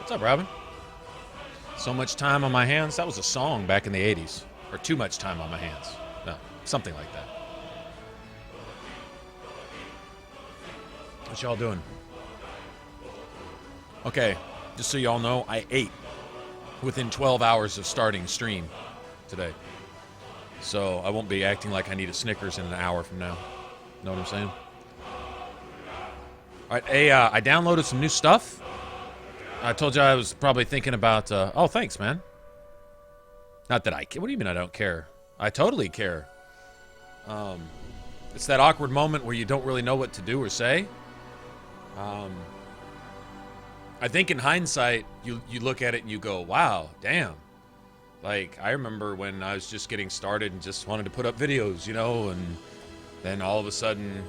What's up, Robin? So much time on my hands. That was a song back in the 80s. Or too much time on my hands. No, something like that. What y'all doing? Okay, just so y'all know, I ate within 12 hours of starting stream today. So I won't be acting like I need a Snickers in an hour from now. Know what I'm saying? All right, hey, I downloaded some new stuff. I told you I was probably thinking about, oh, thanks, man. Not that I care. What do you mean I don't care? I totally care. It's that awkward moment where you don't really know what to do or say. I think in hindsight, you look at it and you go, wow, damn. Like, I remember when I was just getting started and just wanted to put up videos, you know, and then all of a sudden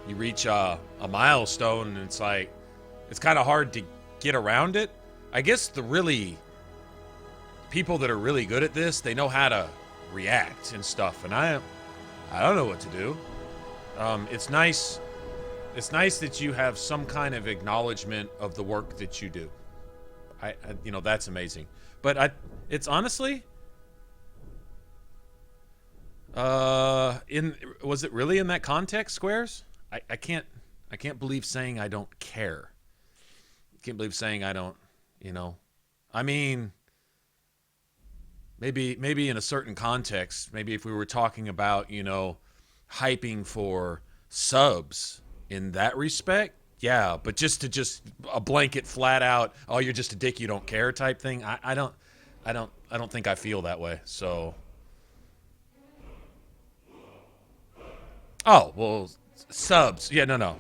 you reach a milestone and it's like, it's kind of hard to get around it. I guess the really people that are really good at this, they know how to react and stuff, and I don't know what to do. It's nice that you have some kind of acknowledgement of the work that you do. I you know, that's amazing. But it's honestly was it really in that context, Squares? I can't believe saying I don't care. Can't believe saying I don't, you know. I mean, maybe in a certain context, maybe if we were talking about, you know, hyping for subs in that respect, yeah. But just a blanket flat out, oh, you're just a dick, you don't care type thing. I don't think I feel that way. So, oh well, subs, yeah, no.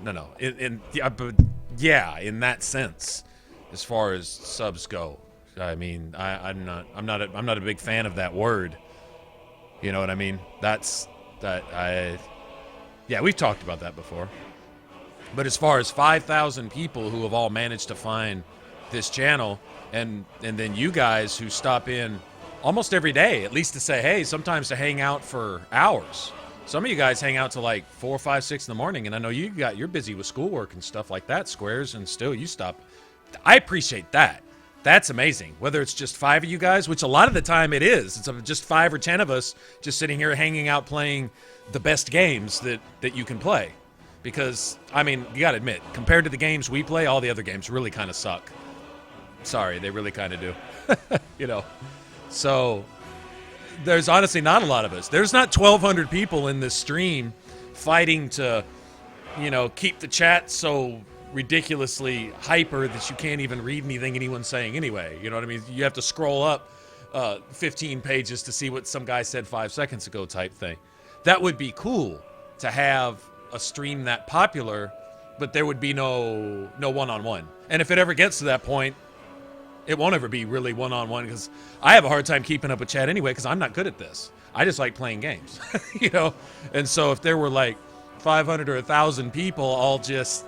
But yeah, in that sense, as far as subs go, I mean, I'm not a big fan of that word. You know what I mean? Yeah, we've talked about that before. But as far as 5,000 people who have all managed to find this channel, and then you guys who stop in almost every day, at least to say hey, sometimes to hang out for hours. Some of you guys hang out till like 4, 5, 6 in the morning, and I know you're busy with schoolwork and stuff like that, Squares, and still you stop. I appreciate that. That's amazing. Whether it's just 5 of you guys, which a lot of the time it is. It's just 5 or 10 of us just sitting here hanging out playing the best games that you can play. Because, I mean, you gotta admit, compared to the games we play, all the other games really kind of suck. Sorry, they really kind of do. You know, so there's honestly not a lot of us. There's not 1,200 people in this stream fighting to, you know, keep the chat so ridiculously hyper that you can't even read anything anyone's saying anyway. You know what I mean? You have to scroll up 15 pages to see what some guy said 5 seconds ago type thing. That would be cool to have a stream that popular, but there would be no one-on-one. And if it ever gets to that point, it won't ever be really one-on-one, because I have a hard time keeping up with chat anyway, because I'm not good at this. I just like playing games, you know? And so if there were like 500 or 1,000 people all just,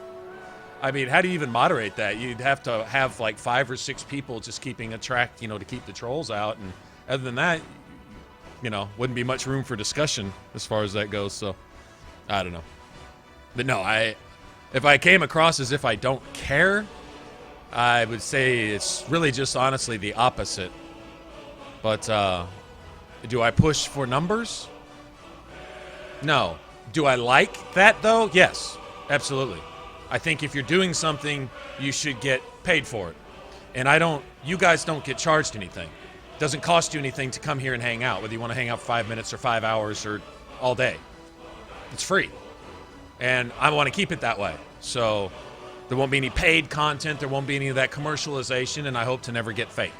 I mean, how do you even moderate that? You'd have to have like 5 or 6 people just keeping a track, to keep the trolls out. And other than that, wouldn't be much room for discussion as far as that goes. So, I don't know. But no, if I came across as if I don't care, I would say it's really just honestly the opposite. But do I push for numbers? No. Do I like that, though? Yes, absolutely. I think if you're doing something, you should get paid for it. And you guys don't get charged anything. It doesn't cost you anything to come here and hang out, whether you want to hang out for 5 minutes or 5 hours or all day. It's free. And I want to keep it that way. So there won't be any paid content. There won't be any of that commercialization, and I hope to never get fake.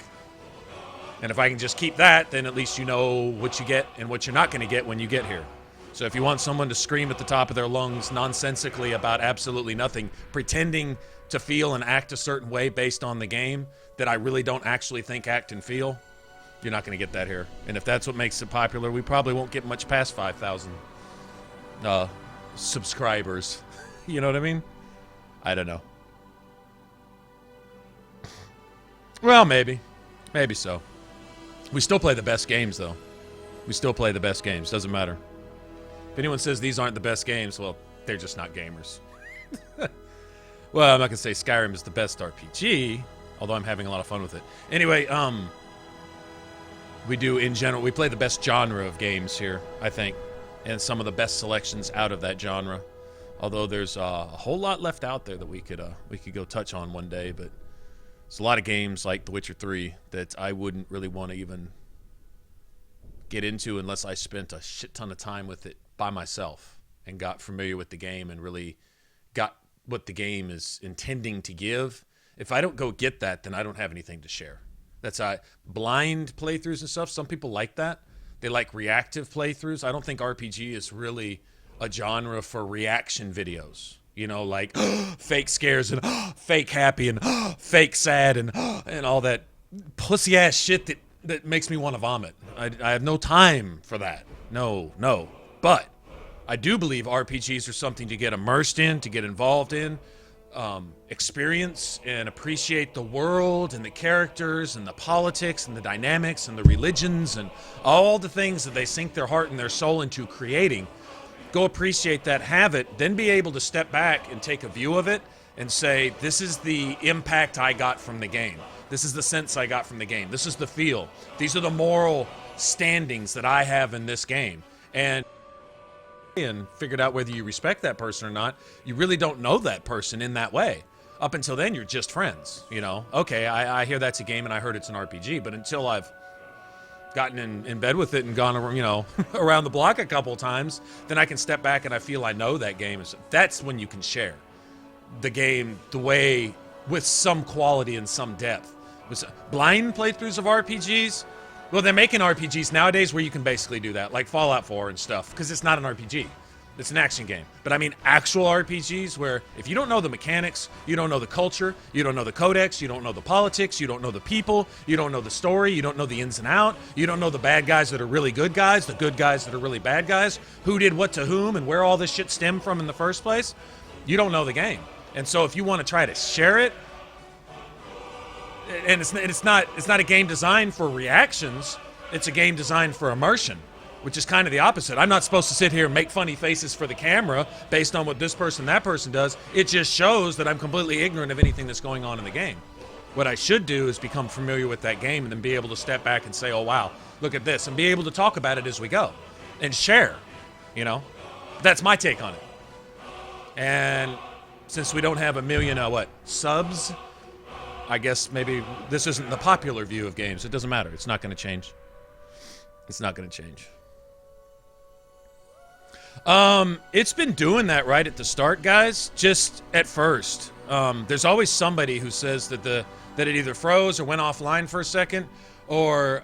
And if I can just keep that, then at least you know what you get and what you're not going to get when you get here. So if you want someone to scream at the top of their lungs nonsensically about absolutely nothing, pretending to feel and act a certain way based on the game that I really don't actually think, act, and feel, you're not going to get that here. And if that's what makes it popular, we probably won't get much past 5,000 subscribers. You know what I mean? I don't know. Well, maybe. Maybe so. We still play the best games, though. We still play the best games. Doesn't matter. If anyone says these aren't the best games, well, they're just not gamers. Well, I'm not going to say Skyrim is the best RPG, although I'm having a lot of fun with it. Anyway, we do, in general, we play the best genre of games here, I think, and some of the best selections out of that genre. Although there's a whole lot left out there that we could go touch on one day, but there's a lot of games like The Witcher 3 that I wouldn't really want to even get into unless I spent a shit ton of time with it by myself and got familiar with the game and really got what the game is intending to give. If I don't go get that, then I don't have anything to share. That's blind playthroughs and stuff. Some people like that. They like reactive playthroughs. I don't think RPG is really a genre for reaction videos. Like fake scares and fake happy and fake sad and all that pussy ass shit that makes me want to vomit. I have no time for that. No. But I do believe RPGs are something to get immersed in, to get involved in, experience and appreciate the world and the characters and the politics and the dynamics and the religions and all the things that they sink their heart and their soul into creating. Go appreciate that, have it, then be able to step back and take a view of it and say, this is the impact I got from the game. This is the sense I got from the game. This is the feel. These are the moral standings that I have in this game. And figured out whether you respect that person or not. You really don't know that person in that way. Up until then, you're just friends. Okay, I hear that's a game and I heard it's an RPG, but until I've gotten in bed with it and gone around the block a couple times, then I can step back and I feel I know that game. That's when you can share the game the way, with some quality and some depth. With blind playthroughs of RPGs, well, they're making RPGs nowadays where you can basically do that, like Fallout 4 and stuff, because it's not an RPG. It's an action game. But I mean actual RPGs where if you don't know the mechanics, you don't know the culture, you don't know the codex, you don't know the politics, you don't know the people, you don't know the story, you don't know the ins and out, you don't know the bad guys that are really good guys, the good guys that are really bad guys, who did what to whom and where all this shit stemmed from in the first place, you don't know the game. And so if you want to try to share it, and it's not a game designed for reactions, it's a game designed for immersion, which is kind of the opposite. I'm not supposed to sit here and make funny faces for the camera based on what this person, that person does. It just shows that I'm completely ignorant of anything that's going on in the game. What I should do is become familiar with that game and then be able to step back and say, oh, wow, look at this, and be able to talk about it as we go and share, That's my take on it. And since we don't have 1 million, subs, I guess maybe this isn't the popular view of games. It doesn't matter. It's not going to change. It's not going to change. It's been doing that right at the start, guys. Just at first. There's always somebody who says that it either froze or went offline for a second, or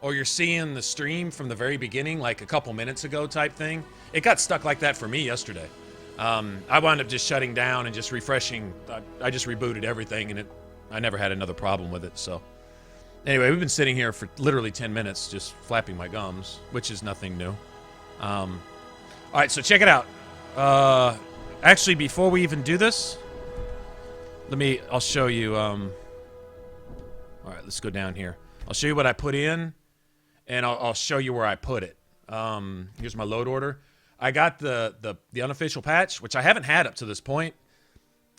you're seeing the stream from the very beginning, like a couple minutes ago type thing. It got stuck like that for me yesterday. I wound up just shutting down and just refreshing. I just rebooted everything, and I never had another problem with it. So anyway, we've been sitting here for literally 10 minutes just flapping my gums, which is nothing new. All right, so check it out. Actually, before we even do this, I'll show you. All right, let's go down here. I'll show you what I put in, and I'll show you where I put it. Here's my load order. I got the unofficial patch, which I haven't had up to this point.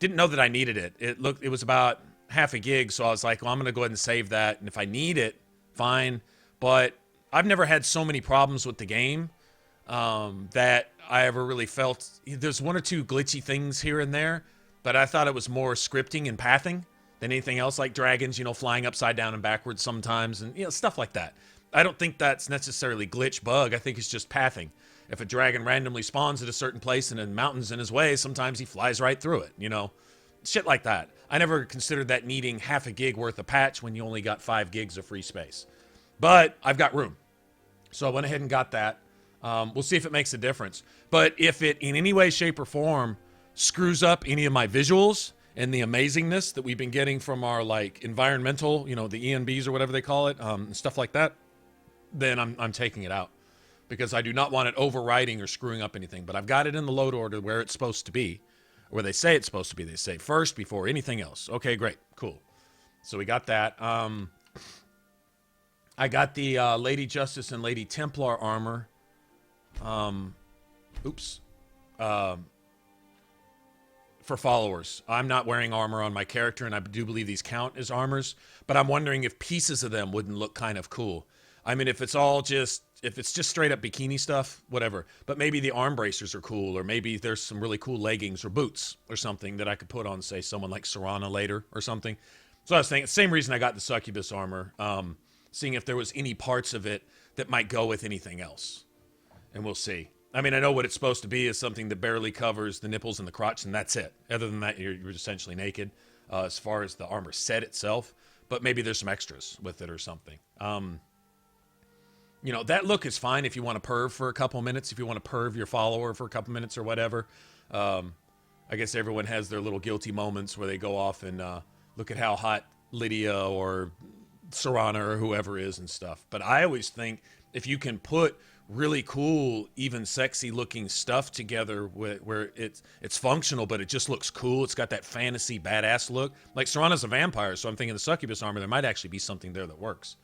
Didn't know that I needed it. It was about half a gig, so I was like, well, I'm gonna go ahead and save that, and if I need it, fine. But I've never had so many problems with the game that I ever really felt. There's one or two glitchy things here and there, but I thought it was more scripting and pathing than anything else, like dragons, you know, flying upside down and backwards sometimes, and you know, stuff like that. I don't think that's necessarily glitch bug. I think it's just pathing. If a dragon randomly spawns at a certain place and a mountain's in his way, sometimes he flies right through it, you know? Shit like that. I never considered that needing half a gig worth of patch when you only got 5 gigs of free space. But I've got room. So I went ahead and got that. We'll see if it makes a difference. But if it in any way, shape, or form screws up any of my visuals and the amazingness that we've been getting from our, like, environmental, you know, the ENBs or whatever they call it, and stuff like that, then I'm taking it out. Because I do not want it overriding or screwing up anything. But I've got it in the load order where it's supposed to be. Where they say it's supposed to be. They say first before anything else. Okay, great. Cool. So we got that. I got the Lady Justice and Lady Templar armor. For followers. I'm not wearing armor on my character, and I do believe these count as armors. But I'm wondering if pieces of them wouldn't look kind of cool. I mean, if it's just straight up bikini stuff, whatever. But maybe the arm bracers are cool, or maybe there's some really cool leggings or boots or something that I could put on, say, someone like Serana later or something. So I was thinking, same reason I got the Succubus armor, seeing if there was any parts of it that might go with anything else. And we'll see. I mean, I know what it's supposed to be is something that barely covers the nipples and the crotch, and that's it. Other than that, you're essentially naked as far as the armor set itself. But maybe there's some extras with it or something. You know, that look is fine if you want to perv for a couple minutes, if you want to perv your follower for a couple minutes or whatever. I guess everyone has their little guilty moments where they go off and look at how hot Lydia or Serana or whoever is and stuff. But I always think if you can put really cool, even sexy looking stuff together where it's functional, but it just looks cool. It's got that fantasy badass look. Like Serana's a vampire, so I'm thinking the Succubus armor, there might actually be something there that works.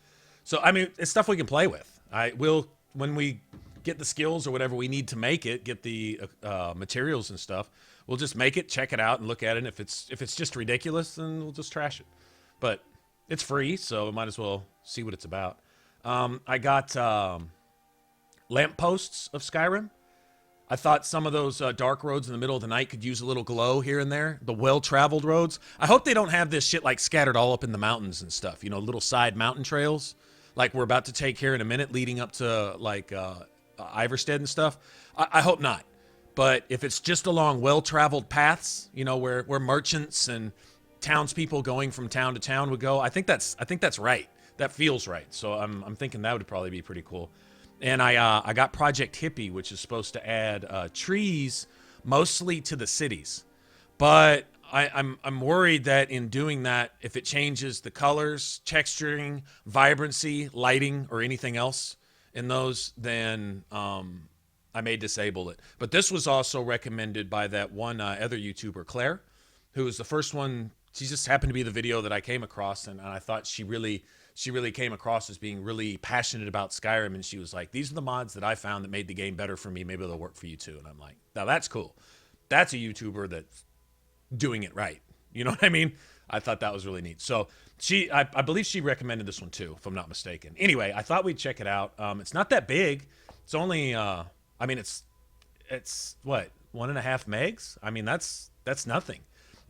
So, I mean, it's stuff we can play with. I will, when we get the skills or whatever we need to make it, get the materials and stuff, we'll just make it, check it out, and look at it. And if it's just ridiculous, then we'll just trash it. But it's free, so we might as well see what it's about. I got Lampposts of Skyrim. I thought some of those dark roads in the middle of the night could use a little glow here and there. The well-traveled roads. I hope they don't have this shit like scattered all up in the mountains and stuff. You know, little side mountain trails. Like we're about to take here in a minute, leading up to like Iverstead and stuff. I hope not. But if it's just along well-traveled paths, you know, where merchants and townspeople going from town to town would go, I think that's right. That feels right. So I'm thinking that would probably be pretty cool. And I got Project Hippie, which is supposed to add trees mostly to the cities, but I'm worried that in doing that, if it changes the colors, texturing, vibrancy, lighting, or anything else in those, then I may disable it. But this was also recommended by that one other YouTuber, Claire, who was the first one. She just happened to be the video that I came across, and I thought she really came across as being really passionate about Skyrim, and she was like, these are the mods that I found that made the game better for me. Maybe they'll work for you too. And I'm like, now that's cool. That's a YouTuber that's doing it right. You know what I mean? I thought that was really neat. So I believe she recommended this one too, if I'm not mistaken. Anyway, I thought we'd check it out. It's not that big. It's only, I mean, it's what, 1.5 megs? I mean, that's nothing.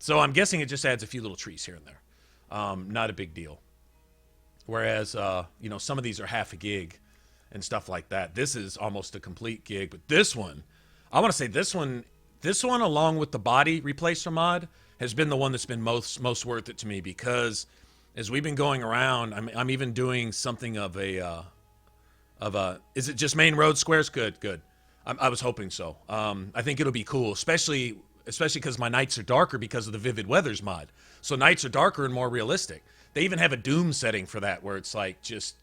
So I'm guessing it just adds a few little trees here and there. Not a big deal. Whereas, you know, some of these are half a gig and stuff like that. This is almost a complete gig. But this one, I want to say this one along with the body replacer mod has been the one that's been most worth it to me, because as we've been going around, I'm even doing something of a is it just main road squares? Good. I was hoping so. I think it'll be cool, especially because my nights are darker because of the Vivid Weathers mod. So nights are darker and more realistic. They even have a doom setting for that, where it's like just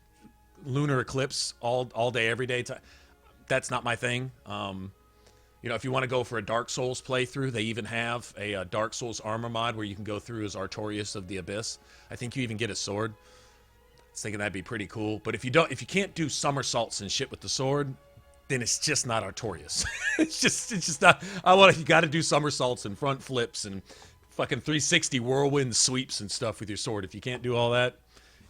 lunar eclipse all day, every day. That's not my thing. You You know, if you want to go for a Dark Souls playthrough, they even have a Dark Souls armor mod where you can go through as Artorias of the Abyss. I think you even get a sword. I was thinking that'd be pretty cool. But if you can't do somersaults and shit with the sword, then it's just not Artorias. it's just not. You got to do somersaults and front flips and fucking 360 whirlwind sweeps and stuff with your sword. If you can't do all that,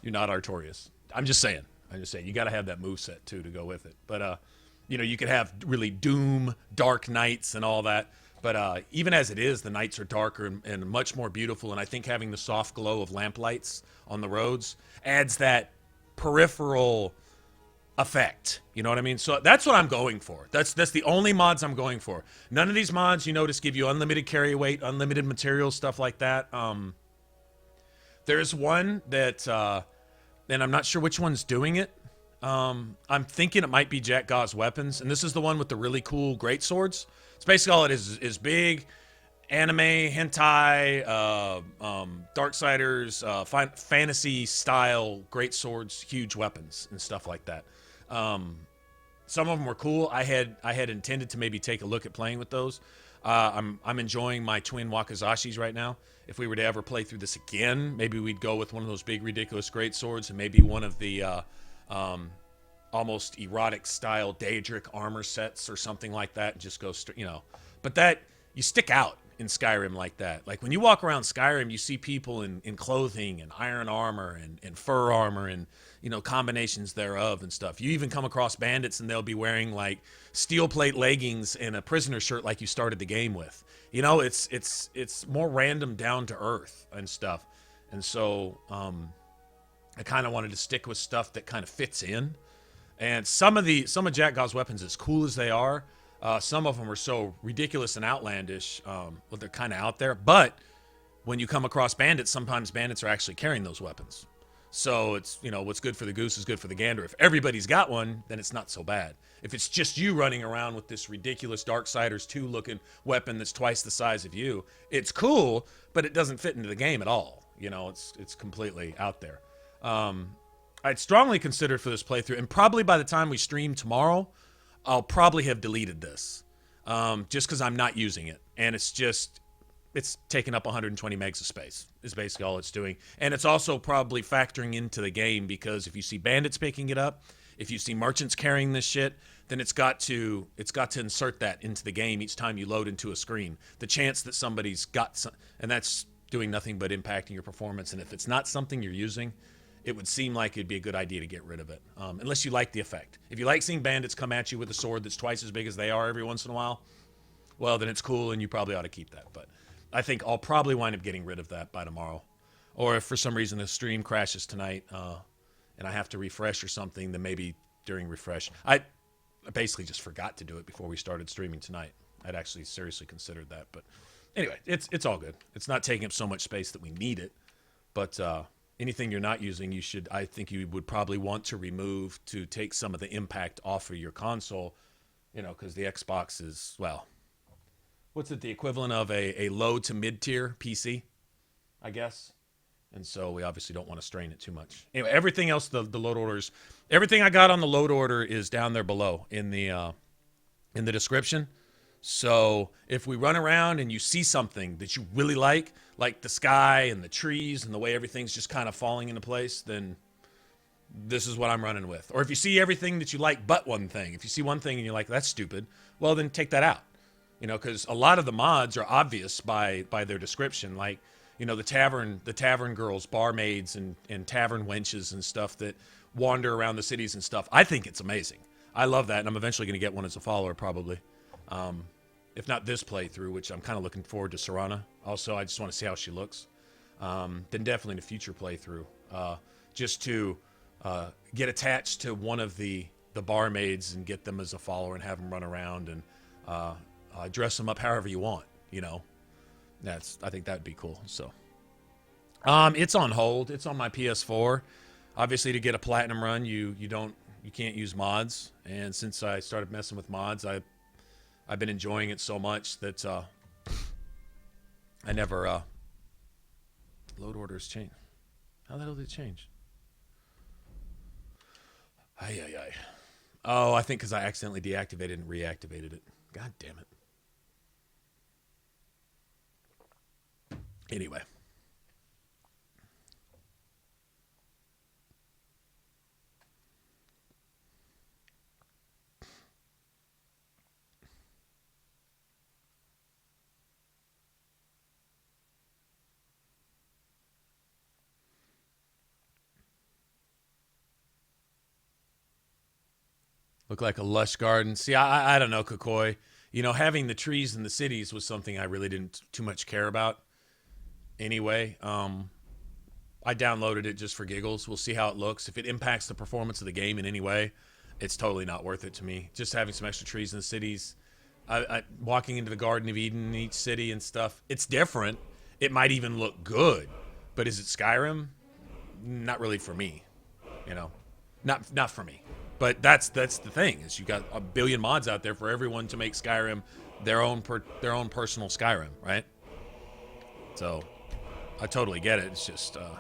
you're not Artorias. I'm just saying. You got to have that moveset too to go with it. But you know, you could have really Doom, Dark Nights, and all that. But even as it is, the nights are darker and much more beautiful. And I think having the soft glow of lamplights on the roads adds that peripheral effect. You know what I mean? So that's what I'm going for. That's the only mods I'm going for. None of these mods, you notice, give you unlimited carry weight, unlimited materials, stuff like that. There's one that, and I'm not sure which one's doing it. I'm thinking it might be JackGa's weapons, and this is the one with the really cool greatswords. It's basically all it is big anime, hentai, Darksiders, fantasy style greatswords, huge weapons and stuff like that. Some of them were cool. I had intended to maybe take a look at playing with those. I'm enjoying my twin Wakazashis right now. If we were to ever play through this again, maybe we'd go with one of those big ridiculous greatswords and maybe one of the almost erotic style Daedric armor sets or something like that, and just go straight, you know. But that, you stick out in Skyrim like that. Like when you walk around Skyrim, you see people in clothing and iron armor and fur armor and, you know, combinations thereof and stuff. You even come across bandits and they'll be wearing like steel plate leggings and a prisoner shirt like you started the game with. You know, it's more random, down to earth and stuff. And so I kind of wanted to stick with stuff that kind of fits in. And some of JackGa's weapons, as cool as they are, some of them are so ridiculous and outlandish. Well, they're kind of out there. But when you come across bandits, sometimes bandits are actually carrying those weapons. So it's, you know, what's good for the goose is good for the gander. If everybody's got one, then it's not so bad. If it's just you running around with this ridiculous Darksiders 2 looking weapon that's twice the size of you, it's cool, but it doesn't fit into the game at all. You know, it's completely out there. I'd strongly consider for this playthrough, and probably by the time we stream tomorrow, I'll probably have deleted this, just because I'm not using it. And it's taking up 120 megs of space is basically all it's doing. And it's also probably factoring into the game, because if you see bandits picking it up, if you see merchants carrying this shit, then it's got to insert that into the game each time you load into a screen. The chance that somebody's got some, and that's doing nothing but impacting your performance. And if it's not something you're using, it would seem like it'd be a good idea to get rid of it, unless you like the effect. If you like seeing bandits come at you with a sword that's twice as big as they are every once in a while, well, then it's cool, and you probably ought to keep that. But I think I'll probably wind up getting rid of that by tomorrow. Or if for some reason the stream crashes tonight and I have to refresh or something, then maybe during refresh. I basically just forgot to do it before we started streaming tonight. I'd actually seriously considered that. But anyway, it's all good. It's not taking up so much space that we need it. But anything you're not using, I think you would probably want to remove to take some of the impact off of your console, you know, because the Xbox is, well, what's it, the equivalent of a low to mid-tier PC, I guess. And so we obviously don't want to strain it too much. Anyway, everything else, the load orders, everything I got on the load order is down there below in the description. So if we run around and you see something that you really like the sky and the trees and the way everything's just kind of falling into place, then this is what I'm running with. Or if you see everything that you like but one thing, if you see one thing and you're like, that's stupid, well, then take that out. You know, because a lot of the mods are obvious by their description. Like, you know, the tavern girls, barmaids, and tavern wenches and stuff that wander around the cities and stuff. I think it's amazing. I love that, and I'm eventually going to get one as a follower, probably. If not this playthrough, which I'm kind of looking forward to Serana. Also, I just want to see how she looks. Then definitely in a future playthrough, just to get attached to one of the barmaids and get them as a follower and have them run around and dress them up however you want. You know, I think that'd be cool. So, it's on hold. It's on my PS4. Obviously, to get a platinum run, you can't use mods. And since I started messing with mods, I've been enjoying it so much that I never load orders change. How the hell did it change? Oh, I think because I accidentally deactivated and reactivated it. God damn it. Anyway. Look like a lush garden. See, I don't know, Kokoi. You know, having the trees in the cities was something I really didn't too much care about. Anyway, I downloaded it just for giggles. We'll see how it looks. If it impacts the performance of the game in any way, it's totally not worth it to me. Just having some extra trees in the cities, walking into the Garden of Eden in each city and stuff. It's different. It might even look good, but is it Skyrim? Not really for me. You know, not for me. But that's the thing, is you got a billion mods out there for everyone to make Skyrim their own personal Skyrim, right? So I totally get it. It's just I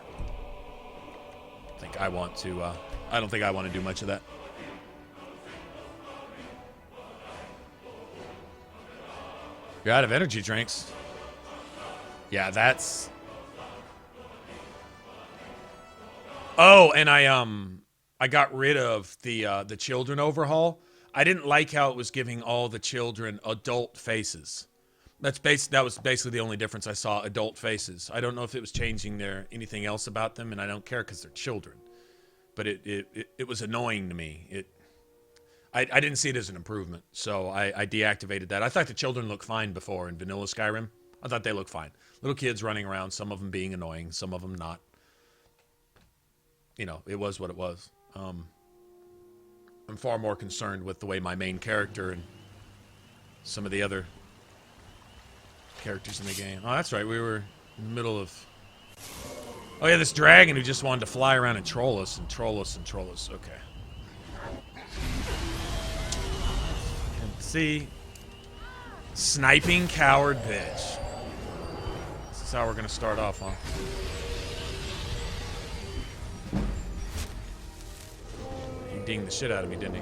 don't think I want to do much of that. You're out of energy drinks. Yeah, that's. Oh, and I got rid of the children overhaul. I didn't like how it was giving all the children adult faces. That was basically the only difference I saw, adult faces. I don't know if it was changing anything else about them, and I don't care because they're children. But it was annoying to me. I didn't see it as an improvement, so I deactivated that. I thought the children looked fine before in vanilla Skyrim. I thought they looked fine. Little kids running around, some of them being annoying, some of them not. You know, it was what it was. I'm far more concerned with the way my main character and some of the other characters in the game. Oh, that's right. We were in the middle of... Oh, yeah, this dragon who just wanted to fly around and troll us and troll us and troll us. Okay. And see? Sniping coward bitch. This is how we're going to start off, huh? He dinged the shit out of me, didn't he?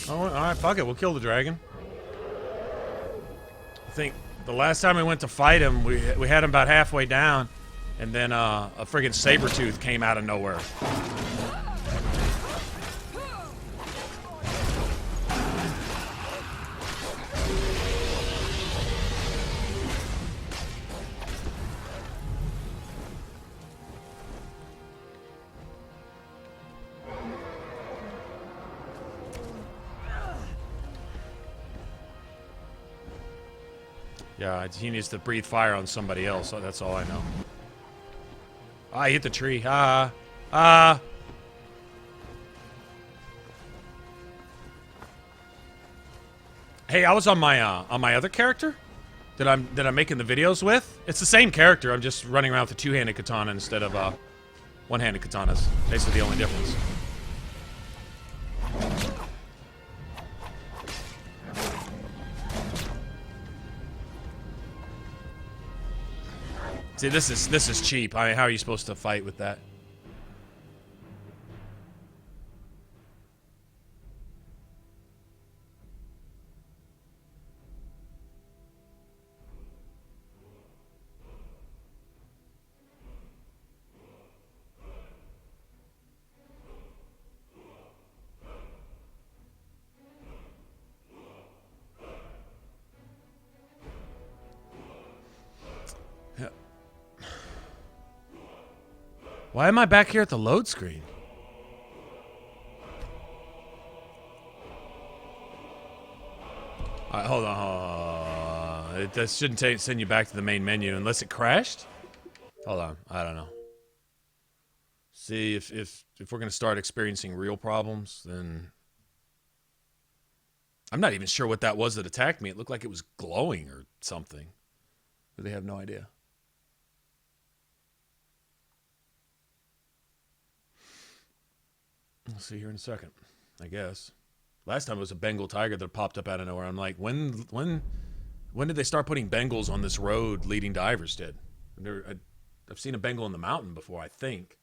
Oh, alright, fuck it. We'll kill the dragon. I think the last time we went to fight him, we had him about halfway down, and then a friggin' saber-tooth came out of nowhere. Yeah, he needs to breathe fire on somebody else. So that's all I know. I hit the tree. Hey, I was on my other character that I'm making the videos with. It's the same character. I'm just running around with a two-handed katana instead of one-handed katanas. Basically, the only difference. See, this is cheap. I mean, how are you supposed to fight with that? Why am I back here at the load screen? Alright, hold on. That shouldn't send you back to the main menu unless it crashed? Hold on. I don't know. See, if we're going to start experiencing real problems, then... I'm not even sure what that was that attacked me. It looked like it was glowing or something. They have no idea. We'll see here in a second. I guess. Last time it was a Bengal tiger that popped up out of nowhere. I'm like, when did they start putting Bengals on this road leading to Iverstead? I've seen a Bengal in the mountain before, I think.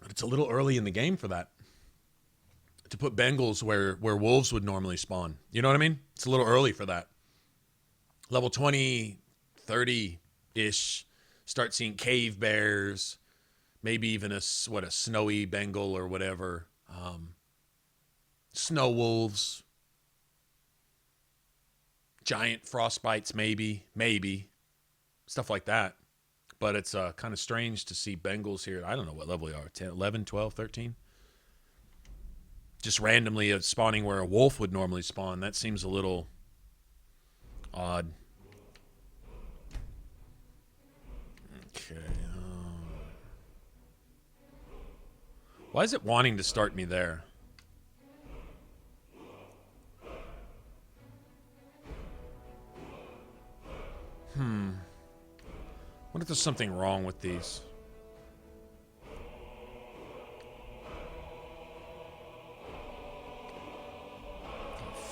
But it's a little early in the game for that. To put Bengals where wolves would normally spawn. You know what I mean? It's a little early for that. Level 20, 30-ish. Start seeing cave bears. Maybe even a snowy Bengal or whatever. Snow wolves. Giant frostbites, maybe. Stuff like that. But it's kind of strange to see Bengals here. I don't know what level they are. 10, 11, 12, 13? Just randomly spawning where a wolf would normally spawn. That seems a little odd. Okay. Why is it wanting to start me there? What if there's something wrong with these?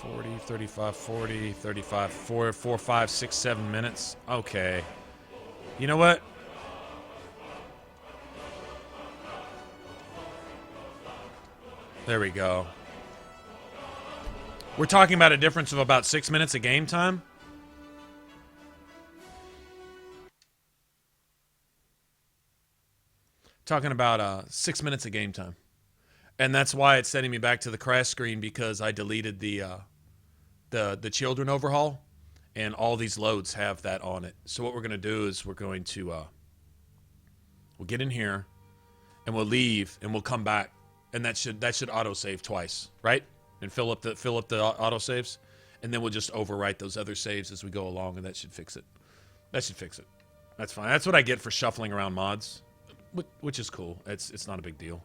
$40, $35, $40, $35, 4, 5, 6, 7 minutes. Okay. You know what? There we go. We're talking about a difference of about 6 minutes of game time. Talking about 6 minutes of game time. And that's why it's sending me back to the crash screen, because I deleted the children overhaul, and all these loads have that on it. So what we're going to do is we're going to we'll get in here and we'll leave and we'll come back, and that should autosave twice, right? And fill up the autosaves, and then we'll just overwrite those other saves as we go along, and that should fix it. That's fine. That's what I get for shuffling around mods, which is cool. It's not a big deal.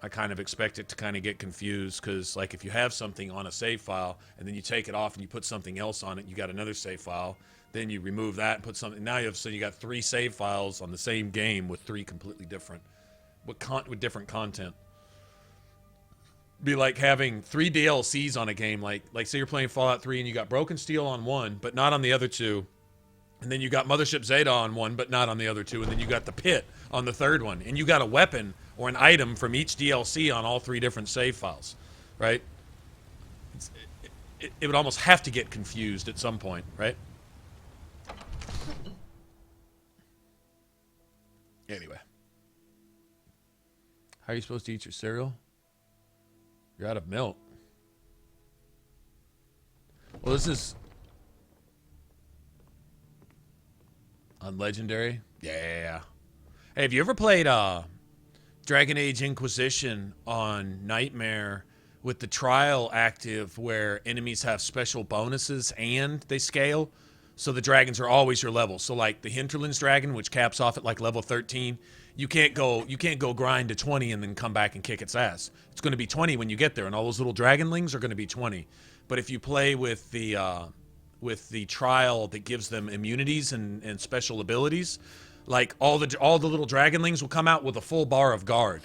I kind of expect it to kind of get confused, because like if you have something on a save file and then you take it off and you put something else on it, you got another save file, then you remove that and put something. Now you got 3 save files on the same game with 3 completely different, with different content. Be like having 3 DLCs on a game, like say you're playing Fallout 3 and you got Broken Steel on one, but not on the other 2. And then you got Mothership Zeta on one, but not on the other 2. And then you got the Pit on the 3rd one. And you got a weapon or an item from each DLC on all 3 different save files, right? It would almost have to get confused at some point, right? Anyway. How are you supposed to eat your cereal? You're out of milk. Well, this is... on Legendary? Yeah. Hey, have you ever played Dragon Age Inquisition on Nightmare with the trial active, where enemies have special bonuses and they scale? So the dragons are always your level. So like the Hinterlands dragon, which caps off at like level 13, you can't go grind to 20 and then come back and kick its ass. It's going to be 20 when you get there, and all those little dragonlings are going to be 20. But if you play with the trial that gives them immunities and special abilities, like all the little dragonlings will come out with a full bar of guard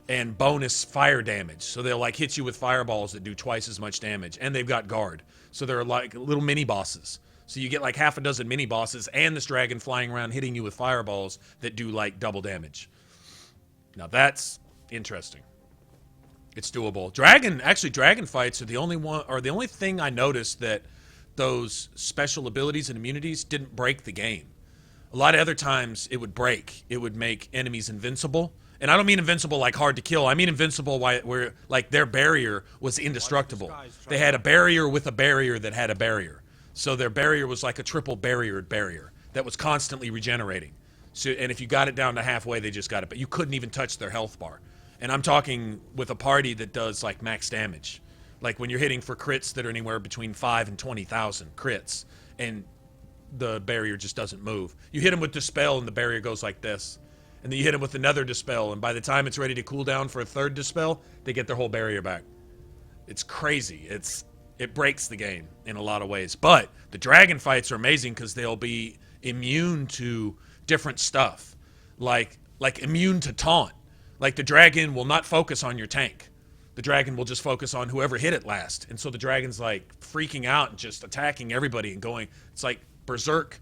and bonus fire damage. So they'll like hit you with fireballs that do twice as much damage, and they've got guard. So they're like little mini bosses. So you get like half a dozen mini bosses and this dragon flying around hitting you with fireballs that do like double damage. Now that's interesting. It's doable. Dragon fights are the only thing I noticed that those special abilities and immunities didn't break the game. A lot of other times it would break. It would make enemies invincible. And I don't mean invincible like hard to kill. I mean invincible where like their barrier was indestructible. They had a barrier with a barrier that had a barrier. So their barrier was like a triple barrier that was constantly regenerating. So, and if you got it down to halfway, they just got it. But you couldn't even touch their health bar. And I'm talking with a party that does like max damage. Like when you're hitting for crits that are anywhere between 5 and 20,000 crits, and the barrier just doesn't move. You hit them with Dispel and the barrier goes like this. And then you hit them with another Dispel, and by the time it's ready to cool down for a 3rd Dispel, they get their whole barrier back. It's crazy. It breaks the game in a lot of ways. But the dragon fights are amazing because they'll be immune to different stuff. Like like immune to taunt. Like the dragon will not focus on your tank. The dragon will just focus on whoever hit it last. And so the dragon's like freaking out and just attacking everybody and going, it's like berserker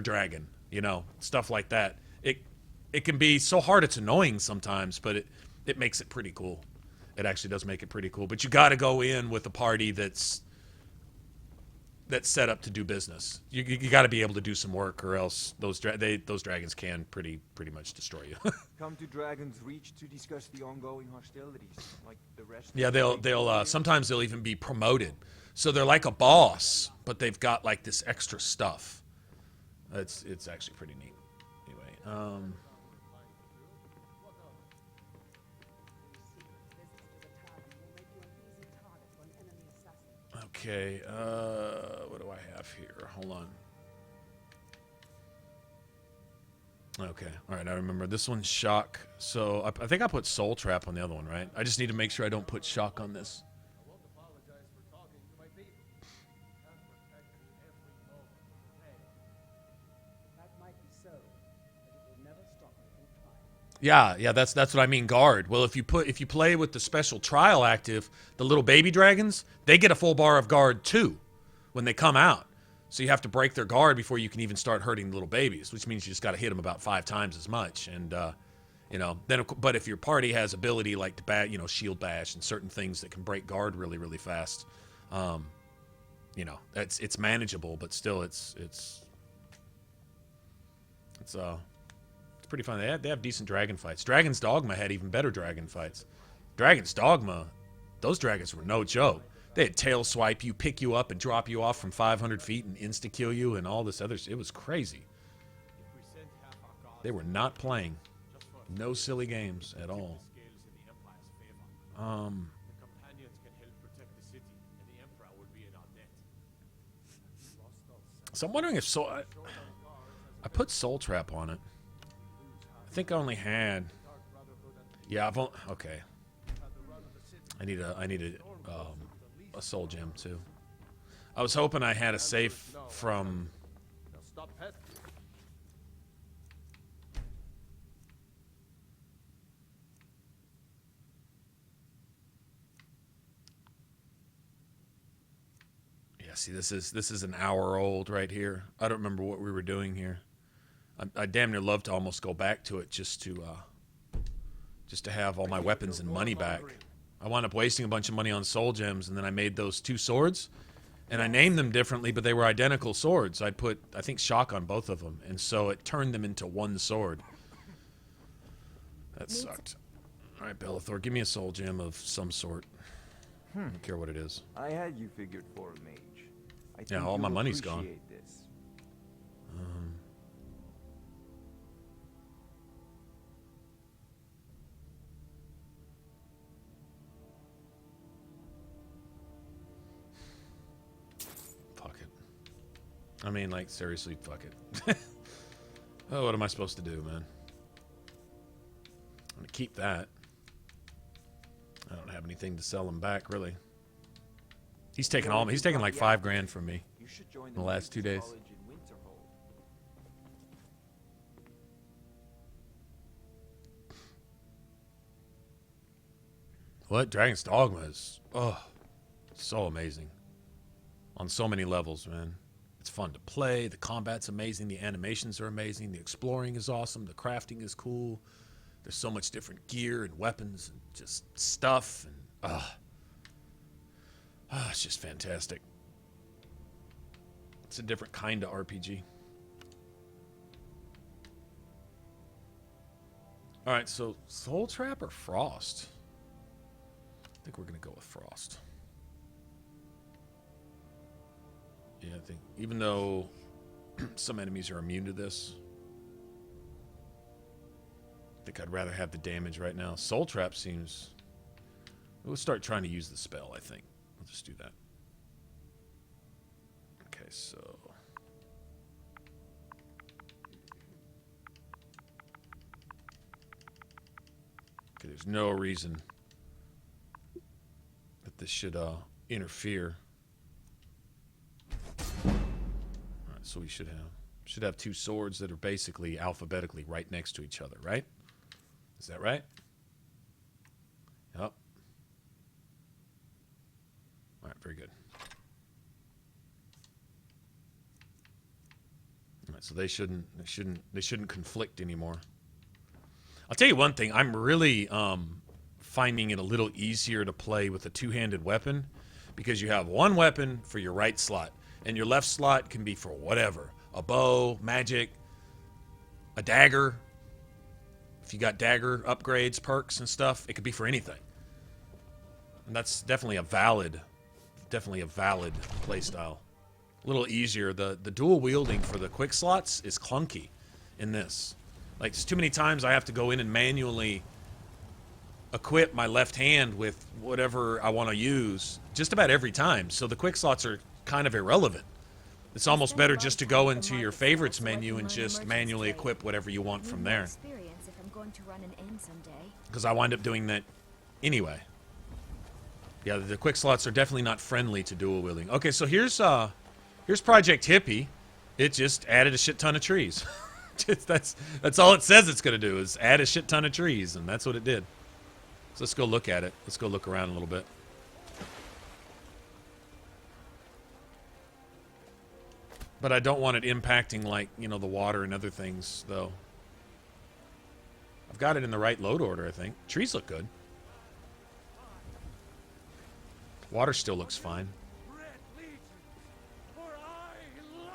dragon, you know, stuff like that. It can be so hard it's annoying sometimes, but it makes it pretty cool. It actually does make it pretty cool. But you got to go in with a party that's set up to do business. You got to be able to do some work, or else those dragons can pretty much destroy you. Come to Dragon's Reach to discuss the ongoing hostilities, like the rest. Yeah, they'll sometimes they'll even be promoted, so they're like a boss, but they've got like this extra stuff. It's actually pretty neat. Anyway, okay, what do I have here? Hold on. Okay, all right, I remember. This one's shock. So I think I put soul trap on the other one, right? I just need to make sure I don't put shock on this. I won't apologize for talking to my people. And protect you every moment of the day. That might be so, but it will never stop me from trying. Yeah, that's what I mean, guard. Well, if you play with the special trial active, the little baby dragons, they get a full bar of guard too when they come out. So you have to break their guard before you can even start hurting the little babies, which means you just got to hit them about 5 times as much. And you know, but if your party has ability like to shield bash and certain things that can break guard really fast, you know, it's manageable, but still it's pretty fun. They have decent dragon fights. Dragon's Dogma had even better dragon fights. Dragon's Dogma, those dragons were no joke. They had tail swipe you, pick you up, and drop you off from 500 feet and insta-kill you and all this other shit. It was crazy. They were not playing. No silly games at all. So I'm wondering if I put Soul Trap on it. I think I only had. Yeah, okay. I need a soul gem too. I was hoping I had a safe from. Yeah, see, this is an hour old right here. I don't remember what we were doing here. I damn near love to almost go back to it just to have all my weapons and money back. I wound up wasting a bunch of money on soul gems, and then I made those 2 swords, and I named them differently, but they were identical swords. I put, I think, shock on both of them, and so it turned them into 1 sword. That sucked. All right, Bellathor, give me a soul gem of some sort. I don't care what it is. I had you figured for a mage. I think Yeah, all my you'll money's gone. appreciate this. Fuck it. I mean, like, seriously, fuck it. Oh, what am I supposed to do, man? I'm gonna keep that. I don't have anything to sell him back, really. He's taking like $5 grand from me You should join in the last 2 days. college in Winterhold. What? Dragon's Dogma is, so amazing. On so many levels, man. It's fun to play. The combat's amazing. The animations are amazing. The exploring is awesome. The crafting is cool. There's so much different gear and weapons and just stuff. And, it's just fantastic. It's a different kind of RPG. All right, so Soul Trap or Frost? I think we're going to go with Frost. Yeah, I think even though some enemies are immune to this, I think I'd rather have the damage right now. Soul Trap seems... We'll start trying to use the spell, I think. We'll just do that. Okay, so... Okay, there's no reason that this should interfere. Alright, so we should Should have two swords that are basically alphabetically right next to each other, right? Is that right? Yep. All right, very good. All right, so they shouldn't conflict anymore. I'll tell you one thing. I'm really finding it a little easier to play with a two-handed weapon because you have one weapon for your right slot, and your left slot can be for whatever. A bow, magic, a dagger. If you got dagger upgrades, perks, and stuff, it could be for anything. And that's definitely a valid play style. A little easier. The dual wielding for the quick slots is clunky in this. Like, it's too many times I have to go in and manually equip my left hand with whatever I want to use just about every time. So the quick slots are kind of irrelevant. It's almost better just to go into your favorites menu and just manually equip whatever you want from there. Because I wind up doing that anyway. Yeah, the quick slots are definitely not friendly to dual wielding. Okay, so here's Project Hippie. It just added a shit ton of trees. That's all it says it's going to do is add a shit ton of trees, and that's what it did. So let's go look at it. Let's go look around a little bit. But I don't want it impacting, like, you know, the water and other things, though. I've got it in the right load order, I think. Trees look good. Water still looks fine.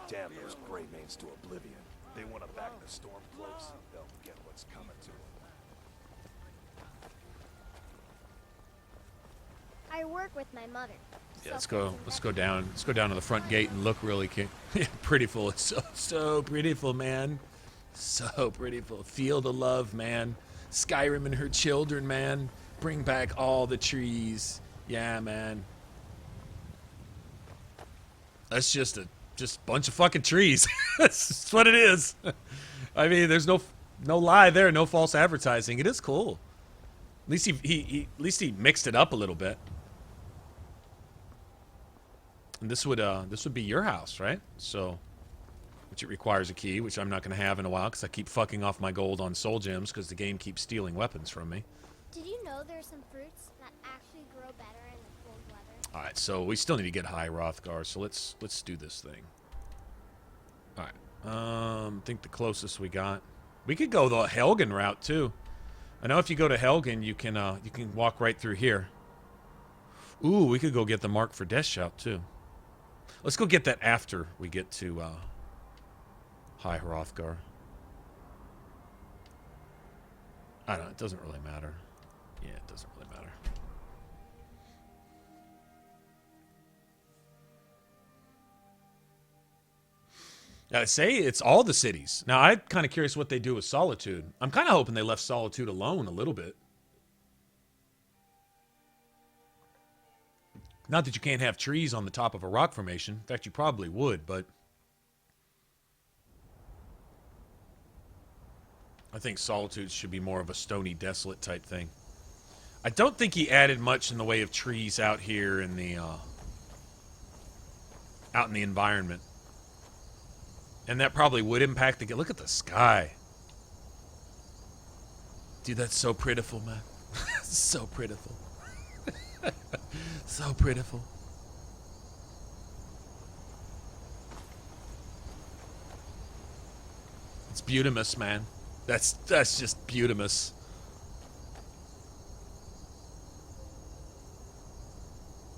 Damn those gray mains to oblivion. They want to back the storm close. They'll get what's coming to them. I work with my mother. Yeah, let's go down to the front gate and look really prettiful. It's so prettiful, man. So prettiful. Feel the love, man. Skyrim and her children, man. Bring back all the trees. Yeah, man. That's just a bunch of fucking trees. That's what it is. I mean, there's no lie there, no false advertising. It is cool. At least he mixed it up a little bit. And this would be your house, right? So, which it requires a key, which I'm not going to have in a while because I keep fucking off my gold on soul gems because the game keeps stealing weapons from me. Did you know there's some fruits that actually grow better in the cold weather? All right, so we still need to get high Hrothgar, so let's do this thing. All right, I think the closest we got. We could go the Helgen route too. I know if you go to Helgen, you can walk right through here. Ooh, we could go get the mark for Death Shout too. Let's go get that after we get to High Hrothgar. I don't know, it doesn't really matter. Yeah, it doesn't really matter. I say it's all the cities. Now, I'm kind of curious what they do with Solitude. I'm kind of hoping they left Solitude alone a little bit. Not that you can't have trees on the top of a rock formation. In fact, you probably would, but I think Solitude should be more of a stony, desolate type thing. I don't think he added much in the way of trees out here in the environment. And that probably would impact the... Look at the sky. Dude, that's so prettiful, man. So prettiful. So prettiful. It's beautimous, man. That's just beautimous.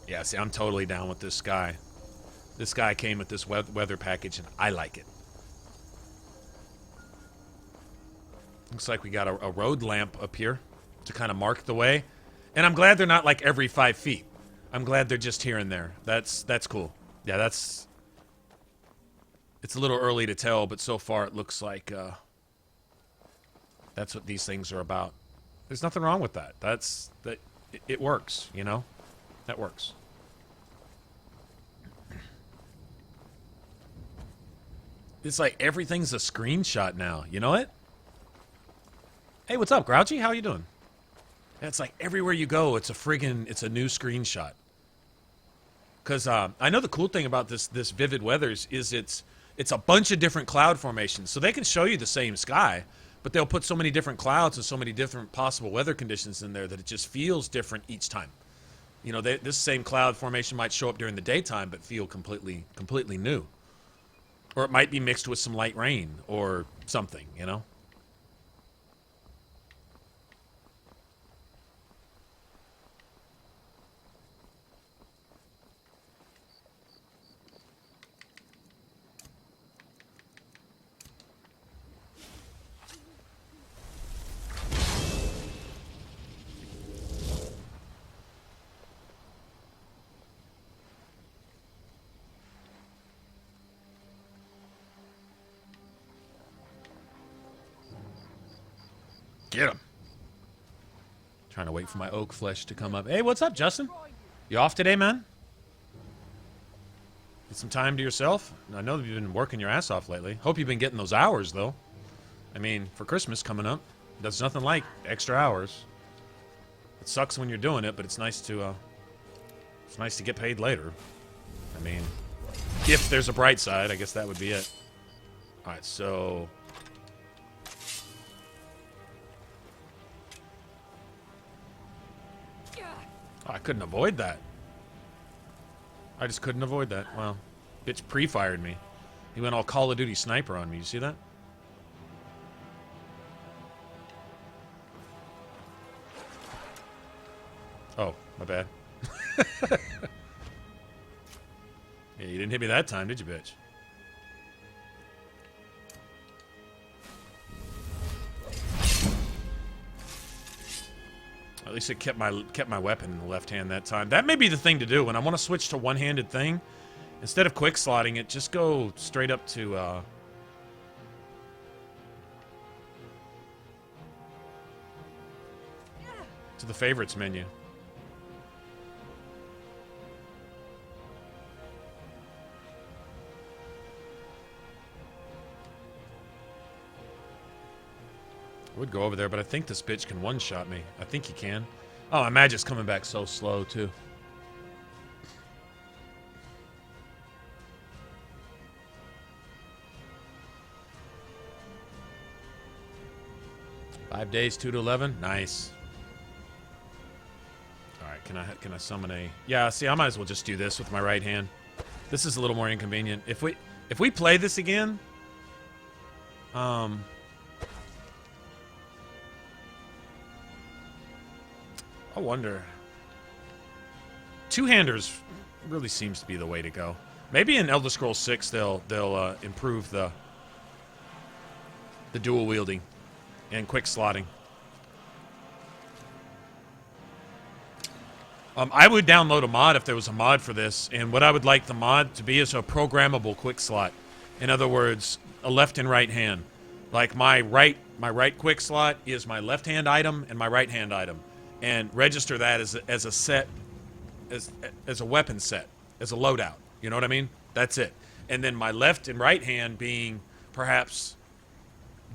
Yeah, see, I'm totally down with this sky. This guy came with this weather package, and I like it. Looks like we got a road lamp up here to kind of mark the way. And I'm glad they're not like every 5 feet. I'm glad they're just here and there. That's cool. Yeah, it's a little early to tell, but so far it looks like that's what these things are about. There's nothing wrong with that. It works, you know? That works. It's like everything's a screenshot now. You know it? Hey, what's up, Grouchy? How you doing? It's like everywhere you go, it's a new screenshot. Because I know the cool thing about this Vivid Weathers is it's It's a bunch of different cloud formations. So they can show you the same sky, but they'll put so many different clouds and so many different possible weather conditions in there that it just feels different each time. You know, this same cloud formation might show up during the daytime, but feel completely new. Or it might be mixed with some light rain or something, you know? Get him. Trying to wait for my oak flesh to come up. Hey, what's up, Justin? You off today, man? Get some time to yourself? I know that you've been working your ass off lately. Hope you've been getting those hours, though. I mean, for Christmas coming up, there's nothing like extra hours. It sucks when you're doing it, but it's nice to get paid later. I mean, if there's a bright side, I guess that would be it. All right, so... I couldn't avoid that. I just couldn't avoid that. Wow. Bitch pre-fired me. He went all Call of Duty sniper on me. You see that? Oh, my bad. Yeah, you didn't hit me that time, did you, bitch? At least it kept my weapon in the left hand that time. That may be the thing to do when I want to switch to one-handed thing. Instead of quick slotting it, just go straight up to the favorites menu. Would go over there, but I think this bitch can one-shot me. I think he can. Oh, my magic's coming back so slow, too. Five days, 2 to 11. Nice. All right, can I summon a? Yeah, see, I might as well just do this with my right hand. This is a little more inconvenient. If we play this again, I wonder. Two-handers really seems to be the way to go. Maybe in Elder Scrolls 6 they'll improve the dual wielding and quick slotting. I would download a mod if there was a mod for this, and what I would like the mod to be is a programmable quick slot. In other words, a left and right hand. Like my right quick slot is my left hand item and my right hand item. And register that as a set, as a weapon set, as a loadout. You know what I mean? That's it. And then my left and right hand being perhaps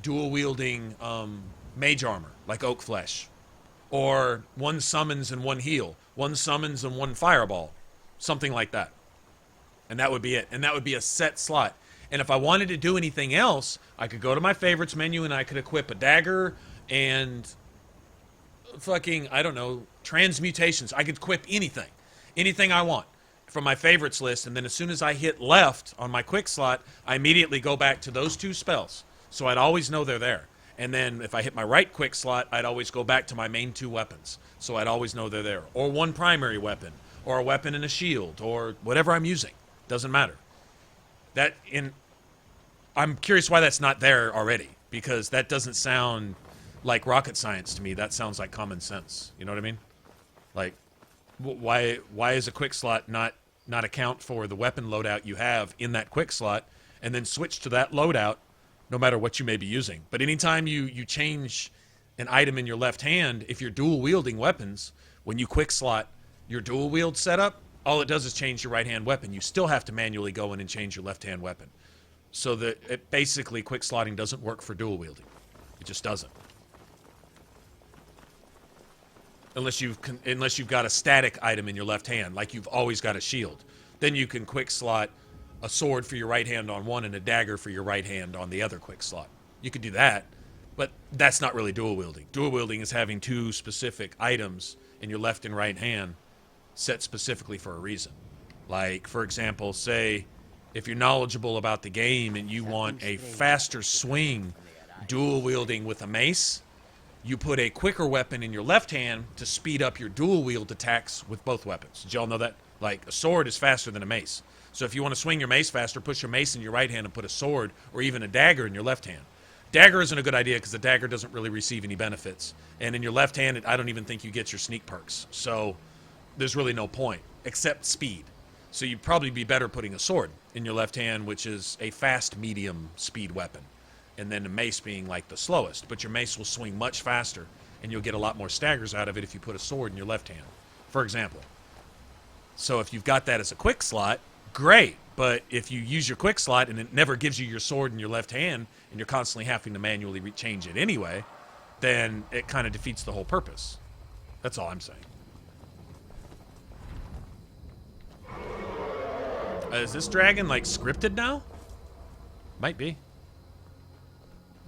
dual wielding mage armor, like oak flesh, or one summons and one heal, one summons and one fireball, something like that. And that would be it. And that would be a set slot. And if I wanted to do anything else, I could go to my favorites menu and I could equip a dagger and fucking, I don't know, transmutations. I could equip anything I want from my favorites list, and then as soon as I hit left on my quick slot, I immediately go back to those two spells, so I'd always know they're there. And then if I hit my right quick slot, I'd always go back to my main two weapons, so I'd always know they're there. Or one primary weapon, or a weapon and a shield, or whatever I'm using. Doesn't matter. I'm curious why that's not there already, because that doesn't sound like rocket science to me. That sounds like common sense. You know what I mean? Like, why is a quick slot not account for the weapon loadout you have in that quick slot, and then switch to that loadout no matter what you may be using? But anytime you change an item in your left hand, if you're dual wielding weapons, when you quick slot your dual wield setup, all it does is change your right hand weapon. You still have to manually go in and change your left hand weapon. So that it basically quick slotting doesn't work for dual wielding. It just doesn't. Unless you've got a static item in your left hand, like you've always got a shield. Then you can quick slot a sword for your right hand on one and a dagger for your right hand on the other quick slot. You could do that, but that's not really dual wielding. Dual wielding is having two specific items in your left and right hand set specifically for a reason. Like, for example, say if you're knowledgeable about the game and you want a faster swing dual wielding with a mace, you put a quicker weapon in your left hand to speed up your dual wield attacks with both weapons. Did y'all know that? Like, a sword is faster than a mace. So if you want to swing your mace faster, push your mace in your right hand and put a sword or even a dagger in your left hand. Dagger isn't a good idea because the dagger doesn't really receive any benefits. And in your left hand, I don't even think you get your sneak perks. So there's really no point, except speed. So you'd probably be better putting a sword in your left hand, which is a fast medium speed weapon. And then the mace being like the slowest. But your mace will swing much faster, and you'll get a lot more staggers out of it if you put a sword in your left hand, for example. So if you've got that as a quick slot, great. But if you use your quick slot and it never gives you your sword in your left hand, and you're constantly having to manually change it anyway, then it kind of defeats the whole purpose. That's all I'm saying. Is this dragon, like, scripted now? Might be.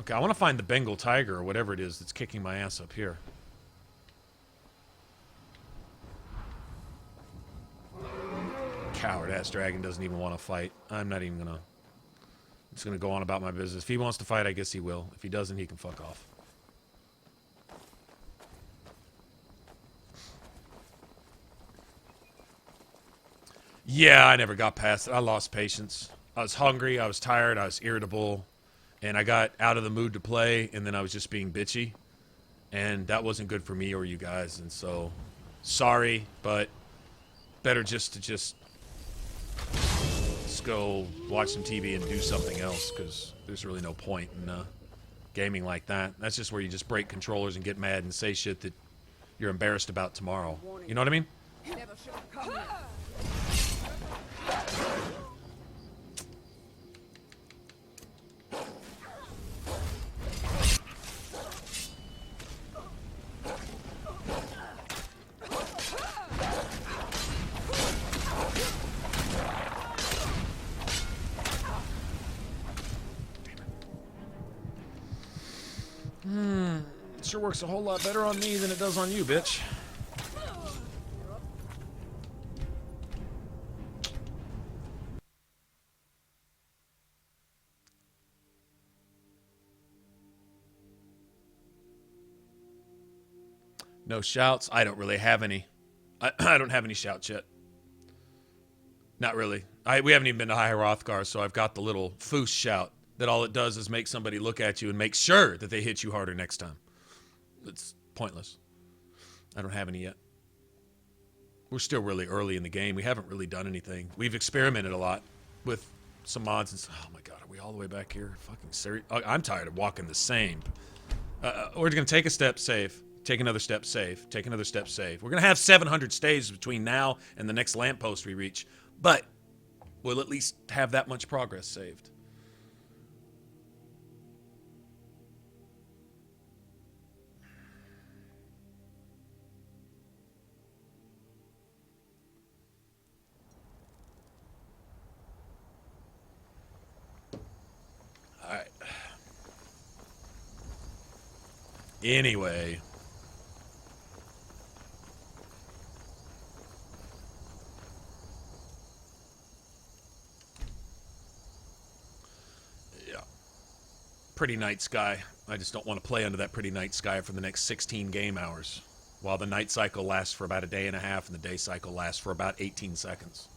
Okay, I want to find the Bengal tiger or whatever it is that's kicking my ass up here. Coward-ass dragon doesn't even want to fight. I'm not even gonna... I'm just gonna go on about my business. If he wants to fight, I guess he will. If he doesn't, he can fuck off. Yeah, I never got past it. I lost patience. I was hungry, I was tired, I was irritable, and I got out of the mood to play, and then I was just being bitchy. And that wasn't good for me or you guys, and so... Sorry, but... Better just go watch some TV and do something else, because there's really no point in gaming like that. That's just where you just break controllers and get mad and say shit that you're embarrassed about tomorrow. You know what I mean? It sure works a whole lot better on me than it does on you, bitch. No shouts? I don't really have any. I don't have any shouts yet. Not really. We haven't even been to High Hrothgar, so I've got the little foos shout that all it does is make somebody look at you and make sure that they hit you harder next time. It's pointless. I don't have any yet. We're still really early in the game. We haven't really done anything. We've experimented a lot with some mods and oh my god, are we all the way back here? Fucking serious. I'm tired of walking the same. We're gonna take a step, save. Take another step, save. Take another step, save. We're gonna have 700 stays between now and the next lamppost we reach, but we'll at least have that much progress saved. Alright. Anyway. Yeah. Pretty night sky. I just don't want to play under that pretty night sky for the next 16 game hours. While the night cycle lasts for about a day and a half and the day cycle lasts for about 18 seconds.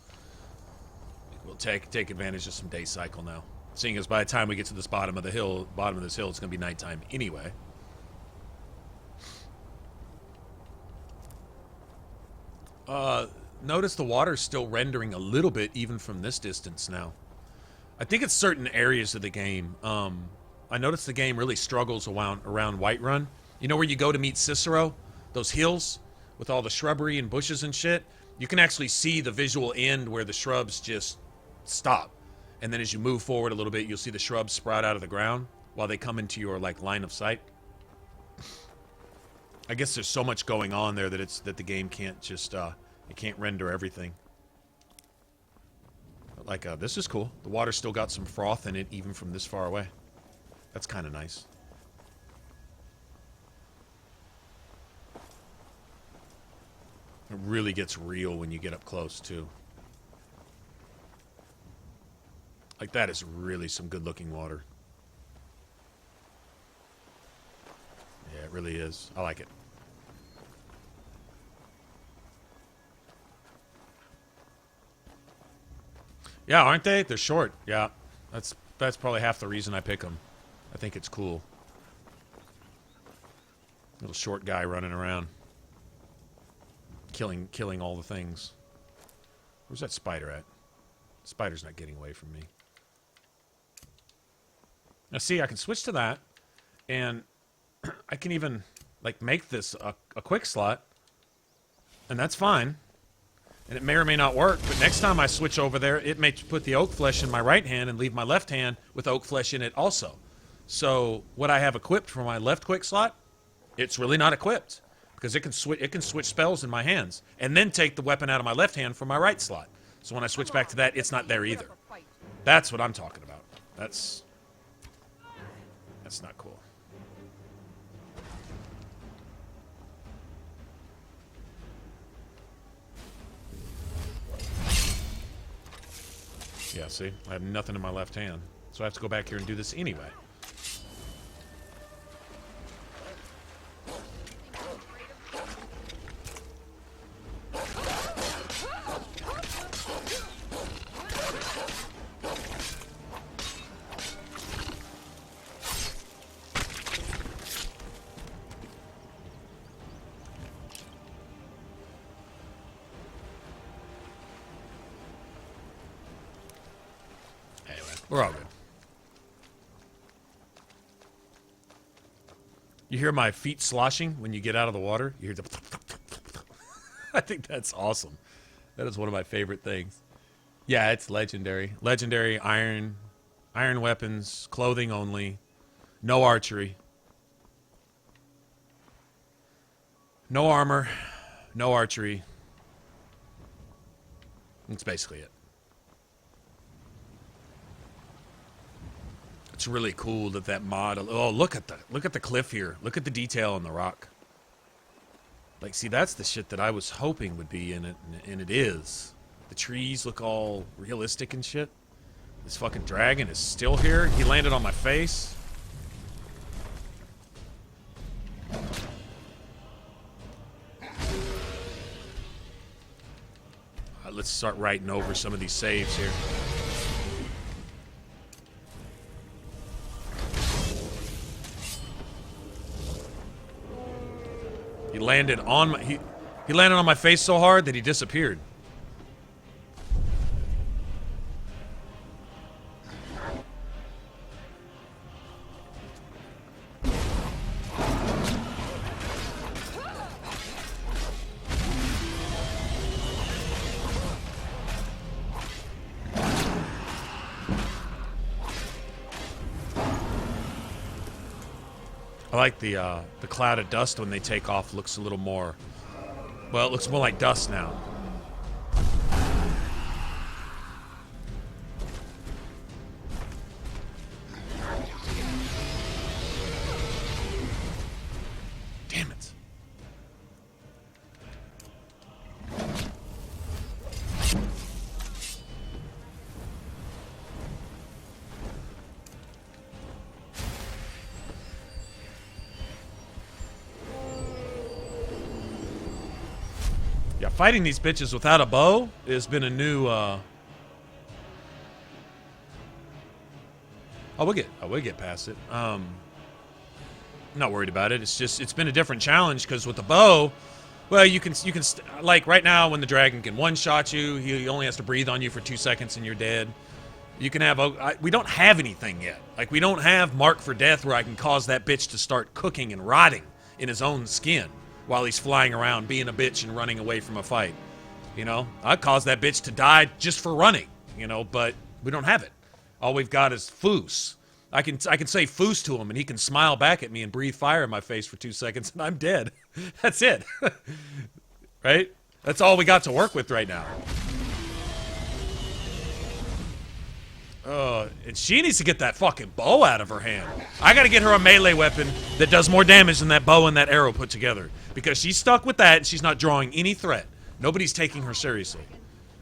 We'll take advantage of some day cycle now. Seeing as by the time we get to this bottom of this hill, it's going to be nighttime anyway. Notice the water's still rendering a little bit even from this distance now. I think it's certain areas of the game. I noticed the game really struggles around Whiterun. You know where you go to meet Cicero? Those hills with all the shrubbery and bushes and shit? You can actually see the visual end where the shrubs just stop. And then as you move forward a little bit, you'll see the shrubs sprout out of the ground while they come into your like line of sight. I guess there's so much going on there that the game can't just it can't render everything. like, this is cool. The water's still got some froth in it, even from this far away. That's kind of nice. It really gets real when you get up close, too. Like, that is really some good-looking water. Yeah, it really is. I like it. Yeah, aren't they? They're short. Yeah, that's probably half the reason I pick them. I think it's cool. Little short guy running around, killing all the things. Where's that spider at? Spider's not getting away from me. Now, see, I can switch to that, and I can even like make this a quick slot, and that's fine. And it may or may not work, but next time I switch over there, it may put the oak flesh in my right hand and leave my left hand with oak flesh in it also. So what I have equipped for my left quick slot, it's really not equipped because it can switch spells in my hands and then take the weapon out of my left hand for my right slot. So when I switch back to that, it's not there either. That's what I'm talking about. That's not cool. Yeah, see? I have nothing in my left hand. So I have to go back here and do this anyway. We're all good. You hear my feet sloshing when you get out of the water? You hear the... I think that's awesome. That is one of my favorite things. Yeah, it's legendary. Legendary iron weapons, clothing only, no archery. No armor, no archery. That's basically it. It's really cool that mod. Oh, look at the cliff here. Look at the detail on the rock. Like, see, that's the shit that I was hoping would be in it, and it is. The trees look all realistic and shit. This fucking dragon is still here. He landed on my face. Let's start writing over some of these saves here. He landed on my he landed on my face so hard that he disappeared. I like the cloud of dust when they take off. Looks a little more, well, it looks more like dust now. Damn it. Yeah, fighting these bitches without a bow has been a new, I will get past it. I'm not worried about it. It's just, it's been a different challenge because with the bow, well, you can like right now when the dragon can one-shot you, he only has to breathe on you for 2 seconds and you're dead. You can have, we don't have anything yet. Like, we don't have Mark for Death where I can cause that bitch to start cooking and rotting in his own skin while he's flying around being a bitch and running away from a fight. You know, I'd cause that bitch to die just for running, you know, but we don't have it. All we've got is Foos. I can say Foos to him and he can smile back at me and breathe fire in my face for 2 seconds and I'm dead. That's it. Right? That's all we got to work with right now. And she needs to get that fucking bow out of her hand. I gotta get her a melee weapon that does more damage than that bow and that arrow put together. Because she's stuck with that and she's not drawing any threat. Nobody's taking her seriously.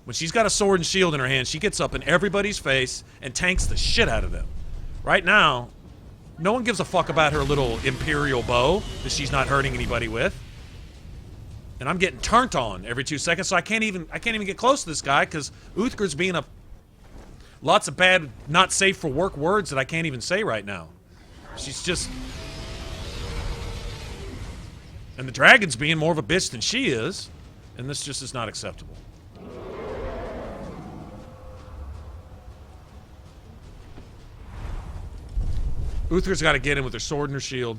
When she's got a sword and shield in her hand, she gets up in everybody's face and tanks the shit out of them. Right now, no one gives a fuck about her little Imperial bow that she's not hurting anybody with. And I'm getting turned on every 2 seconds, so I can't even get close to this guy because Uthgar's being a lots of bad, not safe for work words that I can't even say right now. She's just... And the dragon's being more of a bitch than she is, and this just is not acceptable. Uthgar's got to get in with her sword and her shield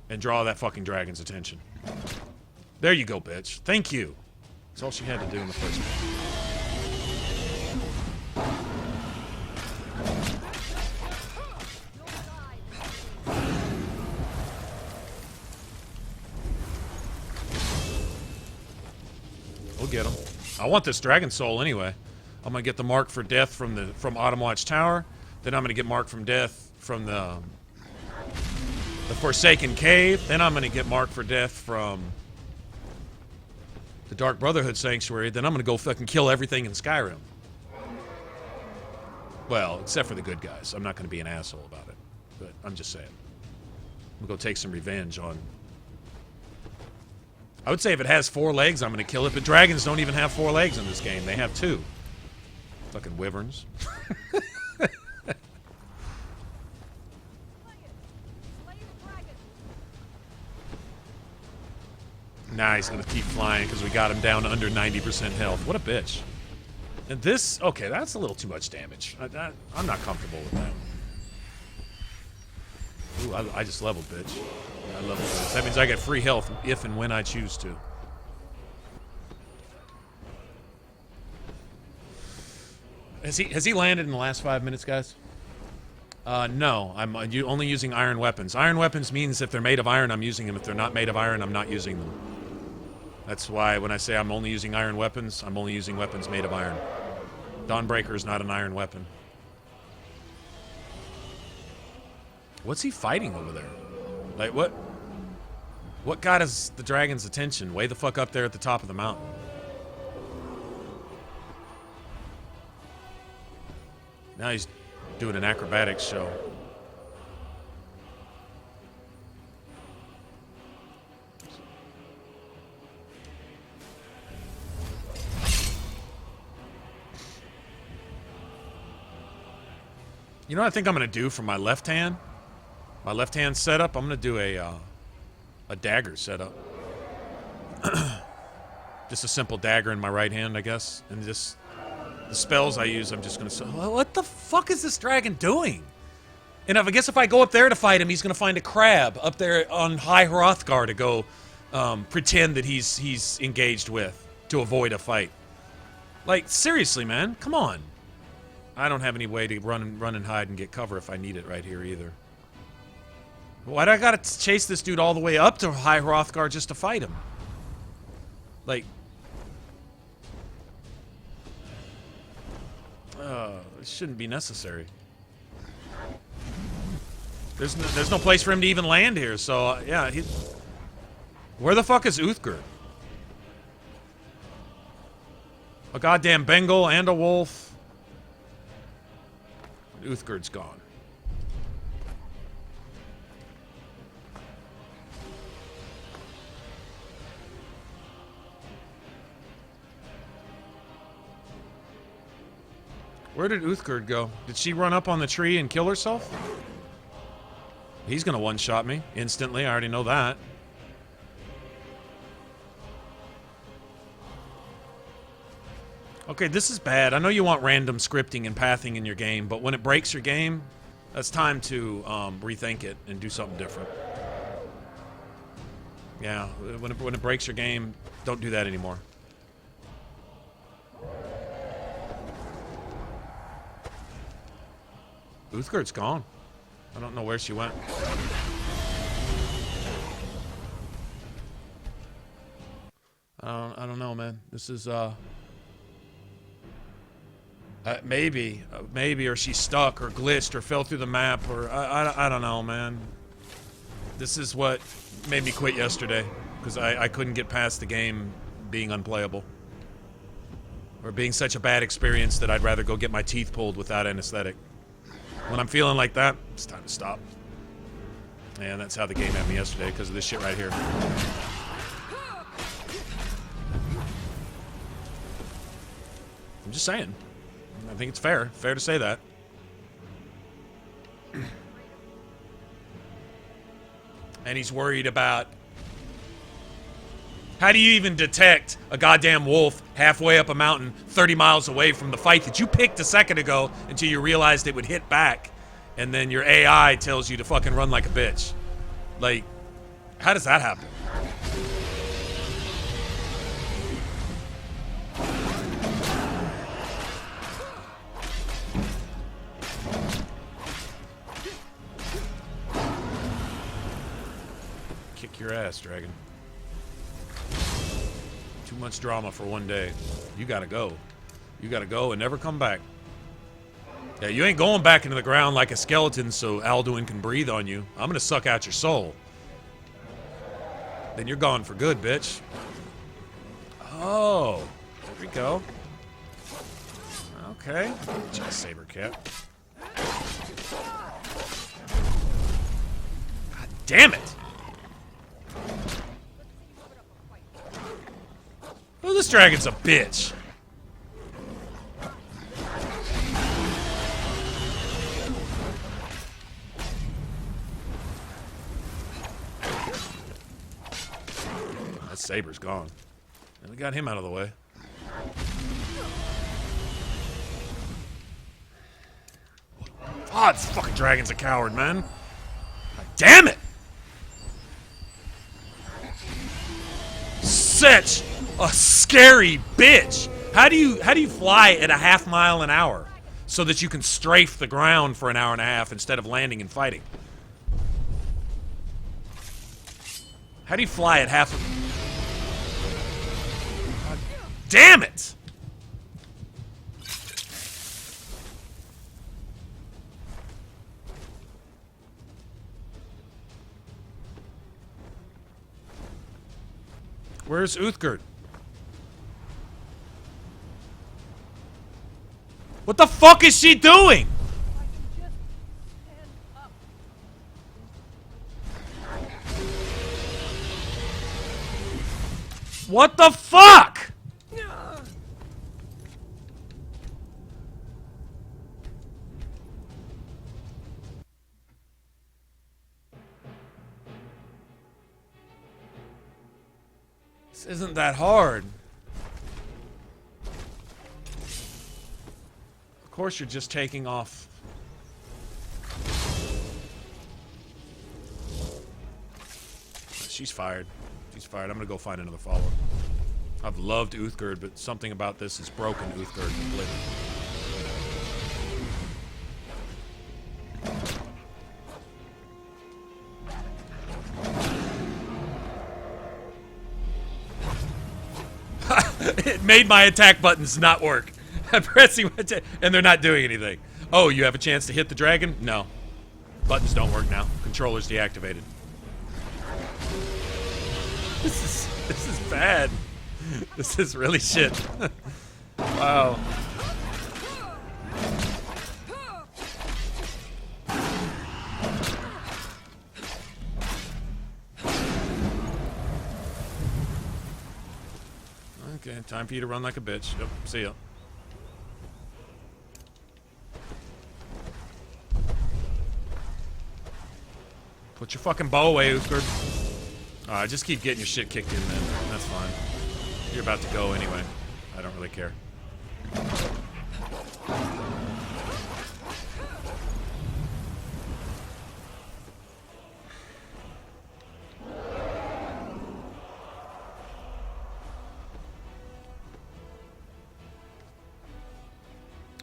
and draw that fucking dragon's attention. There you go, bitch. Thank you. That's all she had to do in the first place. We'll get him. I want this dragon soul anyway. I'm gonna get the mark for death from Autumn Watch Tower. Then I'm gonna get mark from death from the Forsaken Cave. Then I'm gonna get mark for death from the Dark Brotherhood Sanctuary. Then I'm gonna go fucking kill everything in Skyrim. Well, except for the good guys. I'm not gonna be an asshole about it. But I'm just saying. I'm gonna go take some revenge on... I would say if it has 4 legs, I'm gonna kill it, but dragons don't even have 4 legs in this game. They have 2. Fucking wyverns. Nah, he's gonna keep flying because we got him down to under 90% health. What a bitch. And this... Okay, that's a little too much damage. I'm not comfortable with that. Ooh, I just leveled, bitch. I leveled this. That means I get free health if and when I choose to. Has he landed in the last 5 minutes, guys? No, I'm only using iron weapons. Iron weapons means if they're made of iron, I'm using them. If they're not made of iron, I'm not using them. That's why when I say I'm only using iron weapons, I'm only using weapons made of iron. Dawnbreaker is not an iron weapon. What's he fighting over there? Like, what got the dragon's attention? Way the fuck up there at the top of the mountain. Now he's doing an acrobatics show. You know what I think I'm gonna do for my left hand? My left hand setup, I'm gonna do a dagger setup. Just a simple dagger in my right hand, I guess. And just the spells I use, I'm just gonna... What the fuck is this dragon doing? And I guess if I go up there to fight him, he's gonna find a crab up there on High Hrothgar to go pretend that he's engaged with to avoid a fight. Like, seriously, man, come on. I don't have any way to run and hide and get cover if I need it right here either. Why do I gotta chase this dude all the way up to High Hrothgar just to fight him? Like... it shouldn't be necessary. There's no place for him to even land here, so, yeah, where the fuck is Uthgar? A goddamn Bengal and a wolf. Uthgar's gone. Where did Uthgar go? Did she run up on the tree and kill herself? He's gonna one-shot me instantly, I already know that. Okay, this is bad. I know you want random scripting and pathing in your game, but when it breaks your game, that's time to rethink it and do something different. Yeah, when it breaks your game, don't do that anymore. Uthgar's gone. I don't know where she went. I don't know, man. This is, I Maybe, or she's stuck, or glitched, or fell through the map, or I don't know, man. This is what made me quit yesterday, because I couldn't get past the game being unplayable. Or being such a bad experience that I'd rather go get my teeth pulled without anesthetic. When I'm feeling like that, it's time to stop. And that's how the game had me yesterday, because of this shit right here. I'm just saying. I think it's fair. Fair to say that. And he's worried about... How do you even detect a goddamn wolf halfway up a mountain 30 miles away from the fight that you picked a second ago until you realized it would hit back, and then your AI tells you to fucking run like a bitch? Like, how does that happen? Kick your ass, dragon. Too much drama for one day. You gotta go. You gotta go and never come back. Yeah, you ain't going back into the ground like a skeleton so Alduin can breathe on you. I'm gonna suck out your soul. Then you're gone for good, bitch. Oh, there we go. Okay. Just saber cat. God damn it! Oh, this dragon's a bitch. That saber's gone. And we got him out of the way. Oh, this fucking dragon's a coward, man. God damn it! Such a scary bitch. How do you fly at a half mile an hour so that you can strafe the ground for an hour and a half instead of landing and fighting? How do you fly at half? God damn it! Where's Uthgerd? What the fuck is she doing? What the fuck? This isn't that hard. Of course you're just taking off. She's fired. She's fired. I'm gonna go find another follower. I've loved Uthgerd, but something about this has broken Uthgerd completely. It made my attack buttons not work. I'm pressing my and they're not doing anything. Oh, you have a chance to hit the dragon? No. Buttons don't work now. Controller's deactivated. This is bad. This is really shit. Wow. Okay, time for you to run like a bitch. Yep, see ya. Put your fucking bow away, Uthgerd. Alright, just keep getting your shit kicked in then. That's fine. You're about to go anyway. I don't really care.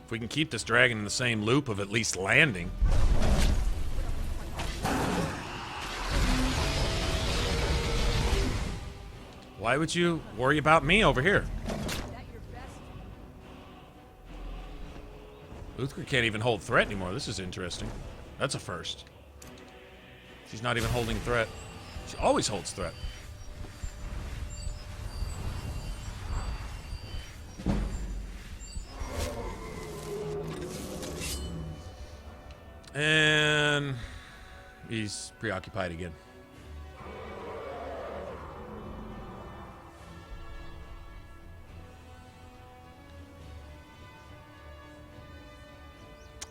If we can keep this dragon in the same loop of at least landing. Why would you worry about me over here? Uthgar can't even hold threat anymore. This is interesting. That's a first. She's not even holding threat. She always holds threat. And he's preoccupied again.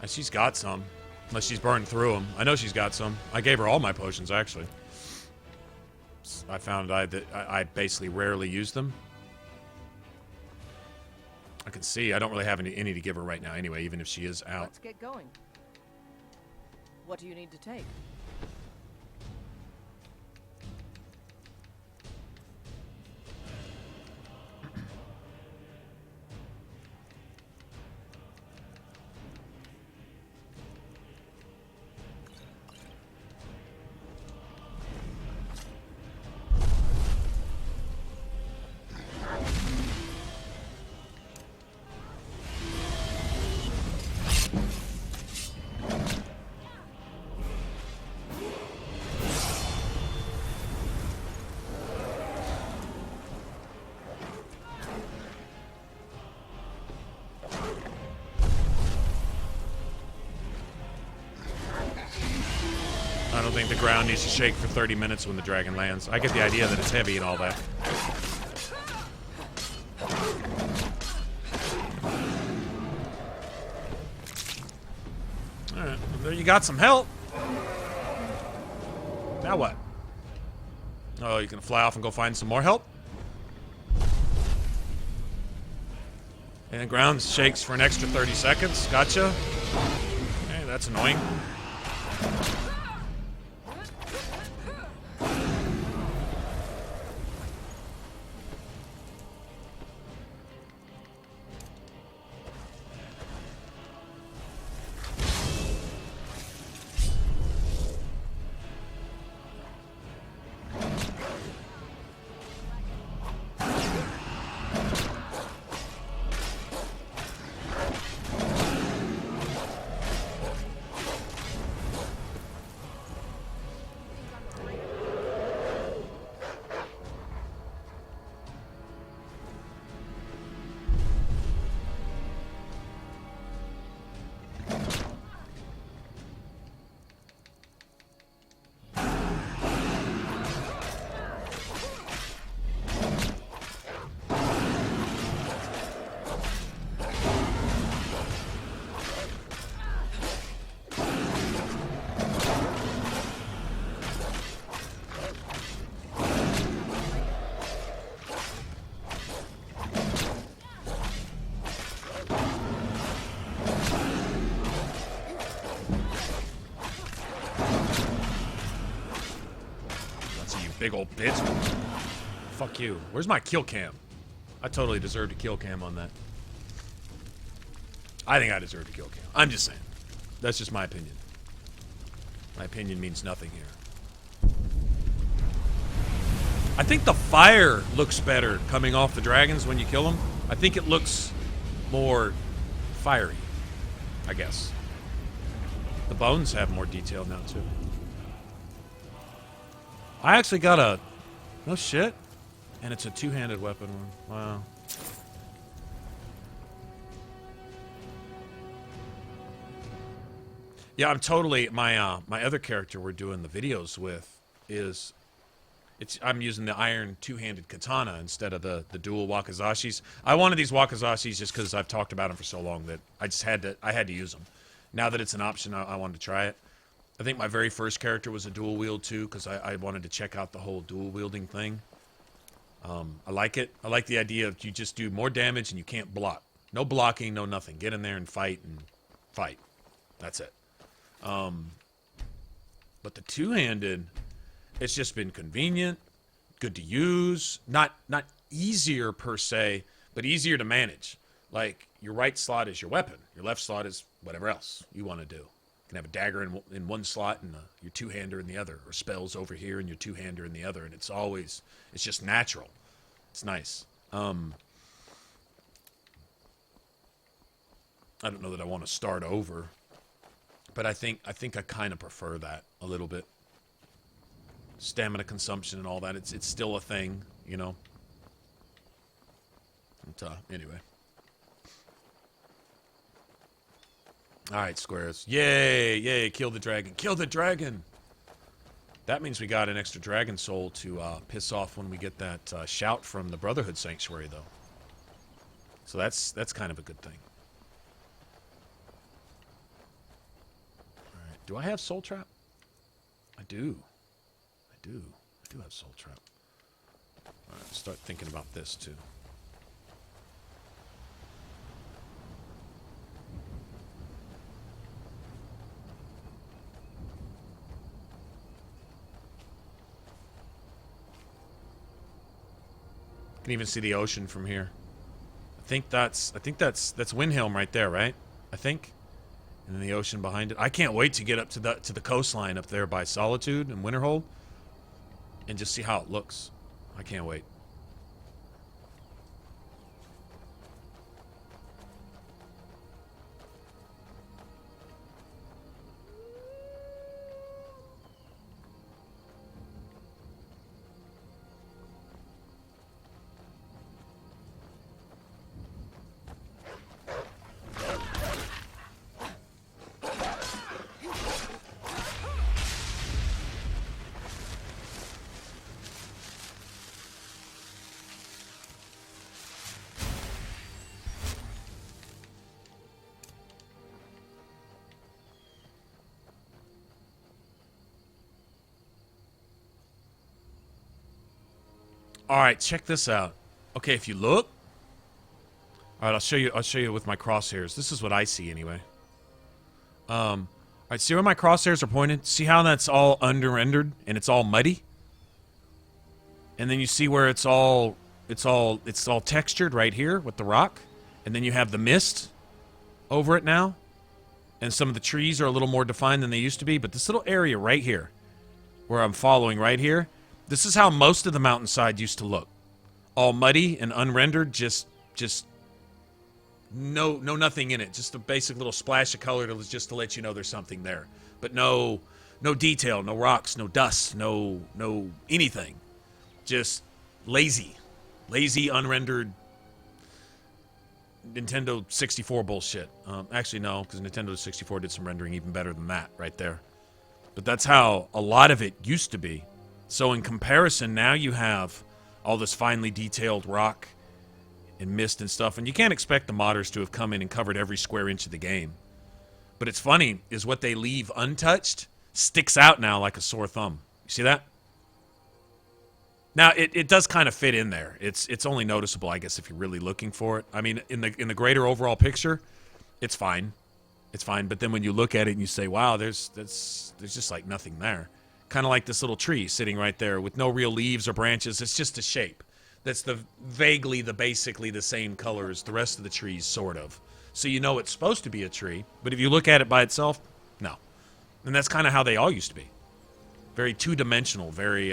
She's got some. Unless she's burned through them. I know she's got some. I gave her all my potions, actually. I found that I basically rarely use them. I can see I don't really have any to give her right now anyway, even if she is out. Let's get going. What do you need to take? I don't think the ground needs to shake for 30 minutes when the dragon lands. I get the idea that it's heavy and all that. Alright, well, there you got some help. Now what? Oh, you gonna fly off and go find some more help? And the ground shakes for an extra 30 seconds. Gotcha. Hey, that's annoying. Big old bitch. Fuck you. Where's my kill cam? I totally deserved a kill cam on that. I think I deserved a kill cam. I'm just saying. That's just my opinion. My opinion means nothing here. I think the fire looks better coming off the dragons when you kill them. I think it looks more fiery, I guess. The bones have more detail now, too. I actually got a... No shit. And it's a two-handed weapon one. Wow. Yeah, I'm totally... My my other character we're doing the videos with is... I'm using the iron two-handed katana instead of the dual wakazashis. I wanted these wakazashis just because I've talked about them for so long that I just had to use them. Now that it's an option, I wanted to try it. I think my very first character was a dual wield too, because I wanted to check out the whole dual wielding thing. I like it. I like the idea of you just do more damage and you can't block. No blocking, no nothing. Get in there and fight and fight. That's it. But the two-handed, it's just been convenient, good to use, not easier per se, but easier to manage. Like your right slot is your weapon, your left slot is whatever else you want to do. You can have a dagger in one slot and your two-hander in the other, or spells over here and your two-hander in the other, and it's just natural. It's nice. I don't know that I want to start over. But I think I kind of prefer that a little bit. Stamina consumption and all that. It's still a thing, you know. But, anyway. Alright, squares. Yay! Yay! Kill the dragon. Kill the dragon! That means we got an extra dragon soul to piss off when we get that shout from the Brotherhood Sanctuary, though. So that's kind of a good thing. Alright. Do I have Soul Trap? I do. I do have Soul Trap. Alright, start thinking about this, too. You can even see the ocean from here. I think that's Windhelm right there, right? I think. And then the ocean behind it. I can't wait to get up to the coastline up there by Solitude and Winterhold and just see how it looks. I can't wait. Alright, check this out. Okay, if you look. Alright, I'll show you with my crosshairs. This is what I see anyway. Alright, see where my crosshairs are pointed? See how that's all under-rendered and it's all muddy? And then you see where it's all textured right here with the rock. And then you have the mist over it now. And some of the trees are a little more defined than they used to be. But this little area right here, where I'm following right here, this is how most of the mountainside used to look. All muddy and unrendered, just no nothing in it. Just a basic little splash of color just to let you know there's something there. But no detail, no rocks, no dust, no anything. Just lazy, unrendered Nintendo 64 bullshit. Actually, no, because Nintendo 64 did some rendering even better than that right there. But that's how a lot of it used to be. So in comparison, now you have all this finely detailed rock and mist and stuff. And you can't expect the modders to have come in and covered every square inch of the game. But it's funny, is what they leave untouched sticks out now like a sore thumb. You see that? Now, it does kind of fit in there. It's only noticeable, I guess, if you're really looking for it. I mean, in the greater overall picture, it's fine. It's fine. But then when you look at it and you say, wow, there's just like nothing there. Kind of like this little tree sitting right there with no real leaves or branches. It's just a shape. That's basically the same color as the rest of the trees, sort of. So you know it's supposed to be a tree. But if you look at it by itself, no. And that's kind of how they all used to be. Very two-dimensional, very...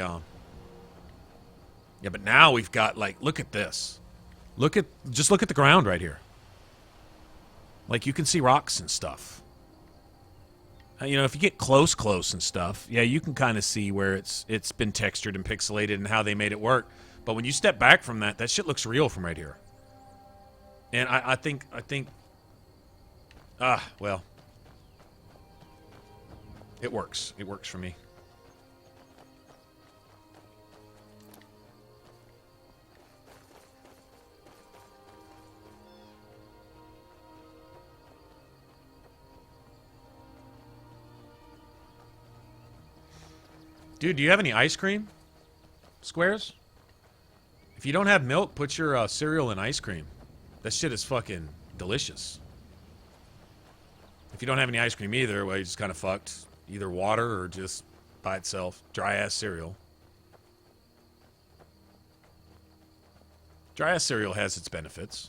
Yeah, but now we've got, like, look at this. Just look at the ground right here. Like, you can see rocks and stuff. You know, if you get close and stuff, yeah, you can kind of see where it's been textured and pixelated and how they made it work. But when you step back from that, that shit looks real from right here. And I think, well, it works. It works for me. Dude, do you have any ice cream? Squares? If you don't have milk, put your cereal in ice cream. That shit is fucking delicious. If you don't have any ice cream either, well, you just kind of fucked. Either water or just by itself. Dry-ass cereal. Dry-ass cereal has its benefits.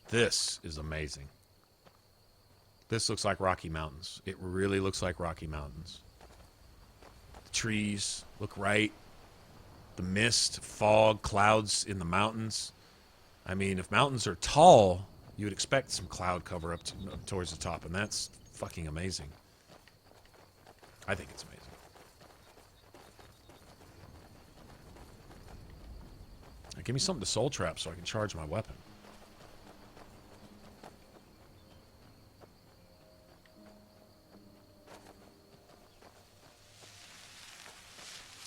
This is amazing. This looks like Rocky Mountains. It really looks like Rocky Mountains. The trees look right. The mist, fog, clouds in the mountains. I mean, if mountains are tall, you would expect some cloud cover up towards the top, and that's fucking amazing. I think it's amazing. Now, give me something to soul trap so I can charge my weapon.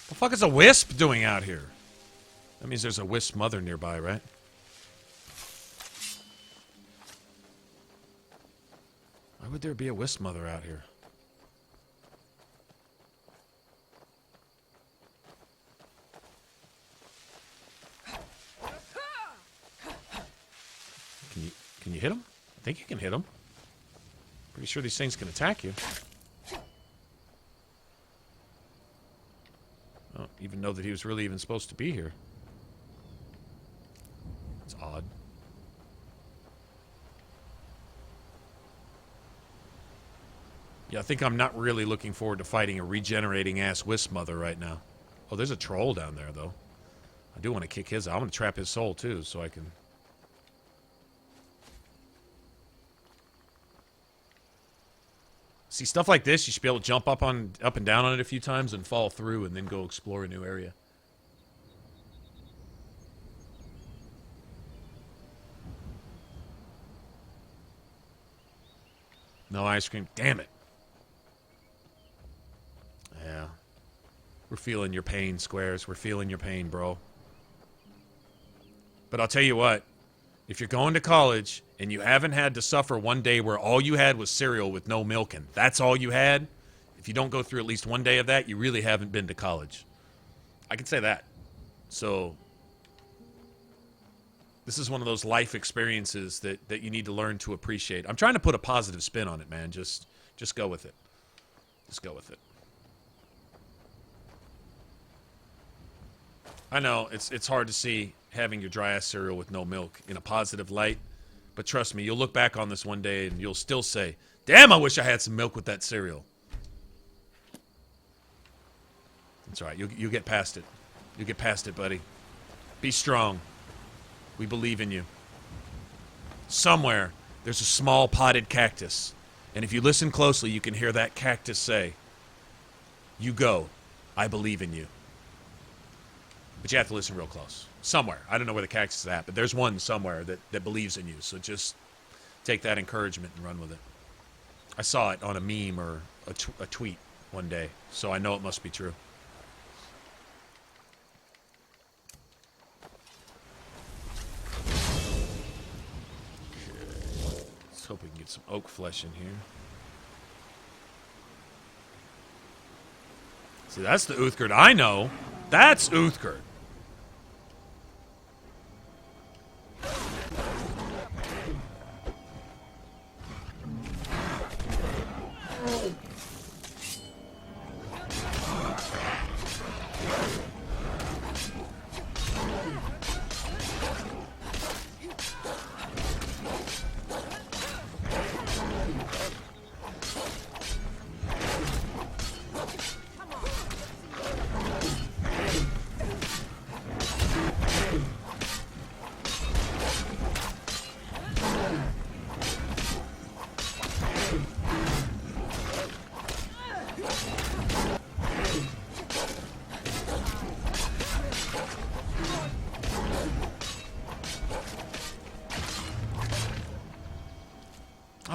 The fuck is a wisp doing out here? That means there's a wisp mother nearby, right? Why would there be a wisp mother out here? Can you hit him? I think you can hit him. Pretty sure these things can attack you. I don't even know that he was really even supposed to be here. That's odd. Yeah, I think I'm not really looking forward to fighting a regenerating ass wisp mother right now. Oh, there's a troll down there, though. I do want to kick his out. I'm going to trap his soul, too, so I can... See, stuff like this, you should be able to jump up and down on it a few times and fall through and then go explore a new area. No ice cream. Damn it. Yeah. We're feeling your pain, Squares. We're feeling your pain, bro. But I'll tell you what. If you're going to college and you haven't had to suffer one day where all you had was cereal with no milk and that's all you had, if you don't go through at least one day of that, you really haven't been to college. I can say that. So, this is one of those life experiences that you need to learn to appreciate. I'm trying to put a positive spin on it, man. Just go with it. Just go with it. I know, it's hard to see having your dry-ass cereal with no milk in a positive light, but trust me, you'll look back on this one day and you'll still say, damn, I wish I had some milk with that cereal. That's all right. You'll get past it. You'll get past it, buddy. Be strong. We believe in you. Somewhere, there's a small potted cactus, and if you listen closely, you can hear that cactus say, you go. I believe in you. But you have to listen real close. Somewhere. I don't know where the cactus is at, but there's one somewhere that believes in you. So just take that encouragement and run with it. I saw it on a meme or a tweet one day, so I know it must be true. Okay. Let's hope we can get some oak flesh in here. See, that's the Uthgard I know. That's Uthgard.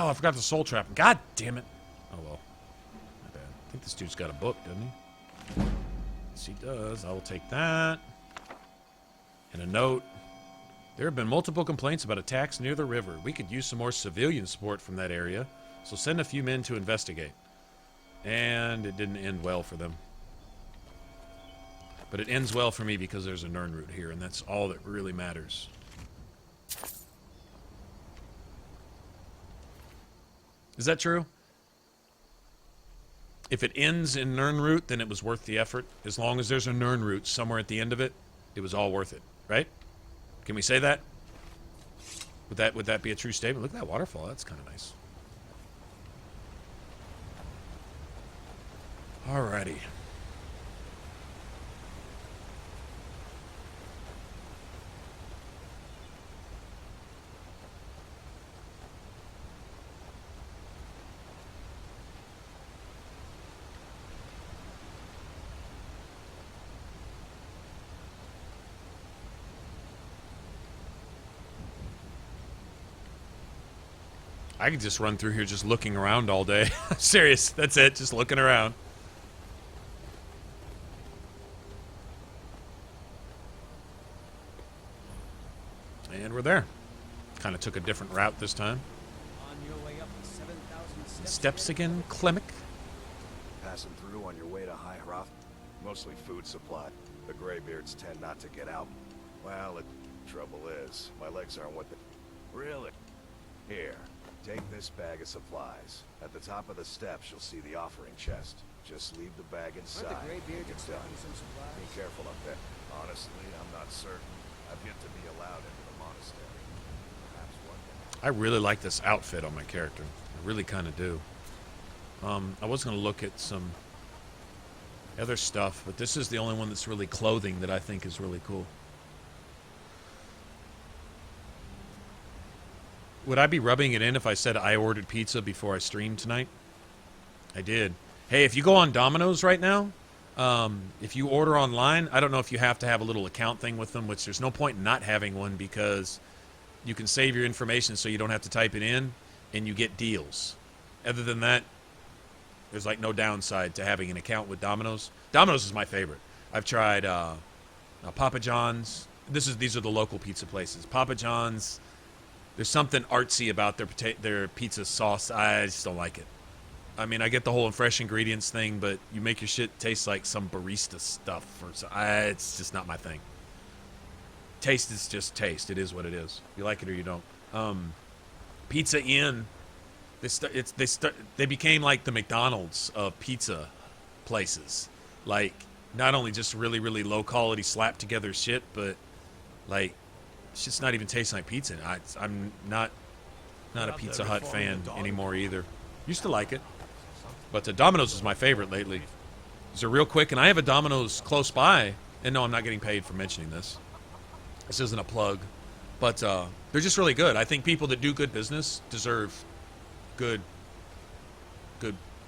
Oh, I forgot the soul trap. God damn it. Oh, well. My bad. I think this dude's got a book, doesn't he? Yes, he does. I will take that. And a note. There have been multiple complaints about attacks near the river. We could use some more civilian support from that area, so send a few men to investigate. And it didn't end well for them. But it ends well for me because there's a Nirn root here, and that's all that really matters. Is that true? If it ends in Nirn root, then it was worth the effort. As long as there's a Nirn root somewhere at the end of it, it was all worth it, right? Can we say that? Would that be a true statement? Look at that waterfall. That's kind of nice. Alrighty. I could just run through here just looking around all day. Serious, that's it, just looking around. And we're there. Kind of took a different route this time. On your way up the 7,000 Steps again, Klimek. Passing through on your way to High Hroth? Mostly food supply. The Greybeards tend not to get out. Well, the trouble is, my legs aren't what they... Really? Here, take this bag of supplies. At the top of the steps, you'll see the offering chest. Just leave the bag inside. Aren't the Greybeards Get expecting done. some supplies? Be careful up there. Honestly, I'm not certain. I've yet to be allowed into the monastery. Perhaps one day. I really like this outfit on my character. I really kind of do. I was going to look at some other stuff, but this is the only one that's really clothing that I think is really cool. Would I be rubbing it in if I said I ordered pizza before I streamed tonight? I did. Hey, if you go on Domino's right now, if you order online, I don't know if you have to have a little account thing with them, which there's no point in not having one because you can save your information so you don't have to type it in, and you get deals. Other than that, there's like no downside to having an account with Domino's. Domino's is my favorite. I've tried Papa John's. These are the local pizza places. Papa John's. There's something artsy about their pizza sauce. I just don't like it. I mean, I get the whole fresh ingredients thing, but you make your shit taste like some barista stuff. It's just not my thing. Taste is just taste. It is what it is. You like it or you don't. Pizza Inn, they became like the McDonald's of pizza places. Like, not only just really, really low quality slap together shit, but like, it's just not even tasting like pizza. I'm not a Pizza Hut fan anymore either. Used to like it. But the Domino's is my favorite lately. So real quick, and I have a Domino's close by, and no, I'm not getting paid for mentioning this. This isn't a plug. But they're just really good. I think people that do good business deserve good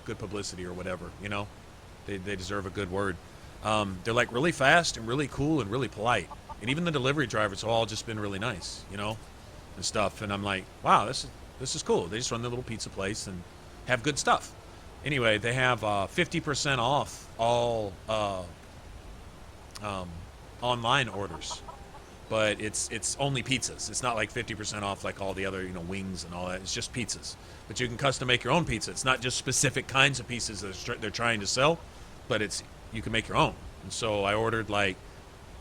publicity or whatever, you know? They deserve a good word. They're like really fast and really cool and really polite. And even the delivery drivers have all just been really nice, you know, and stuff. And I'm like, wow, this is cool. They just run their little pizza place and have good stuff. Anyway, they have 50% off all online orders, but it's only pizzas. It's not like 50% off like all the other, you know, wings and all that. It's just pizzas. But you can custom make your own pizza. It's not just specific kinds of pizzas that they're trying to sell, but you can make your own. And so I ordered like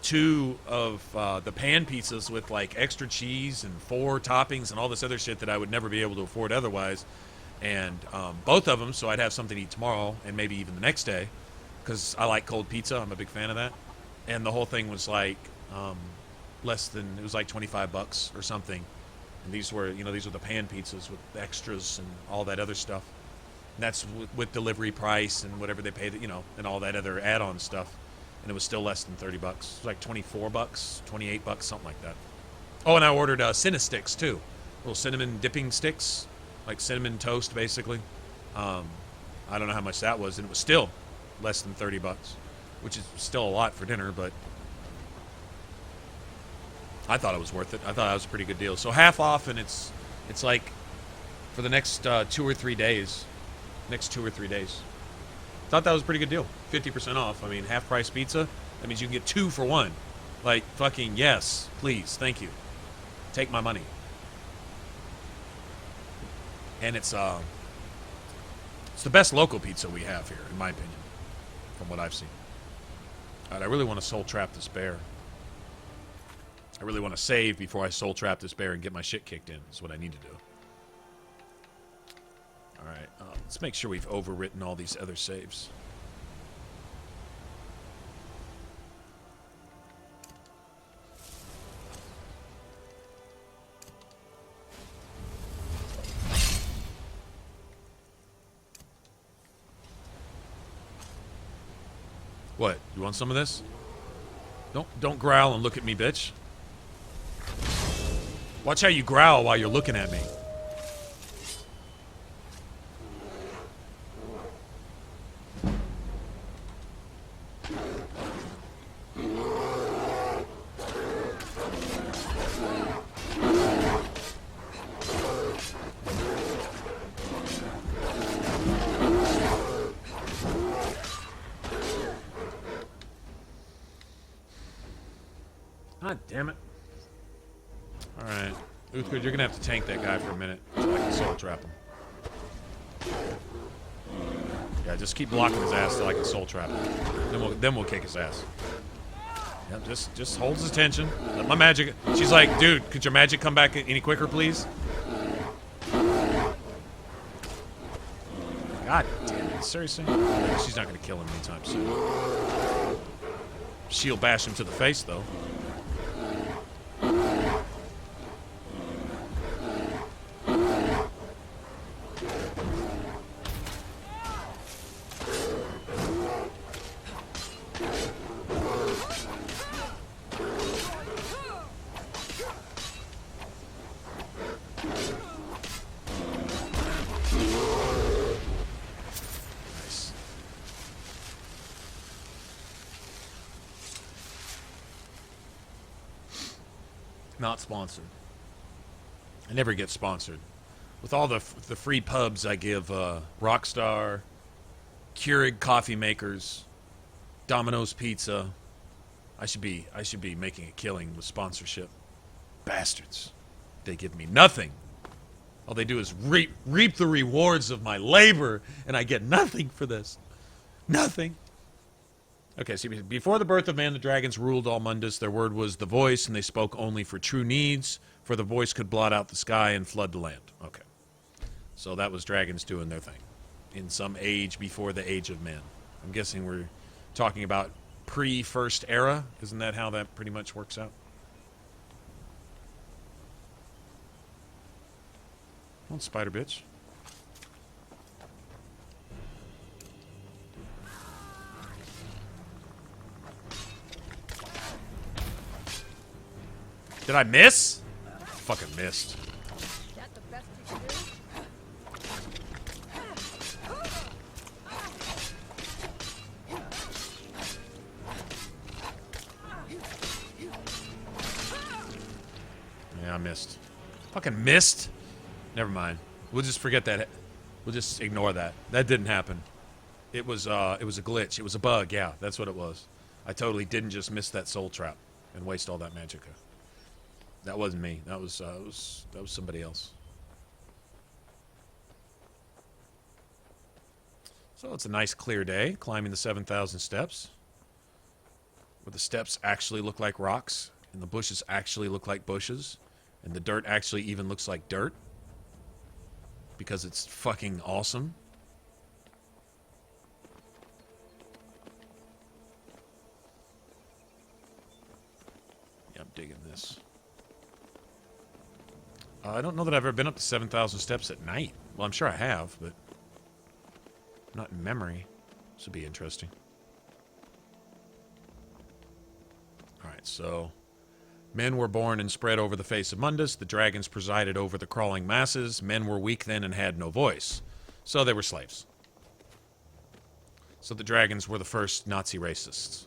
2 of the pan pizzas with like extra cheese and 4 toppings and all this other shit that I would never be able to afford otherwise. And both of them, so I'd have something to eat tomorrow and maybe even the next day, because I like cold pizza. I'm a big fan of that. And the whole thing was like it was like $25 or something. And these were the pan pizzas with extras and all that other stuff. And that's with delivery price and whatever they pay, and all that other add-on stuff. And it was still less than $30. It was like $24, $28, something like that. Oh, and I ordered Cinnasticks too, little cinnamon dipping sticks, like cinnamon toast basically. I don't know how much that was, and it was still less than $30, which is still a lot for dinner, but I thought it was worth it. I thought that was a pretty good deal. So half off, and it's like for the next 2 or 3 days. Thought that was a pretty good deal. 50% off. I mean, half price pizza. That means you can get 2 for 1. Like, fucking yes, please, thank you. Take my money. And it's the best local pizza we have here, in my opinion, from what I've seen. All right, I really want to soul trap this bear. I really want to save before I soul trap this bear and get my shit kicked in. That's what I need to do. All right, let's make sure we've overwritten all these other saves. What? You want some of this? Don't growl and look at me, bitch. Watch how you growl while you're looking at me. God damn it. Alright. Uthgard, you're gonna have to tank that guy for a minute until I can soul trap him. Yeah, just keep blocking his ass till I can soul trap him. Then we'll kick his ass. Yep, just holds his attention. Let my magic. She's like, dude, could your magic come back any quicker, please? God damn it. Seriously? She's not gonna kill him anytime soon. She'll bash him to the face, though. Not sponsored. I never get sponsored. With all the free pubs I give Rockstar, Keurig coffee makers, Domino's Pizza, I should be making a killing with sponsorship. Bastards. They give me nothing. All they do is reap the rewards of my labor, and I get nothing for this. Nothing. Okay, so before the birth of man, the dragons ruled all Mundus. Their word was the voice, and they spoke only for true needs, for the voice could blot out the sky and flood the land. Okay. So that was dragons doing their thing. In some age before the age of men. I'm guessing we're talking about pre-first era. Isn't that how that pretty much works out? Come on, spider bitch. Did I miss? Fucking missed. That the best you can Yeah, I missed. Fucking missed? Never mind. We'll just forget that. We'll just ignore that. That didn't happen. It was a glitch. It was a bug. Yeah, that's what it was. I totally didn't just miss that soul trap and waste all that magicka. That wasn't me. That was somebody else. So it's a nice clear day, climbing the 7,000 steps. Where the steps actually look like rocks, and the bushes actually look like bushes, and the dirt actually even looks like dirt. Because it's fucking awesome. Yeah, I'm digging this. I don't know that I've ever been up to 7,000 steps at night. Well, I'm sure I have, but not in memory. This would be interesting. Alright, so men were born and spread over the face of Mundus. The dragons presided over the crawling masses. Men were weak then and had no voice. So they were slaves. So the dragons were the first Nazi racists.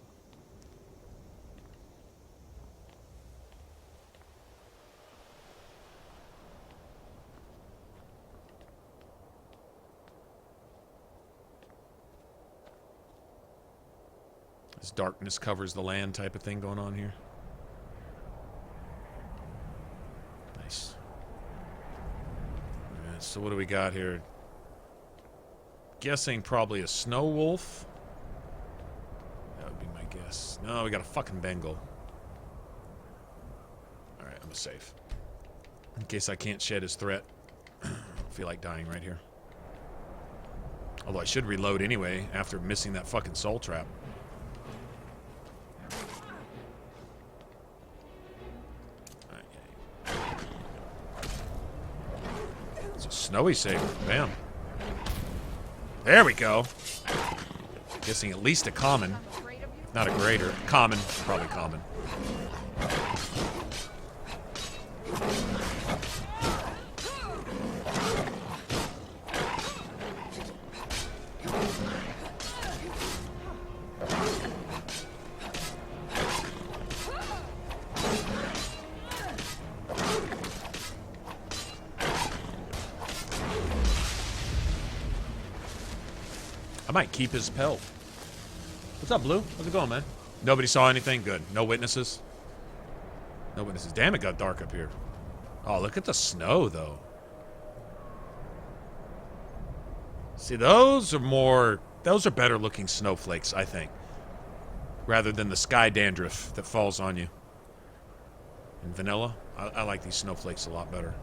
This darkness covers the land type of thing going on here. Nice. Alright, so what do we got here? Guessing probably a snow wolf. That would be my guess. No, we got a fucking Bengal. Alright, I'm safe. In case I can't shed his threat. I feel like dying right here. Although I should reload anyway after missing that fucking soul trap. Snowy saber. Bam. There we go. Guessing at least a common. afraid of Not a greater. Common. Probably common. I might keep his pelt. What's up, Blue? How's it going, man? Nobody saw anything? Good. No witnesses? No witnesses. Damn, it got dark up here. Oh, look at the snow, though. See, those are better looking snowflakes, I think. Rather than the sky dandruff that falls on you. In vanilla, I like these snowflakes a lot better.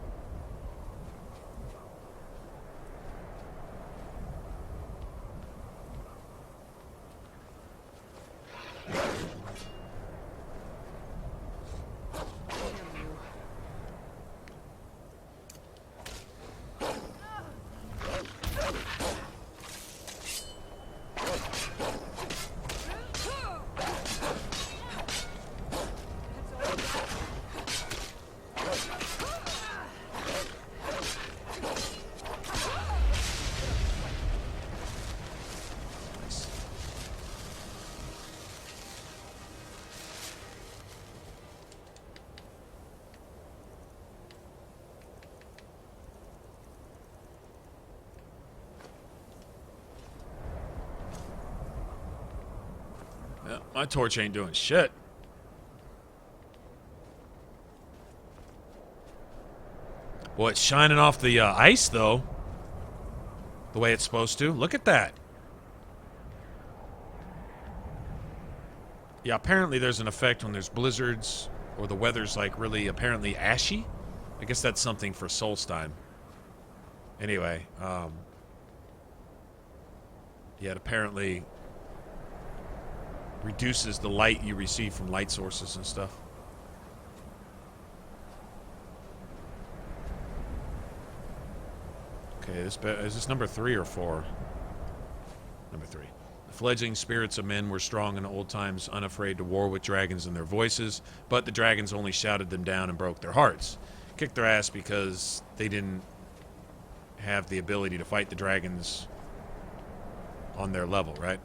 My torch ain't doing shit. Well, it's shining off the ice, though. The way it's supposed to. Look at that. Yeah, apparently there's an effect when there's blizzards or the weather's, like, really apparently ashy. I guess that's something for Solstheim. Anyway, yeah, it apparently reduces the light you receive from light sources and stuff. Okay, is this number 3 or 4? Number 3. The fledgling spirits of men were strong in old times, unafraid to war with dragons in their voices, but the dragons only shouted them down and broke their hearts. Kicked their ass because they didn't have the ability to fight the dragons on their level, right?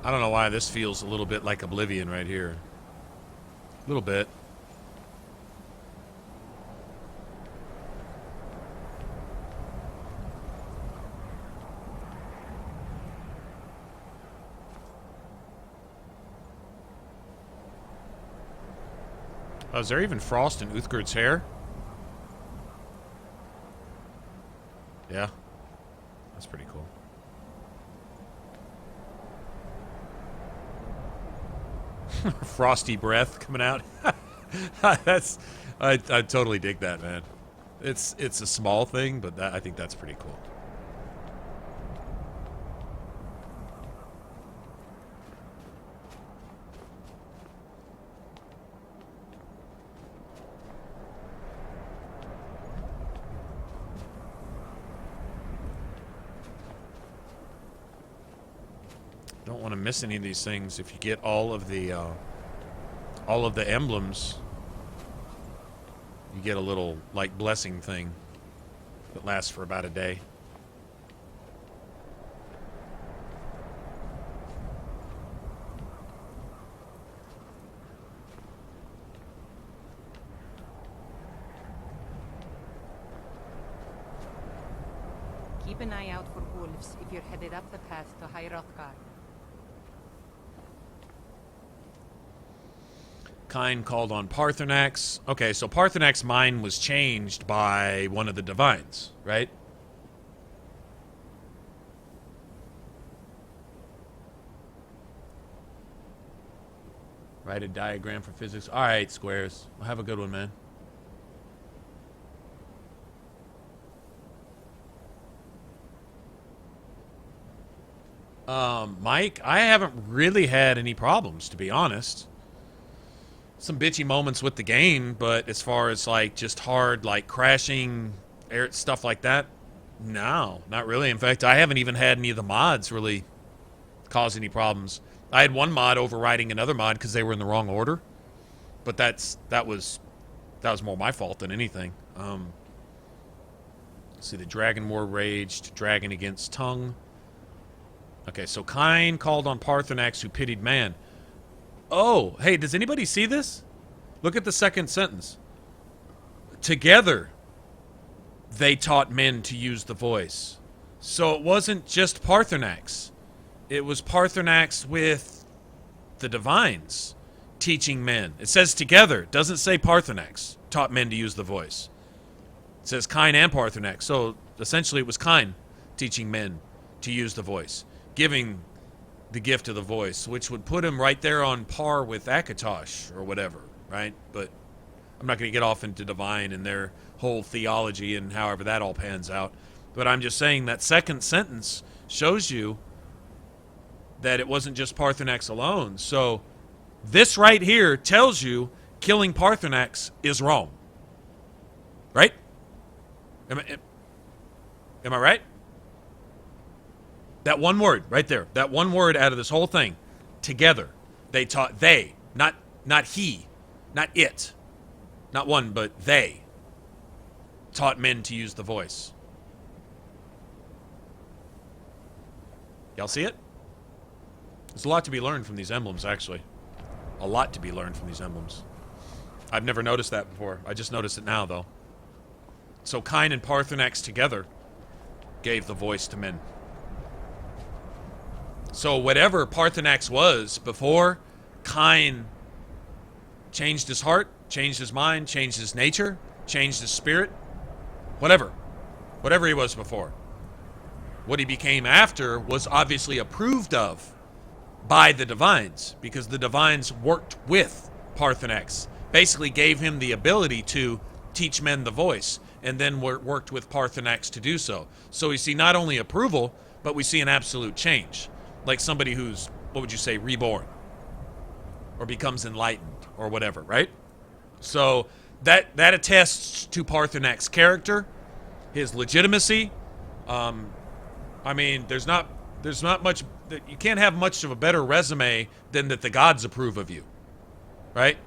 I don't know why this feels a little bit like Oblivion right here. A little bit. Oh, is there even frost in Uthgerd's hair? Yeah. That's pretty cool. Frosty breath coming out. That's I totally dig that, man. It's a small thing, but I think that's pretty cool. Don't want to miss any of these things. If you get all of the emblems, you get a little like blessing thing that lasts for about a day. Keep an eye out for wolves if you're headed up the path to High Hrothgar. Kine called on Paarthurnax. Okay, so Paarthurnax's mind was changed by one of the divines, right? Write a diagram for physics. All right, Squares. Well, have a good one, man. Mike, I haven't really had any problems, to be honest. Some bitchy moments with the game, but as far as, like, just hard, like, crashing, stuff like that, no, not really. In fact, I haven't even had any of the mods really cause any problems. I had one mod overriding another mod because they were in the wrong order, but that was more my fault than anything. Let's see, the Dragon War raged, Dragon against Tongue. Okay, so Kine called on Paarthurnax, who pitied man. Oh, hey, does anybody see this? Look at the second sentence. Together, they taught men to use the voice. So it wasn't just Paarthurnax. It was Paarthurnax with the divines teaching men. It says together. It doesn't say Paarthurnax taught men to use the voice. It says Kine and Paarthurnax. So essentially it was Kine teaching men to use the voice, giving the gift of the voice, which would put him right there on par with Akatosh or whatever, right? But I'm not going to get off into divine and their whole theology and however that all pans out. But I'm just saying that second sentence shows you that it wasn't just Paarthurnax alone. So this right here tells you killing Paarthurnax is wrong. Right? Am I right? That one word right there. That one word out of this whole thing. Together. They taught, they, not he, not it. Not one, but they taught men to use the voice. Y'all see it? There's a lot to be learned from these emblems, actually. A lot to be learned from these emblems. I've never noticed that before. I just noticed it now, though. So Kine and Paarthurnax together gave the voice to men. So whatever Paarthurnax was before, Kine changed his heart, changed his mind, changed his nature, changed his spirit, whatever he was before. What he became after was obviously approved of by the divines, because the divines worked with Paarthurnax, basically gave him the ability to teach men the voice, and then worked with Paarthurnax to do so. So we see not only approval, but we see an absolute change. Like somebody who's, what would you say, reborn, or becomes enlightened, or whatever, right? So that attests to Paarthurnax's character, his legitimacy. I mean, there's not much. You can't have much of a better resume than that the gods approve of you, right?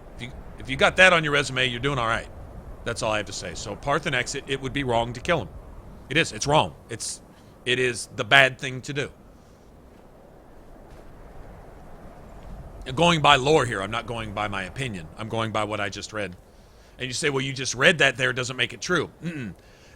If you got that on your resume, you're doing all right. That's all I have to say. So Paarthurnax, it would be wrong to kill him. It is. It's wrong. It is the bad thing to do. Going by lore here, I'm not going by my opinion. I'm going by what I just read. And you say, well, you just read that there, doesn't make it true.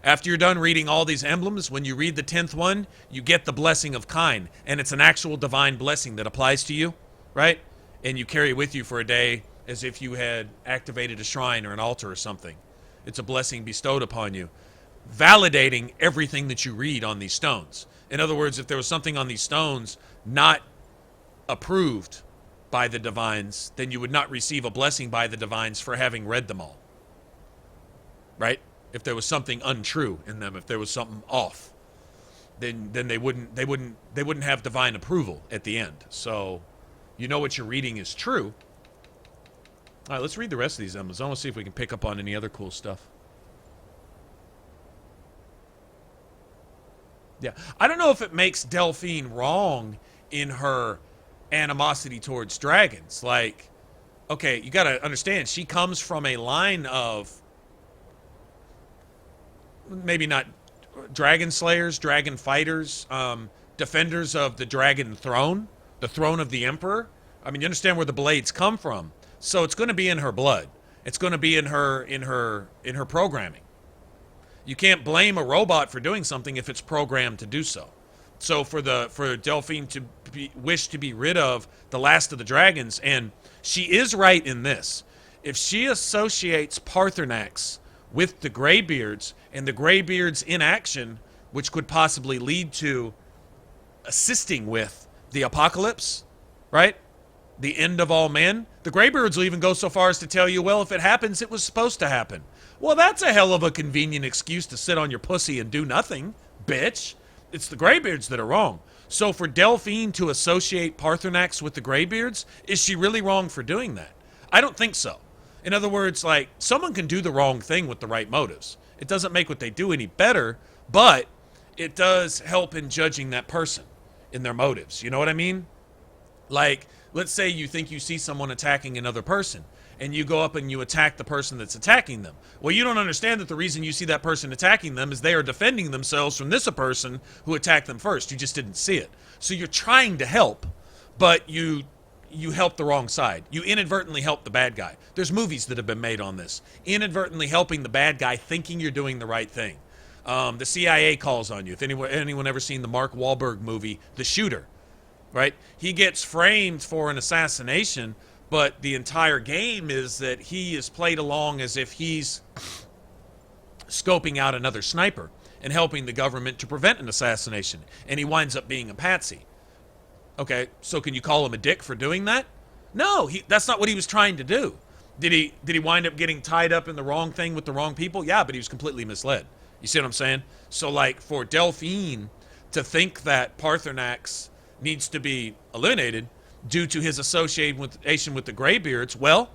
After you're done reading all these emblems, when you read the 10th one, you get the blessing of Kine. And it's an actual divine blessing that applies to you, right? And you carry it with you for a day as if you had activated a shrine or an altar or something. It's a blessing bestowed upon you, validating everything that you read on these stones. In other words, if there was something on these stones not approved by the divines, then you would not receive a blessing by the divines for having read them all. Right? If there was something untrue in them, if there was something off, then they wouldn't have divine approval at the end. So you know what you're reading is true. All right, let's read the rest of these emblems. I want to see if we can pick up on any other cool stuff. Yeah, I don't know if it makes Delphine wrong in her animosity towards dragons. Like, okay, you got to understand, she comes from a line of maybe not dragon slayers, dragon fighters, defenders of the dragon throne, the throne of the emperor. I mean, you understand where the blades come from. So it's going to be in her blood. It's going to be in her programming. You can't blame a robot for doing something if it's programmed to do so. So for Delphine to wish to be rid of the last of the dragons, and she is right in this. if she associates Paarthurnax with the Greybeards and the Greybeards in action, which could possibly lead to assisting with the apocalypse, right? The end of all men. The Greybeards will even go so far as to tell you, well, if it happens, it was supposed to happen. Well, that's a hell of a convenient excuse to sit on your pussy and do nothing, bitch. It's the Greybeards that are wrong. So for Delphine to associate Paarthurnax with the Greybeards, is she really wrong for doing that? I don't think so. In other words, like, someone can do the wrong thing with the right motives. It doesn't make what they do any better, but it does help in judging that person in their motives. You know what I mean? Like, let's say you think you see someone attacking another person, and you go up and you attack the person that's attacking them. Well, you don't understand that the reason you see that person attacking them is they are defending themselves from this person who attacked them first. You just didn't see it. So you're trying to help, but you help the wrong side. You inadvertently help the bad guy. There's movies that have been made on this. Inadvertently helping the bad guy thinking you're doing the right thing. The CIA calls on you. If anyone ever seen the Mark Wahlberg movie, The Shooter, right? He gets framed for an assassination, but the entire game is that he is played along as if he's scoping out another sniper and helping the government to prevent an assassination. And he winds up being a patsy. Okay, so can you call him a dick for doing that? No, that's not what he was trying to do. Did he wind up getting tied up in the wrong thing with the wrong people? Yeah, but he was completely misled. You see what I'm saying? So, like, for Delphine to think that Paarthurnax needs to be eliminated due to his association with the Greybeards, well,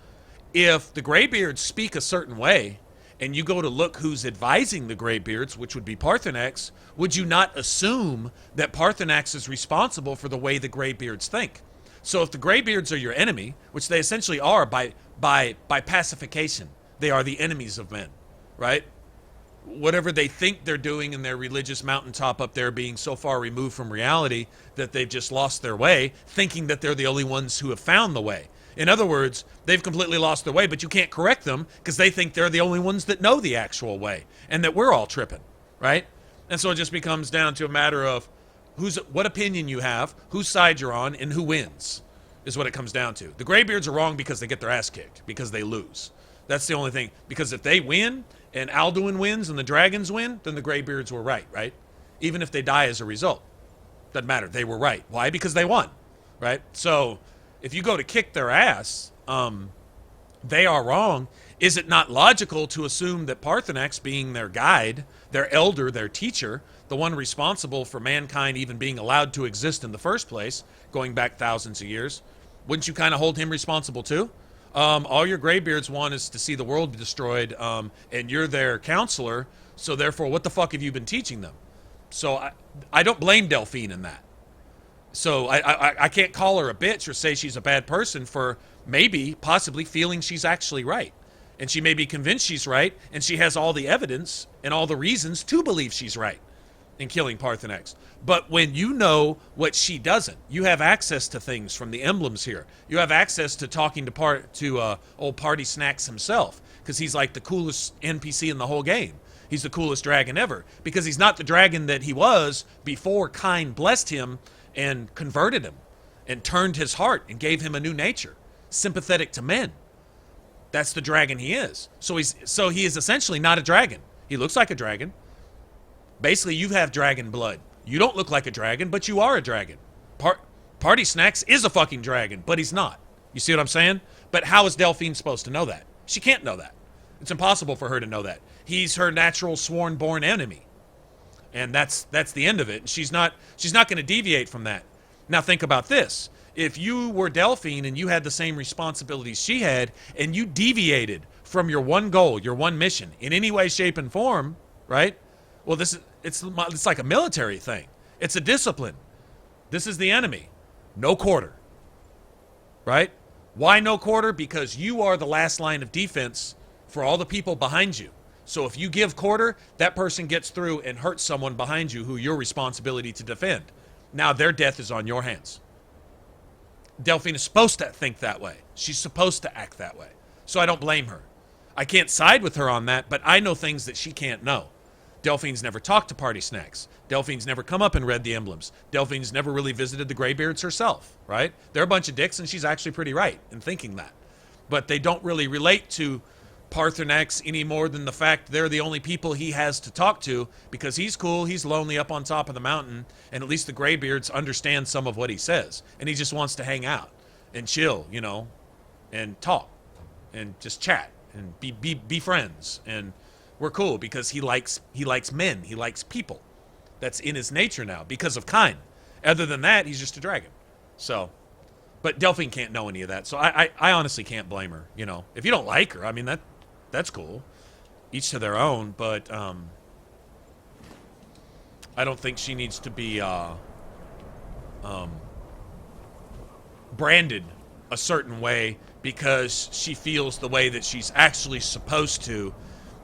if the Greybeards speak a certain way, and you go to look who's advising the Greybeards, which would be Paarthurnax, would you not assume that Paarthurnax is responsible for the way the Greybeards think? So if the Greybeards are your enemy, which they essentially are by pacification, they are the enemies of men, right? Whatever they think they're doing in their religious mountaintop up there being so far removed from reality that they've just lost their way, thinking that they're the only ones who have found the way. In other words, they've completely lost their way, but you can't correct them because they think they're the only ones that know the actual way and that we're all tripping, right? And so it just becomes down to a matter of what opinion you have, whose side you're on, and who wins is what it comes down to. The Greybeards are wrong because they get their ass kicked, because they lose. That's the only thing. Because if they win and Alduin wins and the dragons win, then the Greybeards were right? Even if they die as a result. Doesn't matter. They were right. Why? Because they won, right? So if you go to kick their ass, they are wrong. Is it not logical to assume that Paarthurnax, being their guide, their elder, their teacher, the one responsible for mankind even being allowed to exist in the first place, going back thousands of years, wouldn't you kind of hold him responsible too? All your Greybeards want is to see the world destroyed, and you're their counselor, so therefore what the fuck have you been teaching them? So I don't blame Delphine in that. So I can't call her a bitch or say she's a bad person for maybe, possibly feeling she's actually right. And she may be convinced she's right, and she has all the evidence and all the reasons to believe she's right in killing Paarthurnax. But when you know what she doesn't, you have access to things from the emblems here. You have access to talking to old Party Snacks himself, because he's like the coolest NPC in the whole game. He's the coolest dragon ever, because he's not the dragon that he was before Kine blessed him and converted him and turned his heart and gave him a new nature, sympathetic to men. That's the dragon he is. So he is essentially not a dragon. He looks like a dragon. Basically, you have dragon blood. You don't look like a dragon, but you are a dragon. Party Snacks is a fucking dragon, but he's not. You see what I'm saying? But how is Delphine supposed to know that? She can't know that. It's impossible for her to know that. He's her natural sworn-born enemy. And that's the end of it. And she's not going to deviate from that. Now think about this. If you were Delphine and you had the same responsibilities she had, and you deviated from your one goal, your one mission, in any way, shape, and form, right? Well, it's like a military thing. It's a discipline. This is the enemy. No quarter. Right? Why no quarter? Because you are the last line of defense for all the people behind you. So if you give quarter, that person gets through and hurts someone behind you who your responsibility to defend. Now their death is on your hands. Delphine is supposed to think that way. She's supposed to act that way. So I don't blame her. I can't side with her on that, but I know things that she can't know. Delphine's never talked to Party Snacks. Delphine's never come up and read the emblems. Delphine's never really visited the Greybeards herself, right? They're a bunch of dicks, and she's actually pretty right in thinking that. but they don't really relate to Paarthurnax any more than the fact they're the only people he has to talk to, because he's cool, he's lonely up on top of the mountain, and at least the Greybeards understand some of what he says, and he just wants to hang out and chill, you know, and talk and just chat and be friends, and we're cool because he likes men, he likes people. That's in his nature now because of Kine. Other than that, he's just a dragon. So, but Delphine can't know any of that, so I honestly can't blame her. You know, if you don't like her, I mean that's cool. Each to their own, but I don't think she needs to be branded a certain way because she feels the way that she's actually supposed to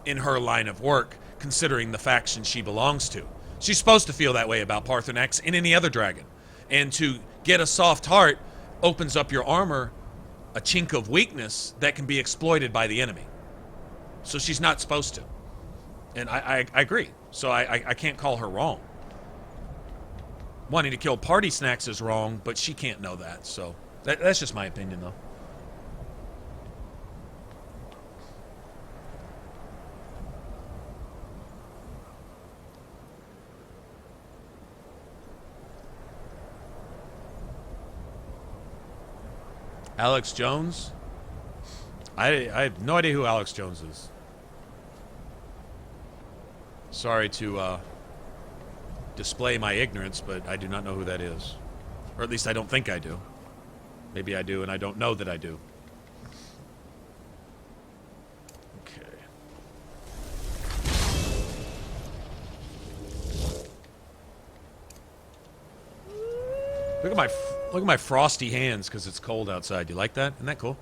in her line of work, considering the faction she belongs to. She's supposed to feel that way about Paarthurnax and any other dragon. And to get a soft heart opens up your armor a chink of weakness that can be exploited by the enemy. So she's not supposed to. And I agree. So I can't call her wrong. Wanting to kill Party Snacks is wrong, but she can't know that. So that's just my opinion, though. Alex Jones? I have no idea who Alex Jones is. Sorry to display my ignorance, but I do not know who that is. Or at least I don't think I do. Maybe I do, and I don't know that I do. Okay. Look at my frosty hands because it's cold outside. You like that? Isn't that cool?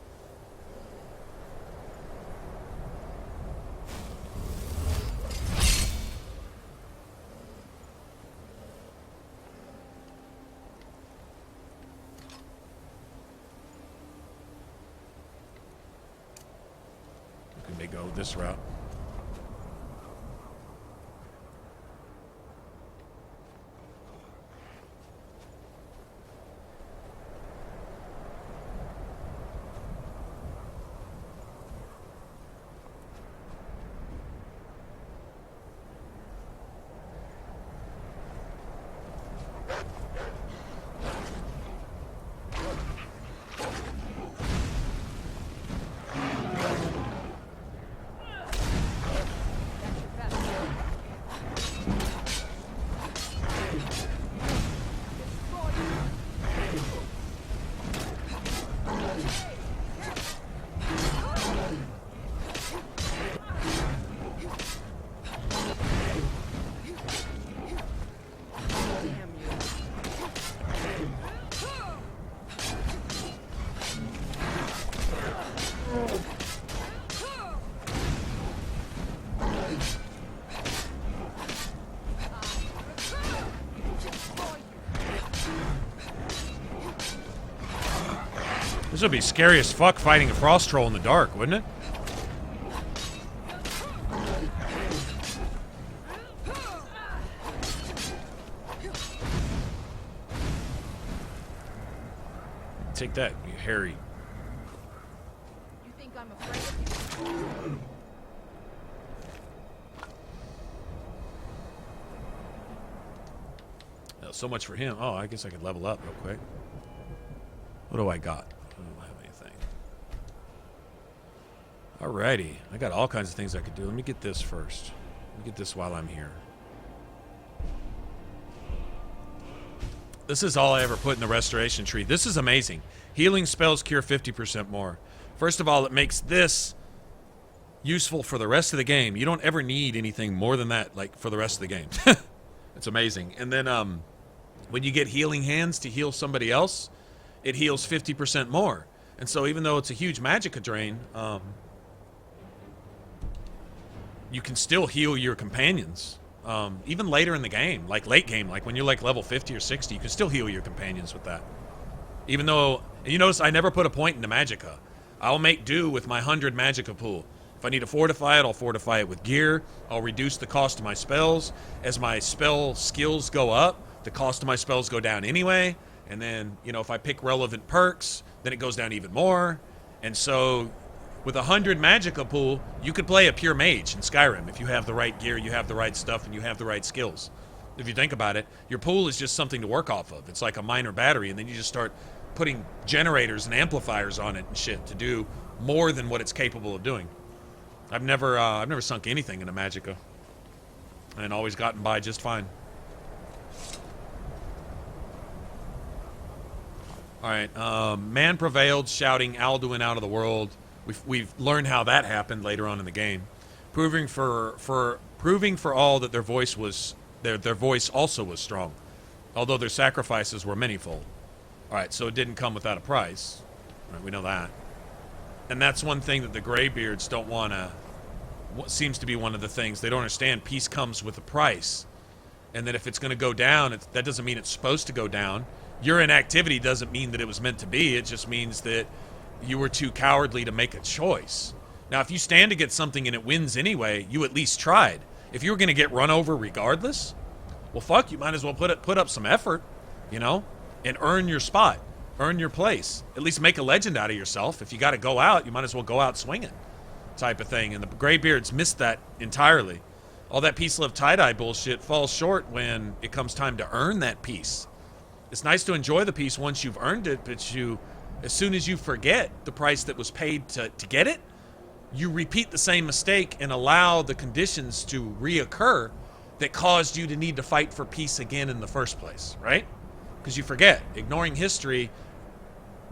We may go this route. This would be scary as fuck fighting a frost troll in the dark, wouldn't it? Take that, you hairy. You think I'm afraid of you? Oh, so much for him. Oh, I guess I could level up real quick. What do I got? I don't have anything. Alrighty. I got all kinds of things I could do. Let me get this first. Let me get this while I'm here. This is all I ever put in the restoration tree. This is amazing. Healing spells cure 50% more. First of all, it makes this useful for the rest of the game. You don't ever need anything more than that, like, for the rest of the game. It's amazing. And then when you get healing hands to heal somebody else, it heals 50% more. And so even though it's a huge magicka drain, you can still heal your companions. Even later in the game, like late game, like when you're like level 50 or 60, you can still heal your companions with that. Even though, you notice I never put a point into magicka. I'll make do with my 100 magicka pool. If I need to fortify it, I'll fortify it with gear. I'll reduce the cost of my spells. As my spell skills go up, the cost of my spells go down anyway. And then, you know, if I pick relevant perks, then it goes down even more. And so with 100 Magicka pool, you could play a pure mage in Skyrim if you have the right gear, you have the right stuff, and you have the right skills. If you think about it, your pool is just something to work off of. It's like a minor battery, and then you just start putting generators and amplifiers on it and shit to do more than what it's capable of doing. I've never sunk anything in a Magicka, and always gotten by just fine. All right, man prevailed, shouting Alduin out of the world. We've learned how that happened later on in the game, proving for all that their voice also was strong, although their sacrifices were manyfold. All right, so it didn't come without a price. All right, we know that. And that's one thing that the Greybeards don't want to... What seems to be one of the things they don't understand. Peace comes with a price. And that if it's going to go down, that doesn't mean it's supposed to go down. Your inactivity doesn't mean that it was meant to be. It just means that you were too cowardly to make a choice. Now, if you stand to get something and it wins anyway, you at least tried. If you were going to get run over regardless, well, fuck, you might as well put up some effort, you know, and earn your spot. Earn your place. At least make a legend out of yourself. If you got to go out, you might as well go out swinging, type of thing. And the Greybeards missed that entirely. All that peace, love, tie-dye bullshit falls short when it comes time to earn that peace. It's nice to enjoy the peace once you've earned it, but as soon as you forget the price that was paid to get it, you repeat the same mistake and allow the conditions to reoccur that caused you to need to fight for peace again in the first place, right? Because you forget. Ignoring history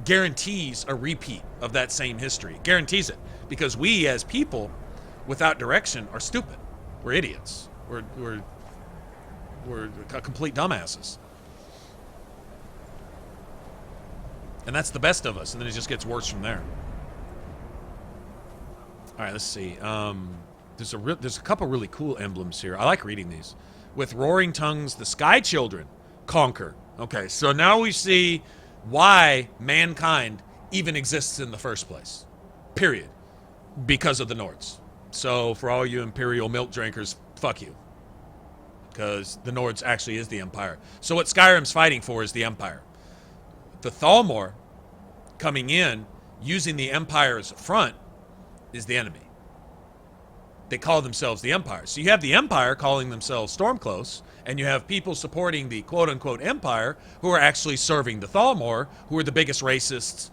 guarantees a repeat of that same history. Guarantees it. Because we, as people, without direction, are stupid. We're idiots. We're complete dumbasses. And that's the best of us, and then it just gets worse from there. All right, let's see. There's a couple really cool emblems here. I like reading these. With roaring tongues, the Sky Children conquer. Okay, so now we see why mankind even exists in the first place. Period. Because of the Nords. So for all you Imperial milk drinkers, fuck you. Because the Nords actually is the Empire. So what Skyrim's fighting for is the Empire. The Thalmor coming in, using the Empire as a front, is the enemy. They call themselves the Empire. So you have the Empire calling themselves Stormclose, and you have people supporting the quote-unquote Empire who are actually serving the Thalmor, who are the biggest racists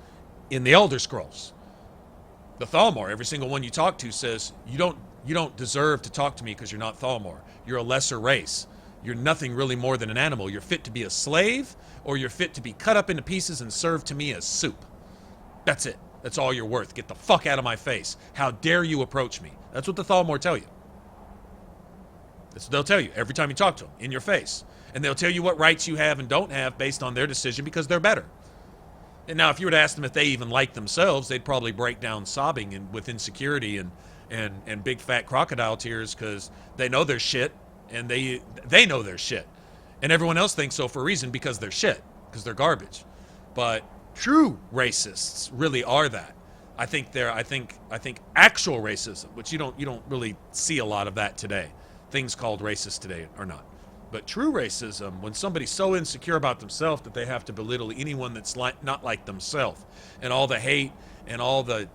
in the Elder Scrolls. The Thalmor, every single one you talk to says, you don't deserve to talk to me because you're not Thalmor. You're a lesser race. You're nothing really more than an animal. You're fit to be a slave, or you're fit to be cut up into pieces and served to me as soup. That's it. That's all you're worth. Get the fuck out of my face. How dare you approach me? That's what the Thalmor tell you. That's what they'll tell you every time you talk to them, in your face. And they'll tell you what rights you have and don't have based on their decision because they're better. And now if you were to ask them if they even like themselves, they'd probably break down sobbing and with insecurity and big fat crocodile tears because they know their shit. And they know their shit. And everyone else thinks so for a reason because they're shit. Because they're garbage. But true racists really are that. I think actual racism, which you don't really see a lot of that today. Things called racist today are not. But true racism, when somebody's so insecure about themselves that they have to belittle anyone that's not like themselves, and all the hate and all the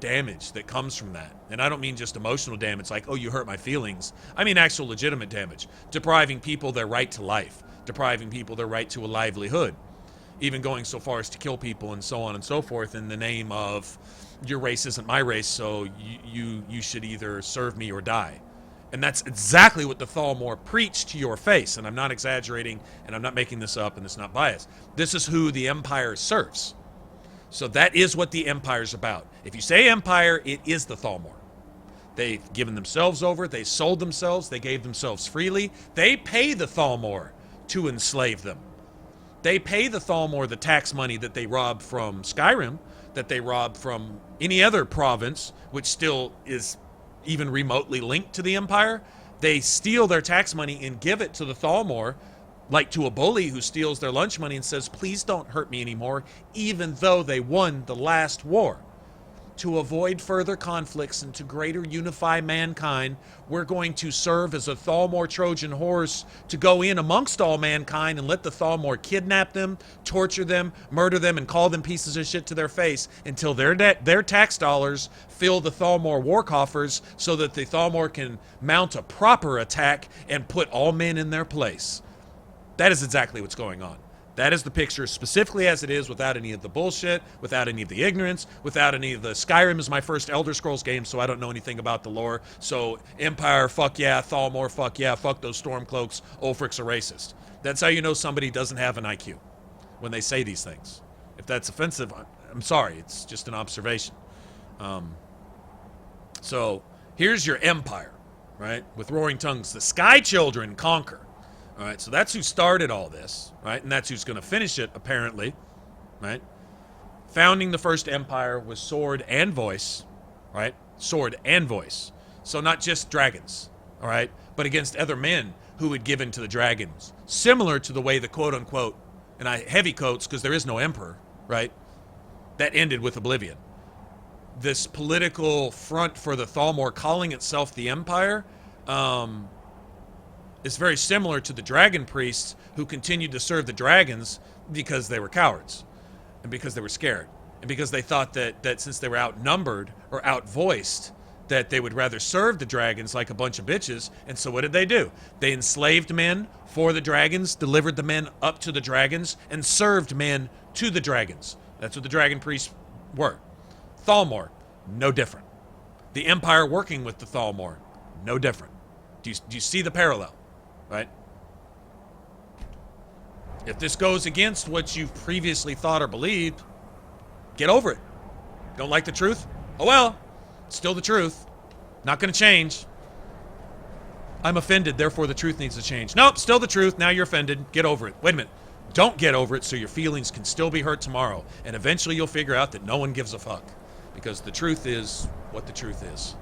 damage that comes from that. And I don't mean just emotional damage like, oh, you hurt my feelings. I mean actual legitimate damage. Depriving people their right to life. Depriving people their right to a livelihood. Even going so far as to kill people and so on and so forth in the name of your race isn't my race, so you should either serve me or die. And that's exactly what the Thalmor preach to your face. And I'm not exaggerating, and I'm not making this up, and it's not biased. This is who the Empire serves. So that is what the Empire's about. If you say Empire, it is the Thalmor. They've given themselves over. They sold themselves. They gave themselves freely. They pay the Thalmor to enslave them. They pay the Thalmor the tax money that they rob from Skyrim, that they rob from any other province, which still is even remotely linked to the Empire. They steal their tax money and give it to the Thalmor, like to a bully who steals their lunch money and says, please don't hurt me anymore, even though they won the last war. to avoid further conflicts and to greater unify mankind, we're going to serve as a Thalmor Trojan horse to go in amongst all mankind and let the Thalmor kidnap them, torture them, murder them, and call them pieces of shit to their face until their tax dollars fill the Thalmor war coffers so that the Thalmor can mount a proper attack and put all men in their place. That is exactly what's going on. That is the picture specifically as it is, without any of the bullshit, without any of the ignorance, without any of the... Skyrim is my first Elder Scrolls game, so I don't know anything about the lore. So Empire, fuck yeah. Thalmor, fuck yeah. Fuck those Stormcloaks. Ulfric's a racist. That's how you know somebody doesn't have an IQ, when they say these things. If that's offensive, I'm sorry. It's just an observation. So here's your empire, right? With roaring tongues. The Sky Children conquer. All right, so that's who started all this, right? And that's who's going to finish it, apparently, right? Founding the first empire was sword and voice, right? Sword and voice. So not just dragons, all right? But against other men who had given to the dragons. Similar to the way the quote-unquote, and I heavy quotes because there is no emperor, right? That ended with oblivion. This political front for the Thalmor calling itself the empire, is very similar to the dragon priests who continued to serve the dragons because they were cowards and because they were scared and because they thought that since they were outnumbered or outvoiced, that they would rather serve the dragons like a bunch of bitches. And so what did they do? They enslaved men for the dragons, delivered the men up to the dragons, and served men to the dragons. That's what the dragon priests were. Thalmor, no different. The empire working with the Thalmor, no different. Do you see the parallel? Right? If this goes against what you've previously thought or believed, get over it. Don't like the truth? Oh well, it's still the truth. Not going to change. I'm offended, therefore the truth needs to change. Nope, still the truth. Now you're offended. Get over it. Wait a minute. Don't get over it so your feelings can still be hurt tomorrow. And eventually you'll figure out that no one gives a fuck. Because the truth is what the truth is.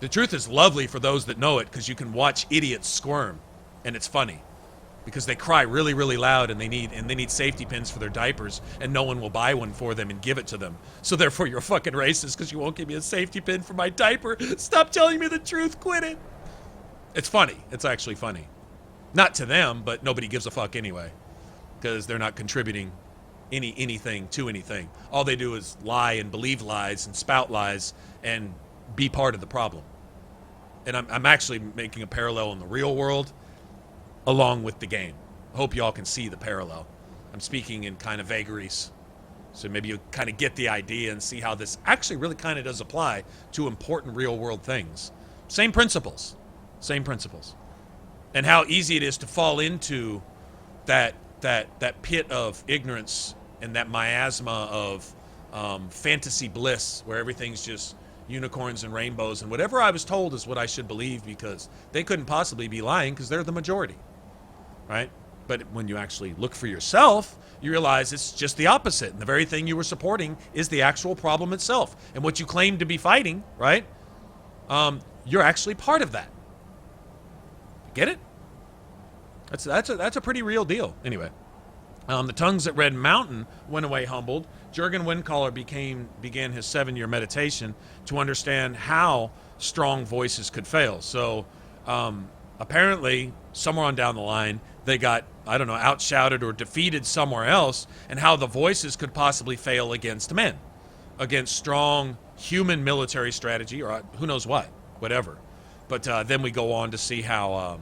The truth is lovely for those that know it because you can watch idiots squirm, and it's funny because they cry really, really loud and they need safety pins for their diapers, and no one will buy one for them and give it to them. So therefore, you're fucking racist because you won't give me a safety pin for my diaper. Stop telling me the truth. Quit it. It's funny. It's actually funny. Not to them, but nobody gives a fuck anyway because they're not contributing anything to anything. All they do is lie and believe lies and spout lies and be part of the problem. And I'm actually making a parallel in the real world along with the game. I hope y'all can see the parallel. I'm speaking in kind of vagaries. So maybe you kind of get the idea and see how this actually really kind of does apply to important real world things. Same principles. Same principles. And how easy it is to fall into that pit of ignorance and that miasma of fantasy bliss where everything's just unicorns and rainbows, and whatever I was told is what I should believe because they couldn't possibly be lying because they're the majority, right? But when you actually look for yourself, you realize it's just the opposite, and the very thing you were supporting is the actual problem itself, and what you claim to be fighting, right? You're actually part of that. Get it? That's a pretty real deal. Anyway, the tongues at Red Mountain went away humbled. Jurgen Windcaller began his 7-year meditation to understand how strong voices could fail. So apparently, somewhere on down the line, they got, I don't know, outshouted or defeated somewhere else, and how the voices could possibly fail against men, against strong human military strategy, or who knows what, whatever. But then we go on to see how,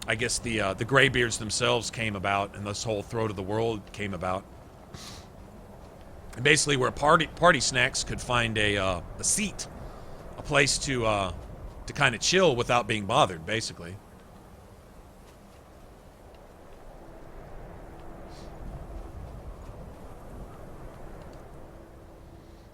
I guess, the Greybeards themselves came about, and this whole Throat of the World came about. And basically, where party snacks could find a seat, a place to kind of chill without being bothered, basically.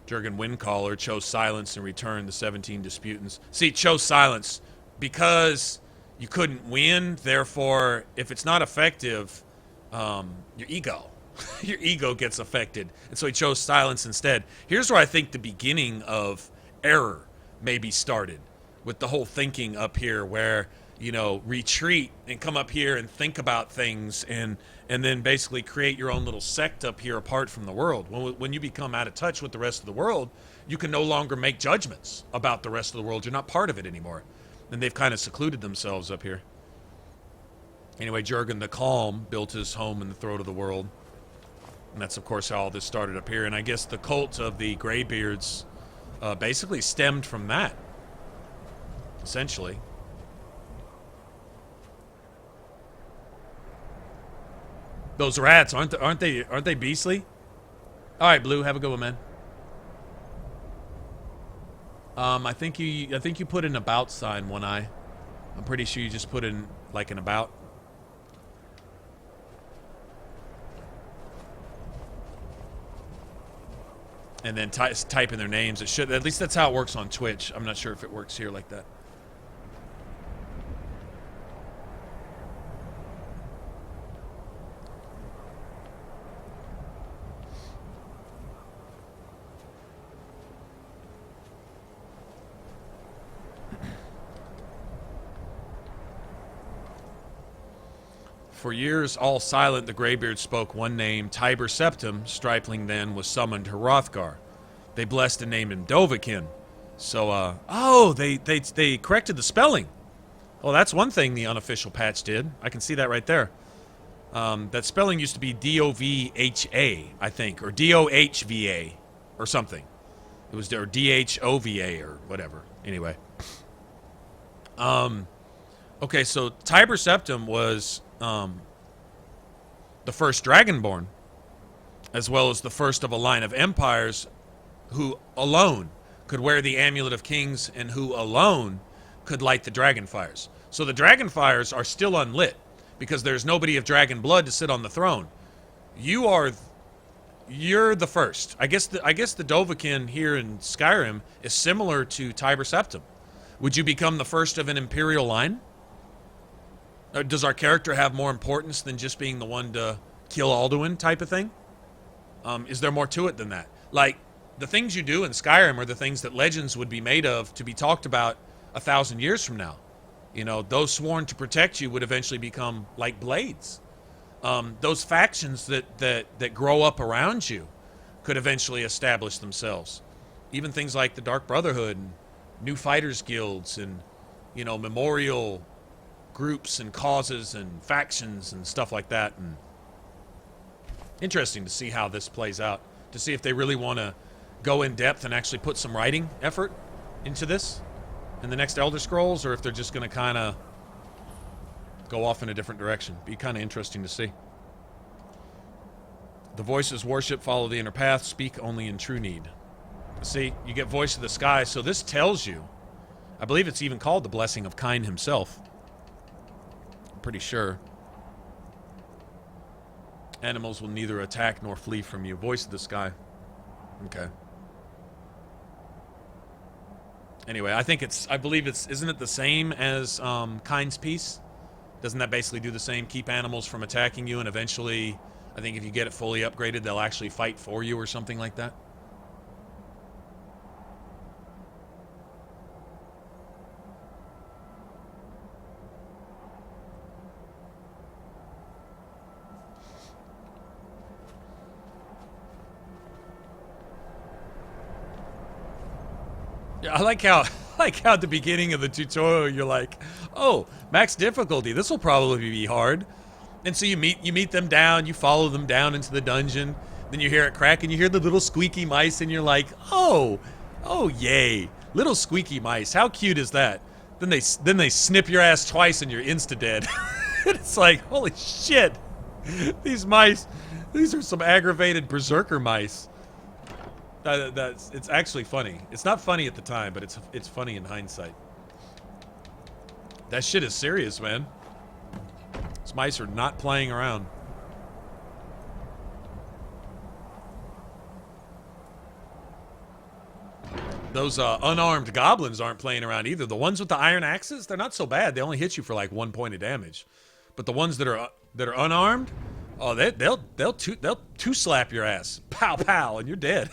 Jurgen Windcaller chose silence and returned the 17 disputants. See, chose silence because you couldn't win. Therefore, if it's not effective, your ego gets affected. And so he chose silence instead. Here's where I think the beginning of error maybe started with the whole thinking up here where, you know, retreat and come up here and think about things and then basically create your own little sect up here apart from the world. When you become out of touch with the rest of the world, you can no longer make judgments about the rest of the world. You're not part of it anymore. And they've kind of secluded themselves up here. Anyway, Jurgen the Calm built his home in the throat of the world. And that's, of course, how all this started up here. And I guess the cult of the Greybeards basically stemmed from that, essentially. Those rats, aren't they beastly? All right, Blue, have a good one, man. I think you put an about sign, One Eye. I'm pretty sure you just put in like an about. And then type in their names. It should, at least that's how it works on Twitch. I'm not sure if it works here like that. For years, all silent, the Greybeards spoke one name, Tiber Septim. Stripling then was summoned to Hrothgar. They blessed and named him Dovahkiin. So, oh, they corrected the spelling. Oh, that's one thing the unofficial patch did. I can see that right there. That spelling used to be D-O-V-H-A, I think, or D-O-H-V-A, or something. It was, or D-H-O-V-A, or whatever. Anyway. Okay, so Tiber Septim was the first Dragonborn, as well as the first of a line of empires who alone could wear the Amulet of Kings and who alone could light the dragon fires. So the dragon fires are still unlit because there's nobody of dragon blood to sit on the throne. You're the first. I guess the Dovahkiin here in Skyrim is similar to Tiber Septim. Would you become the first of an imperial line? Does our character have more importance than just being the one to kill Alduin type of thing? Is there more to it than that? Like, the things you do in Skyrim are the things that legends would be made of to be talked about 1,000 years from now. You know, those sworn to protect you would eventually become like blades. Those factions that grow up around you could eventually establish themselves. Even things like the Dark Brotherhood and new fighters guilds and, you know, memorial groups and causes and factions and stuff like that. And interesting to see how this plays out, to see if they really want to go in depth and actually put some writing effort into this in the next Elder Scrolls, or if they're just going to kind of go off in a different direction. Be kind of interesting to see. The voices worship, follow the inner path, speak only in true need. See, you get voice of the sky, so this tells you, I believe it's even called the blessing of Kine himself. I'm pretty sure. Animals will neither attack nor flee from you. Voice of the sky. Okay. Anyway, I believe isn't it the same as Kine's Peace? Doesn't that basically do the same? Keep animals from attacking you, and eventually, I think if you get it fully upgraded, they'll actually fight for you or something like that? Yeah, I like how at the beginning of the tutorial you're like, oh, max difficulty, this will probably be hard. And so you meet them down, you follow them down into the dungeon, then you hear it crack and you hear the little squeaky mice and you're like, oh yay, little squeaky mice, how cute is that? Then they snip your ass twice and you're insta dead. It's like, holy shit, these mice, these are some aggravated berserker mice. It's actually funny. It's not funny at the time, but it's funny in hindsight. That shit is serious, man. These mice are not playing around. Those unarmed goblins aren't playing around either. The ones with the iron axes, they're not so bad. They only hit you for like 1 point of damage. But the ones that are unarmed, oh, they'll two slap your ass, pow pow, and you're dead.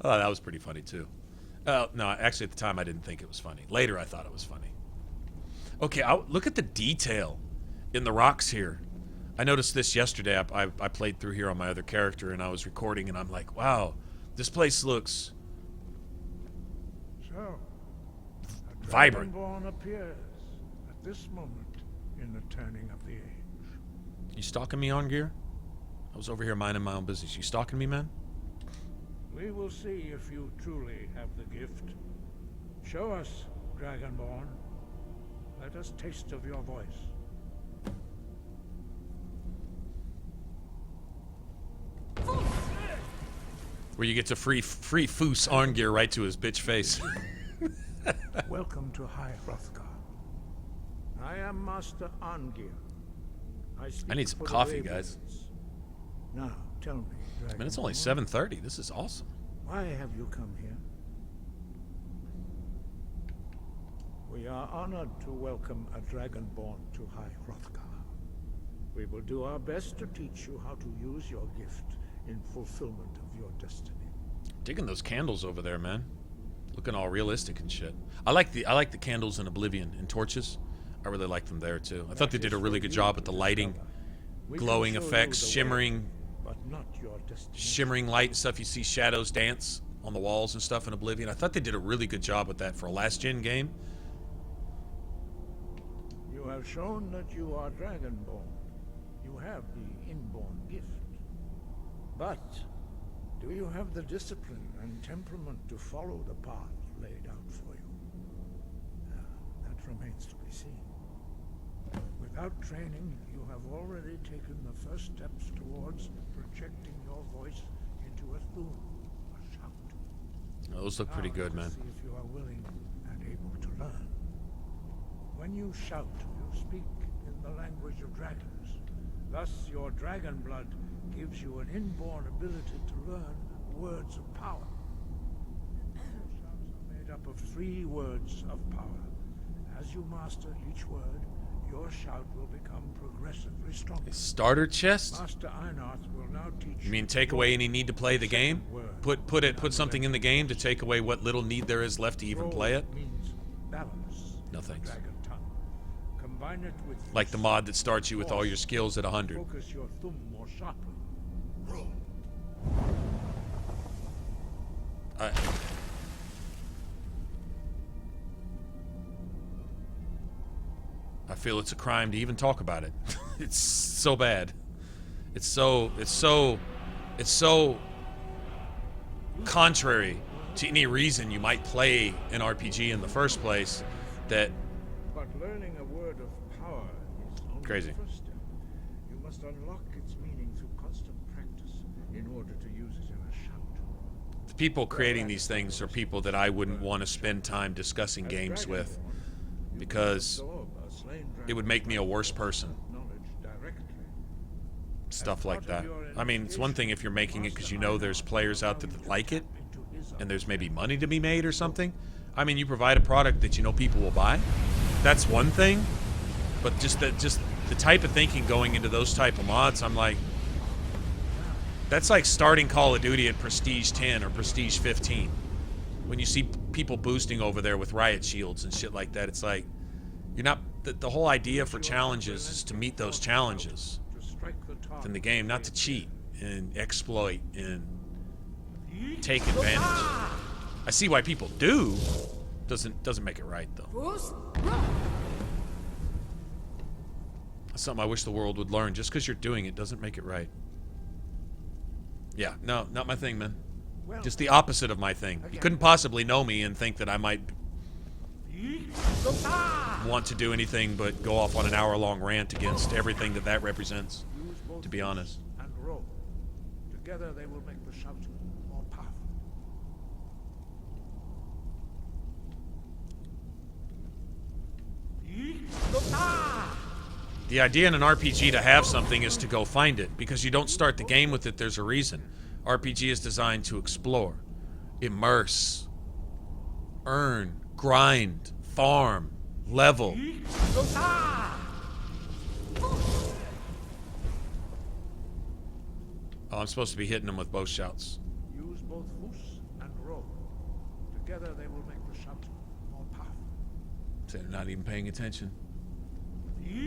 Oh, that was pretty funny too. No, actually at the time I didn't think it was funny. Later I thought it was funny. Okay, look at the detail in the rocks here. I noticed this yesterday. I played through here on my other character, and I was recording, and I'm like, wow, this place looks So, a vibrant. Dragonborn appears at this moment in the turning of the age. You stalking me, on gear? I was over here minding my own business. You stalking me, man? We will see if you truly have the gift. Show us, Dragonborn. Let us taste of your voice. Where you get to free foos on gear right to his bitch face. Welcome to High Hrothgar. I am Master Arngir. I need some coffee, guys. Now, tell me, Dragonborn. Man, it's only 7:30. This is awesome. Why have you come here? We are honored to welcome a Dragonborn to High Hrothgar. We will do our best to teach you how to use your gift in fulfillment of your destiny. Digging those candles over there, man. Looking all realistic and shit. I like the candles in Oblivion and torches. I really like them there too. I thought they did a really good job with the lighting, glowing effects, shimmering light and stuff. You see shadows dance on the walls and stuff in Oblivion. I thought they did a really good job with that for a last-gen game. You have shown that you are Dragonborn. You have the inborn gift. But do you have the discipline and temperament to follow the path laid out for you? That remains to be seen. Without training, you have already taken the first steps towards projecting your voice into a thum, a shout. Those look pretty good, man. See if you are willing and able to learn. When you shout, you speak in the language of dragons. Thus, your dragon blood gives you an inborn ability to learn words of power. Your shouts are made up of 3 words of power. As you master each word, your shout will become progressively stronger. Starter chest? Master Einarth will now teach You mean take away any need to play the game? Put something in the game to take away what little need there is left to even play it? Means balance. No thanks. Dragon tongue. Combine it with Like the mod that starts you with all your skills at 100. focus your thumb more sharply. I feel it's a crime to even talk about it. It's so bad. It's so contrary to any reason you might play an RPG in the first place that But learning a word of power is only Crazy. the first step. You must unlock its meaning through constant practice in order to use it in a shout. the people creating these things are people that I wouldn't want to spend time discussing games with, because it would make me a worse person. Stuff like that. I mean, it's one thing if you're making it because you know there's players out there that like it, and there's maybe money to be made or something. I mean, you provide a product that you know people will buy. That's one thing, but just the type of thinking going into those type of mods, I'm like, that's like starting Call of Duty at Prestige 10 or Prestige 15. When you see people boosting over there with riot shields and shit like that, it's like, you're not. The whole idea for challenges is to meet those challenges in the game, not to cheat and exploit and take advantage. I see why people do. Doesn't make it right though. That's something I wish the world would learn. Just because you're doing it doesn't make it right. Yeah, no, not my thing, man. Just the opposite of my thing. You couldn't possibly know me and think that I might want to do anything but go off on an hour-long rant against everything that represents, to be honest. And roll. Together they will make the shout more powerful. The idea in an RPG to have something is to go find it, because you don't start the game with it, there's a reason. RPG is designed to explore, immerse, earn, grind, farm, level. Oh, I'm supposed to be hitting them with both shouts. Use both hoos and roll. Together they will make the shout more powerful. So they're not even paying attention. I'm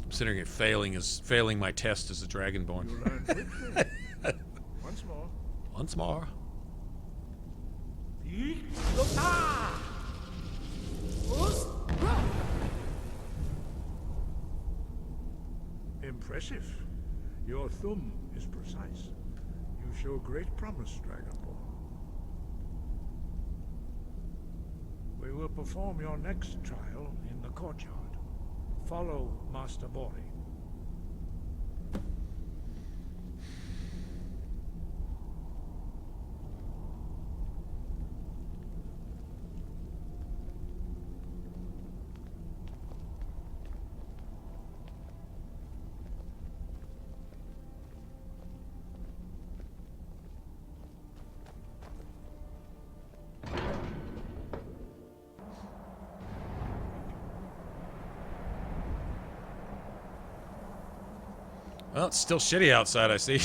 sitting here failing my test as a Dragonborn. You learn quickly. Once more. Once more. Impressive. Your thumb is precise. You show great promise, Dragonborn. We will perform your next trial in the courtyard. Follow Master Bori. Well, it's still shitty outside, I see.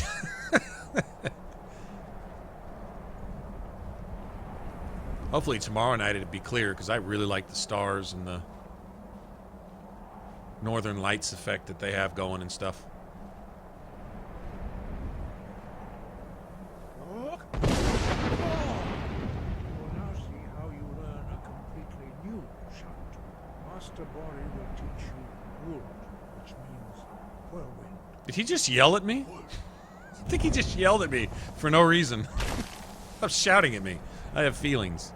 Hopefully tomorrow night it'll be clear, because I really like the stars and the northern lights effect that they have going and stuff. You will now see how you learn a completely new shot. Master Bori will teach you wood, which means whirlwind. Did he just yell at me? I think he just yelled at me for no reason. Stop shouting at me. I have feelings.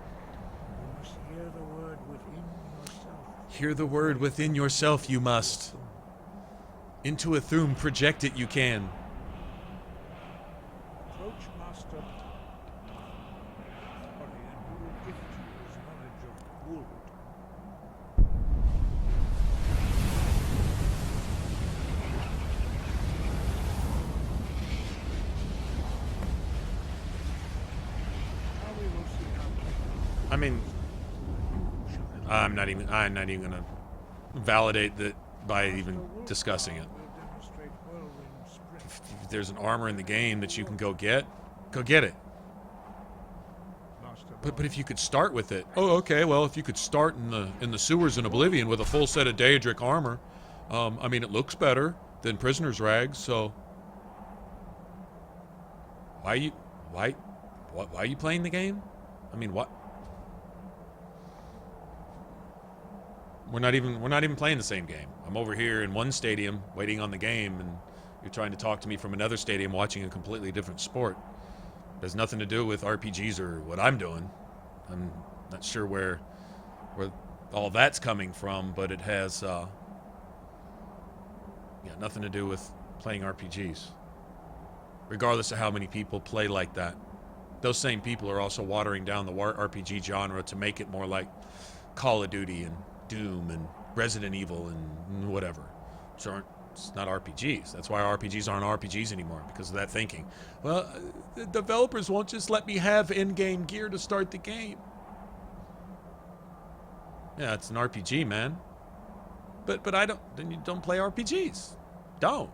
You must hear the word within yourself. Hear the word within yourself, you must. Into a Thum, project it you can. Approach Master Bori and he will gift you his knowledge of wood. I mean, I'm not even gonna validate that by even discussing it. If there's an armor in the game that you can go get it. But if you could start with it, oh, okay. Well, if you could start in the sewers in Oblivion with a full set of Daedric armor, I mean, it looks better than Prisoner's Rags. So why are you playing the game? I mean, what? We're not even playing the same game. I'm over here in one stadium waiting on the game, and you're trying to talk to me from another stadium watching a completely different sport. It has nothing to do with RPGs or what I'm doing. I'm not sure where all that's coming from, but it has nothing to do with playing RPGs. Regardless of how many people play like that. Those same people are also watering down the RPG genre to make it more like Call of Duty and Doom and Resident Evil and whatever. So it's not RPGs. That's why RPGs aren't RPGs anymore, because of that thinking. Well, the developers won't just let me have in-game gear to start the game. Yeah, it's an RPG, man. But then you don't play RPGs. Don't.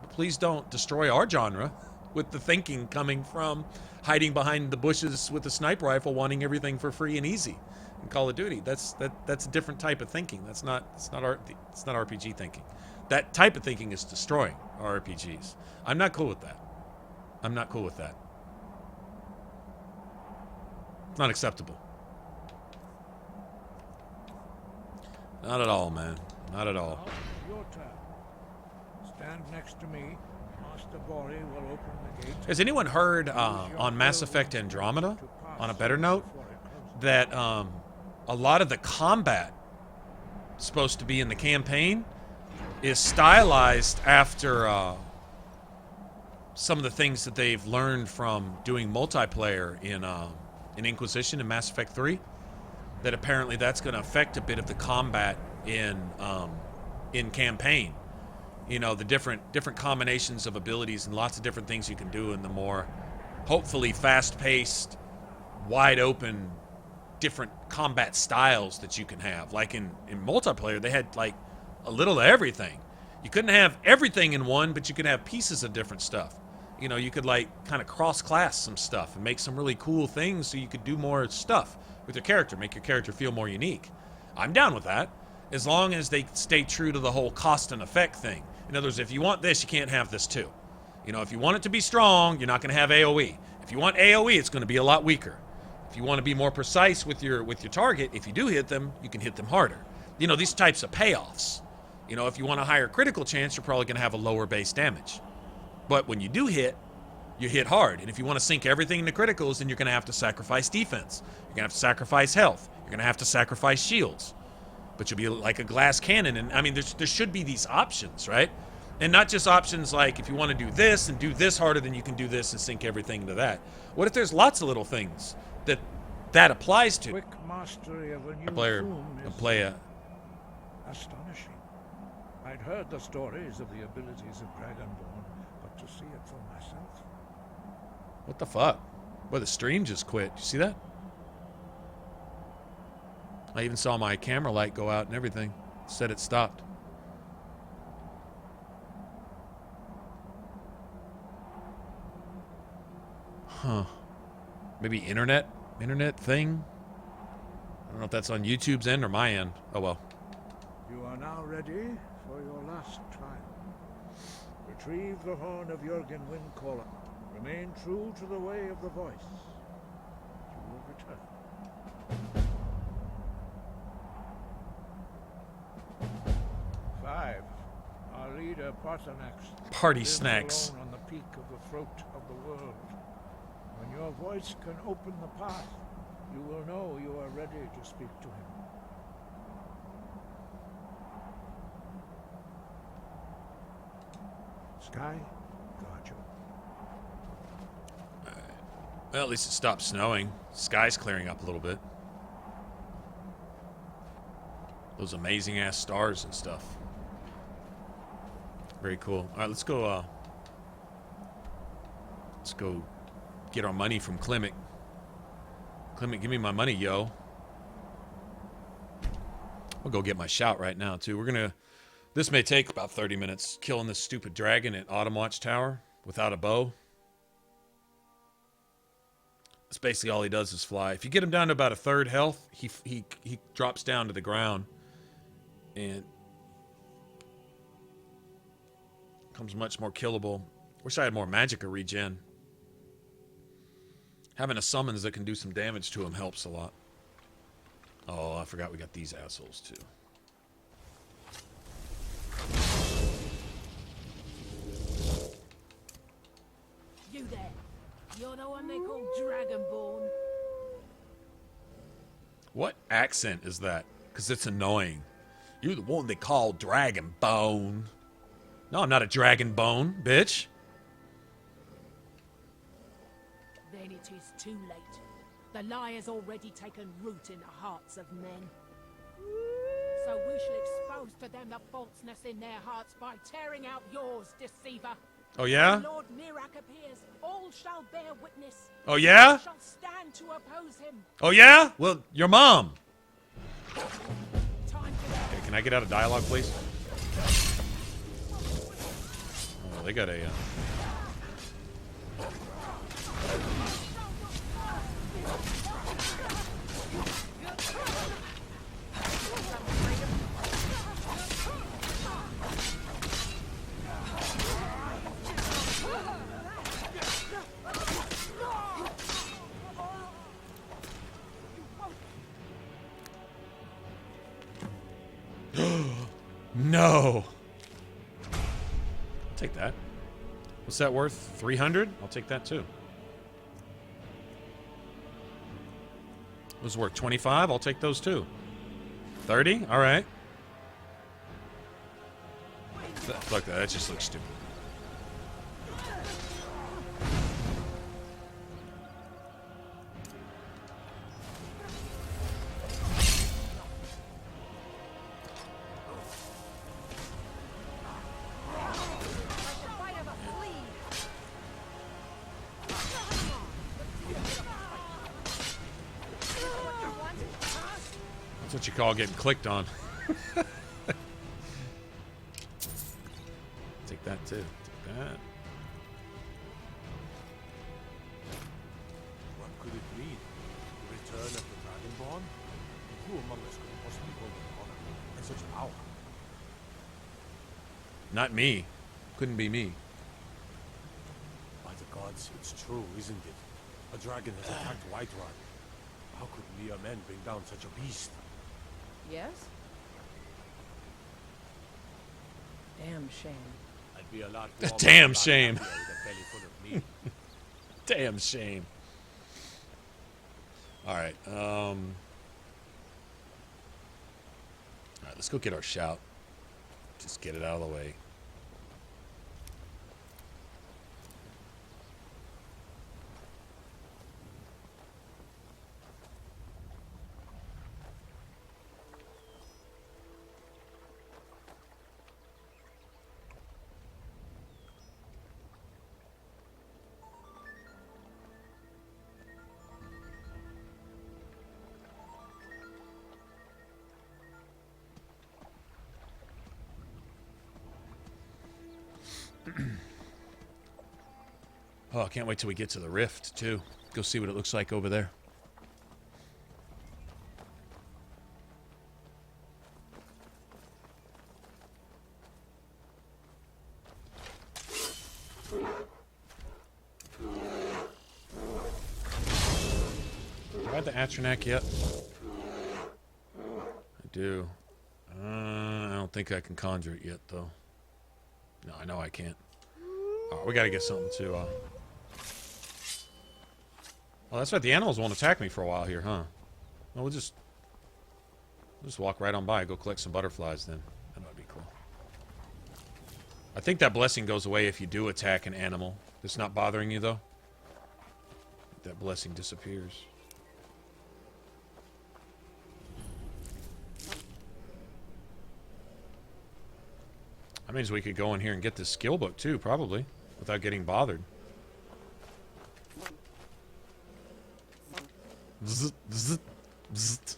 But please don't destroy our genre with the thinking coming from hiding behind the bushes with a sniper rifle, wanting everything for free and easy. In Call of Duty, that's a different type of thinking. It's not RPG thinking. That type of thinking is destroying RPGs. I'm not cool with that. I'm not cool with that. It's not acceptable. Not at all, man. Not at all. Your turn. Stand next to me. Master Bori will open the gate. Has anyone heard on Mass Effect Andromeda, on a better note, that a lot of the combat supposed to be in the campaign is stylized after some of the things that they've learned from doing multiplayer in Inquisition and Mass Effect 3? That apparently that's going to affect a bit of the combat in campaign. You know, the different combinations of abilities and lots of different things you can do in the more hopefully fast-paced, wide-open, different combat styles that you can have. Like in multiplayer, they had like a little of everything. You couldn't have everything in one, but you could have pieces of different stuff. You know, you could like kind of cross-class some stuff and make some really cool things so you could do more stuff with your character, make your character feel more unique. I'm down with that, as long as they stay true to the whole cost and effect thing. In other words, if you want this, you can't have this too. You know, if you want it to be strong, you're not going to have AoE. If you want AoE, it's going to be a lot weaker. If you want to be more precise with your target, if you do hit them, you can hit them harder. You know, these types of payoffs. You know, if you want a higher critical chance, you're probably going to have a lower base damage. But when you do hit, you hit hard. And if you want to sink everything into criticals, then you're going to have to sacrifice defense. You're going to have to sacrifice health. You're going to have to sacrifice shields. But you'll be like a glass cannon. And I mean, there should be these options, right? And not just options like if you want to do this and do this harder, then you can do this and sink everything into that. What if there's lots of little things that applies to? Quick mastery of a new play astonishing. I'd heard the stories of the abilities of Dragonborn, but to see it for myself. What the fuck? Boy, the stream just quit. You see that? I even saw my camera light go out and everything. Said it stopped. Huh. Maybe internet thing? I don't know if that's on YouTube's end or my end. Oh well. You are now ready for your last trial. Retrieve the horn of Jürgen Windcaller. Remain true to the way of the voice. You will return. 5. Our leader, Paarthurnax, Party lives snacks. alone on the peak of the throat of the world. When your voice can open the path, you will know you are ready to speak to him. Sky, guard you. Well, at least it stopped snowing. Sky's clearing up a little bit. Those amazing ass stars and stuff. Very cool. All right, let's go get our money from Clement. Clement, give me my money, yo. I'll go get my shout right now, too. This may take about 30 minutes, killing this stupid dragon at Autumn Watch Tower without a bow. That's basically all he does is fly. If you get him down to about a third health, he drops down to the ground and becomes much more killable. Wish I had more magicka regen. Having a summons that can do some damage to him helps a lot. Oh, I forgot we got these assholes too. You there. You're the one they call Dragonborn. What accent is that? Because it's annoying. You're the one they call Dragonbone. No, I'm not a Dragonbone, bitch. Then it is too late. The lie has already taken root in the hearts of men. So we shall expose to them the falseness in their hearts by tearing out yours, deceiver. Oh, yeah? When Lord Mirak appears, all shall bear witness. Oh, yeah? All shall stand to oppose him. Oh, yeah? Well, your mom. Time to Okay, can I get out of dialogue, please? Oh, they got a... No. I'll take that. What's that worth? 300? I'll take that too. Was worth 25? I'll take those too. 30? All right. Look, that just looks stupid. That's what you call getting clicked on. Take that too. Take that. Not me. Couldn't be me. By the gods, it's true, isn't it? A dragon has attacked Whiterun. How could mere men bring down such a beast? Yes? Damn shame. I'd be a lot A warmer, damn a lot shame. happier with a belly full of meat. Damn shame. Alright, alright, let's go get our shout. Just get it out of the way. Oh, I can't wait till we get to the rift, too. Go see what it looks like over there. Do I have the Paarthurnax yet? I do. I don't think I can conjure it yet, though. No, I know I can't. Oh, we gotta get something to, Oh, that's right. The animals won't attack me for a while here, huh? No, we'll just walk right on by. Go collect some butterflies then. That might be cool. I think that blessing goes away if you do attack an animal. It's not bothering you, though. That blessing disappears. That means we could go in here and get this skill book, too, probably. Without getting bothered. Bzzt, bzzt, bzzt.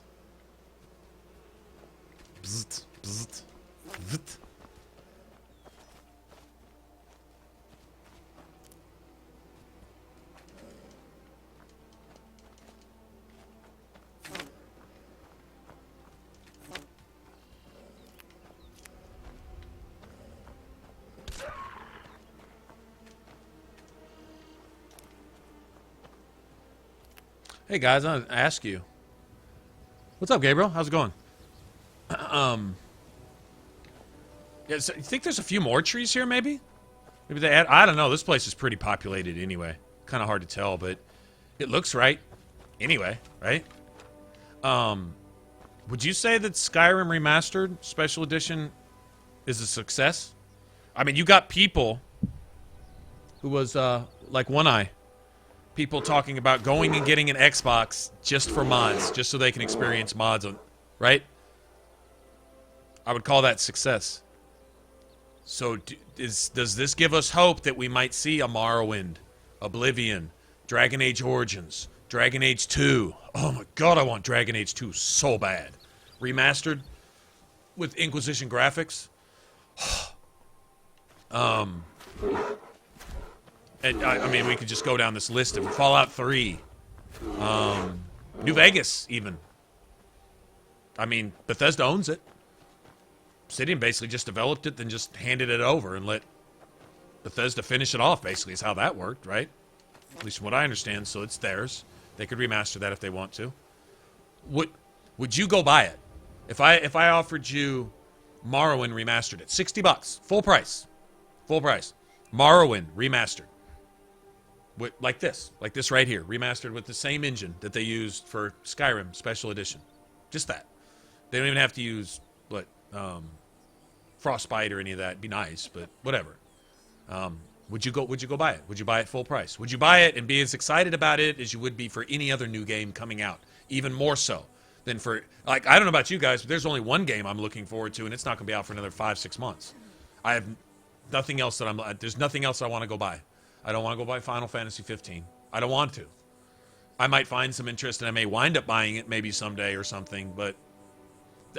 Bzzt, bzzt, bzzt. Hey guys, I want to ask you. What's up, Gabriel? How's it going? Yeah, so you think there's a few more trees here, maybe? Maybe they add... I don't know. This place is pretty populated anyway. Kind of hard to tell, but it looks right. Anyway, right? Would you say that Skyrim Remastered Special Edition is a success? I mean, you got people who was, like One Eye. People talking about going and getting an Xbox just for mods, just so they can experience mods, right? I would call that success. So, does this give us hope that we might see a Morrowind, Oblivion, Dragon Age Origins, Dragon Age 2? Oh my god, I want Dragon Age 2 so bad. Remastered with Inquisition graphics. And, I mean, we could just go down this list of Fallout 3. New Vegas, even. I mean, Bethesda owns it. Obsidian basically just developed it, then just handed it over and let Bethesda finish it off, basically, is how that worked, right? At least from what I understand, so it's theirs. They could remaster that if they want to. Would you go buy it? If I offered you Morrowind remastered at $60, full price. Full price. Morrowind remastered. Like this right here, remastered with the same engine that they used for Skyrim Special Edition. Just that. They don't even have to use Frostbite or any of that. It'd be nice, but whatever. Would you go buy it? Would you buy it full price? Would you buy it and be as excited about it as you would be for any other new game coming out? Even more so than for, like, I don't know about you guys, but there's only one game I'm looking forward to, and it's not going to be out for another 5-6 months. I have nothing else there's nothing else I want to go buy. I don't want to go buy Final Fantasy 15. I don't want to. I might find some interest, and I may wind up buying it maybe someday or something, but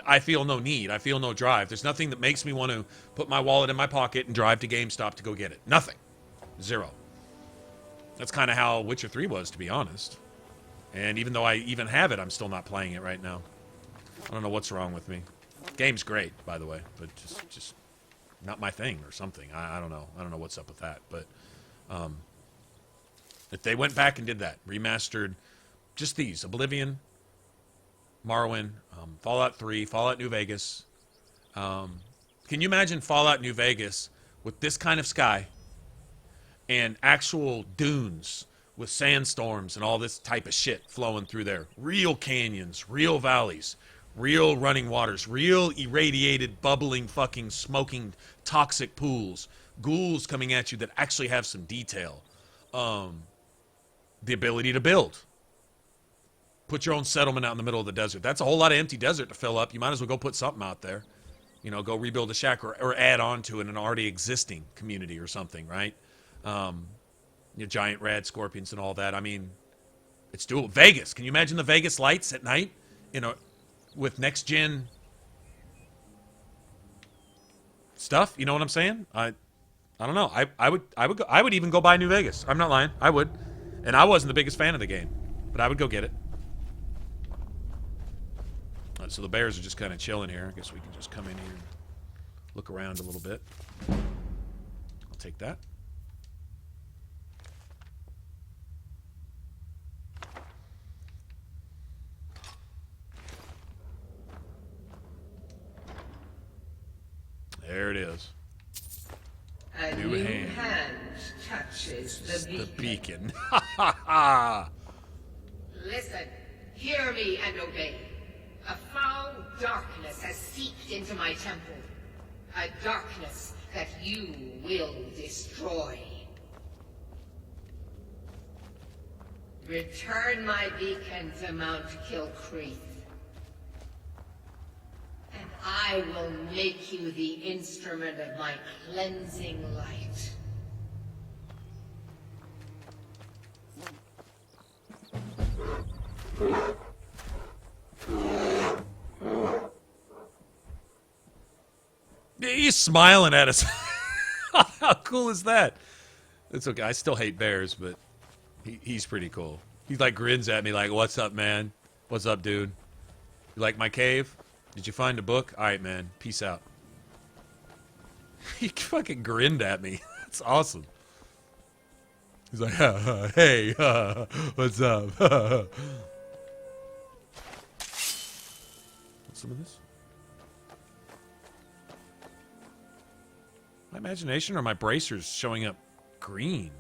I feel no need. I feel no drive. There's nothing that makes me want to put my wallet in my pocket and drive to GameStop to go get it. Nothing. Zero. That's kind of how Witcher 3 was, to be honest. And even though I even have it, I'm still not playing it right now. I don't know what's wrong with me. Game's great, by the way, but just not my thing or something. I don't know. I don't know what's up with that. But if they went back and did that, remastered just these, Oblivion, Morrowind, Fallout 3, Fallout New Vegas. Can you imagine Fallout New Vegas with this kind of sky and actual dunes with sandstorms and all this type of shit flowing through there? Real canyons, real valleys, real running waters, real irradiated, bubbling, fucking smoking, toxic pools, ghouls coming at you that actually have some detail. The ability to build. Put your own settlement out in the middle of the desert. That's a whole lot of empty desert to fill up. You might as well go put something out there. You know, go rebuild a shack or add on to an already existing community or something, right? Your giant rad scorpions and all that. I mean, it's doable. Vegas. Can you imagine the Vegas lights at night? You know, with next gen stuff. You know what I'm saying? I don't know. I would even go buy New Vegas. I'm not lying. I would. And I wasn't the biggest fan of the game, but I would go get it. So the bears are just kind of chilling here. I guess we can just come in here and look around a little bit. I'll take that. There it is. A New hand. touches The beacon. Listen, hear me and obey. A foul darkness has seeped into my temple. A darkness that you will destroy. Return my beacon to Mount Kilcreath, and I will make you the instrument of my cleansing light. He's smiling at us. How cool is that? It's okay. I still hate bears, but he's pretty cool. He like grins at me like, "What's up, man? What's up, dude? You like my cave? Did you find a book? All right, man. Peace out." He fucking grinned at me. That's awesome. He's like, "Hey, what's up?" What's some of this? My imagination or my bracers showing up green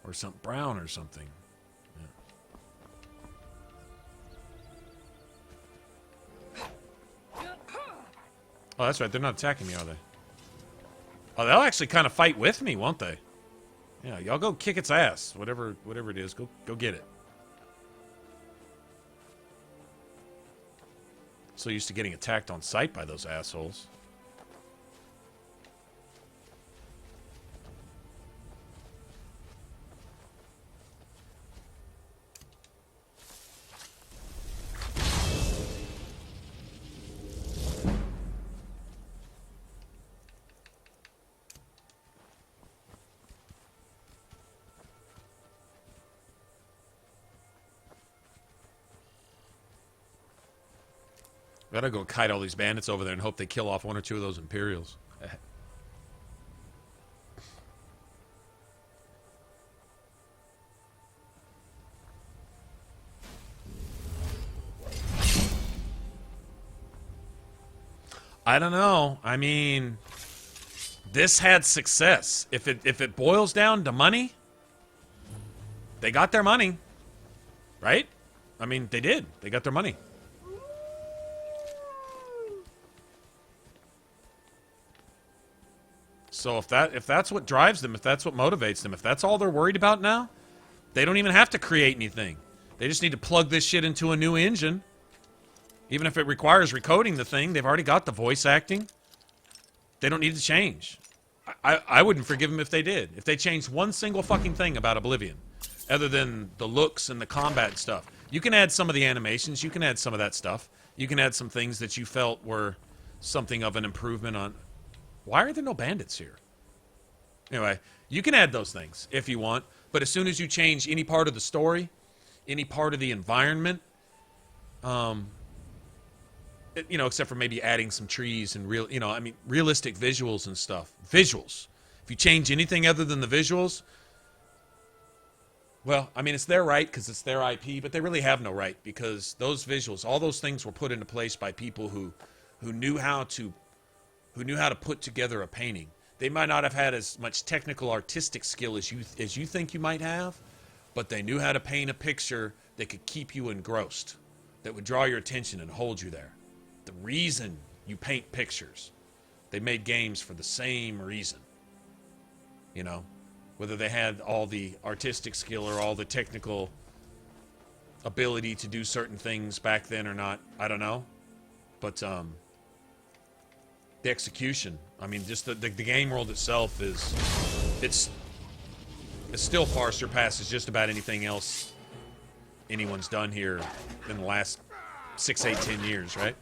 or some brown or something. Yeah. Oh, that's right. They're not attacking me, are they? Oh, they'll actually kind of fight with me, won't they? Yeah, y'all go kick its ass. Whatever it is, go get it. So used to getting attacked on sight by those assholes. Gotta go kite all these bandits over there and hope they kill off one or two of those Imperials. I don't know. I mean, this had success. If it boils down to money, they got their money, right? I mean, they did. They got their money. So if that's what drives them, if that's what motivates them, if that's all they're worried about now, they don't even have to create anything. They just need to plug this shit into a new engine. Even if it requires recoding the thing, they've already got the voice acting. They don't need to change. I wouldn't forgive them if they did. If they changed one single fucking thing about Oblivion, other than the looks and the combat and stuff. You can add some of the animations. You can add some of that stuff. You can add some things that you felt were something of an improvement on. Why are there no bandits here? Anyway, you can add those things if you want, but as soon as you change any part of the story, any part of the environment, you know, except for maybe adding some trees and real, you know, I mean, realistic visuals and stuff. Visuals. If you change anything other than the visuals, well, I mean, it's their right because it's their IP, but they really have no right because those visuals, all those things were put into place by people who knew how to put together a painting. They might not have had as much technical artistic skill as you think you might have, but they knew how to paint a picture that could keep you engrossed, that would draw your attention and hold you there. The reason you paint pictures, they made games for the same reason. You know, whether they had all the artistic skill or all the technical ability to do certain things back then or not, I don't know. But the execution, I mean, just the game world itself it still far surpasses just about anything else anyone's done here in the last 6, 8, 10 years, right?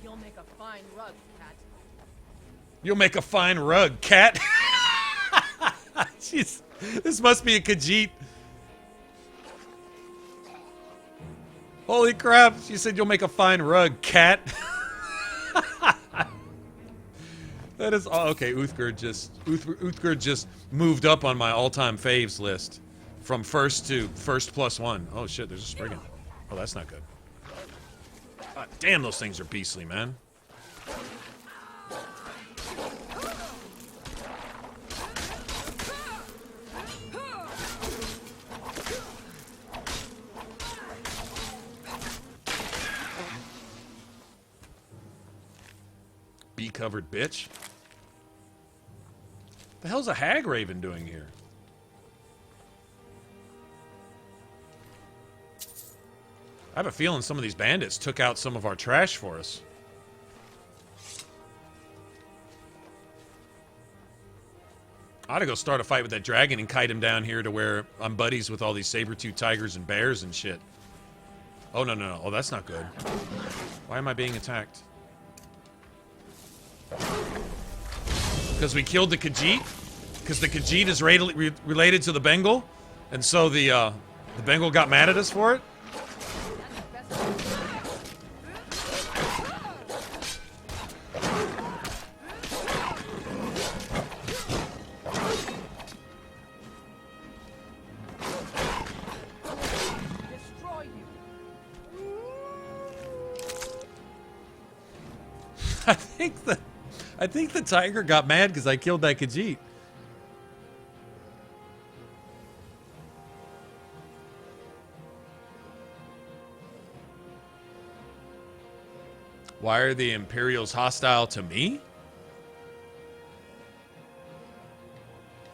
You'll make a fine rug, cat. You'll make a fine rug, cat. Jeez, this must be a Khajiit. Holy crap, she said you'll make a fine rug, cat. That is, oh, okay, Uthgerd just moved up on my all-time faves list. From first to first +1. Oh shit, there's a Spriggan. Oh, that's not good. God damn, those things are beastly, man. Bee-covered bitch. The hell's a hag raven doing here? I have a feeling some of these bandits took out some of our trash for us. I ought to go start a fight with that dragon and kite him down here to where I'm buddies with all these saber-tooth tigers and bears and shit. Oh, no, no, no. Oh, that's not good. Why am I being attacked? Because we killed the Khajiit? Because the Khajiit is related to the Bengal? And so the Bengal got mad at us for it? I think the tiger got mad because I killed that Khajiit. Why are the Imperials hostile to me?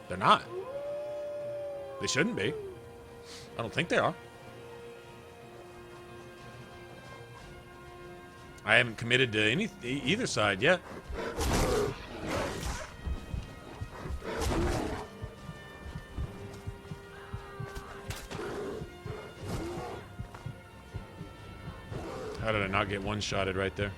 They're not. They shouldn't be. I don't think they are. I haven't committed to either side yet. How did I not get one-shotted right there?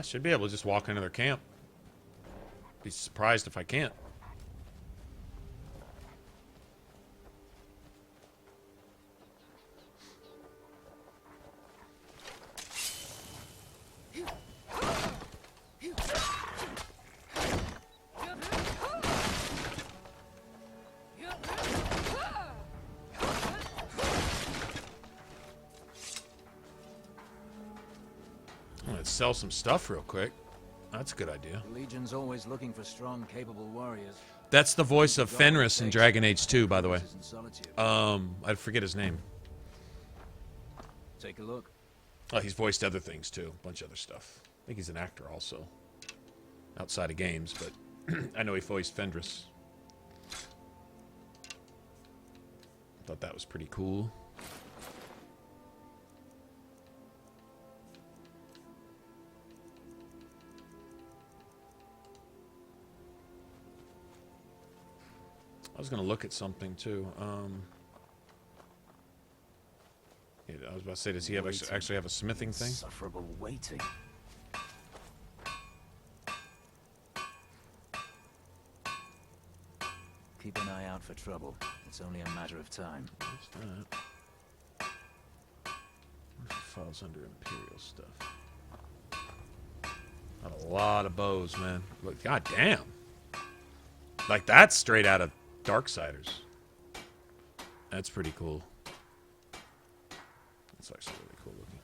Should be able to just walk into their camp. Be surprised if I can't. Let's sell some stuff real quick. That's a good idea. The Legion's always looking for strong, capable warriors. That's the voice of Fenris in Dragon Age 2, by the way. I forget his name. Take a look. Oh, he's voiced other things too. A bunch of other stuff. I think he's an actor also. Outside of games, but I know he voiced Fenris. I thought that was pretty cool. I was going to look at something too. Yeah, I was about to say, does he have actually have a smithing thing? Insufferable waiting. Keep an eye out for trouble. It's only a matter of time. What's that? Falls under Imperial stuff. Got a lot of bows, man. Look, god damn. Like, that's straight out of Darksiders. That's pretty cool. That's actually really cool looking.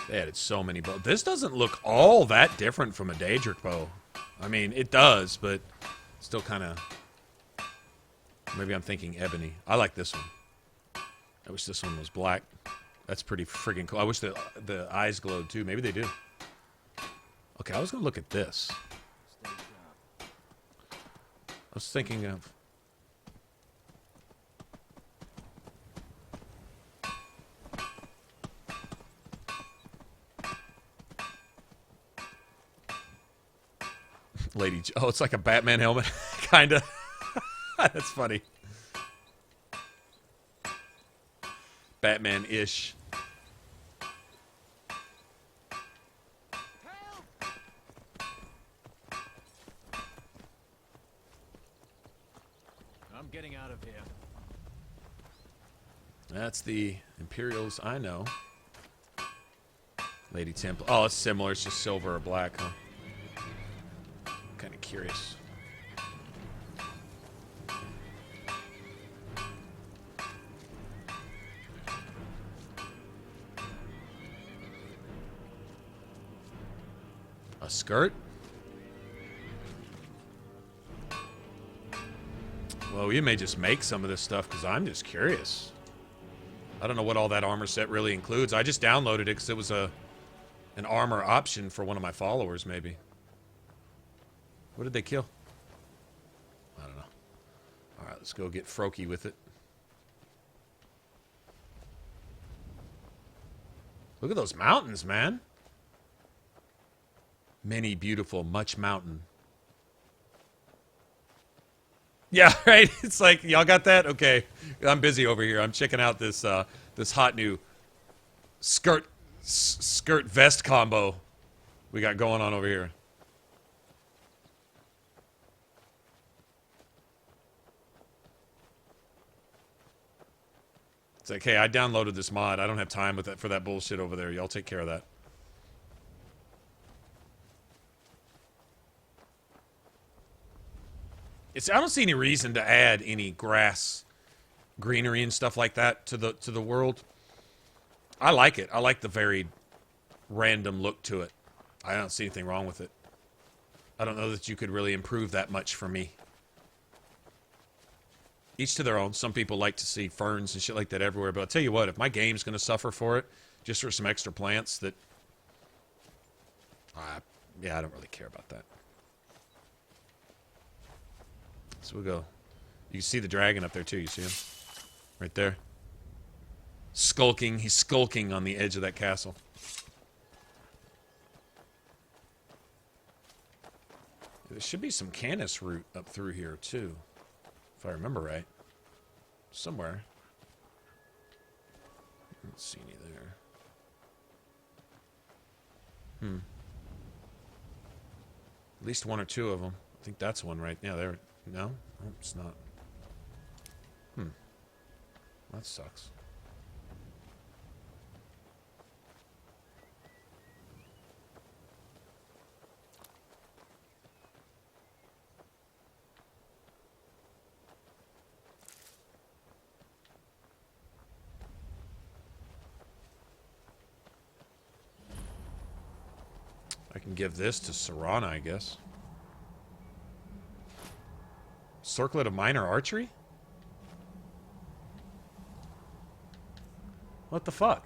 They added so many bows. This doesn't look all that different from a Daedric bow. I mean, it does, but still kind of... Maybe I'm thinking ebony. I like this one. I wish this one was black. That's pretty friggin' cool. I wish the eyes glowed too. Maybe they do. Okay, I was gonna look at this. I was thinking of... Lady... Oh, it's like a Batman helmet. Kinda. That's funny. Batman-ish. I'm getting out of here. That's the Imperials I know. Lady Templar. Oh, it's similar. It's just silver or black, huh? Kind of curious. A skirt? Well, you may just make some of this stuff because I'm just curious. I don't know what all that armor set really includes. I just downloaded it because it was an armor option for one of my followers, maybe. What did they kill? I don't know. All right, let's go get Froky with it. Look at those mountains, man. Many beautiful, much mountain. Yeah, right? It's like, y'all got that? Okay. I'm busy over here. I'm checking out this this hot new skirt vest combo we got going on over here. It's like, hey, I downloaded this mod. I don't have time with that for that bullshit over there. Y'all take care of that. I don't see any reason to add any grass, greenery, and stuff like that to the world. I like it. I like the very random look to it. I don't see anything wrong with it. I don't know that you could really improve that much for me. Each to their own. Some people like to see ferns and shit like that everywhere. But I'll tell you what, if my game's going to suffer for it, just for some extra plants that... yeah, I don't really care about that. So we'll go. You can see the dragon up there too. You see him? Right there. Skulking. He's skulking on the edge of that castle. There should be some canis root up through here too. If I remember right. Somewhere. I don't see any there. At least one or two of them. I think that's one right now. There. No? Oh, it's not. That sucks. I can give this to Serana, I guess. Circlet of Minor Archery? What the fuck?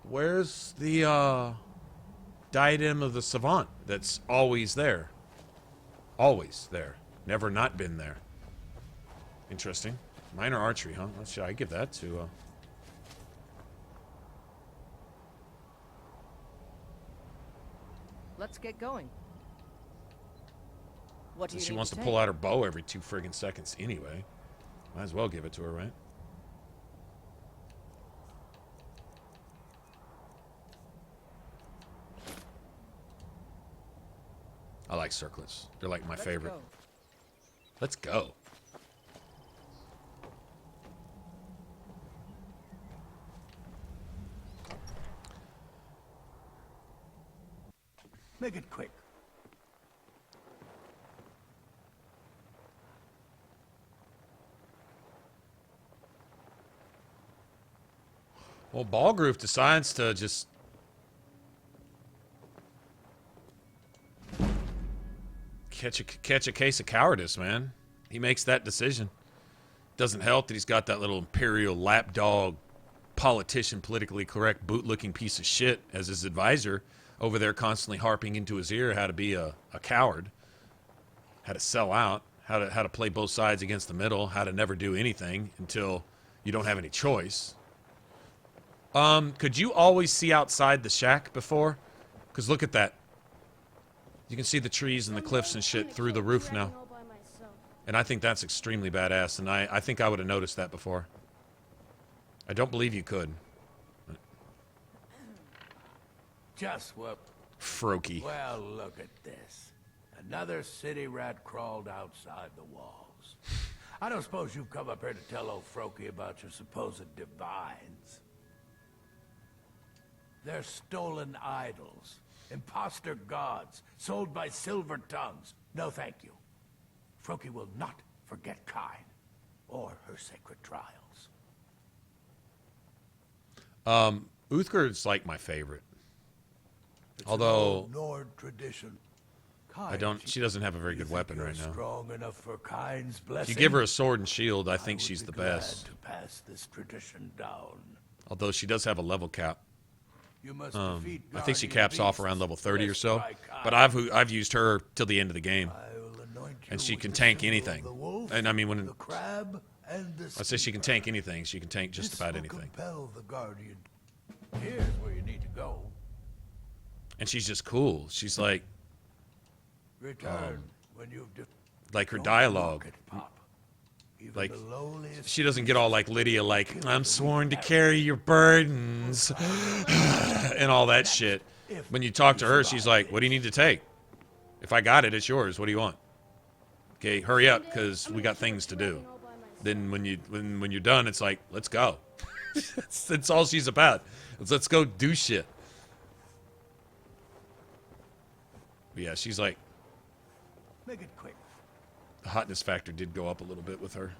Where's the diadem of the savant that's always there? Always there. Never not been there. Interesting. Minor archery, huh? Should I give that to... Let's get going. What do you She need wants to take? pull out her bow every 2 friggin' seconds anyway. Might as well give it to her, right? I like circlets. They're like my favorite. Go. Let's go. Make it quick. Well, Ballgroove decides to just... catch a case of cowardice, man. He makes that decision. Doesn't help that he's got that little imperial lapdog politician, politically correct, boot-looking piece of shit as his advisor over there constantly harping into his ear how to be a coward, how to sell out, how to play both sides against the middle, how to never do anything until you don't have any choice. Could you always see outside the shack before? Because look at that. You can see the trees and the cliffs and shit through the roof now. And I think that's extremely badass, and I think I would have noticed that before. I don't believe you could. Just what? Froky. Well, look at this. Another city rat crawled outside the walls. I don't suppose you've come up here to tell old Froky about your supposed divines. They're stolen idols. Imposter gods, sold by silver tongues. No, thank you. Froky will not forget Kine, or her sacred trials. Uthgerd's like my favorite. It's Although, an old Nord tradition. she doesn't have a very good weapon right now. Strong enough for Kine's If blessing, you give her a sword and shield, I think would she's be the glad best. to pass this tradition down. Although she does have a level cap. You must defeat I think she guardian caps off beasts around level 30 or blessed so. by Kine. But I've used her till the end of the game. I will anoint you And she with can the tank symbol of anything. the wolf, And I mean, when the crab, and the I say she can spear. tank anything, she can tank just This about will anything. compel the guardian. Here's where you need to go. And she's just cool. She's like Return when you've like her Don't dialogue. mock it, Pop. Even Like, the lowliest she doesn't get all like Lydia, like, I'm sworn to carry your burdens, and all that shit. When you talk to her, she's like, what do you need to take? If I got it, it's yours. What do you want? Okay, hurry up, because we got things to do. Then when you're done, it's like, let's go. That's all she's about. Let's go do shit. But yeah, she's like, make it quick. the hotness factor did go up a little bit with her.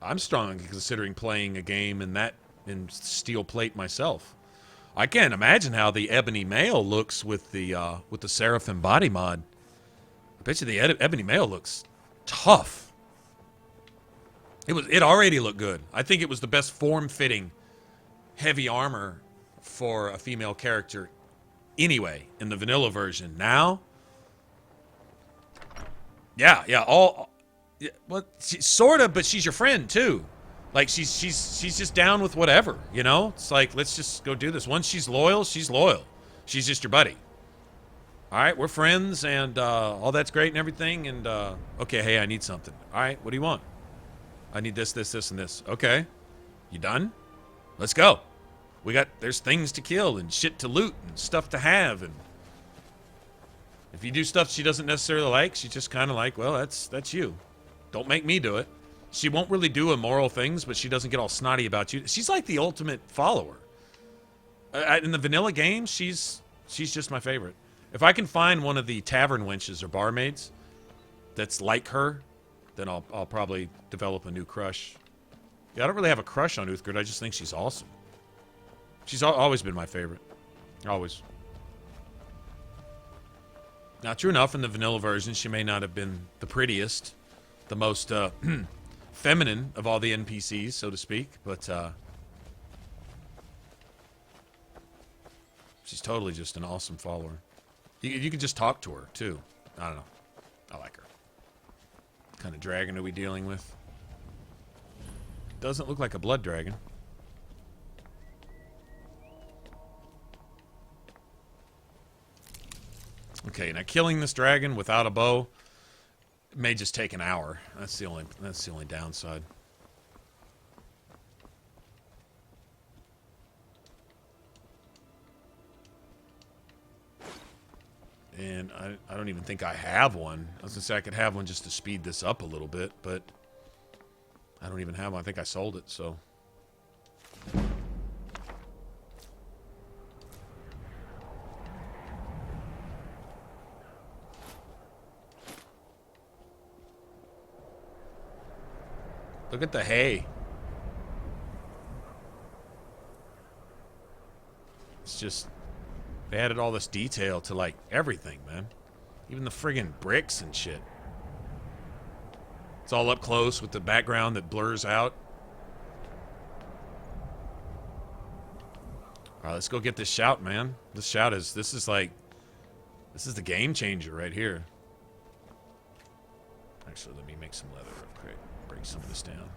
I'm strong considering playing a game in steel plate myself. I can't imagine how the ebony male looks with the Seraphim body mod. I bet you the ebony male looks tough. It already looked good. I think it was the best form-fitting heavy armor for a female character anyway in the vanilla version. Now, yeah, well, sort of, but she's your friend too. Like she's just down with whatever, you know. It's like, let's just go do this. Once she's loyal, she's loyal. She's just your buddy. All right, we're friends, and all that's great and everything. And okay, hey, I need something. All right, what do you want? I need this, and this. Okay, you done? Let's go. There's things to kill and shit to loot and stuff to have, and if you do stuff she doesn't necessarily like, she's just kind of like, well, that's you. Don't make me do it. She won't really do immoral things, but she doesn't get all snotty about you. She's like the ultimate follower. In the vanilla game, she's just my favorite. If I can find one of the tavern wenches or barmaids that's like her, then I'll probably develop a new crush. Yeah, I don't really have a crush on Uthgard. I just think she's awesome. She's always been my favorite. Always. Now, true enough, in the vanilla version, she may not have been the prettiest, the most feminine of all the NPCs, so to speak, but she's totally just an awesome follower. You can just talk to her, too. I don't know. I like her. What kind of dragon are we dealing with? Doesn't look like a blood dragon. Okay, now killing this dragon without a bow may just take an hour. That's the only downside. And I don't even think I have one. I was gonna say I could have one just to speed this up a little bit, but I don't even have one. I think I sold it, so. Look at the hay. It's just, they added all this detail to, like, everything, man. Even the friggin' bricks and shit. It's all up close with the background that blurs out. Alright, let's go get this shout, man. This shout is, this is the game changer right here. Actually, let me make some leather real quick. Break some of this down.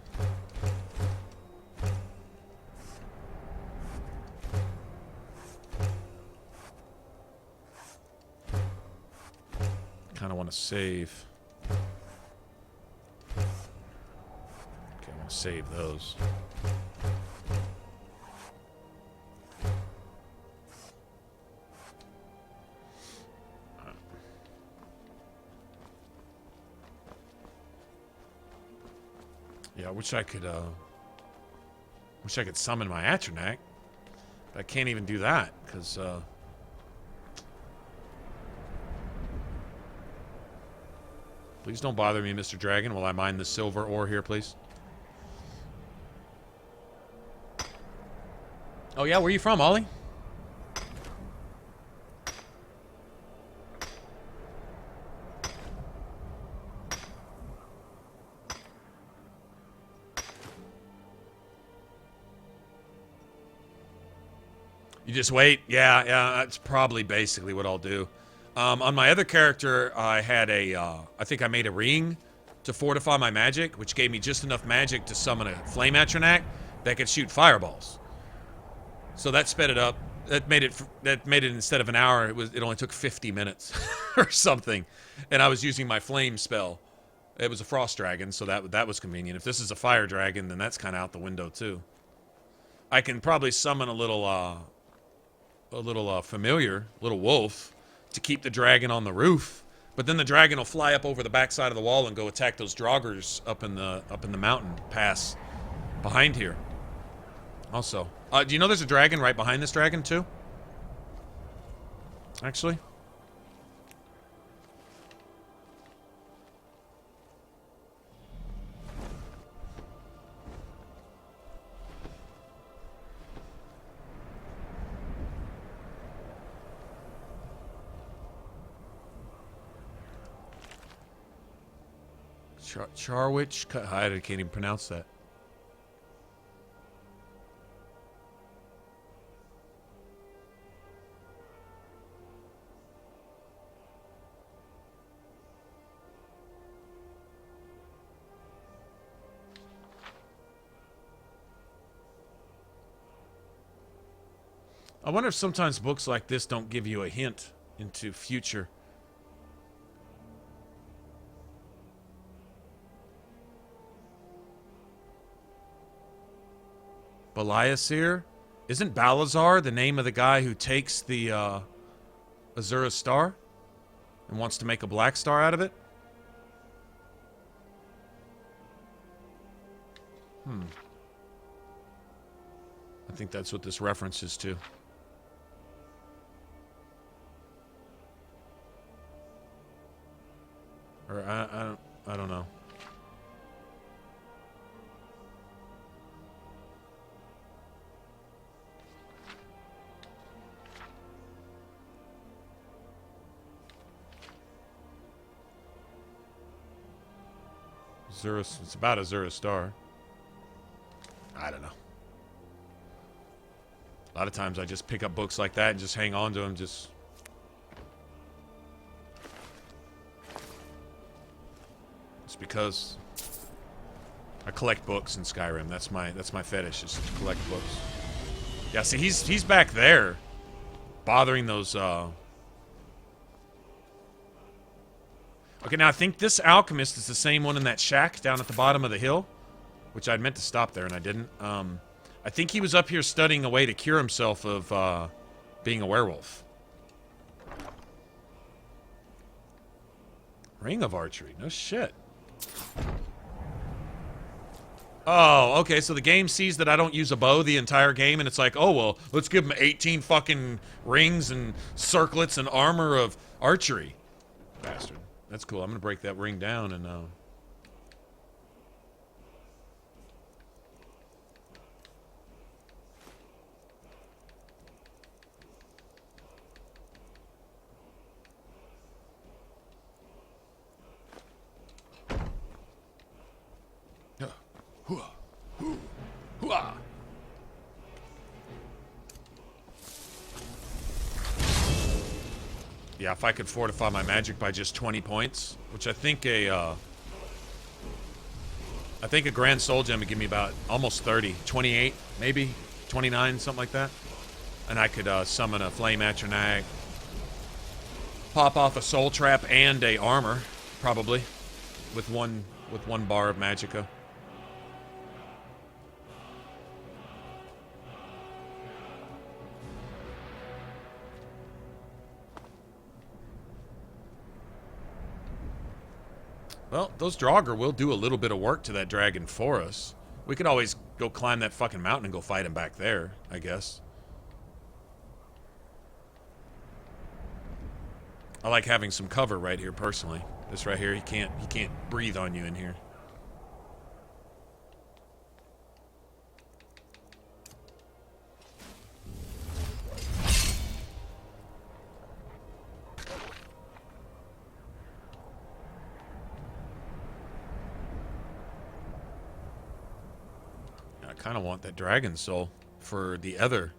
Kind of want to save. Okay, I want to save those. Yeah, I wish I could summon my Paarthurnax, but I can't even do that because please don't bother me, Mr. Dragon, while I mine the silver ore here, please. Oh yeah, where are you from, Ollie? You just wait? Yeah, that's probably basically what I'll do. On my other character, I had I think I made a ring to fortify my magic, which gave me just enough magic to summon a flame Paarthurnax that could shoot fireballs. So that sped it up. That made it instead of an hour, it only took 50 minutes or something. And I was using my flame spell. It was a frost dragon, so that was convenient. If this is a fire dragon, then that's kind of out the window too. I can probably summon a little familiar, little wolf, to keep the dragon on the roof, but then the dragon will fly up over the backside of the wall and go attack those draugrs up in the mountain pass behind here. Also, do you know there's a dragon right behind this dragon too? Actually. Charwich? I can't even pronounce that. I wonder if sometimes books like this don't give you a hint into future. Beliasir? Isn't Balazar the name of the guy who takes the Azura Star and wants to make a black star out of it? I think that's what this reference is to. Or I don't know. It's about Azura Star. I don't know. A lot of times I just pick up books like that and just hang on to them. Just because I collect books in Skyrim. That's my fetish, is to collect books. Yeah, see, he's back there, bothering those. Okay, now I think this alchemist is the same one in that shack down at the bottom of the hill, which I'd meant to stop there and I didn't. I think he was up here studying a way to cure himself of being a werewolf. Ring of Archery. No shit. Oh, okay, so the game sees that I don't use a bow the entire game, and it's like, oh, well, let's give him 18 fucking rings and circlets and armor of archery. Bastard. That's cool. I'm gonna break that ring down and, yeah, if I could fortify my magic by just 20 points, which I think a Grand Soul Gem would give me about almost 30, 28, maybe 29, something like that. And I could summon a Flame Atronach, pop off a Soul Trap and a armor, probably, with one bar of magicka. Well, those Draugr will do a little bit of work to that dragon for us. We could always go climb that fucking mountain and go fight him back there, I guess. I like having some cover right here, personally. This right here, he can't breathe on you in here. I kind of want that dragon soul for the other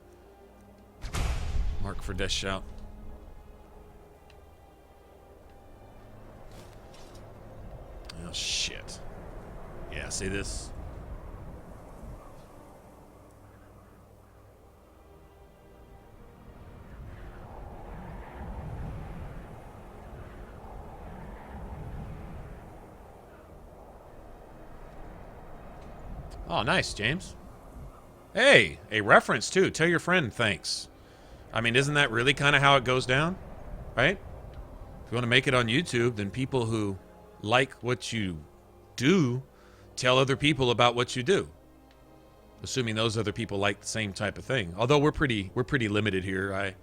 mark for Death Shout. Oh, shit. Yeah, see this? Oh, nice, James. Hey, a reference, too. Tell your friend thanks. I mean, isn't that really kind of how it goes down? Right? If you want to make it on YouTube, then people who like what you do tell other people about what you do. Assuming those other people like the same type of thing. Although we're pretty limited here. I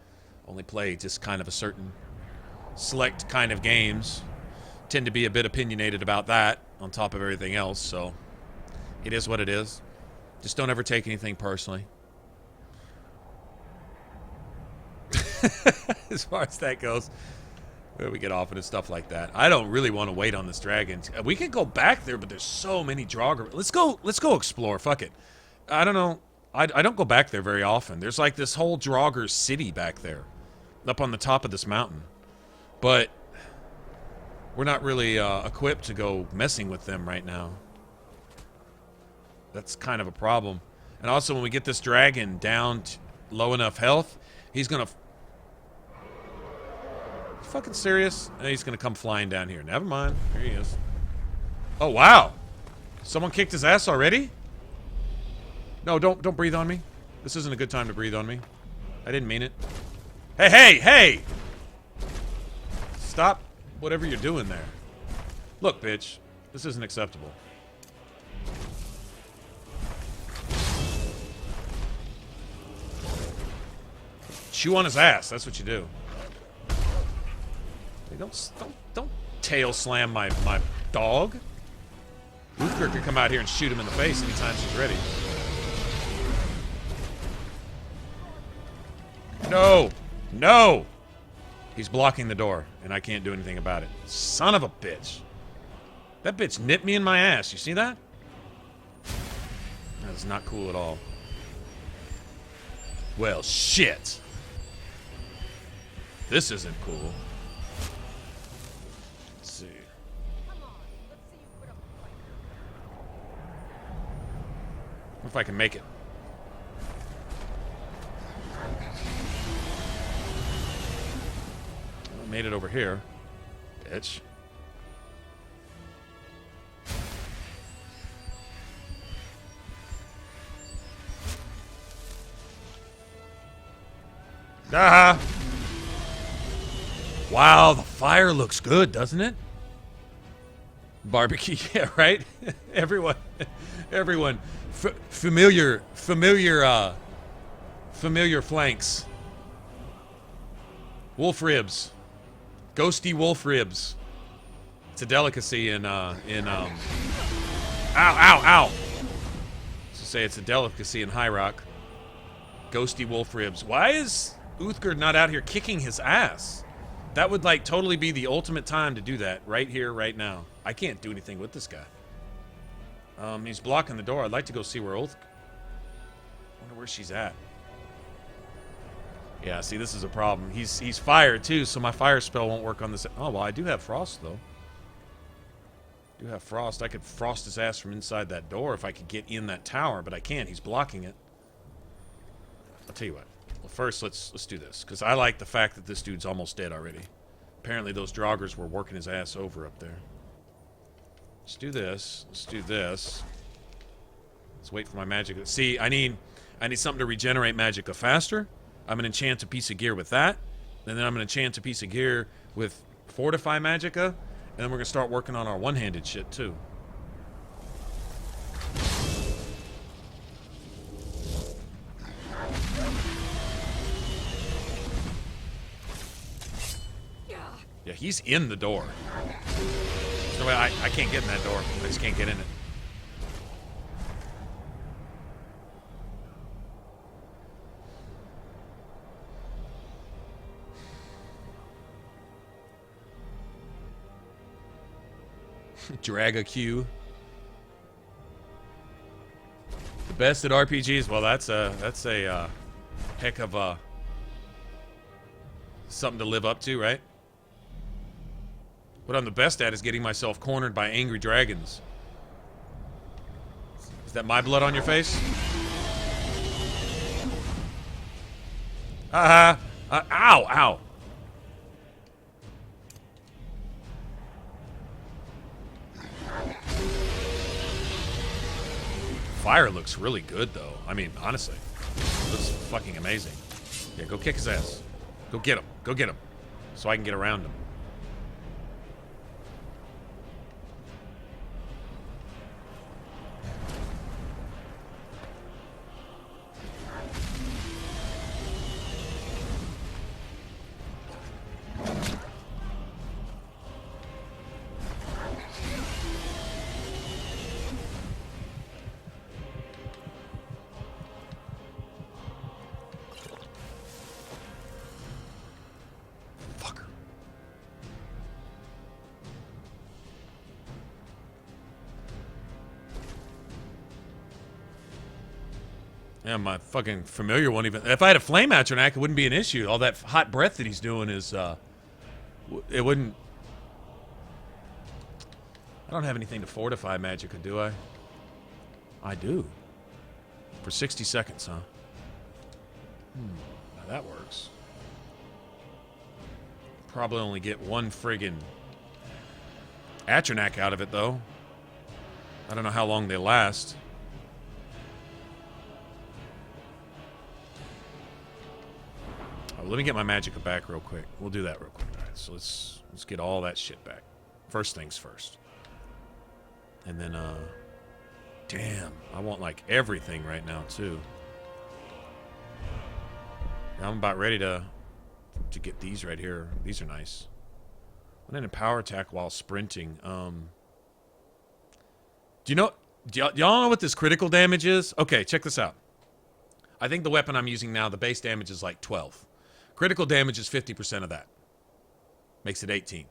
only play just kind of a certain select kind of games. Tend to be a bit opinionated about that on top of everything else, so it is what it is. Just don't ever take anything personally. As far as that goes, where we get off and stuff like that. I don't really want to wait on this dragon. We could go back there, but there's so many Draugr. Let's go explore. Fuck it. I don't know. I don't go back there very often. There's like this whole Draugr city back there, up on the top of this mountain. But we're not really equipped to go messing with them right now. That's kind of a problem. And also, when we get this dragon down to low enough health, he's gonna... fucking serious? He's gonna come flying down here. Never mind. Here he is. Oh, wow. Someone kicked his ass already? No, don't breathe on me. This isn't a good time to breathe on me. I didn't mean it. Hey! Stop whatever you're doing there. Look, bitch. This isn't acceptable. Chew on his ass. That's what you do. Hey, don't tail slam my dog. Uthgar could come out here and shoot him in the face anytime she's ready. No! He's blocking the door, and I can't do anything about it. Son of a bitch. That bitch nipped me in my ass. You see that? That is not cool at all. Well, shit. This isn't cool. Let's see. If I can make it. I made it over here. Bitch. Ah! Wow, the fire looks good, doesn't it? Barbecue, yeah, right? everyone. Familiar flanks. Wolf ribs. Ghosty wolf ribs. It's a delicacy in ow. So say it's a delicacy in High Rock. Ghosty wolf ribs. Why is Uthgerd not out here kicking his ass? That would, like, totally be the ultimate time to do that. Right here, right now. I can't do anything with this guy. He's blocking the door. I'd like to go see where I wonder where she's at. Yeah, see, this is a problem. He's fired, too, so my fire spell won't work on this. Oh, well, I do have frost, though. I do have frost. I could frost his ass from inside that door if I could get in that tower, but I can't. He's blocking it. I'll tell you what. Well, first, let's do this, because I like the fact that this dude's almost dead already. Apparently, those Draugrs were working his ass over up there. Let's do this. Let's do this. Let's wait for my magicka. See, I need something to regenerate magicka faster. I'm going to enchant a piece of gear with that. And then I'm going to enchant a piece of gear with Fortify magicka. And then we're going to start working on our one-handed shit, too. Yeah, he's in the door. There's no way I can't get in that door. I just can't get in it. Drag a queue. The best at RPGs. Well, that's a heck of a something to live up to, right? What I'm the best at is getting myself cornered by angry dragons. Is that my blood on your face? Ow, ow. Fire looks really good, though. I mean, honestly. It looks fucking amazing. Yeah, go kick his ass. Go get him. Go get him. So I can get around him. Yeah, my fucking familiar won't even... If I had a flame Atronach, it wouldn't be an issue. All that hot breath that he's doing is, it wouldn't... I don't have anything to fortify magicka, do I? I do. For 60 seconds, huh? Now that works. Probably only get one friggin' Atronach out of it, though. I don't know how long they last. Let me get my magicka back real quick. We'll do that real quick. All right, so let's get all that shit back. First things first. And then, damn, I want, like, everything right now, too. I'm about ready to get these right here. These are nice. One in a power attack while sprinting. Do y'all know what this critical damage is? Okay, check this out. I think the weapon I'm using now, the base damage is like 12. Critical damage is 50% of that. Makes it 18.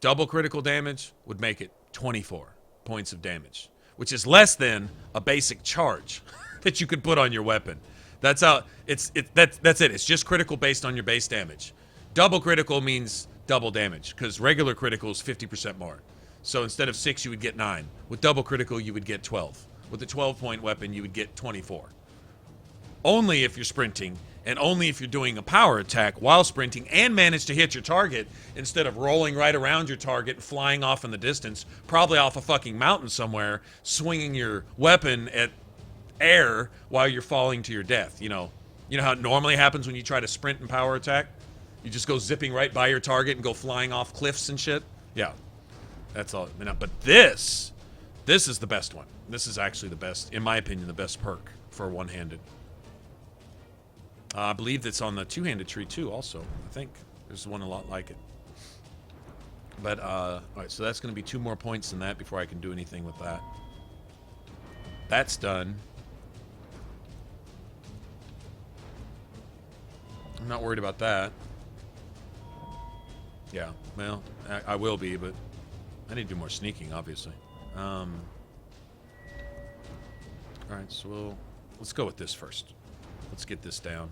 Double critical damage would make it 24 points of damage, which is less than a basic charge that you could put on your weapon. That's how that's it. It's just critical based on your base damage. Double critical means double damage, because regular critical is 50% more. So instead of 6, you would get 9. With double critical, you would get 12. With a 12-point weapon, you would get 24. Only if you're sprinting, and only if you're doing a power attack while sprinting and manage to hit your target instead of rolling right around your target and flying off in the distance, probably off a fucking mountain somewhere, swinging your weapon at air while you're falling to your death. You know how it normally happens when you try to sprint and power attack? You just go zipping right by your target and go flying off cliffs and shit? Yeah. That's all. But this is the best one. This is actually the best, in my opinion, the best perk for one-handed. I believe it's on the two-handed tree too, also. I think there's one a lot like it. But, alright, so that's going to be 2 more points than that before I can do anything with that. That's done. I'm not worried about that. Yeah, well, I will be, but I need to do more sneaking, obviously. Alright, so let's go with this first. Let's get this down.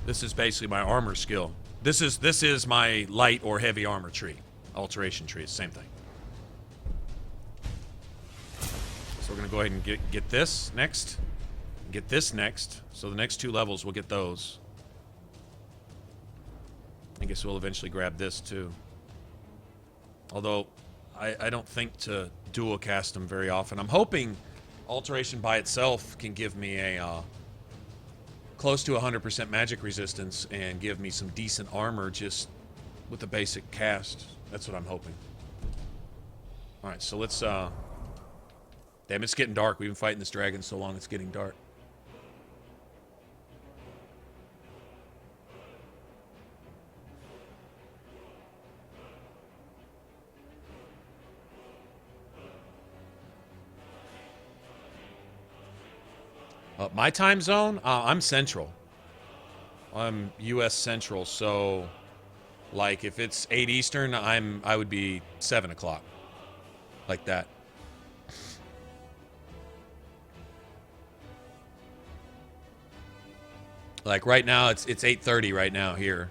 This is basically my armor skill. This is my light or heavy armor tree. Alteration tree, it's the same thing. So we're gonna go ahead and get this next. Get this next. So the next 2 levels we'll get those. I guess we'll eventually grab this too. Although I don't think to dual cast them very often. I'm hoping Alteration by itself can give me a close to 100% magic resistance and give me some decent armor just with the basic cast. That's what I'm hoping. Alright, so let's damn, it's getting dark. We've been fighting this dragon so long it's getting dark. My time zone? I'm Central. I'm U.S. Central, so like if it's 8 Eastern, I would be 7 o'clock, like that. Like right now, it's 8:30 right now here,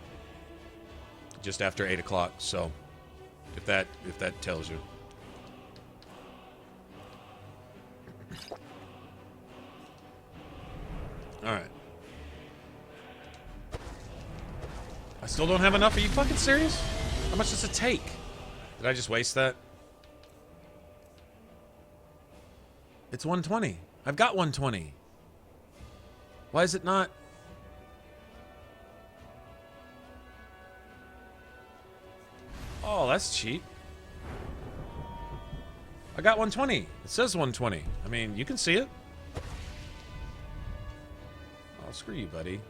just after 8 o'clock. So if that tells you. Alright. I still don't have enough? Are you fucking serious? How much does it take? Did I just waste that? It's 120. I've got 120. Why is it not? Oh, that's cheap. I got 120. It says 120. I mean, you can see it. Screw you, buddy.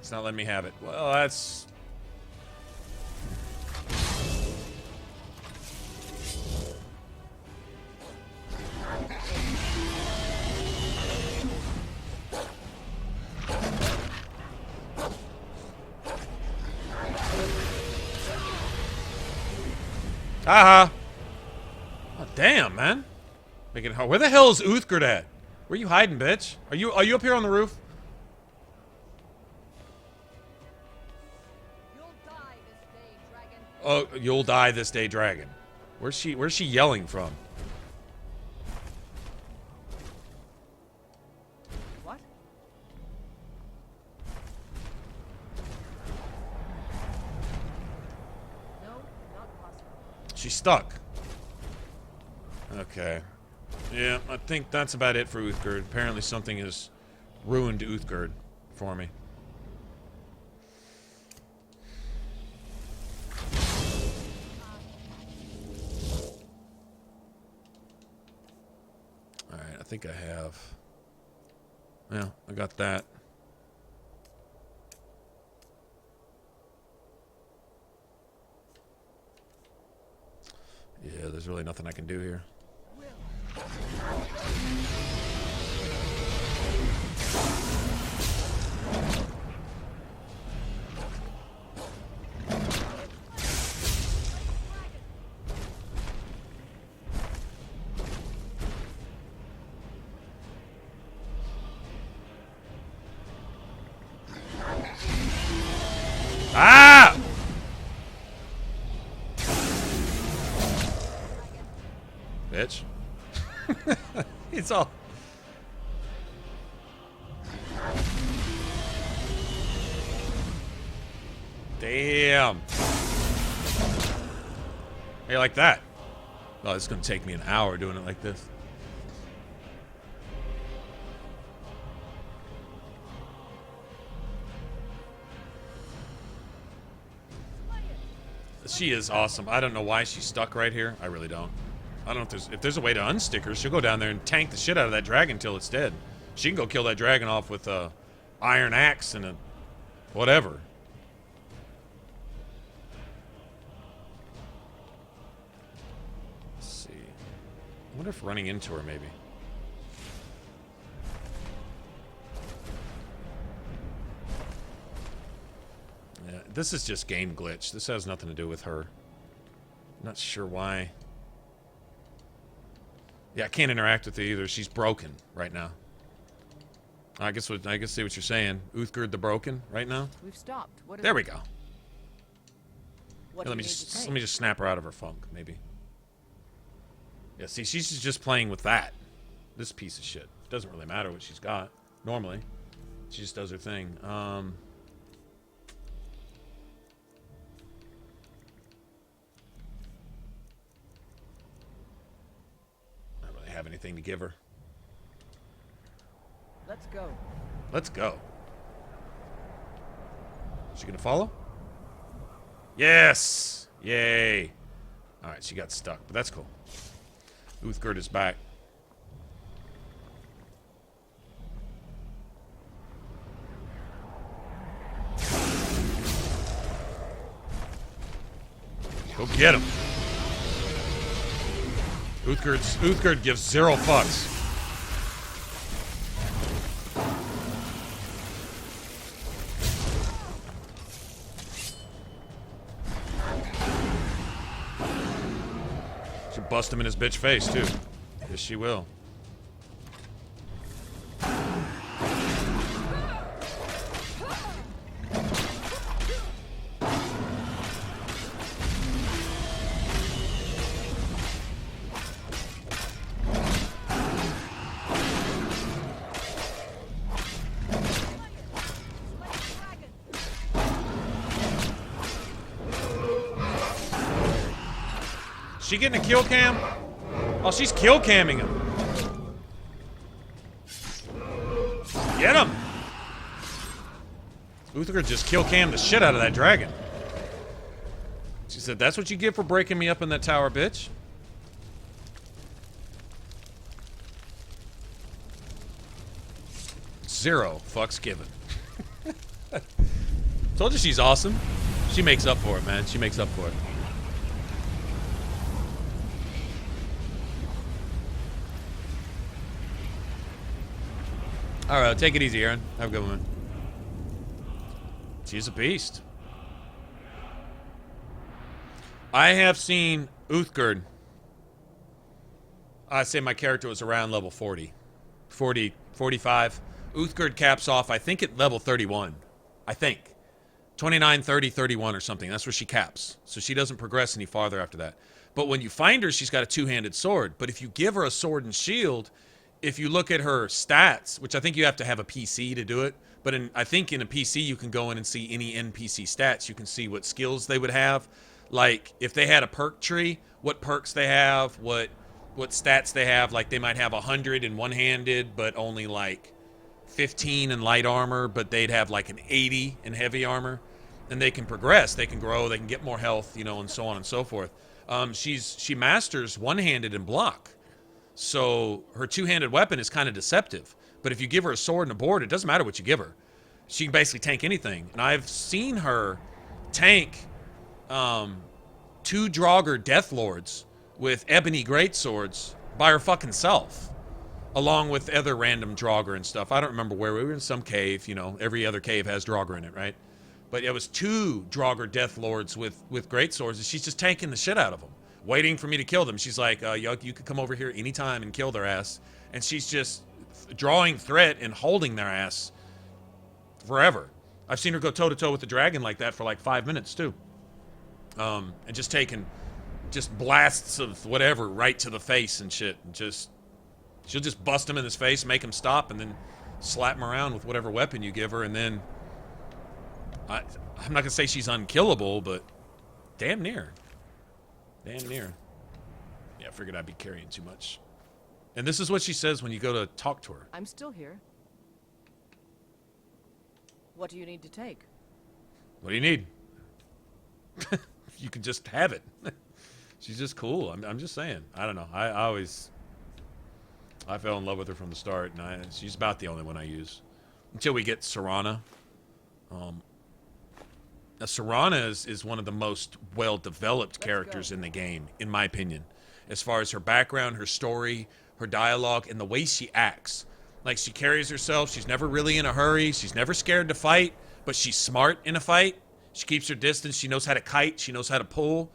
It's not letting me have it. Well, that's... Haha. Oh, damn, man. Making it hard. Where the hell is Uthgard at? Where are you hiding, bitch? Are you up here on the roof? You'll die this day, dragon. Oh, you'll die this day, dragon. Where's she yelling from? What? No, not possible. She's stuck. Okay. Yeah, I think that's about it for Uthgard. Apparently something has ruined Uthgard for me. Alright, I think I have... Yeah, I got that. Yeah, there's really nothing I can do here. Ah! Bitch. It's all... Damn. Hey, like that. Oh, it's gonna take me an hour doing it like this. She is awesome. I don't know why she's stuck right here. I really don't. I don't know if there's a way to unstick her. She'll go down there and tank the shit out of that dragon until it's dead. She can go kill that dragon off with a iron axe and a whatever. Let's see. I wonder if running into her maybe. Yeah, this is just game glitch. This has nothing to do with her. Not sure why. Yeah, I can't interact with her either. She's broken right now. I guess see what you're saying. Uthgerd the broken right now. We've stopped. What is there it? we go. What Yeah, let me just snap her out of her funk, maybe. Yeah, see, she's just playing with that. This piece of shit. It doesn't really matter what she's got normally. She just does her thing. Have anything to give her. Let's go. Let's go. Is she gonna follow? Yes! Yay! Alright, she got stuck, but that's cool. Uthgerd is back. Go get him. Uthgerd gives 0 fucks. She'll bust him in his bitch face too. Yes, she will. She getting a kill cam? Oh, she's kill camming him. Get him! Uthgerd just kill cammed the shit out of that dragon. She said, that's what you get for breaking me up in that tower, bitch. Zero fucks given. Told you she's awesome. She makes up for it, man. She makes up for it. Alright, take it easy, Aaron. Have a good one. She's a beast. I have seen Uthgerd. I'd say my character was around level 40. 40, 45. Uthgerd caps off, I think, at level 31. I think. 29, 30, 31 or something. That's where she caps. So she doesn't progress any farther after that. But when you find her, she's got a two-handed sword. But if you give her a sword and shield... If you look at her stats, which I think you have to have a PC to do it, but I think in a PC you can go in and see any NPC stats. You can see what skills they would have. Like, if they had a perk tree, what perks they have, what stats they have. Like, they might have 100 in one-handed, but only, like, 15 in light armor, but they'd have, like, an 80 in heavy armor. And they can progress. They can grow. They can get more health, you know, and so on and so forth. She masters one-handed and block. So her two-handed weapon is kind of deceptive. But if you give her a sword and a board, it doesn't matter what you give her. She can basically tank anything. And I've seen her tank 2 Draugr Deathlords with ebony greatswords by her fucking self. Along with other random Draugr and stuff. I don't remember where. We were in some cave, you know. Every other cave has Draugr in it, right? But it was 2 Draugr Deathlords with greatswords, and she's just tanking the shit out of them. Waiting for me to kill them. She's like, you could come over here anytime and kill their ass. And she's just drawing threat and holding their ass forever. I've seen her go toe-to-toe with the dragon like that for like 5 minutes, too. And just taking just blasts of whatever right to the face and shit. And she'll just bust him in his face, make him stop, and then slap him around with whatever weapon you give her. And then, I'm not going to say she's unkillable, but damn near. Damn near. Yeah, I figured I'd be carrying too much. And this is what she says when you go to talk to her. I'm still here. What do you need to take? What do you need? You can just have it. She's just cool. I'm just saying. I don't know. I fell in love with her from the start, and she's about the only one I use. Until we get Serana. Now Serana is one of the most well-developed characters in the game, in my opinion. As far as her background, her story, her dialogue, and the way she acts. Like, she carries herself. She's never really in a hurry. She's never scared to fight, but she's smart in a fight. She keeps her distance. She knows how to kite. She knows how to pull.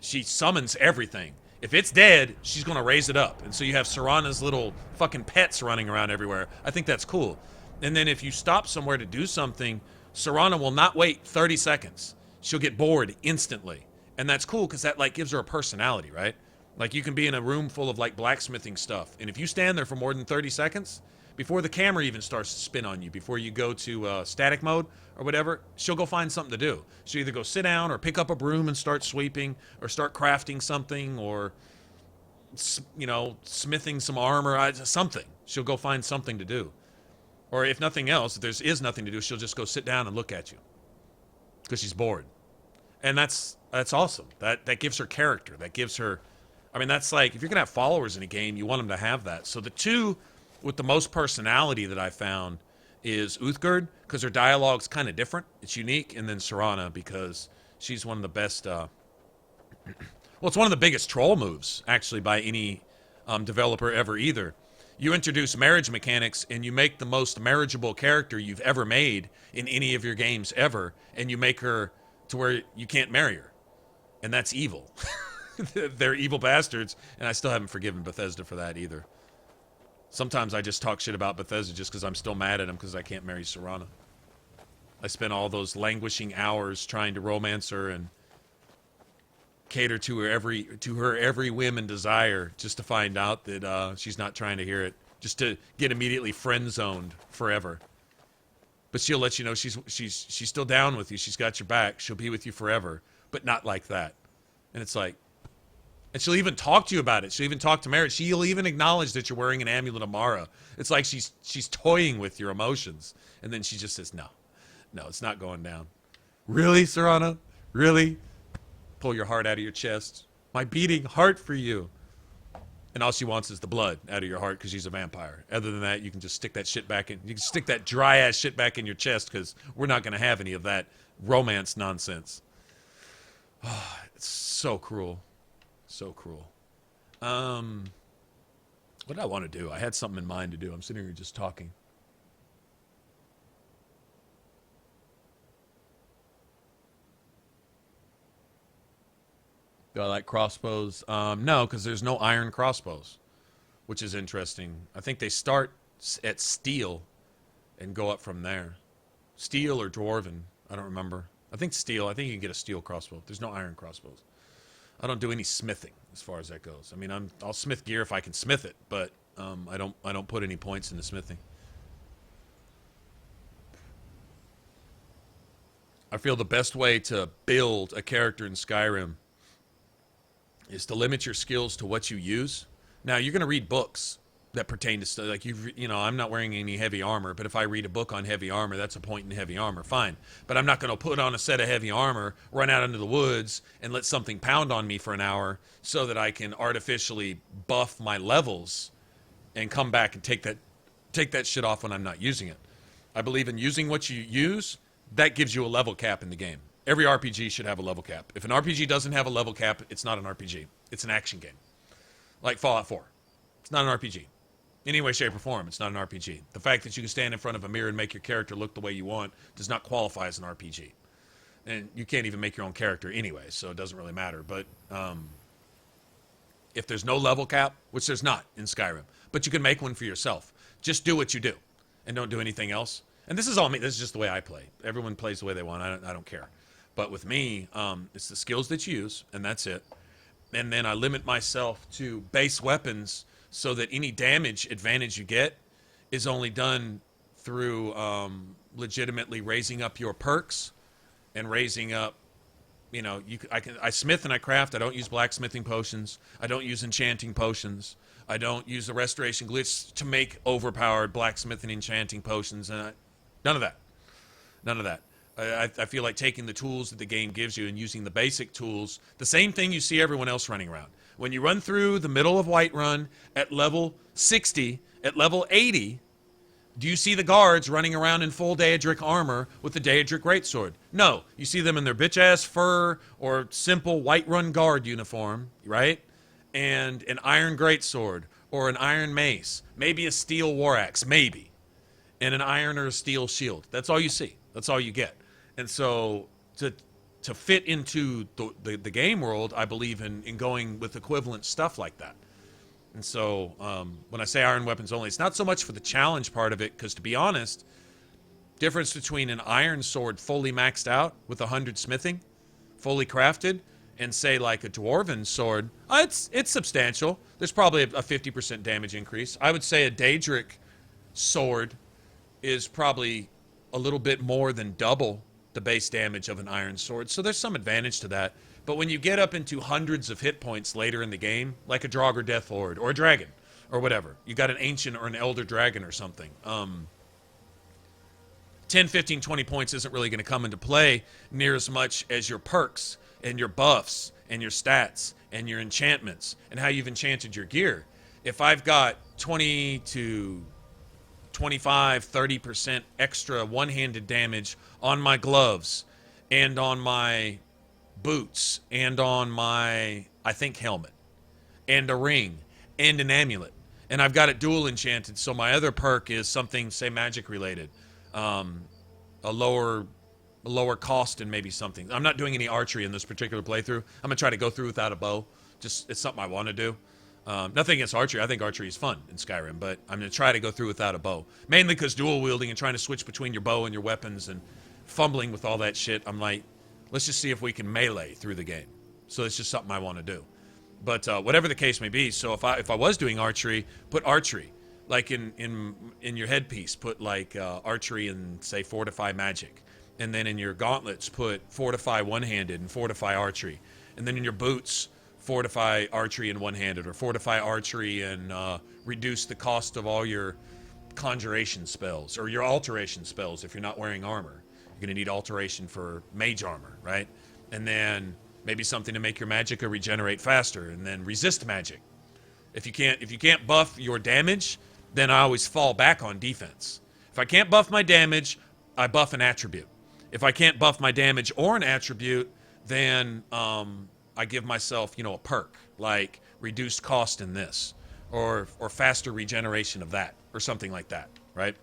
She summons everything. If it's dead, she's going to raise it up. And so you have Serana's little fucking pets running around everywhere. I think that's cool. And then if you stop somewhere to do something, Serana will not wait 30 seconds. She'll get bored instantly. And that's cool because that, like, gives her a personality, right? Like, you can be in a room full of, like, blacksmithing stuff. And if you stand there for more than 30 seconds, before the camera even starts to spin on you, before you go to static mode or whatever, she'll go find something to do. She'll either go sit down or pick up a broom and start sweeping or start crafting something or, you know, smithing some armor, something. She'll go find something to do. Or if nothing else, if there is nothing to do, she'll just go sit down and look at you because she's bored. And that's awesome. That gives her character. That gives her... I mean, that's like, if you're going to have followers in a game, you want them to have that. So the two with the most personality that I found is Uthgerd, because her dialogue's kind of different. It's unique. And then Serana, because she's one of the best... well, it's one of the biggest troll moves, actually, by any developer ever either. You introduce marriage mechanics, and you make the most marriageable character you've ever made in any of your games ever, and you make her to where you can't marry her. And that's evil. They're evil bastards, and I still haven't forgiven Bethesda for that either. Sometimes I just talk shit about Bethesda just because I'm still mad at them because I can't marry Serana. I spent all those languishing hours trying to romance her and cater to her every whim and desire just to find out that she's not trying to hear it, just to get immediately friend-zoned forever. But she'll let you know she's still down with you. She's got your back. She'll be with you forever, but not like that. And it's like... And she'll even talk to you about it. She'll even talk to marriage. She'll even acknowledge that you're wearing an amulet of Mara. It's like she's toying with your emotions. And then she just says, no, it's not going down. Really, Serana? Really? Pull your heart out of your chest. My beating heart for you. And all she wants is the blood out of your heart because she's a vampire. Other than that, you can just stick that shit back in. You can stick that dry-ass shit back in your chest because we're not going to have any of that romance nonsense. Oh, it's so cruel. So cruel. What did I want to do? I had something in mind to do. I'm sitting here just talking. Do I like crossbows? No, because there's no iron crossbows, which is interesting. I think they start at steel and go up from there. Steel or dwarven. I don't remember. I think steel. I think you can get a steel crossbow. There's no iron crossbows. I don't do any smithing as far as that goes. I mean, I'll smith gear if I can smith it, but I don't put any points into smithing. I feel the best way to build a character in Skyrim is to limit your skills to what you use. Now, you're going to read books that pertain to stuff. Like, you know, I'm not wearing any heavy armor, but if I read a book on heavy armor, that's a point in heavy armor, fine. But I'm not going to put on a set of heavy armor, run out into the woods, and let something pound on me for an hour so that I can artificially buff my levels and come back and take that shit off when I'm not using it. I believe in using what you use. That gives you a level cap in the game. Every RPG should have a level cap. If an RPG doesn't have a level cap, it's not an RPG. It's an action game. Like Fallout 4. It's not an RPG. In any way, shape, or form, it's not an RPG. The fact that you can stand in front of a mirror and make your character look the way you want does not qualify as an RPG. And you can't even make your own character anyway, so it doesn't really matter. But if there's no level cap, which there's not in Skyrim, but you can make one for yourself, just do what you do and don't do anything else. And this is all me. This is just the way I play. Everyone plays the way they want. I don't care. But with me, it's the skills that you use, and that's it. And then I limit myself to base weapons so that any damage advantage you get is only done through legitimately raising up your perks and raising up, you know, I smith and I craft. I don't use blacksmithing potions. I don't use enchanting potions. I don't use the restoration glitch to make overpowered blacksmithing enchanting potions. And none of that. None of that. I feel like taking the tools that the game gives you and using the basic tools, the same thing you see everyone else running around. When you run through the middle of Whiterun at level 60, at level 80, do you see the guards running around in full Daedric armor with the Daedric greatsword? No. You see them in their bitch-ass fur or simple Whiterun guard uniform, right? And an iron greatsword or an iron mace, maybe a steel war axe, maybe, and an iron or a steel shield. That's all you see. That's all you get. And so to fit into the game world, I believe in going with equivalent stuff like that. And so when I say iron weapons only, it's not so much for the challenge part of it, because to be honest, difference between an iron sword fully maxed out with 100 smithing, fully crafted, and say like a dwarven sword, it's substantial. There's probably a 50% damage increase. I would say a Daedric sword is probably a little bit more than double the base damage of an iron sword. So there's some advantage to that. But when you get up into hundreds of hit points later in the game, like a Draugr Deathlord or a dragon or whatever, you got an ancient or an elder dragon or something, 10, 15, 20 points isn't really going to come into play near as much as your perks and your buffs and your stats and your enchantments and how you've enchanted your gear. If I've got 20 to 25, 30% extra one-handed damage on my gloves and on my boots and on my, I think, helmet and a ring and an amulet, and I've got it dual enchanted, so my other perk is something, say, magic related, a lower cost and maybe something. I'm not doing any archery in this particular playthrough. I'm gonna try to go through without a bow. Just, it's something I want to do. Nothing against archery. I think archery is fun in Skyrim, but I'm going to try to go through without a bow. Mainly because dual wielding and trying to switch between your bow and your weapons and fumbling with all that shit, I'm like, let's just see if we can melee through the game. So it's just something I want to do. But whatever the case may be, so if I was doing archery, put archery. Like in your headpiece, put like archery and, say, fortify magic. And then in your gauntlets, put fortify one-handed and fortify archery. And then in your boots, fortify archery and one-handed, or fortify archery and reduce the cost of all your conjuration spells or your alteration spells. If you're not wearing armor, you're going to need alteration for mage armor, right? And then maybe something to make your magicka regenerate faster, and then resist magic. If you can't buff your damage, then I always fall back on defense. If I can't buff my damage, I buff an attribute. If I can't buff my damage or an attribute, then I give myself, you know, a perk, like reduced cost in this, or faster regeneration of that, or something like that, right?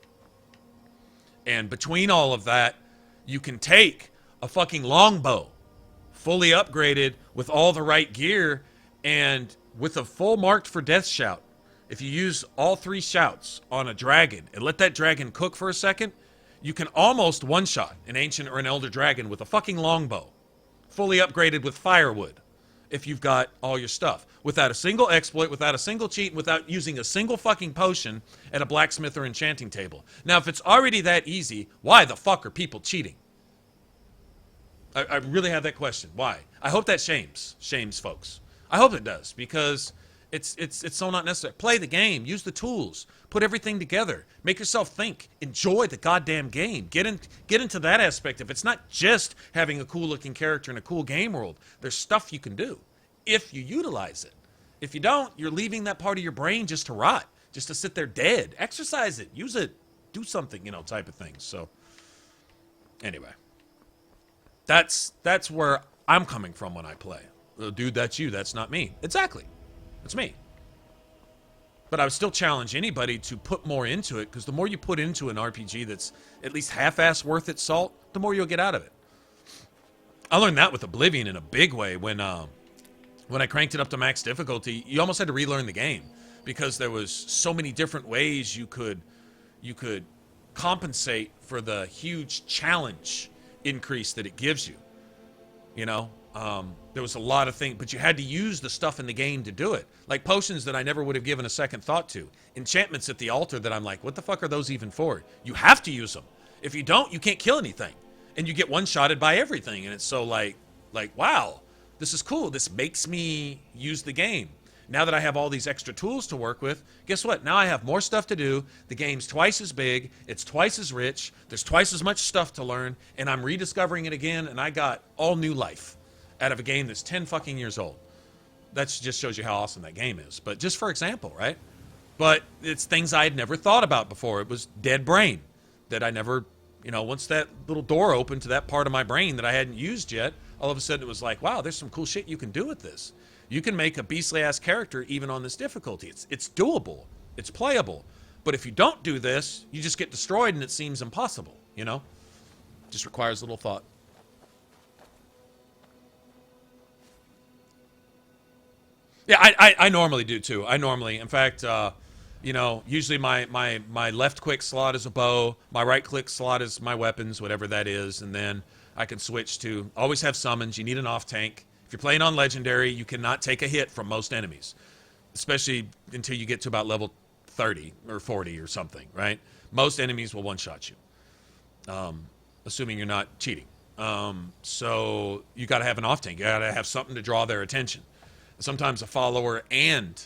And between all of that, you can take a fucking longbow, fully upgraded with all the right gear, and with a full marked for death shout. If you use all 3 shouts on a dragon and let that dragon cook for a second, you can almost one-shot an ancient or an elder dragon with a fucking longbow, fully upgraded with firewood, if you've got all your stuff, without a single exploit, without a single cheat, without using a single fucking potion at a blacksmith or enchanting table. Now, if it's already that easy, why the fuck are people cheating? I really have that question. Why? I hope that shames folks. I hope it does, because it's so not necessary. Play the game. Use the tools. Put everything together. Make yourself think. Enjoy the goddamn game. Get into that aspect. If it's not just having a cool looking character in a cool game world, there's stuff you can do if you utilize it. If you don't, you're leaving that part of your brain just to rot, just to sit there dead. Exercise it. Use it. Do something, you know, type of thing. So anyway, that's where I'm coming from when I play. Dude, that's you. That's not me. Exactly. That's me. But I would still challenge anybody to put more into it, because the more you put into an RPG that's at least half-ass worth its salt, the more you'll get out of it. I learned that with Oblivion in a big way when I cranked it up to max difficulty. You almost had to relearn the game, because there was so many different ways you could compensate for the huge challenge increase that it gives you. You know, there was a lot of things, but you had to use the stuff in the game to do it. Like potions that I never would have given a second thought to. Enchantments at the altar that I'm like, what the fuck are those even for? You have to use them. If you don't, you can't kill anything. And you get one-shotted by everything. And it's so like, wow, this is cool. This makes me use the game. Now that I have all these extra tools to work with, guess what? Now I have more stuff to do. The game's twice as big. It's twice as rich. There's twice as much stuff to learn. And I'm rediscovering it again. And I got all new life out of a game that's 10 fucking years old. That just shows you how awesome that game is. But just for example, right? But it's things I had never thought about before. It was dead brain that I never, you know, once that little door opened to that part of my brain that I hadn't used yet, all of a sudden it was like, wow, there's some cool shit you can do with this. You can make a beastly-ass character even on this difficulty. It's doable. It's playable. But if you don't do this, you just get destroyed and it seems impossible, you know? Just requires a little thought. Yeah, I normally do, too. I normally, in fact, you know, usually my left-click slot is a bow. My right-click slot is my weapons, whatever that is. And then I can switch to, always have summons. You need an off-tank. If you're playing on Legendary, you cannot take a hit from most enemies, especially until you get to about level 30 or 40 or something, right? Most enemies will one-shot you, assuming you're not cheating. So you got to have an off-tank. You got to have something to draw their attention. Sometimes a follower and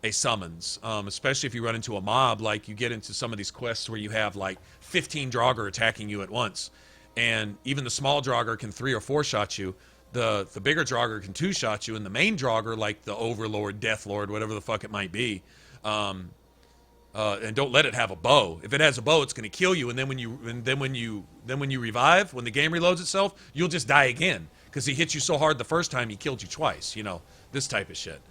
a summons, especially if you run into a mob, like you get into some of these quests where you have like 15 Draugr attacking you at once. And even the small Draugr can 3 or 4 shot you. The bigger Draugr can 2-shot you, and the main Draugr, like the Overlord, Deathlord, whatever the fuck it might be, and don't let it have a bow. If it has a bow, it's going to kill you. And then when you revive, when the game reloads itself, you'll just die again because he hit you so hard the first time he killed you twice. You know, this type of shit.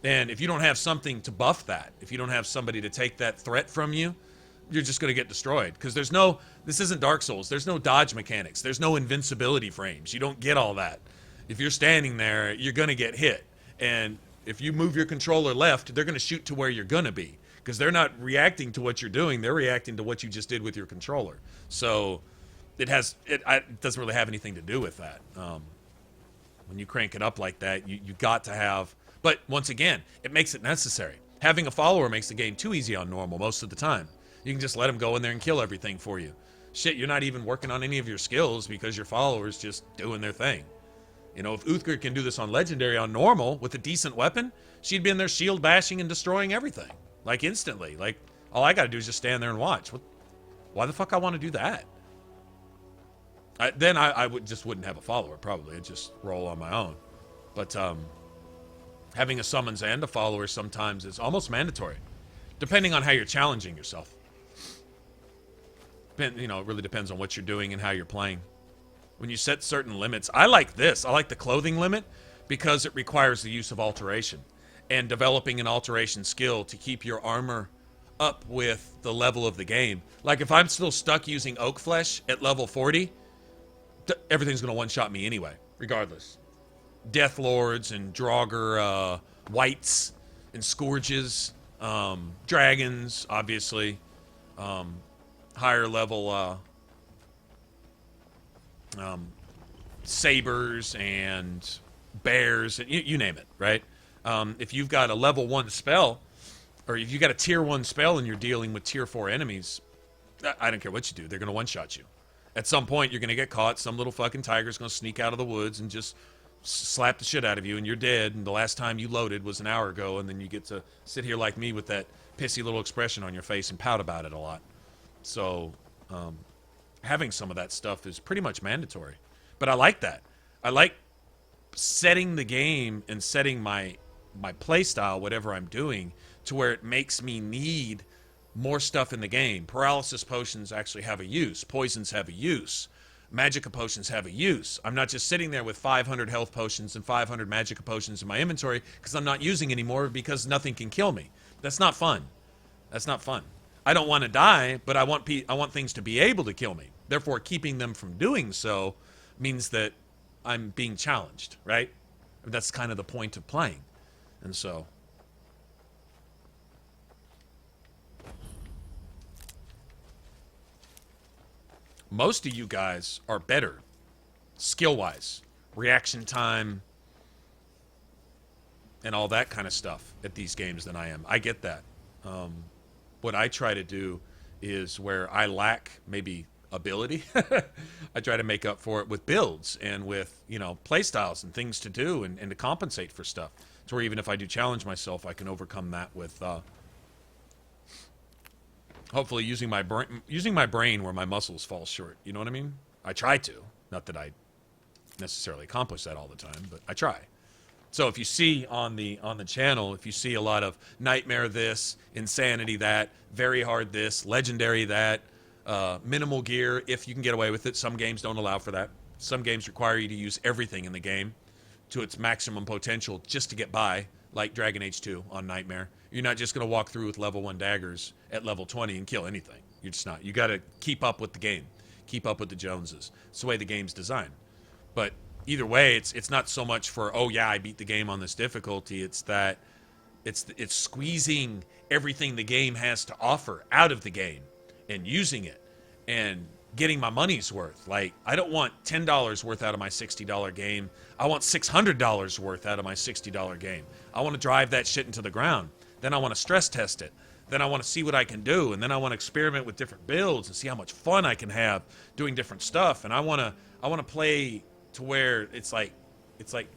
And if you don't have something to buff that, if you don't have somebody to take that threat from you, you're just going to get destroyed because there's no. This isn't Dark Souls. There's no dodge mechanics. There's no invincibility frames. You don't get all that. If you're standing there, you're going to get hit. And if you move your controller left, they're going to shoot to where you're going to be. Because they're not reacting to what you're doing. They're reacting to what you just did with your controller. So it doesn't really have anything to do with that. When you crank it up like that, you got to have... But once again, it makes it necessary. Having a follower makes the game too easy on normal most of the time. You can just let them go in there and kill everything for you. Shit, you're not even working on any of your skills because your follower's just doing their thing. You know, if Uthgar can do this on Legendary on normal with a decent weapon, she'd be in there shield bashing and destroying everything. Like, instantly. Like, all I gotta do is just stand there and watch. Why the fuck I want to do that? Then I wouldn't have a follower, probably. I'd just roll on my own. But having a summons and a follower sometimes is almost mandatory, depending on how you're challenging yourself. You know, it really depends on what you're doing and how you're playing. When you set certain limits, I like this. I like the clothing limit because it requires the use of alteration and developing an alteration skill to keep your armor up with the level of the game. Like if I'm still stuck using oak flesh at level 40, everything's going to one-shot me anyway, regardless. Deathlords and Draugr whites and scourges, dragons, obviously, higher level sabers and bears, you name it, right? If you've got a level 1 spell, or if you've got a tier 1 spell and you're dealing with tier 4 enemies, I don't care what you do, they're going to one-shot you. At some point, you're going to get caught. Some little fucking tiger's going to sneak out of the woods and just slap the shit out of you, and you're dead, and the last time you loaded was an hour ago, and then you get to sit here like me with that pissy little expression on your face and pout about it a lot. So, having some of that stuff is pretty much mandatory. But I like that. I like setting the game and setting my play style, whatever I'm doing, to where it makes me need more stuff in the game. Paralysis potions actually have a use. Poisons have a use. Magicka potions have a use. I'm not just sitting there with 500 health potions and 500 Magicka potions in my inventory because I'm not using anymore because nothing can kill me. That's not fun. That's not fun. I don't want to die, but I want things to be able to kill me. Therefore, keeping them from doing so means that I'm being challenged, right? That's kind of the point of playing. And so... most of you guys are better skill-wise, reaction time, and all that kind of stuff at these games than I am. I get that. What I try to do is where I lack maybe ability, I try to make up for it with builds and with, you know, play styles and things to do and to compensate for stuff. To where even if I do challenge myself, I can overcome that with hopefully using my brain where my muscles fall short. You know what I mean? I try to. Not that I necessarily accomplish that all the time, but I try. So if you see on the channel, if you see a lot of Nightmare this, Insanity that, Very Hard this, Legendary that, minimal gear if you can get away with it. Some games don't allow for that. Some games require you to use everything in the game to its maximum potential just to get by, like Dragon Age 2 on Nightmare. You're not just going to walk through with level 1 daggers at level 20 and kill anything. You're just not. You got to keep up with the game. Keep up with the Joneses. It's the way the game's designed. But either way, it's not so much for, oh yeah, I beat the game on this difficulty. It's that it's squeezing everything the game has to offer out of the game and using it and getting my money's worth. Like, I don't want $10 worth out of my $60 game. I want $600 worth out of my $60 game. I want to drive that shit into the ground. Then I want to stress test it. Then I want to see what I can do. And then I want to experiment with different builds and see how much fun I can have doing different stuff. And I want to play to where it's like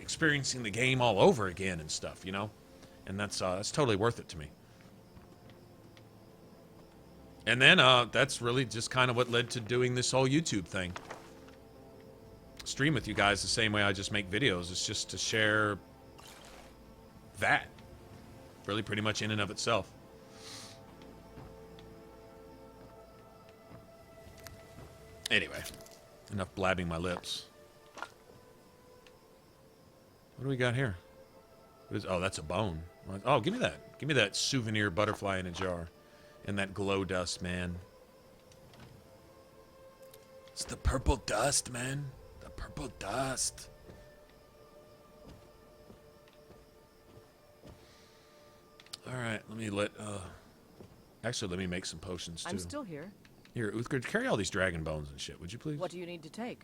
experiencing the game all over again and stuff, you know? And that's totally worth it to me. And then that's really just kind of what led to doing this whole YouTube thing. Stream with you guys the same way I just make videos. It's just to share that. Really pretty much in and of itself. Anyway, enough blabbing my lips. What do we got here? Oh, that's a bone. Oh, give me that. Give me that souvenir butterfly in a jar. And that glow dust, man. It's the purple dust, man. The purple dust. Alright, let me make some potions, too. I'm still here. Here, Uthgard, carry all these dragon bones and shit, would you please? What do you need to take?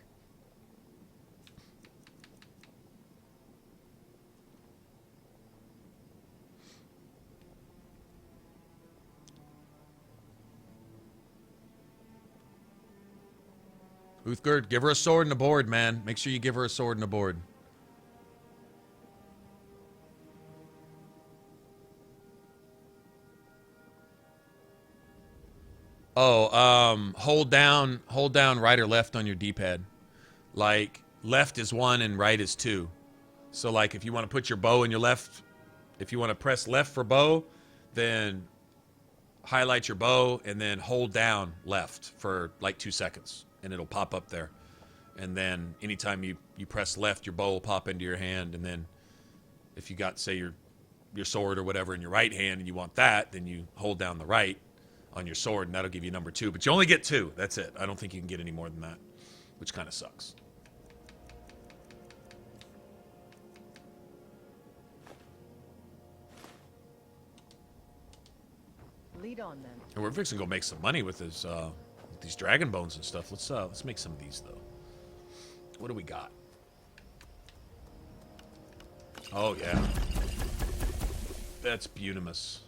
Uthgard, give her a sword and a board, man. Make sure you give her a sword and a board. Oh, hold down right or left on your D-pad. Like, left is 1 and right is 2. So, like, if you want to put your bow in your left, if you want to press left for bow, then highlight your bow and then hold down left for, like, 2 seconds. And it'll pop up there. And then anytime you press left, your bow will pop into your hand. And then if you got, say, your sword or whatever in your right hand and you want that, then you hold down the right on your sword, and that'll give you number 2. But you only get 2. That's it. I don't think you can get any more than that, which kind of sucks. Lead on, then. And we're fixing to go make some money with this, these dragon bones and stuff. Let's make some of these, though. What do we got? Oh, yeah. That's Bunimus.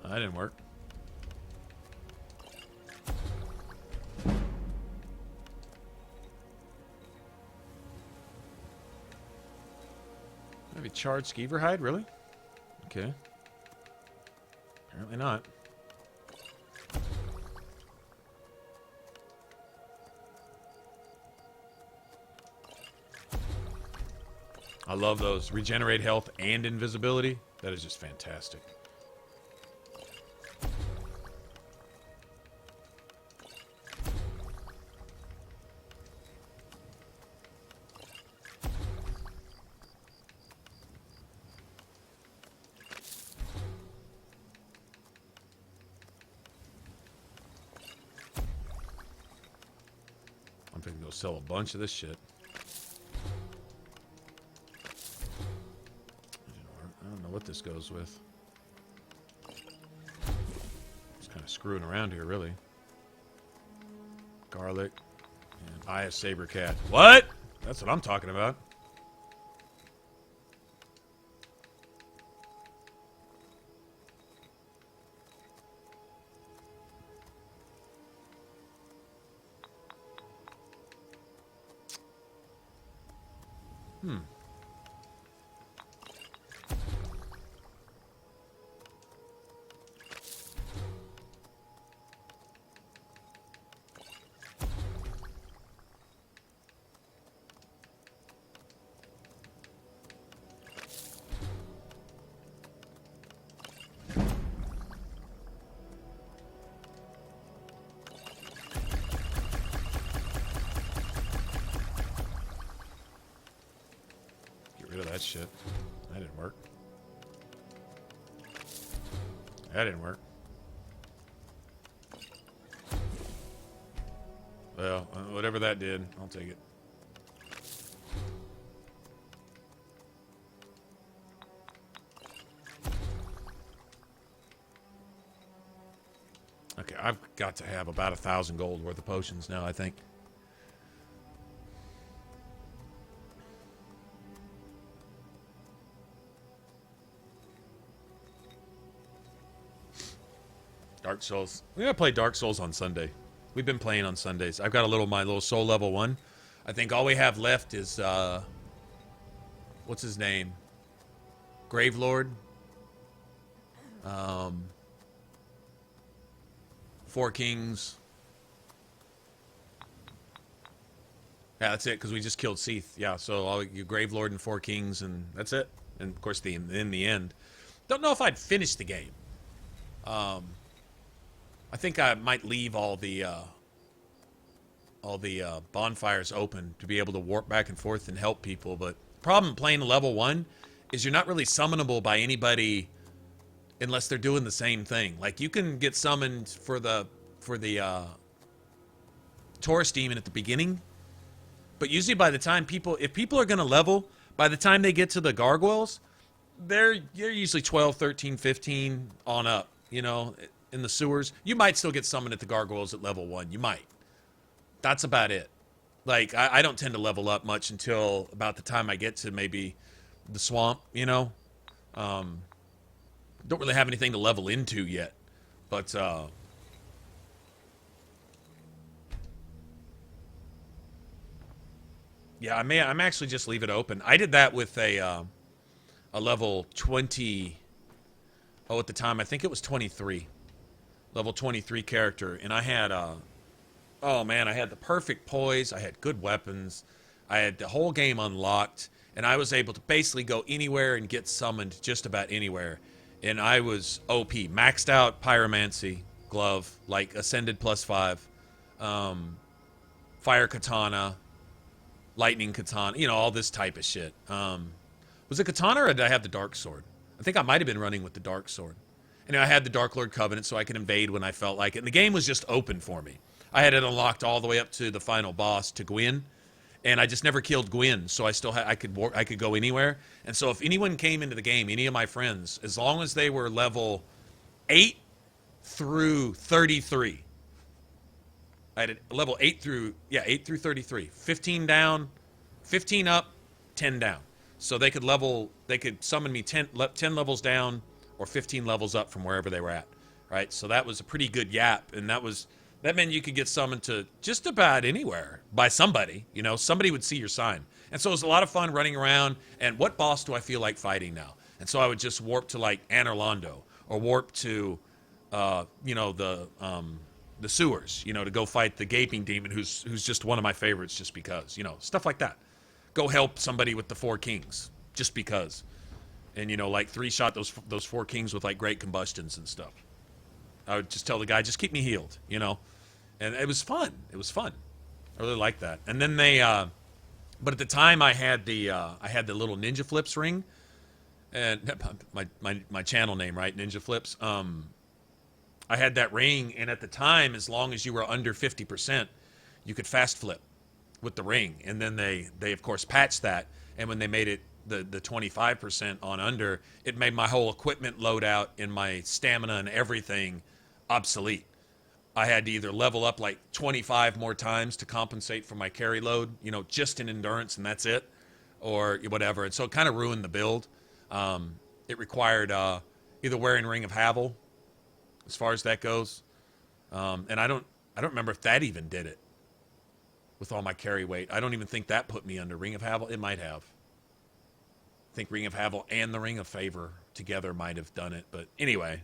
That didn't work. Maybe charred skeever hide, really? Okay. Apparently not. I love those. Regenerate health and invisibility. That is just fantastic. I'm gonna go sell a bunch of this shit. I don't know what this goes with. Just kind of screwing around here, really. Garlic and Eye of Saber Cat. What? That's what I'm talking about. That shit. That didn't work. That didn't work. Well, whatever that did, I'll take it. Okay, I've got to have about 1,000 gold worth of potions now, I think. Dark Souls. We're gonna play Dark Souls on Sunday. We've been playing on Sundays. I've got my little soul level 1. I think all we have left is what's his name? Gravelord. Four Kings. Yeah, that's it, because we just killed Seath. Yeah, so all you Gravelord and Four Kings, and that's it. And of course, in the end, don't know if I'd finish the game. I think I might leave all the bonfires open to be able to warp back and forth and help people. But the problem playing level 1 is you're not really summonable by anybody unless they're doing the same thing. Like, you can get summoned for the tourist demon at the beginning, but usually by the time if people are going to level, by the time they get to the gargoyles, they're usually 12, 13, 15 on up, you know. In the sewers, you might still get summoned at the gargoyles at level 1. You might. That's about it. Like, I don't tend to level up much until about the time I get to maybe the swamp, you know. Don't really have anything to level into yet. But, yeah, I may actually just leave it open. I did that with a level 20. Oh, at the time, I think it was 23. Level 23 character, and I had oh man, I had the perfect poise, I had good weapons, I had the whole game unlocked, and I was able to basically go anywhere and get summoned just about anywhere. And I was OP, maxed out pyromancy glove, like ascended +5, fire katana, lightning katana, you know, all this type of shit. Was it katana, or did I have the dark sword? I think I might have been running with the dark sword. And I had the Dark Lord Covenant, so I could invade when I felt like it. And the game was just open for me. I had it unlocked all the way up to the final boss, to Gwyn, and I just never killed Gwyn, so I still had I could go anywhere. And so if anyone came into the game, any of my friends, as long as they were level 8 through 33, I had level 8 through 33, 15 down, 15 up, 10 down. So they could summon me 10 levels down, or 15 levels up from wherever they were at, right? So that was a pretty good yap, and that meant you could get summoned to just about anywhere by somebody, you know. Somebody would see your sign. And so it was a lot of fun running around, and what boss do I feel like fighting now? And so I would just warp to like Anorlando or warp to, you know, the sewers, you know, to go fight the gaping demon, who's just one of my favorites, just because, you know, stuff like that. Go help somebody with the 4 kings, just because, and you know, like 3-shot those 4 kings with like great combustions and stuff. I would just tell the guy, just keep me healed, you know, and it was fun. It was fun. I really liked that. And then they, but at the time I had the little Ninja Flips ring, and my channel name, right, Ninja Flips. I had that ring, and at the time, as long as you were under 50%, you could fast flip with the ring. And then they of course patched that, and when they made it the 25% on under, it made my whole equipment loadout and my stamina and everything obsolete. I had to either level up like 25 more times to compensate for my carry load, you know, just in endurance, and that's it, or whatever. And so it kind of ruined the build. It required either wearing Ring of Havel, as far as that goes, and I don't remember if that even did it with all my carry weight. I don't even think that put me under Ring of Havel. It might have. I think Ring of Havel and the Ring of Favor together might have done it, but anyway.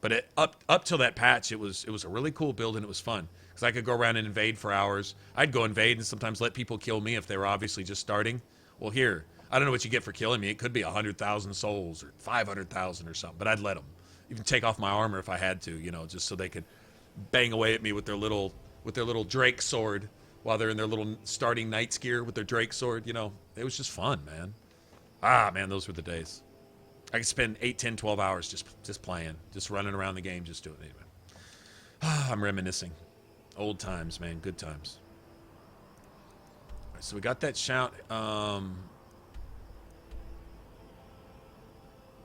But up till that patch, it was a really cool build, and it was fun because I could go around and invade for hours. I'd go invade and sometimes let people kill me if they were obviously just starting. Well, here, I don't know what you get for killing me. It could be 100,000 souls or 500,000 or something, but I'd let them. Even take off my armor if I had to, you know, just so they could bang away at me with their little Drake sword while they're in their little starting Knight's gear with their Drake sword. You know, it was just fun, man. Ah, man, those were the days. I could spend 8, 10, 12 hours just playing, just running around the game, just doing it. Anyway, I'm reminiscing. Old times, man, good times. All right, so we got that shout.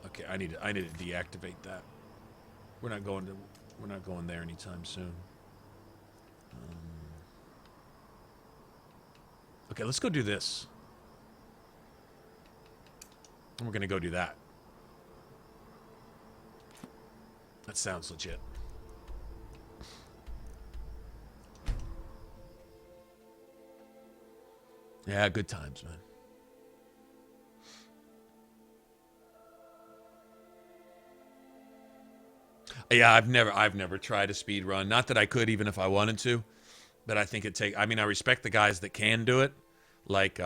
Okay, I need to deactivate that. We're not going there anytime soon. Okay, let's go do this. And we're gonna go do that. That sounds legit. Yeah, good times, man. Yeah, I've never tried a speed run. Not that I could, even if I wanted to. But I think I mean, I respect the guys that can do it. Like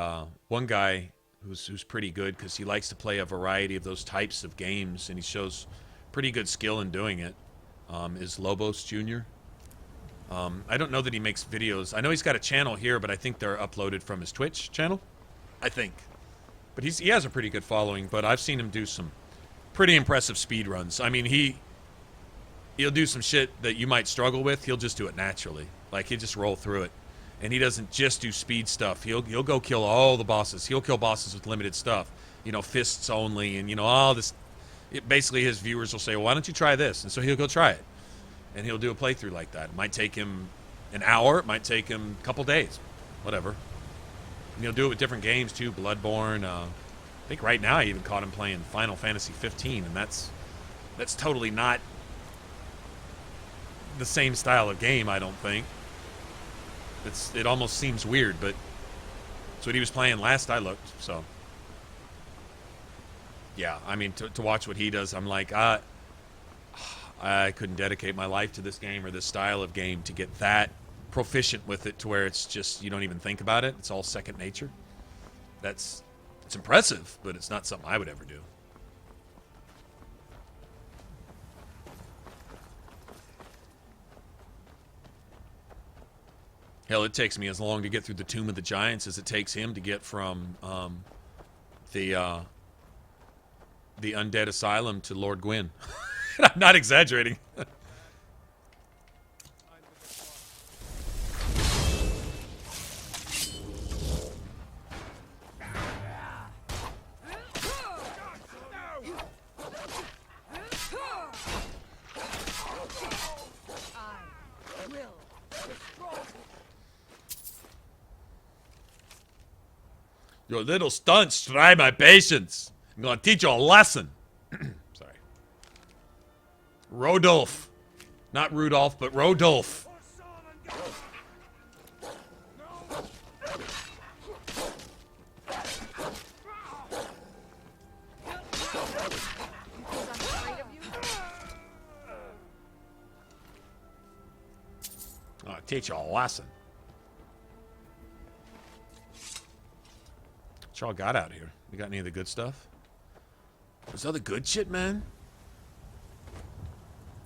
one guy who's pretty good because he likes to play a variety of those types of games, and he shows pretty good skill in doing it. Is Lobos Jr. I don't know that he makes videos. I know he's got a channel here, but I think they're uploaded from his Twitch channel. I think. But he has a pretty good following. But I've seen him do some pretty impressive speed runs. I mean, he'll do some shit that you might struggle with. He'll just do it naturally. Like, he'll just roll through it. And he doesn't just do speed stuff. He'll go kill all the bosses. He'll kill bosses with limited stuff. You know, fists only, and, you know, all this. Basically, his viewers will say, well, why don't you try this? And so he'll go try it. And he'll do a playthrough like that. It might take him an hour. It might take him a couple days. Whatever. And he'll do it with different games, too. Bloodborne. I think right now I even caught him playing Final Fantasy 15, and that's totally not the same style of game, I don't think. It almost seems weird, but it's what he was playing last I looked, so. Yeah, I mean, to watch what he does, I'm like, I couldn't dedicate my life to this game or this style of game to get that proficient with it to where it's just, you don't even think about it. It's all second nature. It's impressive, but it's not something I would ever do. Hell, it takes me as long to get through the Tomb of the Giants as it takes him to get from the Undead Asylum to Lord Gwyn. I'm not exaggerating. Your little stunts try my patience. I'm gonna teach you a lesson. Sorry. Rodolph. Not Rudolph, but Rodolph. Teach you a lesson. What y'all got out here? You got any of the good stuff? Where's all the good shit, man?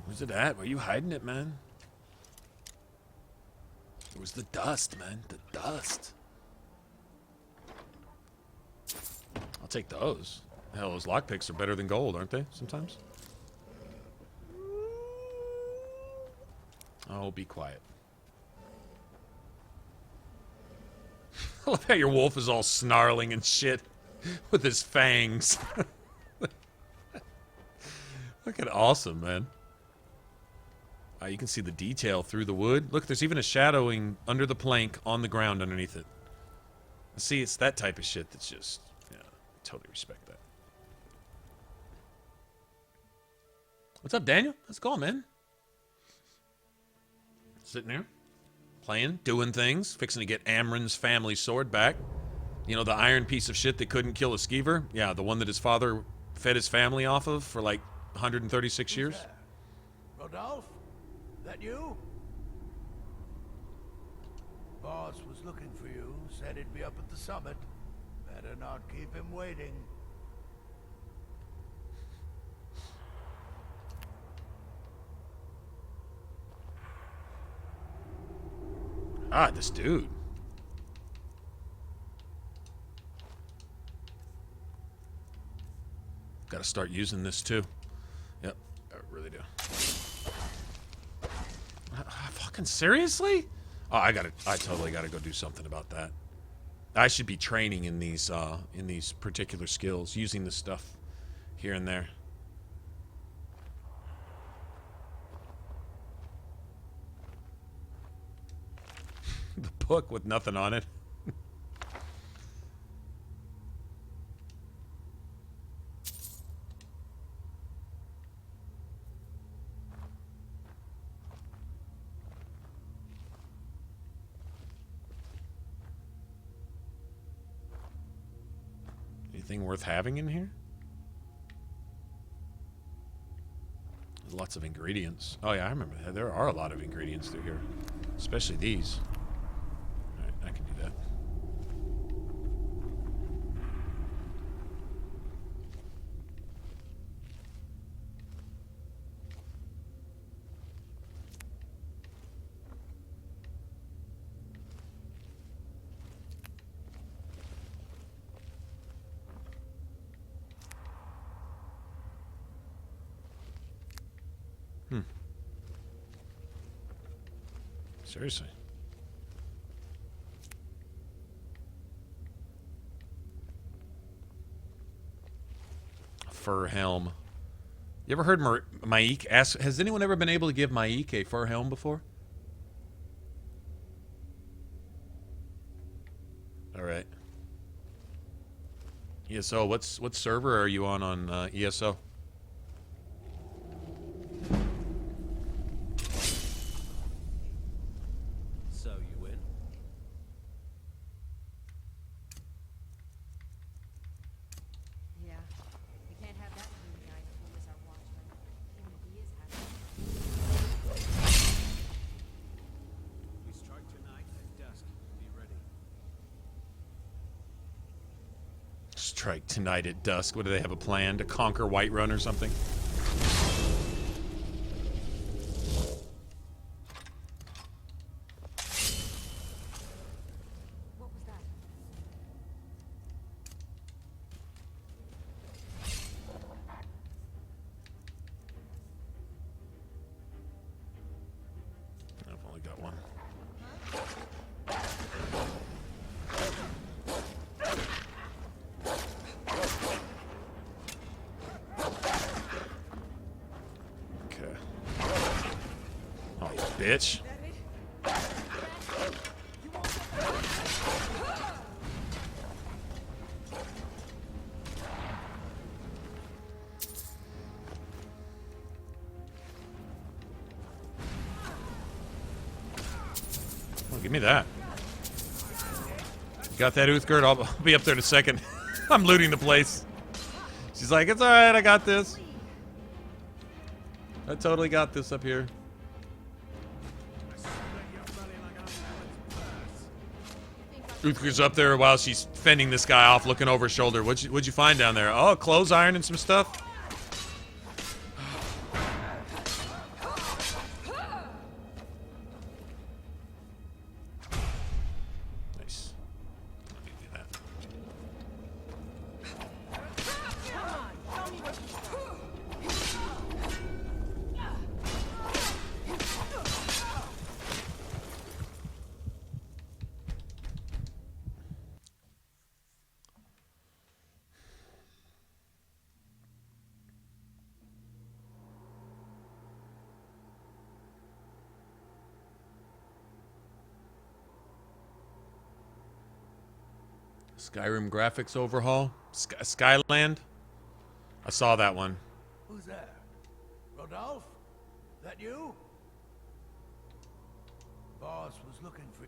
Where's it at? Where you hiding it, man? Where's the dust, man? The dust. I'll take those. Hell, those lockpicks are better than gold, aren't they? Sometimes. Oh, be quiet. I love how your wolf is all snarling and shit with his fangs. Looking awesome, man. You can see the detail through the wood. Look, there's even a shadowing under the plank on the ground underneath it. See, it's that type of shit that's just, yeah, totally respect that. What's up, Daniel? How's it going, man? Sitting there, playing, doing things, fixing to get Amron's family sword back. You know, the iron piece of shit that couldn't kill a skeever? Yeah, the one that his father fed his family off of for like 136 years. Rodolphe? That you? Boss was looking for you, said he'd be up at the summit. Better not keep him waiting. Ah, this dude. Gotta start using this too. Yep, I really do. Fucking seriously? Oh, I totally gotta go do something about that. I should be training in these particular skills, using this stuff here and there. The book with nothing on it. Anything worth having in here? There's lots of ingredients. Oh yeah, I remember that. There are a lot of ingredients through here. Especially these. Alright, I can do that. Seriously. A fur helm. You ever heard Maik ask? Has anyone ever been able to give Maik a fur helm before? All right. ESO. What server are you on ESO? Strike tonight at dusk. What do they have a plan to conquer Whiterun or something? What was that? I've only got one. Bitch. Oh, give me that. You got that, Uthgerd? I'll be up there in a second. I'm looting the place. She's like, it's alright, I got this. I totally got this up here. Uthgar's up there while she's fending this guy off, looking over her shoulder. What'd you find down there? Oh, clothes iron and some stuff. Nice. Let me do that. Skyrim graphics overhaul? Skyland? I saw that one. Who's there? Rodolphe? That you? Boss was looking for...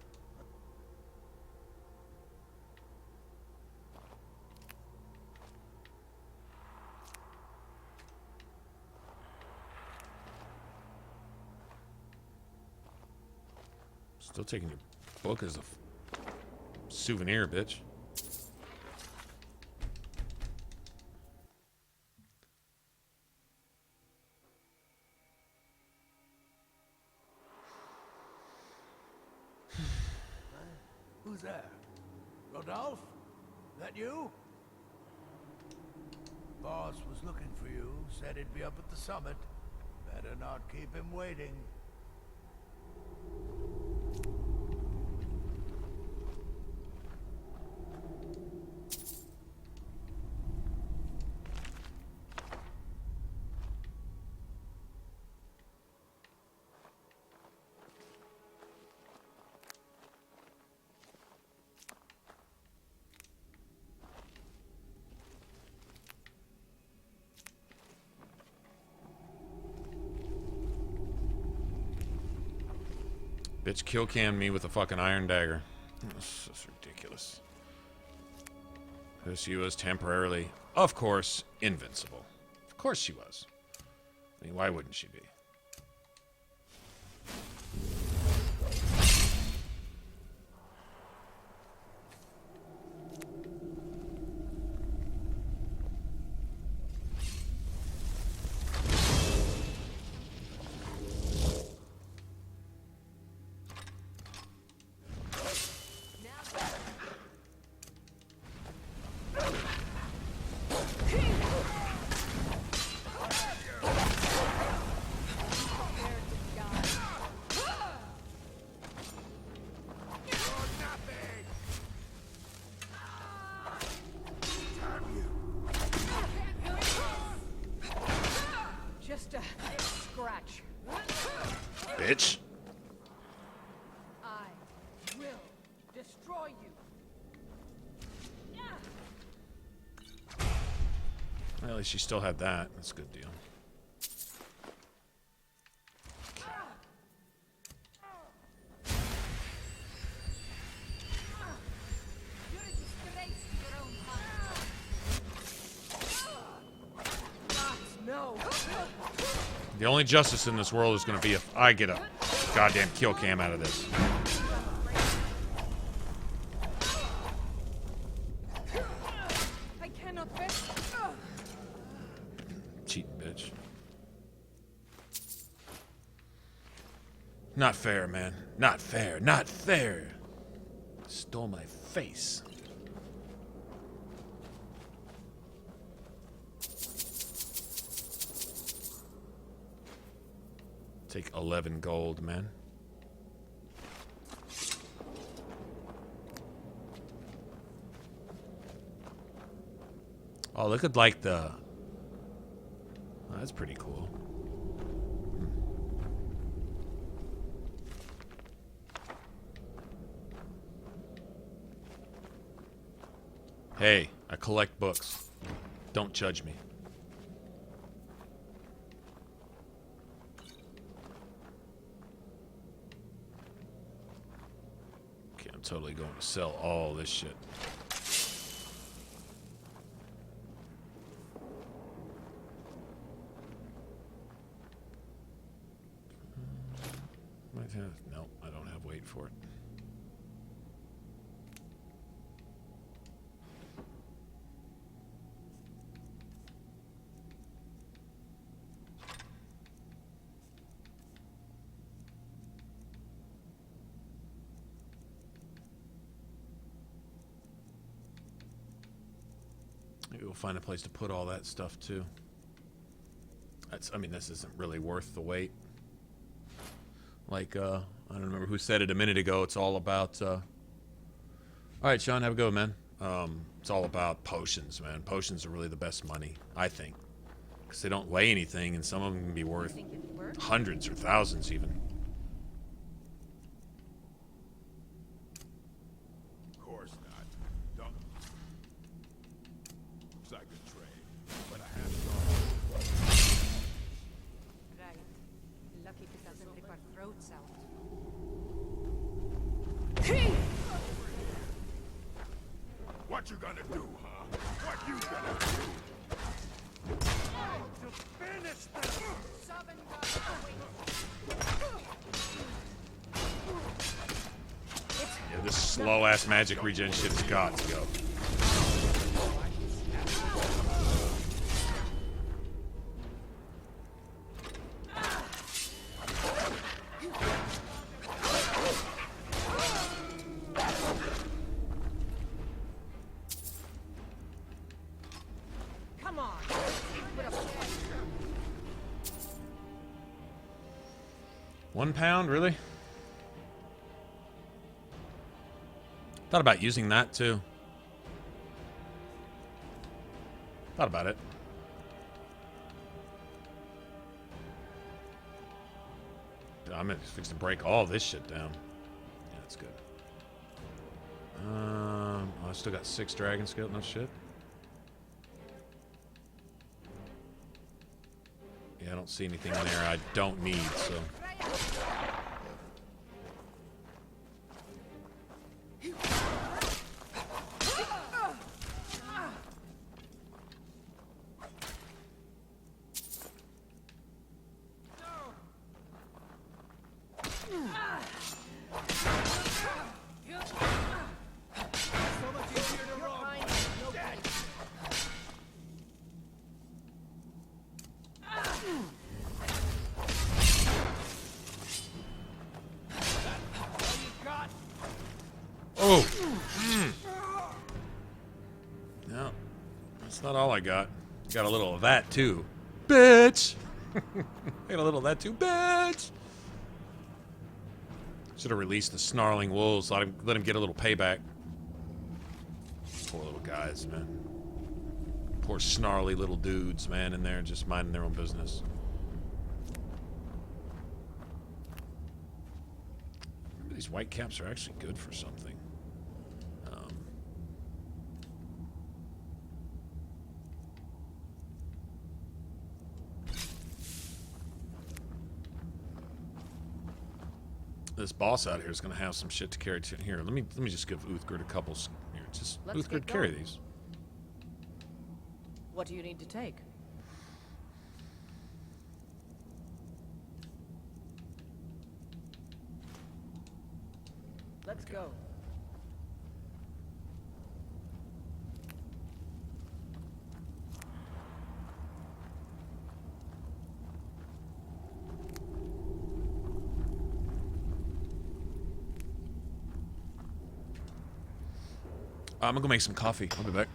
Still taking your book as a souvenir, bitch. Who's there? Rodolphe? That you? Boss was looking for you, said he'd be up at the summit. Better not keep him waiting. Bitch kill canned me with a fucking iron dagger. This is ridiculous. She was temporarily, of course, invincible. Of course she was. I mean, why wouldn't she be? Just a scratch. Bitch. I will destroy you. Well, at least she still had that. That's a good deal. The only justice in this world is going to be if I get a goddamn kill cam out of this. I cannot bear. Cheating bitch. Not fair, man. Not fair. Not fair. Stole my face. Take 11 gold, man. Oh, look at like the... Oh, that's pretty cool. Hey, I collect books. Don't judge me. Okay, I'm totally going to sell all this shit. Might have... No, I don't have weight for it. go find a place to put all that stuff too. I mean, this isn't really worth the wait. Like, I don't remember who said it a minute ago. It's all about, all right, Sean, have a go, man. It's all about potions, man. Potions are really the best money, I think. Because they don't weigh anything, and some of them can be worth hundreds or thousands even. Of course not. Don't. Looks like a trade, but I have Right. Lucky it doesn't rip our throats out. What you gonna do, huh? What you gonna do? To finish them! Yeah, this slow-ass magic regen shit has got to go. Come on. £1, really? Thought about using that too. Thought about it. I'm gonna fix to break all this shit down. Yeah, that's good. Oh, I still got 6 dragon scale. No shit. Yeah, I don't see anything in there I don't need, so. Oh! No, that's not all I got. Got a little of that too, bitch. Got a little of that too, bitch. Should have released the snarling wolves. Let him get a little payback. Poor little guys, man. Poor snarly little dudes, man, in there just minding their own business. These white caps are actually good for something. This boss out here is going to have some shit to carry to here. Let me just give Uthgerd a couple. Here, just Uthgerd, carry these. What do you need to take? Let's go. I'm gonna go make some coffee. I'll be back.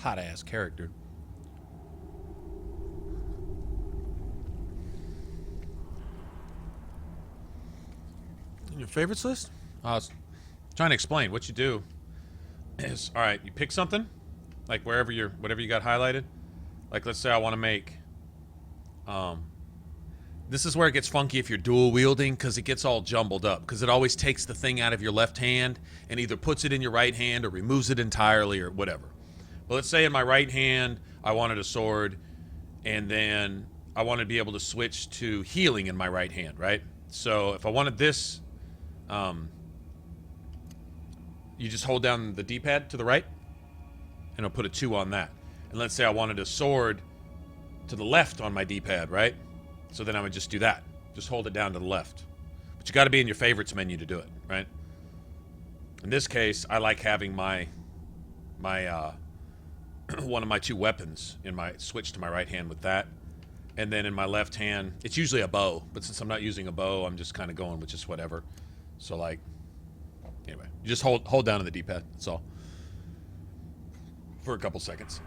hot ass character. In your favorites list? I was trying to explain. What you do is, all right, you pick something, like whatever you got highlighted. Like, let's say I want to make, this is where it gets funky if you're dual wielding, because it gets all jumbled up, because it always takes the thing out of your left hand and either puts it in your right hand or removes it entirely or whatever. But let's say in my right hand, I wanted a sword, and then I wanted to be able to switch to healing in my right hand, right? So if I wanted this, you just hold down the D-pad to the right, and it'll put a 2 on that. And let's say I wanted a sword to the left on my D-pad, right? So then I would just do that. Just hold it down to the left. But you got to be in your favorites menu to do it, right? In this case, I like having my one of my 2 weapons in my switch to my right hand with that. And then in my left hand, it's usually a bow. But since I'm not using a bow, I'm just kind of going with just whatever. So, like, anyway, you just hold down on the D-pad. That's all. For a couple seconds.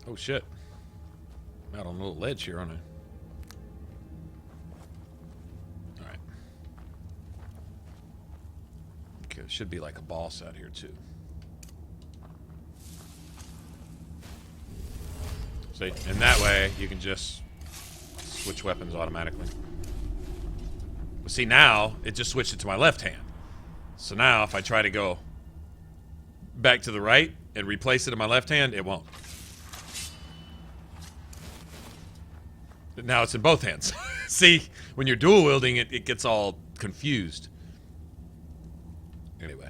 Oh, shit. I'm out on a little ledge here, aren't I? Alright. Okay, there should be like a boss out here, too. See? And that way, you can just switch weapons automatically. But see, now, it just switched it to my left hand. So now, if I try to go back to the right and replace it in my left hand, it won't. Now it's in both hands. See, when you're dual wielding, it gets all confused. Anyway.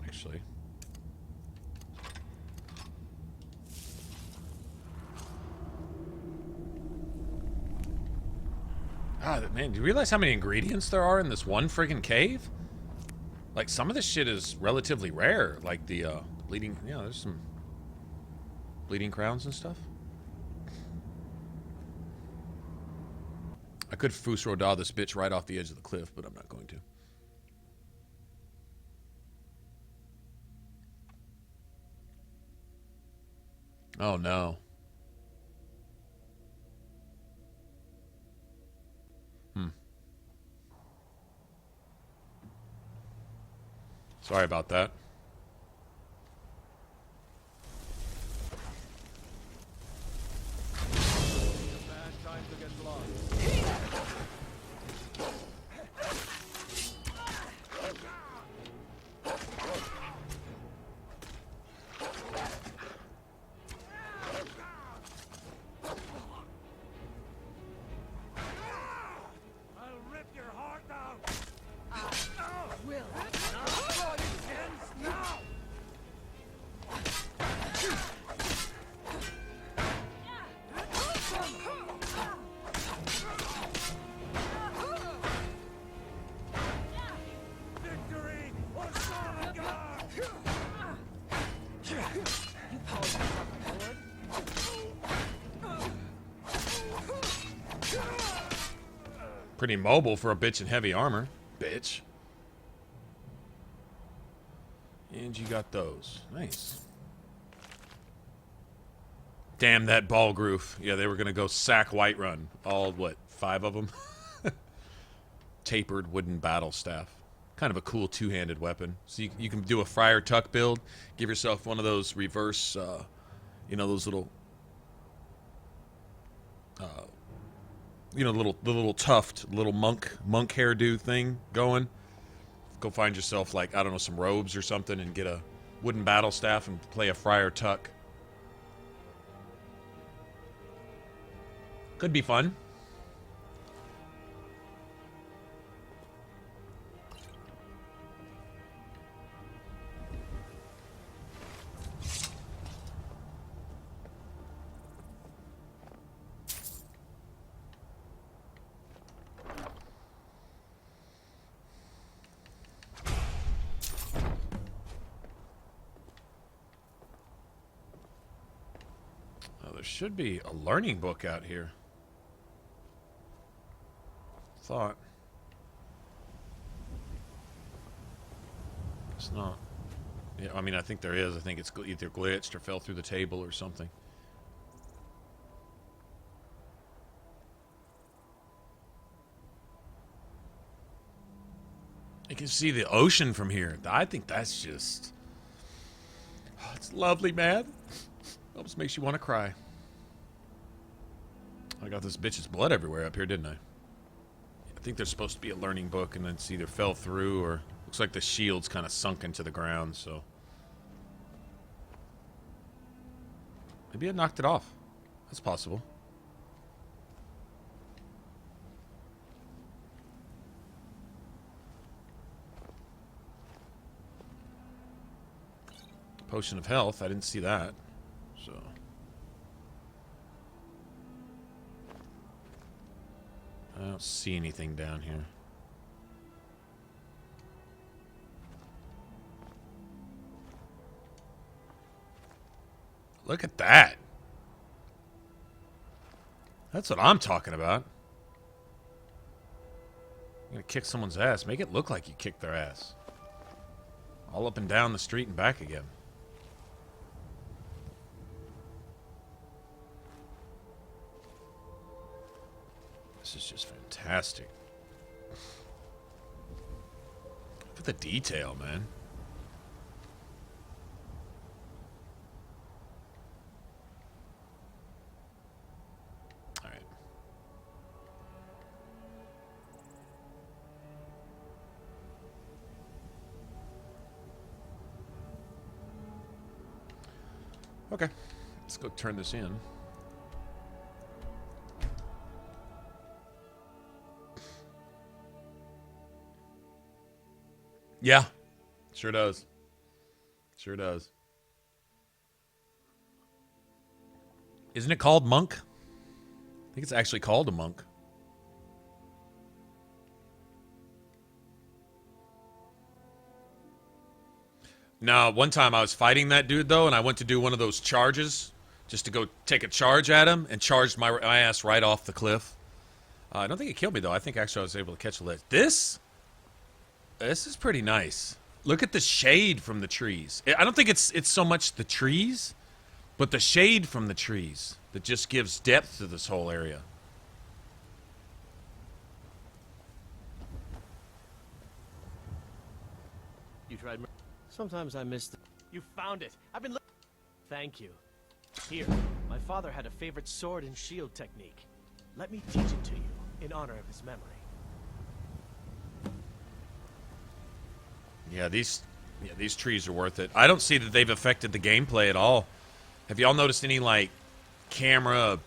Actually. God, man, do you realize how many ingredients there are in this one friggin' cave? Like, some of this shit is relatively rare. Like the, bleeding... Yeah, there's some bleeding crowns and stuff. I could Fusroda this bitch right off the edge of the cliff, but I'm not going to. Oh, no. Sorry about that. Pretty mobile for a bitch in heavy armor. Bitch. And you got those. Nice. Damn that ball groove. Yeah, they were going to go sack Whiterun. All, what, 5 of them? Tapered wooden battle staff. Kind of a cool two-handed weapon. So you can do a Friar Tuck build. Give yourself one of those reverse, you know, those little... you know, the little tuft, little monk hairdo thing going. Go find yourself, like, I don't know, some robes or something and get a wooden battle staff and play a Friar Tuck. Could be fun. should be a learning book out here. Thought. It's not. Yeah, I mean, I think there is. I think it's either glitched or fell through the table or something. You can see the ocean from here. I think that's just... Oh, it's lovely, man. Almost makes you want to cry. I got this bitch's blood everywhere up here, didn't I? I think there's supposed to be a learning book, and then it's either fell through or... Looks like the shield's kind of sunk into the ground, so... Maybe I knocked it off. That's possible. Potion of health. I didn't see that. So. I don't see anything down here. Look at that. That's what I'm talking about. You're gonna kick someone's ass. Make it look like you kicked their ass. All up and down the street and back again. This is just fantastic. Look at the detail, man. Alright. Okay. Let's go turn this in. Yeah, sure does. Sure does. Isn't it called monk? I think it's actually called a monk. No, one time I was fighting that dude, though, and I went to do one of those charges, just to go take a charge at him, and charged my ass right off the cliff. I don't think it killed me, though. I think actually I was able to catch a ledge. This is pretty nice. Look at the shade from the trees. I don't think it's so much the trees, but the shade from the trees that just gives depth to this whole area. You tried. Sometimes I miss the... You found it. I've been looking. Thank you. Here, my father had a favorite sword and shield technique. Let me teach it to you in honor of his memory. Yeah, these trees are worth it. I don't see that they've affected the gameplay at all. Have y'all noticed any, like, camera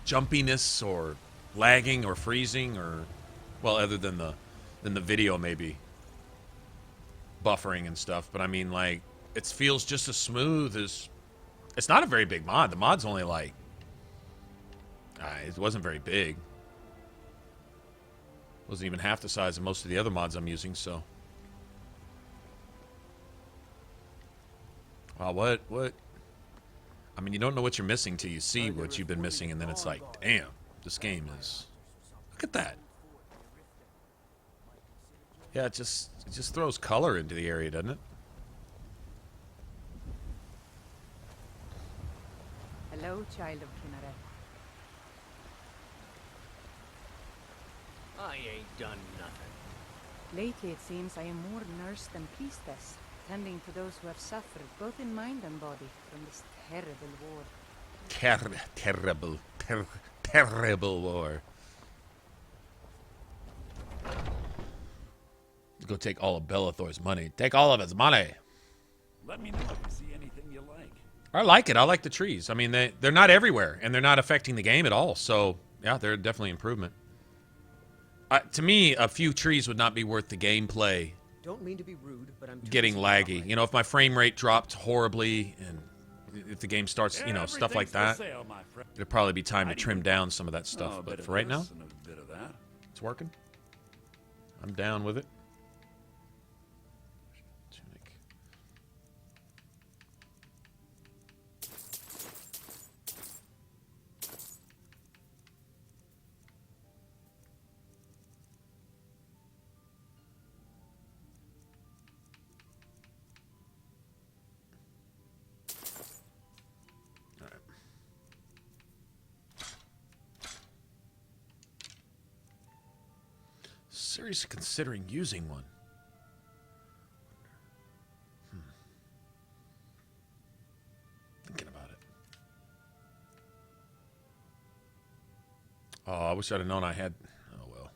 jumpiness or lagging or freezing or, well, other than the video maybe buffering and stuff? But I mean, like, it feels just as smooth as... It's not a very big mod. The mod's only like... it wasn't very big. Wasn't even half the size of most of the other mods I'm using, so. Wow, what? I mean, you don't know what you're missing till you see what you've been missing, and then it's like, damn, this game is... Look at that. Yeah, it just throws color into the area, doesn't it? Hello, child of Kinneret. I ain't done nothing. Lately, it seems I am more nurse than priestess, tending to those who have suffered, both in mind and body, from this terrible war. Terrible war. Go take all of Bellathor's money. Take all of his money. Let me know if you see anything you like. I like it. I like the trees. I mean, they're not everywhere, and they're not affecting the game at all. So, yeah, they're definitely improvement. To me, a few trees would not be worth the gameplay. Don't mean to be rude, but I'm getting laggy. You know, if my frame rate dropped horribly, and if the game starts, you know, stuff like that, it'd probably be time to trim down some of that stuff. But for right now, it's working. I'm down with it. seriously considering using one. Thinking about it. Oh, I wish I'd have known I had... Oh, well.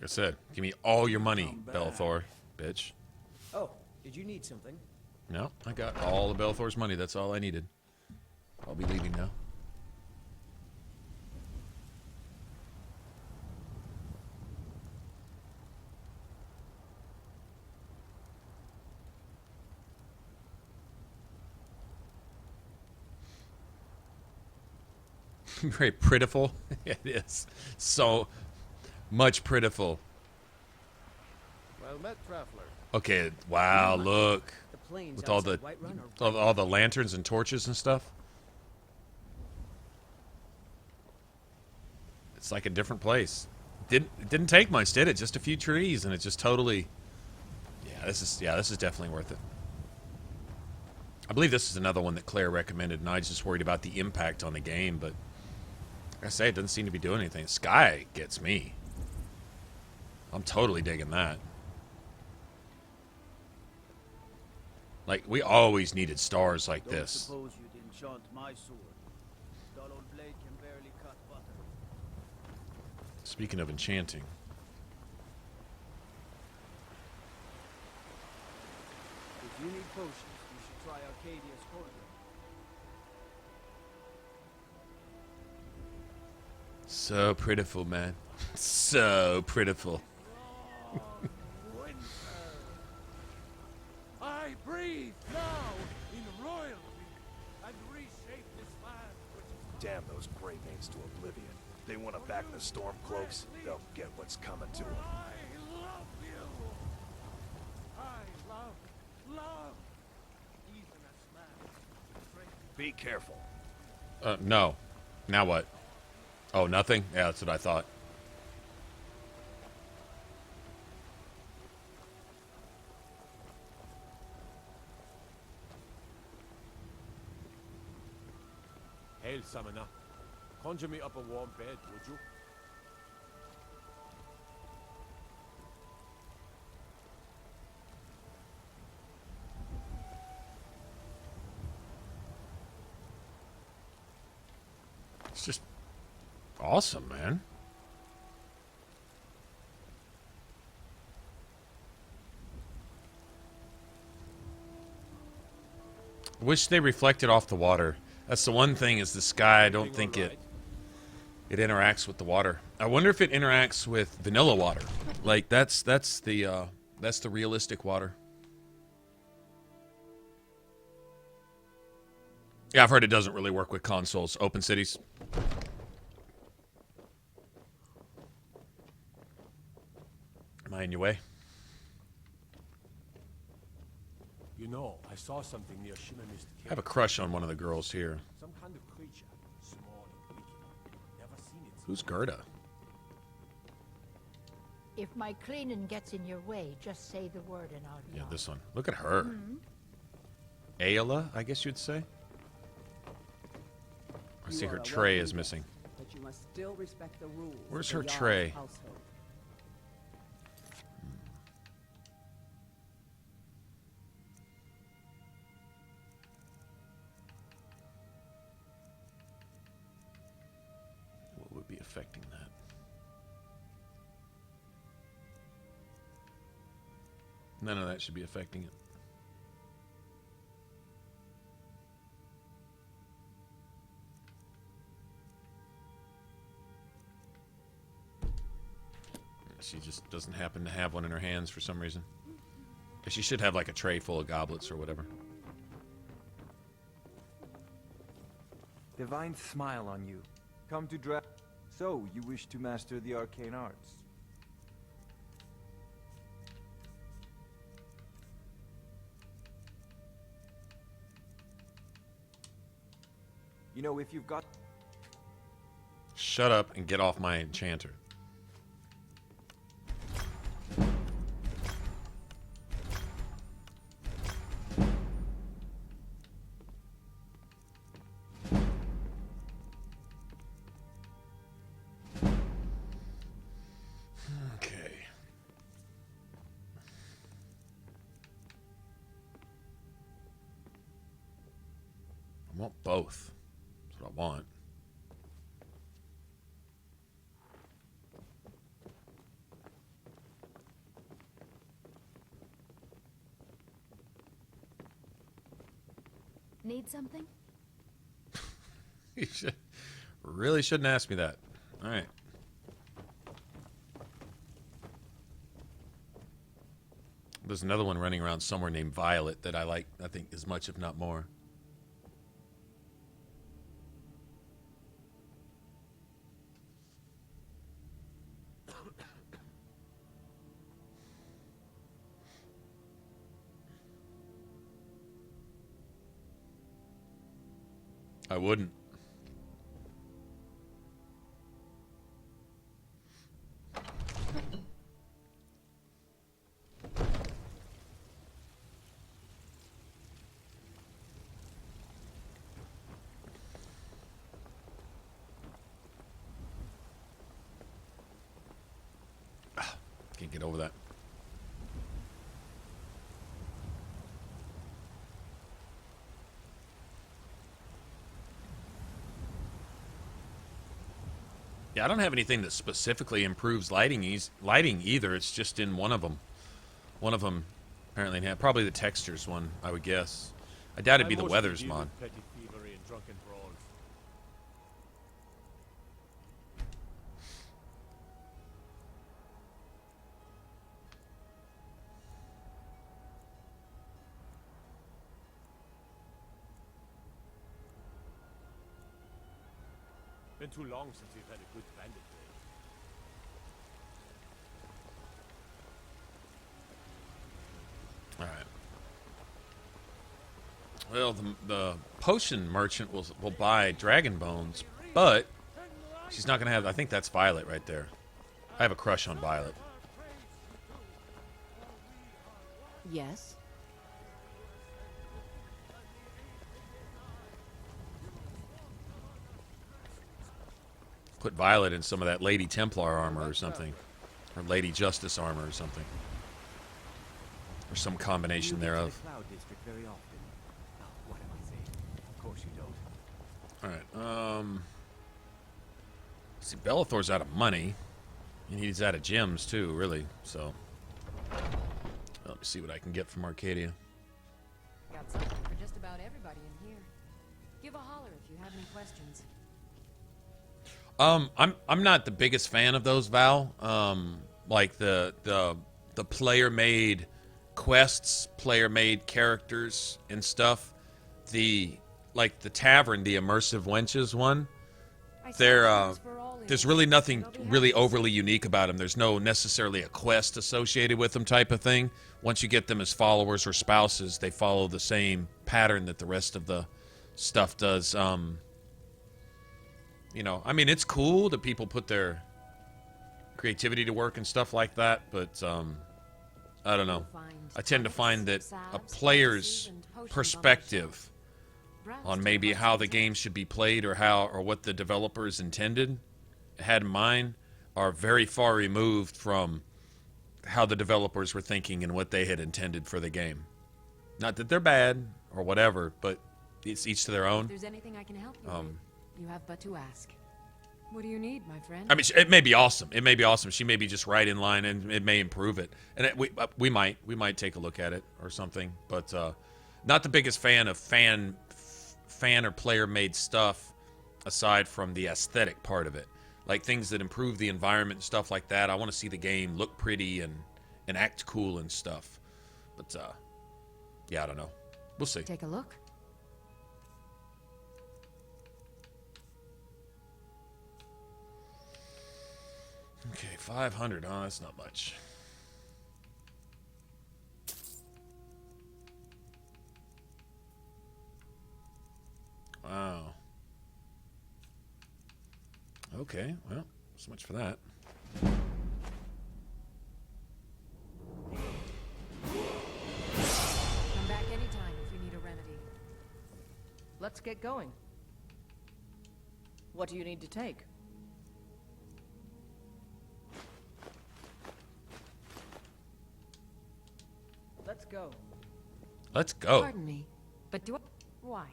Like I said, give me all your money, Belthor, bitch. Oh, did you need something? No, I got all of Belthor's money. That's all I needed. I'll be leaving now. Very pitiful. It is. So much pitiful. Well met, traveler. Okay, wow, look. The plains With all the outside Whiterun are all the lanterns and torches and stuff. It's like a different place. It didn't take much, did it? Just a few trees and it just totally... this is definitely worth it. I believe this is another one that Claire recommended and I was just worried about the impact on the game, but like I say, it doesn't seem to be doing anything. Sky gets me. I'm totally digging that. Like, we always needed stars like this. Suppose you'd enchant my sword. Dull old blade can barely cut butter. Speaking of enchanting. If you need potions, you should try Arcadia's cordial. So pitiful, man. So pitiful. I breathe now in royalty and reshape this land which is... Damn those Grey Manes to oblivion. They want to back the Stormcloaks, they'll get what's coming to them. I love you. I love even as man. Be careful. No. Now what? Oh, nothing? Yeah, that's what I thought. Hail, summoner. Conjure me up a warm bed, would you? It's just awesome, man. Wish they reflected off the water. That's the one thing is the sky. I don't think it interacts with the water. I wonder if it interacts with vanilla water. Like that's the realistic water. Yeah, I've heard it doesn't really work with consoles. Open cities. Am I in your way? You know, I saw something near Shimmermist Cave. I have a crush on one of the girls here. Some kind of creature, small and wicked. Never seen it. Who's Gerda? If my cleaning gets in your way, just say the word and I'll be Yeah, on. this one. Look at her. Ayla, I guess you'd say. I see her tray is missing. But you must still respect the rules. Where's of her the Jarl's tray? household. None of that should be affecting it. She just doesn't happen to have one in her hands for some reason. But she should have like a tray full of goblets or whatever. Divine smile on you. Come to So, you wish to master the arcane arts? You know, if you've got... Shut up and get off my enchanter. I want both. That's what I want. Need something? You really shouldn't ask me that. All right. There's another one running around somewhere named Violet that I like, I think, as much, if not more. I wouldn't. Can't get over that. Yeah, I don't have anything that specifically improves lighting either. It's just in one of them. One of them apparently had probably the textures one, I would guess. I doubt it'd be the weathers mod. Petty thievery and drunken brawls. Been too long since we've had a good bandit raid. All right. Well, the potion merchant will buy dragon bones, but she's not going to have... I think that's Violet right there. I have a crush on Violet. Yes. Put Violet in some of that Lady Templar armor or something. Or Lady Justice armor or something. Or some combination thereof. Cloud District very often. Oh, what am I saying? Of course you don't. Alright, see, Bellathor's out of money. And he's out of gems too, really, so... Let me see what I can get from Arcadia. Got something for just about everybody in here. Give a holler if you have any questions. I'm not the biggest fan of those, Val. Like the player-made quests, player-made characters and stuff. Like the tavern, the Immersive Wenches one. There's really nothing really overly unique about them. There's no necessarily a quest associated with them type of thing. Once you get them as followers or spouses, they follow the same pattern that the rest of the stuff does. You know, I mean, it's cool that people put their creativity to work and stuff like that, but I don't know. I tend to find that a player's perspective on maybe how the game should be played or what the developers had in mind are very far removed from how the developers were thinking and what they had intended for the game. Not that they're bad or whatever, but it's each to their own. If there's anything I can help you with, you have but to ask. What do you need, my friend? I mean, it may be awesome. It may be awesome. She may be just right in line, and it may improve it. And we might take a look at it or something. But not the biggest fan of fan or player made stuff, aside from the aesthetic part of it, like things that improve the environment and stuff like that. I want to see the game look pretty and act cool and stuff. But yeah, I don't know. We'll see. Take a look. Okay, 500. Oh, that's not much. Wow. Okay, well, so much for that. Come back anytime if you need a remedy. Let's get going. What do you need to take? Let's go. Let's go. Pardon me, but do I... Why?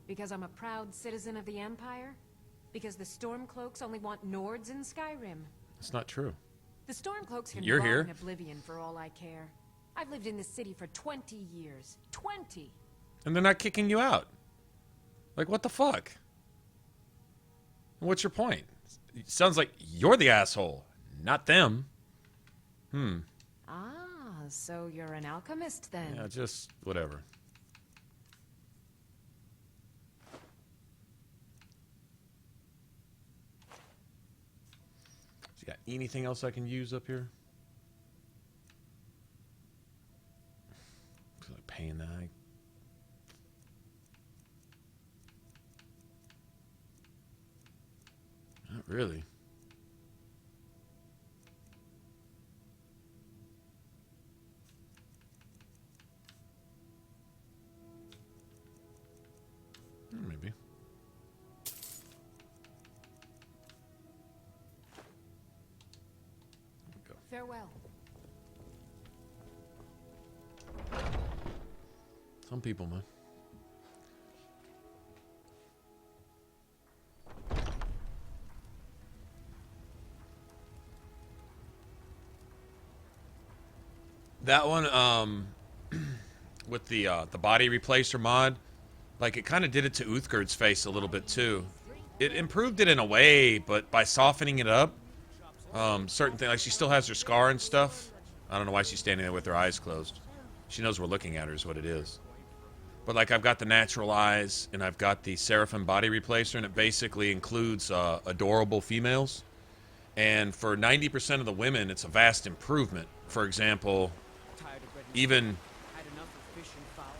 Because I'm a proud citizen of the Empire? Because the Stormcloaks only want Nords in Skyrim? It's not true. The Stormcloaks can You're rot here. in oblivion for all I care. I've lived in this city for 20 years. 20! And they're not kicking you out. Like, what the fuck? What's your point? It sounds like you're the asshole, not them. Ah, so you're an alchemist then? Yeah, just whatever. You got anything else I can use up here? It's like paying that. Not really. Maybe. Farewell. Some people, man. That one, with the body replacer mod, like it kind of did it to Uthgerd's face a little bit too. It improved it in a way, but by softening it up, certain things, like she still has her scar and stuff. I don't know why she's standing there with her eyes closed. She knows we're looking at her is what it is. But like I've got the natural eyes and I've got the Seraphim body replacer, and it basically includes adorable females. And for 90% of the women, it's a vast improvement. For example, even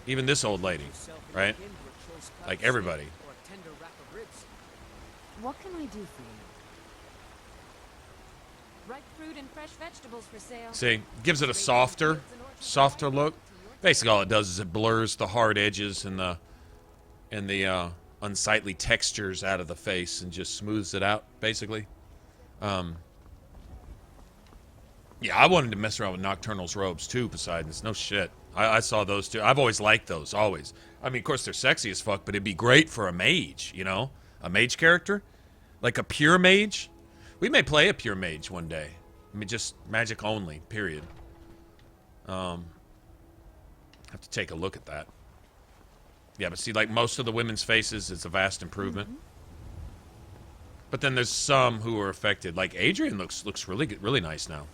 this old lady, right? Like everybody. What can I do for you? Ripe fruit and fresh vegetables for sale. See, gives it a softer look. Basically, all it does is it blurs the hard edges and the unsightly textures out of the face and just smooths it out, basically. Yeah, I wanted to mess around with Nocturnal's robes too, Poseidon's. No shit. I saw those too. I've always liked those, always. I mean, of course, they're sexy as fuck, but it'd be great for a mage, you know? A mage character? Like a pure mage? We may play a pure mage one day. I mean, just magic only, period. Have to take a look at that. Yeah, but see, like most of the women's faces, it's a vast improvement. But then there's some who are affected. Like Adrian looks really good, really nice now.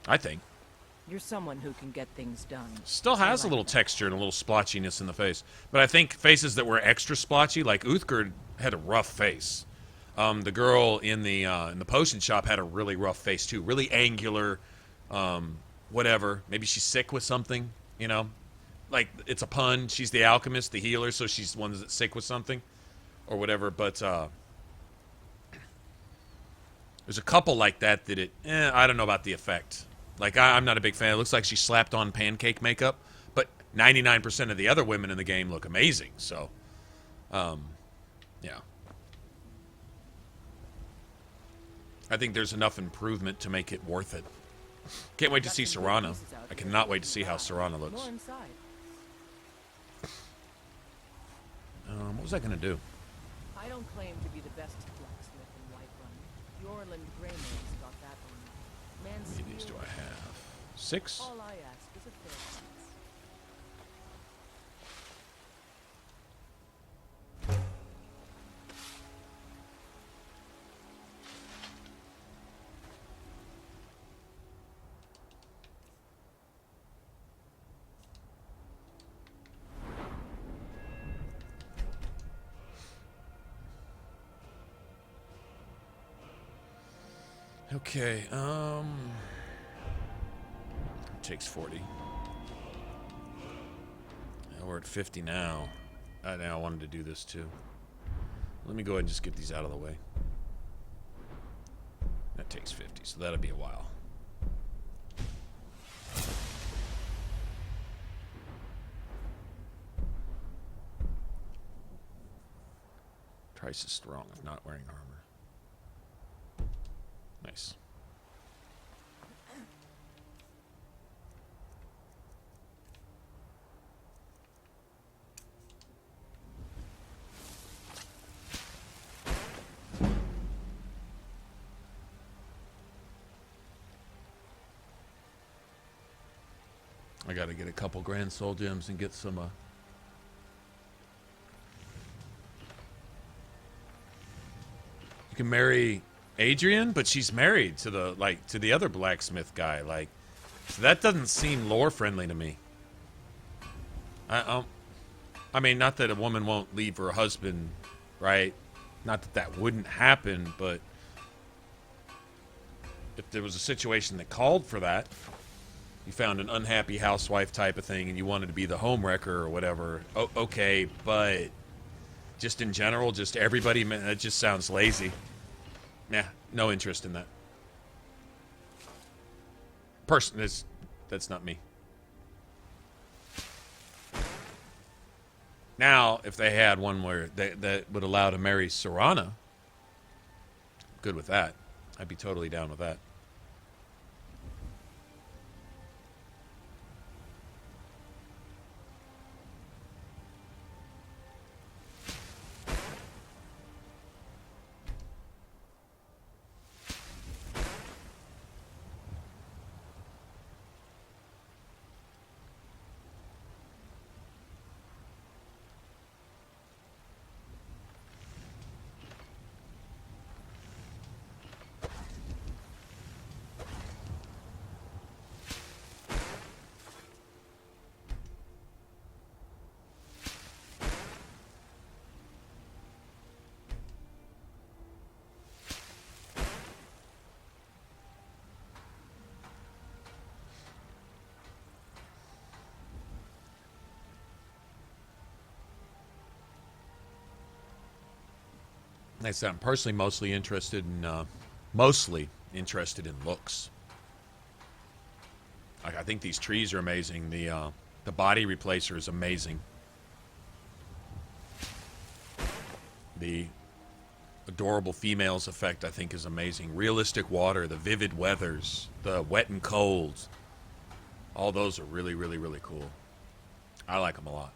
I think. You're someone who can get things done. Still has a little texture and a little splotchiness in the face. But I think faces that were extra splotchy, like Uthgerd had a rough face. The girl in the potion shop had a really rough face too. Really angular, whatever. Maybe she's sick with something, you know? Like, it's a pun. She's the alchemist, the healer, so she's one that's sick with something. Or whatever, but there's a couple like that that I don't know about the effect. Like, I'm not a big fan. It looks like she slapped on pancake makeup, but 99% of the other women in the game look amazing, so, yeah. I think there's enough improvement to make it worth it. Can't wait to see Serana. I cannot wait to see how Serana looks. What was I going to do? I don't claim to be the best. Yorland Greyman's got that one. How many of these do I have? 6? All I ask is a fair chance. Okay, takes 40. Yeah, we're at 50 now. I wanted to do this too. Let me go ahead and just get these out of the way. That takes 50, so that'll be a while. Trice is strong of not wearing armor. Nice. I gotta get a couple grand soul gems and get some you can marry Adrian, but she's married to the other blacksmith guy. Like, so that doesn't seem lore friendly to me. I mean, not that a woman won't leave her husband, right? Not that that wouldn't happen, but if there was a situation that called for that, you found an unhappy housewife type of thing and you wanted to be the homewrecker or whatever, okay, but just in general, just everybody, man, that just sounds lazy. Nah, no interest in that. That's not me. Now, if they had one where that would allow to marry Serana, good with that. I'd be totally down with that. I'm personally mostly interested in looks. I think these trees are amazing. The body replacer is amazing. The adorable females effect I think is amazing. Realistic water, the vivid weathers, the wet and cold. All those are really, really, really cool. I like them a lot.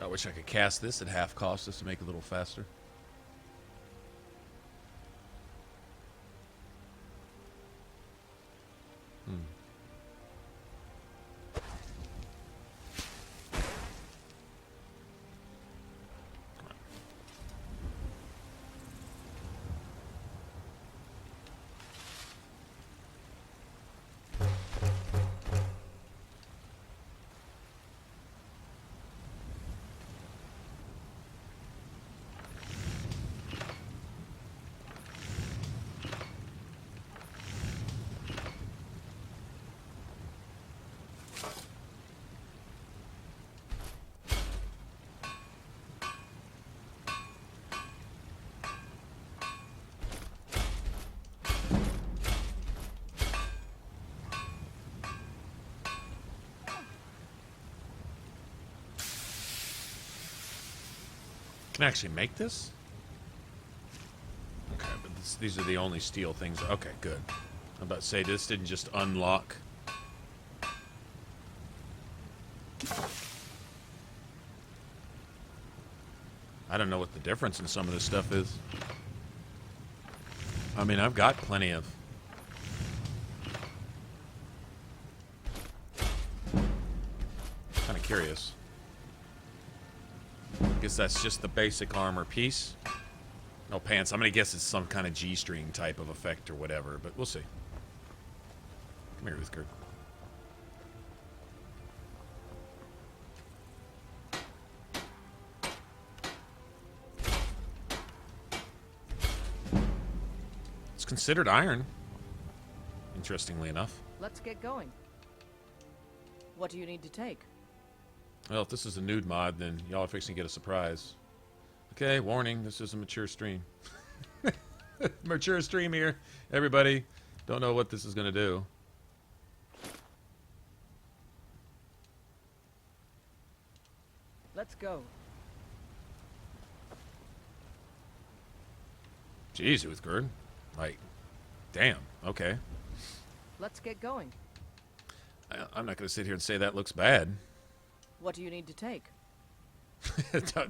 I wish I could cast this at half cost just to make it a little faster. Can I actually make this? Okay, but these are the only steel things. Okay, good. I'm about to say, this didn't just unlock. I don't know what the difference in some of this stuff is. I mean, I've got plenty of... Kind of curious. I guess that's just the basic armor piece. No pants. I'm going to guess it's some kind of G-string type of effect or whatever, but we'll see. Come here, Uthgerd. It's considered iron, interestingly enough. Let's get going. What do you need to take? Well, if this is a nude mod, then y'all are fixing to get a surprise. Okay, warning, this is a mature stream. Mature stream here. Everybody, don't know what this is going to do. Let's go. Jeez, Uthgerd. Like, damn, okay. Let's get going. I'm not going to sit here and say that looks bad. What do you need to take?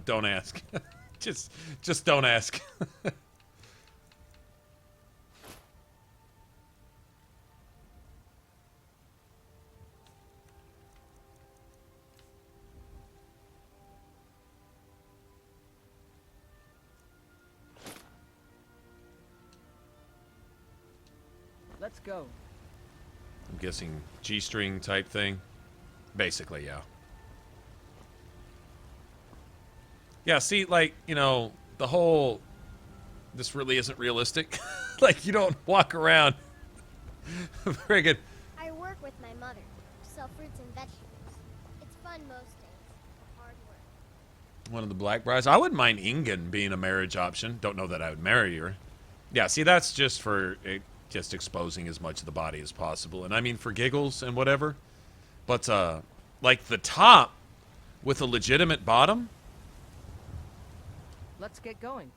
Don't ask. just don't ask. Let's go. I'm guessing G-string type thing. Basically, yeah. Yeah, see, like, you know, the whole... This really isn't realistic. Like, you don't walk around... friggin'... I work with my mother. Sell fruits and vegetables. It's fun most days. Hard work. One of the black brides. I wouldn't mind Ingen being a marriage option. Don't know that I would marry her. Yeah, see, that's just for... just exposing as much of the body as possible. And I mean, for giggles and whatever. But, like, the top with a legitimate bottom... Let's get going.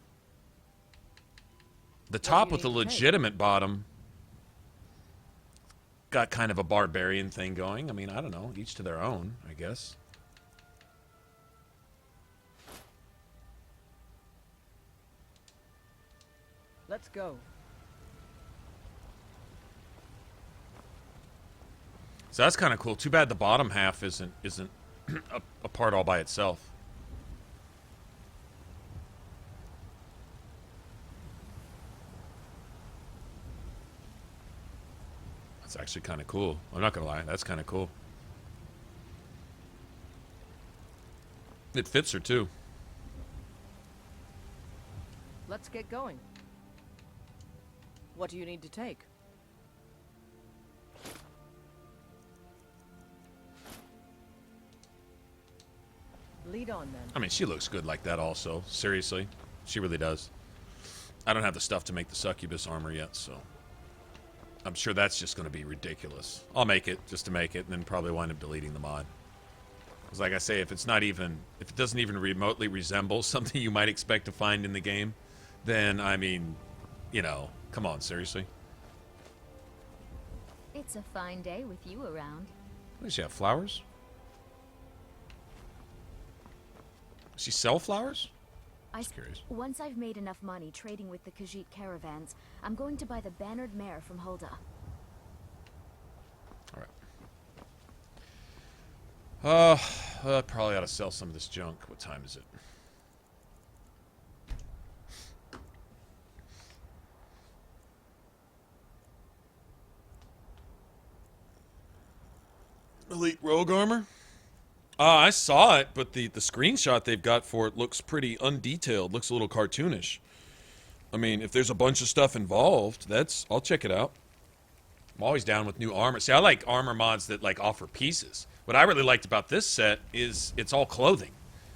The top with a legitimate bottom got kind of a barbarian thing going. I mean, I don't know. Each to their own, I guess. Let's go. So that's kind of cool. Too bad the bottom half isn't a part all by itself. That's actually kind of cool. I'm not gonna lie, that's kind of cool. It fits her too. Let's get going. What do you need to take? Lead on then. I mean, she looks good like that also. Seriously. She really does. I don't have the stuff to make the Succubus armor yet, so... I'm sure that's just going to be ridiculous. I'll make it, just to make it, and then probably wind up deleting the mod. Because like I say, if it's not even... If it doesn't even remotely resemble something you might expect to find in the game, then, I mean, you know, come on, seriously. It's a fine day with you around. Does she have flowers? Does she sell flowers? Just curious. Once I've made enough money trading with the Khajiit caravans, I'm going to buy the bannered mare from Hulda. Alright. Probably ought to sell some of this junk. What time is it? Elite rogue armor? I saw it, but the screenshot they've got for it looks pretty undetailed. Looks a little cartoonish. I mean, if there's a bunch of stuff involved, I'll check it out. I'm always down with new armor. See, I like armor mods that, like, offer pieces. What I really liked about this set is it's all clothing.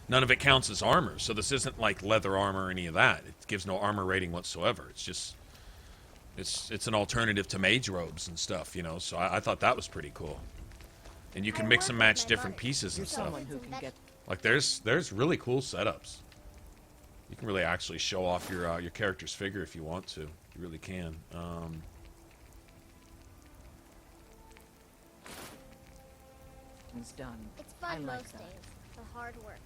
None of it counts as armor, so this isn't like leather armor or any of that. It gives no armor rating whatsoever. It's just... It's an alternative to mage robes and stuff, you know, so I thought that was pretty cool. And you can mix and match different pieces and stuff. Like, there's really cool setups. You can really actually show off your character's figure if you want to. You really can. It's done. It's fun I like most that. days. The hard work.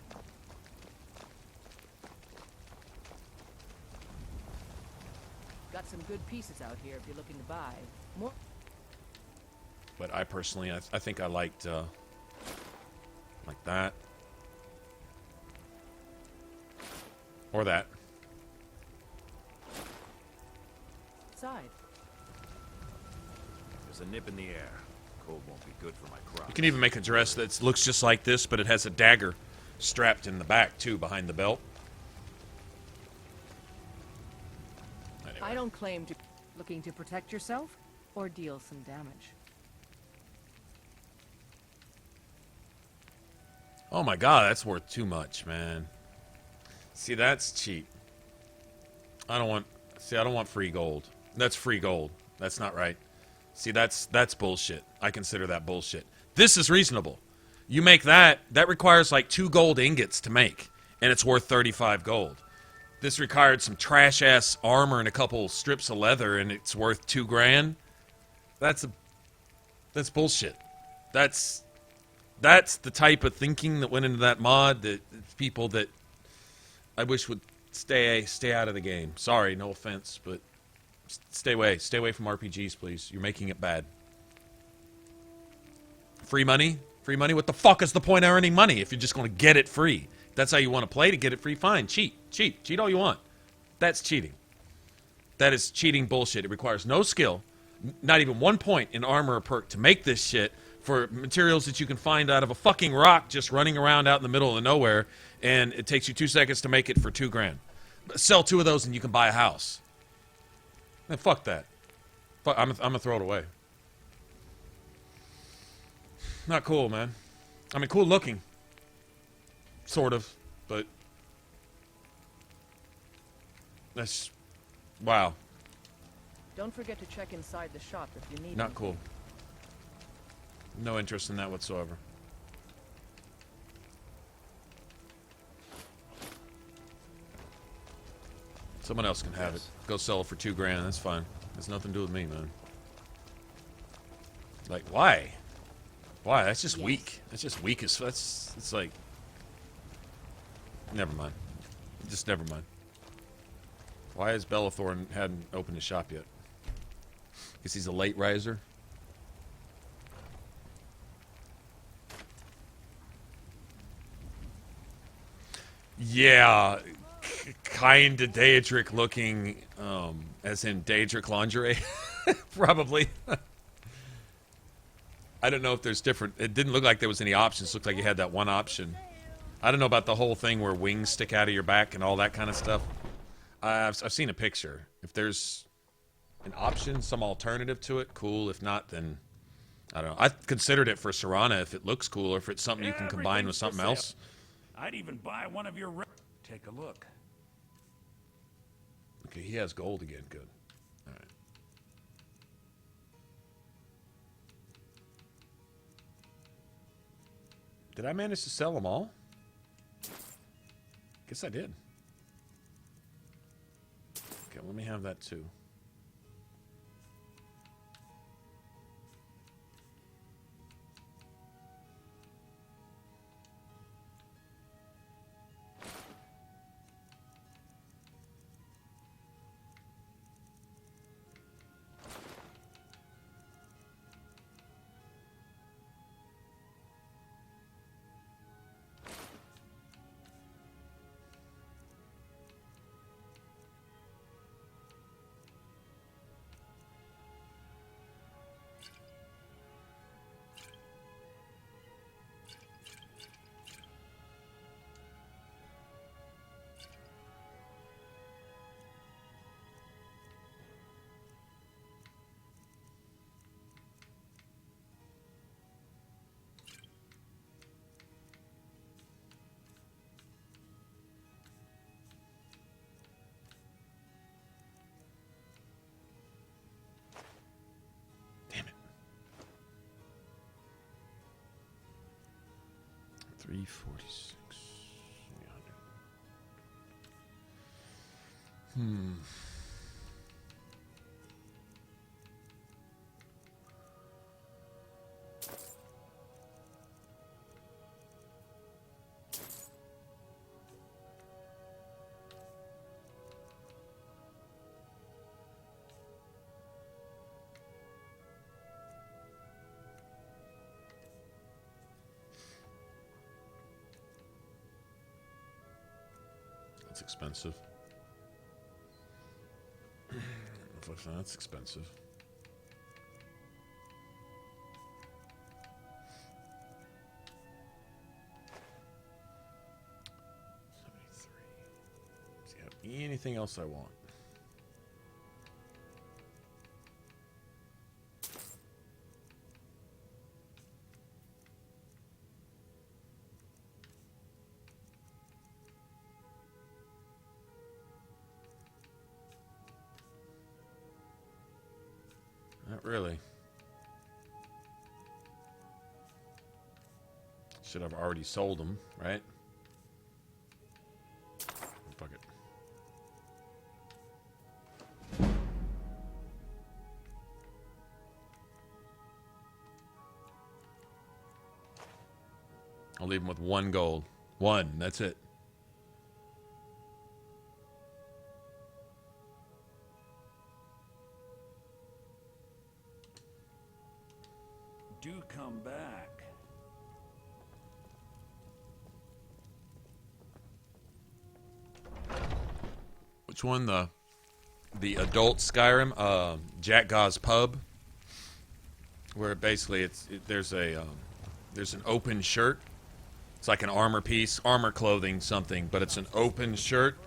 Got some good pieces out here if you're looking to buy. More. But I personally, I think I liked like that. Or that. Side. There's a nip in the air. Cold won't be good for my crops. You can even make a dress that looks just like this, but it has a dagger strapped in the back, too, behind the belt. Anyway. I don't claim to... Looking to protect yourself or deal some damage? Oh my god, that's worth too much, man. See, that's cheap. I don't want free gold. That's free gold. That's not right. See, that's bullshit. I consider that bullshit. This is reasonable. You make that requires like 2 gold ingots to make, and it's worth 35 gold. This required some trash-ass armor and a couple strips of leather, and it's worth 2 grand. That's bullshit. That's the type of thinking that went into that mod that people that I wish would stay out of the game. Sorry, no offense, but stay away from RPGs, please. You're making it bad. Free money? Free money? What the fuck is the point of earning money if you're just going to get it free? If that's how you want to play, to get it free, fine. Cheat all you want. That's cheating. That is cheating bullshit. It requires no skill, not even 1 point in armor or perk to make this shit for materials that you can find out of a fucking rock just running around out in the middle of nowhere, and it takes you 2 seconds to make it for 2 grand. Sell 2 of those and you can buy a house. Man, fuck that. I'm gonna throw it away. Not cool, man. I mean, cool looking. Sort of, but that's... Wow. Don't forget to check inside the shop if you need Not anything. cool. No interest in that whatsoever. Someone else can have it. Go sell it for 2 grand. That's fine. Has nothing to do with me, man. Like, why? Why? That's just weak. That's just weak as... It's like... Never mind. Just never mind. Why has Bellathorn hadn't opened his shop yet? Guess he's a late riser. Yeah, kind of Daedric looking, as in Daedric lingerie, probably. I don't know if there's different. It didn't look like there was any options. It looked like you had that one option. I don't know about the whole thing where wings stick out of your back and all that kind of stuff. I've seen a picture. If there's an option, some alternative to it, cool. If not, then I don't know. I considered it for Serana if it looks cool or if it's something you can combine with something else. I'd even buy one of your... Take a look. Okay, he has gold again. Good. All right. Did I manage to sell them all? Guess I did. Okay, let me have that too. Damn it. 346. 300. That's expensive. That's expensive. Anything else I want? Not really. Should have already sold them, right? Fuck it. I'll leave them with 1 gold. 1, that's it. Do come back. Which one? The adult Skyrim, JackGa's pub, where basically there's an open shirt. It's like an armor piece, armor clothing, something, but it's an open shirt,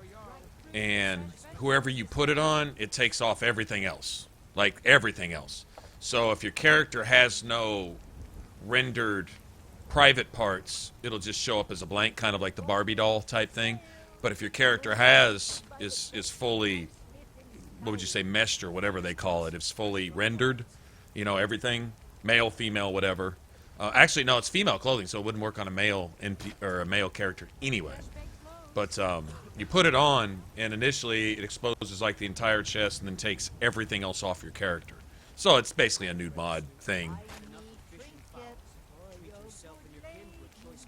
and whoever you put it on, it takes off everything else, like everything else. So if your character has no rendered private parts, it'll just show up as a blank, kind of like the Barbie doll type thing. But if your character is fully, what would you say, meshed or whatever they call it, it's fully rendered, you know, everything, male, female, whatever. Actually, no, it's female clothing, so it wouldn't work on a male or a male character anyway. But you put it on, and initially it exposes like the entire chest, and then takes everything else off your character. So it's basically a nude mod thing.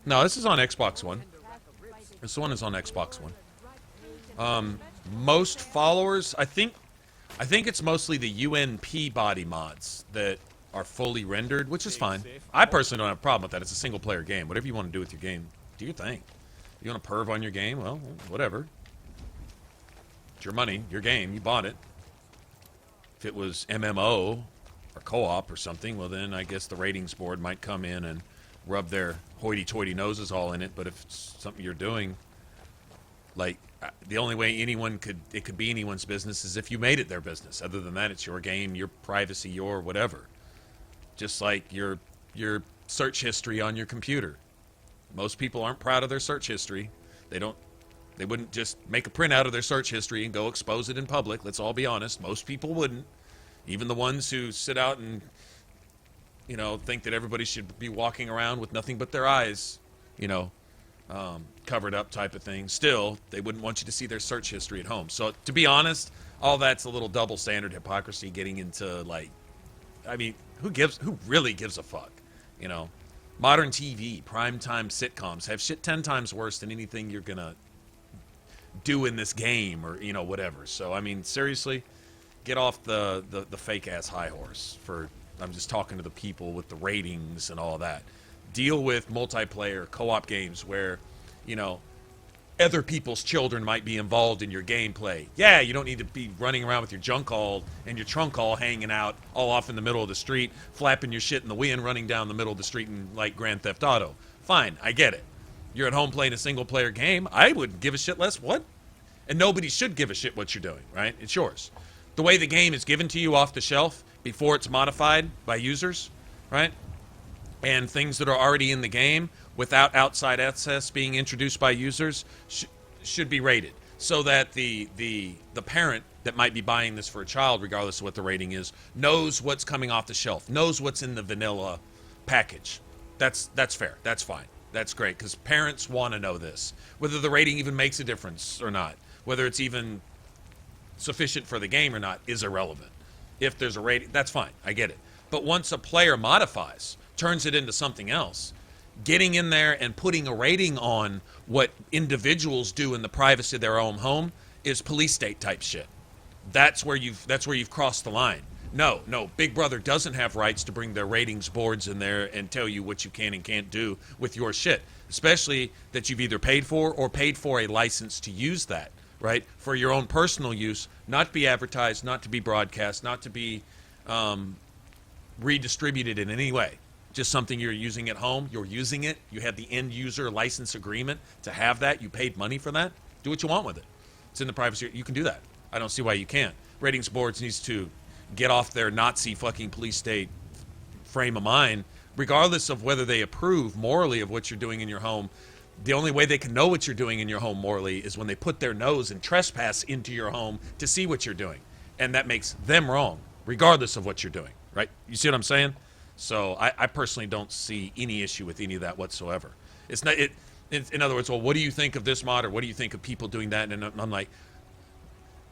No, this is on Xbox One. This one is on Xbox One. Most followers, I think it's mostly the UNP body mods that are fully rendered, which is fine. I personally don't have a problem with that. It's a single-player game. Whatever you want to do with your game, do your thing. You want to perv on your game? Well, whatever. It's your money, your game. You bought it. If it was MMO or co-op or something, well, then I guess the ratings board might come in and rub their hoity-toity noses all in it. But if it's something you're doing, like, the only way it could be anyone's business is if you made it their business. Other than that, it's your game, your privacy, your whatever. Just like your search history on your computer. Most people aren't proud of their search history. They wouldn't just make a printout of their search history and go expose it in public. Let's all be honest. Most people wouldn't. Even the ones who sit out and, you know, think that everybody should be walking around with nothing but their eyes, you know, covered up type of thing. Still, they wouldn't want you to see their search history at home. So, to be honest, all that's a little double standard hypocrisy getting into, like, I mean, who really gives a fuck, you know? Modern TV, primetime sitcoms have shit 10 times worse than anything you're gonna do in this game or, you know, whatever. So, I mean, seriously, get off the fake-ass high horse. I'm just talking to the people with the ratings and all that. Deal with multiplayer co-op games where, you know, other people's children might be involved in your gameplay. Yeah, you don't need to be running around with your junk all and your trunk all hanging out all off in the middle of the street, flapping your shit in the wind, running down the middle of the street in, like, Grand Theft Auto. Fine, I get it. You're at home playing a single-player game. I would give a shit less. What? And nobody should give a shit what you're doing, right? It's yours. The way the game is given to you off the shelf before it's modified by users, right? And things that are already in the game without outside access being introduced by users should be rated so that the parent that might be buying this for a child, regardless of what the rating is, knows what's coming off the shelf, knows what's in the vanilla package. That's fair. That's fine. That's great, because parents want to know this, whether the rating even makes a difference or not, whether it's even sufficient for the game or not is irrelevant. If there's a rating, that's fine. I get it. But once a player modifies, turns it into something else, getting in there and putting a rating on what individuals do in the privacy of their own home is police state type shit. That's where you've crossed the line. No, Big Brother doesn't have rights to bring their ratings boards in there and tell you what you can and can't do with your shit, especially that you've either paid for or paid for a license to use that, right? For your own personal use, not to be advertised, not to be broadcast, not to be redistributed in any way. Just something you're using at home. You're using it. You have the end user license agreement to have that. You paid money for that. Do what you want with it. It's in the privacy. You can do that. I don't see why you can't. Ratings boards needs to get off their Nazi fucking police state frame of mind, regardless of whether they approve morally of what you're doing in your home. The only way they can know what you're doing in your home morally is when they put their nose and trespass into your home to see what you're doing. And that makes them wrong, regardless of what you're doing, right? You see what I'm saying? So I personally don't see any issue with any of that whatsoever. It's not in other words, well, what do you think of this mod, or what do you think of people doing that? And I'm like,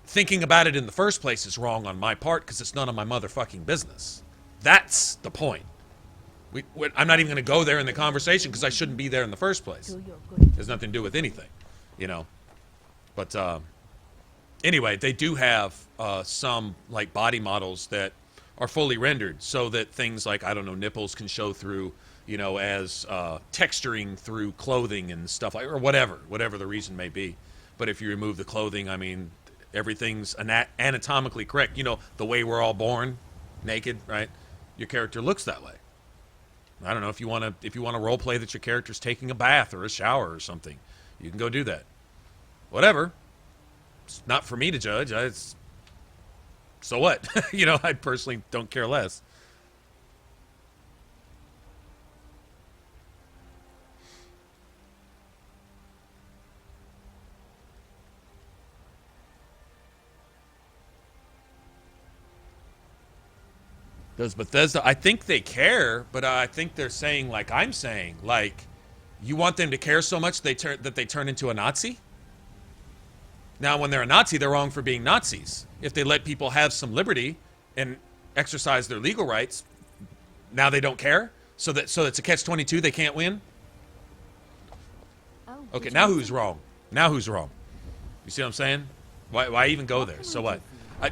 thinking about it in the first place is wrong on my part because it's none of my motherfucking business. That's the point. I'm not even going to go there in the conversation because I shouldn't be there in the first place. It has nothing to do with anything, you know. But anyway, they do have some like body models that are fully rendered so that things like, I don't know, nipples can show through, you know, as texturing through clothing and stuff like, or whatever the reason may be. But if you remove the clothing, I mean, everything's anatomically correct. You know, the way we're all born, naked, right? Your character looks that way. I don't know, if you want to role play that your character's taking a bath or a shower or something, you can go do that. Whatever. It's not for me to judge. So what? You know, I personally don't care less. Does Bethesda? I think they care, but I think they're saying, like I'm saying, like, you want them to care so much that they turn into a Nazi? Now, when they're a Nazi, they're wrong for being Nazis. If they let people have some liberty and exercise their legal rights, now they don't care? So it's a catch-22, they can't win? Okay, now who's wrong? Now who's wrong? You see what I'm saying? Why even go there? So what?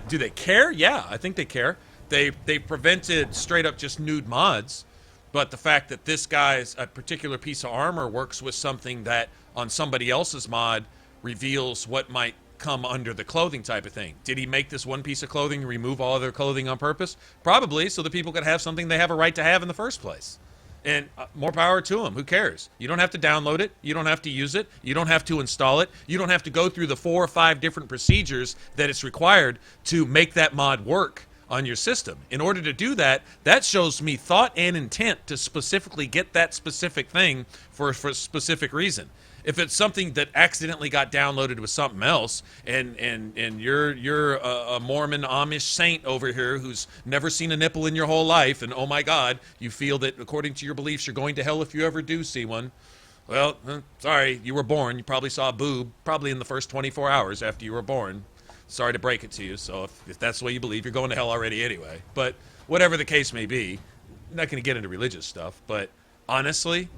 Do they care? Yeah, I think they care. They prevented straight-up just nude mods, but the fact that this guy's a particular piece of armor works with something that on somebody else's mod reveals what might come under the clothing type of thing. Did he make this one piece of clothing and remove all other clothing on purpose? Probably, so that people could have something they have a right to have in the first place. And more power to them. Who cares? You don't have to download it. You don't have to use it. You don't have to install it. You don't have to go through the 4 or 5 different procedures that it's required to make that mod work on your system. In order to do that, that shows me thought and intent to specifically get that specific thing for a specific reason. If it's something that accidentally got downloaded with something else, and you're a Mormon Amish saint over here who's never seen a nipple in your whole life, and oh my God, you feel that according to your beliefs you're going to hell if you ever do see one, well, sorry, you were born. You probably saw a boob probably in the first 24 hours after you were born. Sorry to break it to you. So if that's the way you believe, you're going to hell already anyway. But whatever the case may be, I'm not going to get into religious stuff. But honestly,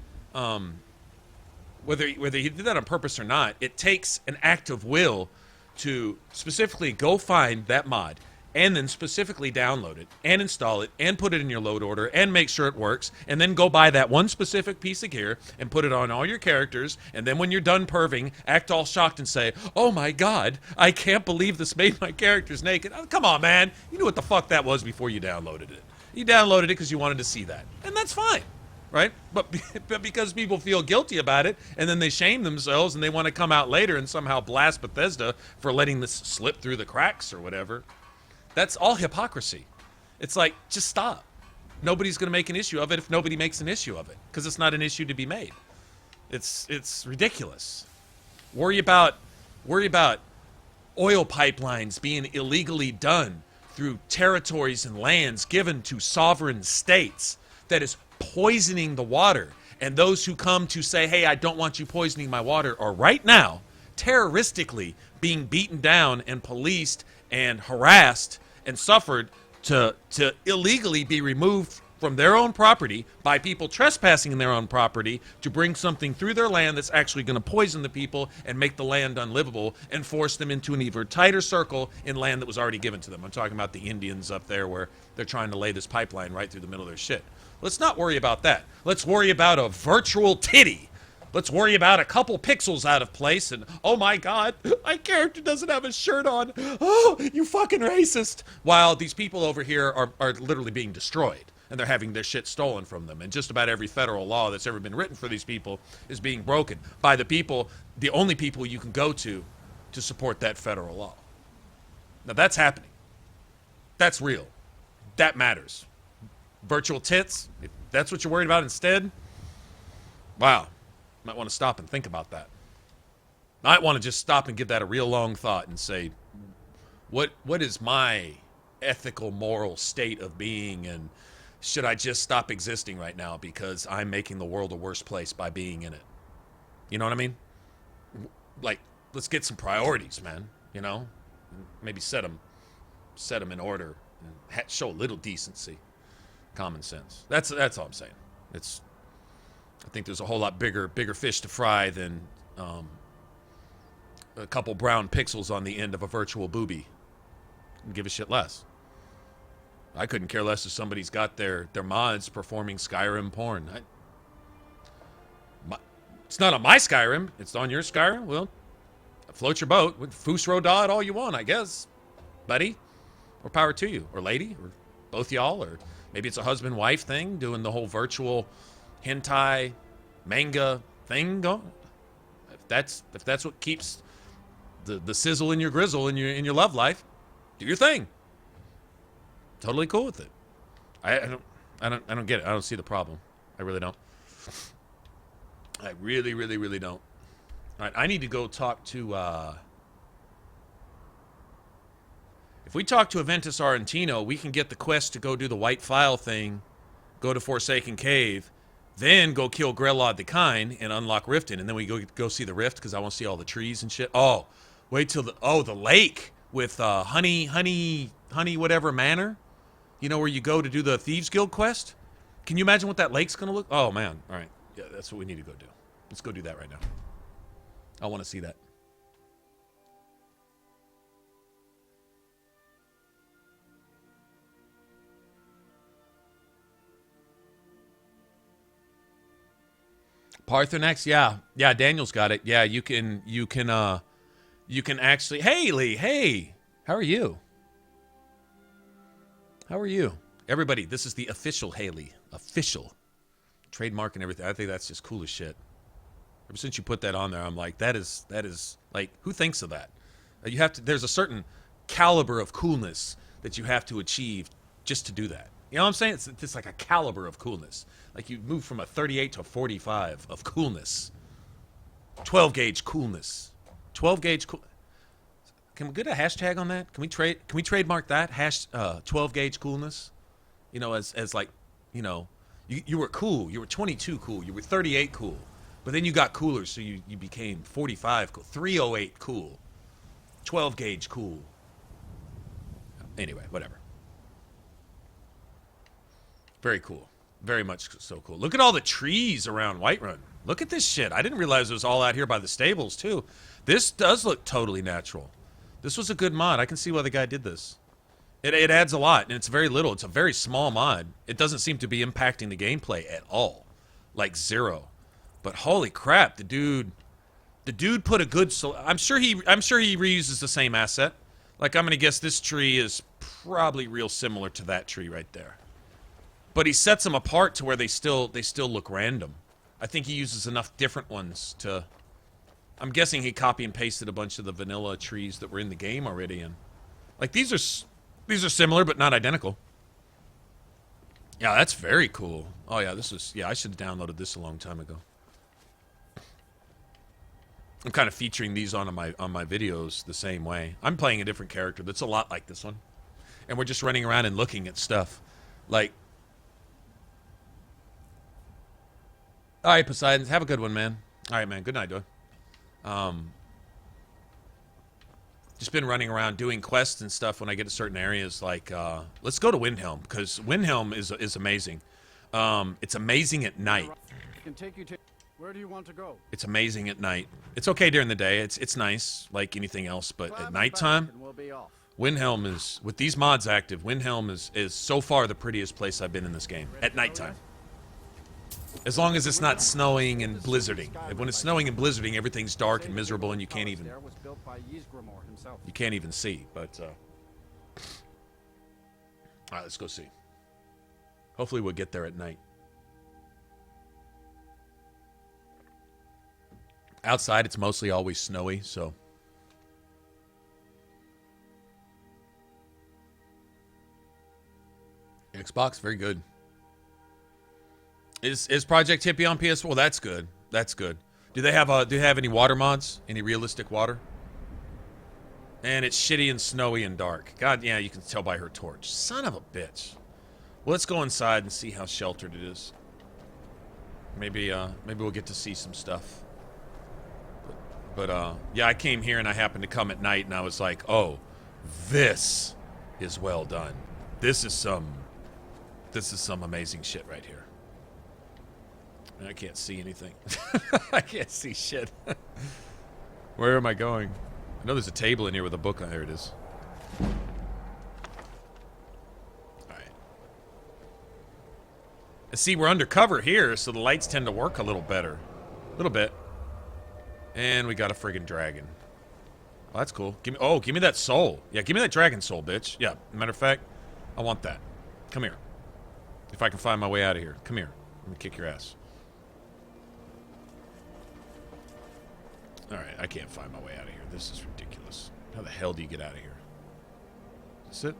whether he did that on purpose or not, it takes an act of will to specifically go find that mod and then specifically download it and install it and put it in your load order and make sure it works, and then go buy that one specific piece of gear and put it on all your characters, and then when you're done perving, act all shocked and say, oh my God, I can't believe this made my characters naked. Oh, come on, man. You knew what the fuck that was before you downloaded it. You downloaded it because you wanted to see that, and that's fine. Right? But because people feel guilty about it, and then they shame themselves, and they want to come out later and somehow blast Bethesda for letting this slip through the cracks or whatever, that's all hypocrisy. It's like, just stop. Nobody's going to make an issue of it if nobody makes an issue of it, because it's not an issue to be made. It's ridiculous. Worry about oil pipelines being illegally done through territories and lands given to sovereign states that is poisoning the water, and those who come to say, hey, I don't want you poisoning my water, are right now terroristically being beaten down and policed and harassed and suffered to illegally be removed from their own property by people trespassing in their own property to bring something through their land that's actually going to poison the people and make the land unlivable and force them into an even tighter circle in land that was already given to them. I'm talking about the Indians up there where they're trying to lay this pipeline right through the middle of their shit. Let's not worry about that. Let's worry about a virtual titty. Let's worry about a couple pixels out of place and, oh my god, my character doesn't have a shirt on. Oh, you fucking racist. While these people over here are literally being destroyed. And they're having their shit stolen from them. And just about every federal law that's ever been written for these people is being broken by the people, the only people you can go to support that federal law. Now that's happening. That's real. That matters. Virtual tits, if that's what you're worried about instead, wow. Might want to stop and think about that. Might want to just stop and give that a real long thought and say, what is my ethical, moral state of being, and should I just stop existing right now because I'm making the world a worse place by being in it? You know what I mean? Like, let's get some priorities, man. You know, maybe set them in order and show a little decency, common sense. That's all I'm saying. I think there's a whole lot bigger fish to fry than a couple brown pixels on the end of a virtual booby. And give a shit less. I couldn't care less if somebody's got their mods performing Skyrim porn. It's not on my Skyrim. It's on your Skyrim. Well, float your boat. Foos roda it all you want, I guess. Buddy. Or power to you. Or lady. Or both y'all. Or maybe it's a husband-wife thing. Doing the whole virtual hentai manga thing going. If that's what keeps the sizzle in your grizzle in your love life, do your thing. Totally cool with it. I don't get it. I don't see the problem. I really don't. I really, really, really don't. All right, I need to go talk to if we talk to Aventus Argentino, we can get the quest to go do the white file thing, go to Forsaken Cave, then go kill Grelod the Kine and unlock Riften, and then we go see the Rift because I want to see all the trees and shit. Oh, wait till the lake with honey whatever manor. You know, where you go to do the Thieves Guild quest? Can you imagine what that lake's going to look? Oh, man. All right. Yeah, that's what we need to go do. Let's go do that right now. I want to see that. Paarthurnax, yeah, Daniel's got it. Yeah, you can actually. Hey, Lee. Hey, how are you? How are you? Everybody, this is the official Haley. Official. Trademark and everything. I think that's just cool as shit. Ever since you put that on there, I'm like, that is like, who thinks of that? You have to, there's a certain caliber of coolness that you have to achieve just to do that. You know what I'm saying? It's like a caliber of coolness. Like you move from a 38 to a 45 of coolness. 12 gauge coolness. 12 gauge cool. Can we get a hashtag on that? Can we trademark that? 12 gauge coolness? You know, as like, you know, you were cool. You were 22 cool. You were 38 cool. But then you got cooler, so you became 45 cool. 308 cool. 12 gauge cool. Anyway, whatever. Very cool. Very much so cool. Look at all the trees around Whiterun. Look at this shit. I didn't realize it was all out here by the stables, too. This does look totally natural. This was a good mod. I can see why the guy did this. It adds a lot, and it's very little. It's a very small mod. It doesn't seem to be impacting the gameplay at all. Like zero. But holy crap, the dude put a good... I'm sure he reuses the same asset. Like, I'm going to guess this tree is probably real similar to that tree right there. But he sets them apart to where they still look random. I think he uses enough different ones to... I'm guessing he copy and pasted a bunch of the vanilla trees that were in the game already. And like these are similar but not identical. Yeah, that's very cool. Oh yeah, I should have downloaded this a long time ago. I'm kind of featuring these on my videos the same way. I'm playing a different character that's a lot like this one. And we're just running around and looking at stuff. Like, all right, Poseidon, have a good one, man. All right, man. Good night, dude. just been running around doing quests and stuff when I get to certain areas. Like, let's go to Windhelm, because Windhelm is amazing. It's amazing at night. Can take you to. Where do you want to go? It's amazing at night. It's okay during the day. It's nice, like anything else. But at nighttime, Windhelm is, with these mods active, Windhelm is so far the prettiest place I've been in this game. At nighttime. As long as it's not snowing and blizzarding. When it's snowing and blizzarding, everything's dark and miserable, and you can't even see. But all right, let's go see. Hopefully, we'll get there at night. Outside, it's mostly always snowy, so. Xbox, very good. Is Project Hippie on PS4? Well, that's good. That's good. Do they have any water mods? Any realistic water? And it's shitty and snowy and dark. God, yeah, you can tell by her torch. Son of a bitch. Well, let's go inside and see how sheltered it is. Maybe we'll get to see some stuff. But yeah, I came here and I happened to come at night and I was like, oh, this is well done. This is some amazing shit right here. And I can't see anything. I can't see shit. Where am I going? I know there's a table in here with a book on. There it is. Alright. See, we're undercover here, so the lights tend to work a little better. A little bit. And we got a friggin' dragon. Oh, that's cool. Give me that soul. Yeah, give me that dragon soul, bitch. Yeah, matter of fact, I want that. Come here. If I can find my way out of here. Come here. Let me kick your ass. Alright, I can't find my way out of here. This is ridiculous. How the hell do you get out of here? Is this it?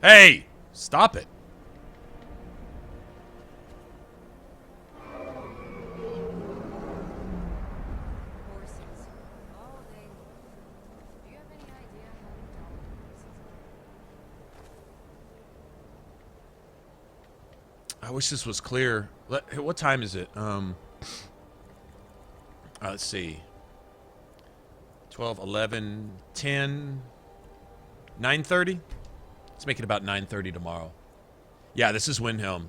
Hey! Stop it. I wish this was clear. What time is it? Let's see. 12, 11, 10, 9:30? Let's make it about 9:30 tomorrow. Yeah, this is Windhelm.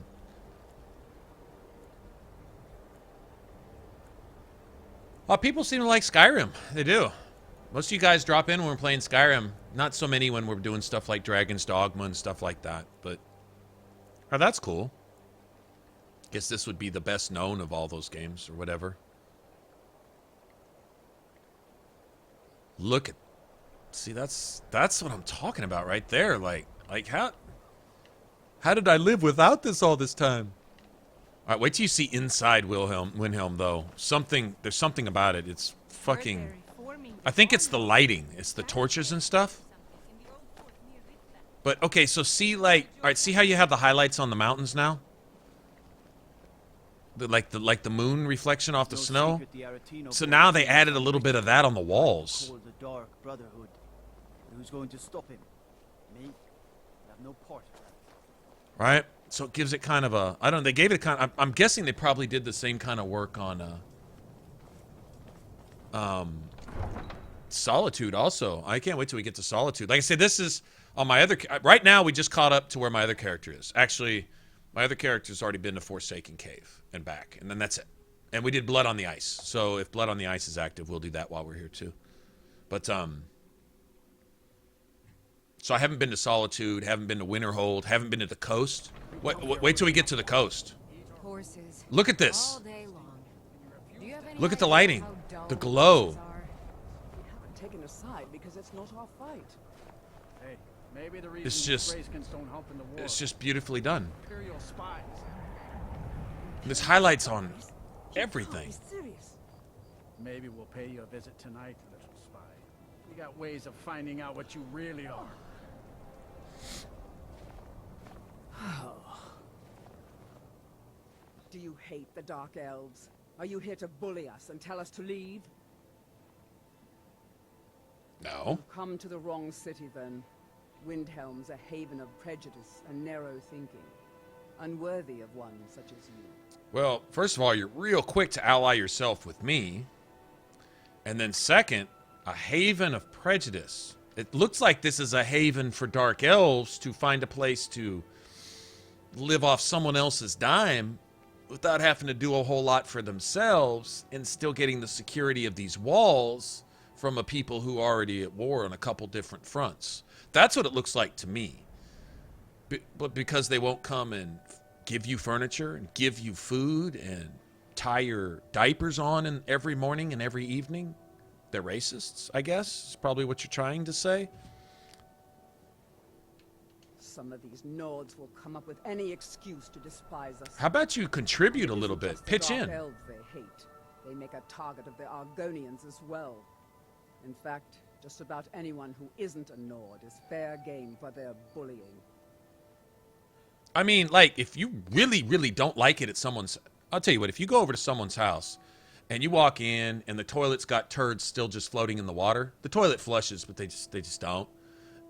People seem to like Skyrim. They do. Most of you guys drop in when we're playing Skyrim. Not so many when we're doing stuff like Dragon's Dogma and stuff like that. But oh, that's cool. Guess this would be the best known of all those games or whatever. Look at, see, that's what I'm talking about right there. Like how did I live without this all this time? All right, wait till you see inside Windhelm though. There's something about it. It's fucking. I think it's the lighting. It's the torches and stuff. But okay, so see all right, see how you have the highlights on the mountains now? Like the moon reflection off the snow. So now they added a little bit of that on the walls. The Dark Brotherhood. Who's going to stop him? Me? I have no part of that. Right? So it gives it kind of a, I don't know, they gave it a kind of, I'm guessing they probably did the same kind of work on Solitude also. I can't wait till we get to Solitude. Like I said, this is on my other, right now we just caught up to where my other character is. Actually, my other character's already been to Forsaken Cave and back, and then that's it. And we did Blood on the Ice. So if Blood on the Ice is active, we'll do that while we're here too. But so I haven't been to Solitude, haven't been to Winterhold, haven't been to the coast. Wait till we get to the coast. Look at this. Look at the lighting, the glow. We haven't taken a side because it's not our fight. Hey, maybe the It's just beautifully done. There's highlights on everything. Maybe we'll pay you a visit tonight, little spy. We got ways of finding out what you really are. Do you hate the Dark Elves? Are you here to bully us and tell us to leave? No. You've come to the wrong city, then. Windhelm's a haven of prejudice and narrow thinking, unworthy of one such as you. Well, first of all, you're real quick to ally yourself with me. And then second, a haven of prejudice. It looks like this is a haven for dark elves to find a place to live off someone else's dime without having to do a whole lot for themselves and still getting the security of these walls from a people who are already at war on a couple different fronts. That's what it looks like to me. But because they won't come and give you furniture and give you food and tie your diapers on every morning and every evening, they're racists, I guess, is probably what you're trying to say. Some of these Nords will come up with any excuse to despise us. How about you contribute a little bit? Pitch in. Elves they hate. They make a target of the Argonians as well. In fact, just about anyone who isn't a Nord is fair game for their bullying. I mean, like, if you really, really don't like it at someone's... I'll tell you what, if you go over to someone's house and you walk in and the toilet's got turds still just floating in the water, the toilet flushes, but they just don't.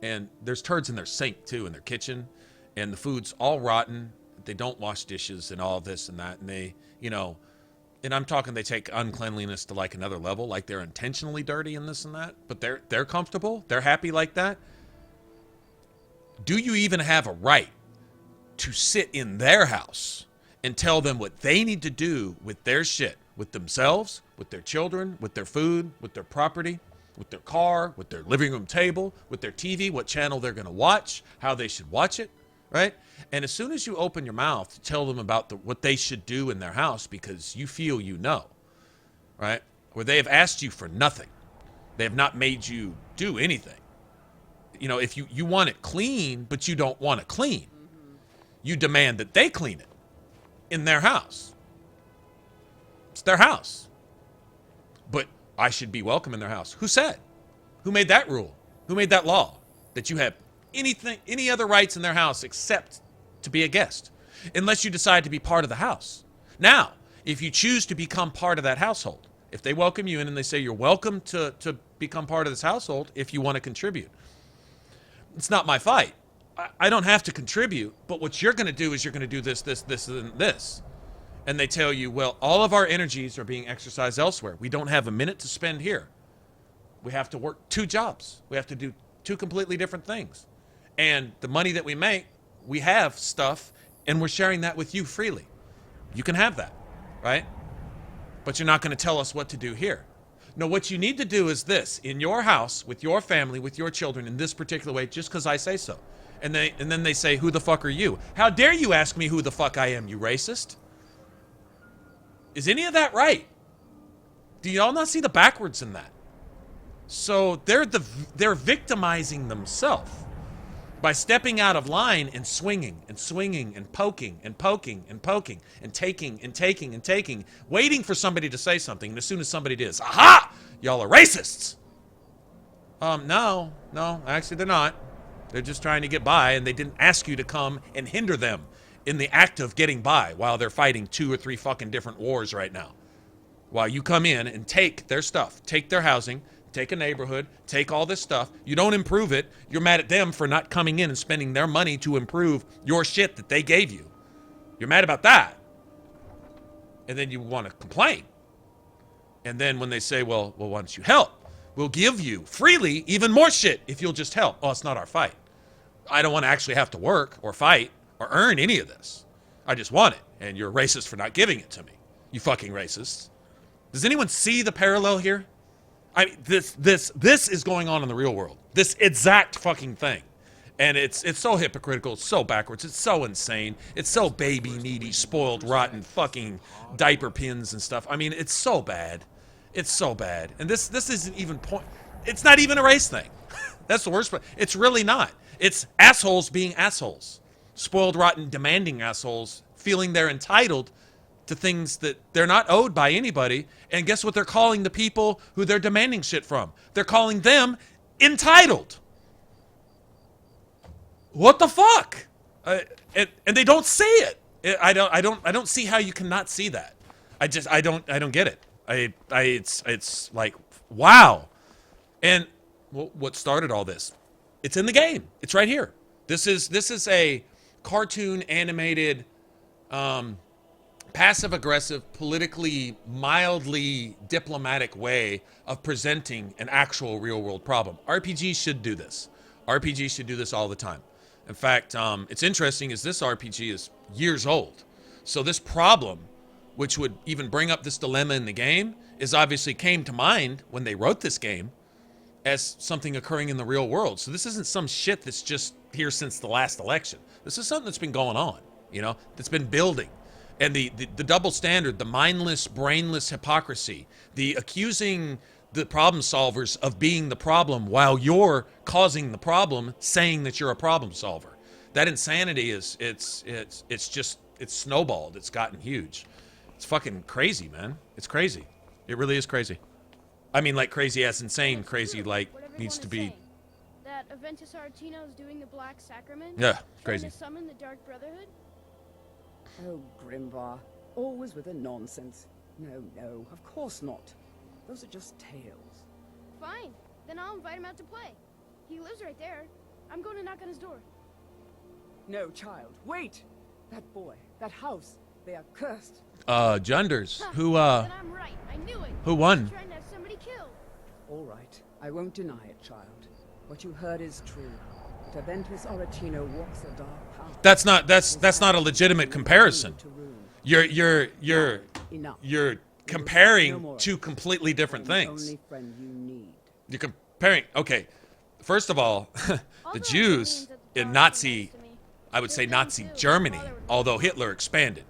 And there's turds in their sink, too, in their kitchen. And the food's all rotten. They don't wash dishes and all this and that. And they, you know... And I'm talking they take uncleanliness to, like, another level. Like, they're intentionally dirty and this and that. But they're comfortable. They're happy like that. Do you even have a right to sit in their house and tell them what they need to do with their shit? With themselves, with their children, with their food, with their property, with their car, with their living room table, with their TV, what channel they're going to watch, how they should watch it, right? And as soon as you open your mouth to tell them about what they should do in their house because you feel you know, right? Or they have asked you for nothing. They have not made you do anything. You know, if you want it clean, but you don't want it clean, you demand that they clean it in their house. It's their house. But I should be welcome in their house. Who said? Who made that rule? Who made that law? That you have any other rights in their house except to be a guest, unless you decide to be part of the house. Now, if you choose to become part of that household, if they welcome you in and they say you're welcome to become part of this household if you want to contribute, it's not my fight. I don't have to contribute, but what you're going to do is you're going to do this, and this. And they tell you, well, all of our energies are being exercised elsewhere. We don't have a minute to spend here. We have to work 2 jobs. We have to do 2 completely different things. And the money that we make, we have stuff, and we're sharing that with you freely. You can have that, right? But you're not going to tell us what to do here. No, what you need to do is this. In your house, with your family, with your children, in this particular way, just because I say so. And then they say, who the fuck are you? How dare you ask me who the fuck I am, you racist? Is any of that right? Do y'all not see the backwards in that? So they're victimizing themselves by stepping out of line and swinging and swinging and poking and poking and poking and taking and taking and taking, waiting for somebody to say something. And as soon as somebody does, aha! Y'all are racists. No, actually they're not. They're just trying to get by, and they didn't ask you to come and hinder them in the act of getting by while they're fighting 2 or 3 fucking different wars right now. While you come in and take their stuff, take their housing, take a neighborhood, take all this stuff. You don't improve it. You're mad at them for not coming in and spending their money to improve your shit that they gave you. You're mad about that. And then you want to complain. And then when they say, well, why don't you help? We'll give you freely even more shit if you'll just help. Oh, it's not our fight. I don't want to actually have to work or fight or earn any of this. I just want it. And you're a racist for not giving it to me. You fucking racists. Does anyone see the parallel here? I mean, this is going on in the real world. This exact fucking thing. And it's so hypocritical, it's so backwards, it's so insane, it's so baby needy, spoiled, rotten fucking diaper pins and stuff. I mean, it's so bad. It's so bad. And this isn't even it's not even a race thing. That's the worst part. It's really not. It's assholes being assholes. Spoiled, rotten, demanding assholes feeling they're entitled to things that they're not owed by anybody. And guess what they're calling the people who they're demanding shit from? They're calling them entitled. What the fuck? And they don't say it. I don't see how you cannot see that. I don't get it. It's like, wow. And what started all this? It's in the game. It's right here. This is a cartoon animated passive-aggressive, politically, mildly diplomatic way of presenting an actual real-world problem. RPGs should do this. RPGs should do this all the time. In fact, it's interesting is this RPG is years old. So this problem, which would even bring up this dilemma in the game, is obviously came to mind when they wrote this game as something occurring in the real world. So this isn't some shit that's just here since the last election. This is something that's been going on, you know, that's been building. And the double standard, the mindless, brainless hypocrisy, the accusing the problem solvers of being the problem while you're causing the problem, saying that you're a problem solver. That insanity is, it's snowballed. It's gotten huge. It's fucking crazy, man. It's crazy. It really is crazy. I mean, like crazy as insane, crazy like needs to be. That Aventus Aretino is doing the Black Sacrament? Yeah, crazy. Trying to summon the Dark Brotherhood? Oh, Grimvar. Always with the nonsense. No, no, of course not. Those are just tales. Fine. Then I'll invite him out to play. He lives right there. I'm going to knock on his door. No, child. Wait! That boy, that house, they are cursed. Genders. Who, Then I'm right. I knew it. Who won? He's trying to have somebody killed. All right. I won't deny it, child. What you heard is true. But Aventus Aretino walks a dark path. That's not a legitimate comparison. You're comparing two completely different things. You're comparing. Okay, first of all, the Jews in Nazi, I would say Nazi Germany, although Hitler expanded.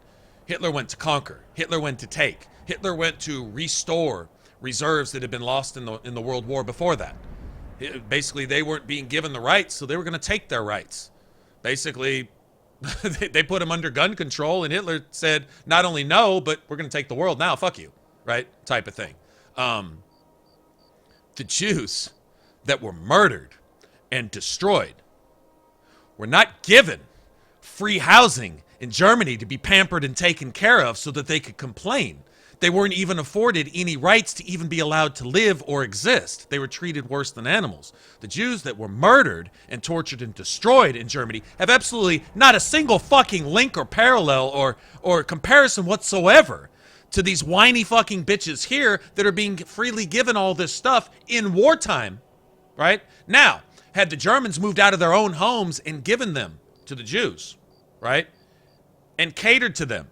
Hitler went to conquer. Hitler went to take. Hitler went to restore reserves that had been lost in the World War before that. Basically, they weren't being given the rights, so they were going to take their rights. Basically, they put them under gun control, and Hitler said, not only no, but we're going to take the world now, fuck you, right? Type of thing. The Jews that were murdered and destroyed were not given free housing in Germany to be pampered and taken care of so that they could complain. They weren't even afforded any rights to even be allowed to live or exist. They were treated worse than animals. The Jews that were murdered and tortured and destroyed in Germany have absolutely not a single fucking link or parallel or comparison whatsoever to these whiny fucking bitches here that are being freely given all this stuff in wartime, right? Now, had the Germans moved out of their own homes and given them to the Jews, right? And catered to them,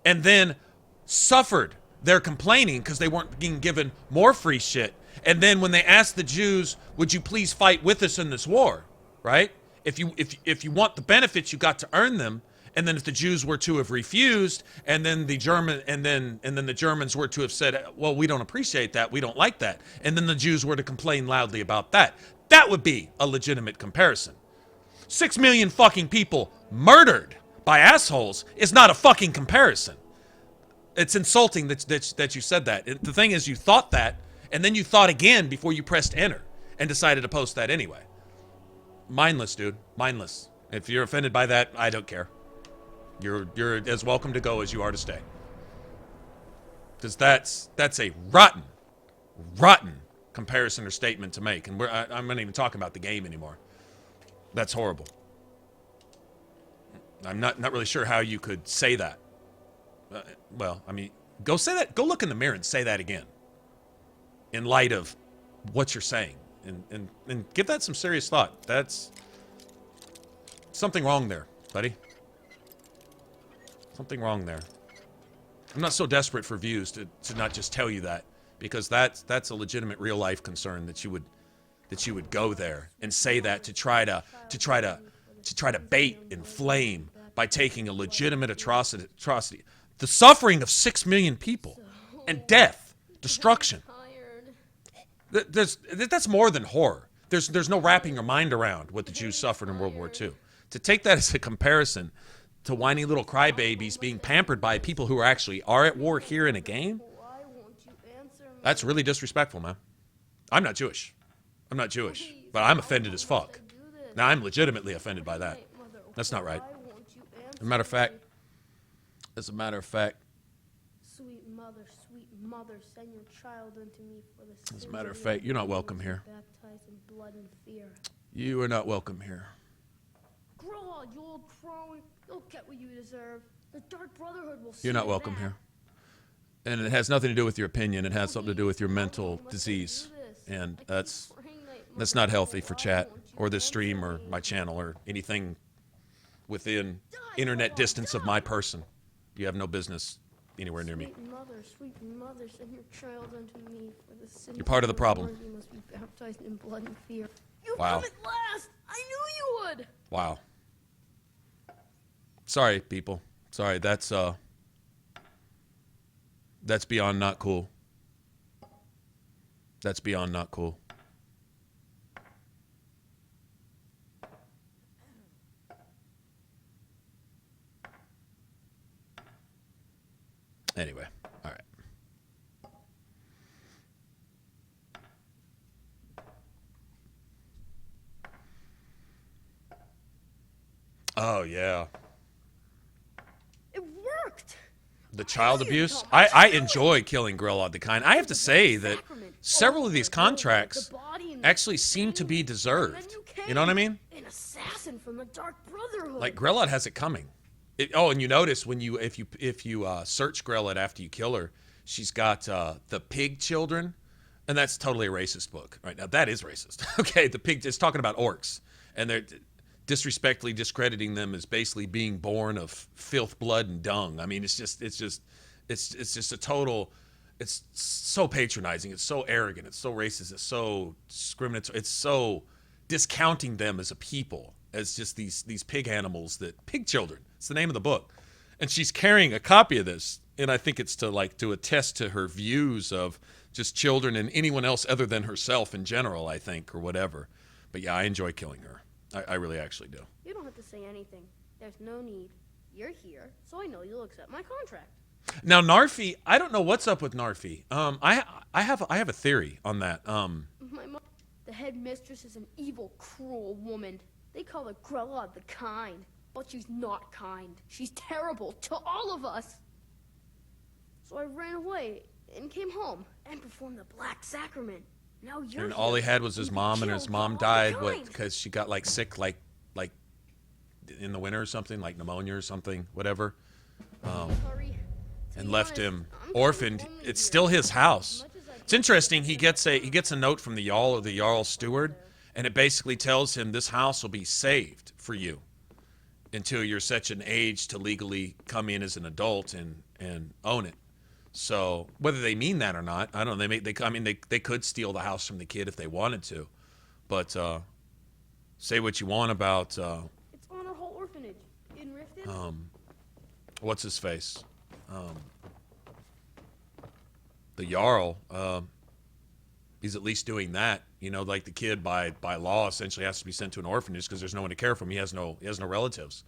and then suffered their complaining because they weren't being given more free shit. And then when they asked the Jews, would you please fight with us in this war, right? If you want the benefits, you got to earn them. And then if the Jews were to have refused, and then the Germans were to have said, well, we don't appreciate that, we don't like that, and then the Jews were to complain loudly about that, that would be a legitimate comparison. 6 million fucking people murdered by assholes is not a fucking comparison. It's insulting that you said that. The thing is, you thought that, and then you thought again before you pressed enter and decided to post that anyway. Mindless, dude. Mindless. If you're offended by that, I don't care. You're as welcome to go as you are to stay. Because that's a rotten comparison or statement to make. And I'm not even talking about the game anymore. That's horrible. I'm not really sure how you could say that. Well, I mean, go say that. Go look in the mirror and say that again. In light of what you're saying, and give that some serious thought. That's something wrong there, buddy. Something wrong there. I'm not so desperate for views to not just tell you that, because that's a legitimate real life concern that you would go there and say that to try to bait, inflame by taking a legitimate atrocity. The suffering of 6 million people and death, destruction. That's more than horror. There's no wrapping your mind around what the Jews suffered in World War II. To take that as a comparison to whiny little crybabies being pampered by people who are at war here in a game, that's really disrespectful, man. I'm not Jewish. But I'm offended as fuck. Now, I'm legitimately offended by that. That's not right. As a matter of fact, sweet mother, send your child unto me for the sins as a matter of fact, you're not welcome here. Baptized in blood and fear. You are not welcome here. Grow on, you old crone. You'll get what you deserve. The Dark Brotherhood will You're not welcome here. And it has nothing to do with your opinion. It has something to do with your mental disease. And that's not healthy for chat or this stream or my channel or anything within internet distance of my person. You have no business anywhere near me. Sweet mother, send your child unto me for the sin. You're part of the problem. He must be baptized in blood and fear. You Wow. come at last! I knew you would! Wow. Sorry, people. Sorry, that's beyond not cool. That's beyond not cool. Anyway, all right. Oh, yeah. It worked! The child abuse? I enjoy killing Grillod the Kind. I have to say that several of these contracts actually seem to be deserved. You know what I mean? An assassin from the Dark Brotherhood! Like, Grillod has it coming. And you notice when if you search Grillod after you kill her, she's got the pig children, and that's totally a racist book. Right now, that is racist. Okay, the pig is talking about orcs, and they're disrespectfully discrediting them as basically being born of filth, blood, and dung. I mean, it's just a total. It's so patronizing. It's so arrogant. It's so racist. It's so discriminatory. It's so discounting them as a people, as just these pig animals, pig children. It's the name of the book. And she's carrying a copy of this, and I think it's to attest to her views of just children and anyone else other than herself in general, I think, or whatever. But yeah, I enjoy killing her. I really actually do. You don't have to say anything. There's no need. You're here, so I know you'll accept my contract. Now, Narfi, I don't know what's up with Narfi. I have a theory on that. The headmistress is an evil, cruel woman. They call her Grella the Kind. But she's not kind. She's terrible to all of us. So I ran away and came home and performed the Black Sacrament. Now you're And all he had was his mom, and his mom died because she got sick like in the winter or something, like pneumonia or something, whatever. And left him orphaned. It's still his house. It's interesting. He gets a note from the Jarl or the Jarl steward, and it basically tells him this house will be saved for you until you're such an age to legally come in as an adult and own it. So whether they mean that or not, I don't know. They could steal the house from the kid if they wanted to, but say what you want about It's on our whole orphanage in Riften. what's his face, the Jarl. He's at least doing that. You know, like the kid by law essentially has to be sent to an orphanage because there's no one to care for him. He has no relatives.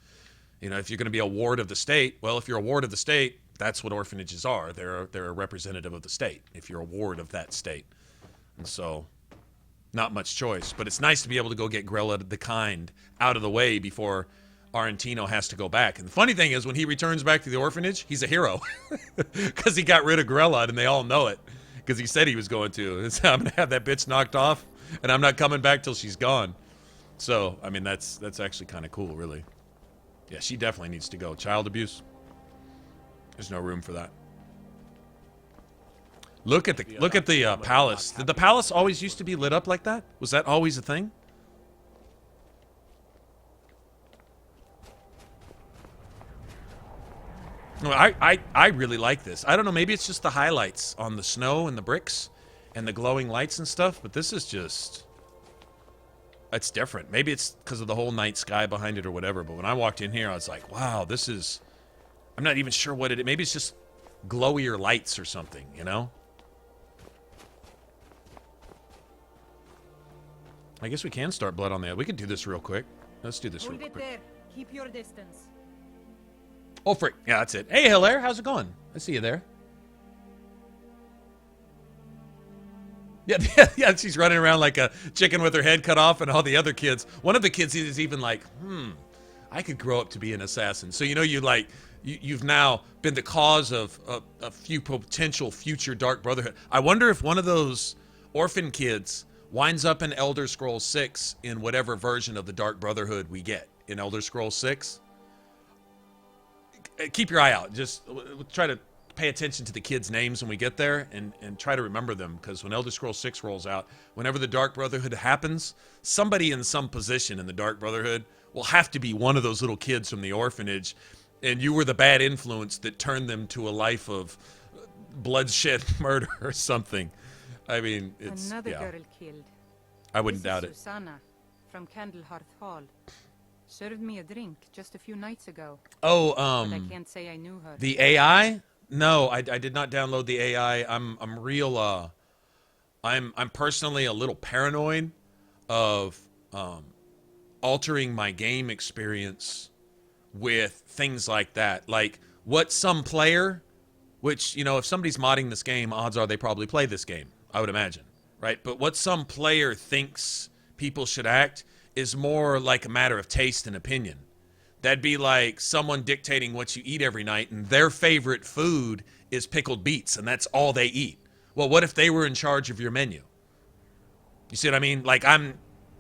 You know, if you're going to be a ward of the state, well, if you're a ward of the state, that's what orphanages are. They're a representative of the state if you're a ward of that state. And so, not much choice. But it's nice to be able to go get Grella the Kind out of the way before Arantino has to go back. And the funny thing is, when he returns back to the orphanage, he's a hero because he got rid of Grella, and they all know it. Because he said he was going to. I'm going to have that bitch knocked off, and I'm not coming back till she's gone. So, I mean, that's actually kind of cool, really. Yeah, she definitely needs to go. Child abuse. There's no room for that. Look at the palace. Did the palace always used to be lit up like that? Was that always a thing? No, I really like this. I don't know, maybe it's just the highlights on the snow and the bricks and the glowing lights and stuff, but this is just... It's different. Maybe it's because of the whole night sky behind it or whatever, but when I walked in here, I was like, wow, this is... I'm not even sure what it is. Maybe it's just glowier lights or something, you know? I guess we can start blood on the... We could do this real quick. Let's do this real quick. Hold it there. Keep your distance. Oh, frick. Yeah, that's it. Hey, Hilaire, how's it going? I see you there. Yeah, she's running around like a chicken with her head cut off, and all the other kids. One of the kids is even like, I could grow up to be an assassin. So, you know, you've now been the cause of a few potential future Dark Brotherhood. I wonder if one of those orphan kids winds up in Elder Scrolls 6 in whatever version of the Dark Brotherhood we get in Elder Scrolls 6. keep your eye out. Just try to pay attention to the kids' names when we get there, and try to remember them, because when Elder Scrolls 6 rolls out, whenever the Dark Brotherhood happens, somebody in some position in the Dark Brotherhood will have to be one of those little kids from the orphanage, and you were the bad influence that turned them to a life of bloodshed, murder, or something. I mean, it's another girl killed. I wouldn't doubt it. Susanna from Candlehearth Hall. Served me a drink just a few nights ago. Oh, but I can't say I knew her. The AI? No, I did not download the AI. I'm real. I'm personally a little paranoid of altering my game experience with things like that. Like what some player, which, you know, if somebody's modding this game, odds are they probably play this game, I would imagine, right? But what some player thinks people should act is more like a matter of taste and opinion. That'd be like someone dictating what you eat every night, and their favorite food is pickled beets, and that's all they eat. Well, what if they were in charge of your menu? You see what I mean? Like I'm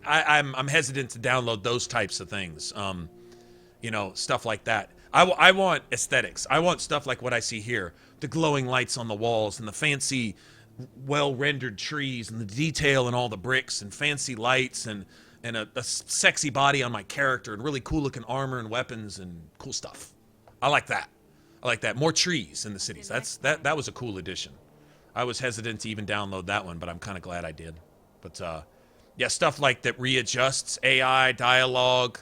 hesitant to download those types of things. You know, stuff like that. I want aesthetics. I want stuff like what I see here. The glowing lights on the walls and the fancy, well-rendered trees and the detail in all the bricks and fancy lights and a sexy body on my character and really cool-looking armor and weapons and cool stuff. I like that. I like that. More trees in the cities. That was a cool addition. I was hesitant to even download that one, but I'm kind of glad I did. But, yeah, stuff like that readjusts AI, dialogue.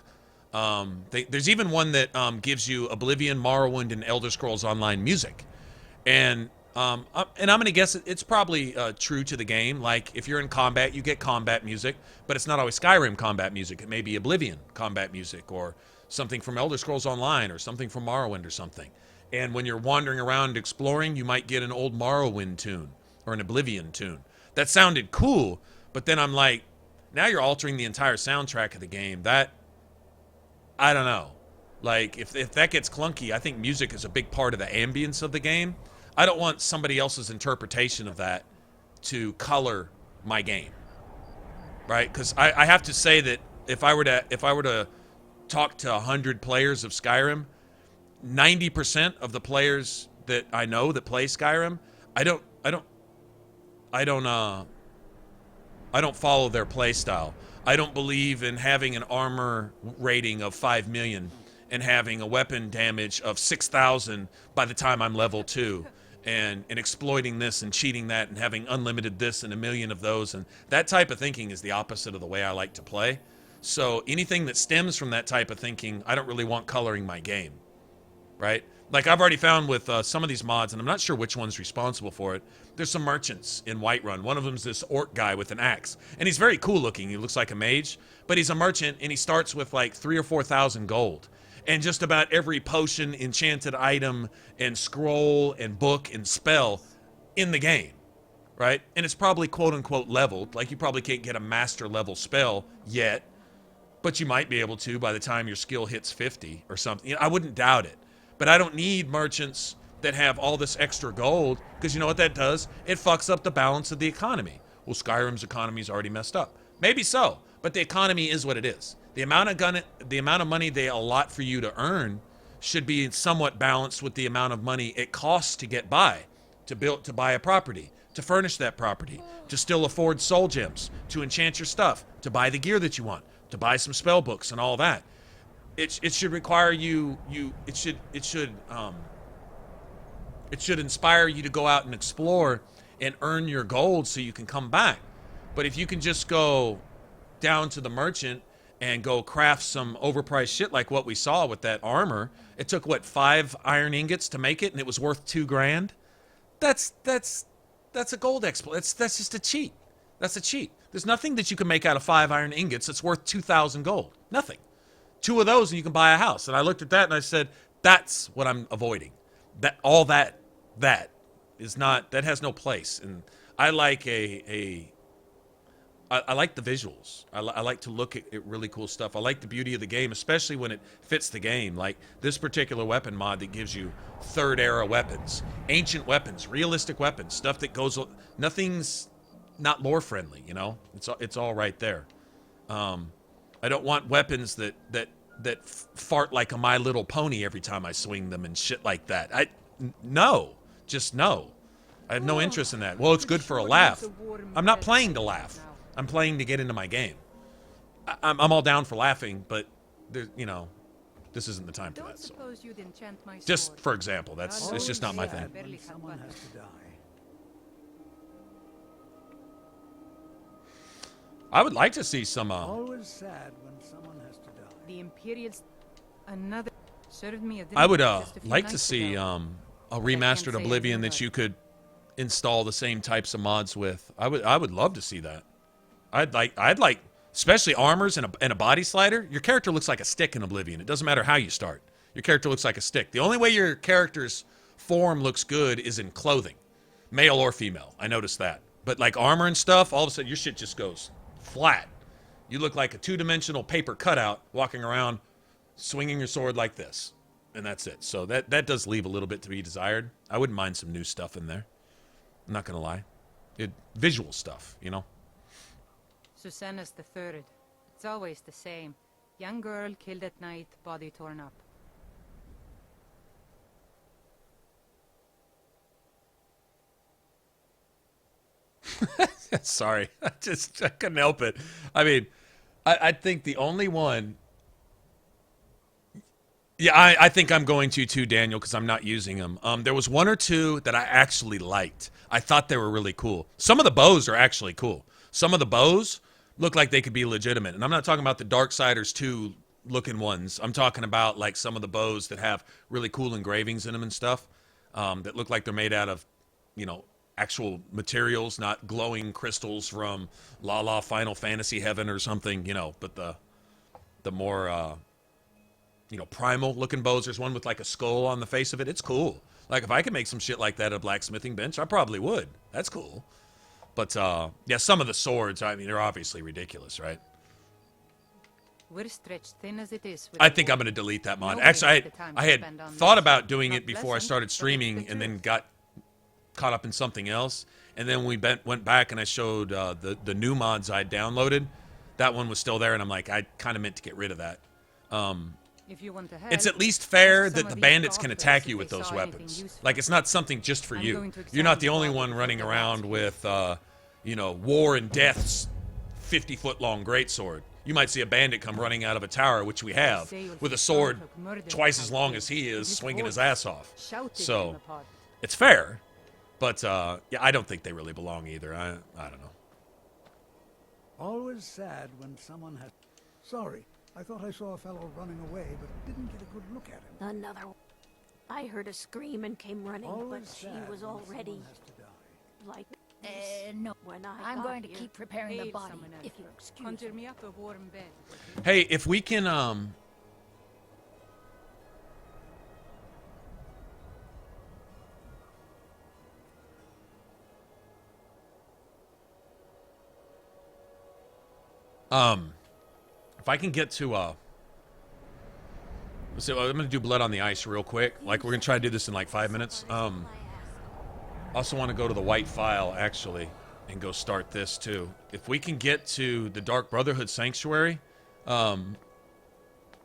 There's even one that gives you Oblivion, Morrowind, and Elder Scrolls Online music. And I'm going to guess it's probably true to the game. Like, if you're in combat, you get combat music, but it's not always Skyrim combat music. It may be Oblivion combat music, or something from Elder Scrolls Online, or something from Morrowind or something. And when you're wandering around exploring, you might get an old Morrowind tune, or an Oblivion tune. That sounded cool, but then I'm like, now you're altering the entire soundtrack of the game. That, I don't know. Like, if that gets clunky, I think music is a big part of the ambience of the game. I don't want somebody else's interpretation of that to color my game, right? Because I have to say that if I were to talk to 100 players of Skyrim, 90% of the players that I know that play Skyrim, I don't follow their play style. I don't believe in having an armor rating of 5 million and having a weapon damage of 6,000 by the time I'm level 2. And exploiting this and cheating that and having unlimited this and a million of those. And that type of thinking is the opposite of the way I like to play. So anything that stems from that type of thinking, I don't really want coloring my game, right? Like I've already found with some of these mods, and I'm not sure which one's responsible for it, there's some merchants in Whiterun. One of them's this orc guy with an axe. And he's very cool looking. He looks like a mage. But he's a merchant, and he starts with like 3,000 or 4,000 gold. And just about every potion, enchanted item, and scroll, and book, and spell in the game, right? And it's probably quote-unquote leveled. Like, you probably can't get a master-level spell yet, but you might be able to by the time your skill hits 50 or something. You know, I wouldn't doubt it. But I don't need merchants that have all this extra gold, because you know what that does? It fucks up the balance of the economy. Well, Skyrim's economy is already messed up. Maybe so, but the economy is what it is. The amount of money they allot for you to earn should be somewhat balanced with the amount of money it costs to get by, to buy a property, to furnish that property, to still afford soul gems, to enchant your stuff, to buy the gear that you want, to buy some spell books and all that. It should require it should inspire you to go out and explore and earn your gold so you can come back. But if you can just go down to the merchant and go craft some overpriced shit like what we saw with that armor. It took, what, 5 iron ingots to make it, and it was worth $2,000? That's a gold exploit. That's just a cheat. That's a cheat. There's nothing that you can make out of 5 iron ingots that's worth 2,000 gold. Nothing. 2 of those and you can buy a house. And I looked at that and I said, that's what I'm avoiding. That has no place. And I like I like the visuals. I like to look at really cool stuff. I like the beauty of the game, especially when it fits the game. Like this particular weapon mod that gives you 3rd era weapons, ancient weapons, realistic weapons, stuff that goes. Nothing's not lore friendly, you know. It's all right there. I don't want weapons that that fart like a My Little Pony every time I swing them and shit like that. No. Just no. I have no interest in that. Well, it's good for a laugh. I'm not playing to laugh. I'm playing to get into my game. I'm all down for laughing, but there, you know, this isn't the time for that. So. Just for example, it's just not my thing. Someone has to die. I would like to see some. Always sad when someone has to die. The Imperials, another served me a I would just a few like to nights see ago. a remastered Oblivion that you could install the same types of mods with. I would love to see that. I'd like especially armors and a body slider. Your character looks like a stick in Oblivion. It doesn't matter how you start. Your character looks like a stick. The only way your character's form looks good is in clothing, male or female. I noticed that. But like armor and stuff, all of a sudden your shit just goes flat. You look like a two-dimensional paper cutout walking around swinging your sword like this. And that's it. So that does leave a little bit to be desired. I wouldn't mind some new stuff in there. I'm not going to lie. Visual stuff, you know? Susanna's the third. It's always the same. Young girl killed at night, body torn up. Sorry. I couldn't help it. I mean, I think the only one... Yeah, I think I'm going to too, Daniel, because I'm not using them. There was one or two that I actually liked. I thought they were really cool. Some of the bows are actually cool. Some of the bows look like they could be legitimate. And I'm not talking about the Darksiders 2 looking ones. I'm talking about like some of the bows that have really cool engravings in them and stuff that look like they're made out of, you know, actual materials, not glowing crystals from La Final Fantasy Heaven or something, you know, but the more... you know, primal looking bows. There's one with like a skull on the face of it. It's cool. Like if I could make some shit like that at a blacksmithing bench, I probably would. That's cool. But yeah, some of the swords, I mean, they're obviously ridiculous, right? We're stretched thin as it is. I think I'm going to delete that mod. Actually, I had thought about doing it before I started streaming and then got caught up in something else. And then we went back and I showed the new mods I downloaded. That one was still there, and I'm like, I kind of meant to get rid of that. If you want to help, it's at least fair that the bandits can attack you with those weapons. Like, it's not something just for you. You're not the only one running around with, you know, War and Death's 50-foot-long greatsword. You might see a bandit come running out of a tower, which we have, with a sword twice as long as he is, swinging his ass off. So, it's fair. But, yeah, I don't think they really belong either. I don't know. Always sad when someone has... Sorry. I thought I saw a fellow running away, but didn't get a good look at him. Another one. I heard a scream and came running, Always but she sad was when already someone has to die. like No. when I I'm got going to here. keep preparing the body, if you excuse conjure me up a warm bed. Hey, if we can, if I can get to, so I'm going to do Blood on the Ice real quick. Like, we're going to try to do this in like 5 minutes. I also want to go to the White File, actually, and go start this, too. If we can get to the Dark Brotherhood Sanctuary,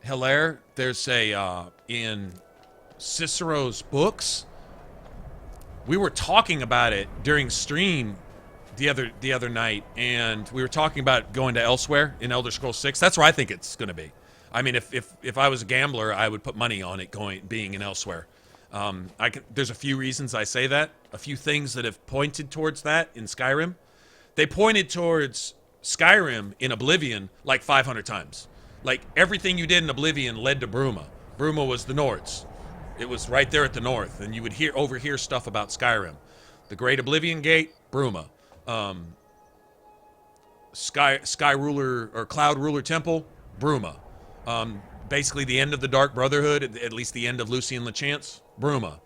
Hilaire, there's a, in Cicero's books, we were talking about it during stream the other night, and we were talking about going to elsewhere in Elder Scrolls 6. That's where I think it's going to be. I mean, if I was a gambler, I would put money on it being in elsewhere. There's a few reasons I say that. A few things that have pointed towards that in Skyrim. They pointed towards Skyrim in Oblivion like 500 times. Like, everything you did in Oblivion led to Bruma. Bruma was the Nords. It was right there at the north, and you would overhear stuff about Skyrim. The Great Oblivion Gate, Bruma. Sky Ruler or Cloud Ruler Temple, Bruma. Basically the end of the Dark Brotherhood, at least the end of Lucian LeChance, Bruma.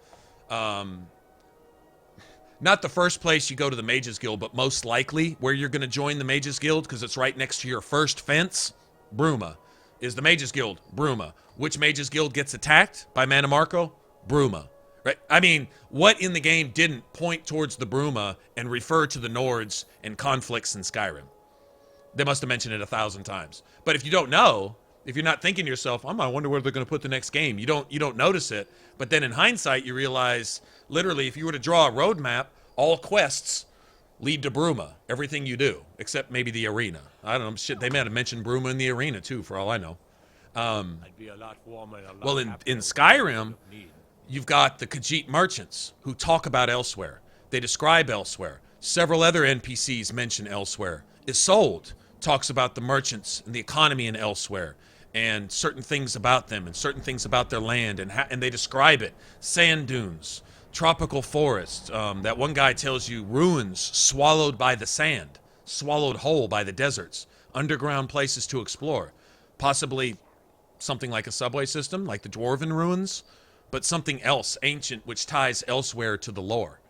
Not the first place you go to the Mages Guild, but most likely where you're going to join the Mages Guild because it's right next to your first fence, Bruma. Is the Mages Guild, Bruma. Which Mages Guild gets attacked by Mannimarco? Bruma. Right? I mean, what in the game didn't point towards the Bruma and refer to the Nords and conflicts in Skyrim? They must have mentioned it 1,000 times. But if you don't know, If you're not thinking to yourself, I wonder where they're going to put the next game. You don't notice it. But then in hindsight, you realize, literally, if you were to draw a roadmap, all quests lead to Bruma. Everything you do, except maybe the arena. I don't know. Shit, they might have mentioned Bruma in the arena too, for all I know. I'd be a lot warmer and a lot Well, in happier Skyrim, with need. you've got the Khajiit merchants who talk about elsewhere. They describe elsewhere. Several other NPCs mention elsewhere. Isolde talks about the merchants and the economy in elsewhere, and certain things about them, and certain things about their land, and they describe it. Sand dunes, tropical forests. That one guy tells you ruins swallowed by the sand, swallowed whole by the deserts, underground places to explore. Possibly something like a subway system, like the Dwarven ruins, but something else ancient which ties elsewhere to the lore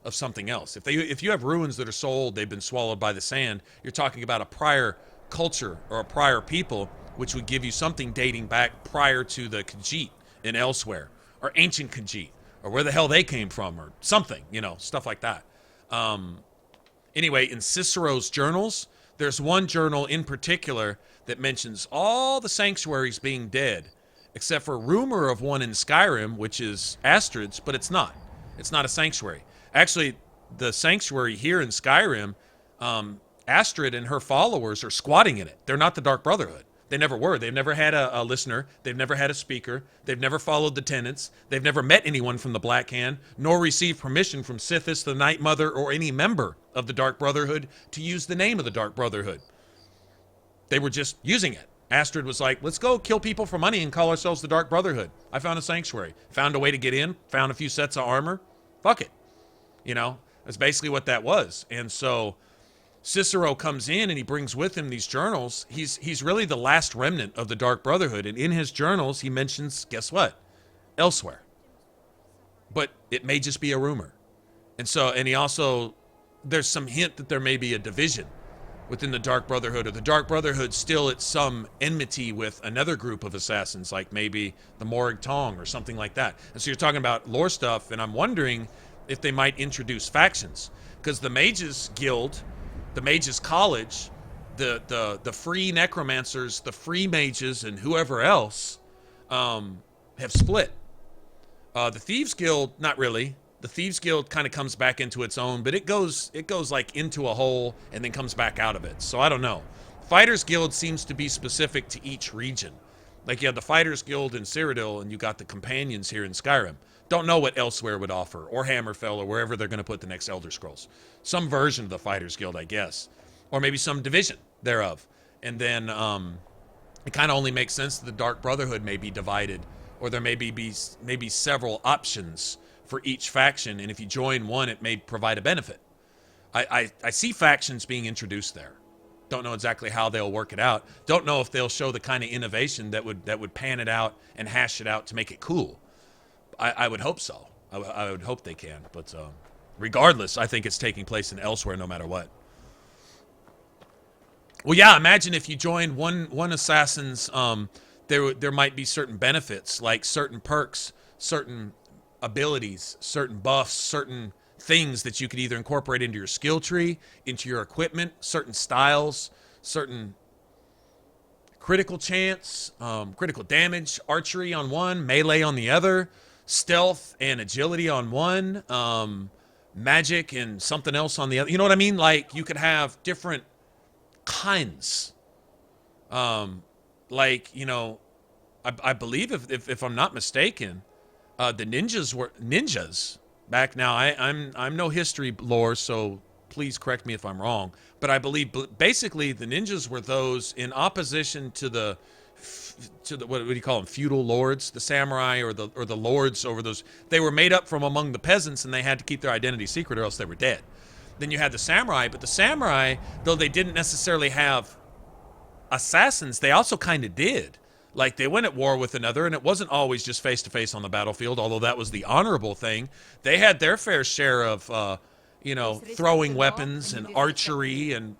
of something else. If you have ruins that are so old they've been swallowed by the sand, you're talking about a prior culture or a prior people, which would give you something dating back prior to the Khajiit in elsewhere, or ancient Khajiit, or where the hell they came from, or something, stuff like that. Anyway, in Cicero's journals, there's one journal in particular that mentions all the sanctuaries being dead, except for a rumor of one in Skyrim, which is Astrid's, but it's not. It's not a sanctuary. Actually, the sanctuary here in Skyrim, Astrid and her followers are squatting in it. They're not the Dark Brotherhood. They never were. They've never had a listener. They've never had a speaker. They've never followed the tenets. They've never met anyone from the Black Hand, nor received permission from Sithis, the Night Mother, or any member of the Dark Brotherhood to use the name of the Dark Brotherhood. They were just using it. Astrid was like, let's go kill people for money and call ourselves the Dark Brotherhood. I found a sanctuary. Found a way to get in. Found a few sets of armor. Fuck it. That's basically what that was. And so Cicero comes in and he brings with him these journals. He's really the last remnant of the Dark Brotherhood. And in his journals, he mentions, guess what? Elsewhere. But it may just be a rumor. And he also, there's some hint that there may be a division within the Dark Brotherhood, or the Dark Brotherhood still at some enmity with another group of assassins, like maybe the Morag Tong or something like that. And so you're talking about lore stuff, and I'm wondering if they might introduce factions. Because the Mages Guild, the Mages College, the free necromancers, the free mages, and whoever else have split. The Thieves Guild, not really. The Thieves Guild kind of comes back into its own, but it goes like into a hole and then comes back out of it. So I don't know. Fighters Guild seems to be specific to each region. Like you have the Fighters Guild in Cyrodiil, and you got the Companions here in Skyrim. Don't know what Elsewhere would offer, or Hammerfell, or wherever they're going to put the next Elder Scrolls. Some version of the Fighters Guild, I guess. Or maybe some division thereof. And then it kind of only makes sense that the Dark Brotherhood may be divided, or there may be several options for each faction, and if you join one, it may provide a benefit. I see factions being introduced there. Don't know exactly how they'll work it out. Don't know if they'll show the kind of innovation that would pan it out and hash it out to make it cool. I would hope so. I would hope they can. But regardless, I think it's taking place in Elsewhere no matter what. Well, yeah, imagine if you joined one Assassin's, there might be certain benefits, like certain perks, certain abilities, certain buffs, certain things that you could either incorporate into your skill tree, into your equipment, certain styles, certain critical chance, critical damage, archery on one, melee on the other, stealth and agility on one, magic and something else on the other. You know what I mean? Like you could have different kinds. I believe if I'm not mistaken, the ninjas were ninjas back now. I'm no history lore, so please correct me if I'm wrong. But I believe basically the ninjas were those in opposition to the what do you call them, feudal lords, the samurai or the lords over those. They were made up from among the peasants, and they had to keep their identity secret or else they were dead. Then you had the samurai, but the samurai, though they didn't necessarily have assassins, they also kind of did. Like, they went at war with another, and it wasn't always just face-to-face on the battlefield, although that was the honorable thing. They had their fair share of, throwing weapons and archery and,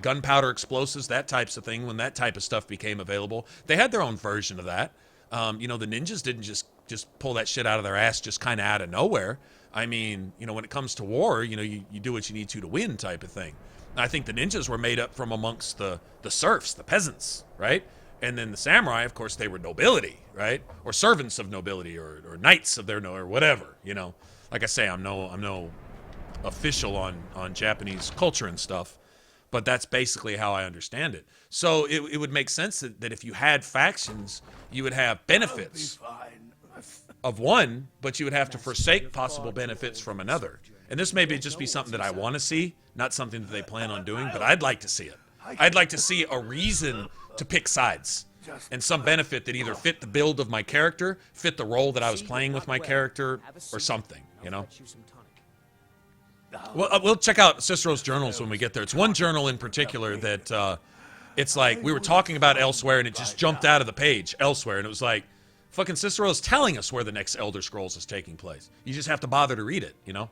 gunpowder explosives, that types of thing, when that type of stuff became available. They had their own version of that. The ninjas didn't just pull that shit out of their ass just kind of out of nowhere. I mean, when it comes to war, you do what you need to win type of thing. I think the ninjas were made up from amongst the serfs, the peasants, right? And then the samurai, of course, they were nobility, right? Or servants of nobility, or knights of their or whatever, you know. Like I say, I'm no official on Japanese culture and stuff, but that's basically how I understand it. So it would make sense that if you had factions, you would have benefits of one, but you would have to forsake possible benefits from another. And this may just be something that I want to see, not something that they plan on doing, but I'd like to see it. I'd like to see a reason to pick sides and some benefit that either fit the build of my character, fit the role that I was playing with my character, or something, you know? Well, we'll check out Cicero's journals when we get there. It's one journal in particular that it's like we were talking about elsewhere, and it just jumped out of the page elsewhere, and it was like, fucking Cicero's telling us where the next Elder Scrolls is taking place. You just have to bother to read it, you know?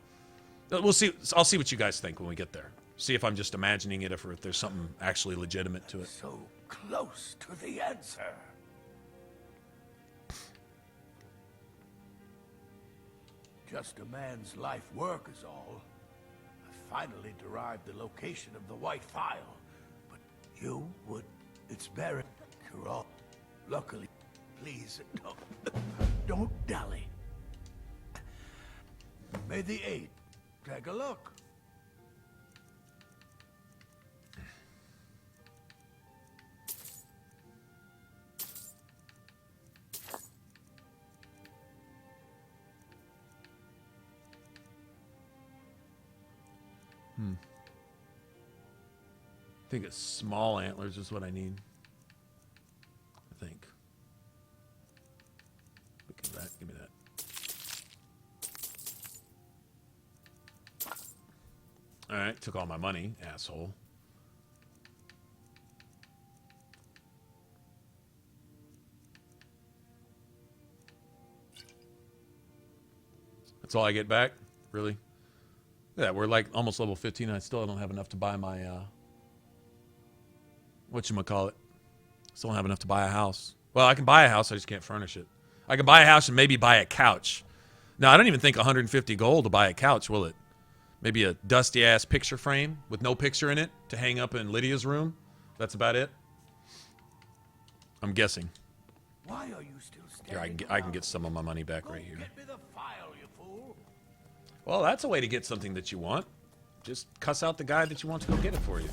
We'll see. I'll see what you guys think when we get there. See if I'm just imagining it, or if there's something actually legitimate to it. So close to the answer. Just a man's life work is all. I finally derived the location of the white phial, but you would. It's buried. You're all. Luckily, please don't dally. May the 8th take a look. I think it's small antlers is what I need. I think. Look at that. Give me that. Alright, took all my money, asshole. That's all I get back? Really? Yeah, we're like almost level 15 and I still don't have enough to buy my, whatchamacallit. Still don't have enough to buy a house. Well, I can buy a house, I just can't furnish it. I can buy a house and maybe buy a couch. Now, I don't even think 150 gold to buy a couch, will it? Maybe a dusty-ass picture frame with no picture in it to hang up in Lydia's room. That's about it. I'm guessing. Why are you still Here, I can get some of my money back right here. Get me the phial, you fool. Well, that's a way to get something that you want. Just cuss out the guy that you want to go get it for you.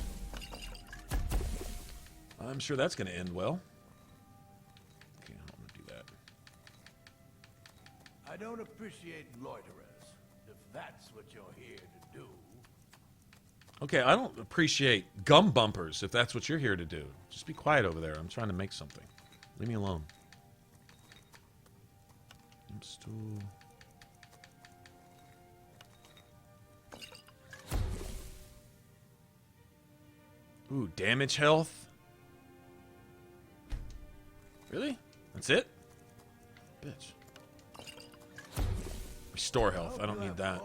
I'm sure that's going to end well. Okay, I'm going to do that. I don't appreciate loiterers, if that's what you're here to do. Okay, I don't appreciate gum bumpers, if that's what you're here to do. Just be quiet over there. I'm trying to make something. Leave me alone. Stool. Ooh, damage health. Really? That's it? Bitch. Restore health. I don't need that.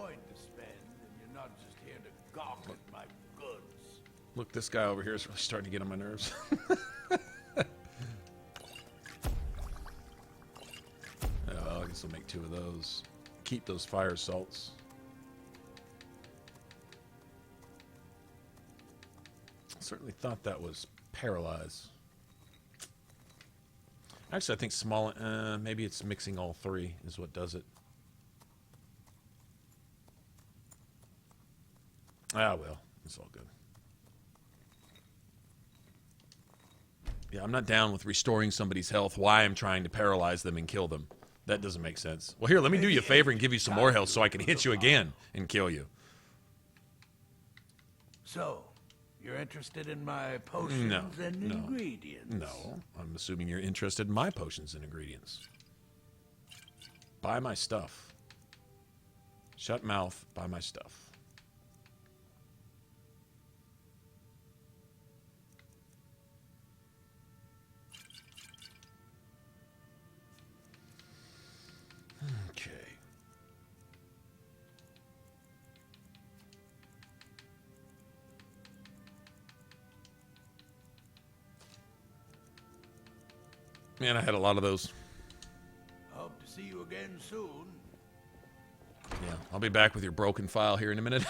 Look, this guy over here is really starting to get on my nerves. I guess I'll make 2 of those. Keep those fire salts. Certainly thought that was paralyze. Actually, I think small. Maybe it's mixing all 3 is what does it. Ah, well, it's all good. Yeah, I'm not down with restoring somebody's health. Why I'm trying to paralyze them and kill them. That doesn't make sense. Well, here, let me do you a favor and give you some more health so I can hit you again and kill you. So, you're interested in my potions and ingredients? No, I'm assuming you're interested in my potions and ingredients. Buy my stuff. Shut mouth, buy my stuff. Okay. Man, I had a lot of those. Hope to see you again soon. Yeah, I'll be back with your broken file here in a minute.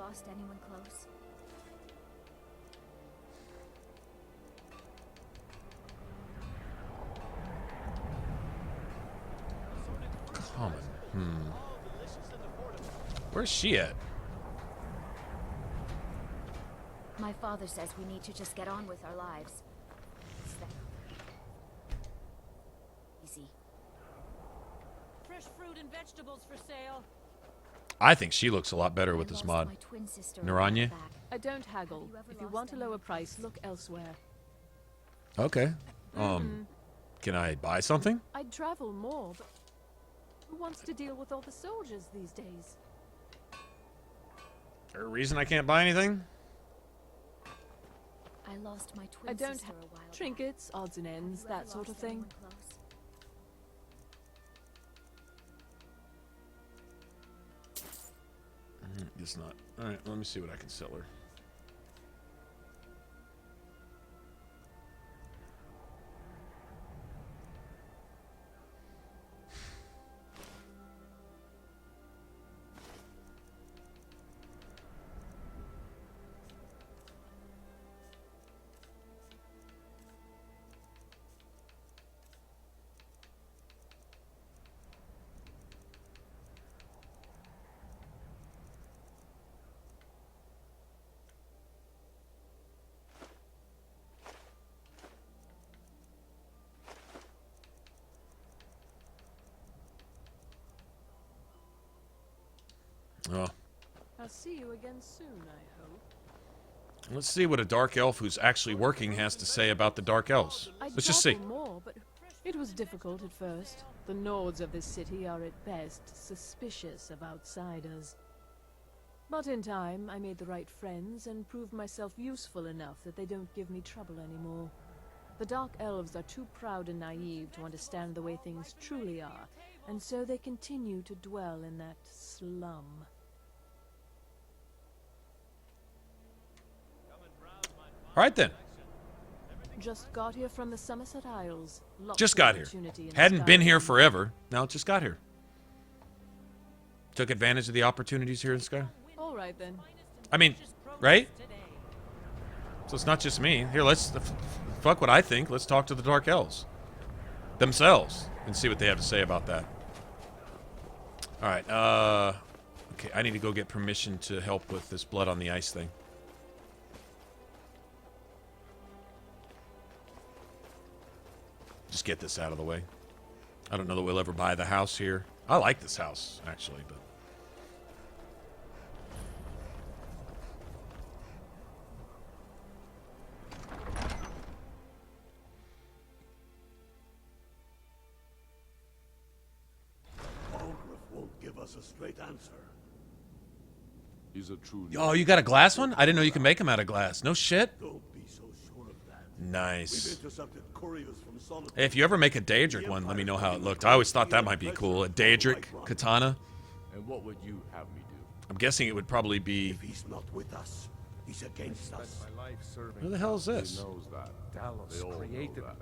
lost anyone close? Common. Where's she at? My father says we need to just get on with our lives. It's that easy. Fresh fruit and vegetables for sale. I think she looks a lot better with this mod. Naranya? I don't haggle. If you want a lower price, look elsewhere. Okay. Can I buy something? I'd travel more, but who wants to deal with all the soldiers these days? Is there a reason I can't buy anything? I lost my twin I don't sister a while trinkets, odds and ends, that sort of thing. Guess not. Alright, let me see what I can sell her. Oh. I'll see you again soon, I hope. Let's see what a dark elf who's actually working has to say about the dark elves. Let's just see. More, but it was difficult at first. The Nords of this city are at best suspicious of outsiders. But in time, I made the right friends and proved myself useful enough that they don't give me trouble anymore. The Dark Elves are too proud and naive to understand the way things truly are, and so they continue to dwell in that slum. All right then. Just got here from the Somerset Isles. Just got here. Hadn't been here forever. Now just got here. Took advantage of the opportunities here in Sky. All right then. I mean, right? So it's not just me. Here, let's fuck what I think. Let's talk to the Dark Elves themselves and see what they have to say about that. All right. Okay, I need to go get permission to help with this blood on the ice thing. Just get this out of the way. I don't know that we'll ever buy the house here. I like this house, actually, but... won't give us a straight answer. He's a true... Oh, you got a glass one? I didn't know you can make them out of glass. No shit. Don't be so sure of that. Nice. We've intercepted couriers from Solid. Hey, if you ever make a Daedric one, let me know how it looked. I always thought that might be cool. A Daedric katana. And what would you have me do? I'm guessing it would probably be... If he's not with us, he's against us. My life serving. Who the hell is this? He knows that. Talos created them.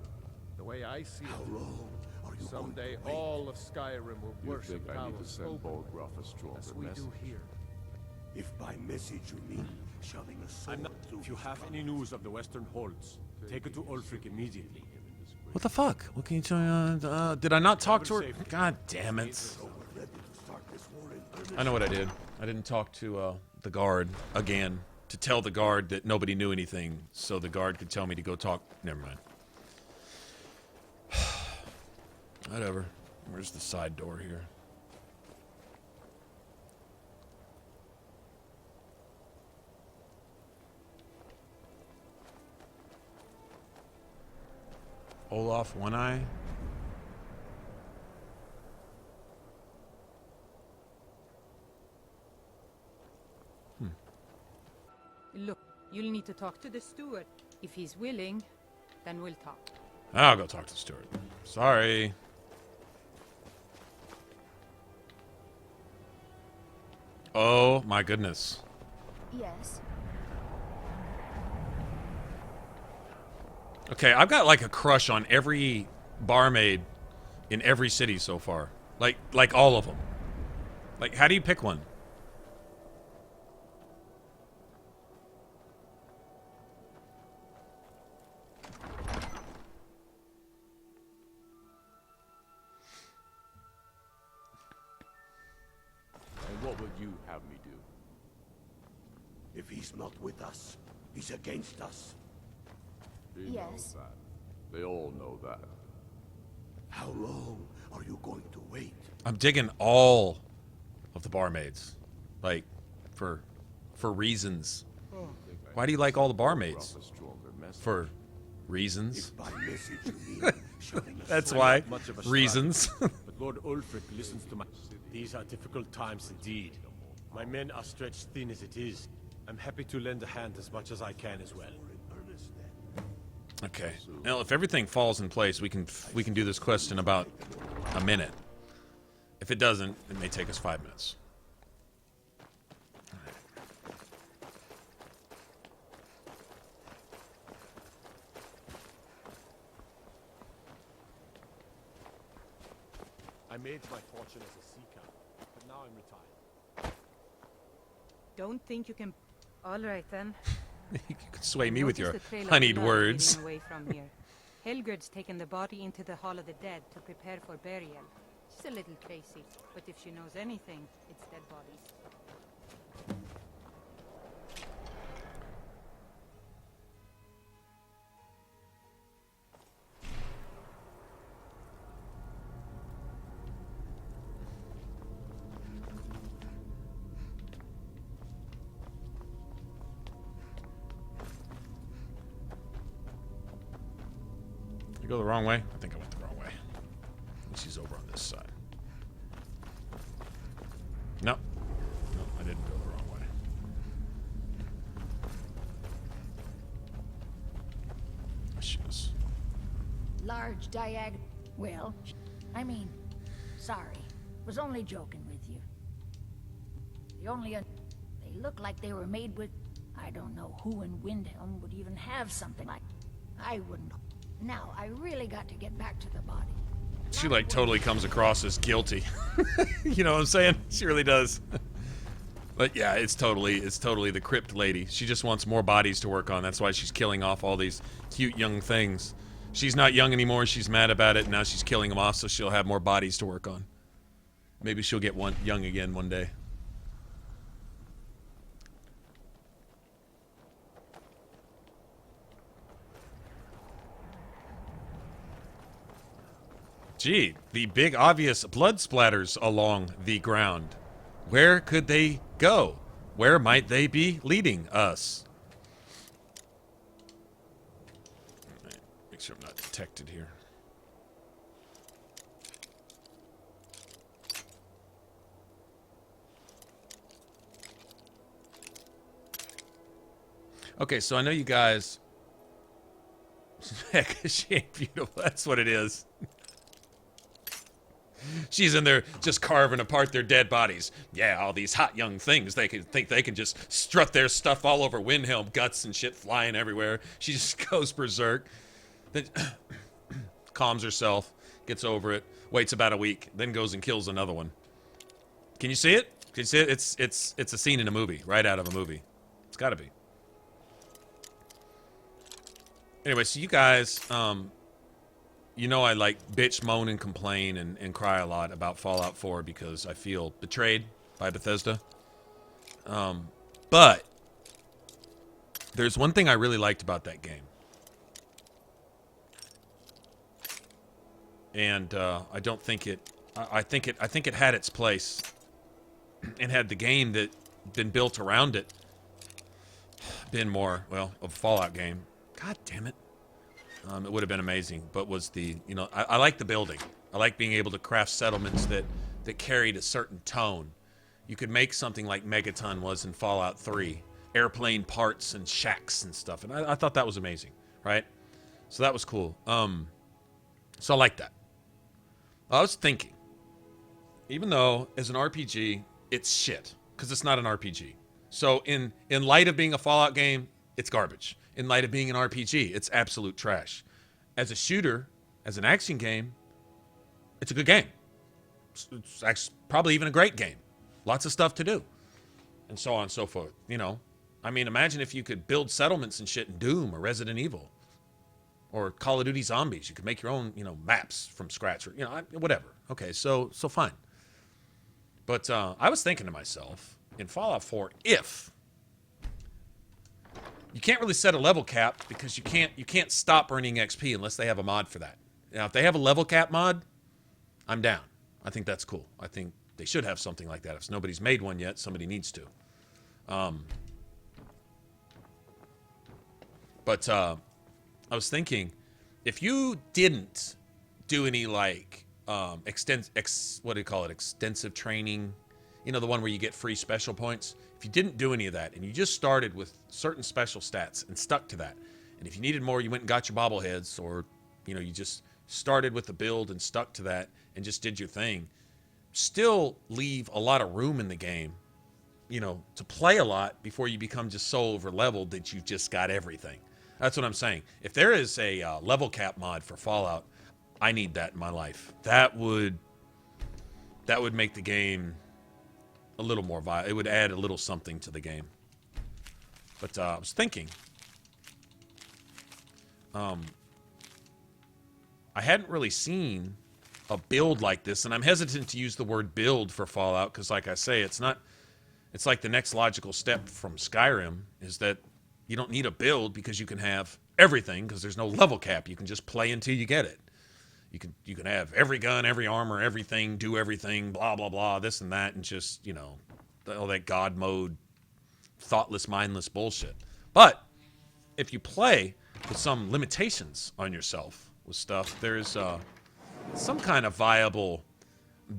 The way I see it, someday all of Skyrim will You worship think I need to Talos send openly, Bolgroth a stronger as we message? do here. If by message you mean shoving a sword through If you his have any news of the Western Holds, take it to Ulfric immediately. What the fuck? What can you tell me? Did I not talk to her? God damn it. I know what I did. I didn't talk to the guard again to tell the guard that nobody knew anything so the guard could tell me to go talk. Never mind. Whatever. Where's the side door here? Olaf One Eye. Look, you'll need to talk to the steward. If he's willing, then we'll talk. I'll go talk to the steward. Sorry. Oh my goodness. Yes. Okay, I've got like a crush on every barmaid in every city so far. Like all of them. Like, how do you pick one? you have me do? If he's not with us, he's against us. He knows that. They all know that. How long are you going to wait? I'm digging all of the barmaids, like for reasons. Why do you like all the barmaids? For reasons. That's why. Reasons. But Lord Ulfric listens to my... These are difficult times indeed. My men are stretched thin as it is. I'm happy to lend a hand as much as I can as well. Okay. Now, if everything falls in place, we can do this quest in about a minute. If it doesn't, it may take us 5 minutes. I made my fortune as a seeker, but now I'm retired. Don't think you can... All right, then. You could sway me with your Notice the trail of honeyed blood words. leading away from here. Helgerd's taken the body into the Hall of the Dead to prepare for burial. She's a little crazy, but if she knows anything, it's dead bodies. Did I go the wrong way? I think I went the wrong way. She's over on this side. No. No, I didn't go the wrong way. She is. Large diag... Well, I mean, sorry. Was only joking with you. The only... They look like they were made with... I don't know who in Windhelm would even have something like... I wouldn't... Now, I really got to get back to the body. She like totally comes across as guilty. You know what I'm saying? She really does. But yeah, it's totally the crypt lady. She just wants more bodies to work on. That's why she's killing off all these cute young things. She's not young anymore. She's mad about it. And now she's killing them off so she'll have more bodies to work on. Maybe she'll get young again one day. Gee, the big obvious blood splatters along the ground. Where could they go? Where might they be leading us? Right, make sure I'm not detected here. Okay, so I know you guys... Heck, she ain't beautiful. That's what it is. She's in there just carving apart their dead bodies. Yeah, all these hot young things. They can think they can just strut their stuff all over Windhelm, guts and shit flying everywhere. She just goes berserk. Then calms herself, gets over it, waits about a week, then goes and kills another one. Can you see it? Can you see it? It's a scene in a movie, right out of a movie. It's got to be. Anyway, so you guys, you know I like bitch, moan, and complain and cry a lot about Fallout 4 because I feel betrayed by Bethesda. But there's one thing I really liked about that game. And I don't think it... I think it had its place. And had the game that been built around it been more, well, a Fallout game. God damn it. It would have been amazing, but was the, you know, I like the building. I like being able to craft settlements that carried a certain tone. You could make something like Megaton was in Fallout 3. Airplane parts and shacks and stuff, and I thought that was amazing, right? So that was cool. So I like that. I was thinking, even though as an RPG, it's shit, because it's not an RPG. So in light of being a Fallout game, it's garbage. In light of being an RPG, it's absolute trash. As a shooter, as an action game, it's a good game. It's actually probably even a great game. Lots of stuff to do. And so on and so forth. You know, I mean, imagine if you could build settlements and shit in Doom or Resident Evil. Or Call of Duty Zombies. You could make your own, you know, maps from scratch. Or, you know, whatever. Okay, so fine. But I was thinking to myself, in Fallout 4, if you can't really set a level cap because you can't stop earning XP unless they have a mod for that. Now, if they have a level cap mod, I'm down. I think that's cool. I think they should have something like that. If nobody's made one yet, somebody needs to. But I was thinking, if you didn't do any like extensive training, you know, the one where you get free special points. If you didn't do any of that and you just started with certain special stats and stuck to that, and if you needed more, you went and got your bobbleheads, or you know, you just started with the build and stuck to that and just did your thing, still leave a lot of room in the game, you know, to play a lot before you become just so over leveled that you've just got everything. That's what I'm saying. If there is a level cap mod for Fallout, I need that in my life. That would make the game a little more viable. It would add a little something to the game. But I was thinking, I hadn't really seen a build like this, and I'm hesitant to use the word build for Fallout because, like I say, it's like the next logical step from Skyrim is that you don't need a build because you can have everything because there's no level cap. You can just play until you get it. You can have every gun, every armor, everything, do everything, blah, blah, blah, this and that, and just, you know, all that God mode, thoughtless, mindless bullshit. But if you play with some limitations on yourself with stuff, there's some kind of viable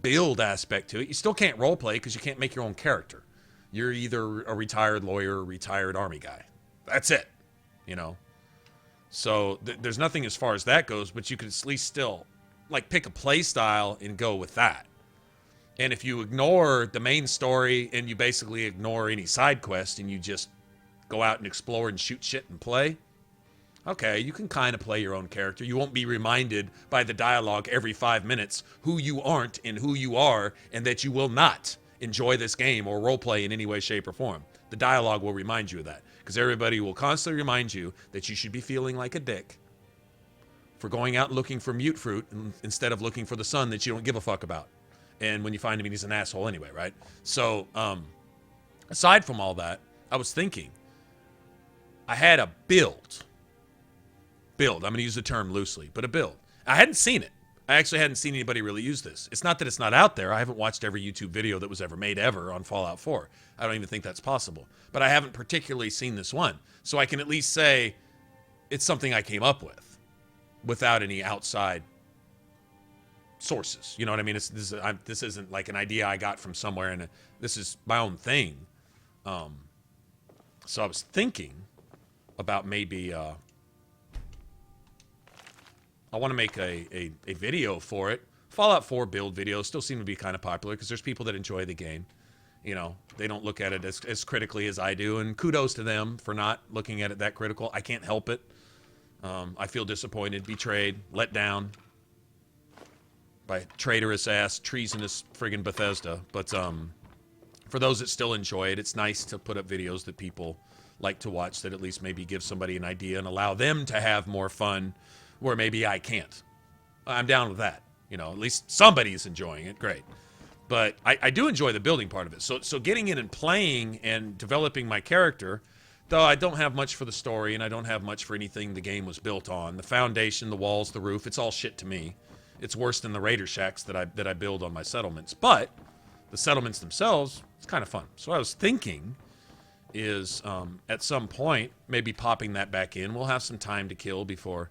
build aspect to it. You still can't roleplay because you can't make your own character. You're either a retired lawyer or a retired army guy. That's it, you know. So there's nothing as far as that goes, but you could at least still, like, pick a play style and go with that. And if you ignore the main story and you basically ignore any side quest and you just go out and explore and shoot shit and play, okay, you can kind of play your own character. You won't be reminded by the dialogue every 5 minutes who you aren't and who you are, and that you will not enjoy this game or roleplay in any way, shape, or form. The dialogue will remind you of that, because everybody will constantly remind you that you should be feeling like a dick for going out and looking for mute fruit instead of looking for the son that you don't give a fuck about. And when you find him, he's an asshole anyway, right? So, aside from all that, I was thinking, I had a build. I'm going to use the term loosely, but a build. I hadn't seen it. I actually hadn't seen anybody really use this. It's not that it's not out there. I haven't watched every YouTube video that was ever made ever on Fallout 4. I don't even think that's possible. But I haven't particularly seen this one. So I can at least say it's something I came up with without any outside sources. You know what I mean? This isn't like an idea I got from somewhere, and this is my own thing. So I was thinking about maybe... I want to make a video for it. Fallout 4 build videos still seem to be kind of popular because there's people that enjoy the game. You know, they don't look at it as critically as I do, and kudos to them for not looking at it that critical. I can't help it. I feel disappointed, betrayed, let down by traitorous ass, treasonous friggin' Bethesda. But for those that still enjoy it, it's nice to put up videos that people like to watch that at least maybe give somebody an idea and allow them to have more fun where maybe I can't. I'm down with that. You know, at least somebody's enjoying it. Great. But I do enjoy the building part of it. So getting in and playing and developing my character, though I don't have much for the story and I don't have much for anything the game was built on. The foundation, the walls, the roof, it's all shit to me. It's worse than the Raider Shacks that I build on my settlements. But the settlements themselves, it's kind of fun. So what I was thinking is at some point, maybe popping that back in. We'll have some time to kill before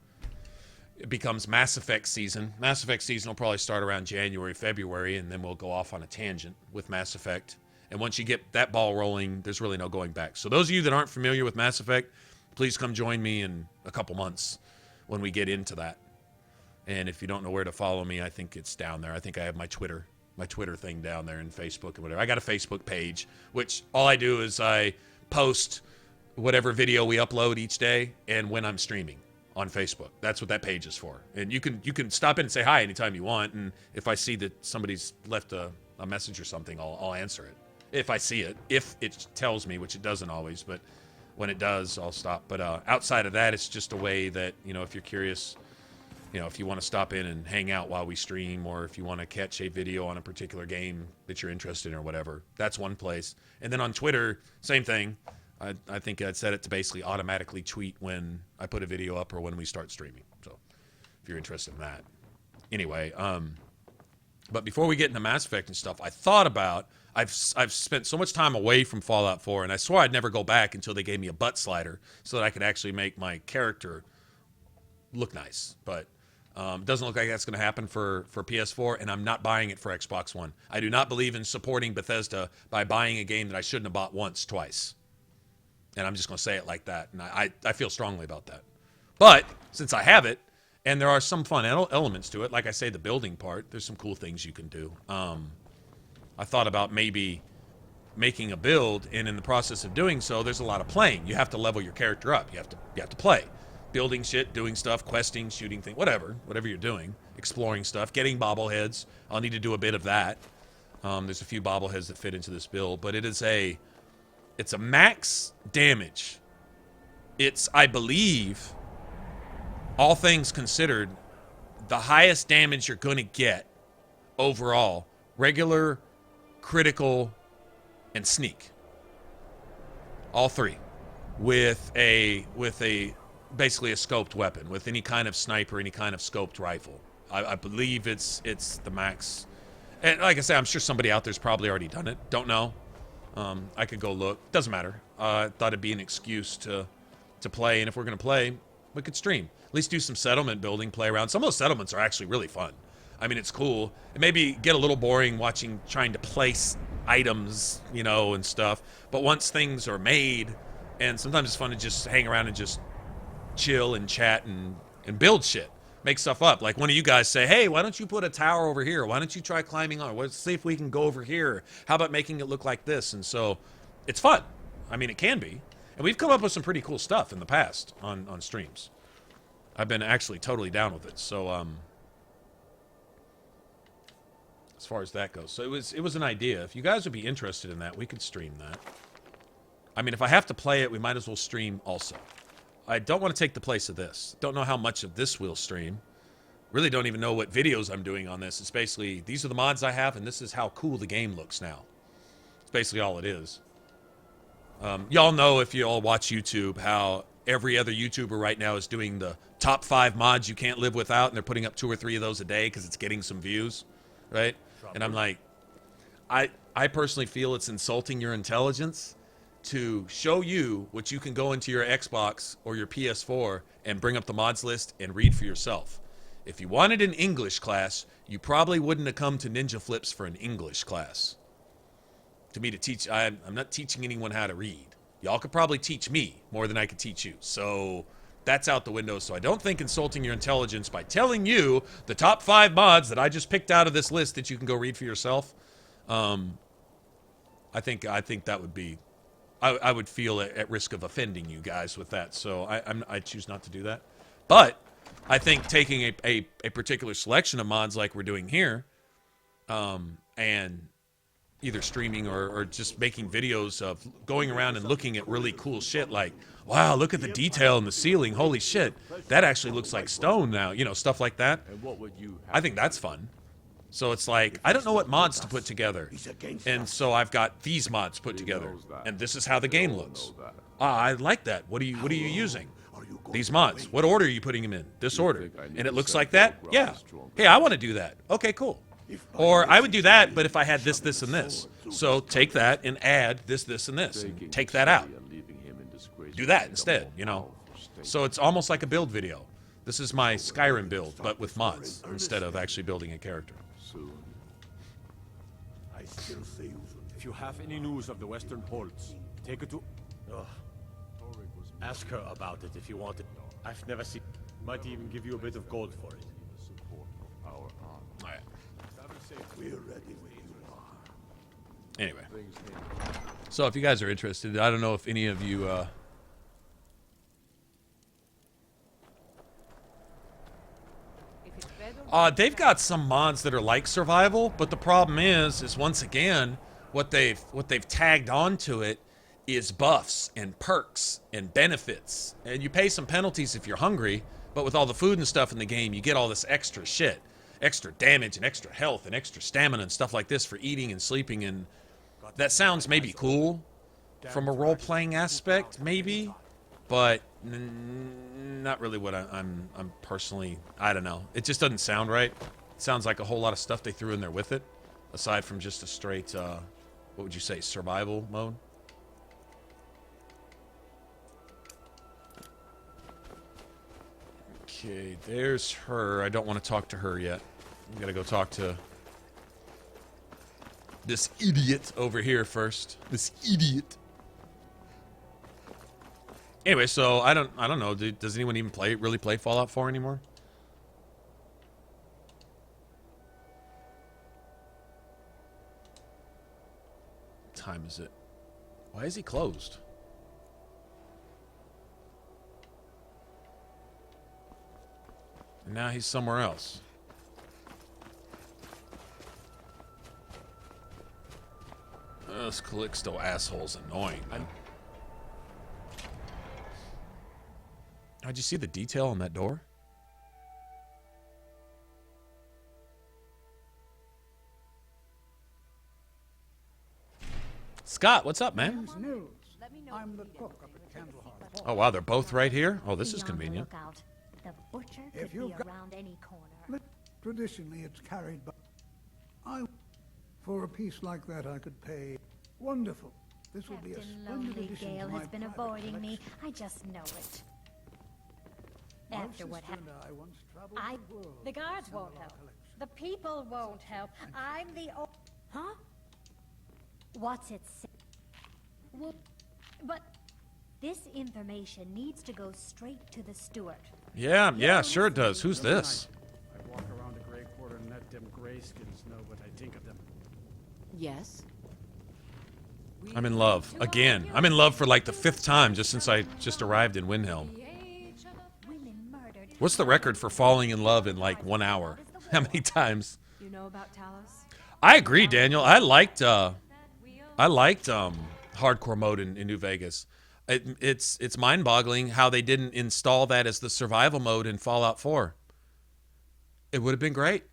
it becomes Mass Effect season. Mass Effect season will probably start around January, February, and then we'll go off on a tangent with Mass Effect. And once you get that ball rolling, there's really no going back. So those of you that aren't familiar with Mass Effect, please come join me in a couple months when we get into that. And if you don't know where to follow me, I think it's down there. I think I have my Twitter thing down there, and Facebook and whatever. I got a Facebook page, which all I do is I post whatever video we upload each day and when I'm streaming on Facebook. That's what that page is for. And you can stop in and say hi anytime you want, and if I see that somebody's left a message or something, I'll answer it. If I see it. If it tells me, which it doesn't always, but when it does, I'll stop. But outside of that, it's just a way that, you know, if you're curious You know, if you want to stop in and hang out while we stream, or if you want to catch a video on a particular game that you're interested in or whatever, that's one place. And then on Twitter, same thing. I think I'd set it to basically automatically tweet when I put a video up or when we start streaming. So if you're interested in that. Anyway, but before we get into Mass Effect and stuff, I thought about, I've spent so much time away from Fallout 4, and I swore I'd never go back until they gave me a butt slider so that I could actually make my character look nice. But doesn't look like that's going to happen for PS4, and I'm not buying it for Xbox One. I do not believe in supporting Bethesda by buying a game that I shouldn't have bought once, twice. And I'm just going to say it like that, and I feel strongly about that. But since I have it, and there are some fun elements to it, like I say, the building part, there's some cool things you can do. I thought about maybe making a build, and in the process of doing so, there's a lot of playing. You have to level your character up. You have to play. Building shit, doing stuff, questing, shooting things, whatever you're doing, exploring stuff, getting bobbleheads. I'll need to do a bit of that. There's a few bobbleheads that fit into this build, but it's a max damage. It's, I believe, all things considered, the highest damage you're going to get overall, regular, critical, and sneak. All three, with a basically a scoped weapon, with any kind of sniper, any kind of scoped rifle. I believe it's the max. And like I say, I'm sure somebody out there's probably already done it. Don't know. I could go look. Doesn't matter. I thought it'd be an excuse to play, and if we're going to play, we could stream. At least do some settlement building, play around. Some of those settlements are actually really fun. I mean, it's cool. It maybe get a little boring trying to place items, you know, and stuff. But once things are made, and sometimes it's fun to just hang around and just chill and chat and build shit. Make stuff up. Like one of you guys say, hey, why don't you put a tower over here? Why don't you try climbing on? Let's see if we can go over here. How about making it look like this? And so it's fun. I mean, it can be. And we've come up with some pretty cool stuff in the past on streams. I've been actually totally down with it. So as far as that goes. So it was an idea. If you guys would be interested in that, we could stream that. I mean, if I have to play it, we might as well stream also. I don't want to take the place of this. Don't know how much of this we'll stream. Really don't even know what videos I'm doing on this. It's basically, these are the mods I have, and this is how cool the game looks now. It's basically all it is. Y'all know, if you all watch YouTube, how every other YouTuber right now is doing the top 5 mods you can't live without, and they're putting up 2 or 3 of those a day because it's getting some views, right? And I'm like, I personally feel it's insulting your intelligence to show you what you can go into your Xbox or your PS4 and bring up the mods list and read for yourself. If you wanted an English class, you probably wouldn't have come to Ninja Flips for an English class. To me to teach, I'm not teaching anyone how to read. Y'all could probably teach me more than I could teach you. So that's out the window. So I don't think insulting your intelligence by telling you the top 5 mods that I just picked out of this list that you can go read for yourself. I think that would be, I would feel at risk of offending you guys with that. So I choose not to do that. But I think taking a particular selection of mods like we're doing here, and either streaming or just making videos of going around and looking at really cool shit like, wow, look at the detail in the ceiling. Holy shit, that actually looks like stone now. You know, stuff like that. I think that's fun. So it's like, I don't know what mods to put together. And so I've got these mods put together. And this is how the game looks. I like that. What are you using? These mods. What order are you putting them in? This order. And it looks like that? Yeah. Hey, I want to do that. Okay, cool. Or I would do that, but if I had this, this, and this. So take that and add this, this, and this. And take that out. Do that instead, you know. So it's almost like a build video. This is my Skyrim build, but with mods, instead of actually building a character. If you have any news of the Western Polts, take it to... Ask her about it if you want it. I've never seen... Might even give you a bit of gold for it. Alright. We're ready when you are. Anyway. So if you guys are interested, I don't know if any of you... they've got some mods that are like survival, but the problem is once again, what they've tagged onto it is buffs and perks and benefits. And you pay some penalties if you're hungry, But with all the food and stuff in the game, you get all this extra shit. Extra damage and extra health and extra stamina and stuff like this for eating and sleeping. And that sounds maybe cool from a role-playing aspect, maybe. But not really what I'm personally... I don't know. It just doesn't sound right. It sounds like a whole lot of stuff they threw in there with it. Aside from just a straight, what would you say, survival mode? Okay, there's her. I don't want to talk to her yet. I'm gonna go talk to this idiot over here first. This idiot. Anyway, so I don't know. Does anyone even really play Fallout 4 anymore? What time is it? Why is he closed? And now he's somewhere else. This Calixto asshole's annoying, man. How'd you see the detail on that door? Scott, what's up, man? I'm the cook up at Candleheart. Oh, wow, they're both right here? Oh, this is convenient. The butcher If could you've be got- around any corner. Traditionally, it's carried by... For a piece like that, I could pay... Wonderful. This will be a Captain splendid Lonely addition Gale to my has been private avoiding me. collection. I just know it. My After what sister happened, and I once traveled the world the guards to assemble won't our help. collection. The people won't help. I'm the Huh? What's it say? Well, but this information needs to go straight to the steward. Yeah, sure it does. Who's this? I walk around the Grey Quarter and let them grayskins know what I think of them. Yes? I'm in love. Again. I'm in love for like the 5th time just since I just arrived in Windhelm. What's the record for falling in love in like 1 hour? How many times? You know about Talos? I agree, Daniel. I liked hardcore mode in New Vegas. It's mind-boggling how they didn't install that as the survival mode in Fallout 4. It would have been great.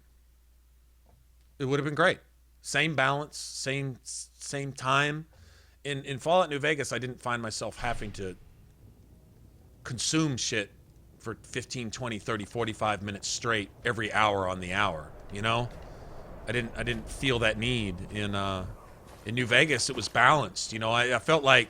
It would have been great. Same balance, same time. In Fallout New Vegas, I didn't find myself having to consume shit for 15, 20, 30, 45 minutes straight every hour on the hour, you know? I didn't feel that need in New Vegas. It was balanced, you know. I felt like,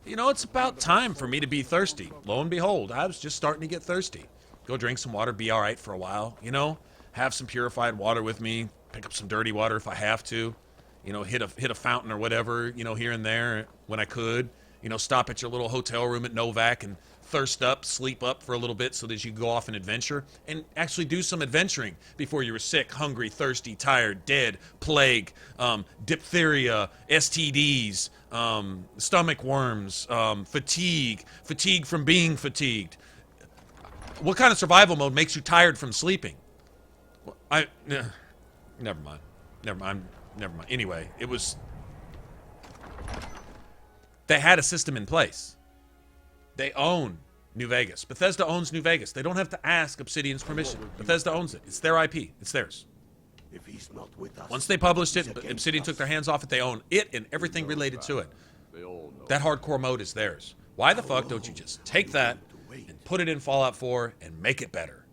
you know, it's about time for me to be thirsty. Lo and behold, I was just starting to get thirsty. Go drink some water, be all right for a while, you know? Have some purified water with me, pick up some dirty water if I have to, you know, hit a fountain or whatever, you know, here and there when I could, you know, stop at your little hotel room at Novak and thirst up, sleep up for a little bit so that you go off and adventure and actually do some adventuring before you were sick, hungry, thirsty, tired, dead, plague, diphtheria, STDs, stomach worms, fatigue from being fatigued. What kind of survival mode makes you tired from sleeping? Never mind. Anyway, it was... They had a system in place. They own New Vegas. Bethesda owns New Vegas. They don't have to ask Obsidian's permission. Bethesda owns it. It's their IP. It's theirs. If he's not with us, once they published it, Obsidian took their hands off it, they own it and everything related to it. That hardcore mode is theirs. Why the fuck don't you just take that and put it in Fallout 4 and make it better?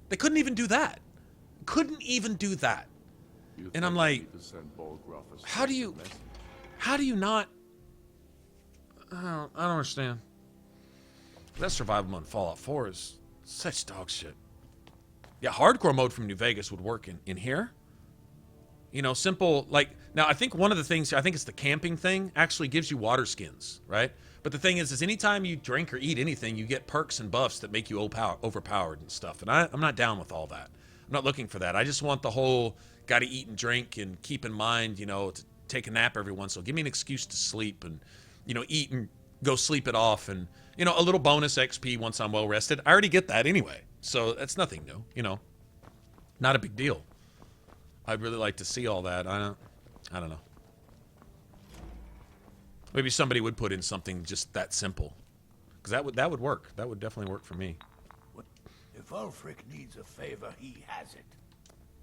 They couldn't even do that. And I'm like, how do you not... I don't understand. That survival mode in Fallout 4 is such dog shit. Yeah, hardcore mode from New Vegas would work in here. You know, simple, like... Now, I think one of the things... I think it's the camping thing actually gives you water skins, right? But the thing is anytime you drink or eat anything, you get perks and buffs that make you overpowered and stuff. And I'm not down with all that. I'm not looking for that. I just want the whole gotta eat and drink and keep in mind, you know, to take a nap every once in a while. Give me an excuse to sleep and, you know, eat and go sleep it off and, you know, a little bonus XP once I'm well rested. I already get that anyway. So that's nothing new, you know. Not a big deal. I'd really like to see all that. I don't know. Maybe somebody would put in something just that simple. Because that would work. That would definitely work for me. If Ulfric needs a favor, he has it.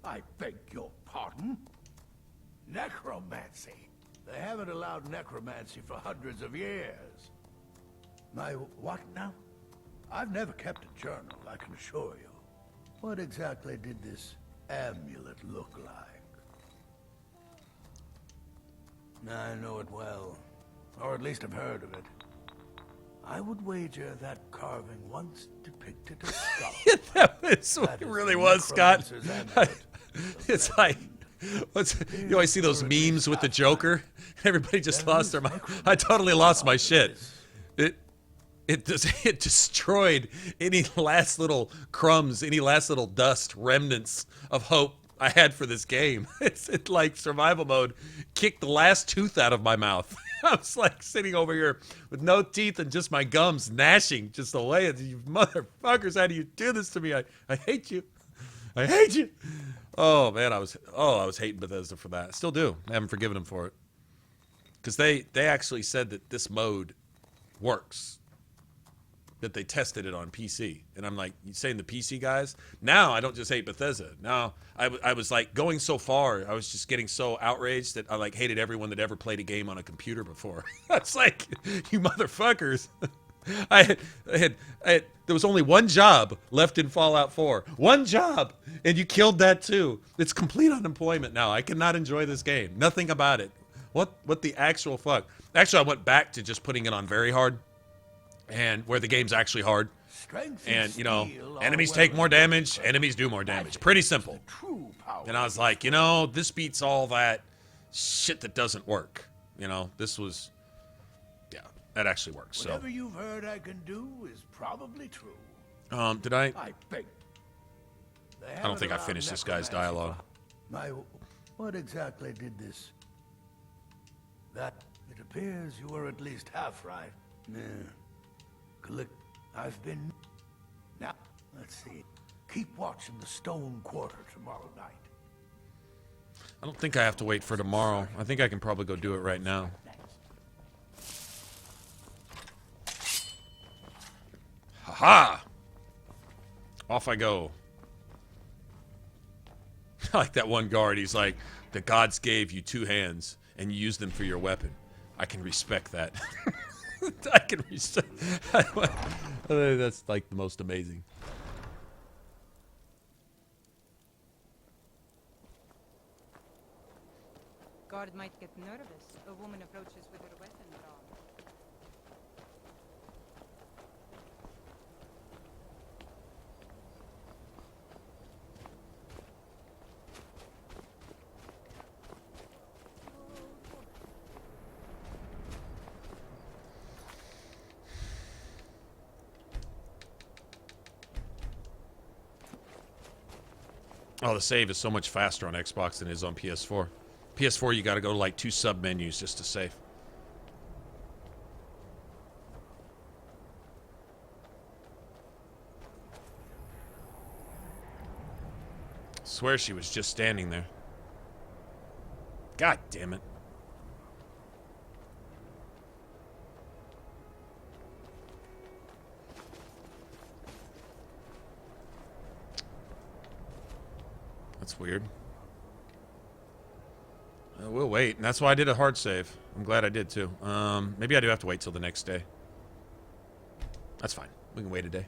I beg your pardon? Necromancy. They haven't allowed necromancy for hundreds of years. My what now? I've never kept a journal, I can assure you. What exactly did this amulet look like? I know it well. Or at least I've heard of it. I would wager that carving once depicted a skull. That was what it really was, Scott. It's like, you always see those memes with the Joker. Everybody just lost their mind. I totally lost my shit. It destroyed any last little crumbs, any last little dust, remnants of hope I had for this game. It's like survival mode kicked the last tooth out of my mouth. I was like sitting over here with no teeth and just my gums gnashing just away. You motherfuckers, how do you do this to me? I hate you. I hate you. Oh man, I was hating Bethesda for that. I still do. I haven't forgiven them for it. Because they actually said that this mode works. That they tested it on PC. And I'm like, you saying the PC guys? Now I don't just hate Bethesda. Now I was like going so far, I was just getting so outraged that I like hated everyone that ever played a game on a computer before. I was like, you motherfuckers. There was only one job left in Fallout 4. One job! And you killed that too. It's complete unemployment now. I cannot enjoy this game. Nothing about it. What the actual fuck? Actually, I went back to just putting it on very hard. And where the game's actually hard. And, you know, enemies take more damage, enemies do more damage. Pretty simple. And I was like, you know, this beats all that shit that doesn't work. You know, this was, yeah, that actually works. So. Whatever you've heard I can do is probably true. Did I? I beg. I don't think I finished this guy's dialogue. What exactly did this? That, it appears you were at least half right. Yeah. I've been... Now, let's see. Keep watching the Stone Quarter tomorrow night. I don't think I have to wait for tomorrow. I think I can probably go do it right now. Ha-ha! Off I go. I like that one guard. He's like, the gods gave you 2 hands, and you used them for your weapon. I can respect that. I can respect. That's like the most amazing. Guard might get nervous. A woman approaches with her weapon drawn. Oh, the save is so much faster on Xbox than it is on PS4. PS4, you got to go to like 2 sub-menus just to save. Swear she was just standing there. God damn it. That's weird. We'll wait, and that's why I did a hard save. I'm glad I did too. Maybe I do have to wait till the next day. That's fine. We can wait a day.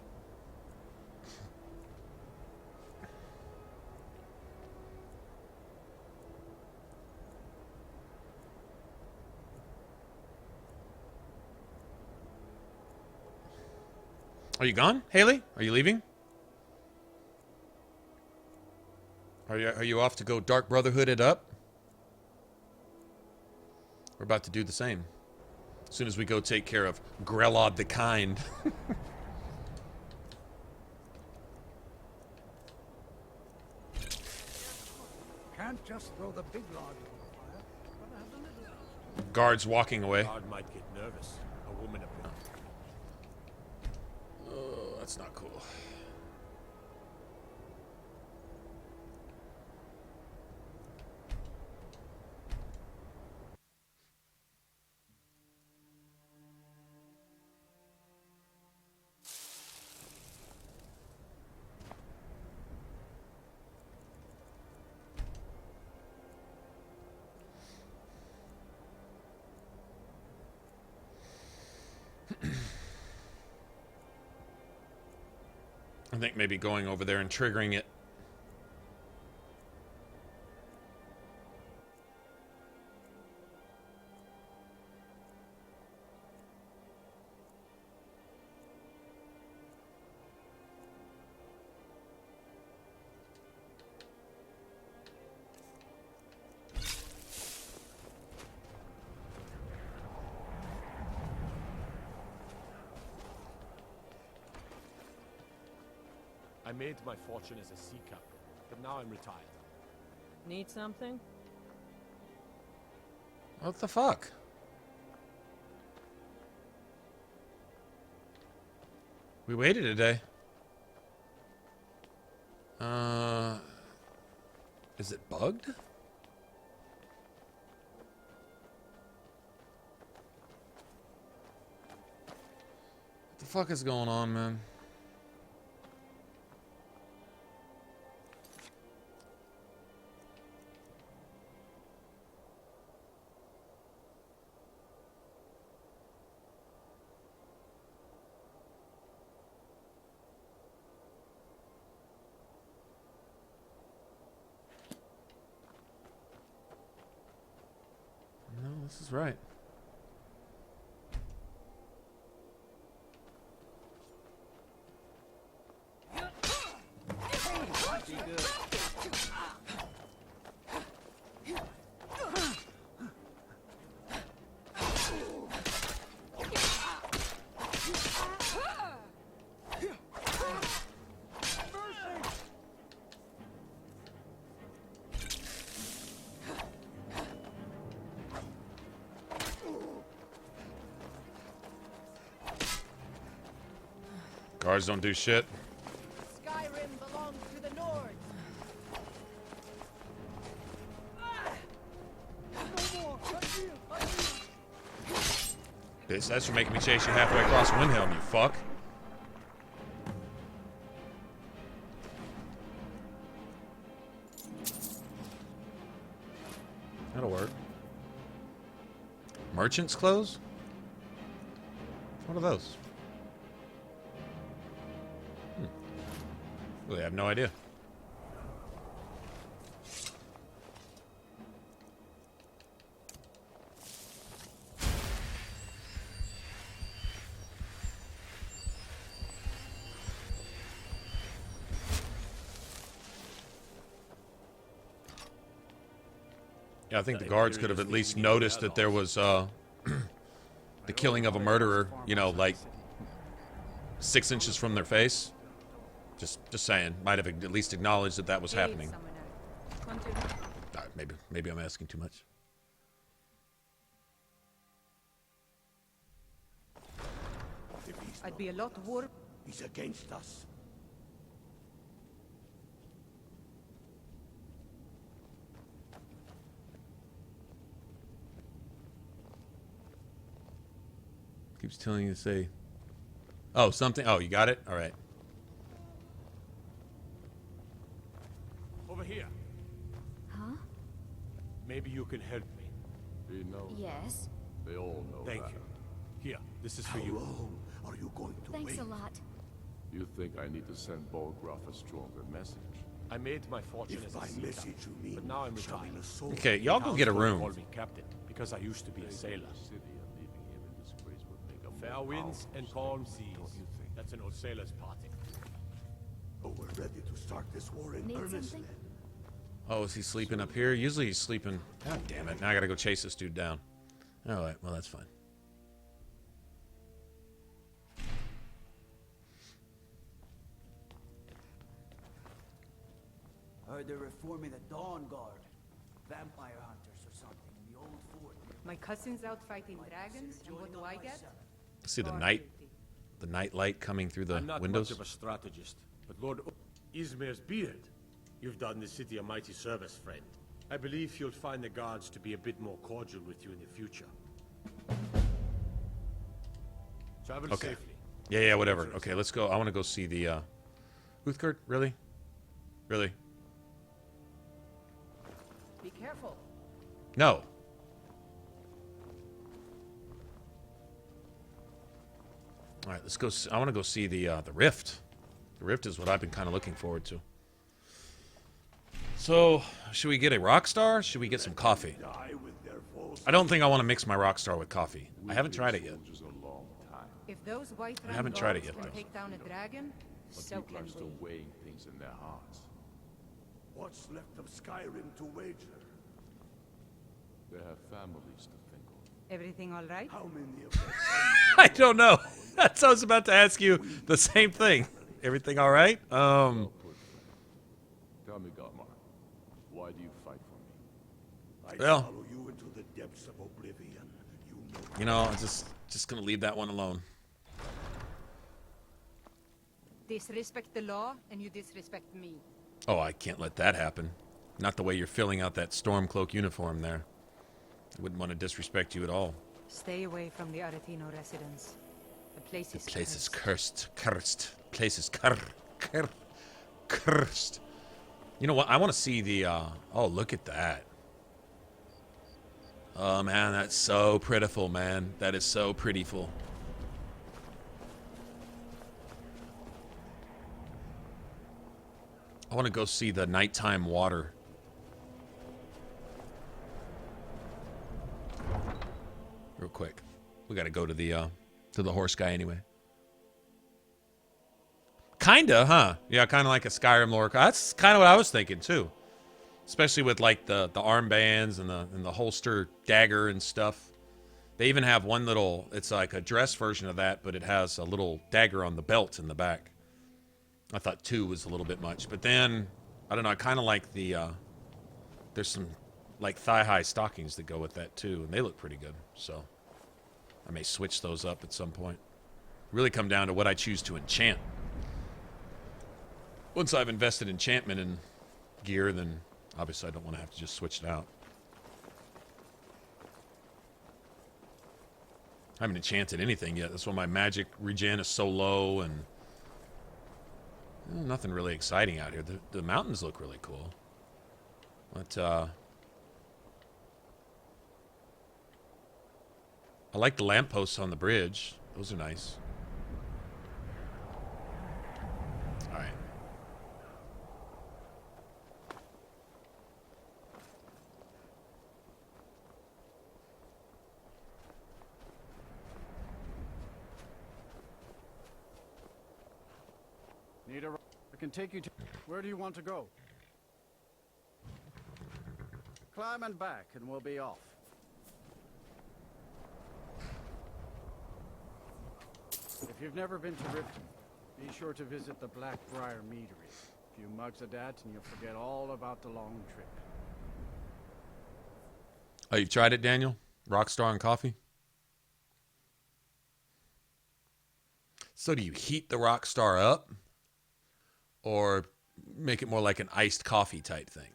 Are you gone, Haley? Are you leaving? Are you off to go Dark Brotherhood it up? We're about to do the same. As soon as we go take care of Grelod the Kind. Can't just throw the big log in the fire. Gotta have the little. Guards walking away. Guard might get nervous. A woman approaches. Oh, that's not cool. I think maybe going over there and triggering it. I made my fortune as a sea captain, but now I'm retired. Need something? What the fuck? We waited a day. Is it bugged? What the fuck is going on, man? This is right. Guards don't do shit. Skyrim belongs to the Nords. Bitch, that's for making me chase you halfway across Windhelm, you fuck. That'll work. Merchant's clothes? What are those? Really, I have no idea. Yeah, I think the guards could have at least noticed that there was the killing of a murderer, you know, like 6 inches from their face. Just saying. Might have at least acknowledged that that was happening. Maybe I'm asking too much. I'd be a lot worse. He's against us. Keeps telling you to say, oh, something. Oh, you got it? All right. Over here. Huh? Maybe you can help me. He knows. Yes. They all know Thank that. you. Here, this is for How you. long are you going to Thanks wait? a lot. You think I need to send Bolgraf a stronger message? I made my fortune If as by a sea message captain, you mean but now I'm retired. showing a sword. Okay, y'all go get a room. Call me captain because I used to be a sailor. Fair winds and calm seas. That's an old sailor's party. Oh, we're ready to start this war in Need earnest. something? Oh, is he sleeping up here? Usually he's sleeping. God damn it. Now I gotta go chase this dude down. Alright, well, that's fine. Heard they're reforming the Dawn Guard. Vampire hunters or something in the old fort. My cousin's out fighting dragons, and what do I get? See the night light coming through the I'm not windows. much of a strategist, but Lord Ismir's beard. You've done the city a mighty service, friend. I believe you'll find the guards to be a bit more cordial with you in the future. Travel Okay. safely. Yeah, whatever. Okay, let's go. I want to go see the Uthgard. Really? Really? Be careful. No. All right, let's go. I want to go see the Rift. The Rift is what I've been kind of looking forward to. So, should we get a Rockstar? Should we get some coffee? I don't think I want to mix my Rockstar with coffee. I haven't tried it yet. If those white I haven't tried it yet, can though. take down a dragon, so People can are still we. weighing things in their hearts. What's left of Skyrim to wager? They have families to think of. Everything all right? How many of them? I don't know. That's I was about to ask you the same thing. Everything all right? Tell me, Garmar, why do you fight for me? I Well, follow you into the depths of oblivion. you know, I'm just gonna leave that one alone. Disrespect the law, and you disrespect me. Oh, I can't let that happen. Not the way you're filling out that Stormcloak uniform there. I wouldn't want to disrespect you at all. Stay away from the Aretino residence. The place is Place is cursed. Cursed. Place is cursed. You know what? I want to see the, oh, look at that. Oh, man, that's so prettiful, man. That is so prettiful. I want to go see the nighttime water. Real quick. We got to go to the horse guy anyway. Kinda, huh? Yeah, kind of like a Skyrim lore. That's kind of what I was thinking too. Especially with like the armbands and the holster dagger and stuff. They even have one little, it's like a dress version of that, but it has a little dagger on the belt in the back. I thought 2 was a little bit much, but then I don't know, I kind of like the there's some like thigh-high stockings that go with that too, and they look pretty good. So I may switch those up at some point. Really come down to what I choose to enchant. Once I've invested enchantment in gear, then obviously I don't want to have to just switch it out. I haven't enchanted anything yet. That's why my magic regen is so low, and nothing really exciting out here. The mountains look really cool. But, I like the lampposts on the bridge. Those are nice. Alright. Need a ride? I can take you to... Where do you want to go? Climb and back, and we'll be off. If you've never been to Ripton, be sure to visit the Blackbriar Meadery. A few mugs of that, and you'll forget all about the long trip. Oh, you've tried it, Daniel? Rockstar and coffee? So do you heat the Rockstar up? Or make it more like an iced coffee type thing?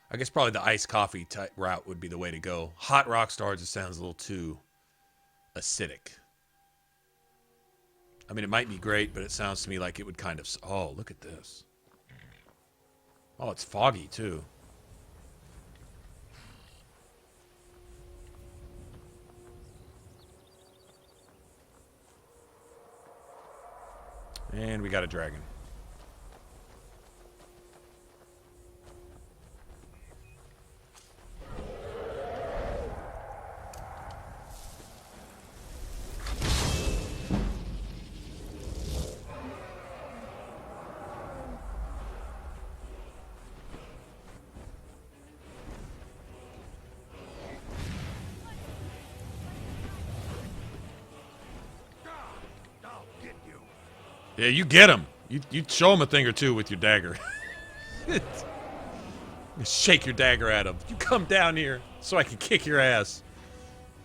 I guess probably the iced coffee type route would be the way to go. Hot Rockstar just sounds a little too acidic. I mean, it might be great, but it sounds to me like it would kind of... Oh, look at this. Oh, it's foggy, too. And we got a dragon. Yeah, you get him. You show him a thing or two with your dagger. Shake your dagger at him. You come down here so I can kick your ass.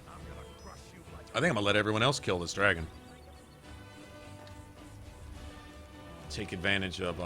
I think I'm gonna let everyone else kill this dragon. Take advantage of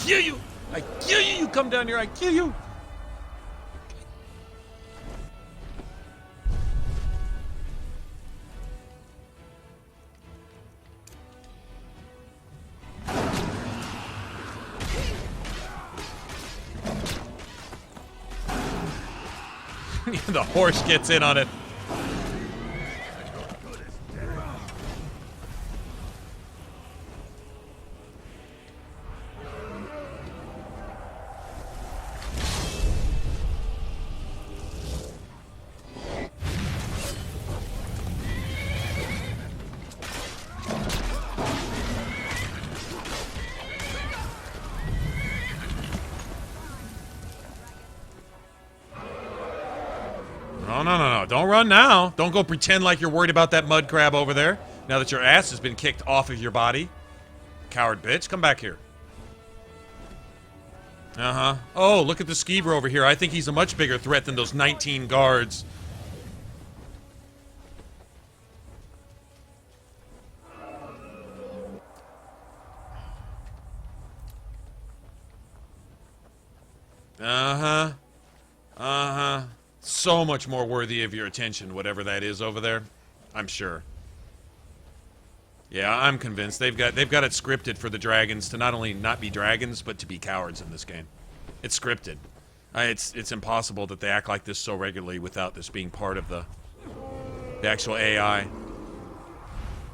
kill you! I kill you! You come down here, I kill you! The horse gets in on it. No. Don't run now. Don't go pretend like you're worried about that mud crab over there. Now that your ass has been kicked off of your body. Coward bitch. Come back here. Uh-huh. Oh, look at the skeever over here. I think he's a much bigger threat than those 19 guards. Uh-huh. Uh-huh. So much more worthy of your attention, whatever that is over there. I'm sure. Yeah, I'm convinced they've got it scripted for the dragons to not only not be dragons, but to be cowards in this game. It's scripted. It's impossible that they act like this so regularly without this being part of the actual AI.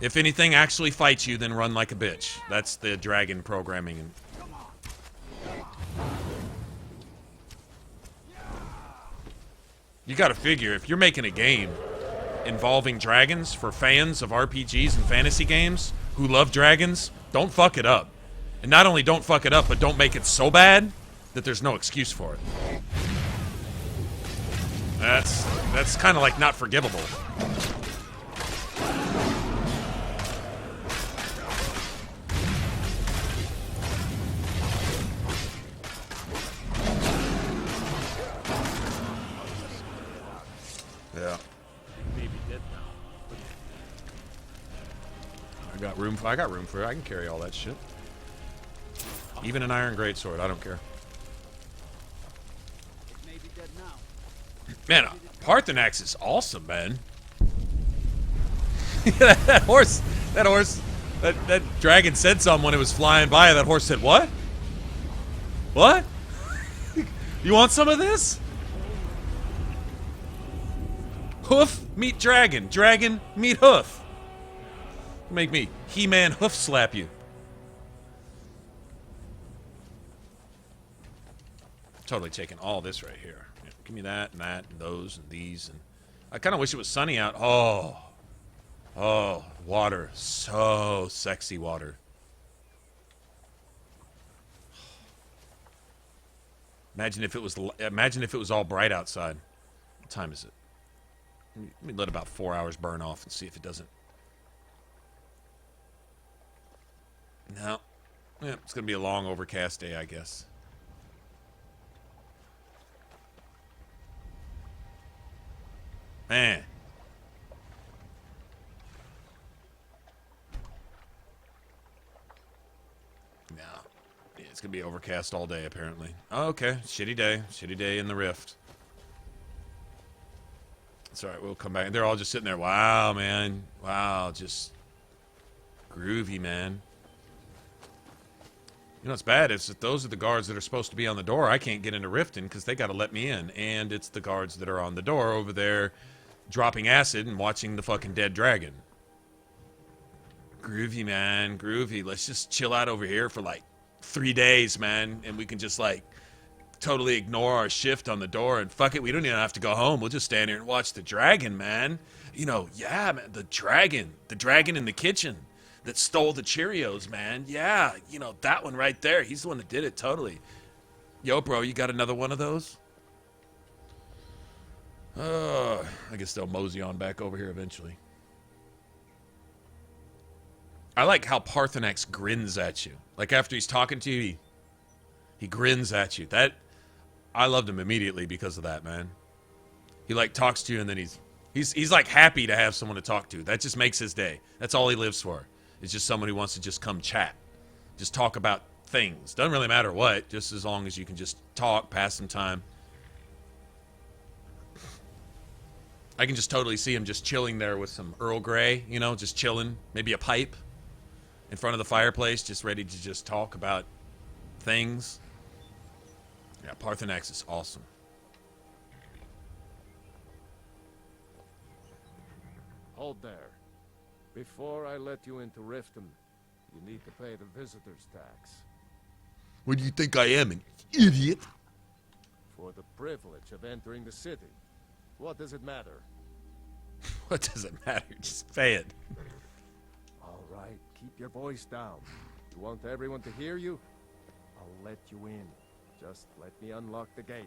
If anything actually fights you, then run like a bitch. That's the dragon programming. You gotta figure, if you're making a game involving dragons for fans of RPGs and fantasy games who love dragons, don't fuck it up. And not only don't fuck it up, but don't make it so bad that there's no excuse for it. That's kind of like not forgivable. Yeah. Maybe dead now. I got room for it. I can carry all that shit. Even an iron greatsword, I don't care. Man, Paarthurnax is awesome, man. that horse, that dragon said something when it was flying by. That horse said, "What? What? You want some of this?" Hoof meet dragon. Dragon meet hoof. Make me He-Man hoof slap you. Totally taking all this right here. Yeah, give me that and that and those and these. And I kind of wish it was sunny out. Oh, water. So sexy water. Imagine if it was all bright outside. What time is it? Let me let about 4 hours burn off and see if it doesn't. No. Yeah, it's going to be a long overcast day, I guess. Man. No. Yeah, it's going to be overcast all day, apparently. Oh, okay. Shitty day. Shitty day in the rift. It's alright, we'll come back. They're all just sitting there. Wow, man. Wow, just groovy, man. You know what's bad? It's that those are the guards that are supposed to be on the door. I can't get into Riften because they got to let me in. And it's the guards that are on the door over there dropping acid and watching the fucking dead dragon. Groovy, man. Groovy. Let's just chill out over here for like 3 days, man. And we can just like totally ignore our shift on the door and fuck it. We don't even have to go home. We'll just stand here and watch the dragon, man. You know, yeah, man. The dragon in the kitchen that stole the Cheerios, man. Yeah, you know, that one right there. He's the one that did it, totally. Yo, bro, you got another one of those? I guess they'll mosey on back over here eventually. I like how Paarthurnax grins at you. Like, after he's talking to you, he grins at you. I loved him immediately because of that, man. He, like, talks to you, and then he's like, happy to have someone to talk to. That just makes his day. That's all he lives for. It's just someone who wants to just come chat. Just talk about things. Doesn't really matter what, just as long as you can just talk, pass some time. I can just totally see him just chilling there with some Earl Grey, you know, just chilling, maybe a pipe in front of the fireplace, just ready to just talk about things. Yeah, Paarthurnax is awesome. Hold there. Before I let you into Riften, you need to pay the visitor's tax. What do you think I am, an idiot? For the privilege of entering the city. What does it matter? What does it matter? Just pay it. All right, keep your voice down. You want everyone to hear you? I'll let you in. Just let me unlock the gate.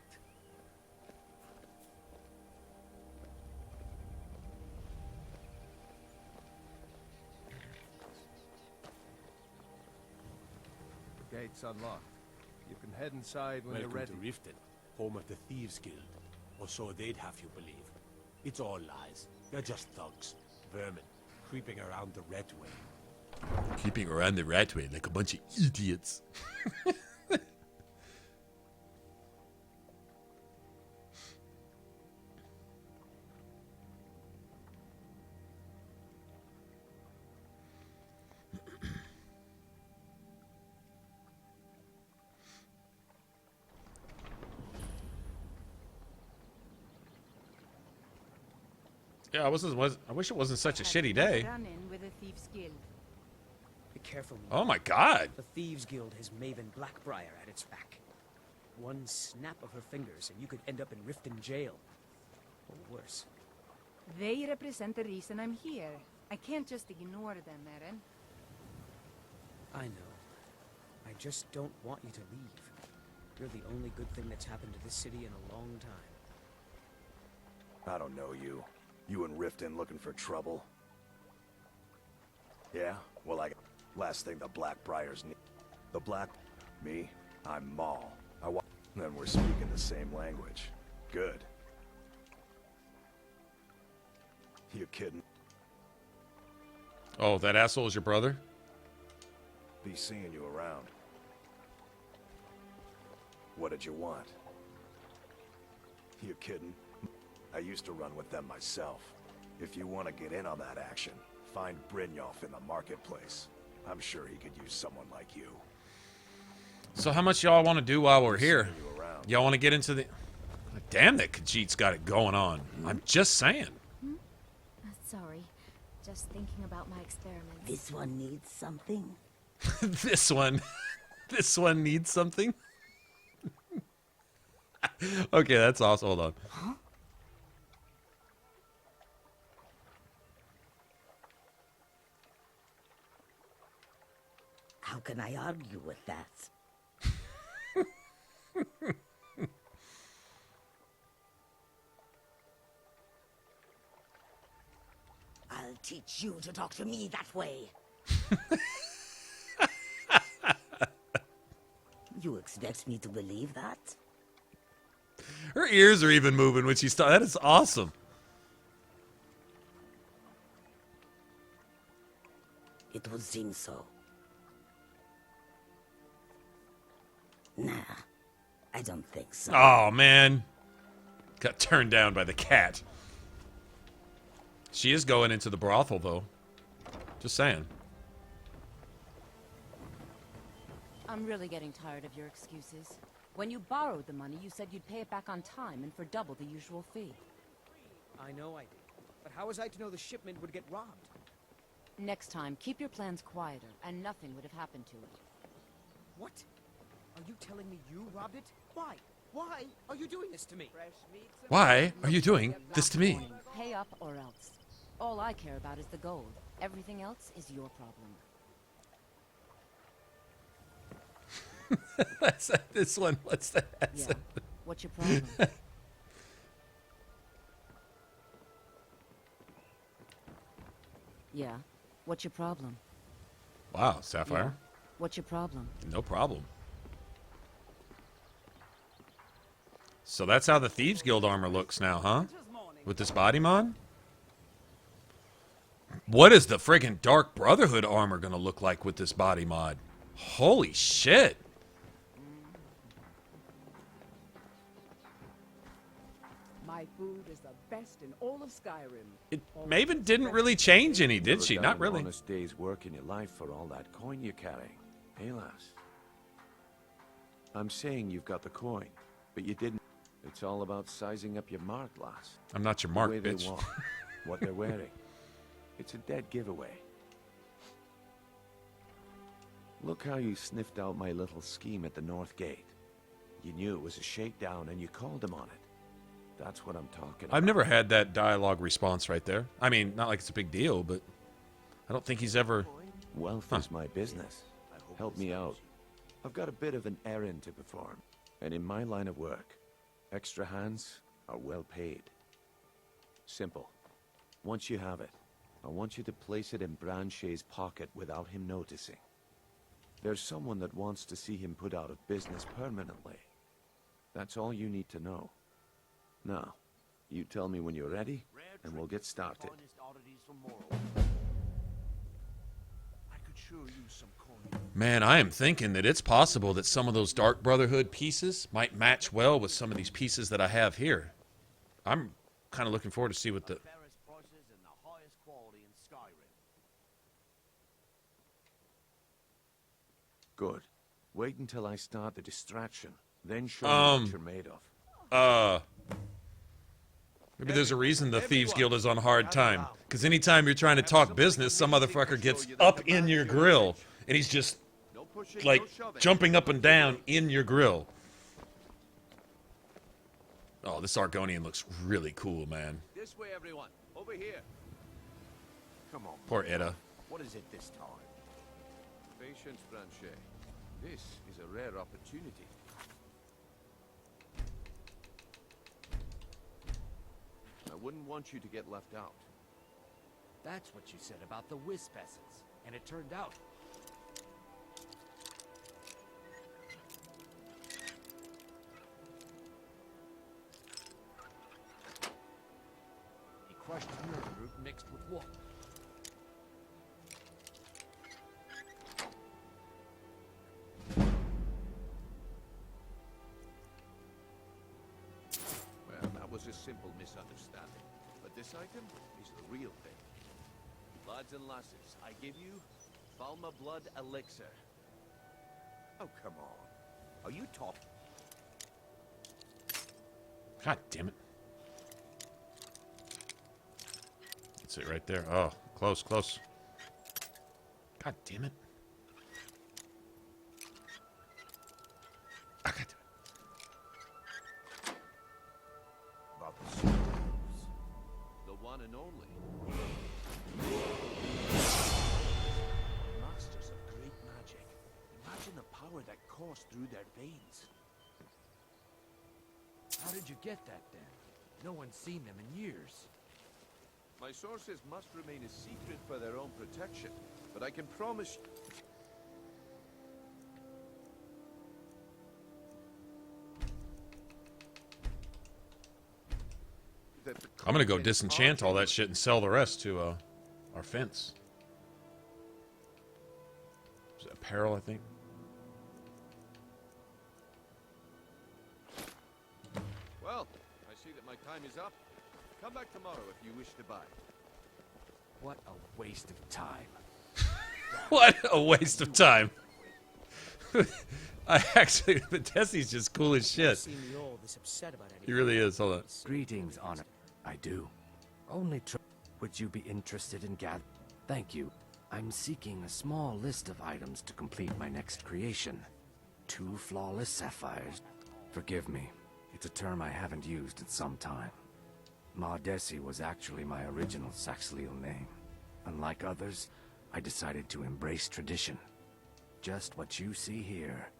The gate's unlocked. You can head inside when you're ready. Welcome to Riften, home of the Thieves Guild. Or so they'd have you believe. It's all lies. They're just thugs. Vermin. Creeping around the Red Way. Keeping around the Red Way like a bunch of idiots. Yeah, I wish it wasn't such a shitty day. Be careful. Oh my God! The Thieves Guild has Maven Blackbriar at its back. One snap of her fingers and you could end up in Riften jail. Or worse. They represent the reason I'm here. I can't just ignore them, Eren. I know. I just don't want you to leave. You're the only good thing that's happened to this city in a long time. I don't know you. You and Riften looking for trouble? Yeah? Well, last thing the Blackbriars need. The Black... Me? I'm Maul. Then we're speaking the same language. Good. You kidding? Oh, that asshole is your brother? Be seeing you around. What did you want? You kidding? I used to run with them myself. If you want to get in on that action, find Brynjolf in the marketplace. I'm sure he could use someone like you. So how much y'all want to do while we're here? Y'all want to get into the... Damn, that Khajiit's got it going on. I'm just saying. Sorry. Just thinking about my experiments. This one needs something. This one needs something? Okay, that's awesome. Hold on. Huh? How can I argue with that? I'll teach you to talk to me that way. You expect me to believe that? Her ears are even moving when she's talking. That is awesome. It would seem so. Nah, I don't think so. Oh, man. Got turned down by the cat. She is going into the brothel, though. Just saying. I'm really getting tired of your excuses. When you borrowed the money, you said you'd pay it back on time and for double the usual fee. I know I did. But how was I to know the shipment would get robbed? Next time, keep your plans quieter, and nothing would have happened to it. What? Are you telling me you robbed it? Why? Why are you doing this to me? Why are you doing this to me? Pay up or else. All I care about is the gold. Everything else is your problem. This one, what's that? Yeah. What's your problem? Yeah. What's your problem? Wow, Sapphire. Yeah. What's your problem? No problem. So that's how the Thieves Guild armor looks now, huh? With this body mod? What is the friggin' Dark Brotherhood armor gonna look like with this body mod? Holy shit. My food is the best in all of Skyrim. Maven didn't really change any, did she? Not really. An honest day's work in your life for all that coin you carry. Hey, lass. I'm saying you've got the coin, but you didn't. It's all about sizing up your mark, lass. I'm not your mark, the way bitch. They walk, what they're wearing. It's a dead giveaway. Look how you sniffed out my little scheme at the North Gate. You knew it was a shakedown and you called him on it. That's what I'm talking about. I've never had that dialogue response right there. I mean, not like it's a big deal, but I don't think he's ever... Wealth is my business. Help me out. I've got a bit of an errand to perform. And in my line of work, extra hands are well paid. Simple. Once you have it, I want you to place it in Branche's pocket without him noticing. There's someone that wants to see him put out of business permanently. That's all you need to know. Now, you tell me when you're ready, and we'll get started. Man, I am thinking that it's possible that some of those Dark Brotherhood pieces might match well with some of these pieces that I have here. I'm kind of looking forward to see what the... Good. Wait until I start the distraction, then show me what you're made of. Maybe there's a reason the Thieves Guild is on hard time. Because anytime you're trying to talk business, some motherfucker gets up in your grill. And he's just, like, jumping up and down in your grill. Oh, this Argonian looks really cool, man. This way, everyone. Over here. Come on. Poor Edda. What is it this time? Patience, Branche. This is a rare opportunity. I wouldn't want you to get left out. That's what you said about the Wisp essence, and it turned out. He crushed nerve root mixed with water. Well, that was a simple misunderstanding. But this item is the real thing. Lads and lasses, I give you Falma Blood Elixir. Oh, come on. Are you talking? God damn it. That's it right there. Oh, close, close. God damn it. I got to. About the Succubus. The one and only. Masters of great magic. Imagine the power that coursed through their veins. How did you get that then? No one's seen them in years. My sources must remain a secret for their own protection, but I can promise... I'm gonna go disenchant all that shit and sell the rest to our fence. Is it apparel, I think? Well, I see that my time is up. Come back tomorrow if you wish to buy. What a waste of time. What a waste of time. I actually, the Tessie's just cool as shit. He really is. Hold on. Greetings, Honor. I do. Only would you be interested in Thank you. I'm seeking a small list of items to complete my next creation. 2 flawless sapphires. Forgive me. It's a term I haven't used in some time. Mardesi was actually my original Saxhleel name. Unlike others, I decided to embrace tradition. Just what you see here.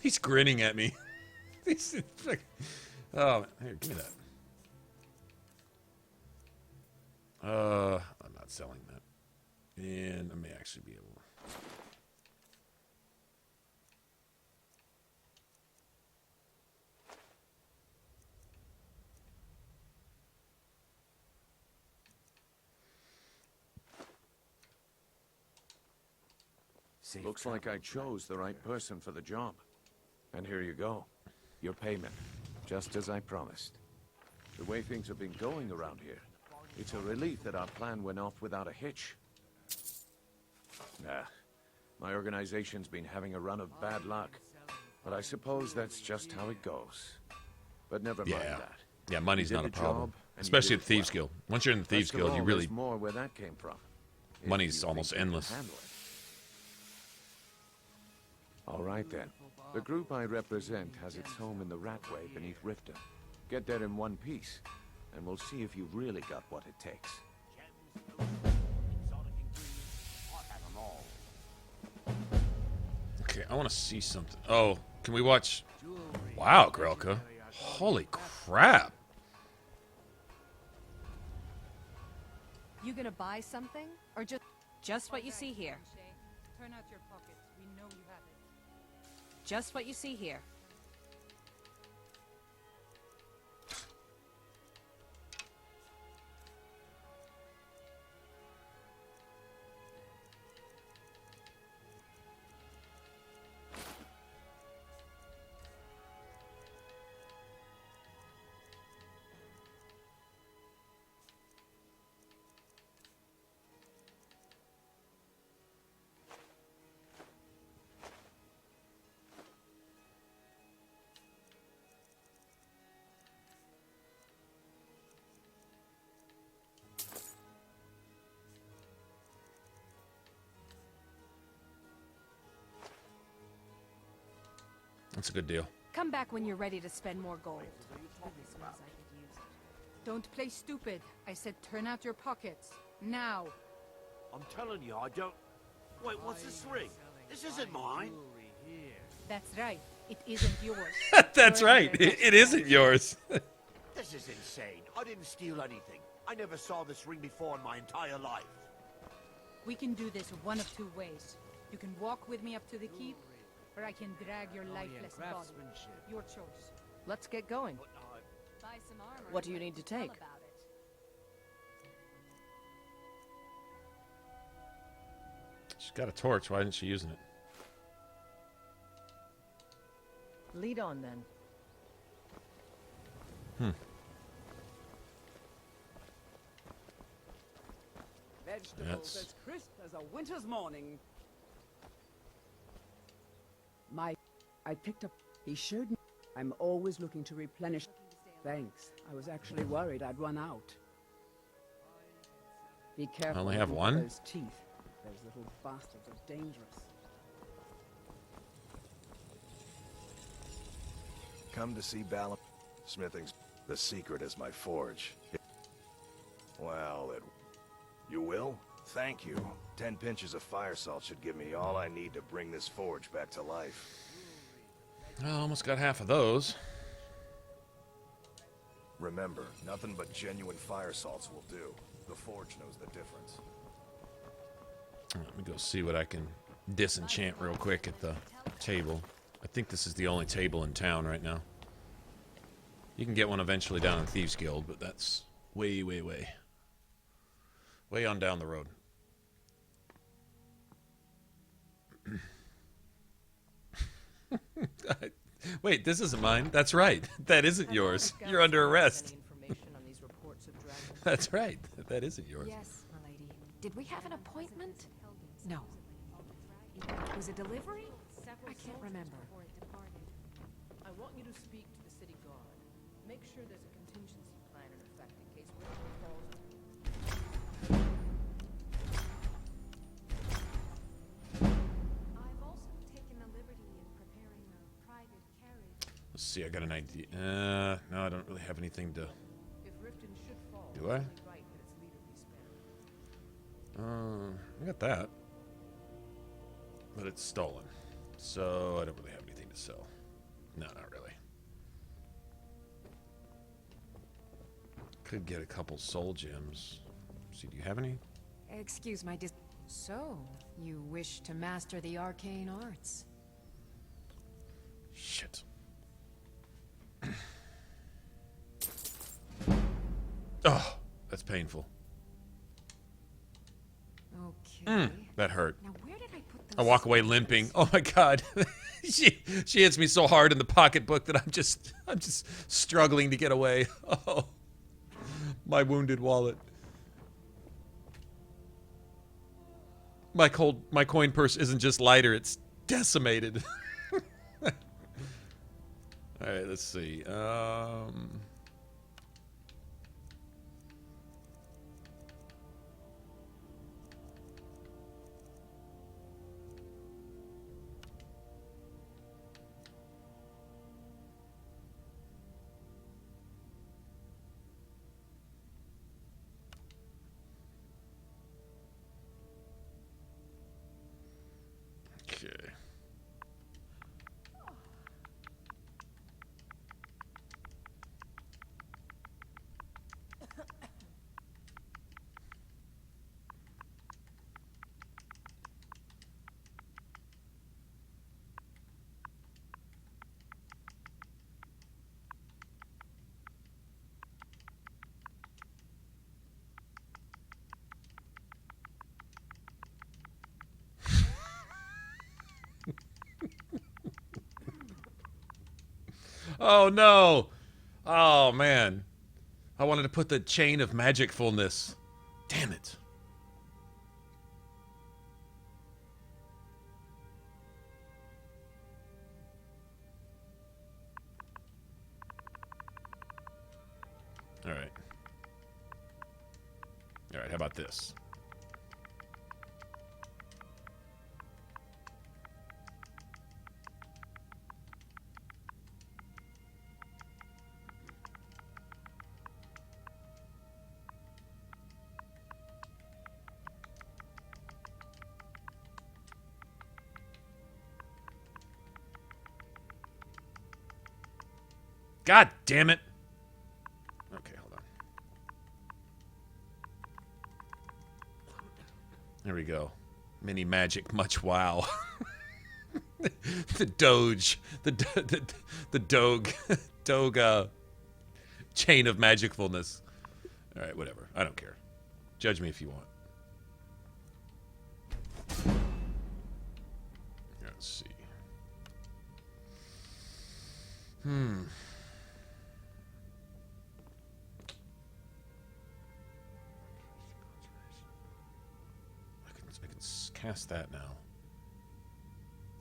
He's grinning at me. Oh, here, give me that. I'm not selling that. And I may actually be able to. Safe Looks like I chose the right person for the job. And here you go. Your payment. Just as I promised. The way things have been going around here, it's a relief that our plan went off without a hitch. Nah. My organization's been having a run of bad luck. But I suppose that's just how it goes. But never mind that. Yeah, money's You did not a the problem. job, and you Especially did at it Thieves well. Guild. Once you're in the Thieves Best of Guild, you all, really... there's more where that came from. If Money's you almost think you can endless. handle it. All right, then. The group I represent has its home in the Ratway beneath Riften. Get there in one piece, and we'll see if you've really got what it takes. Okay, I want to see something. Oh, can we watch... Wow, Grelka. Holy crap. You gonna buy something? Or just what you see here? Turn out your pockets. We know you have it. Just what you see here. That's a good deal. Come back when you're ready to spend more gold. Don't play stupid. I said turn out your pockets. Now. I'm telling you, I don't... Wait, what's this ring? This isn't mine. That's right. It isn't yours. That's right. It isn't yours. This is insane. I didn't steal anything. I never saw this ring before in my entire life. We can do this one of two ways. You can walk with me up to the keep, or I can drag your lifeless body. Your choice. Let's get going. Buy some armor. What do you need to take? She's got a torch. Why isn't she using it? Lead on, then. Vegetables as crisp as a winter's morning. I picked up... He showed me... I'm always looking to replenish... Thanks. I was actually worried I'd run out. Be careful. I only have with one? Those teeth. Those little bastards are dangerous. Come to see Balam. Smithing's... The secret is my forge. Well, You will? Thank you. 10 pinches of fire salt should give me all I need to bring this forge back to life. I almost got half of those. Remember, nothing but genuine fire salts will do. The forge knows the difference. Let me go see what I can disenchant real quick at the table. I think this is the only table in town right now. You can get one eventually down in Thieves Guild, but that's way on down the road. Wait, this isn't mine. That's right. That isn't yours. You're under arrest. That's right. That isn't yours. Yes, my lady. Did we have an appointment? No. Was it delivery? I can't remember. I want you to speak to the city guard. Make sure there's a contingency plan in effect in case Richmond falls. I've also taken the liberty in preparing a private carriage. Let's see. I got an idea. No, I don't really have anything to. If Riften should fall, Do I? it's only right that its leader be spared. I got that. But it's stolen. So I don't really have anything to sell. No, not really. Could get a couple soul gems. See, do you have any? Excuse my So, you wish to master the arcane arts? Shit. Oh, that's painful. Okay. That hurt. Now, where did I put those I walk away limping. Oh my god. she hits me so hard in the pocketbook that I'm just struggling to get away. Oh. My wounded wallet. My coin purse isn't just lighter, it's decimated. All right, let's see. Okay. Oh no! Oh man. I wanted to put the chain of magicfulness. Damn it. Alright. Alright, how about this? God damn it. Okay, hold on. There we go. Mini magic, much wow. The Doge. The Doge. Doge, chain of magicfulness. Alright, whatever. I don't care. Judge me if you want. Let's see. I can cast that now.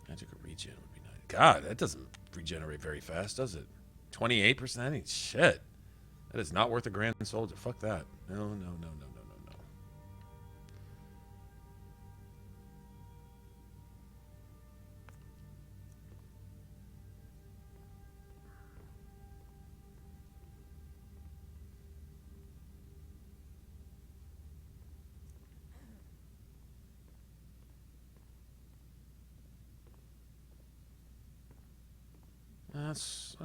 Magic regen would be nice. God, that doesn't regenerate very fast, does it? 28%? That ain't shit. That is not worth a grand soldier. Fuck that. No, no, no, no, no, no, no. That's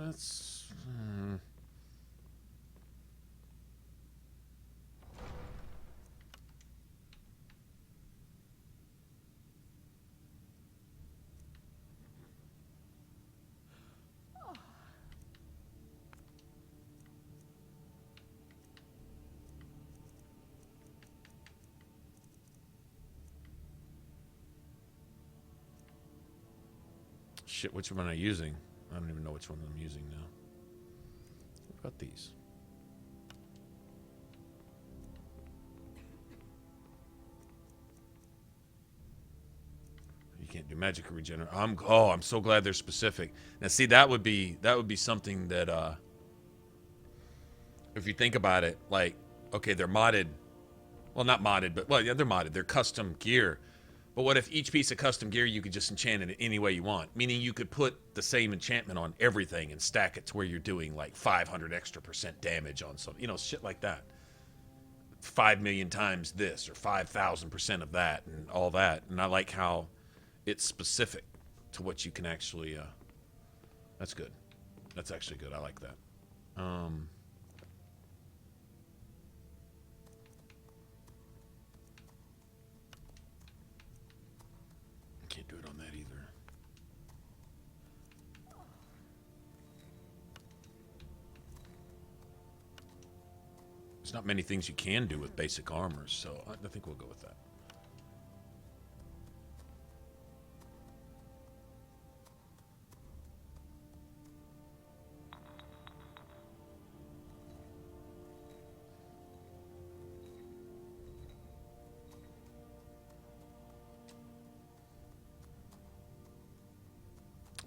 shit, which one am I using? I don't even know which one I'm using now. What about these? You can't do magic regenerate. I'm so glad they're specific. Now see, that would be something that if you think about it, like, okay, they're modded. Well, not modded, but well, yeah, they're modded. They're custom gear. But what if each piece of custom gear you could just enchant it any way you want? Meaning you could put the same enchantment on everything and stack it to where you're doing like 500% extra damage on some, you know, shit like that. 5 million times this or 5,000% of that and all that. And I like how it's specific to what you can actually. That's good. That's actually good. I like that. Can't do it on that either. There's not many things you can do with basic armors, so I think we'll go with that.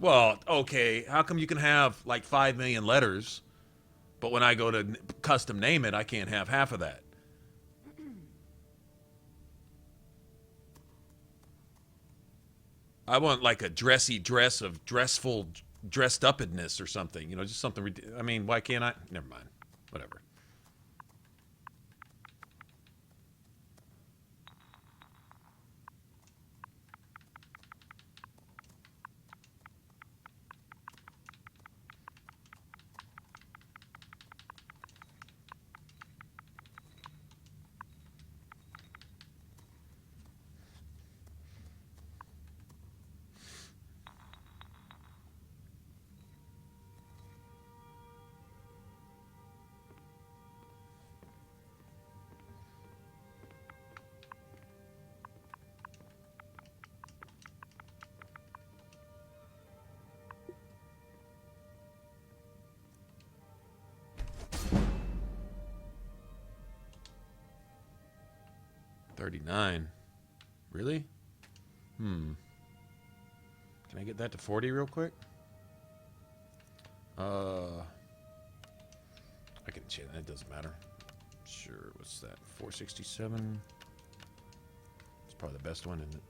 Well, okay, how come you can have like 5 million letters, but when I go to custom name it, I can't have half of that? I want like a dressy dress of dressful dressed upness or something, you know, just something. I mean, why can't I? Never mind. Whatever. $39. Really? Can I get that to 40 real quick? I can change that. It doesn't matter. Sure. What's that? 467. It's probably the best one, isn't it?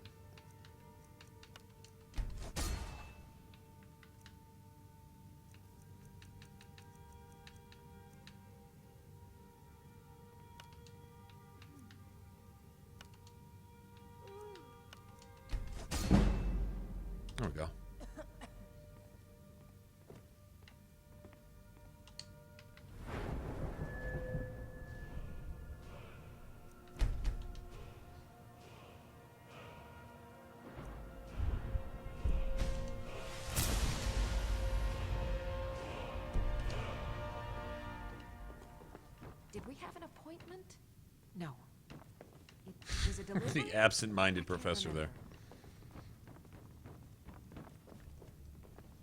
There we go. Did we have an appointment? No. It was a delivery? The absent-minded professor there.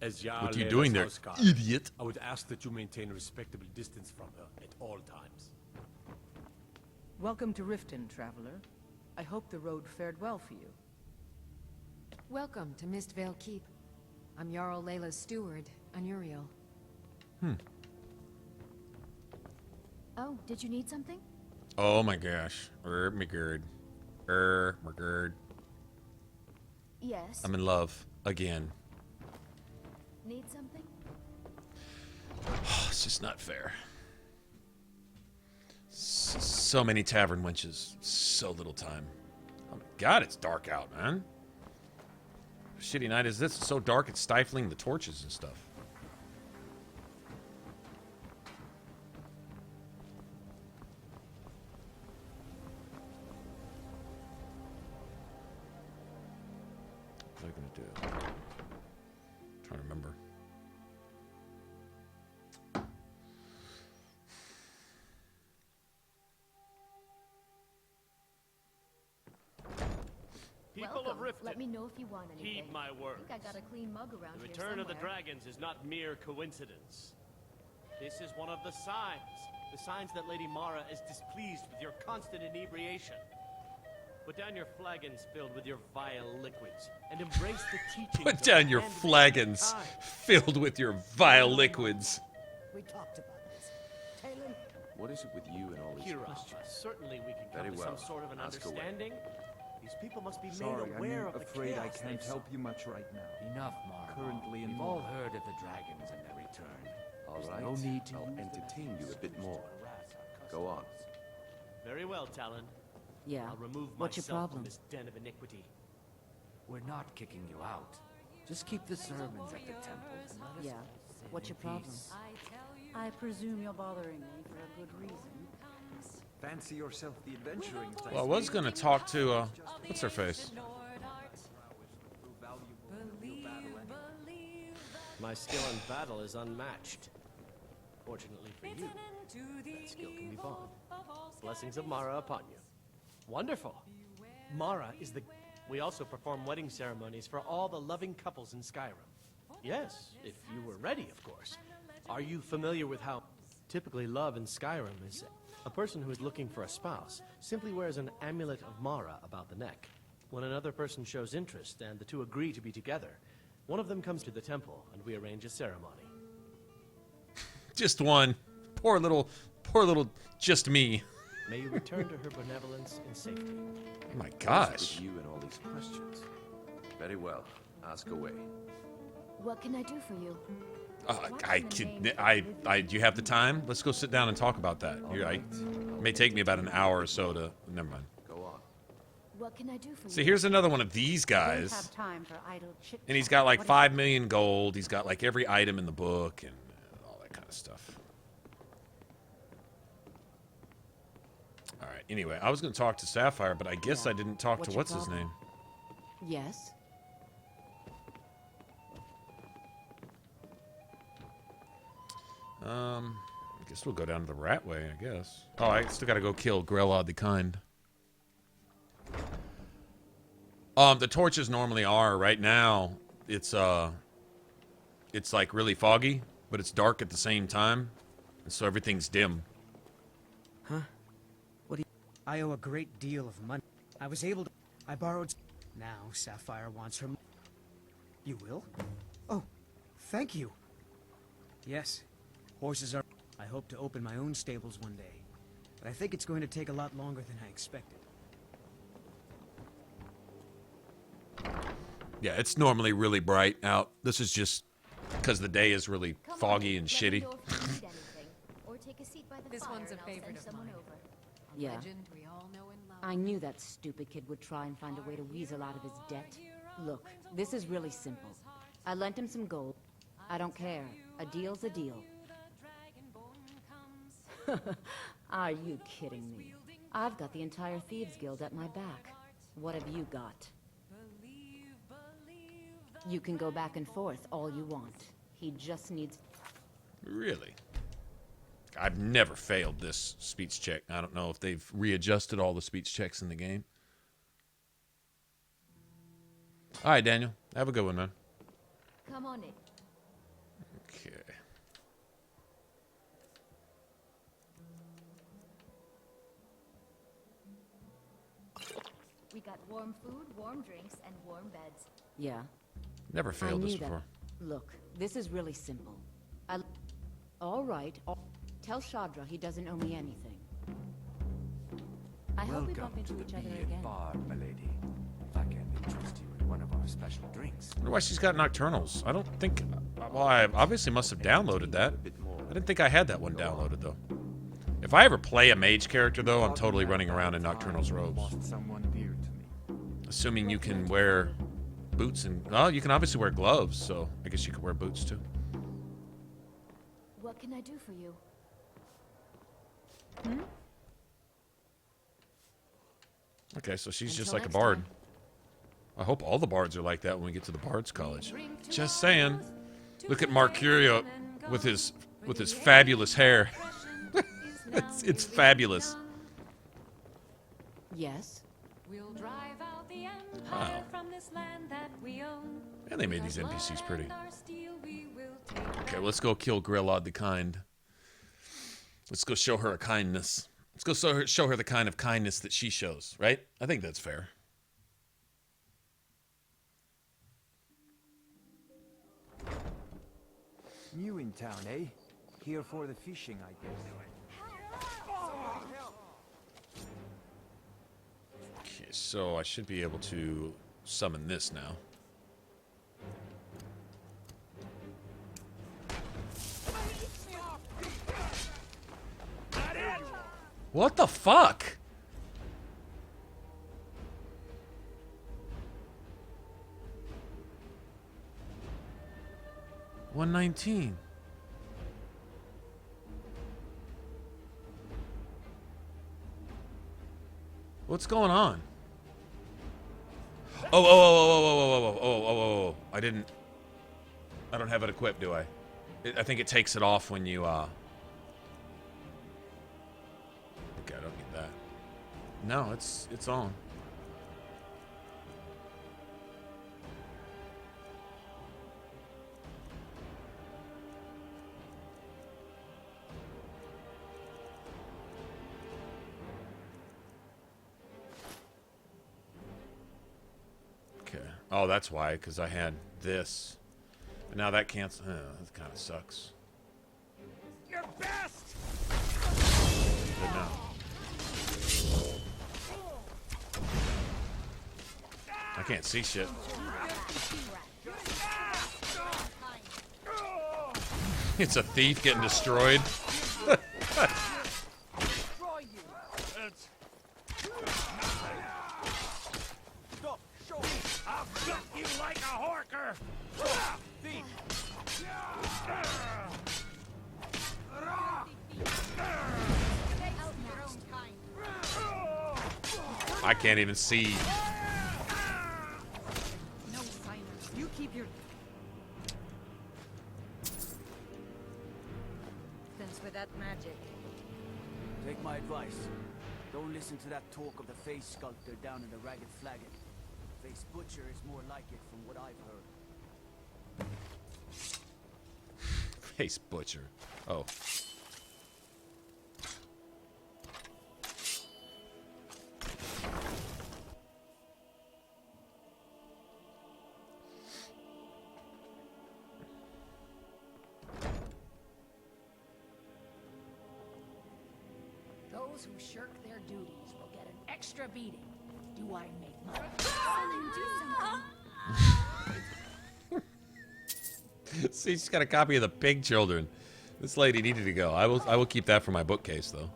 As What are you doing there, houseguard, idiot? I would ask that you maintain a respectable distance from her at all times. Welcome to Riften, traveler. I hope the road fared well for you. Welcome to Mistvale Keep. I'm Jarl Layla's steward, Anuriel. Oh, did you need something? Oh my gosh. McGird. McGird. Yes. I'm in love. Again. Need something? It's just not fair. So many tavern wenches. So little time. Oh my god, it's dark out, man. Shitty night is this. It's so dark it's stifling the torches and stuff. What was I gonna do? I'm trying to remember. People of Riften, let me know if you want anything. Heed my words. I think I got a clean mug around The here return of the somewhere. dragons is not mere coincidence. This is one of the signs that Lady Mara is displeased with your constant inebriation. Put down your flagons filled with your vile liquids, and embrace the teachings. Put down your flagons filled with your vile liquids. We talked about this. Talon? What is it with you and all these Kira, questions? certainly we can come Very to well. some sort of an Ask away. understanding. These people must be Sorry, made aware I'm of the afraid I chaos can't they've help suffered. you much right now. Enough, Mara. Currently We've all heard of the dragons and their return. All There's right. no need to I'll use entertain you a bit more. Go on. Very well, Talon. Yeah. I'll remove What's your myself problem? from this den of iniquity. We're not kicking you out. Just keep the sermons at the temple. And let us Yeah. sit What's in your problem? peace. I presume you're bothering me for a good reason. Fancy yourself the adventuring type. Well, I was gonna talk to what's her face? My skill in battle is unmatched. Fortunately for you, that skill can be bought. Blessings of Mara upon you. Wonderful. Mara is the... We also perform wedding ceremonies for all the loving couples in Skyrim. Yes, if you were ready, of course. Are you familiar with how typically love in Skyrim is... A person who is looking for a spouse simply wears an amulet of Mara about the neck. When another person shows interest and the two agree to be together, One of them comes to the temple, and we arrange a ceremony. Just one. Poor little, just me. May you return to her benevolence in safety. Oh my gosh. With you and all these questions. Very well. Ask away. What can I do for you? Do you have the time? Let's go sit down and talk about that. It may take me about an hour or so to. Never mind. Go on. What can I do for you? See, here's another one of these guys. Have time for idle chit And he's got like 5 million gold. He's got like every item in the book and all that kind of stuff. All right. Anyway, I was going to talk to Sapphire, but I guess I didn't talk to what's his name. Yes. I guess we'll go down to the rat way, I guess. Oh, I still gotta go kill Grelod the Kind. The torches normally are. Right now, it's like really foggy, but it's dark at the same time, and so everything's dim. Huh? What do you... I owe a great deal of money. I was able to... I borrowed... Now Sapphire wants her... You will? Oh, thank you. Yes. Horses are... I hope to open my own stables one day. But I think it's going to take a lot longer than I expected. Yeah, it's normally really bright out. This is just because the day is really foggy and shitty. This one's a favorite of mine. Yeah. Legend we all know and love. I knew that stupid kid would try and find a way to weasel out of his debt. Look, this is really simple. I lent him some gold. I don't care. A deal's a deal. Are you kidding me? I've got the entire Thieves Guild at my back. What have you got? You can go back and forth all you want. He just needs... Really? I've never failed this speech check. I don't know if they've readjusted all the speech checks in the game. All right, Daniel. Have a good one, man. Come on in. Okay. We got warm food, warm drinks, and warm beds. Yeah. Never failed this before. Look, this is really simple. All right. Tell Shadra he doesn't owe me anything. I hope we bump into each other again. Bar, milady. If I can interest you in one of our special drinks. I wonder why she's got Nocturnals. I don't think... Well, I obviously must have downloaded that. I didn't think I had that one downloaded, though. If I ever play a mage character, though, I'm totally running around in Nocturnal's robes. Assuming you can wear boots and... Well, you can obviously wear gloves, so I guess you could wear boots, too. What can I do for you? Okay, so she's just like a bard. I hope all the bards are like that when we get to the Bards College. Just saying. Look at Mercurio with his fabulous hair. it's fabulous. Yes. We'll drive out the empire from this land that we own. And they made these NPCs pretty. Okay, let's go kill Grelod the Kind. Let's go show her a kindness. Let's go show her the kind of kindness that she shows, right? I think that's fair. New in town, eh? Here for the fishing, I guess. Okay, so I should be able to summon this now. What the fuck? $119. What's going on? Oh. I don't have it equipped, do I? I think it takes it off when you, Okay, I don't need that. No, it's on. Oh, that's why, because I had this. But now that can't... that kind of sucks. Your best! But no. I can't see shit. It's a thief getting destroyed. I'll gut you like a horker! I can't even see. No, Simon. You keep your... Since with that magic. Take my advice. Don't listen to that talk of the face sculptor down in the Ragged Flagon. Face Butcher is more like it from what I've heard. Face Butcher. Oh. Those who shirk their duties will get an extra beating. Do I make money? See, she's got a copy of the Pig Children. This lady needed to go. I will keep that for my bookcase, though.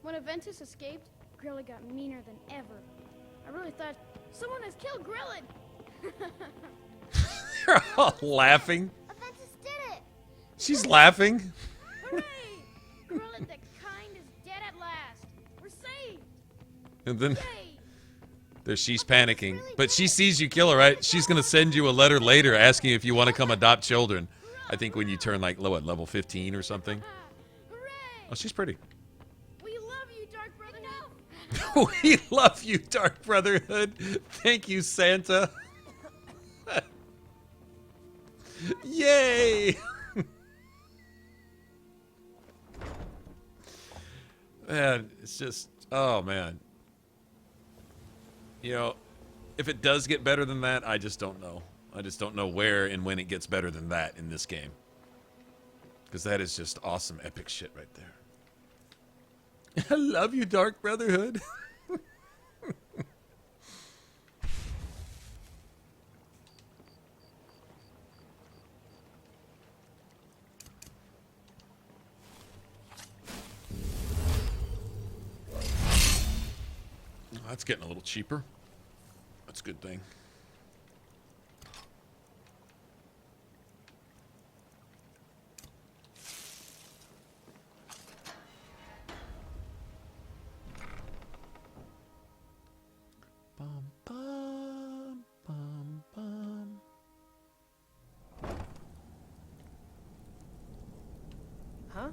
When Aventus escaped, Grilla got meaner than ever. I really thought someone has killed Grillin. They're all laughing. Aventus did it. She's laughing. Hooray! Grillin the kind is dead at last. We're saved. And then she's panicking. But she sees you kill her, right? She's going to send you a letter later asking if you want to come adopt children. I think when you turn, like, what, level 15 or something? Oh, she's pretty. We love you, Dark Brotherhood. We love you, Dark Brotherhood. Thank you, Santa. Yay! Man, it's just... Oh, man. You know, if it does get better than that, I just don't know. I just don't know where and when it gets better than that in this game. Because that is just awesome, epic shit right there. I love you, Dark Brotherhood. That's getting a little cheaper. That's a good thing. Bum, bum, bum, bum. Huh?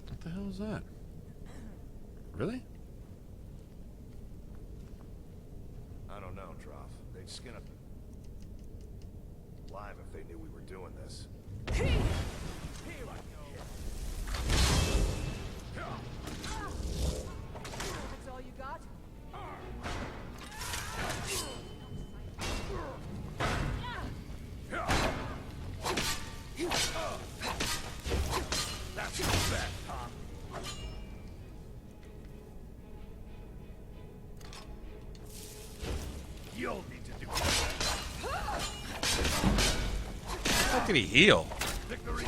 What the hell is that? Really? I don't know, Trough. They'd skin up live if they knew we were doing this. That's all you got? That's not bad, Tom. You'll need to do How could he heal? victory.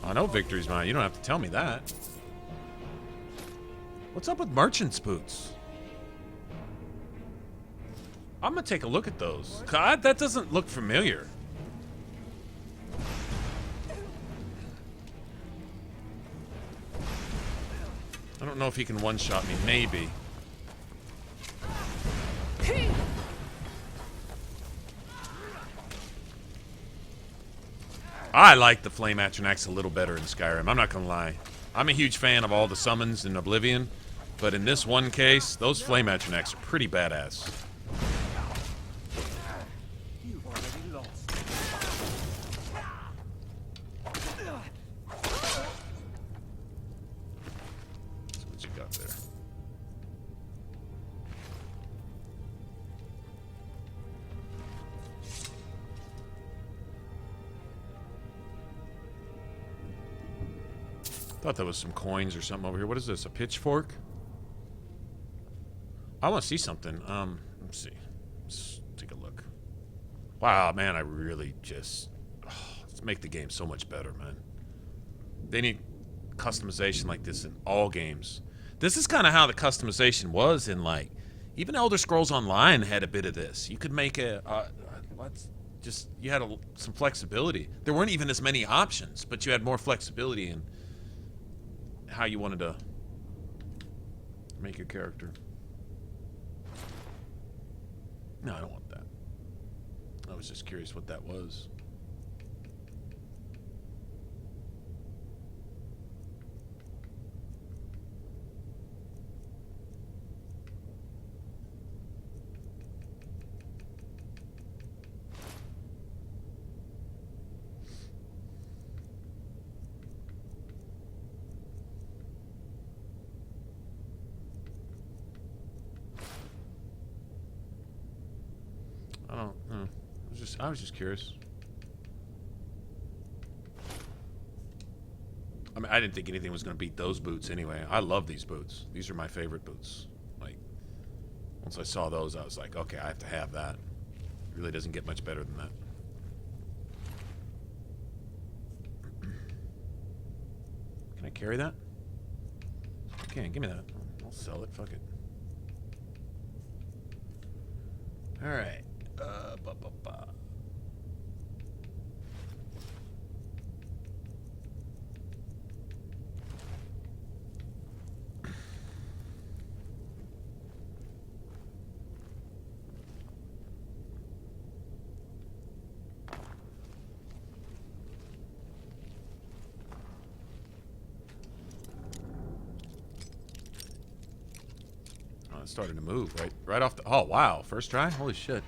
I know victory's mine. You don't have to tell me that. What's up with merchant's boots? I'm gonna take a look at those. God, that doesn't look familiar. I don't know if he can one-shot me. Maybe. I like the Flame Atronach a little better in Skyrim. I'm not gonna lie. I'm a huge fan of all the summons in Oblivion, but in this one case, those Flame Atronach are pretty badass. Thought that was some coins or something over here. What is this? A pitchfork? I want to see something. Let's see. Let's take a look. Wow, man, I really just... let's make the game so much better, man. They need customization like this in all games. This is kind of how the customization was in, like... Even Elder Scrolls Online had a bit of this. You could make a... you had some flexibility. There weren't even as many options, but you had more flexibility in how you wanted to make your character. No, I don't want that. I was just curious what that was. I was just curious. I mean, I didn't think anything was going to beat those boots anyway. I love these boots. These are my favorite boots. Like, once I saw those, I was like, okay, I have to have that. It really doesn't get much better than that. Can I carry that? I can. Give me that. I'll sell it. Fuck it. All right. Starting to move right off the... Oh, wow. First try? Holy shit.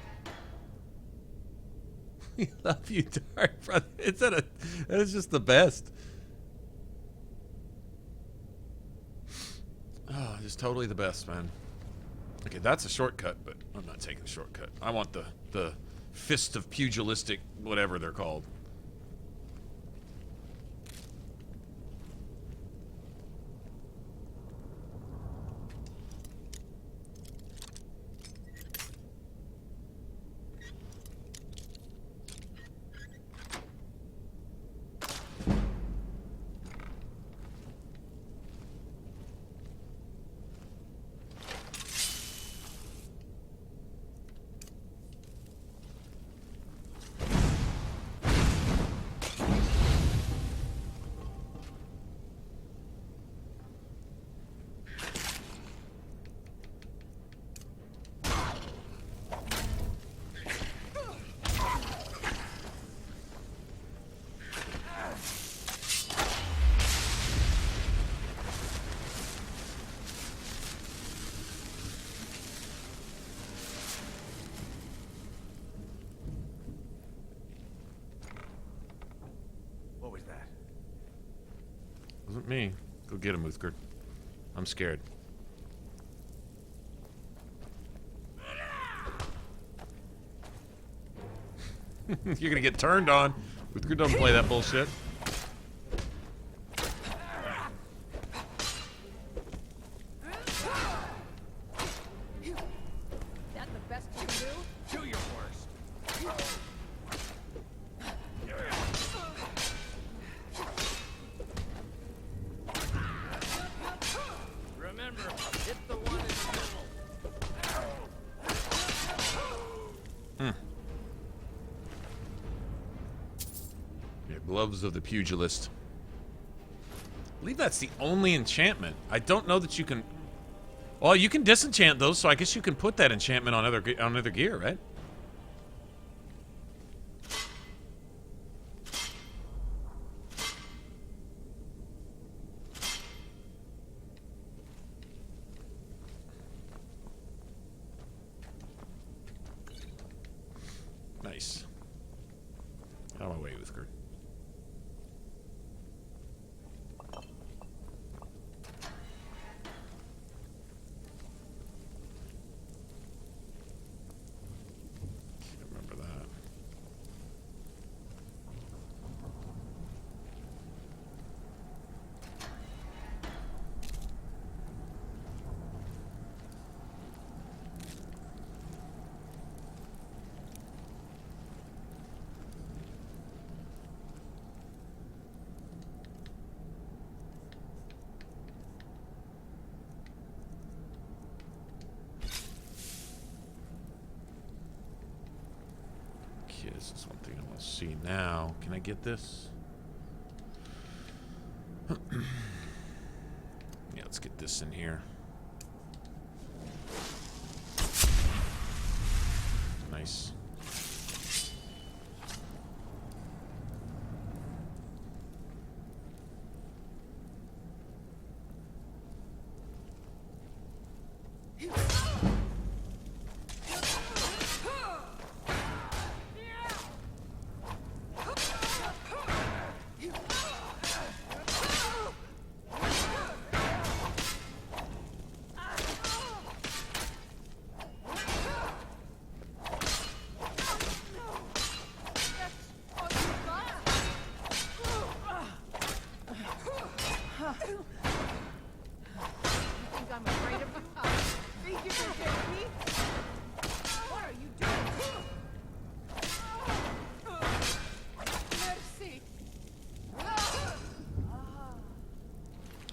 We love you, Dark Brother. That is just the best. Oh, just totally the best, man. Okay, that's a shortcut, but I'm not taking the shortcut. I want the fist of pugilistic, whatever they're called. Wasn't me. Go get him, Uthgard. I'm scared. You're gonna get turned on. Uthgard doesn't play that bullshit. That the best you can do? Do your worst. Remember, hit the one in the middle. Yeah, gloves of the pugilist. I believe that's the only enchantment. I don't know that you can... Well, you can disenchant those, so I guess you can put that enchantment on other gear, right? Nice. Out of my way, Uthgard. Remember that. Okay, this is one thing I want to see now. Can I get this? Yeah, let's get this in here. Nice.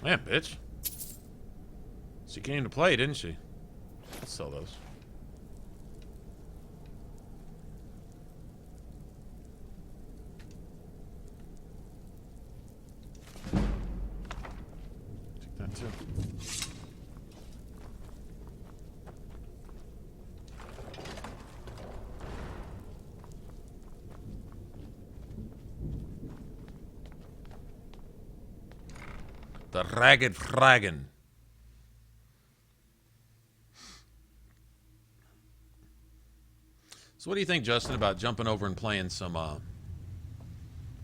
Yeah, bitch. She came to play, didn't she? Let's sell those. Take that too. The Ragged Fraggin. So what do you think, Justin, about jumping over and playing some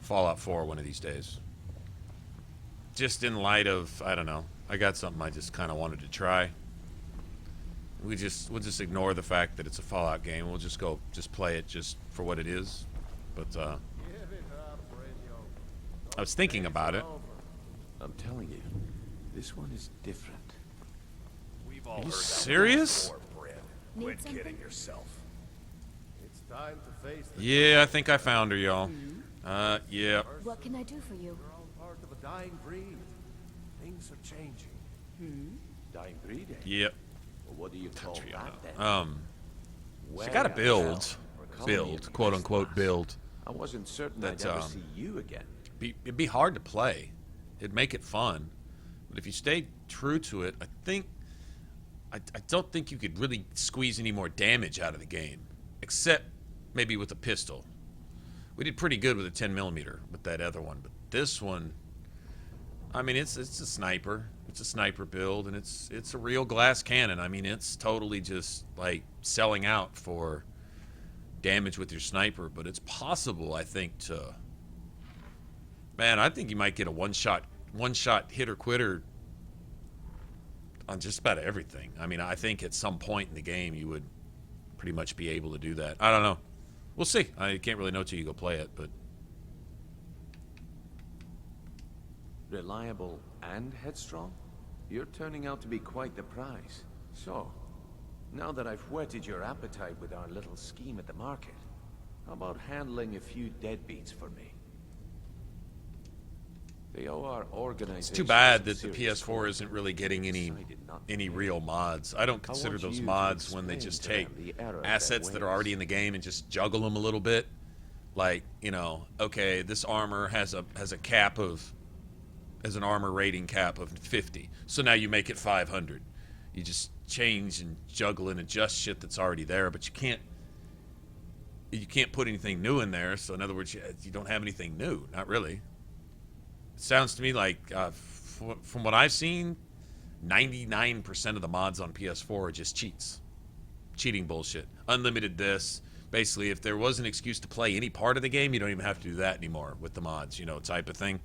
Fallout 4 one of these days? Just in light of, I don't know, I got something I just kind of wanted to try. We'll just ignore the fact that it's a Fallout game. We'll just play it just for what it is. But I was thinking about it. I'm telling you, this one is different. We've all Are you heard that serious? before, Brad. Quit kidding yourself. It's time to face the Yeah, I think I found her, y'all. Yeah. What can I do for you? We're all part of a dying breed. Things are changing. Dying breed, eh? Yep. Well, what do you call that then? She got a build, Well, quote unquote build. I wasn't certain That I'd ever see you again. It'd be hard to play. It'd make it fun, but if you stay true to it, I don't think you could really squeeze any more damage out of the game, except maybe with a pistol. We did pretty good with a 10mm with that other one, but this one, I mean, it's a sniper. It's a sniper build, and it's a real glass cannon. I mean, it's totally just like selling out for damage with your sniper, but it's possible, I think, to... Man, I think you might get a one-shot hitter quitter on just about everything. I mean, I think at some point in the game you would pretty much be able to do that. I don't know. We'll see. I can't really know till you go play it, but... Reliable and headstrong? You're turning out to be quite the prize. So, now that I've whetted your appetite with our little scheme at the market, how about handling a few deadbeats for me? They owe our organization. It's too bad that the PS4 isn't really getting any real mods. I don't consider those mods when they just take assets that are already in the game and just juggle them a little bit. Like, you know, okay, this armor has a cap of, has an armor rating cap of 50. So now you make it 500. You just change and juggle and adjust shit that's already there, but you can't put anything new in there. So in other words, you don't have anything new. Not really. It sounds to me like, from what I've seen, 99% of the mods on PS4 are just cheats. Cheating bullshit. Unlimited this. Basically, if there was an excuse to play any part of the game, you don't even have to do that anymore with the mods, you know, type of thing.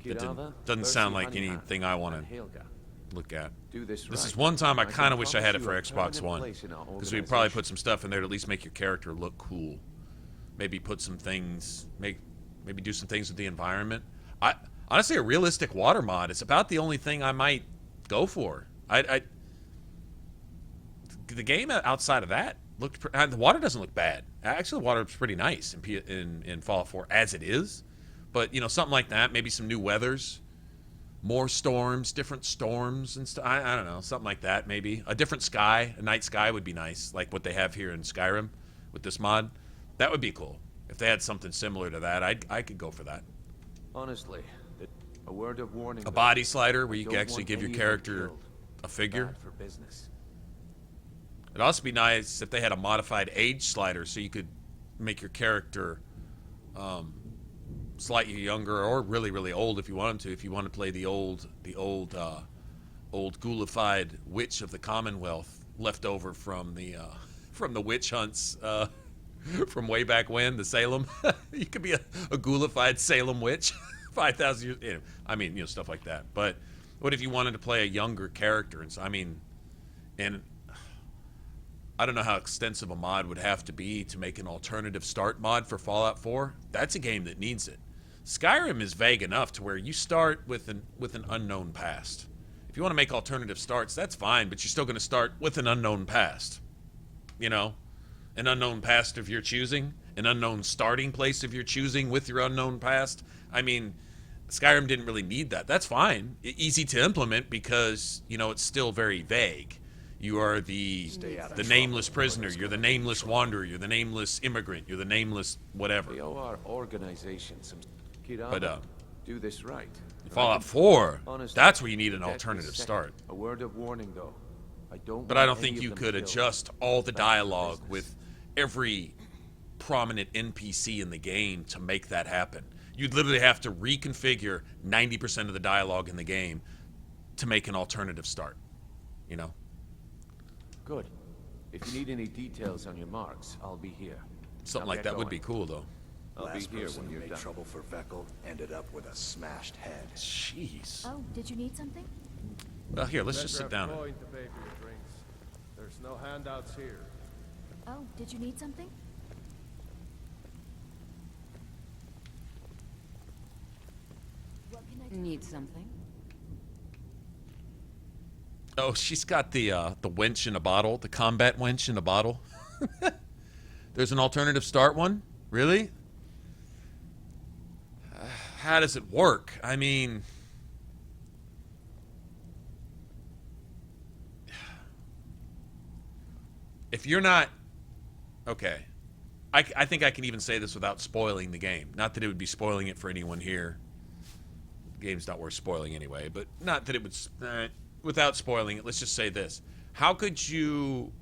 It doesn't sound like anything I want to look at. This is one time I kind of wish I had it for XBox One, because we'd probably put some stuff in there to at least make your character look cool. Maybe put some things, maybe do some things with the environment. Honestly, a realistic water mod is about the only thing I might go for. The game outside of that looked. The water doesn't look bad. Actually, the water is pretty nice in Fallout 4 as it is. But you know, something like that, maybe some new weathers, more storms, different storms and stuff. I don't know, something like that. Maybe a different sky, a night sky would be nice, like what they have here in Skyrim with this mod. That would be cool. If they had something similar to that, I could go for that. Honestly, a word of warning. A body slider where you can actually give your character a figure. Bad for business. It'd also be nice if they had a modified age slider, so you could make your character slightly younger or really, really old if you wanted to. If you want to play the old ghoulified witch of the Commonwealth, left over from the witch hunts from way back when, the Salem. You could be a ghoulified Salem witch, 5,000 years. You know, I mean, you know, stuff like that. But what if you wanted to play a younger character? And so, I mean, and I don't know how extensive a mod would have to be to make an alternative start mod for Fallout 4. That's a game that needs it. Skyrim is vague enough to where you start with an unknown past. If you want to make alternative starts, that's fine, but you're still going to start with an unknown past. You know, an unknown past of your choosing, an unknown starting place of your choosing with your unknown past. I mean, Skyrim didn't really need that. That's fine. Easy to implement because, you know, it's still very vague. You are the nameless prisoner. You're the nameless wanderer. You're the nameless immigrant. You're the nameless whatever. We owe our organization some. But do this right. Fallout 4. Honestly, That's where you need an alternative start. A word of warning, though. I don't think you could adjust all the dialogue with every prominent NPC in the game to make that happen. You'd literally have to reconfigure 90% of the dialogue in the game to make an alternative start. You know? Good. If you need any details on your marks, I'll be here. Something like that would be cool, though. I'll be here when you're done. Trouble for Veckel ended up with a smashed head. Jeez. Oh, did you need something? Well, here, let's just sit down. To pay for your drinks. There's no handouts here. Oh, did you need something? What can I do? Need something? Oh, she's got the wench in a bottle, the combat wench in a bottle. There's an alternative start one? Really? How does it work? I mean, if you're not... Okay. I think I can even say this without spoiling the game. Not that it would be spoiling it for anyone here. The game's not worth spoiling anyway, but not that it would... without spoiling it, let's just say this. How could you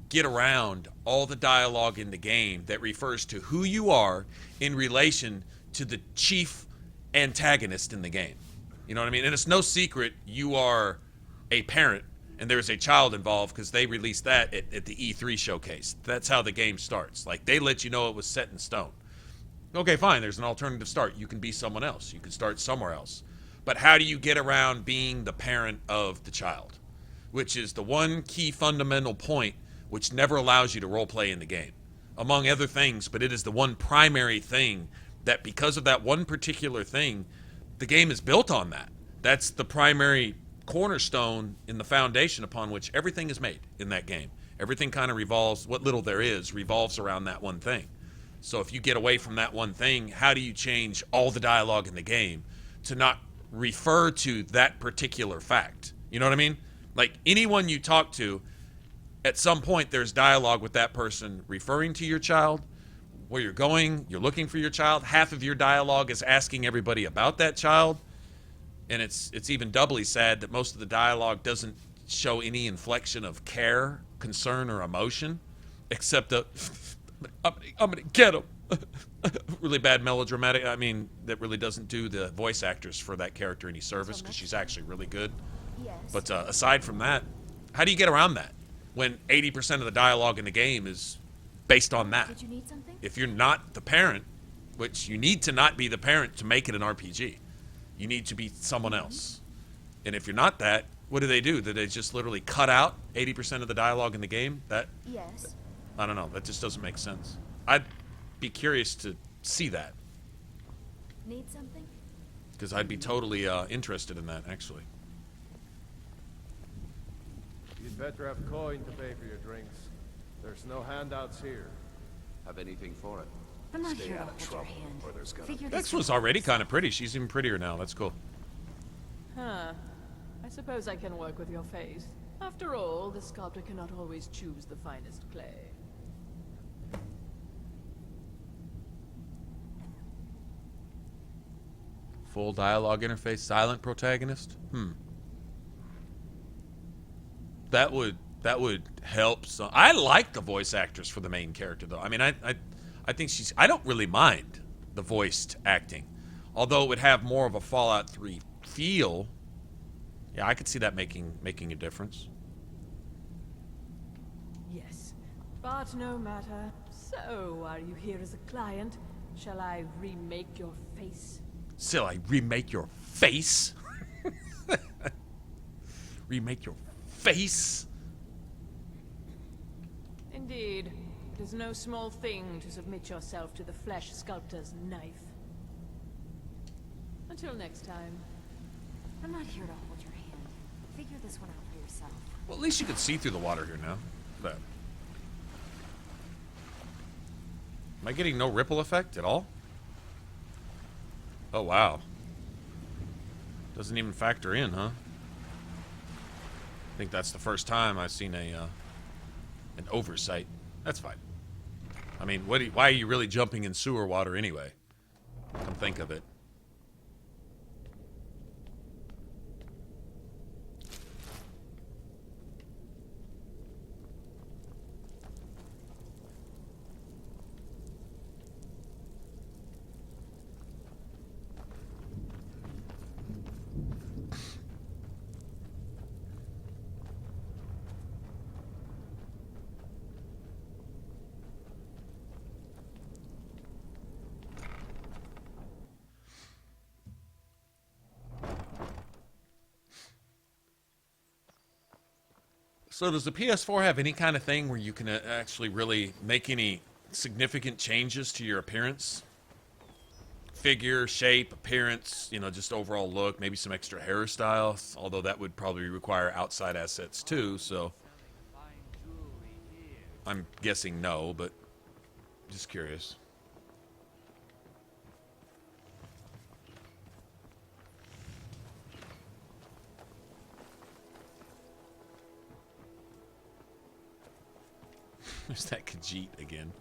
get around all the dialogue in the game that refers to who you are in relation to the chief antagonist in the game? You know what I mean? And it's no secret you are a parent and there's a child involved because they released that at the E3 showcase. That's how the game starts. Like, they let you know it was set in stone. Okay, fine, there's an alternative start. You can be someone else. You can start somewhere else. But how do you get around being the parent of the child? Which is the one key fundamental point which never allows you to roleplay in the game. Among other things, but it is the one primary thing that, because of that one particular thing, the game is built on that. That's the primary cornerstone in the foundation upon which everything is made in that game. Everything kind of revolves, what little there is, revolves around that one thing. So if you get away from that one thing, how do you change all the dialogue in the game to not refer to that particular fact? You know what I mean? Like, anyone you talk to, at some point there's dialogue with that person referring to your child, where you're going, you're looking for your child. Half of your dialogue is asking everybody about that child. And it's even doubly sad that most of the dialogue doesn't show any inflection of care, concern, or emotion, except I'm gonna get him. Really bad melodramatic. I mean, that really doesn't do the voice actress for that character any service because she's actually really good. Yes. But aside from that, how do you get around that when 80% of the dialogue in the game is based on that? Did you need something? If you're not the parent, which you need to not be the parent to make it an RPG, you need to be someone else. And if you're not that, what do? Do they just literally cut out 80% of the dialogue in the game? Yes. I don't know. That just doesn't make sense. I'd be curious to see that. Need something? Because I'd be totally interested in that, actually. You'd better have coin to pay for your drinks. There's no handouts here. Have anything for it? I'm not Stay here to out of hold your trouble, hand. or there's gonna Figure be This was already kind of pretty. She's even prettier now. That's cool. Huh. I suppose I can work with your face. After all, the sculptor cannot always choose the finest clay. Full dialogue interface, silent protagonist. That would help some. I like the voice actress for the main character though. I mean, I think she's. I don't really mind the voiced acting, although it would have more of a Fallout 3 feel. Yeah, I could see that making a difference. Yes, but no matter. So, are you here as a client? Shall I remake your face? Shall I remake your face? Remake your face? Indeed. It is no small thing to submit yourself to the flesh sculptor's knife. Until next time. I'm not here to hold your hand. Figure this one out for yourself. Well, at least you can see through the water here now. But am I getting no ripple effect at all? Oh, wow. Doesn't even factor in, huh? I think that's the first time I've seen an oversight. That's fine. I mean, why are you really jumping in sewer water anyway? Come think of it. So does the PS4 have any kind of thing where you can actually really make any significant changes to your appearance? Figure, shape, appearance, you know, just overall look, maybe some extra hairstyles, although that would probably require outside assets too, so I'm guessing no, but just curious. There's that Khajiit again.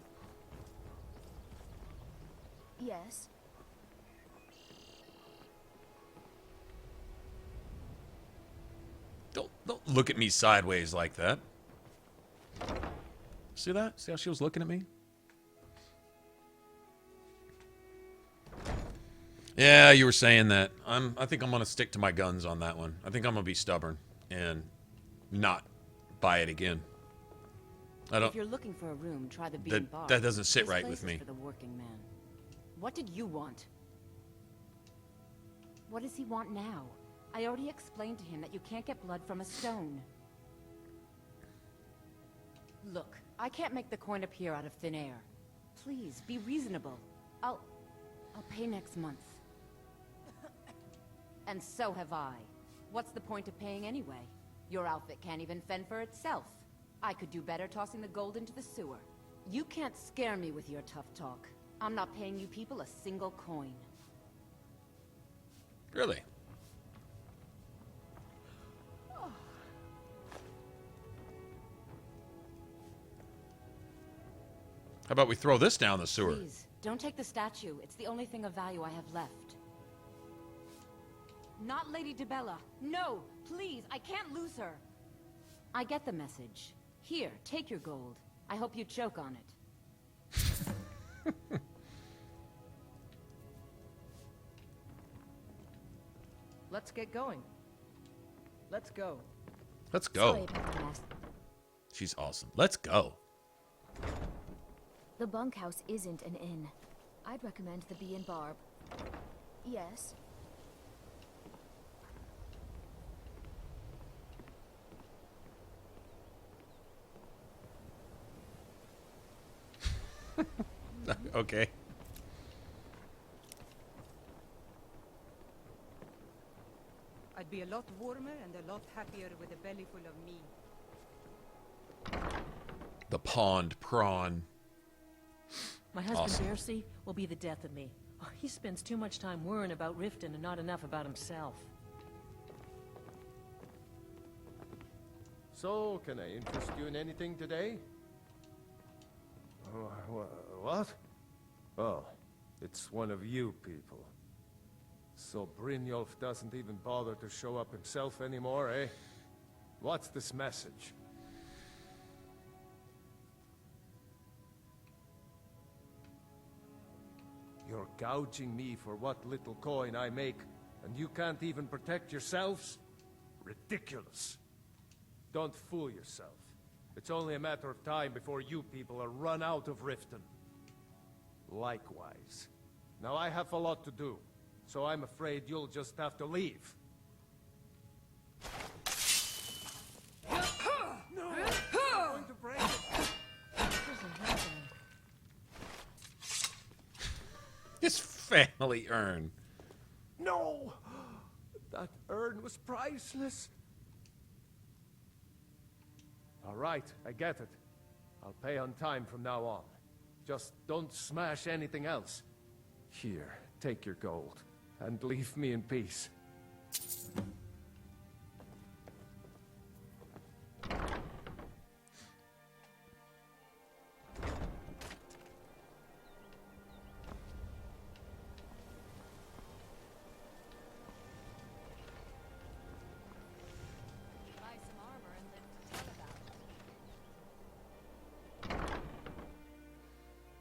Yes. Don't look at me sideways like that. See that? See how she was looking at me? Yeah, you were saying that. I think I'm gonna stick to my guns on that one. I think I'm gonna be stubborn and not buy it again. I don't. If you're looking for a room, try the bar. That doesn't sit This right place with me. is for the working man. What did you want? What does he want now? I already explained to him that you can't get blood from a stone. Look, I can't make the coin appear out of thin air. Please, be reasonable. I'll pay next month. And so have I. What's the point of paying anyway? Your outfit can't even fend for itself. I could do better tossing the gold into the sewer. You can't scare me with your tough talk. I'm not paying you people a single coin. Really? How about we throw this down the sewer? Please, don't take the statue. It's the only thing of value I have left. Not Lady Dibella. No, please, I can't lose her. I get the message. Here, take your gold. I hope you choke on it. Let's get going. Let's go. Let's go. Sorry about that. She's awesome. Let's go. The bunkhouse isn't an inn. I'd recommend the Bee and Barb. Yes. Okay. I'd be a lot warmer and a lot happier with a belly full of me. The pond prawn. My husband, Awesome. Darcy, will be the death of me. Oh, he spends too much time worrying about Riften and not enough about himself. So, can I interest you in anything today? What? Oh, it's one of you people. So Brynjolf doesn't even bother to show up himself anymore, eh? What's this message? You're gouging me for what little coin I make, and you can't even protect yourselves? Ridiculous. Don't fool yourself. It's only a matter of time before you people are run out of Riften. Likewise. Now I have a lot to do, so I'm afraid you'll just have to leave. No! I'm going to break it! His family urn. No! That urn was priceless. All right, I get it. I'll pay on time from now on. Just don't smash anything else. Here, take your gold, and leave me in peace.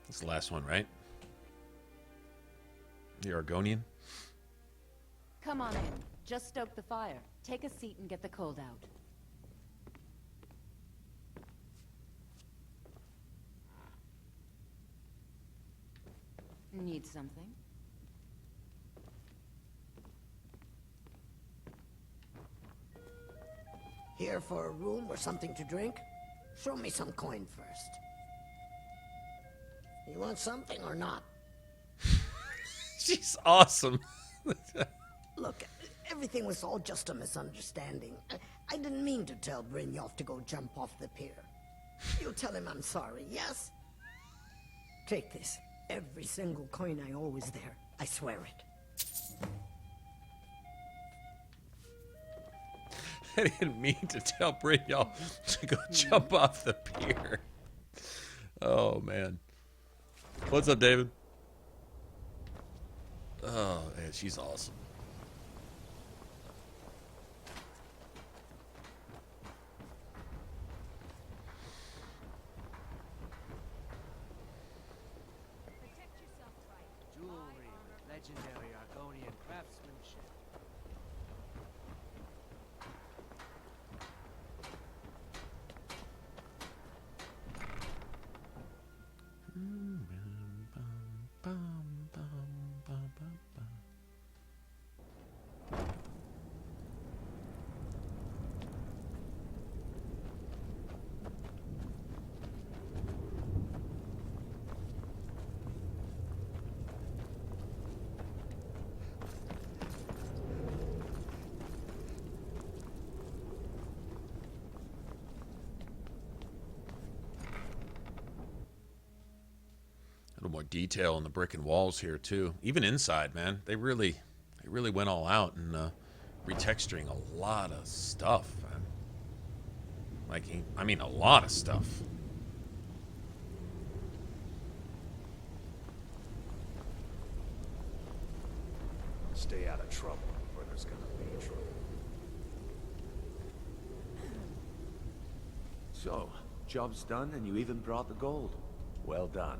That's the last one, right? The Argonian? Come on in. Just stoke the fire. Take a seat and get the cold out. Need something? Here for a room or something to drink? Show me some coin first. You want something or not? She's awesome. Look, everything was all just a misunderstanding. I didn't mean to tell Brynjolf to go jump off the pier. You tell him I'm sorry, yes? Take this. Every single coin I owe is there. I swear it. I didn't mean to tell Brynjolf to go jump off the pier. Oh, man. What's up, David? Oh, man, she's awesome. Jewelry, legendary Argonian craftsmanship. More detail in the brick and walls here too. Even inside, man, they really went all out and retexturing a lot of stuff. Man. Like, I mean, a lot of stuff. Stay out of trouble, or there's gonna be trouble. So, job's done and you even brought the gold. Well done.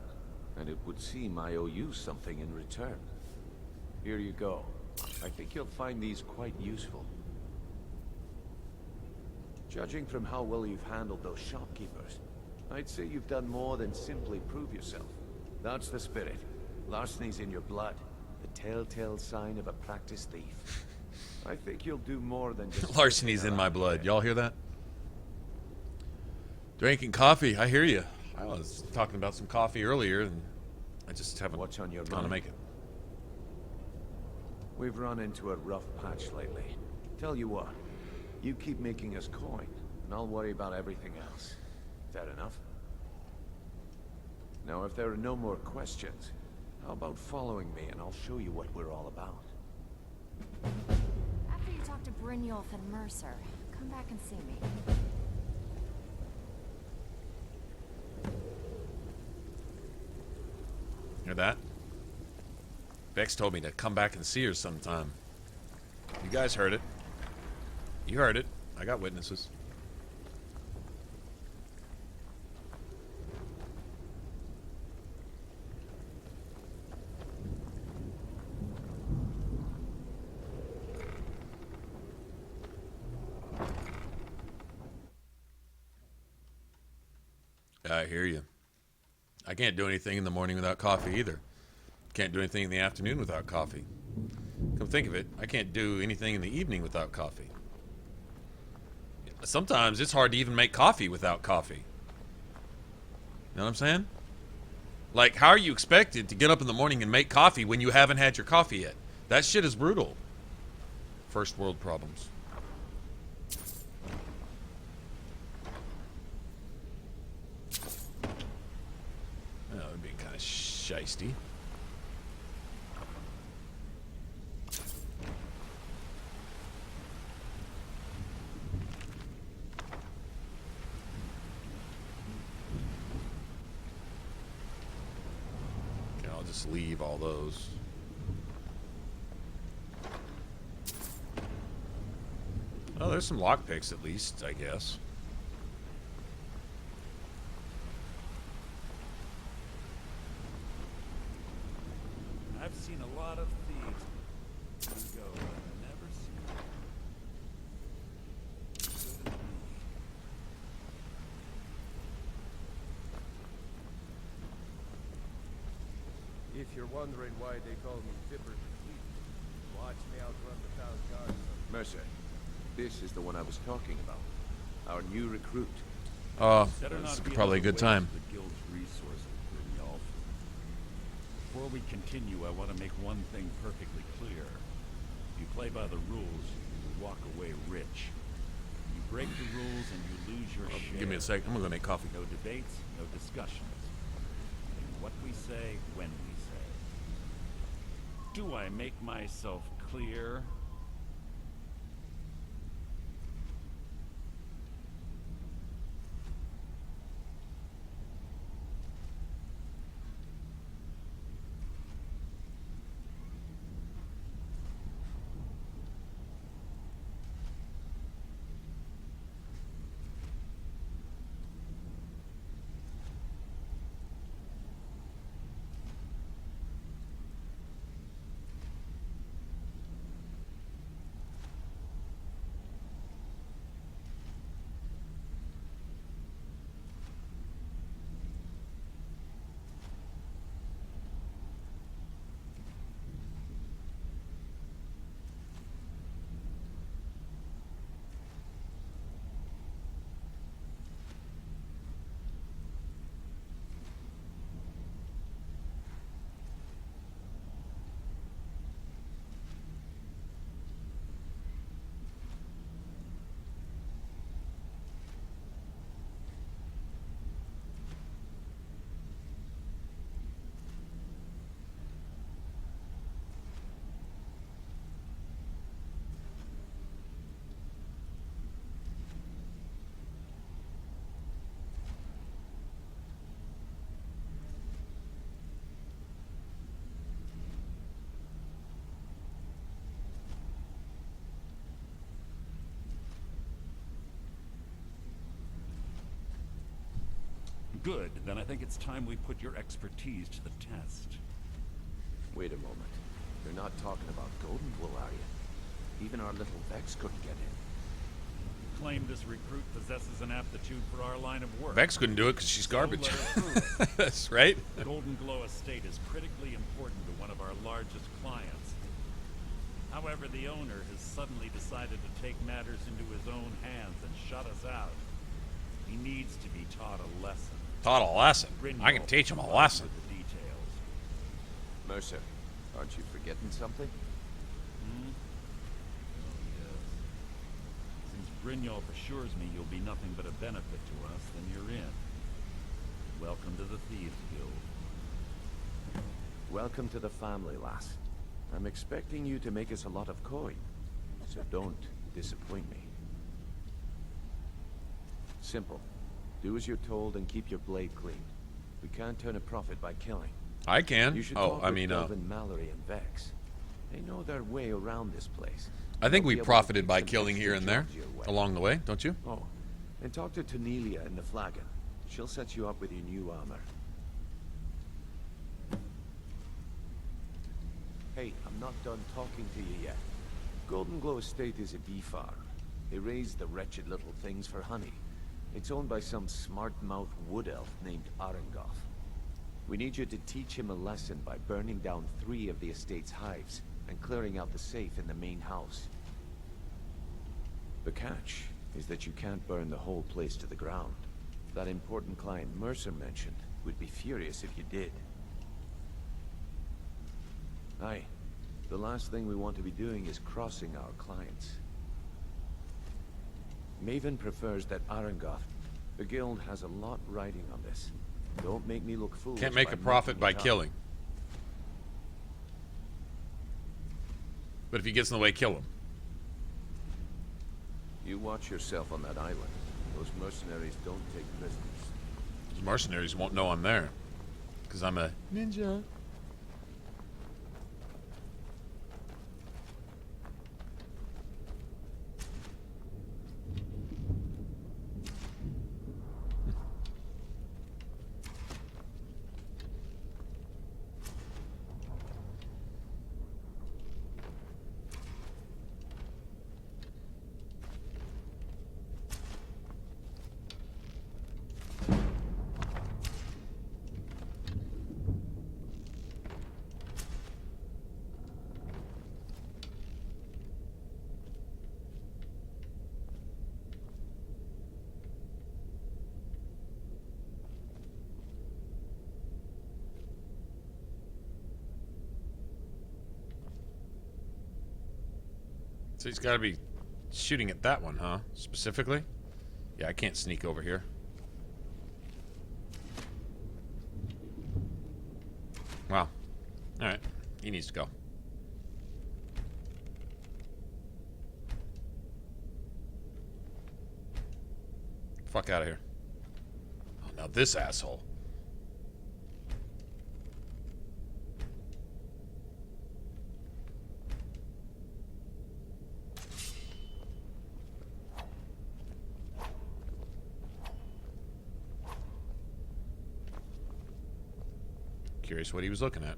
And it would seem I owe you something in return. Here you go. I think you'll find these quite useful. Judging from how well you've handled those shopkeepers, I'd say you've done more than simply prove yourself. That's the spirit. Larceny's in your blood. The telltale sign of a practiced thief. I think you'll do more than just... Larceny's in my blood. Y'all hear that? Drinking coffee. I hear you. I was talking about some coffee earlier, and I just haven't What's on your gone to mind? make it. We've run into a rough patch lately. Tell you what, you keep making us coin, and I'll worry about everything else. Fair enough? Now, if there are no more questions, how about following me, and I'll show you what we're all about. After you talk to Brynjolf and Mercer, come back and see me. Hear that? Vex told me to come back and see her sometime. You guys heard it. You heard it. I got witnesses. I hear you. I can't do anything in the morning without coffee either. Can't do anything in the afternoon without coffee. Come think of it, I can't do anything in the evening without coffee. Sometimes it's hard to even make coffee without coffee. You know what I'm saying? Like, how are you expected to get up in the morning and make coffee when you haven't had your coffee yet? That shit is brutal. First world problems. Oh, it'd be kind of shisty. Okay, I'll just leave all those. Oh, there's some lockpicks at least, I guess. I've seen a lot of thieves go, but never seen If you're wondering why they call me Fipper the Fleet, watch me outrun the town guard. Mercer, this is the one I was talking about. Our new recruit. This is probably a good time. The guild's resources, Brynjolf. Before we continue, I want to make one thing perfectly clear. You play by the rules, you walk away rich. You break the rules and you lose your share. Give me a second. I'm gonna go make coffee. No debates, no discussions. What we say, when we say. Do I make myself clear? Good. Then I think it's time we put your expertise to the test. Wait a moment. You're not talking about Golden Wool, are you? Even our little Vex couldn't get in. Claim this recruit possesses an aptitude for our line of work. Vex couldn't do it because she's garbage. So let her prove it. That's right. The Golden Glow estate is critically important to one of our largest clients. However, the owner has suddenly decided to take matters into his own hands and shut us out. He needs to be taught a lesson. Taught a lesson? I can teach him a lesson. The details. Mercer, aren't you forgetting something? Hmm? Oh, yes. Since Brynjolf assures me you'll be nothing but a benefit to us, then you're in. Welcome to the Thieves Guild. Welcome to the family, lass. I'm expecting you to make us a lot of coin, so don't disappoint me. Simple. Do as you're told and keep your blade clean. We can't turn a profit by killing. I can. You should Oh, talk I with mean, Delvin, Mallory, and Vex. They know their way around this place. I think They'll we be able to profited keep by some killing extra here and there jobs your way. along the way, don't you? Oh, and talk to Tanelia in the Flagon. She'll set you up with your new armor. Hey, I'm not done talking to you yet. Golden Glow Estate is a bee farm. They raise the wretched little things for honey. It's owned by some smart-mouthed wood elf named Arengoth. We need you to teach him a lesson by burning down 3 of the estate's hives and clearing out the safe in the main house. The catch is that you can't burn the whole place to the ground. That important client Mercer mentioned would be furious if you did. Aye. The last thing we want to be doing is crossing our clients. Maven prefers that Arengoth. The guild has a lot riding on this. Don't make me look foolish. Can't make a profit by killing. But if he gets in the way, kill him. You watch yourself on that island. Those mercenaries don't take prisoners. Those mercenaries won't know I'm there. Because I'm a ninja. So he's got to be shooting at that one, huh? Specifically? Yeah, I can't sneak over here. Wow. Alright. He needs to go. Fuck out of here. Oh, now this asshole. Curious what he was looking at.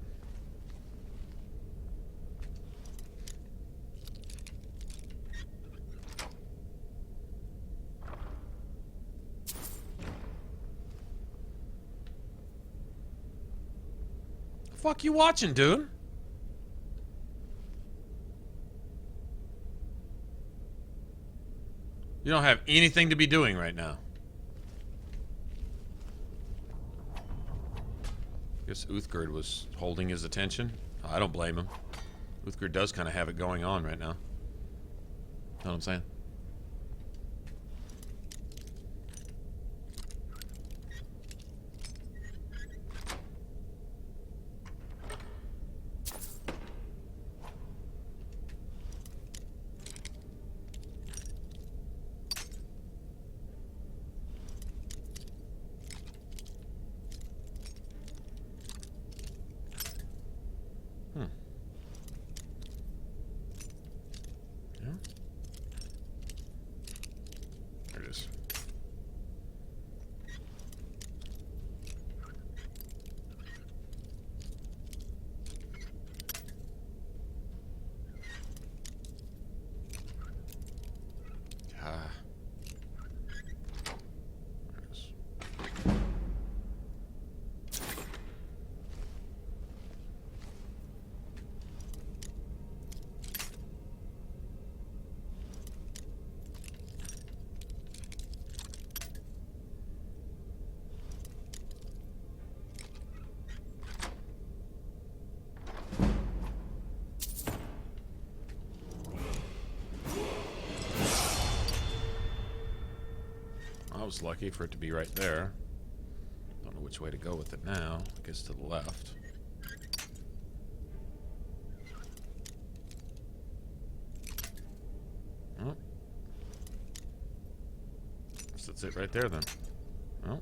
The fuck you watching, dude? You don't have anything to be doing right now. Guess Uthgerd was holding his attention. I don't blame him. Uthgerd does kind of have it going on right now. Know what I'm saying? I was lucky for it to be right there. Don't know which way to go with it now. I guess to the left. Oh. Guess that's it right there then. Oh.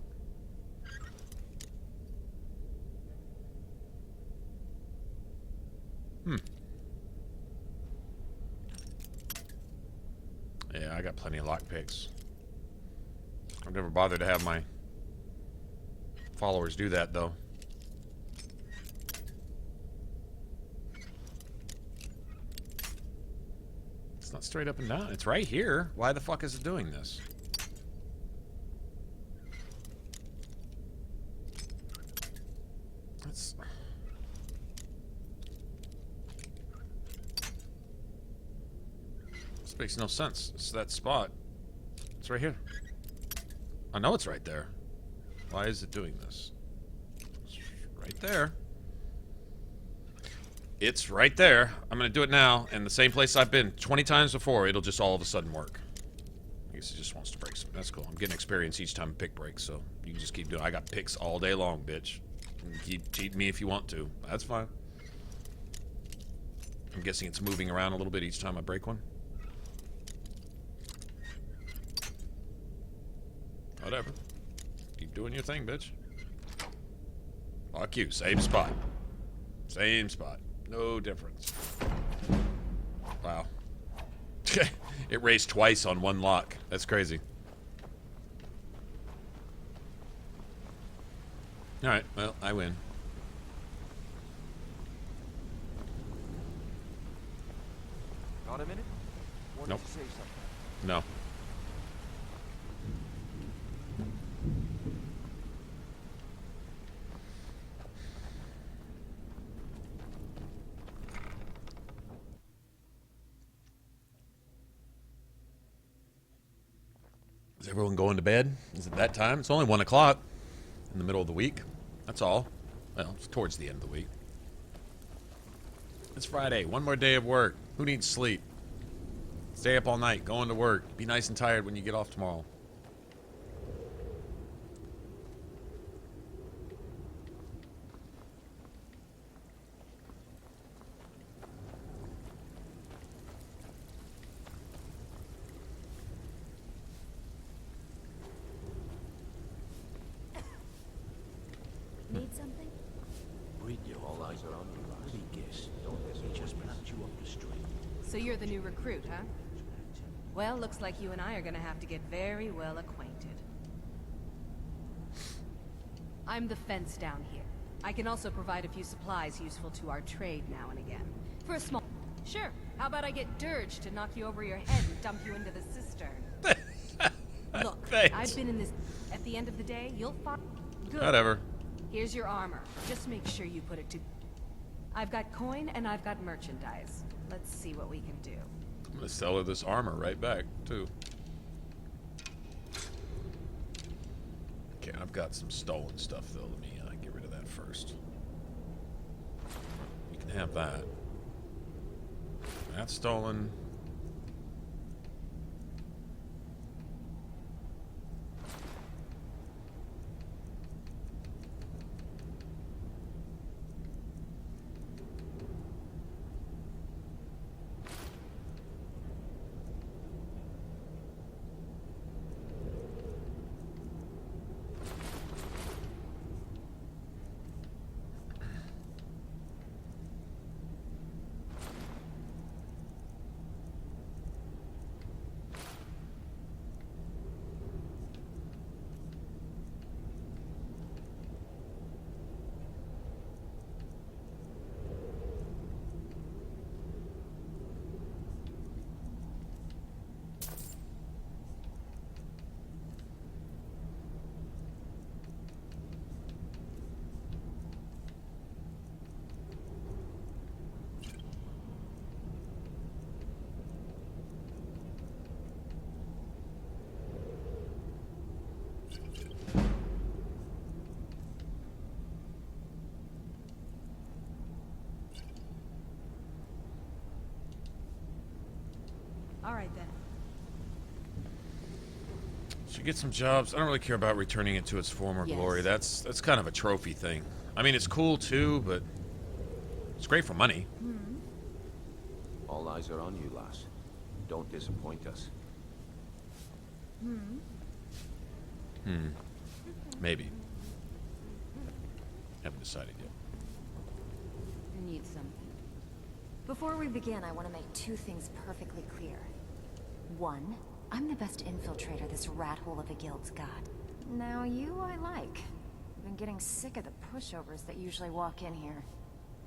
Yeah, I got plenty of lockpicks. I've never bothered to have my followers do that, though. It's not straight up and down. It's right here. Why the fuck is it doing this? That's... This makes no sense. It's that spot. It's right here. I know it's right there. Why is it doing this? It's right there. It's right there. I'm going to do it now, and the same place I've been 20 times before, it'll just all of a sudden work. I guess it just wants to break some. That's cool. I'm getting experience each time a pick breaks, so you can just keep doing it. I got picks all day long, bitch. You can keep cheating me if you want to. That's fine. I'm guessing it's moving around a little bit each time I break one. Whatever. Keep doing your thing, bitch. Fuck you. Same spot. Same spot. No difference. Wow. It raised twice on one lock. That's crazy. Alright, well, I win. Got a minute? Wanted Nope. to say something. No. Is everyone going to bed? Is it that time? It's only 1 o'clock in the middle of the week. That's all. Well, it's towards the end of the week. It's Friday. One more day of work. Who needs sleep? Stay up all night. Going to work. Be nice and tired when you get off tomorrow. Need something? All eyes are on you. Pretty guess. Don't they just snapped you up the street? So you're the new recruit, huh? Well, looks like you and I are gonna have to get very well acquainted. I'm the fence down here. I can also provide a few supplies useful to our trade now and again. For a small... Sure. How about I get Dirge to knock you over your head and dump you into the cistern? Look, Thanks. I've been in this... At the end of the day, you'll find... Good. Whatever. Here's your armor. Just make sure you put it to... I've got coin and I've got merchandise. Let's see what we can do. I'm gonna sell her this armor right back, too. Okay, I've got some stolen stuff, though. Let me get rid of that first. You can have that. That's stolen. All right, then. Should get some jobs. I don't really care about returning it to its former glory. That's kind of a trophy thing. I mean, it's cool too, but it's great for money. All eyes are on you, lass. Don't disappoint us. Maybe. Haven't decided yet. I need something. Before we begin, I want to make two things perfectly clear. 1, I'm the best infiltrator this rat hole of a guild's got. Now you I like. I've been getting sick of the pushovers that usually walk in here.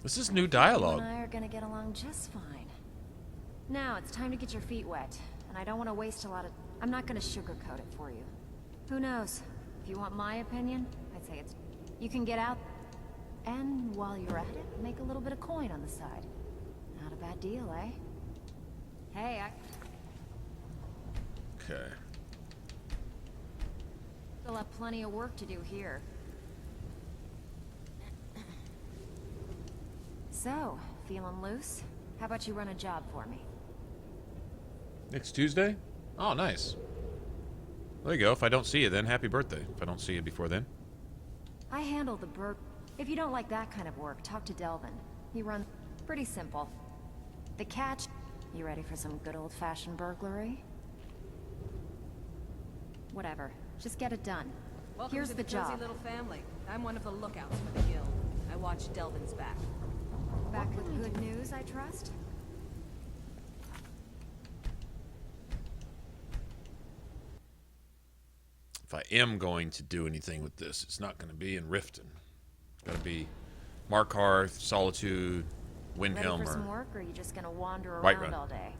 This is new dialogue. You and I are gonna get along just fine. Now it's time to get your feet wet, and I don't want to waste a lot of... I'm not gonna sugarcoat it for you. Who knows? If you want my opinion, I'd say it's... You can get out, and while you're at it, make a little bit of coin on the side. Not a bad deal, eh? Hey, Okay. Still have plenty of work to do here. So, feeling loose? How about you run a job for me? Next Tuesday? Oh, nice. There you go. If I don't see you then, happy birthday. If I don't see you before then. I handle the If you don't like that kind of work, talk to Delvin. He runs... Pretty simple. The catch... You ready for some good old-fashioned burglary? Whatever. Just get it done. Welcome Here's to the the job. cozy little family. I'm one of the lookouts for the guild. I watch Delvin's back. Back with good news, I trust? If I am going to do anything with this, it's not going to be in Riften. It's got to be Markarth, Solitude, Windhelm, Ready for or some work, or are you just gonna wander Whiterun. around all day?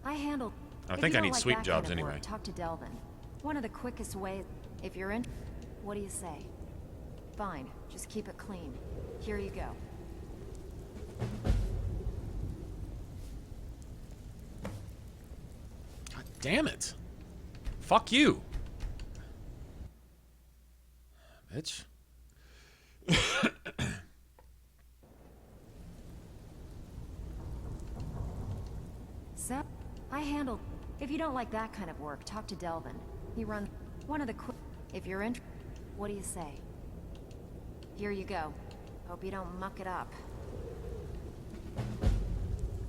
I handle... I If think you I don't need like sweep that jobs kind of work, anyway. talk to Delvin. One of the quickest ways... If you're in... What do you say? Fine. Just keep it clean. Here you go. God damn it. Fuck you. Bitch. So, I handle... If you don't like that kind of work, talk to Delvin. He runs... One of the quick... If you're in... What do you say? Here you go. Hope you don't muck it up.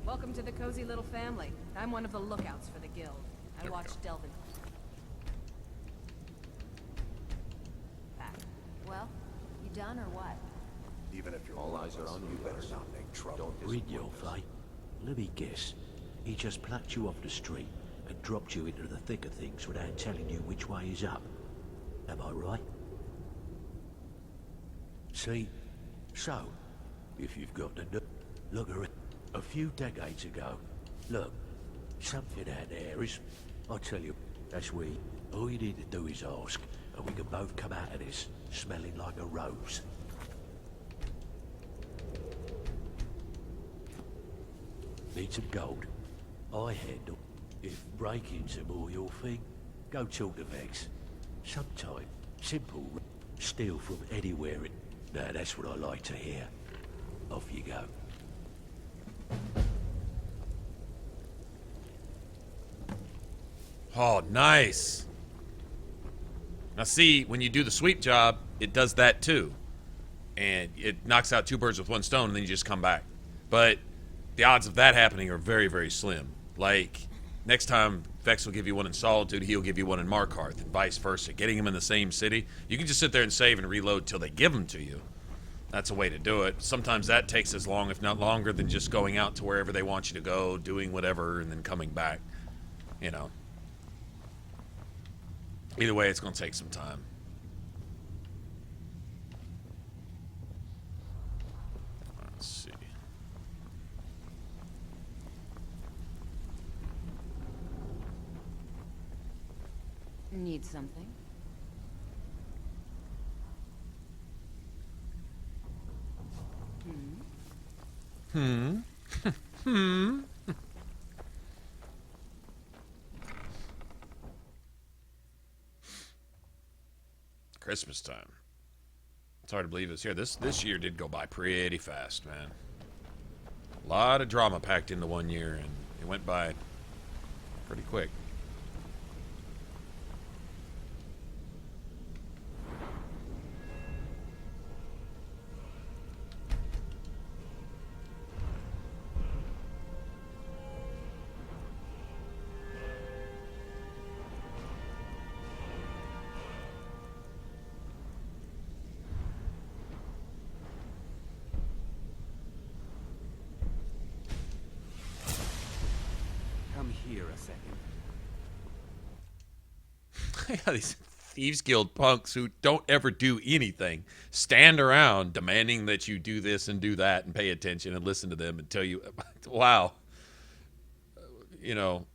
Welcome to the cozy little family. I'm one of the lookouts for the guild. I watch Delvin. Back. Well, you done or what? Even if you're All eyes are on you, better not make trouble. Read your fate. Let me guess. He just plucked you off the street and dropped you into the thick of things without telling you which way is up. Am I right? See? So, if you've got to look around a few decades ago, look, something out there is... I tell you, that's we. All you need to do is ask, and we can both come out of this smelling like a rose. Need some gold? I handle. If break-ins are more your thing, go talk to Vex. Sometime, simple, steal from anywhere. Now that's what I like to hear. Off you go. Oh, nice. Now see, when you do the sweep job, it does that too. And it knocks out 2 birds with 1 stone, and then you just come back. But the odds of that happening are very, very slim. Like, next time Vex will give you one in Solitude, he'll give you one in Markarth, and vice versa. Getting them in the same city, you can just sit there and save and reload till they give them to you. That's a way to do it. Sometimes that takes as long, if not longer, than just going out to wherever they want you to go, doing whatever, and then coming back. You know. Either way, it's going to take some time. Let's see. Need something? Christmas time. It's hard to believe it's here. This year did go by pretty fast, man. A lot of drama packed into one year, and it went by pretty quick. Come here a second. these Thieves Guild punks who don't ever do anything, stand around demanding that you do this and do that and pay attention and listen to them and tell you, wow, you know,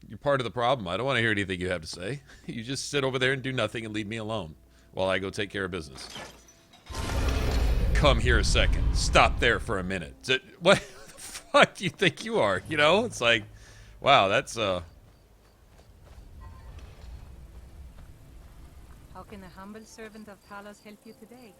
you're part of the problem. I don't want to hear anything you have to say. You just sit over there and do nothing and leave me alone while I go take care of business. Come here a second. Stop there for a minute. What the fuck do you think you are? You know, it's like, wow, that's How can a humble servant of Talos help you today?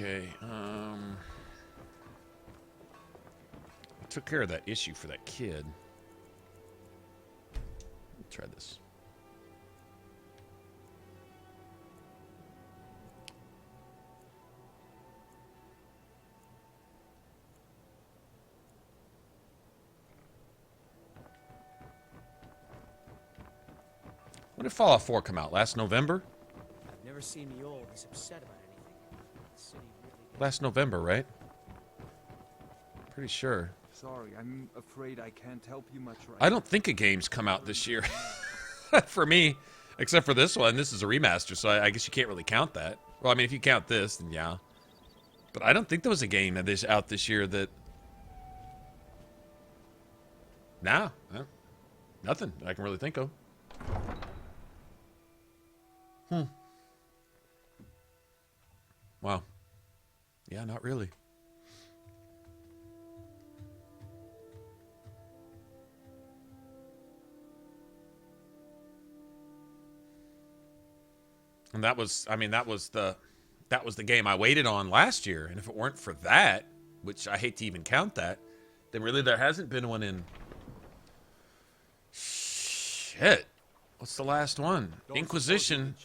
okay. Took care of that issue for that kid. Let's try this. When did Fallout 4 come out? Last November? I've never seen the old this upset about anything. The city really Last November, right? Pretty sure. Sorry, I'm afraid I can't help you much right I don't think a game's come out this year. For me, except for this one. This is a remaster, so I guess you can't really count that. Well, I mean, if you count this, then yeah. But I don't think there was a game that is out this year that... Nah. Nothing I can really think of. Wow. Yeah, not really. And that was, I mean, that was the game I waited on last year. And if it weren't for that, which I hate to even count that, then really there hasn't been one in... Shit. What's the last one? Inquisition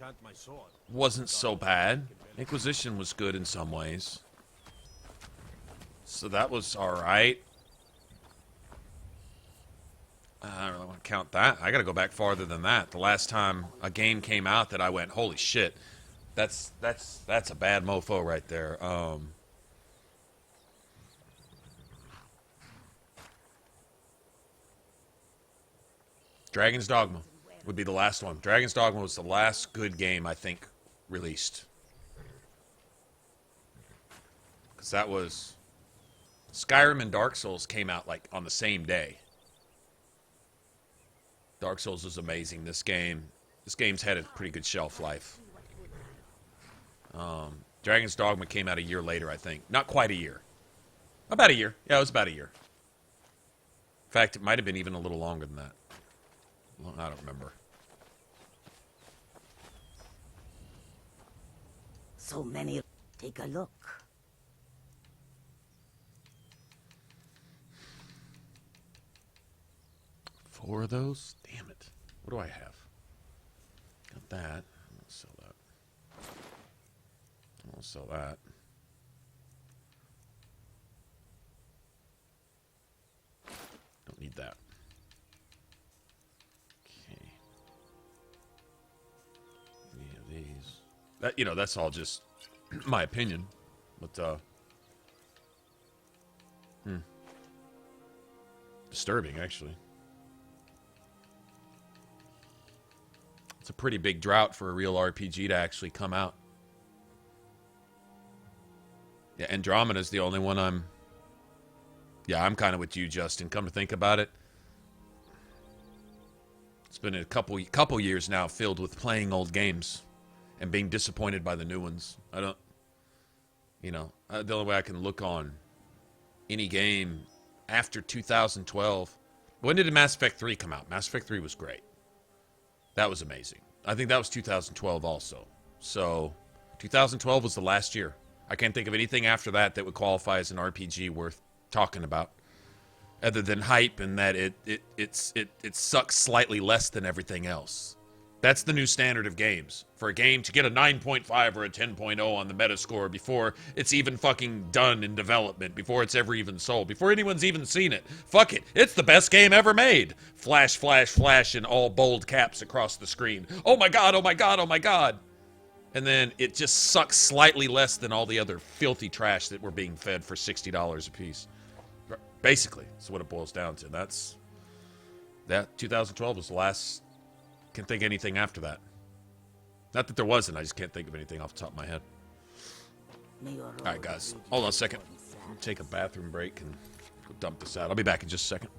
wasn't so bad. Inquisition was good in some ways. So that was alright. I don't really want to count that. I got to go back farther than that. The last time a game came out that I went, holy shit, that's a bad mofo right there. Dragon's Dogma would be the last one. Dragon's Dogma was the last good game I think released. Because that was... Skyrim and Dark Souls came out like on the same day. Dark Souls was amazing. This game's had a pretty good shelf life. Dragon's Dogma came out a year later, I think. Not quite a year. About a year. Yeah, it was about a year. In fact, it might have been even a little longer than that. Well, I don't remember. So many. Take a look. Four of those? Damn it. What do I have? Got that. I'll sell that. I'll sell that. Don't need that. Okay. Any of these. That, you know, that's all just my opinion. But, disturbing, actually. It's a pretty big drought for a real RPG to actually come out. Yeah, Andromeda's the only one I'm kind of with you, Justin. Come to think about it. It's been a couple years now filled with playing old games and being disappointed by the new ones. I don't, you know, the only way I can look on any game after 2012. When did Mass Effect 3 come out? Mass Effect 3 was great. That was amazing. I think that was 2012 also. So 2012 was the last year. I can't think of anything after that that would qualify as an RPG worth talking about, other than hype and that it sucks slightly less than everything else. That's the new standard of games. For a game to get a 9.5 or a 10.0 on the Metascore before it's even fucking done in development, before it's ever even sold, before anyone's even seen it. Fuck it. It's the best game ever made. Flash, flash, flash in all bold caps across the screen. Oh my god, oh my god, oh my god. And then it just sucks slightly less than all the other filthy trash that we're being fed for $60 a piece. Basically, that's what it boils down to. That 2012 was the last. Can't think of anything after that. Not that there wasn't, I just can't think of anything off the top of my head. Alright guys, hold on a second. I'll take a bathroom break and go dump this out. I'll be back in just a second.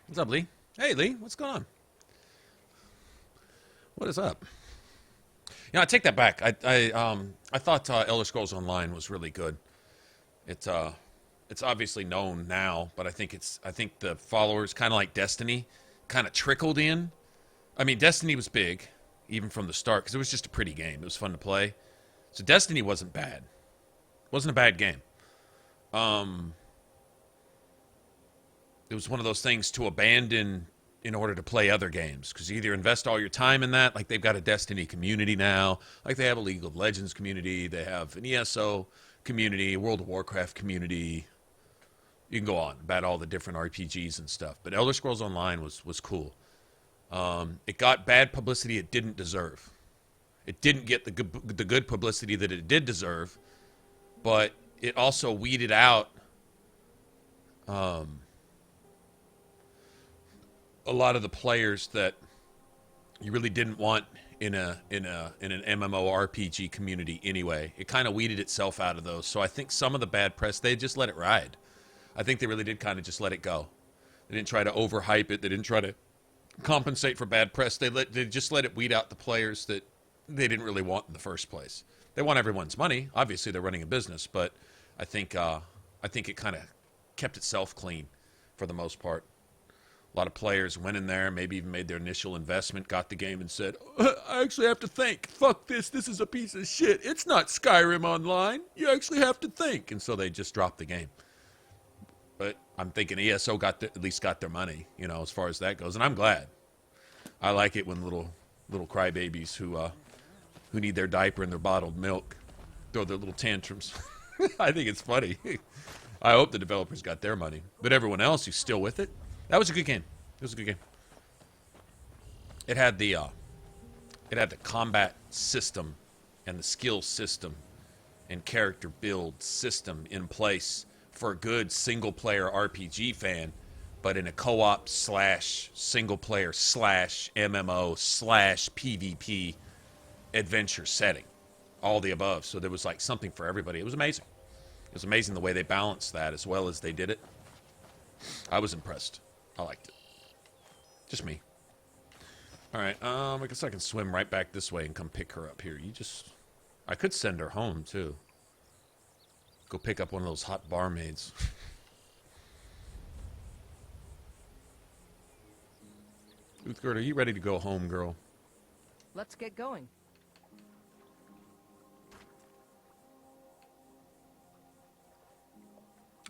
What's up, Lee? Hey, Lee, what's going on? What is up? Yeah, I take that back. I thought Elder Scrolls Online was really good. It's obviously known now, but I think the followers, kind of like Destiny, kind of trickled in. I mean, Destiny was big, even from the start, because it was just a pretty game. It was fun to play. So Destiny wasn't bad. Wasn't a bad game. It was one of those things to abandon in order to play other games, because you either invest all your time in that, like they've got a Destiny community now, like they have a League of Legends community, they have an ESO community, a World of Warcraft community. You can go on about all the different RPGs and stuff, but Elder Scrolls Online was cool. It got bad publicity it didn't deserve. It didn't get the good publicity that it did deserve, but it also weeded out a lot of the players that you really didn't want in an MMORPG community anyway. It kind of weeded itself out of those. So I think some of the bad press, they just let it ride. I think they really did kind of just let it go. They didn't try to overhype it. They didn't try to compensate for bad press. They just let it weed out the players that they didn't really want in the first place. They want everyone's money. Obviously, they're running a business, but I think it kind of kept itself clean for the most part. A lot of players went in there, maybe even made their initial investment, got the game and said, I actually have to think. Fuck this. This is a piece of shit. It's not Skyrim Online. You actually have to think. And so they just dropped the game. But I'm thinking ESO at least got their money, you know, as far as that goes. And I'm glad. I like it when little crybabies who need their diaper and their bottled milk throw their little tantrums. I think it's funny. I hope the developers got their money. But everyone else who's still with it, that was a good game. It was a good game. It had the combat system and the skill system and character build system in place for a good single-player RPG fan, but in a co-op / single-player / MMO / PvP adventure setting. All the above. So there was like something for everybody. It was amazing. It was amazing the way they balanced that as well as they did it. I was impressed. I liked it. Just me. Alright, I guess I can swim right back this way and come pick her up here. I could send her home, too. Go pick up one of those hot barmaids. Uthgerd, are you ready to go home, girl? Let's get going.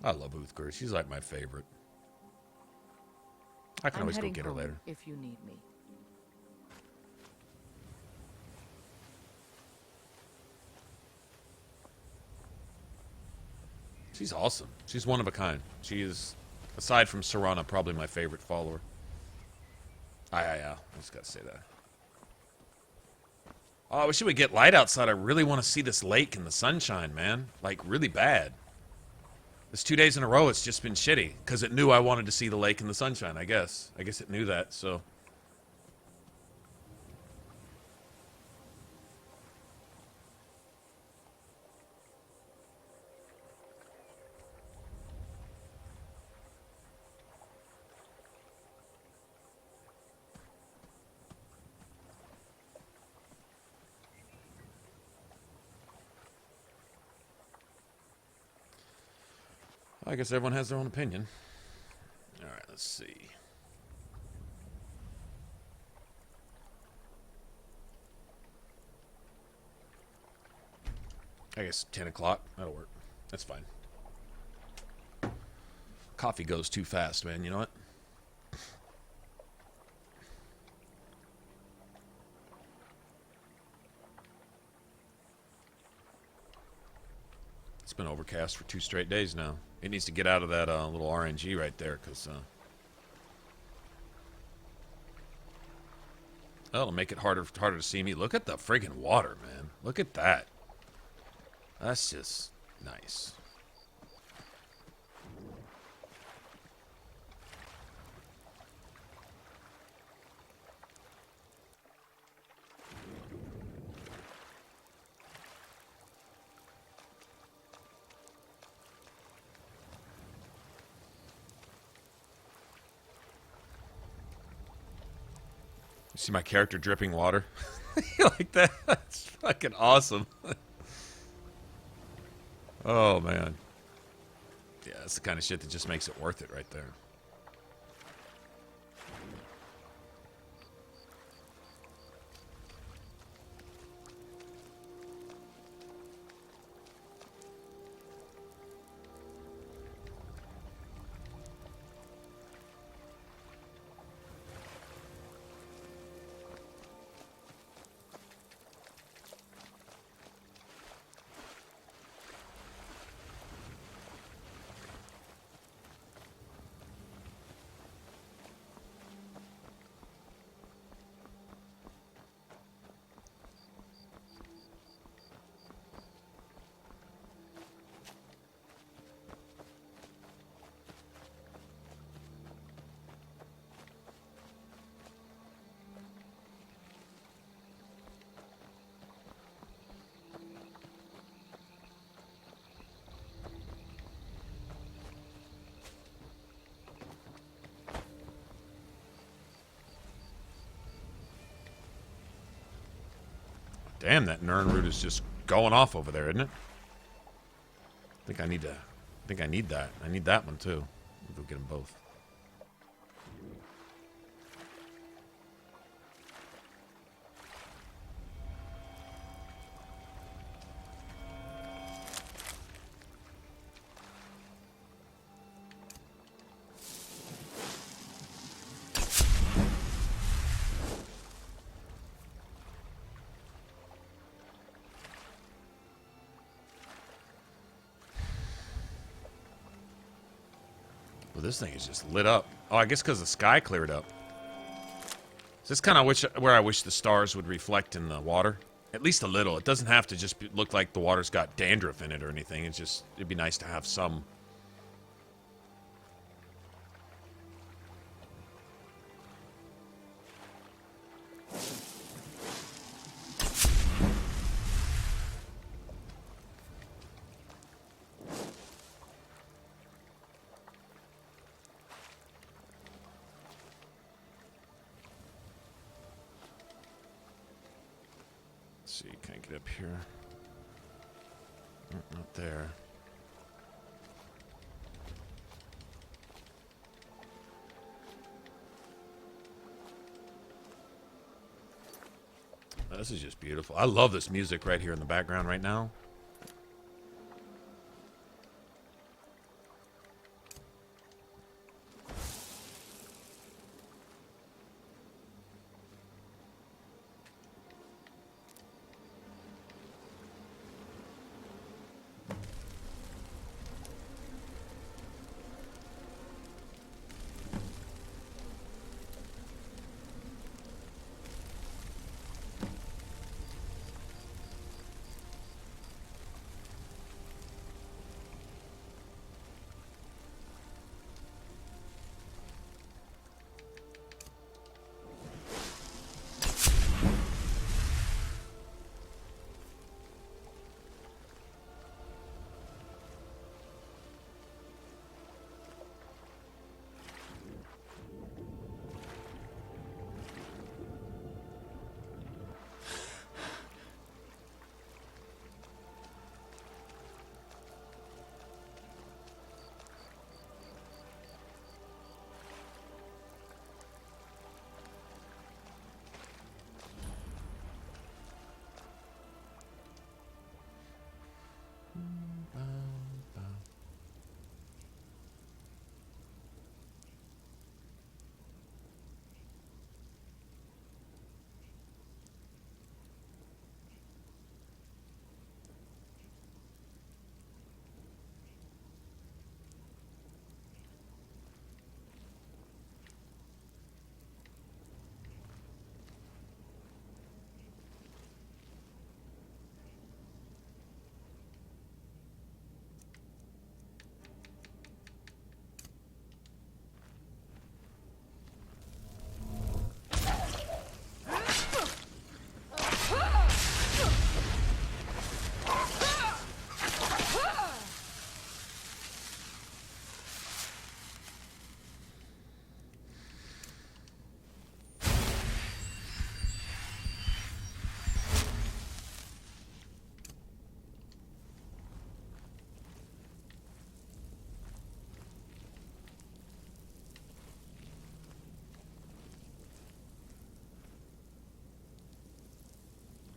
I love Uthgerd. She's like my favorite. I can always go get her later. If you need me. She's awesome. She's one of a kind. She is, aside from Serana, probably my favorite follower. I just gotta say that. Oh, I wish it would get light outside. I really want to see this lake in the sunshine, man. Like, really bad. This 2 days in a row, it's just been shitty. Because it knew I wanted to see the lake in the sunshine, I guess. I guess it knew that, so... I guess everyone has their own opinion. Alright, let's see. I guess 10 o'clock. That'll work. That's fine. Coffee goes too fast, man. You know what? It's been overcast for 2 straight days now. It needs to get out of that little RNG right there, because that'll make it harder to see me. Look at the friggin' water, man. Look at that. That's just nice. See my character dripping water? You like that? That's fucking awesome. Oh, man. Yeah, that's the kind of shit that just makes it worth it right there. Damn, that Nern root is just going off over there, isn't it? I think I need that. I need that one too. We'll go get them both. this thing is just lit up. Oh, I guess because the sky cleared up. So this kind of where I wish the stars would reflect in the water. At least a little. It doesn't have to just look like the water's got dandruff in it or anything. It's just, it'd be nice to have some. See, can't get up here. Not there. Oh, this is just beautiful. I love this music right here in the background right now.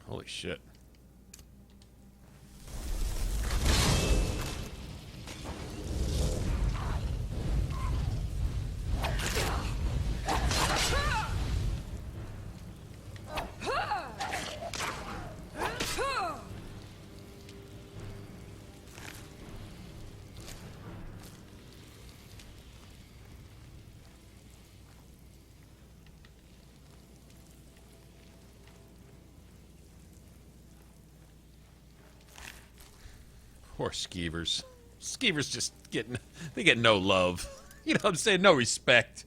Holy shit. Poor skeevers. Skeevers just they get no love. You know what I'm saying? No respect.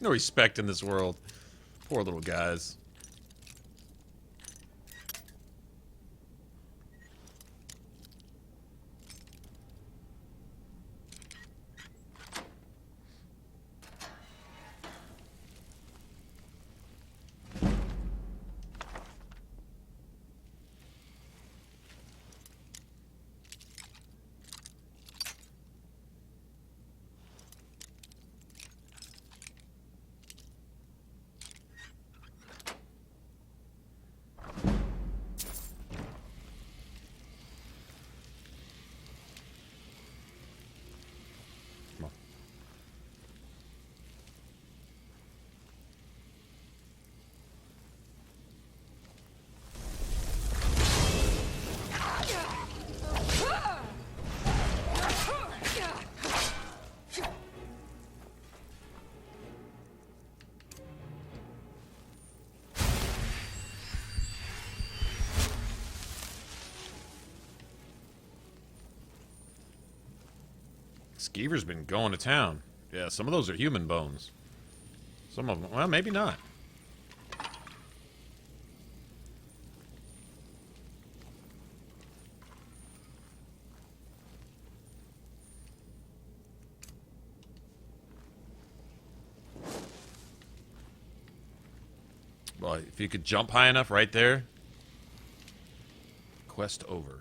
No respect in this world. Poor little guys. Skeever's been going to town. Yeah, some of those are human bones. Some of them, well, maybe not. Well, if you could jump high enough right there, quest over.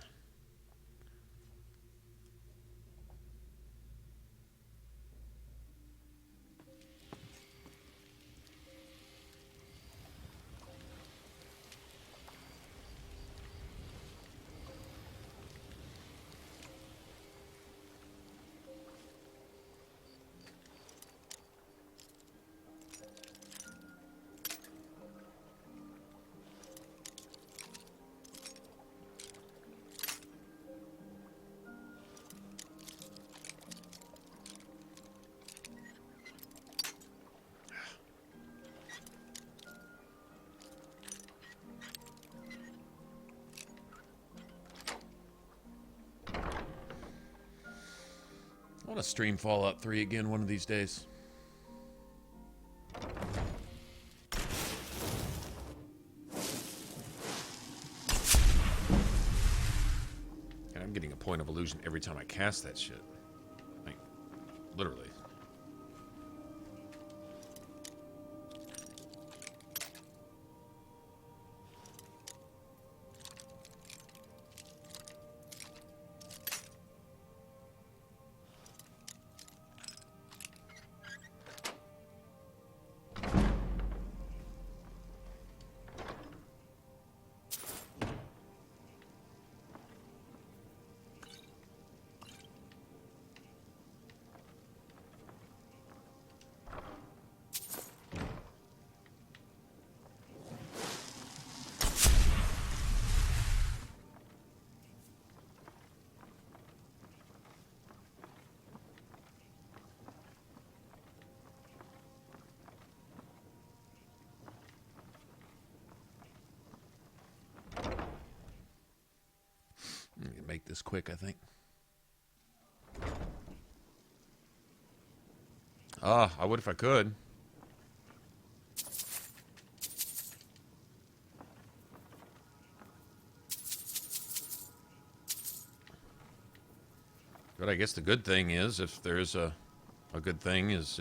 I want to stream Fallout 3 again one of these days. And I'm getting a point of illusion every time I cast that shit. Like, literally. Make this quick, I think. Ah, I would if I could. But I guess the good thing is, if there's a good thing, is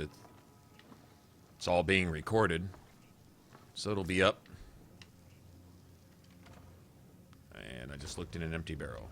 it's all being recorded. So it'll be up. And I just looked in an empty barrel.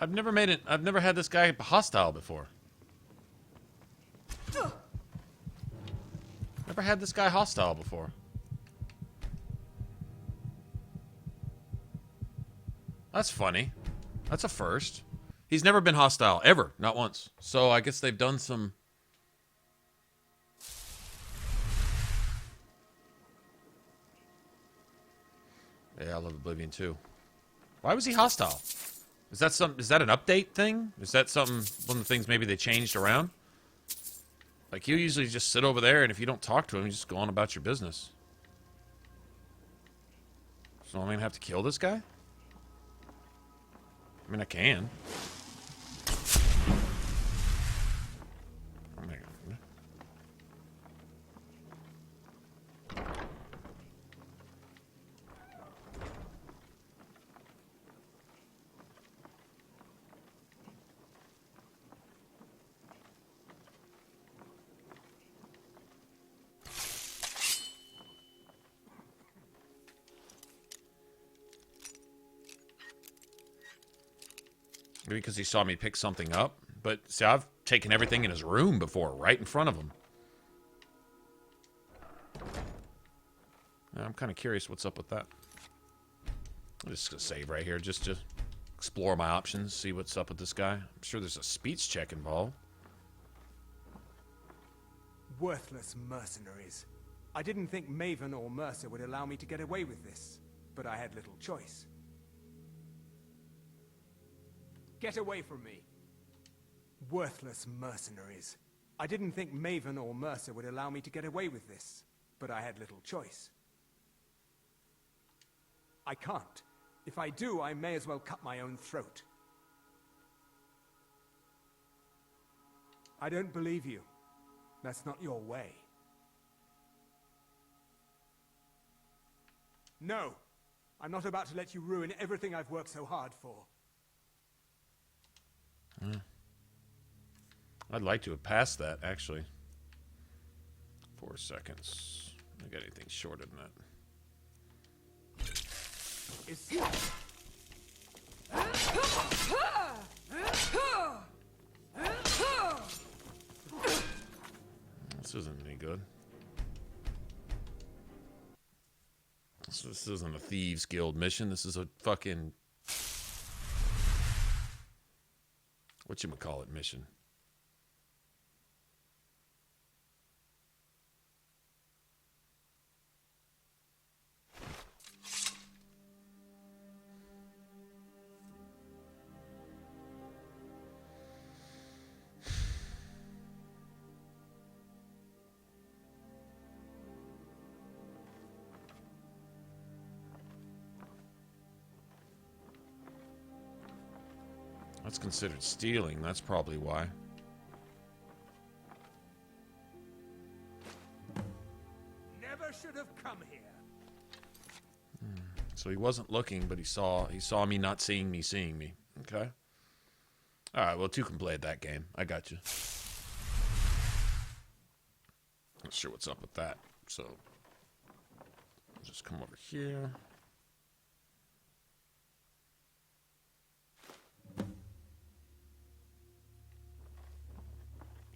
I've never had this guy hostile before. Never had this guy hostile before. That's funny. That's a first. He's never been hostile, ever. Not once. So I guess they've done some... Yeah, I love Oblivion too. Why was he hostile? Is that an update thing? Is that one of the things maybe they changed around? Like, you usually just sit over there, and if you don't talk to him, you just go on about your business. So I'm gonna have to kill this guy? I mean, I can. Oh my God. Maybe because he saw me pick something up. But, see, I've taken everything in his room before, right in front of him. I'm kind of curious what's up with that. I'm just going to save right here just to explore my options, see what's up with this guy. I'm sure there's a speech check involved. Worthless mercenaries. I didn't think Maven or Mercer would allow me to get away with this, but I had little choice. Get away from me. Worthless mercenaries. I didn't think Maven or Mercer would allow me to get away with this, but I had little choice. I can't. If I do, I may as well cut my own throat. I don't believe you. That's not your way. No! I'm not about to let you ruin everything I've worked so hard for. I'd like to have passed that, actually. 4 seconds. I got anything shorter than that. This isn't any good. This isn't a Thieves Guild mission. This is a fucking... whatchamacallit mission. That's considered stealing. That's probably why. Never should have come here. So he wasn't looking, but he saw me not seeing me seeing me. Okay. All right. Well, two can play at that game. I got you. Not sure what's up with that. So I'll just come over here.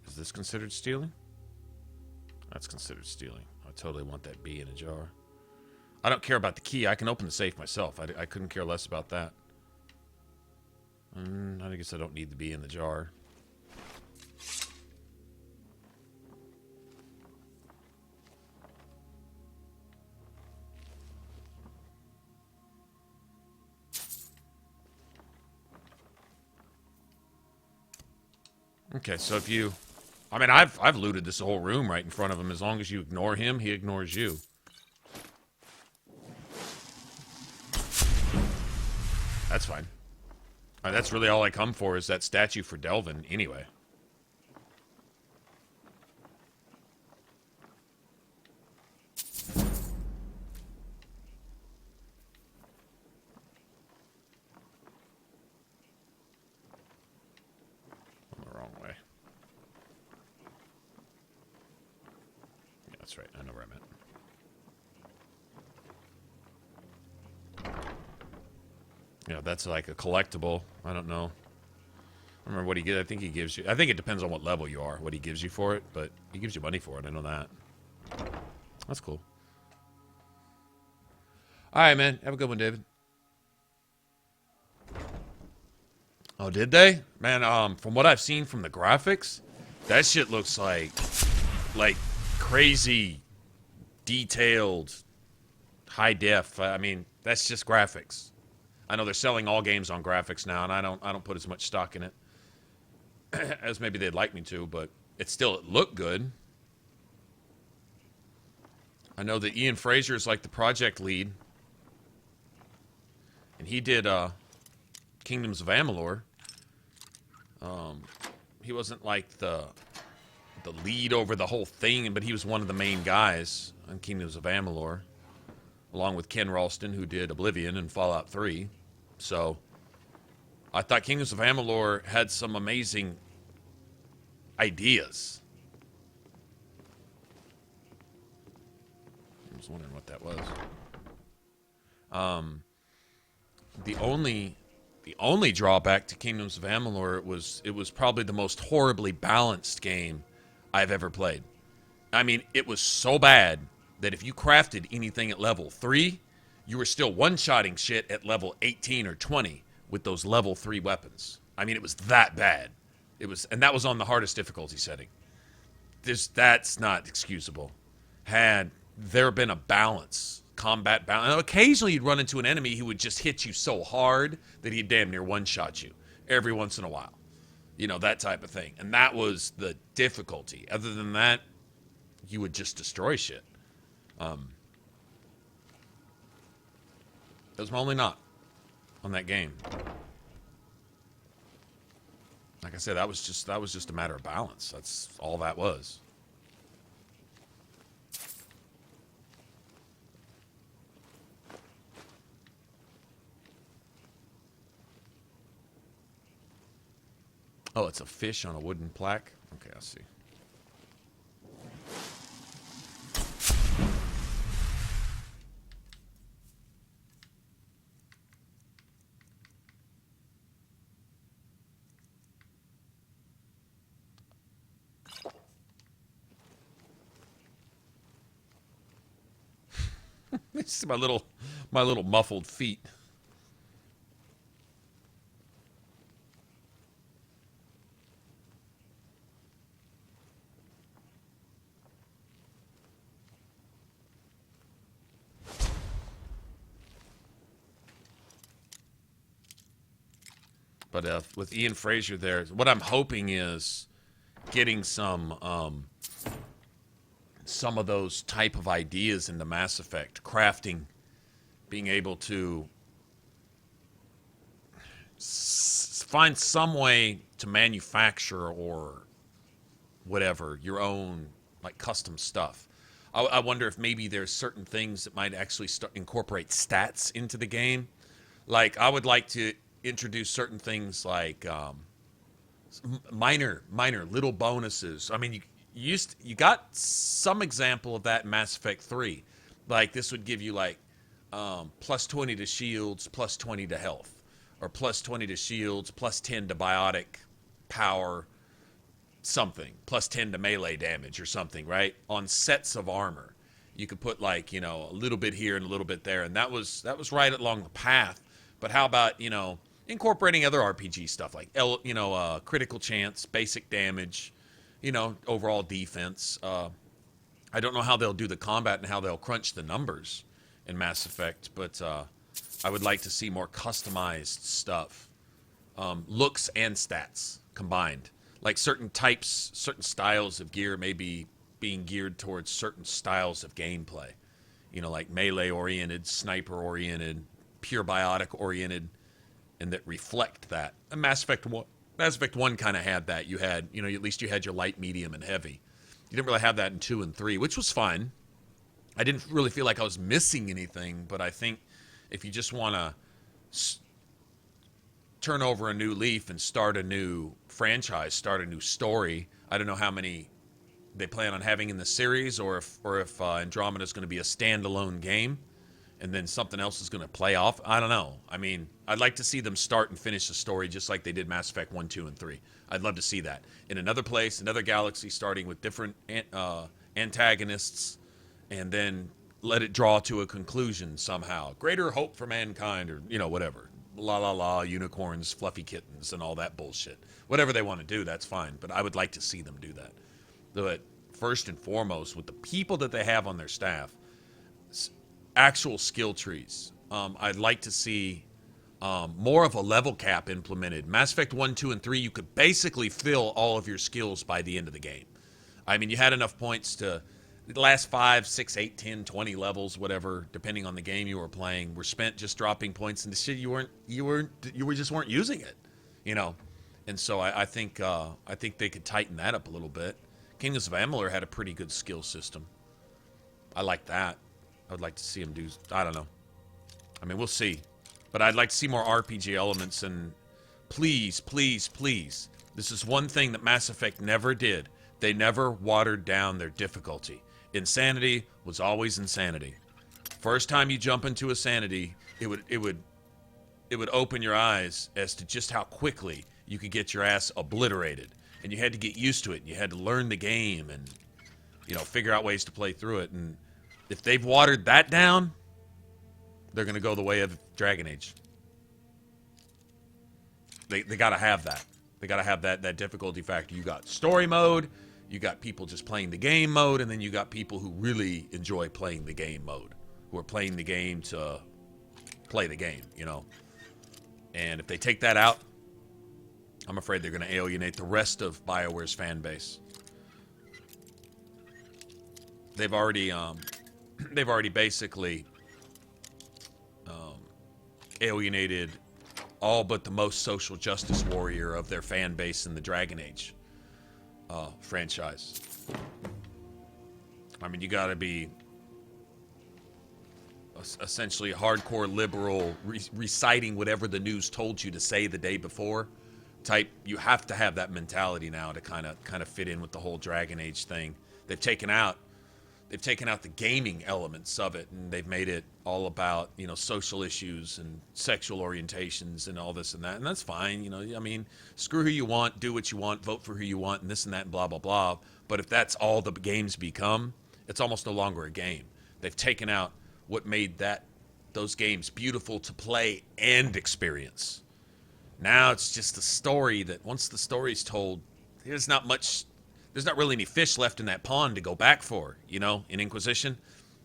Is this considered stealing? That's considered stealing. I totally want that bee in a jar. I don't care about the key. I can open the safe myself. I couldn't care less about that. I guess I don't need the bee in the jar. Okay, so if you... I mean, I've looted this whole room right in front of him. As long as you ignore him, he ignores you. That's fine. That's really all I come for is that statue for Delvin, anyway. I'm the wrong way. Yeah, that's right. I know where I'm at. Yeah, that's like a collectible. I don't know. I don't remember what he gives. I think he gives you... I think it depends on what level you are, what he gives you for it, but he gives you money for it. I know that. That's cool. All right, man. Have a good one, David. Oh, did they? Man, from what I've seen from the graphics, that shit looks like crazy, detailed, high def. I mean, that's just graphics. I know they're selling all games on graphics now, and I don't put as much stock in it as maybe they'd like me to, but it looked good. I know that Ian Fraser is like the project lead, and he did Kingdoms of Amalur. He wasn't like the lead over the whole thing, but he was one of the main guys on Kingdoms of Amalur, along with Ken Ralston, who did Oblivion and Fallout 3. So, I thought Kingdoms of Amalur had some amazing ideas. I was wondering what that was. The The only drawback to Kingdoms of Amalur it was probably the most horribly balanced game I've ever played. I mean, it was so bad that if you crafted anything at level 3, you were still one-shotting shit at level 18 or 20 with those level 3 weapons. I mean, it was that bad. And that was on the hardest difficulty setting. That's not excusable. Had there been a balance, combat balance, and occasionally you'd run into an enemy who would just hit you so hard that he'd damn near one-shot you every once in a while. You know, that type of thing. And that was the difficulty. Other than that, you would just destroy shit. That was my only knock on that game. Like I said, that was just a matter of balance. That's all that was. Oh, it's a fish on a wooden plaque? Okay, I see. This is my little muffled feet. But with Ian Fraser there, what I'm hoping is getting some of those type of ideas into Mass Effect, crafting, being able to find some way to manufacture or whatever your own like custom stuff. I wonder if maybe there's certain things that might actually incorporate stats into the game. Like I would like to introduce certain things like minor little bonuses. I mean, you got some example of that in Mass Effect 3. Like this would give you like plus 20 to shields, plus 20 to health, or plus 20 to shields, plus 10 to biotic power, something, plus 10 to melee damage or something, right? On sets of armor. You could put like, you know, a little bit here and a little bit there, and that was right along the path. But how about, you know, incorporating other RPG stuff like, critical chance, basic damage, you know, overall defense. I don't know how they'll do the combat and how they'll crunch the numbers in Mass Effect, but I would like to see more customized stuff. Looks and stats combined. Like certain types, certain styles of gear may be being geared towards certain styles of gameplay. You know, like melee-oriented, sniper-oriented, pure biotic-oriented, and that reflect that. And Mass Effect 1 kind of had that. You had, you know, at least you had your light, medium, and heavy. You didn't really have that in 2 and 3, which was fine. I didn't really feel like I was missing anything, but I think if you just want to turn over a new leaf and start a new franchise, start a new story, I don't know how many they plan on having in the series, or if Andromeda is going to be a standalone game, and then something else is going to play off. I don't know. I mean, I'd like to see them start and finish the story just like they did Mass Effect 1, 2, and 3. I'd love to see that. In another place, another galaxy, starting with different antagonists, and then let it draw to a conclusion somehow. Greater hope for mankind, or, you know, whatever. La la la, unicorns, fluffy kittens, and all that bullshit. Whatever they want to do, that's fine. But I would like to see them do that. But first and foremost, with the people that they have on their staff, actual skill trees. I'd like to see more of a level cap implemented. Mass Effect 1, 2, and 3, you could basically fill all of your skills by the end of the game. I mean, you had enough points to... The last 5, 6, 8, 10, 20 levels, whatever, depending on the game you were playing, were spent just dropping points into shit you just weren't using it, you know. And so I think they could tighten that up a little bit. Kingdoms of Amalur had a pretty good skill system. I like that. I would like to see them do... I don't know. I mean, we'll see. But I'd like to see more RPG elements, and please, please, please. This is one thing that Mass Effect never did. They never watered down their difficulty. Insanity was always insanity. First time you jump into a sanity, it would it would open your eyes as to just how quickly you could get your ass obliterated. And you had to get used to it. And you had to learn the game and, you know, figure out ways to play through it. And if they've watered that down, they're going to go the way of Dragon Age. They got to have that. They got to have that difficulty factor. You got story mode, you got people just playing the game mode, and then you got people who really enjoy playing the game mode, who are playing the game to play the game, you know. And if they take that out, I'm afraid they're going to alienate the rest of BioWare's fan base. They've already basically alienated all but the most social justice warrior of their fan base in the Dragon Age franchise. I mean, you got to be essentially a hardcore liberal, reciting whatever the news told you to say the day before type. You have to have that mentality now to kind of fit in with the whole Dragon Age thing. They've taken out the gaming elements of it, and they've made it all about, you know, social issues and sexual orientations and all this and that, and that's fine. You know, I mean, screw who you want, do what you want, vote for who you want, and this and that and blah blah blah. But if that's all the games become, it's almost no longer a game. They've taken out what made those games beautiful to play and experience. Now it's just a story that once the story's told, there's not really any fish left in that pond to go back for, you know, in Inquisition.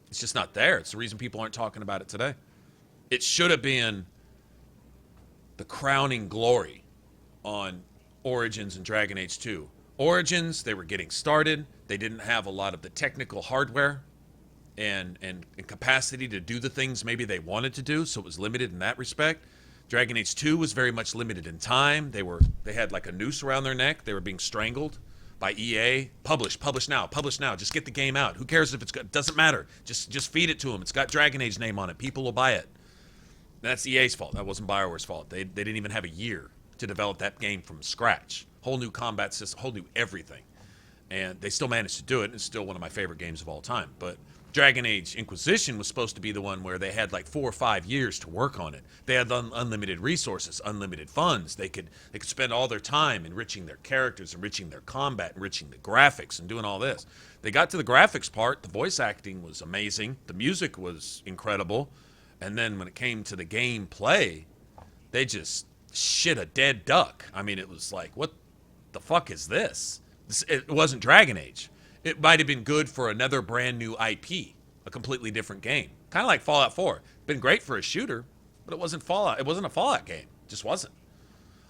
It's just not there. It's the reason people aren't talking about it today. It should have been the crowning glory on Origins and Dragon Age 2. Origins, they were getting started. They didn't have a lot of the technical hardware and capacity to do the things maybe they wanted to do, so it was limited in that respect. Dragon Age 2 was very much limited in time. They had like a noose around their neck. They were being strangled by EA. Publish now, just get the game out. Who cares if it's good? Doesn't matter. Just feed it to them. It's got Dragon Age name on it. People will buy it. That's EA's fault. That wasn't BioWare's fault. They didn't even have a year to develop that game from scratch. Whole new combat system, whole new everything. And they still managed to do it, and it's still one of my favorite games of all time. But Dragon Age Inquisition was supposed to be the one where they had like 4 or 5 years to work on it. They had unlimited resources, unlimited funds. They could spend all their time enriching their characters, enriching their combat, enriching the graphics, and doing all this. They got to the graphics part. The voice acting was amazing. The music was incredible. And then when it came to the gameplay, they just shit a dead duck. I mean, it was like, what the fuck is this? It wasn't Dragon Age. It might have been good for another brand new IP, a completely different game. Kind of like Fallout 4. Been great for a shooter, but it wasn't Fallout. It wasn't a Fallout game. It just wasn't.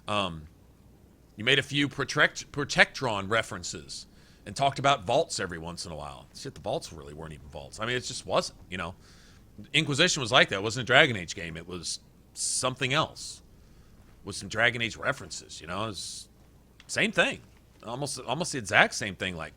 You made a few Protectron references and talked about vaults every once in a while. Shit, the vaults really weren't even vaults. I mean, it just wasn't, you know. Inquisition was like that. It wasn't a Dragon Age game. It was something else with some Dragon Age references, you know. It was same thing. Almost the exact same thing. Like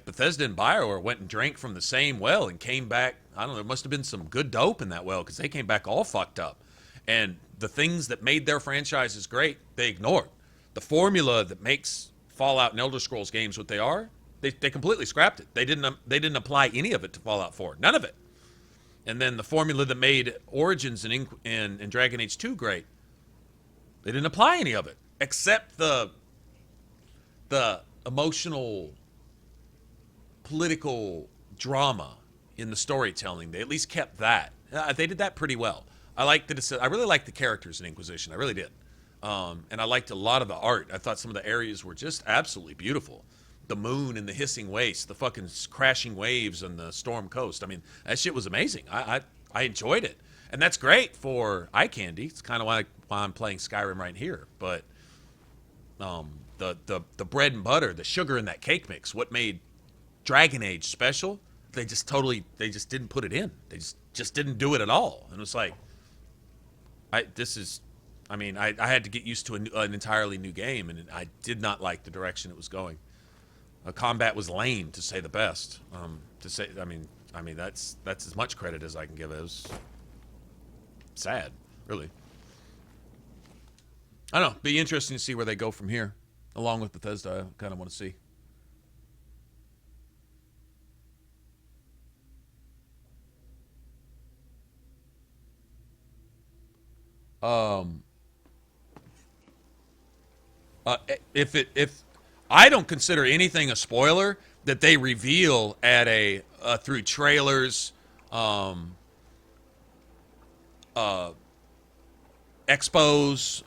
Bethesda and BioWare went and drank from the same well and came back. I don't know, there must have been some good dope in that well because they came back all fucked up. And the things that made their franchises great, they ignored. The formula that makes Fallout and Elder Scrolls games what they are, they completely scrapped it. They didn't apply any of it to Fallout 4. None of it. And then the formula that made Origins and Dragon Age 2 great, they didn't apply any of it. Except the emotional political drama in the storytelling. They at least kept that. They did that pretty well. I really liked the characters in Inquisition. I really did. And I liked a lot of the art. I thought some of the areas were just absolutely beautiful. The moon and the hissing waste, the fucking crashing waves on the Storm Coast. I mean, that shit was amazing. I enjoyed it. And that's great for eye candy. It's kind of why I'm playing Skyrim right here. But the bread and butter, the sugar in that cake mix, what made Dragon Age special, they just didn't put it in. They just didn't do it at all. And it was like, I had to get used to an entirely new game, and I did not like the direction it was going. Combat was lame, to say the best. I mean that's as much credit as I can give it. It was sad, really. I don't know. Be interesting to see where they go from here. Along with Bethesda, I kind of want to see. If I don't consider anything a spoiler that they reveal at through trailers, expos,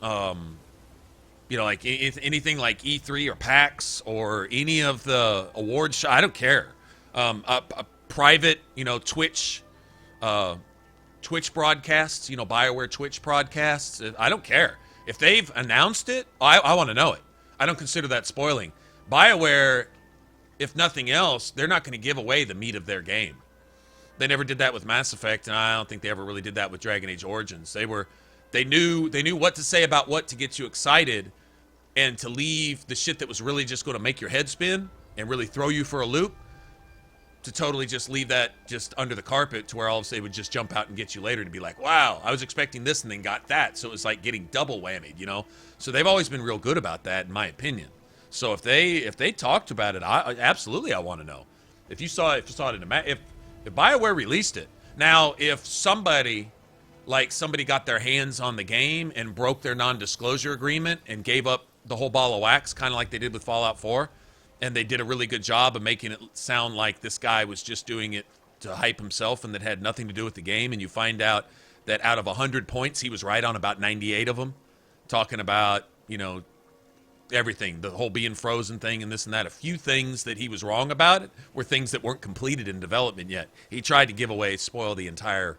you know, like anything like E3 or PAX or any of the award show. I don't care. A private, you know, Twitch broadcasts, you know, BioWare Twitch broadcasts. I don't care. If they've announced it, I want to know it. I don't consider that spoiling. BioWare, if nothing else, they're not going to give away the meat of their game. They never did that with Mass Effect, and I don't think they ever really did that with Dragon Age Origins. They knew what to say about what to get you excited, and to leave the shit that was really just going to make your head spin and really throw you for a loop, to totally just leave that just under the carpet, to where all of a sudden they would just jump out and get you later to be like, wow, I was expecting this and then got that. So it was like getting double whammied, you know? So they've always been real good about that, in my opinion. So if they talked about it, absolutely I want to know. If you saw it in if BioWare released it. Now, if somebody got their hands on the game and broke their non-disclosure agreement and gave up the whole ball of wax, kind of like they did with Fallout 4, and they did a really good job of making it sound like this guy was just doing it to hype himself and that had nothing to do with the game, and you find out that out of 100 points, he was right on about 98 of them, talking about, you know, everything, the whole being frozen thing and this and that. A few things that he was wrong about it were things that weren't completed in development yet. He tried to spoil the entire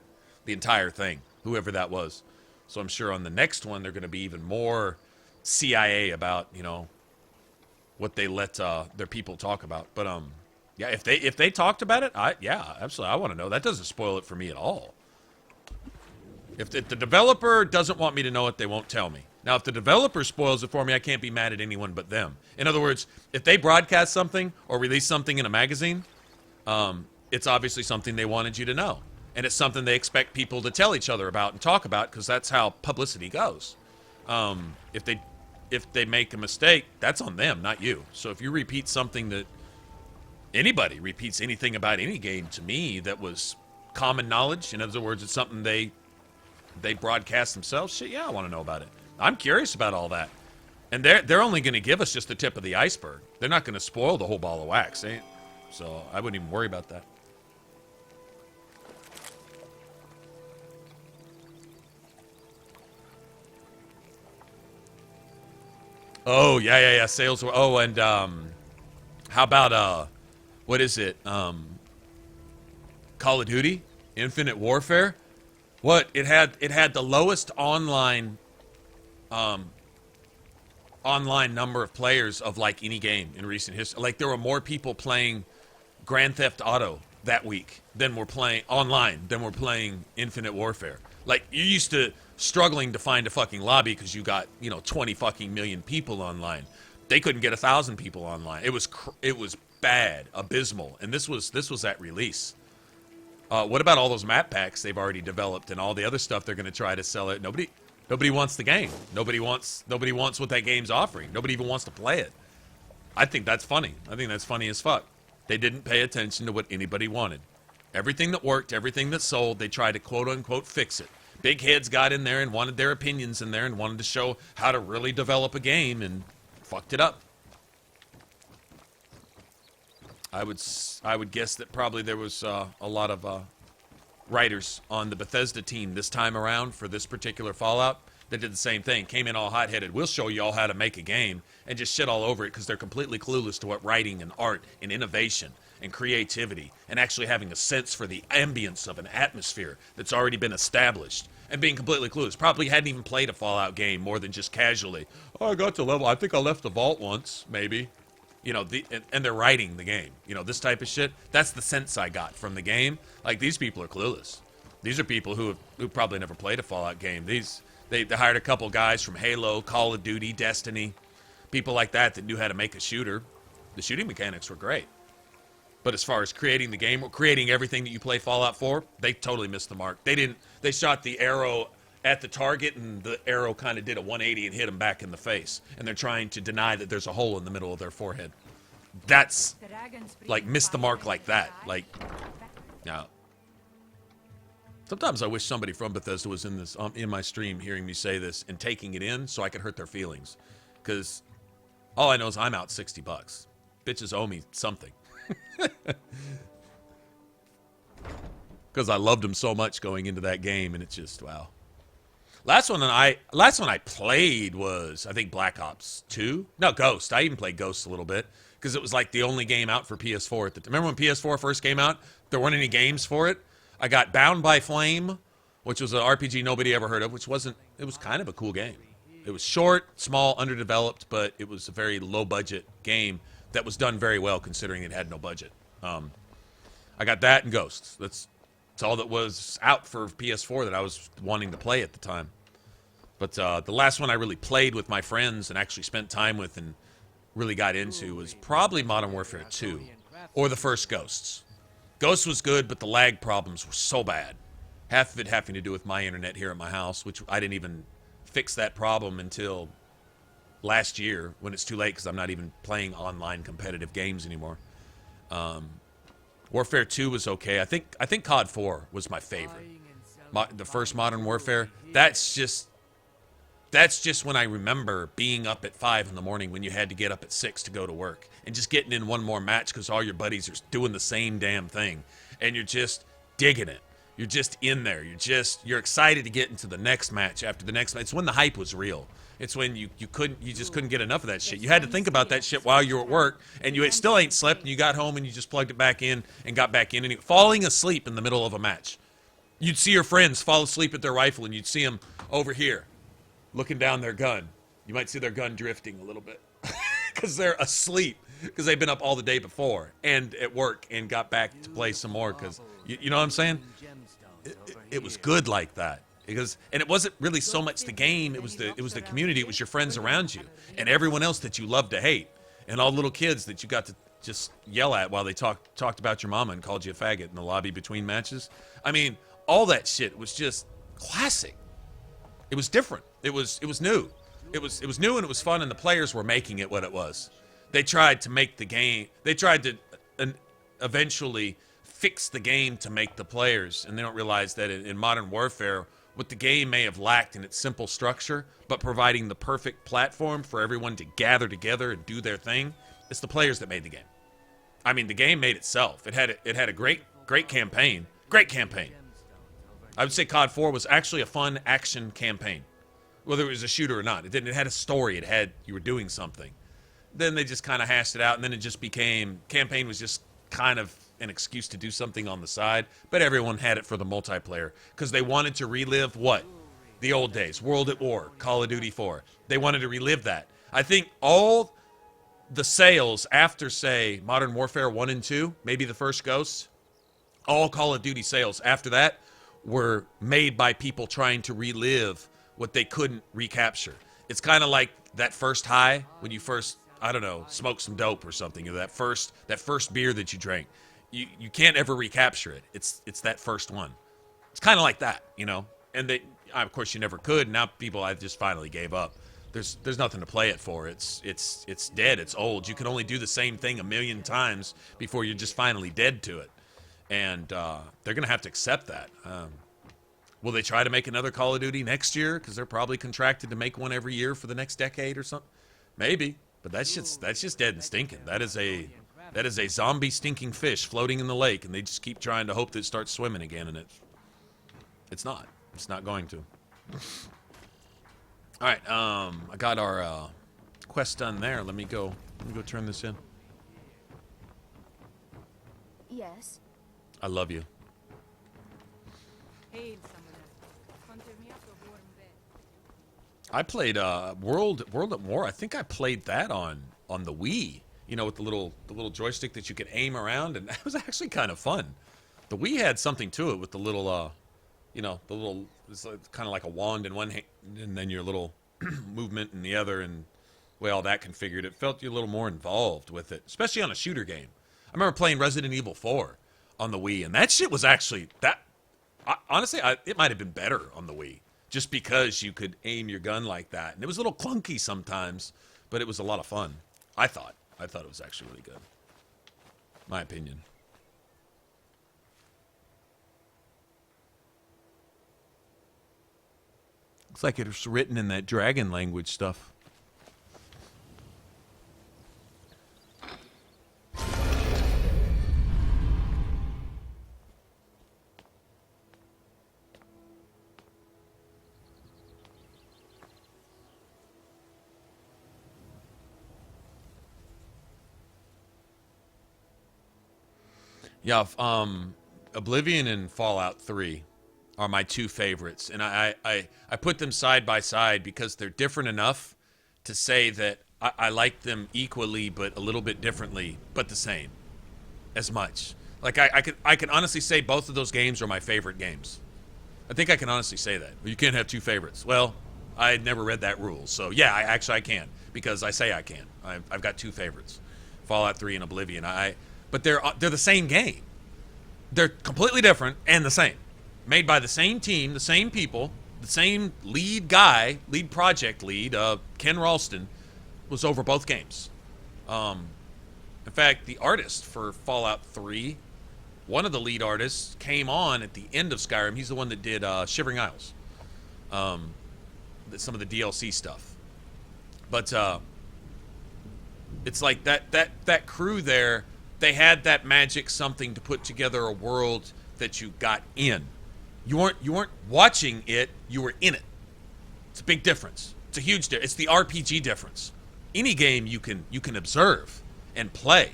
thing, whoever that was. So I'm sure on the next one, they're going to be even more CIA about, you know, what they let their people talk about. But yeah, if they talked about it, absolutely, I want to know. That doesn't spoil it for me at all. If the developer doesn't want me to know it, they won't tell me. Now, if the developer spoils it for me, I can't be mad at anyone but them. In other words, if they broadcast something or release something in a magazine, it's obviously something they wanted you to know. And it's something they expect people to tell each other about and talk about, because that's how publicity goes. If they make a mistake, that's on them, not you. So if you repeat something that anybody repeats anything about any game to me that was common knowledge, in other words, it's something they broadcast themselves, shit, yeah, I want to know about it. I'm curious about all that. And they're only going to give us just the tip of the iceberg. They're not going to spoil the whole ball of wax, so I wouldn't even worry about that. Oh, yeah. Sales were... Oh, and how about, what is it? Call of Duty? Infinite Warfare? What? It had the lowest online number of players of, like, any game in recent history. Like, there were more people playing Grand Theft Auto that week than were playing online, than were playing Infinite Warfare. Like, you used to... struggling to find a fucking lobby because you got, you know, 20 fucking million people online. They couldn't get 1,000 people online. It was bad, abysmal, and this was at release. What about all those map packs they've already developed and all the other stuff they're going to try to sell it? Nobody wants the game. Nobody wants what that game's offering. Nobody even wants to play it. I think that's funny. I think that's funny as fuck. They didn't pay attention to what anybody wanted. Everything that worked, everything that sold, they tried to quote unquote fix it. Big heads got in there and wanted their opinions in there and wanted to show how to really develop a game and fucked it up. I would guess that probably there was a lot of writers on the Bethesda team this time around for this particular Fallout that did the same thing. Came in all hot-headed. We'll show you all how to make a game, and just shit all over it because they're completely clueless to what writing and art and innovation and creativity and actually having a sense for the ambience of an atmosphere that's already been established, and being completely clueless. Probably hadn't even played a Fallout game more than just casually. Oh, I got to level. I think I left the vault once, maybe. You know, and they're writing the game. You know, this type of shit. That's the sense I got from the game. Like, these people are clueless. These are people who probably never played a Fallout game. They hired a couple guys from Halo, Call of Duty, Destiny, people like that knew how to make a shooter. The shooting mechanics were great. But as far as creating the game, creating everything that you play Fallout 4, they totally missed the mark. They shot the arrow at the target, and the arrow kind of did a 180 and hit them back in the face. And they're trying to deny that there's a hole in the middle of their forehead. That's, like, missed the mark like that. Like, no. Sometimes I wish somebody from Bethesda was in this in my stream hearing me say this and taking it in so I could hurt their feelings. Because all I know is I'm out $60. Bitches owe me something. Because I loved them so much going into that game, and it's just, wow. Last one I played was, I think, Black Ops 2. No, Ghost. I even played Ghost a little bit because it was like the only game out for PS4 at the time. Remember when PS4 first came out? There weren't any games for it. I got Bound by Flame, which was an RPG nobody ever heard of, which wasn't, it was kind of a cool game. It was short, small, underdeveloped, but it was a very low-budget game that was done very well considering it had no budget. I got that and Ghosts. That's all that was out for PS4 that I was wanting to play at the time. But the last one I really played with my friends and actually spent time with and really got into was probably Modern Warfare 2 or the first Ghosts. Ghosts was good, but the lag problems were so bad. Half of it having to do with my internet here at my house, which I didn't even fix that problem until last year when it's too late because I'm not even playing online competitive games anymore. Warfare 2 was okay. I think COD 4 was my favorite. The first Modern Warfare. That's just when I remember being up at 5 in the morning when you had to get up at 6 to go to work and just getting in one more match because all your buddies are doing the same damn thing and you're just digging it. You're just in there. You're excited to get into the next match after the next match. It's when the hype was real. It's when you just couldn't get enough of that shit. You had to think about that shit while you were at work, and you still ain't slept, and you got home and you just plugged it back in and got back in, and falling asleep in the middle of a match. You'd see your friends fall asleep at their rifle, and you'd see them over here, looking down their gun. You might see their gun drifting a little bit because they're asleep because they've been up all the day before and at work and got back to play some more because, you know what I'm saying? It was good like that. And it wasn't really so much the game, it was the community, it was your friends around you, and everyone else that you loved to hate, and all the little kids that you got to just yell at while they talked about your mama and called you a faggot in the lobby between matches. I mean, all that shit was just classic. It was different. It was new. It was new and it was fun, and the players were making it what it was. They tried to make the game. They tried to eventually fix the game to make the players, and they don't realize that in Modern Warfare, what the game may have lacked in its simple structure, but providing the perfect platform for everyone to gather together and do their thing, it's the players that made the game. I mean, the game made itself. It had a great campaign. Great campaign. I would say COD 4 was actually a fun action campaign, whether it was a shooter or not. It had a story. You were doing something. Then they just kind of hashed it out, and then it just became, campaign was just kind of an excuse to do something on the side, but everyone had it for the multiplayer because they wanted to relive what? The old days. World at War, Call of Duty 4. They wanted to relive that. I think all the sales after, say, Modern Warfare 1 and 2, maybe the first Ghosts, all Call of Duty sales after that were made by people trying to relive what they couldn't recapture. It's kind of like that first high when you first, I don't know, smoked some dope or something, or that first beer that you drank. You can't ever recapture it. It's that first one. It's kind of like that, you know. And of course, you never could. Now I just finally gave up. There's nothing to play it for. It's dead. It's old. You can only do the same thing 1,000,000 times before you're just finally dead to it. And they're gonna have to accept that. Will they try to make another Call of Duty next year? Because they're probably contracted to make one every year for the next decade or something. Maybe, but that's just dead and stinking. That is a zombie stinking fish floating in the lake, and they just keep trying to hope that it starts swimming again, and it's not. It's not going to. All right, I got our quest done there. Let me go turn this in. Yes. I love you. Hail, Summoner. Conjure me up a warm bed. I played World at War. I think I played that on the Wii. You know, with the little joystick that you could aim around, and that was actually kind of fun. The Wii had something to it with the little, it's kind of like a wand in one hand, and then your little movement in the other, and the way all that configured. It felt you a little more involved with it, especially on a shooter game. I remember playing Resident Evil 4 on the Wii, and that shit was actually honestly, it might have been better on the Wii, just because you could aim your gun like that, and it was a little clunky sometimes, but it was a lot of fun. I thought it was actually really good. My opinion. Looks like it's written in that dragon language stuff. Yeah, Oblivion and Fallout 3 are my two favorites, and I put them side by side because they're different enough to say that I like them equally, but a little bit differently, but the same, as much. Like I can honestly say both of those games are my favorite games. I think I can honestly say that. You can't have two favorites. Well, I had never read that rule, so yeah, I can because I say I can. I've got two favorites, Fallout 3 and Oblivion. But they're the same game. They're completely different and the same. Made by the same team, the same people, the same lead project lead, Ken Ralston, was over both games. In fact, the artist for Fallout 3, one of the lead artists, came on at the end of Skyrim. He's the one that did Shivering Isles, some of the DLC stuff. But it's like that crew there. They had that magic something to put together a world that you got in. You weren't watching it, you were in it. It's a big difference. It's a huge difference. It's the RPG difference. Any game you can observe and play,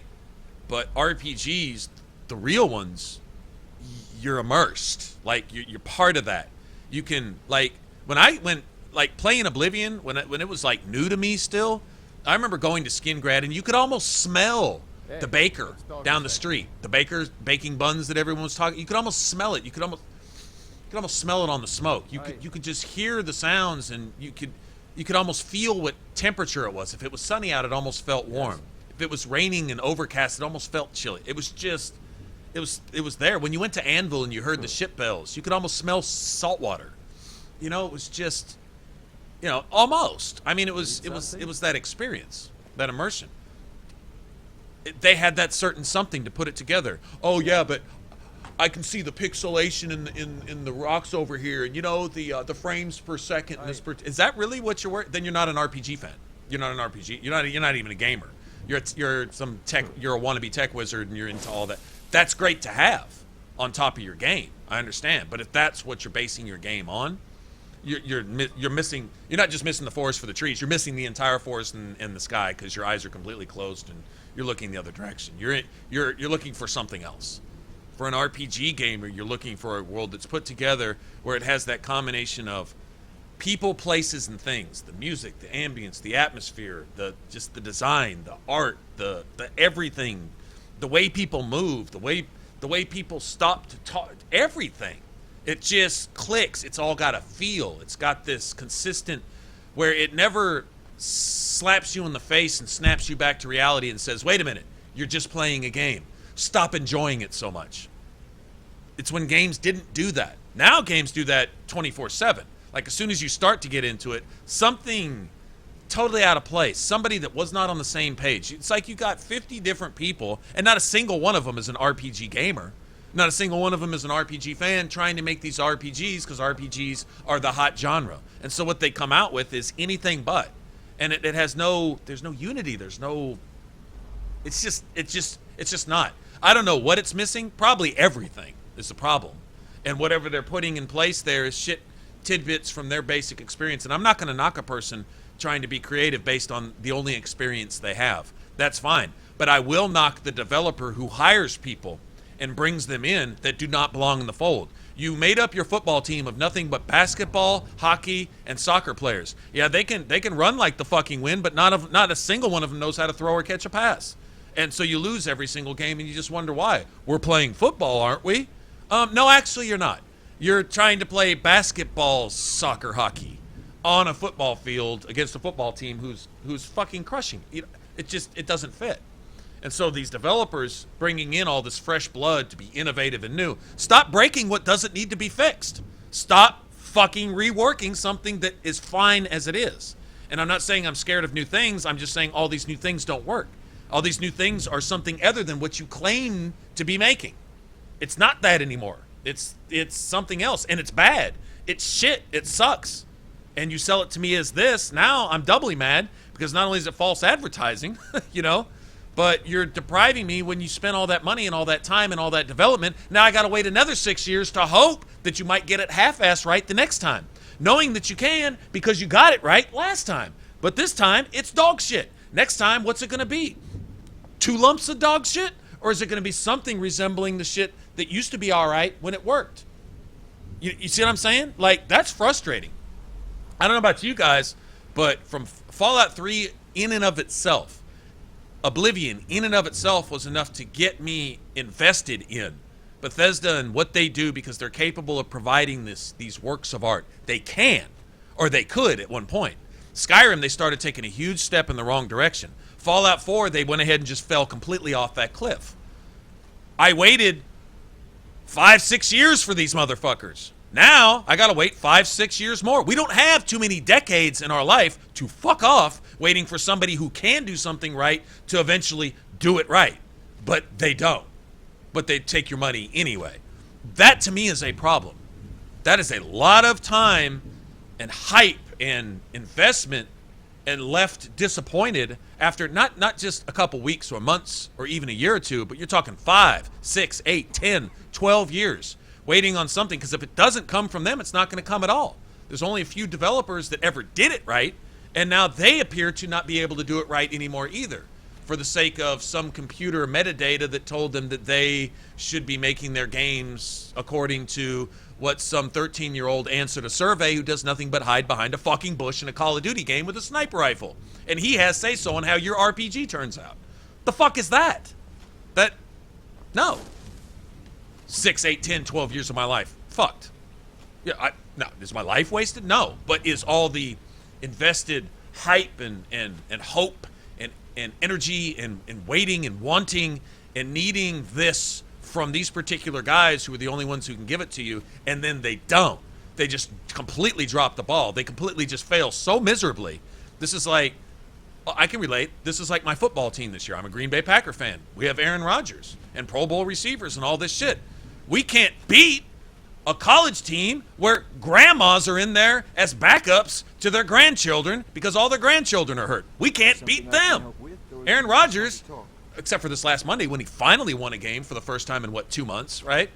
but RPGs, the real ones, you're immersed. Like you're part of that. You can when playing Oblivion when it was like new to me still. I remember going to Skingrad and you could almost smell the baker down the street. The baker's baking buns that everyone was talking. You could almost smell it. You could almost smell it on the smoke. You could just hear the sounds, and you could almost feel what temperature it was. If it was sunny out, it almost felt warm. If it was raining and overcast, it almost felt chilly. It was there. When you went to Anvil and you heard the ship bells, you could almost smell salt water. It was just, almost. I mean, it was that experience, that immersion. They had that certain something to put it together. Oh yeah, but I can see the pixelation in the rocks over here, and the frames per second. Is that really what you're? Then you're not an RPG fan. You're not an RPG. You're not even a gamer. You're some tech. You're a wannabe tech wizard, and you're into all that. That's great to have on top of your game. I understand, but if that's what you're basing your game on, you're missing. You're not just missing the forest for the trees. You're missing the entire forest and the sky because your eyes are completely closed and you're looking the other direction. You're looking for something else. For an RPG gamer, you're looking for a world that's put together where it has that combination of people, places, and things. The music, the ambience, the atmosphere, the design, the art, the everything, the way people move, the way people stop to talk, everything. It just clicks. It's all got a feel. It's got this consistent where it never slaps you in the face and snaps you back to reality and says, wait a minute, you're just playing a game. Stop enjoying it so much. It's when games didn't do that. Now games do that 24/7. Like as soon as you start to get into it, something totally out of place, somebody that was not on the same page. It's like you got 50 different people and not a single one of them is an RPG gamer. Not a single one of them is an RPG fan trying to make these RPGs because RPGs are the hot genre. And so what they come out with is anything but. And it has there's no unity. There's no, it's just not. I don't know what it's missing. Probably everything is the problem. And whatever they're putting in place there is shit tidbits from their basic experience. And I'm not going to knock a person trying to be creative based on the only experience they have. That's fine. But I will knock the developer who hires people and brings them in that do not belong in the fold. You made up your football team of nothing but basketball, hockey, and soccer players. Yeah, they can run like the fucking wind, but not a single one of them knows how to throw or catch a pass. And so you lose every single game, and you just wonder why. We're playing football, aren't we? No, actually, you're not. You're trying to play basketball, soccer, hockey on a football field against a football team who's fucking crushing. It doesn't fit. And so these developers bringing in all this fresh blood to be innovative and new, stop breaking what doesn't need to be fixed. Stop fucking reworking something that is fine as it is. And I'm not saying I'm scared of new things. I'm just saying all these new things don't work. All these new things are something other than what you claim to be making. It's not that anymore. It's something else, and it's bad. It's shit. It sucks. and you sell it to me as this, now I'm doubly mad because not only is it false advertising, you know, but you're depriving me when you spent all that money and all that time and all that development. Now I got to wait another 6 years to hope that you might get it half-assed right the next time, knowing that you can because you got it right last time. But this time, it's dog shit. Next time, what's it going to be? 2 lumps of dog shit? Or is it going to be something resembling the shit that used to be all right when it worked? You see what I'm saying? Like, that's frustrating. I don't know about you guys, but from Fallout 3 in and of itself, Oblivion in and of itself was enough to get me invested in Bethesda and what they do because they're capable of providing these works of art. They can, or they could at one point. Skyrim, they started taking a huge step in the wrong direction. Fallout 4, they went ahead and just fell completely off that cliff. I waited 5-6 years for these motherfuckers. Now, I gotta wait 5-6 years more. We don't have too many decades in our life to fuck off waiting for somebody who can do something right to eventually do it right. But they don't. But they take your money anyway. That, to me, is a problem. That is a lot of time and hype and investment and left disappointed after not just a couple weeks or months or even a year or two, but you're talking 5, 6, 8, 10, 12 years waiting on something, because if it doesn't come from them, it's not going to come at all. There's only a few developers that ever did it right, and now they appear to not be able to do it right anymore either, for the sake of some computer metadata that told them that they should be making their games according to what some 13-year-old answered a survey who does nothing but hide behind a fucking bush in a Call of Duty game with a sniper rifle. And he has say-so on how your RPG turns out. The fuck is that? No. 6, 8, 10, 12 years of my life fucked. Yeah, no, is my life wasted? No. But is all the invested hype and hope and energy and waiting and wanting and needing this from these particular guys who are the only ones who can give it to you, and then they don't. They just completely drop the ball. They completely just fail so miserably. This is like, I can relate. This is like my football team this year. I'm a Green Bay Packer fan. We have Aaron Rodgers and Pro Bowl receivers and all this shit. We can't beat a college team where grandmas are in there as backups to their grandchildren because all their grandchildren are hurt. We can't beat them. Aaron Rodgers, except for this last Monday when he finally won a game for the first time in, 2 months, right?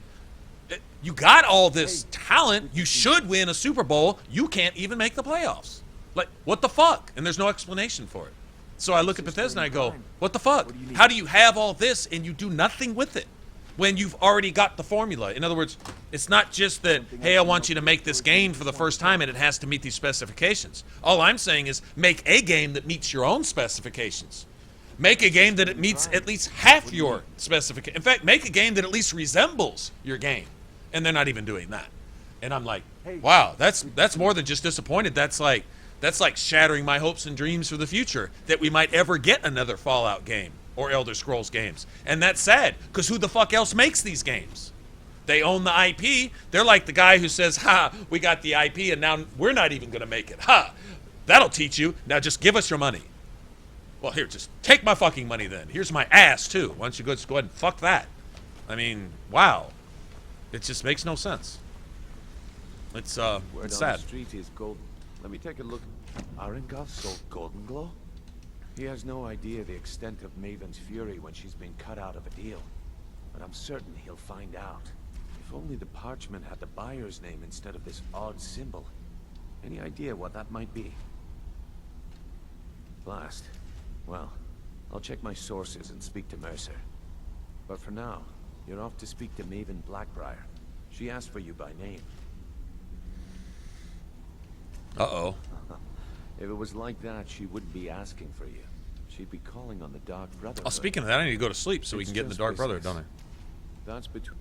You got all this talent. You should win a Super Bowl. You can't even make the playoffs. Like, what the fuck? And there's no explanation for it. So I look at Bethesda and I go, what the fuck? How do you have all this and you do nothing with it when you've already got the formula? In other words, it's not just that, hey, I want you to make this game for the first time and it has to meet these specifications. All I'm saying is make a game that meets your own specifications. Make a game that it meets at least half your specification. In fact, make a game that at least resembles your game. And they're not even doing that. And I'm like, wow, that's more than just disappointed. That's like shattering my hopes and dreams for the future that we might ever get another Fallout game or Elder Scrolls games. And that's sad, because who the fuck else makes these games? They own the IP. They're like the guy who says, ha, we got the IP and now we're not even going to make it. Ha, that'll teach you. Now just give us your money. Well, here, just take my fucking money then. Here's my ass, too. Why don't you just go ahead and fuck that? I mean, wow. It just makes no sense. It's sad. On the street is gold. Let me take a look. Arengoth sold Golden Glow? He has no idea the extent of Maven's fury when she's been cut out of a deal. But I'm certain he'll find out. If only the parchment had the buyer's name instead of this odd symbol. Any idea what that might be? Blast. Well, I'll check my sources and speak to Mercer. But for now, you're off to speak to Maven Blackbriar. She asked for you by name. Uh-oh. If it was like that, she wouldn't be asking for you. She'd be calling on the Dark Brotherhood. Oh, speaking of that, I need to go to sleep so we can get in the Dark Brotherhood, don't I? That's between...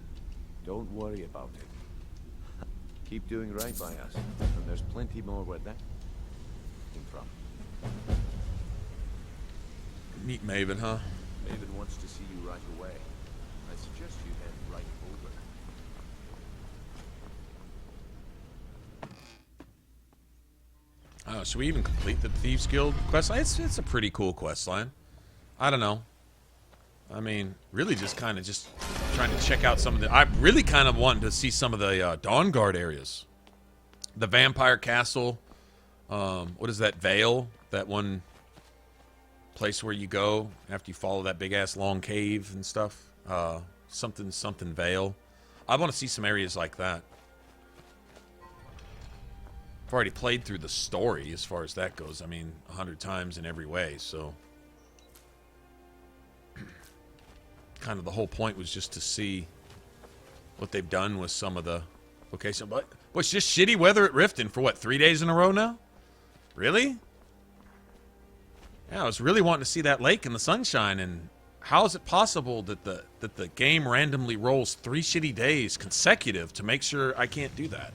Don't worry about it. Keep doing right by us, and there's plenty more where that came from. Meet Maven, huh? Maven wants to see you right away. I suggest you head right over. Oh, should we even complete the Thieves Guild quest line? It's a pretty cool quest line. I don't know. I mean, really just kind of just trying to check out some of the... I really kind of wanted to see some of the Dawn Guard areas. The Vampire Castle, What is that, Vale? That one place where you go after you follow that big-ass long cave and stuff? Something Vale. I want to see some areas like that. I've already played through the story as far as that goes. I mean, 100 times in every way, so... kind of the whole point was just to see what they've done with some of the location. But what's just shitty weather at Riften for what, 3 days in a row now? Really? Yeah, I was really wanting to see that lake in the sunshine, and how is it possible that the game randomly rolls 3 shitty days consecutive to make sure I can't do that?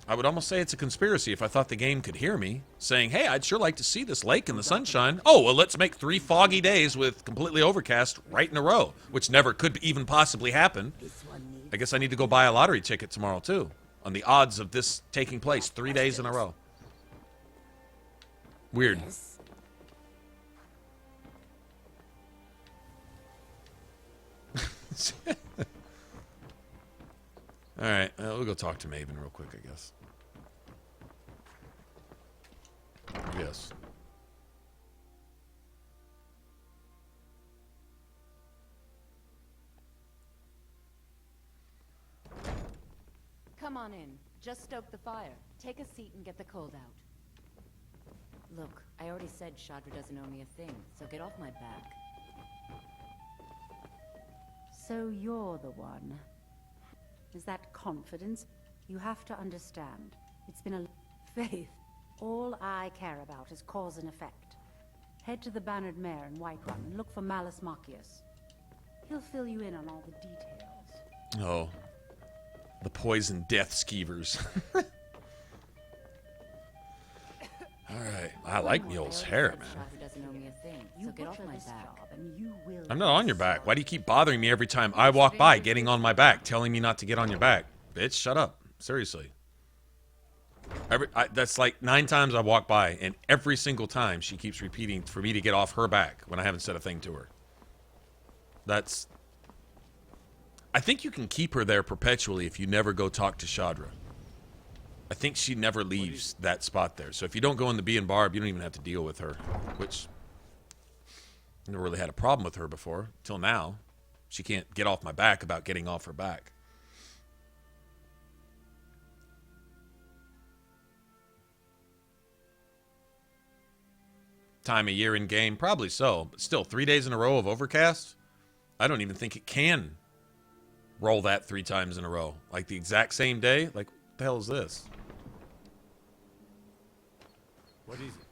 I would almost say it's a conspiracy if I thought the game could hear me saying, hey, I'd sure like to see this lake in the sunshine. Oh, well, let's make 3 foggy days with completely overcast right in a row, which never could even possibly happen. I guess I need to go buy a lottery ticket tomorrow, too, on the odds of this taking place 3 days in a row. Weird. Alright, we'll go talk to Maven real quick, I guess. Yes. Come on in. Just stoke the fire. Take a seat and get the cold out. Look, I already said Chandra doesn't owe me a thing, so get off my back. So you're the one. Is that confidence? You have to understand. It's been a... Faith. All I care about is cause and effect. Head to the Bannered Mare in Whiterun and look for Malus Machius. He'll fill you in on all the details. Oh. The poison death skeevers. Alright. I like Mule's hair, man. I'm not on your back. Why do you keep bothering me every time I walk by, getting on my back, telling me not to get on your back? Bitch, shut up. Seriously. That's like 9 times I walk by, and every single time she keeps repeating for me to get off her back when I haven't said a thing to her. That's... I think you can keep her there perpetually if you never go talk to Chandra. I think she never leaves that spot there. So if you don't go in the Bee and Barb, you don't even have to deal with her. Which, I never really had a problem with her before, till now. She can't get off my back about getting off her back. Time of year in game? Probably so. But still, 3 days in a row of overcast? I don't even think it can roll that 3 times in a row. Like the exact same day? Like, what the hell is this? What is it?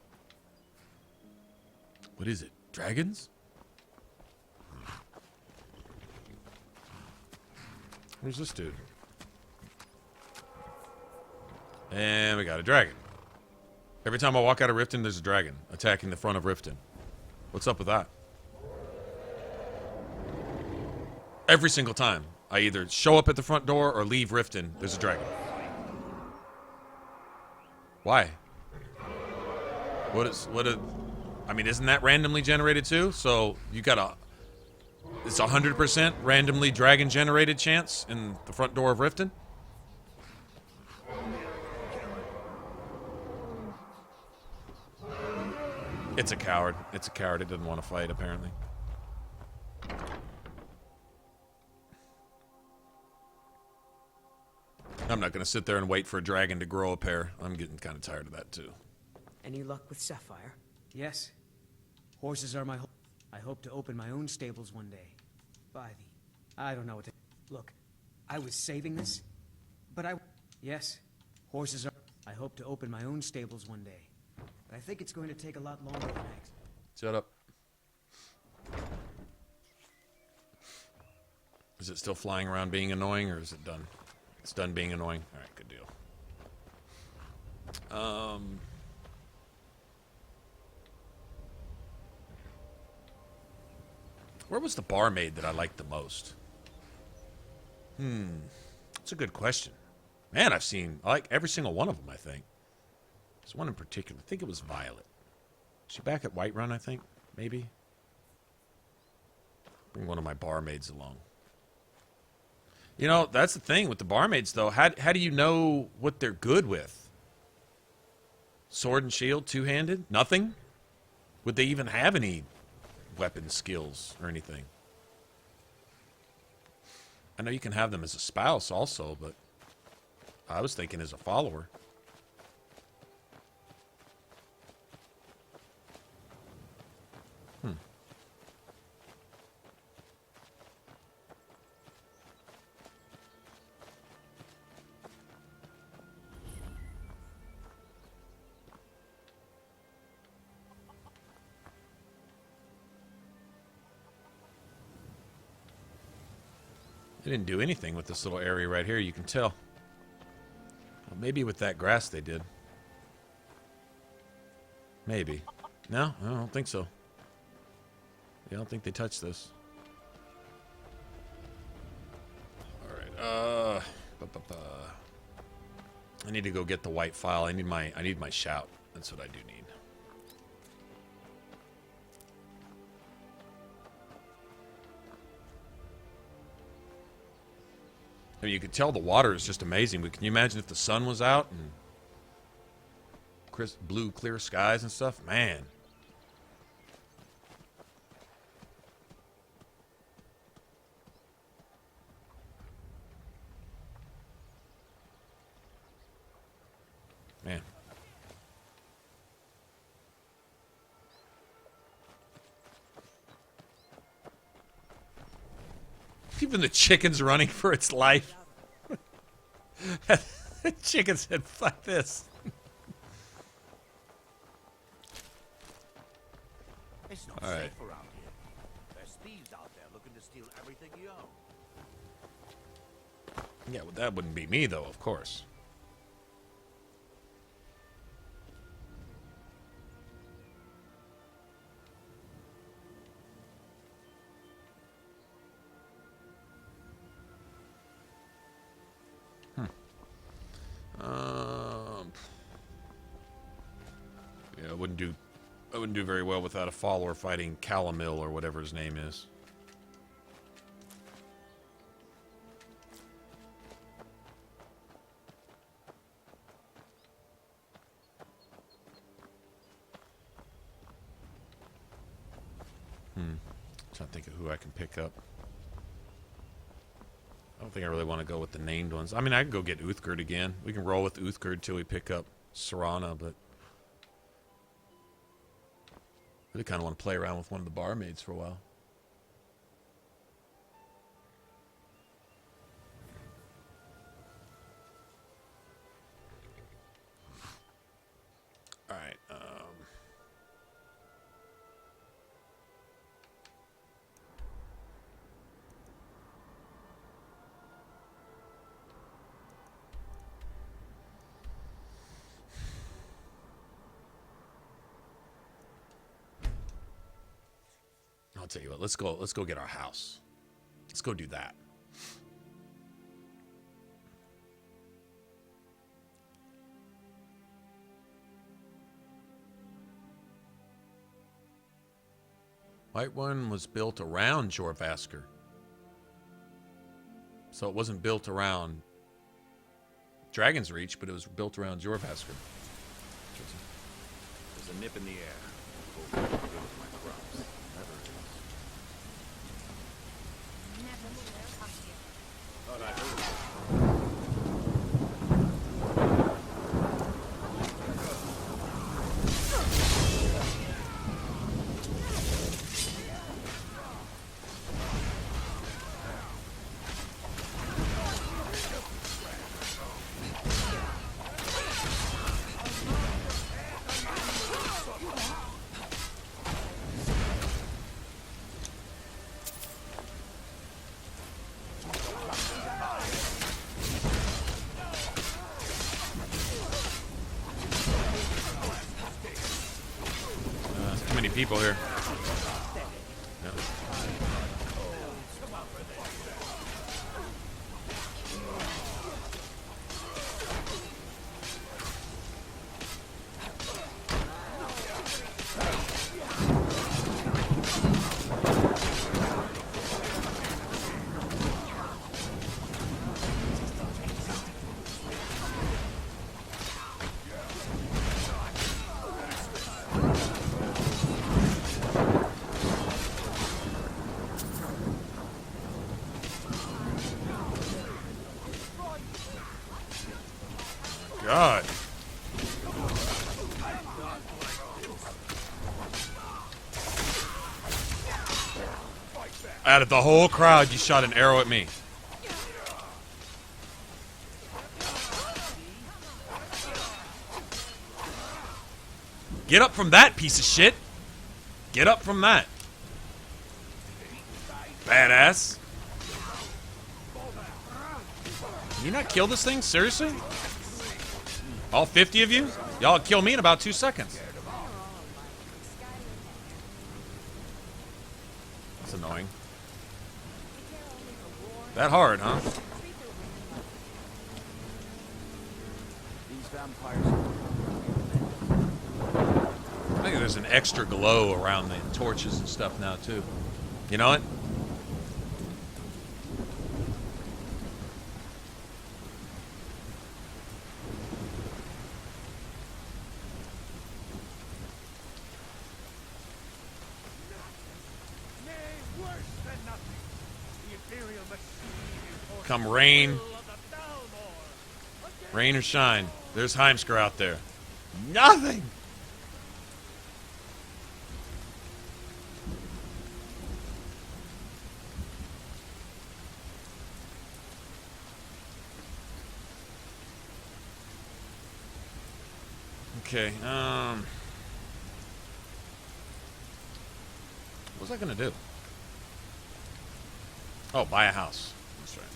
What is it? Dragons? Where's this dude? And we got a dragon. Every time I walk out of Riften, there's a dragon attacking the front of Riften. What's up with that? Every single time I either show up at the front door or leave Riften, there's a dragon. Why? I mean, isn't that randomly generated too? So you got it's 100% randomly dragon generated chance in the front door of Riften? It's a coward. It's a coward. It doesn't want to fight, apparently. I'm not going to sit there and wait for a dragon to grow a pair. I'm getting kind of tired of that, too. Any luck with Sapphire? Yes. Horses are my I hope to open my own stables one day. By the... I don't know what to... Look, I was saving this, but Yes. Horses are... I hope to open my own stables one day. But I think it's going to take a lot longer than I expected. Shut up. Is it still flying around being annoying, or is it done? It's done being annoying? Alright, good deal. Where was the barmaid that I liked the most? That's a good question. Man, I like every single one of them, I think. There's one in particular. I think it was Violet. Is she back at Whiterun, I think? Maybe? Bring one of my barmaids along. You know, that's the thing with the barmaids, though. How do you know what they're good with? Sword and shield, two-handed? Nothing? Would they even have any weapon skills or anything? I know you can have them as a spouse also, but I was thinking as a follower. They didn't do anything with this little area right here, you can tell. Well, maybe with that grass they did. Maybe. No, I don't think so. Yeah, I don't think they touched this. Alright, I need to go get the white file. I need my shout. That's what I do need. I mean, you could tell the water is just amazing, but can you imagine if the sun was out and crisp blue, clear skies and stuff? Man. Man. Even the chicken's running for its life. The chicken said, fuck this. It's not All right. safe around here. There's thieves out there looking to steal everything you own. Yeah, well, that wouldn't be me, though, of course. Yeah, I wouldn't do very well without a follower fighting Calamil or whatever his name is. Trying to think of who I can pick up. I don't think I really want to go with the named ones. I mean, I can go get Uthgerd again. We can roll with Uthgerd till we pick up Serana, but I really kind of want to play around with one of the barmaids for a while. All right. I'll tell you what. Let's go get our house. Let's go do that. White One was built around Jorvaskr. So it wasn't built around Dragon's Reach, but it was built around Jorvaskr. There's a nip in the air. Go with my crops. Never is. Thought I heard it. People here. No. God. Out of the whole crowd, you shot an arrow at me. Get up from that, piece of shit. Get up from that. Badass. Can you not kill this thing? Seriously? All 50 of you? Y'all kill me in about 2 seconds. That's annoying. That hard, huh? These vampires. I think there's an extra glow around the torches and stuff now, too. You know what? Come rain. Rain or shine. There's Heimskar out there. Nothing! Okay, what was I gonna do? Oh, buy a house. That's right.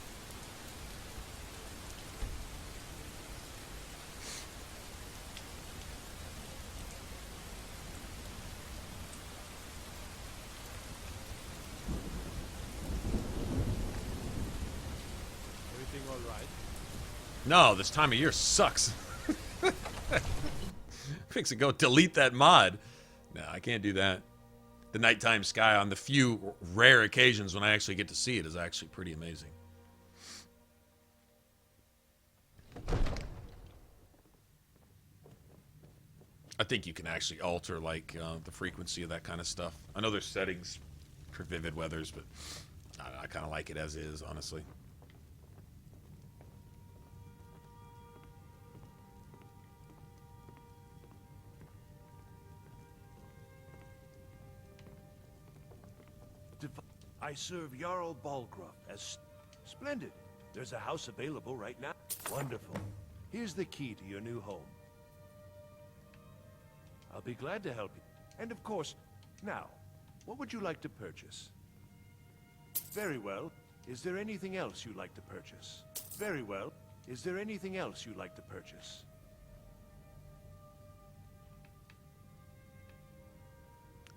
Everything all right? No, this time of year sucks. Fix it, go delete that mod. No, I can't do that. The nighttime sky on the few rare occasions when I actually get to see it is actually pretty amazing. I think you can actually alter like the frequency of that kind of stuff. I know there's settings for vivid weathers, but I kind of like it as is, honestly. I serve Jarl Balgruff as... Splendid. There's a house available right now. Wonderful. Here's the key to your new home. I'll be glad to help you. And of course, now, what would you like to purchase? Very well. Is there anything else you'd like to purchase? Very well. Is there anything else you'd like to purchase?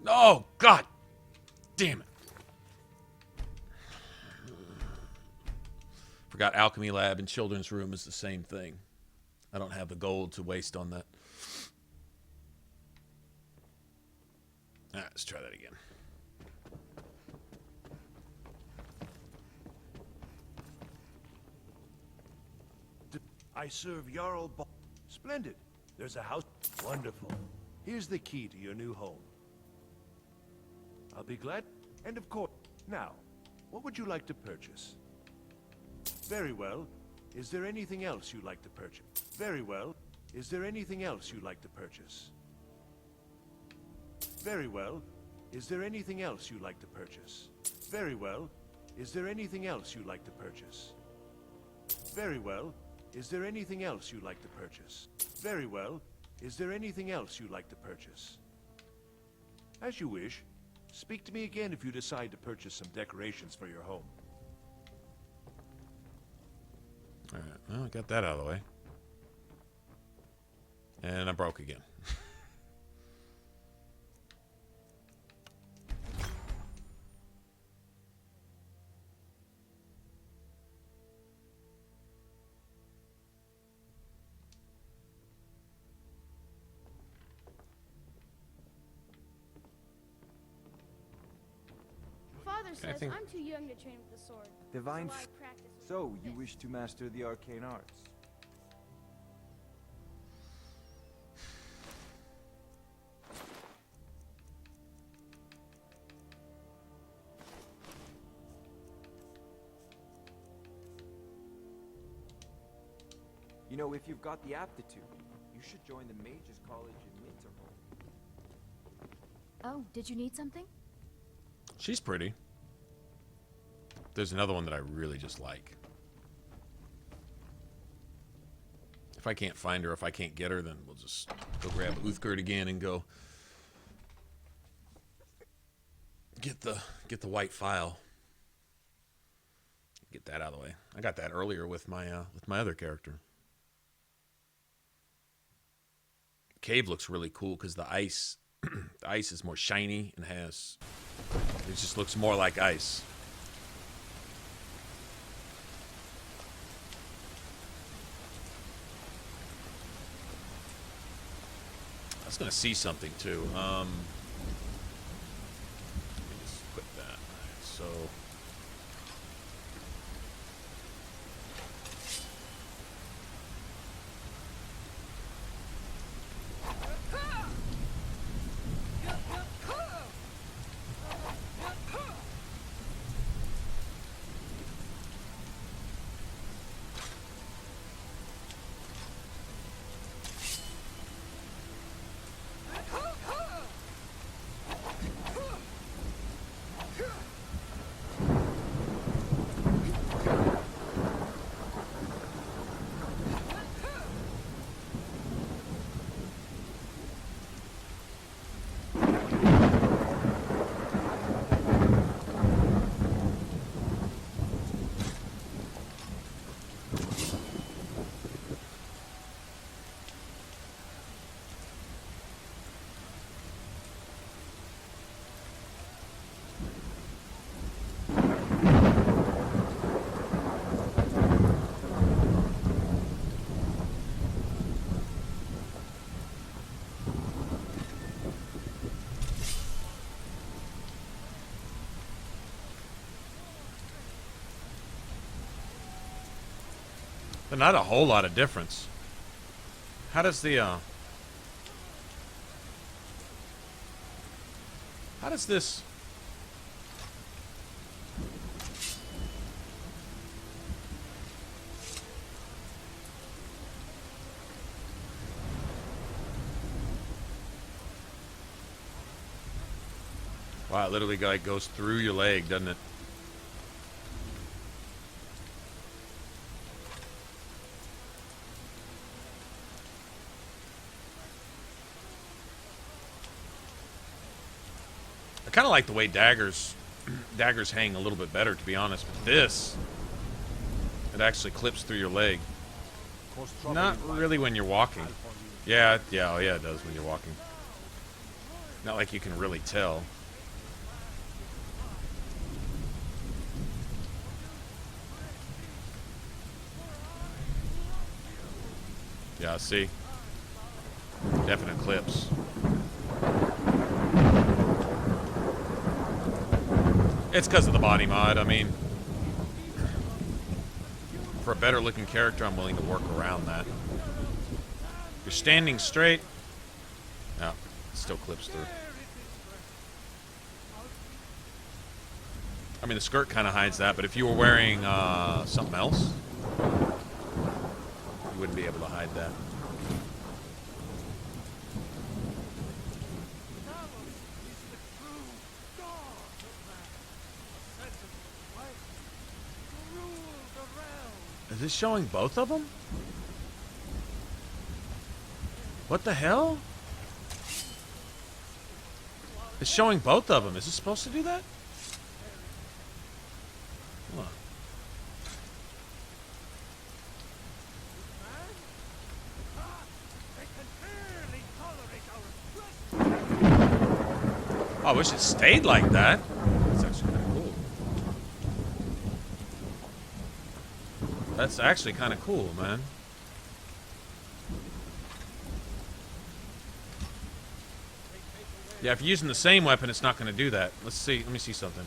Oh, God damn it. Forgot Alchemy Lab and Children's Room is the same thing. I don't have the gold to waste on that. All right, let's try that again. I serve Jarl Bal... Splendid. There's a house... Wonderful. Here's the key to your new home. I'll be glad... And of course... Now, what would you like to purchase? Very well. Is there anything else you'd like to purchase? Very well. Is there anything else you'd like to purchase? Very well. Is there anything else you'd like to purchase? Very well. Is there anything else you'd like to purchase? Very well. Is there anything else you'd like to purchase? Very well. Is there anything else you'd like to purchase? As you wish. Speak to me again if you decide to purchase some decorations for your home. All right, well, I got that out of the way. And I broke again. Father says think- I'm too young to train with the sword. Divine. So I practice with So, you wish to master the arcane arts? You know, if you've got the aptitude, you should join the Mages College in Winterhold. Oh, did you need something? She's pretty. There's another one that I really just like. If I can't find her, if I can't get her, then we'll just go grab Uthgerd again and go get the white file. Get that out of the way. I got that earlier with my other character. Cave looks really cool because the ice is more shiny and it just looks more like ice. I was gonna see something too. Let me just quit that. All right, so. But not a whole lot of difference. How does the how does this wow, it literally like goes through your leg, doesn't it? I kind of like the way daggers hang a little bit better, to be honest. But this, it actually clips through your leg. Not really when you're walking. Yeah, oh yeah, it does when you're walking. Not like you can really tell. Yeah, see? Definite clips. It's because of the body mod. I mean, for a better looking character, I'm willing to work around that. If you're standing straight, no, it still clips through. I mean, the skirt kind of hides that, but if you were wearing something else, you wouldn't be able to hide that. Is this showing both of them? What the hell? It's showing both of them. Is it supposed to do that? Hold on. Oh, I wish it stayed like that. That's actually kind of cool. That's actually kind of cool, man. Yeah, if you're using the same weapon, it's not going to do that. Let's see. Let me see something.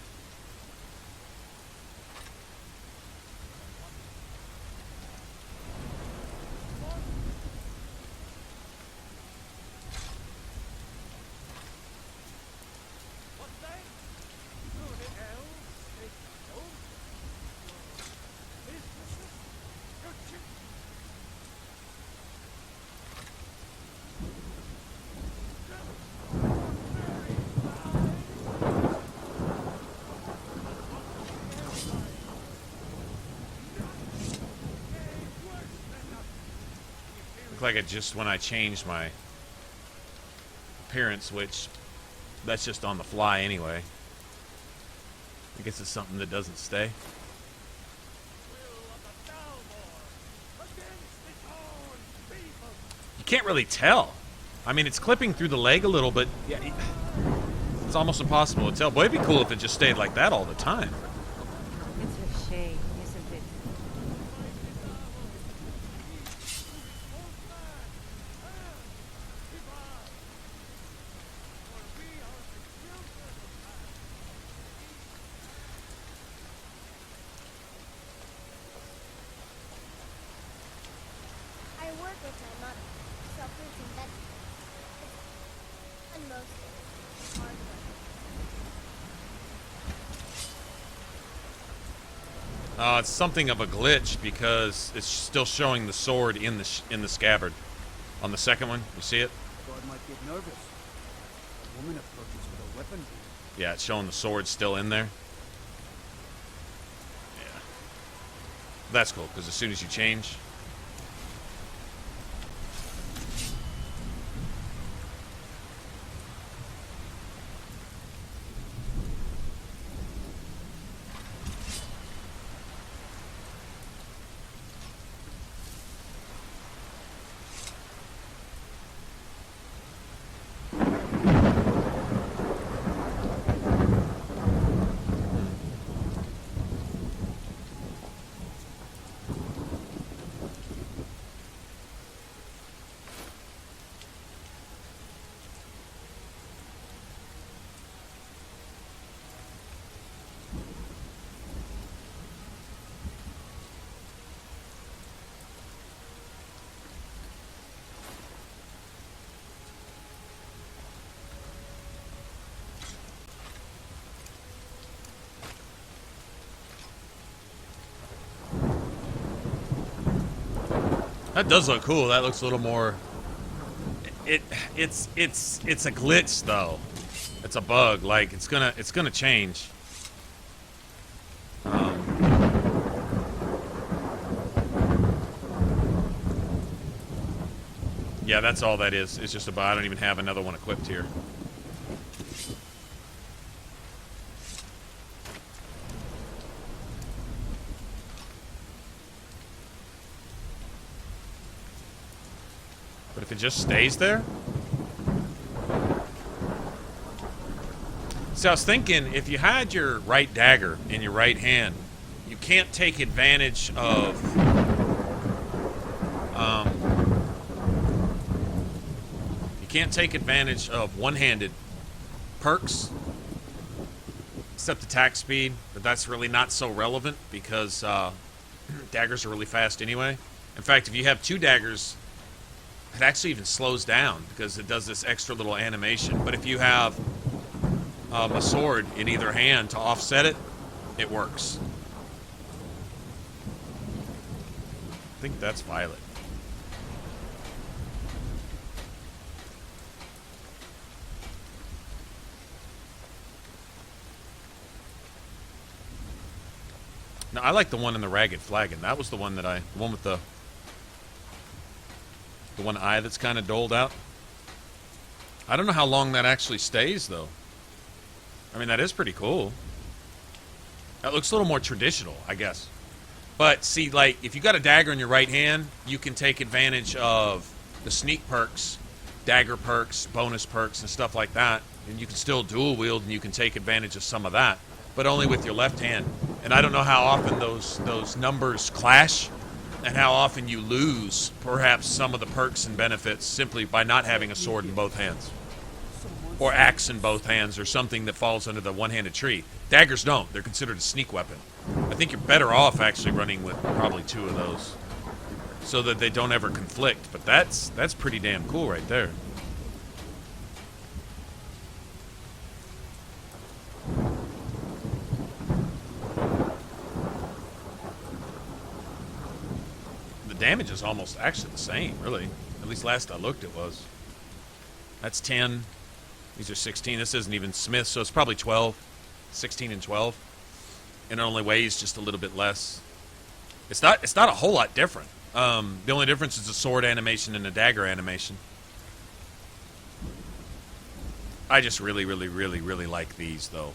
like it just when I changed my appearance, which that's just on the fly anyway. I guess it's something that doesn't stay. You can't really tell. I mean, it's clipping through the leg a little, but yeah, it's almost impossible to tell. Boy, it'd be cool if it just stayed like that all the time. It's a shame, isn't it? I work with my mother, sell fruits and vegetables. And mostly hard work. It's something of a glitch because it's still showing the sword in the scabbard. On the second one, you see it? God might get nervous. A woman approaches with a weapon. Yeah, it's showing the sword still in there. Yeah. That's cool, because as soon as you change... That does look cool. That looks a little more... It's a glitch though. It's a bug. Like it's gonna change. Yeah, that's all that is. It's just about I don't even have another one equipped here. But if it just stays there? So I was thinking, if you had your right dagger in your right hand, you can't take advantage of... you can't take advantage of one-handed perks, except attack speed, but that's really not so relevant because daggers are really fast anyway. In fact, if you have two daggers... it actually even slows down because it does this extra little animation. But if you have a sword in either hand to offset it, it works. I think that's Violet. Now, I like the one in the Ragged Flagon. That was the one that the one with the one eye that's kind of doled out. I don't know how long that actually stays, though. I mean, that is pretty cool. That looks a little more traditional, I guess. But, see, like, if you got a dagger in your right hand, you can take advantage of the sneak perks, dagger perks, bonus perks, and stuff like that. And you can still dual wield, and you can take advantage of some of that. But only with your left hand. And I don't know how often those numbers clash, and how often you lose perhaps some of the perks and benefits simply by not having a sword in both hands. Or axe in both hands, or something that falls under the one-handed tree. Daggers don't. They're considered a sneak weapon. I think you're better off actually running with probably two of those, so that they don't ever conflict. But that's pretty damn cool right there. Damage is almost actually the same, really. At least last I looked it was. That's 10. These are 16. This isn't even Smith, so it's probably 12. 16 and 12. And it only weighs just a little bit less. It's not a whole lot different. The only difference is the sword animation and the dagger animation. I just really like these, though.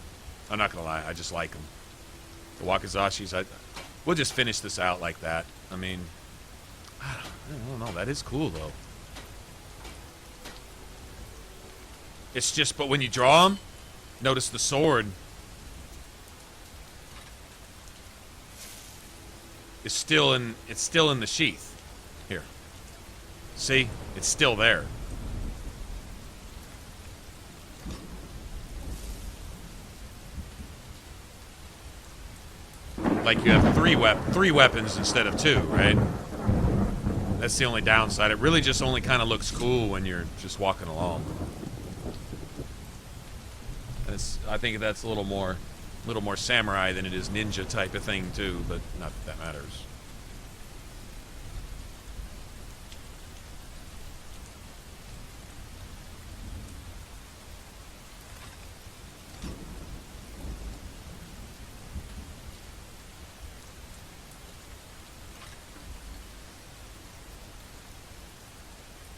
I'm not gonna lie, I just like them. The Wakizashis, we'll just finish this out like that. I mean, I don't know, that is cool, though. It's just, but when you draw them, notice the sword is still in, it's still in the sheath. Here. See? It's still there. Like you have three weapons instead of 2, right? That's the only downside. It really just only kind of looks cool when you're just walking along. I think that's a little more samurai than it is ninja type of thing too, but not that that matters.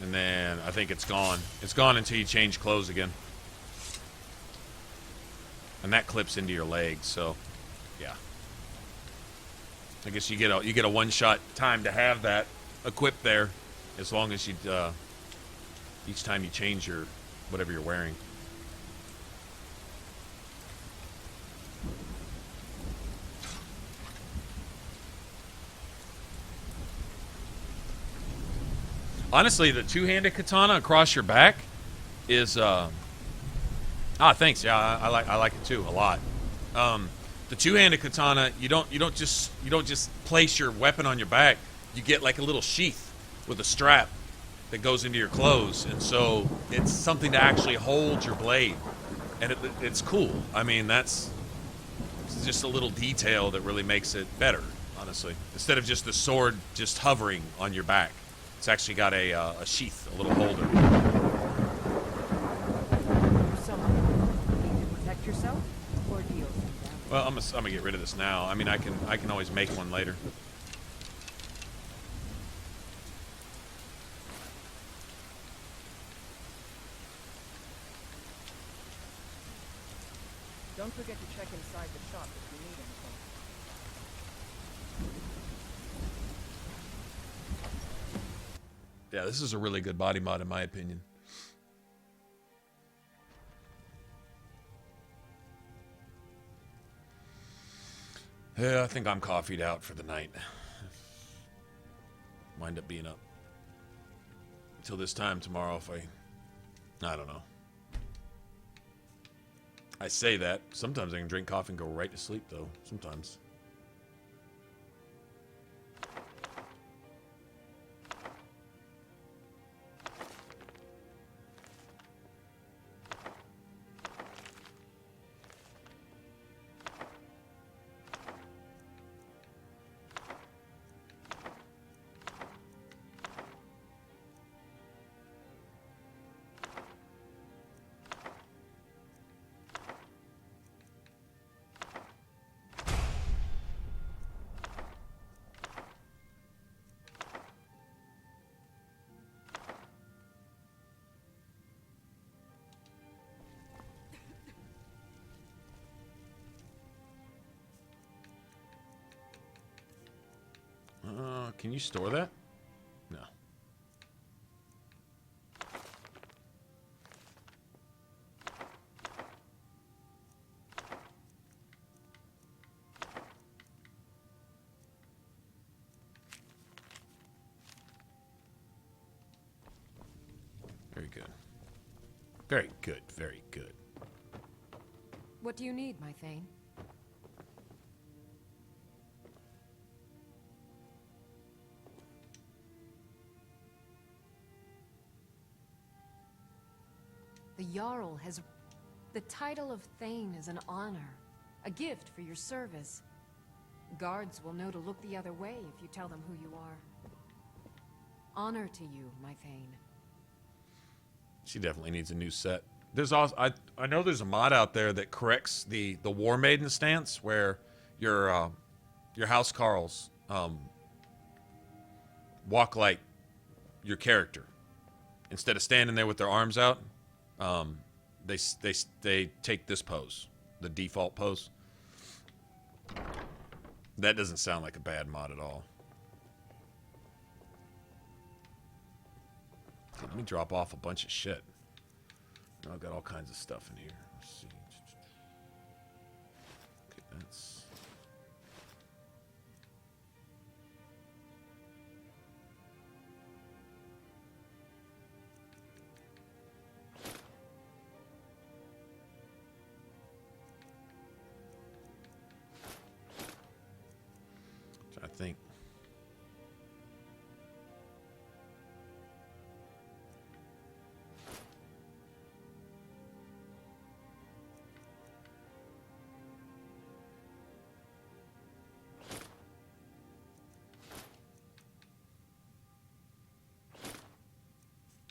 And then I think it's gone. It's gone until you change clothes again. And that clips into your legs, so yeah. I guess you get a one-shot time to have that equipped there, as long as you each time you change your whatever you're wearing. Honestly, the two-handed katana across your back is thanks. Yeah, I like it too a lot. The two-handed katana, you don't just place your weapon on your back. You get like a little sheath with a strap that goes into your clothes, and so it's something to actually hold your blade, and it's cool. I mean, it's just a little detail that really makes it better, honestly. Instead of just the sword just hovering on your back, it's actually got a sheath, a little holder. Protect yourself, or deal some damage? Well, I'm gonna get rid of this now. I mean, I can always make one later. Don't forget to check inside the shop if you need anything. Yeah, this is a really good body mod in my opinion. Yeah, I think I'm coffeeed out for the night. Wind up being up until this time tomorrow if I don't know. I say that. Sometimes I can drink coffee and go right to sleep, though. Sometimes. Can you store that? No. Very good. Very good, very good. What do you need, my Thane? The Jarl has... The title of Thane is an honor, a gift for your service. Guards will know to look the other way if you tell them who you are. Honor to you, my Thane. She definitely needs a new set. There's also I know there's a mod out there that corrects the War Maiden stance where your Housecarls walk like your character. Instead of standing there with their arms out, they take this pose, the default pose. That doesn't sound like a bad mod at all. Okay, let me drop off a bunch of shit. I've got all kinds of stuff in here. Let's see. Okay, that's... I think.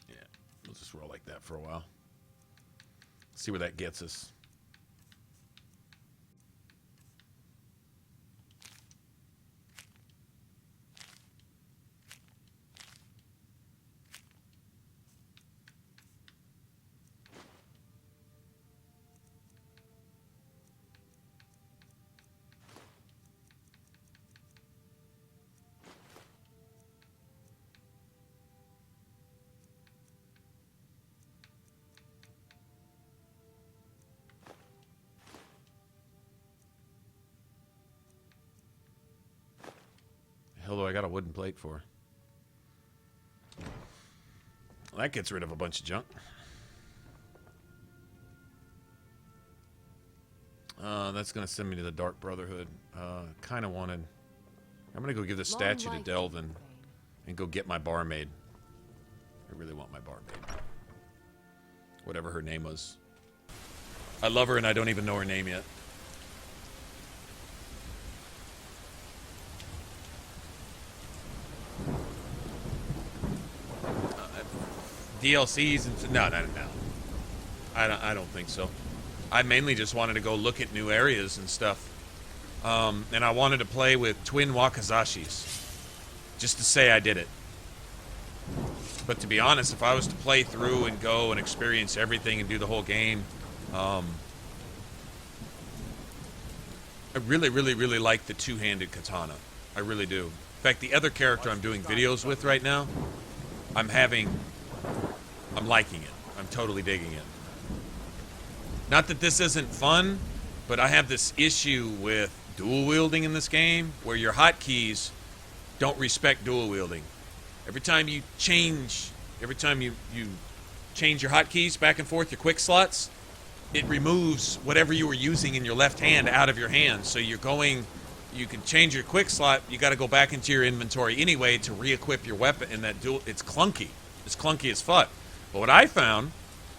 Yeah, we'll just roll like that for a while. See where that gets us. Hell do I got a wooden plate for? Well, that gets rid of a bunch of junk. That's going to send me to the Dark Brotherhood. Kind of wanted... I'm going to go give this statue to Delvin and go get my barmaid. I really want my barmaid. Whatever her name was. I love her and I don't even know her name yet. DLCs and no. I don't think so. I mainly just wanted to go look at new areas and stuff, and I wanted to play with twin Wakazashis, just to say I did it. But to be honest, if I was to play through and go and experience everything and do the whole game, I really like the two-handed katana. I really do. In fact, the other character I'm doing videos with right now, I'm liking it. I'm totally digging it. Not that this isn't fun, but I have this issue with dual wielding in this game where your hotkeys don't respect dual wielding. Every time you change your hotkeys back and forth, your quick slots, it removes whatever you were using in your left hand out of your hand. So you can change your quick slot, you got to go back into your inventory anyway to re-equip your weapon, and that it's clunky. It's clunky as fuck. But what I found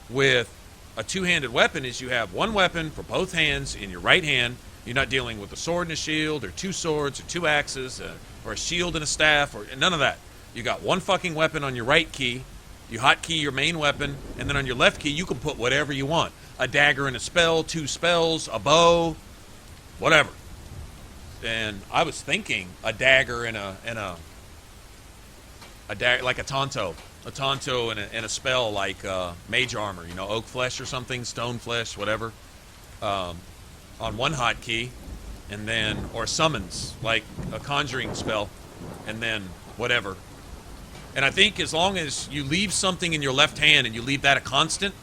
with a two-handed weapon is you have one weapon for both hands in your right hand. You're not dealing with a sword and a shield, or two swords, or two axes, or a shield and a staff, or none of that. You got one fucking weapon on your right key. You hotkey your main weapon, and then on your left key you can put whatever you want. A dagger and a spell, two spells, a bow, whatever. And I was thinking a dagger and a dagger, like a Tonto and a spell like mage armor, oak flesh or something, stone flesh, whatever, on one hotkey, and then, or summons, like a conjuring spell, and then whatever. And I think as long as you leave something in your left hand and you leave that a constant,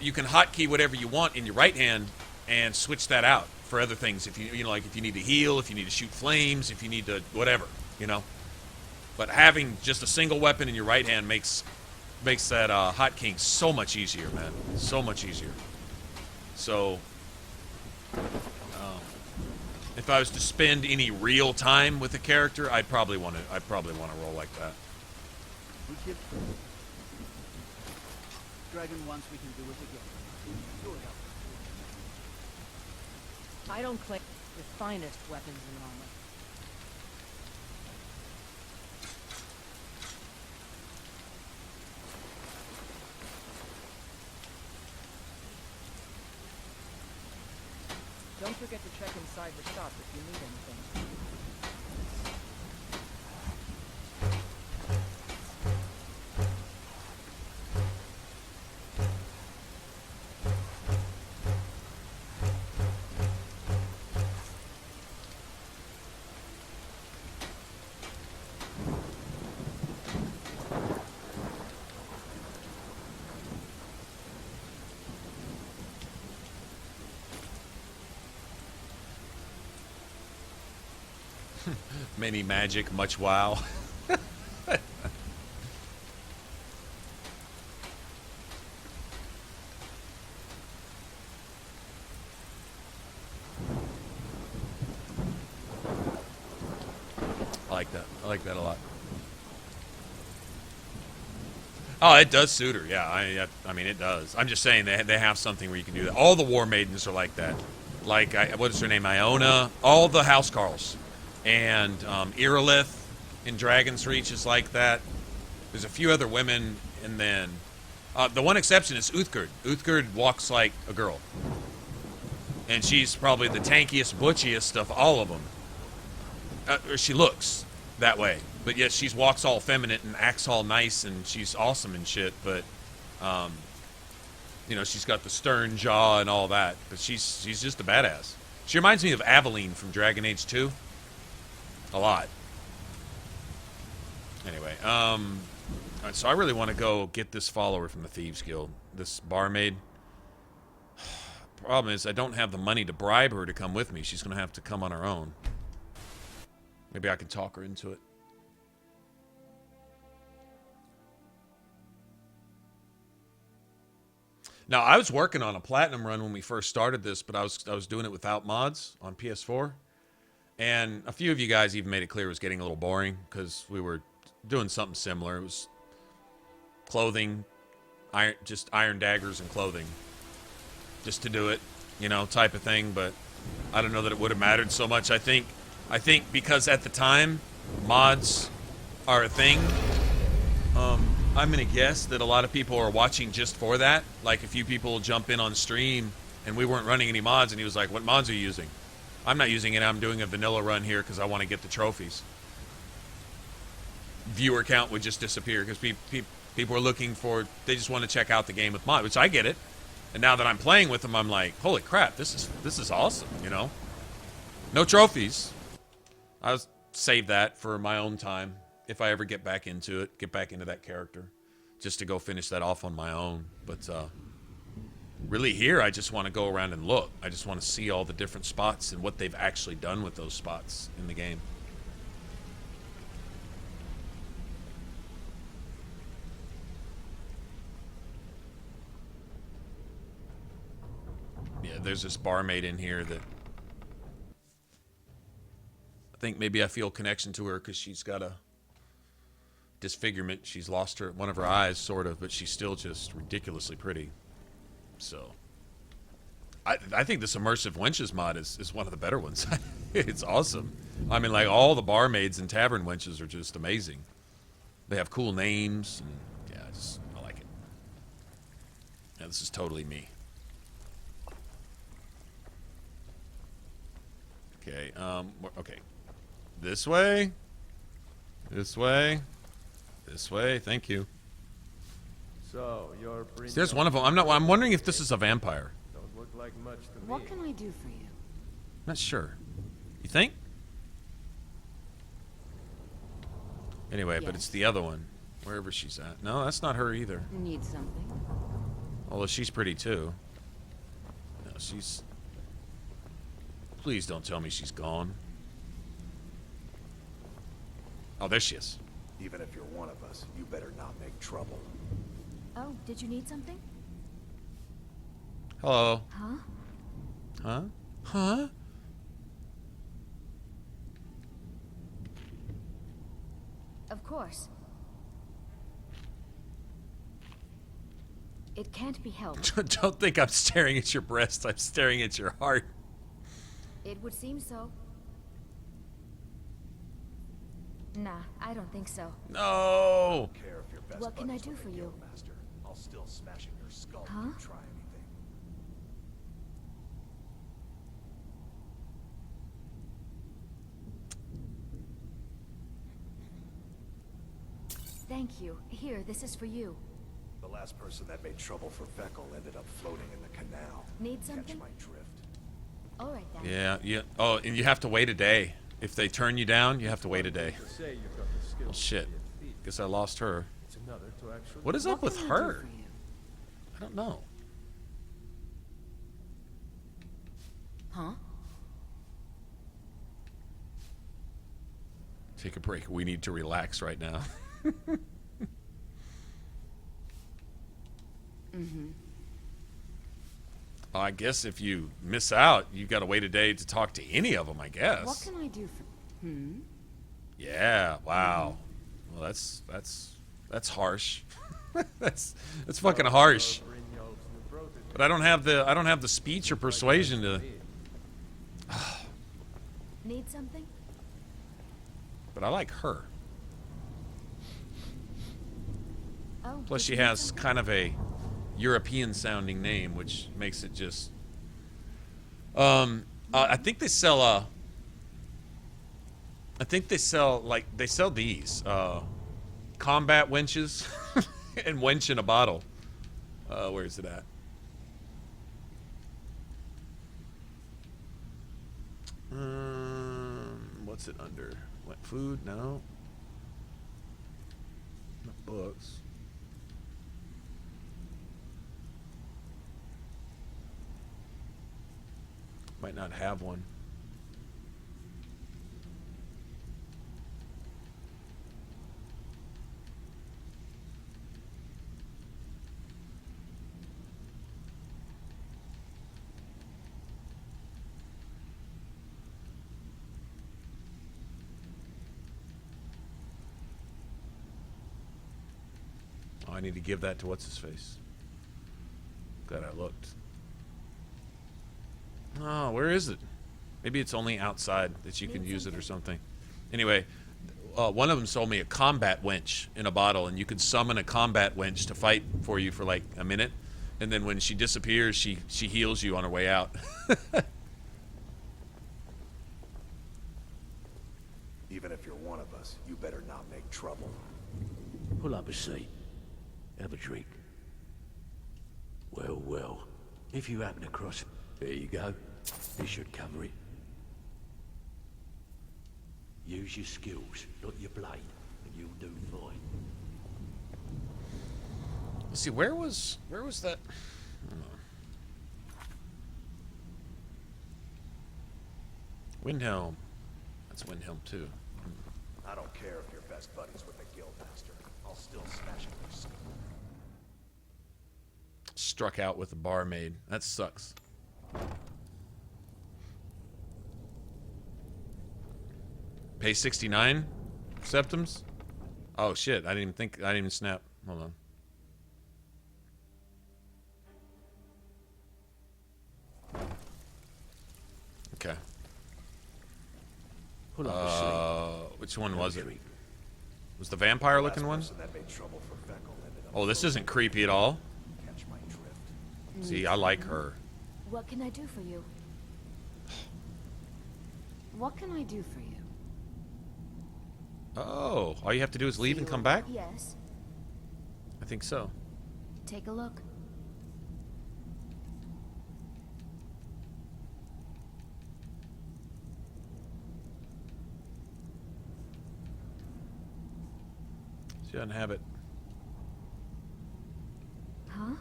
you can hotkey whatever you want in your right hand and switch that out for other things. If like if you need to heal, if you need to shoot flames, if you need to whatever, But having just a single weapon in your right hand makes that hotkeying so much easier, man. So much easier. So, if I was to spend any real time with a character, I'd probably want to roll like that. Dragon wants we can do it again. I don't claim the finest weapons and armor. Don't forget to check inside the shop if you need anything. Many magic, much wow. I like that. I like that a lot. Oh, it does suit her. Yeah, I mean, it does. I'm just saying they have something where you can do that. All the War Maidens are like that. Like, what is her name? Iona. All the Housecarls. And Irilith in Dragon's Reach is like that. There's a few other women, and then... the one exception is Uthgerd. Uthgerd walks like a girl. And she's probably the tankiest, butchiest of all of them. Or she looks that way. But yet she walks all feminine and acts all nice, and she's awesome and shit. But, you know, she's got the stern jaw and all that. But she's just a badass. She reminds me of Aveline from Dragon Age 2. A lot. Anyway, so I really want to go get this follower from the Thieves Guild. This barmaid. Problem is, I don't have the money to bribe her to come with me. She's going to have to come on her own. Maybe I can talk her into it. Now, I was working on a platinum run when we first started this, but I was doing it without mods on PS4. And a few of you guys even made it clear it was getting a little boring because we were doing something similar. It was clothing, just iron daggers and clothing. Just to do it, you know, type of thing. But I don't know that it would have mattered so much. I think because at the time, mods are a thing. I'm going to guess that a lot of people are watching just for that. Like, a few people jump in on stream, and we weren't running any mods, and he was like, what mods are you using? I'm not using it. I'm doing a vanilla run here because I want to get the trophies. Viewer count would just disappear because people are looking for... They just want to check out the game with mods, which I get it. And now that I'm playing with them, I'm like, holy crap, this is awesome, you know? No trophies. I'll save that for my own time. If I ever get back into it, get back into that character, just to go finish that off on my own. But really here, I just want to go around and look. I just want to see all the different spots and what they've actually done with those spots in the game. Yeah, there's this barmaid in here that I think maybe I feel connection to her because she's got a disfigurement. She's lost one of her eyes, sort of, but she's still just ridiculously pretty. So I think this Immersive Wenches mod is one of the better ones. It's awesome. I mean, like, all the barmaids and tavern wenches are just amazing. They have cool names, and yeah, I like it. Yeah, this is totally me. Okay, okay. This way. This way. This way, thank you. So, you're There's one of them. I'm wondering if this is a vampire. Don't look like much to me. What can I do for you? Not sure. You think? Anyway, but it's the other one. Wherever she's at. No, that's not her either. Need something? Although she's pretty too. No, she's... Please don't tell me she's gone. Oh, there she is. Even if you're one of us, you better not make trouble. Oh, did you need something? Hello. Huh? Huh? Huh? Of course. It can't be helped. Don't think I'm staring at your breast. I'm staring at your heart. It would seem so. Nah, I don't think so. No! What can I do for you? I'll still smash in your skull Huh? if you try anything. Thank you. Here, this is for you. The last person that made trouble for Vekel ended up floating in the canal. Need Catch something? my drift. All right then. Yeah, yeah. Oh, and you have to wait a day. If they turn you down, you have to wait a day. Oh, shit. Guess I lost her. What is up with her? I don't know. Huh? Take a break. We need to relax right now. Mm-hmm. I guess if you miss out, you got to wait a day to talk to any of them, I guess. What can I do for... Yeah, wow. Well, that's harsh. that's fucking harsh. But I don't have the speech or persuasion to. Need something? But I like her. Oh, Plus, she has kind of a European-sounding name, which makes it just. I think they sell they sell these combat wenches and wench in a bottle. Where is it at? What's it under? What, food? No. Not books. Might not have one. Oh, I need to give that to what's-his-face. Glad I looked. Oh, where is it? Maybe it's only outside that you can use it or something. Anyway, one of them sold me a combat wench in a bottle, and you could summon a combat wench to fight for you for like a minute, and then when she disappears, she heals you on her way out. Even if you're one of us, you better not make trouble. Pull up a seat. Have a drink. Well, well. If you happen to cross it, there you go. This should cover it. Use your skills, not your blade, and you'll do fine. Let's see, where was that? Windhelm. That's Windhelm too. I don't care if you're best buddies with the guildmaster. I'll still smash your skull. Struck out with a barmaid. That sucks. Pay 69 septims? Oh shit, I didn't even snap. Hold on. Okay. Which one was it? Was the vampire looking one? Oh, this isn't creepy at all. See, I like her. What can I do for you? What can I do for you? Oh, all you have to do is leave and come back? Yes. I think so. Take a look. She doesn't have it. Huh?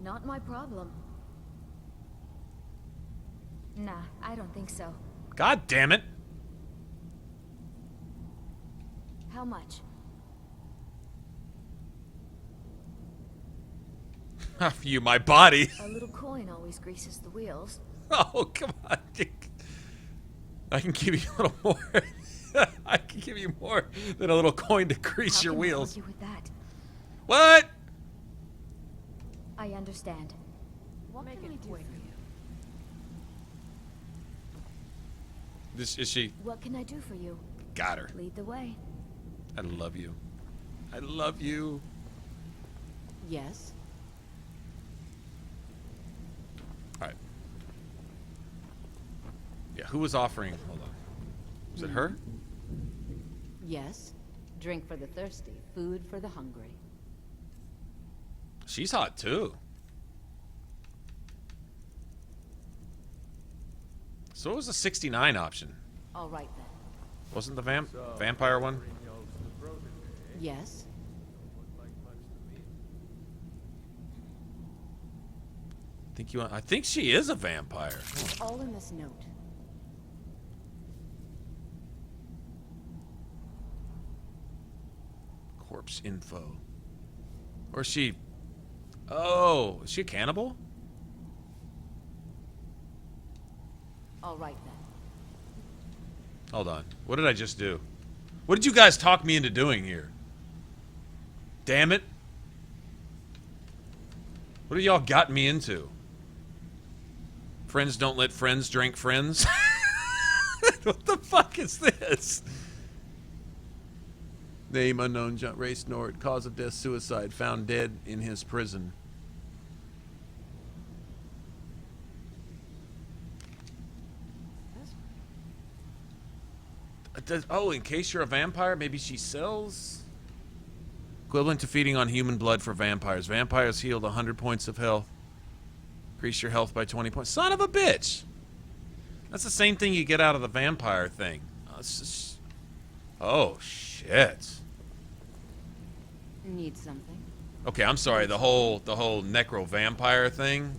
Not my problem. Nah, I don't think so. God damn it! How much? You, my body. A little coin always greases the wheels. Oh, come on. I can give you a little more. I can give you more than a little coin to grease your wheels. How can I argue with that? What? I understand. What can I do for you? This is she. What can I do for you? Got her. Lead the way. I love you. I love you. Yes. All right. Yeah, who was offering? Hold on. Was it her? Yes. Drink for the thirsty, food for the hungry. She's hot too. So what was the 69 option? All right then. Wasn't the vampire one? Yes. I think she is a vampire. All in this note. Corpse info. Or is she... Oh, is she a cannibal? All right, then. Hold on. What did I just do? What did you guys talk me into doing here? Damn it. What have y'all got me into? Friends don't let friends drink friends? What the fuck is this? Name unknown, race Nord, cause of death suicide, found dead in his prison. Oh, in case you're a vampire, maybe she sells? Equivalent to feeding on human blood for vampires. Vampires healed 100 points of health. Increase your health by 20 points. Son of a bitch! That's the same thing you get out of the vampire thing. Oh, shit. Need something? Okay, I'm sorry. The whole necro vampire thing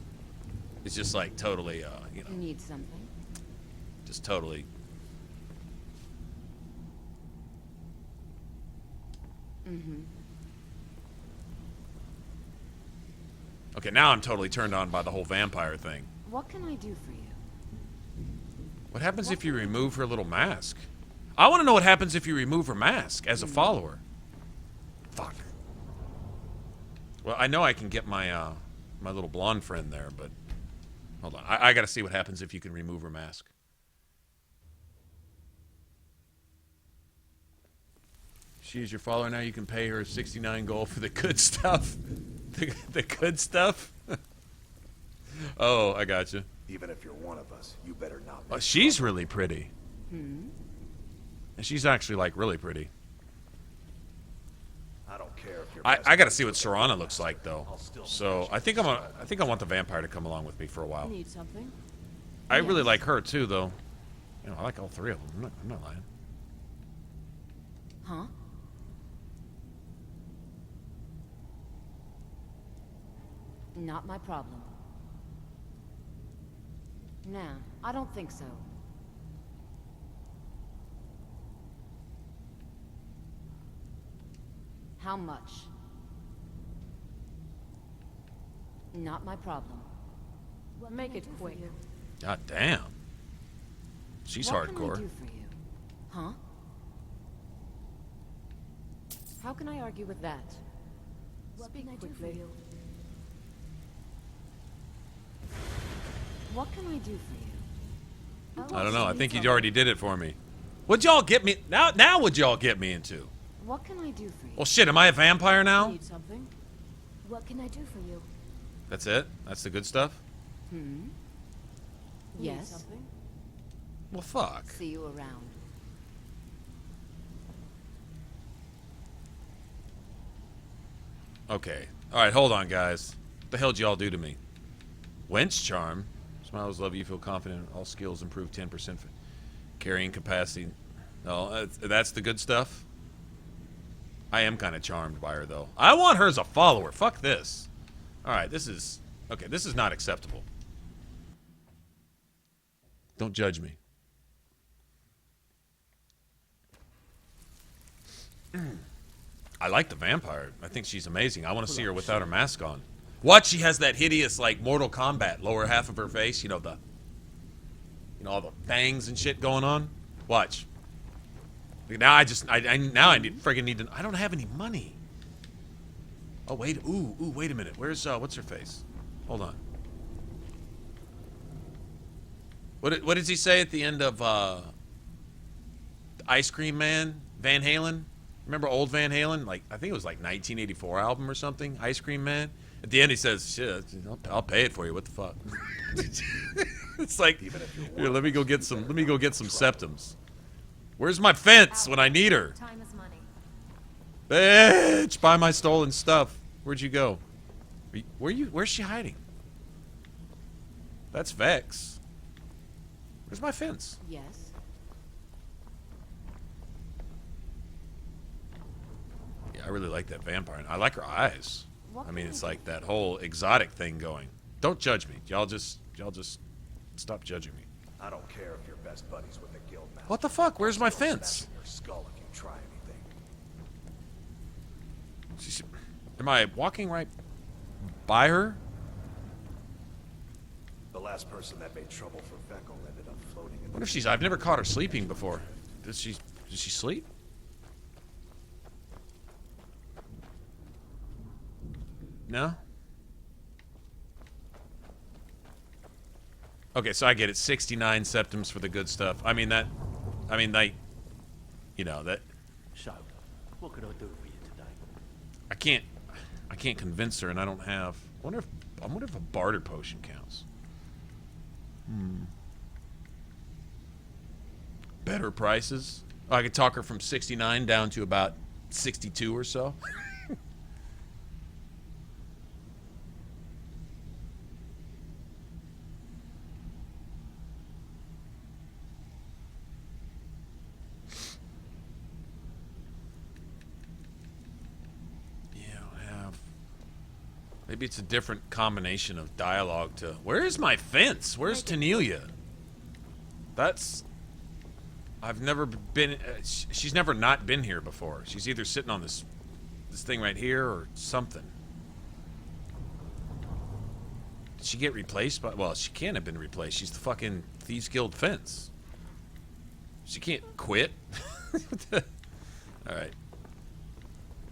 is just like totally, you know. Need something? Just totally. Mm-hmm. Okay, now I'm totally turned on by the whole vampire thing. What can I do for you? What happens if you remove her little mask? I want to know what happens if you remove her mask as a follower. Fuck. Well, I know I can get my my little blonde friend there, but hold on. I got to see what happens if you can remove her mask. She's your follower now. You can pay her 69 gold for the good stuff. The good stuff? Oh, I got you. Even if you're one of us, you better not. Oh, she's really pretty. Hmm? And she's actually, like, really pretty. I don't care if you're. I got to see what Serana looks like, though. So I think I want the vampire to come along with me for a while. Need something? I really like her too, though. You know, I like all three of them. I'm not lying. Huh? Not my problem. Nah, I don't think so. How much? Not my problem. Make it quick. God damn. She's what hardcore. What can I do for you? Huh? How can I argue with that? Speak quickly. What can I do for you? I don't know. I think you already did it for me. What'd y'all get me? Now what'd y'all get me into? What can I do for you? Well, shit. Am I a vampire now? Need something? What can I do for you? That's it? That's the good stuff? Hmm? Yes. Well, fuck. See you around. Okay. All right, hold on, guys. What the hell did y'all do to me? Wench charm. Smiles love you, feel confident. All skills improve 10%. Carrying capacity. No, that's the good stuff. I am kind of charmed by her, though. I want her as a follower. Fuck this. All right, this is... Okay, this is not acceptable. Don't judge me. I like the vampire. I think she's amazing. I want to see her without her mask on. What? She has that hideous, like, Mortal Kombat lower half of her face. You know, all the fangs and shit going on. Watch. Now I friggin' need to... I don't have any money. Oh, wait. Ooh, wait a minute. Where's, what's her face? Hold on. What does he say at the end of, the Ice Cream Man? Van Halen? Remember old Van Halen? Like, I think it was like 1984 album or something. Ice Cream Man. At the end, he says, "Shit, I'll pay it for you. What the fuck?" It's like, here, let me go get some septums. Where's my fence when I need her? Time is money. Bitch, buy my stolen stuff. Where'd you go? Where's she hiding? That's Vex. Where's my fence? Yes. Yeah, I really like that vampire. I like her eyes. I mean, it's like that whole exotic thing going. Don't judge me. Y'all just stop judging me. I don't care if you're best buddies with the guild master. What the fuck? Where's my fence? Your skull if you try anything. Am I walking right by her? The last person that made trouble for Vekel ended up floating in. What if she's? I've never caught her sleeping before. Does she sleep? No. Okay, so I get it. 69 septims for the good stuff. I mean, you know that. So, what can I do for you today? I can't convince her, and I don't have. I wonder if a barter potion counts. Better prices. Oh, I could talk her from 69 down to about 62 or so. Maybe it's a different combination of dialogue to... Where is my fence? Where's Tanelia? That's... I've never been... she's never not been here before. She's either sitting on this thing right here or something. Did she get replaced by... Well, she can't have been replaced. She's the fucking Thieves Guild fence. She can't quit. Alright.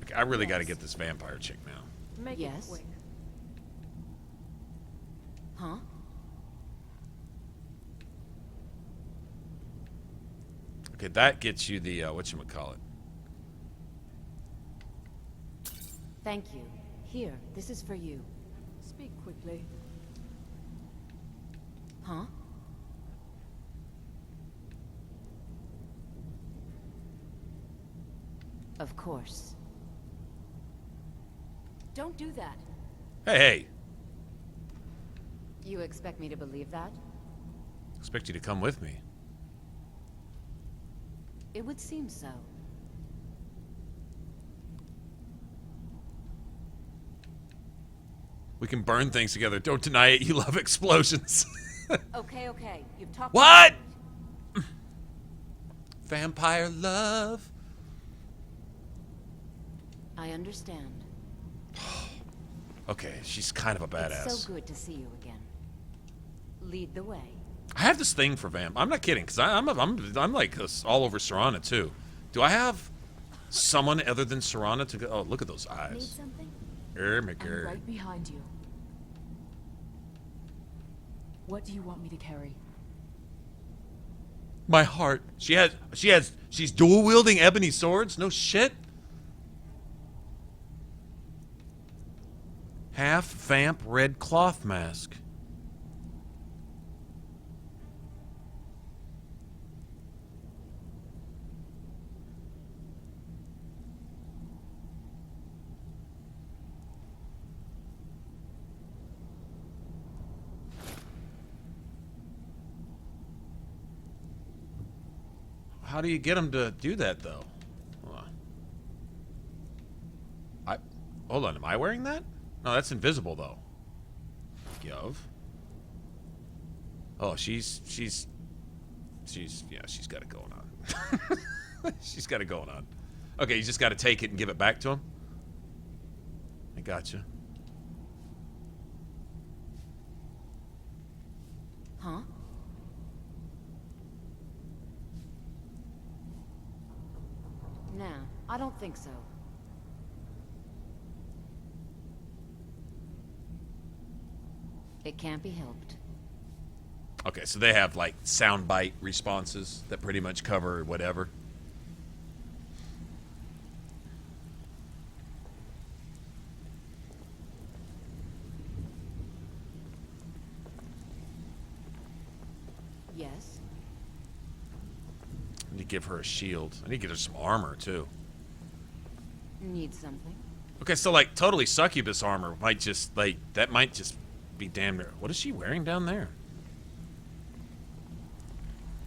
Okay, I really got to get this vampire chick now. Make it quick. Huh? Okay, that gets you the, whatchamacallit. Thank you. Here, this is for you. Speak quickly. Huh? Of course. Don't do that. Hey! You expect me to believe that? Expect you to come with me. It would seem so. We can burn things together. Don't deny it. You love explosions. Okay. You've talked. What? Vampire love. I understand. Okay, she's kind of a badass. It's so good to see you again. Lead the way. I have this thing for vamp. I'm not kidding, because I'm like this all over Serana too. Do I have someone other than Serana to go? Oh, look at those eyes. Need something? I'm right behind you. What do you want me to carry? My heart. She's dual wielding ebony swords. No shit. Half vamp red cloth mask. How do you get them to do that, though? Hold on, am I wearing that? No, that's invisible, though. Yov. Oh, she's got it going on. She's got it going on. Okay, you just got to take it and give it back to him? I gotcha. Huh? No, I don't think so. It can't be helped. Okay, so they have like soundbite responses that pretty much cover whatever. Yes. I need to give her a shield. I need to get her some armor too. Need something? Okay, so like totally succubus armor might just like that might just be damn near. What is she wearing down there?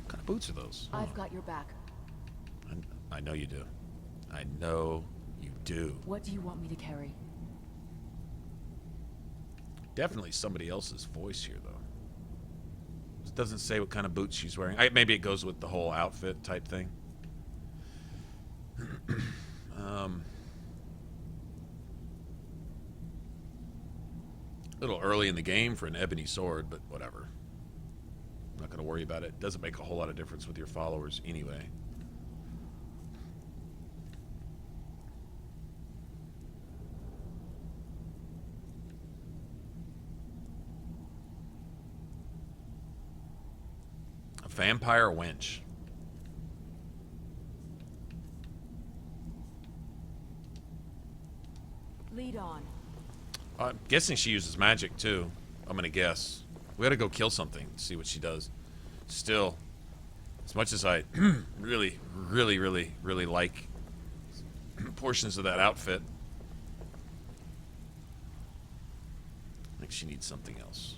What kind of boots are those? I've got your back. I know you do. I know you do. What do you want me to carry? Definitely somebody else's voice here, though. It doesn't say what kind of boots she's wearing. Maybe it goes with the whole outfit type thing. A little early in the game for an ebony sword, but whatever. I'm not going to worry about it. Doesn't make a whole lot of difference with your followers anyway. A vampire wench. Lead on. I'm guessing she uses magic too. I'm gonna guess. We gotta go kill something, see what she does. Still, as much as I really like portions of that outfit, I think she needs something else.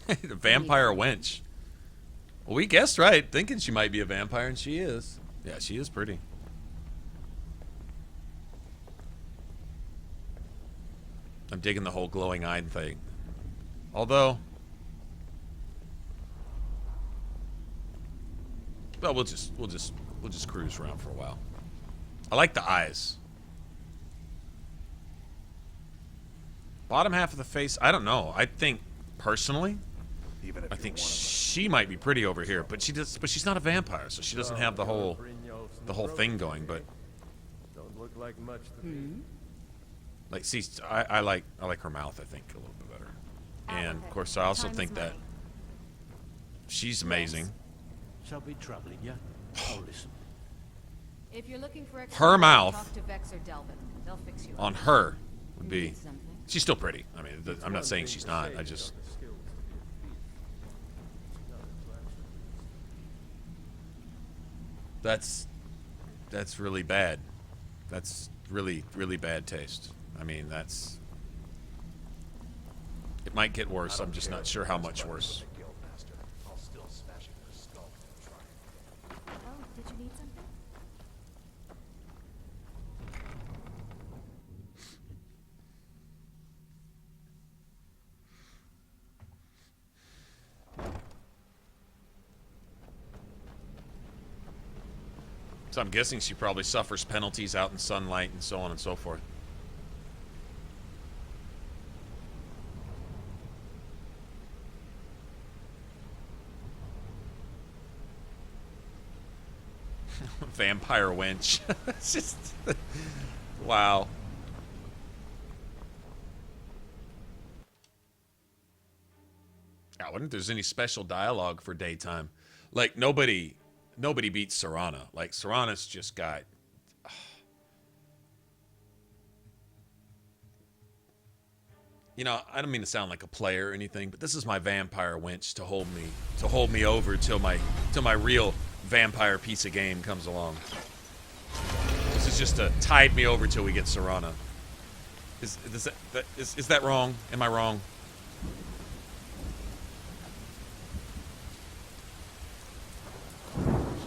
The vampire wench. Well, we guessed right, thinking she might be a vampire, and she is. Yeah, she is pretty. I'm digging the whole glowing-eyed thing. Although, well, we'll just cruise around for a while. I like the eyes. Bottom half of the face, I don't know. I think personally, I think she might be pretty over here, but she's not a vampire, so she doesn't have the whole thing going. But don't look like much to me. Like, see, I like her mouth, I think, a little bit better. And of course, I also think that she's amazing. Shall be troubling you. Oh, listen. If you're looking for Her mouth talk to Vex or Delvin. They'll fix you on up. her would be. She's still pretty. I mean, I'm not saying she's not. I just. That's really bad. That's really bad taste. I mean, that's... It might get worse. I'm just not sure how much worse. Oh, did you need something? So I'm guessing she probably suffers penalties out in sunlight and so on and so forth. Vampire wench. It's just... Wow. I wonder if there's any special dialogue for daytime. Like, nobody beats Serana. Like, Serana's just got... You know, I don't mean to sound like a player or anything, but this is my vampire wench to hold me over till my real vampire piece of game comes along. This is just to tide me over till we get Serana. Is that wrong? Am I wrong?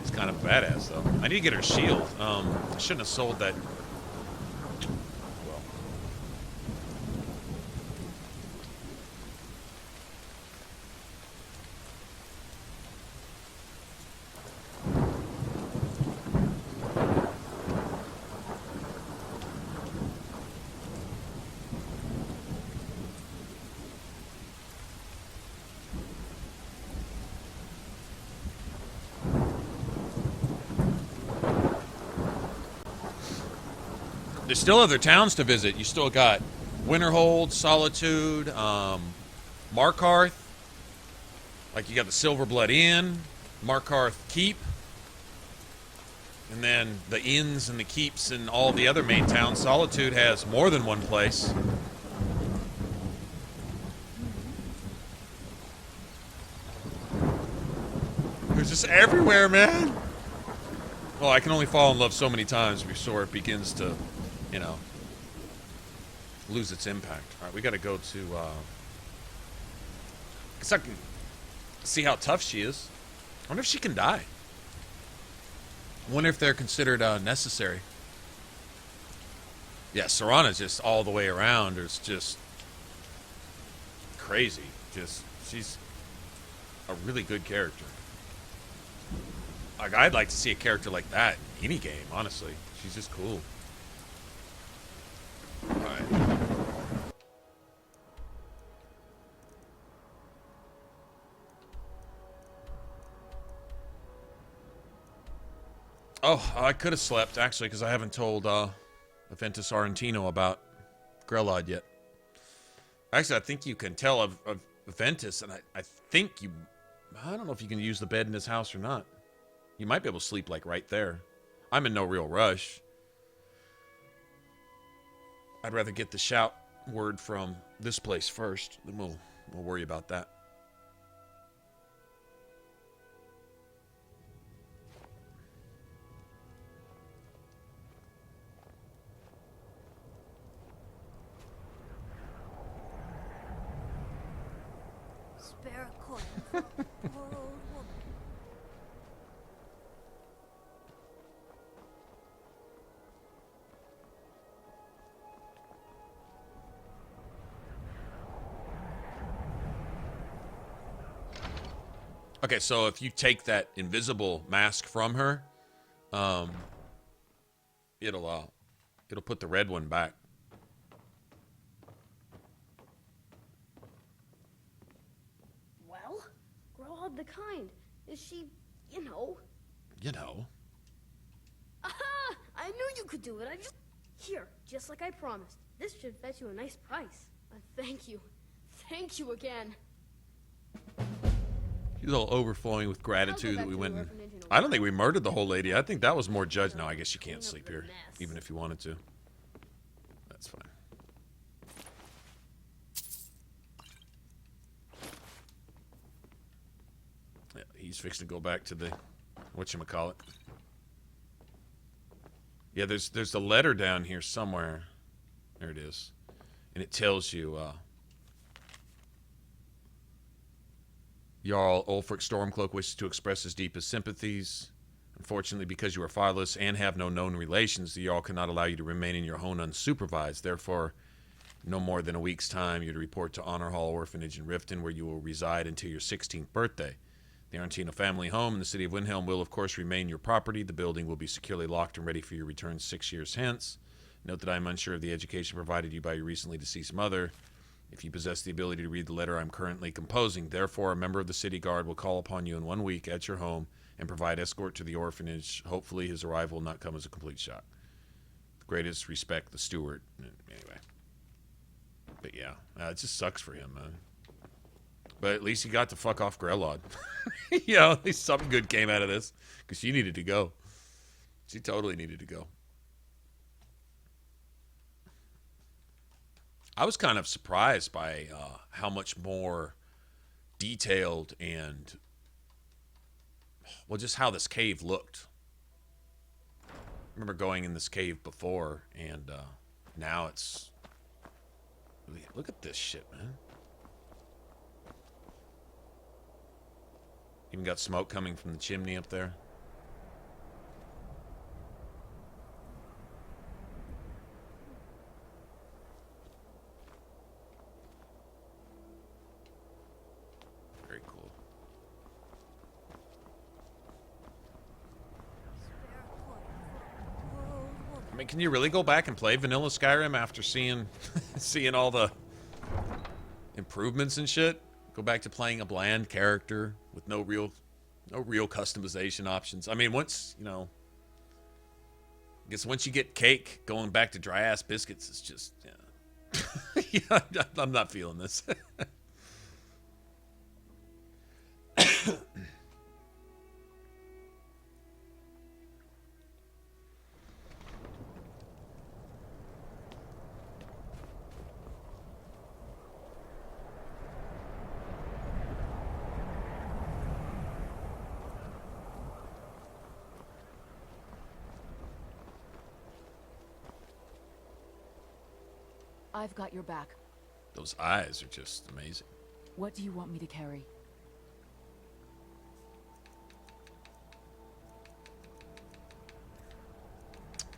She's kind of badass though. I need to get her shield. I shouldn't have sold that. There's still other towns to visit. You still got Winterhold, Solitude, Markarth. Like, you got the Silverblood Inn, Markarth Keep, and then the inns and the keeps and all the other main towns. Solitude has more than one place. They're just everywhere, man. Well, I can only fall in love so many times before it begins to, you know, lose its impact. All right, we got to go to, guess I can see how tough she is. I wonder if she can die. I wonder if they're considered necessary. Yeah, Serana's just all the way around. It's just crazy. Just, she's a really good character. Like, I'd like to see a character like that in any game, honestly. She's just cool. Alright. Oh, I could have slept, actually, because I haven't told Aventus Argentino about Grelod yet. Actually, I think you can tell of Aventus, and I think you... I don't know if you can use the bed in his house or not. You might be able to sleep, like, right there. I'm in no real rush. I'd rather get the shout word from this place first, then we'll worry about that. Spare a coin for a poor old woman. Okay, so if you take that invisible mask from her, it'll put the red one back. Well, Grelod the Kind. Is she, you know? You know. Aha! I knew you could do it. I just... Here, just like I promised. This should fetch you a nice price. Thank you. Thank you again. She's all overflowing with gratitude that we went and... I don't think we murdered the whole lady. I think that was more judged. No, I guess you can't sleep here, even if you wanted to. That's fine. Yeah, he's fixing to go back to the... whatchamacallit. Yeah, there's the letter down here somewhere. There it is. And it tells you, Jarl Ulfric Stormcloak wishes to express his deepest sympathies. Unfortunately, because you are fatherless and have no known relations, the Jarl cannot allow you to remain in your home unsupervised. Therefore, no more than a week's time, you're to report to Honor Hall Orphanage in Riften, where you will reside until your 16th birthday. The Argentino family home in the city of Windhelm will, of course, remain your property. The building will be securely locked and ready for your return 6 years hence. Note that I am unsure of the education provided you by your recently deceased mother. If you possess the ability to read the letter I'm currently composing, therefore, a member of the city guard will call upon you in 1 week at your home and provide escort to the orphanage. Hopefully, his arrival will not come as a complete shock. With greatest respect, the steward. Anyway. But yeah, it just sucks for him, man. But at least he got to fuck off Grelod. You know, at least something good came out of this. Because she needed to go. She totally needed to go. I was kind of surprised by how much more detailed and, well, just how this cave looked. I remember going in this cave before, and now it's... Look at this shit, man. Even got smoke coming from the chimney up there. Very cool. I mean, can you really go back and play vanilla Skyrim after seeing seeing all the improvements and shit? Go back to playing a bland character with no real customization options. I mean, once, you know, I guess once you get cake, going back to dry ass biscuits is just, yeah. Yeah, I'm not feeling this. I've got your back. Those eyes are just amazing. What do you want me to carry?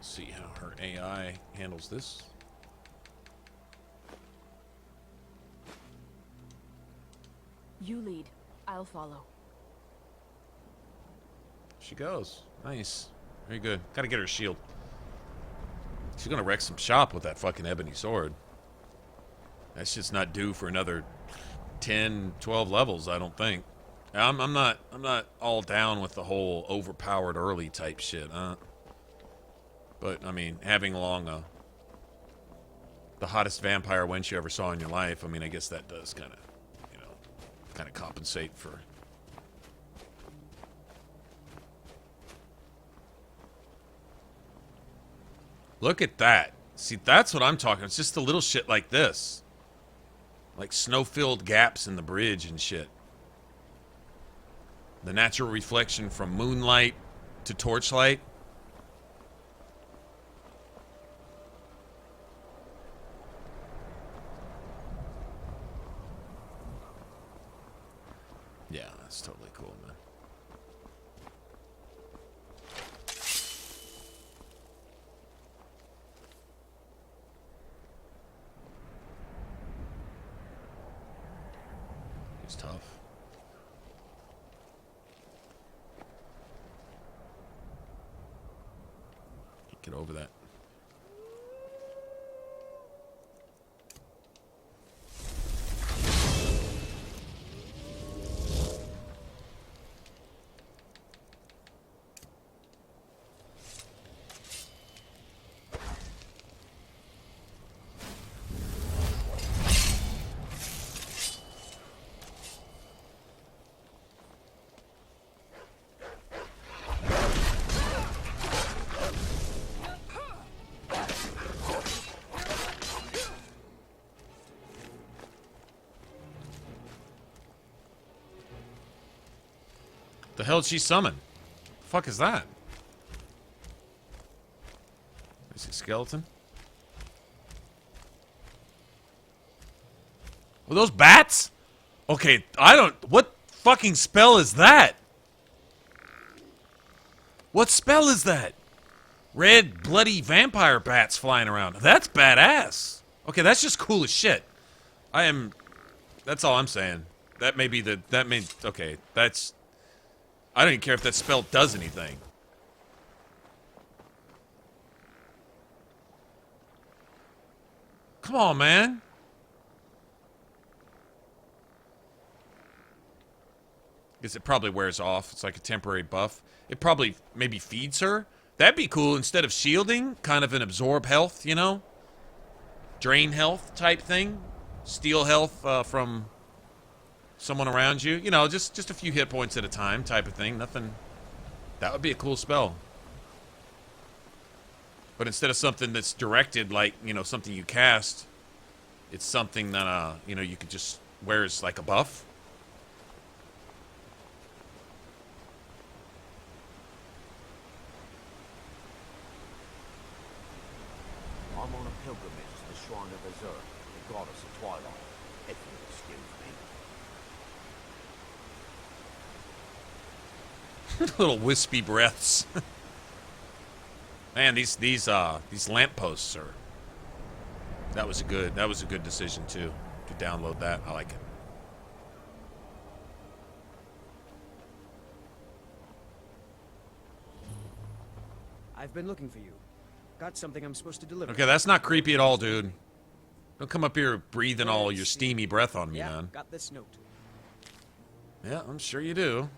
See how her AI handles this. You lead. I'll follow. She goes. Nice. Very good. Gotta get her shield. She's gonna wreck some shop with that fucking ebony sword. That shit's not due for another 10, 12 levels, I don't think. I'm not all down with the whole overpowered early type shit, but I mean, having along the hottest vampire wench you ever saw in your life, I mean, I guess that does kind of, you know, kind of compensate for. Look at that. See, that's what I'm talking. It's just the little shit like this. Like snow-filled gaps in the bridge and shit. The natural reflection from moonlight to torchlight. Yeah, that's totally cool, man. It's tough. Get over that. The hell did she summon? The fuck is that? Is it a skeleton? Were those bats? Okay, I don't... What fucking spell is that? What spell is that? Red, bloody vampire bats flying around. That's badass. Okay, that's just cool as shit. I am... That's all I'm saying. That may be the... That may... Okay, that's... I don't even care if that spell does anything. Come on, man. Guess it probably wears off. It's like a temporary buff. It probably maybe feeds her. That'd be cool instead of shielding. Kind of an absorb health, you know? Drain health type thing. Steal health from... someone around you, you know, just a few hit points at a time type of thing. Nothing. That would be a cool spell. But instead of something that's directed, like, you know, something you cast, it's something that, you know, you could just wear as like a buff. I'm on a pilgrimage to the Shrine of Azure, the goddess of twilight. If you'll excuse me. Little wispy breaths. Man, these lampposts are. That was a good decision too. To download that, I like it. I've been looking for you. Got something I'm supposed to deliver. Okay, that's not creepy at all, dude. Don't come up here breathing all your steamy breath on me, yeah, man. got this note. Yeah, I'm sure you do.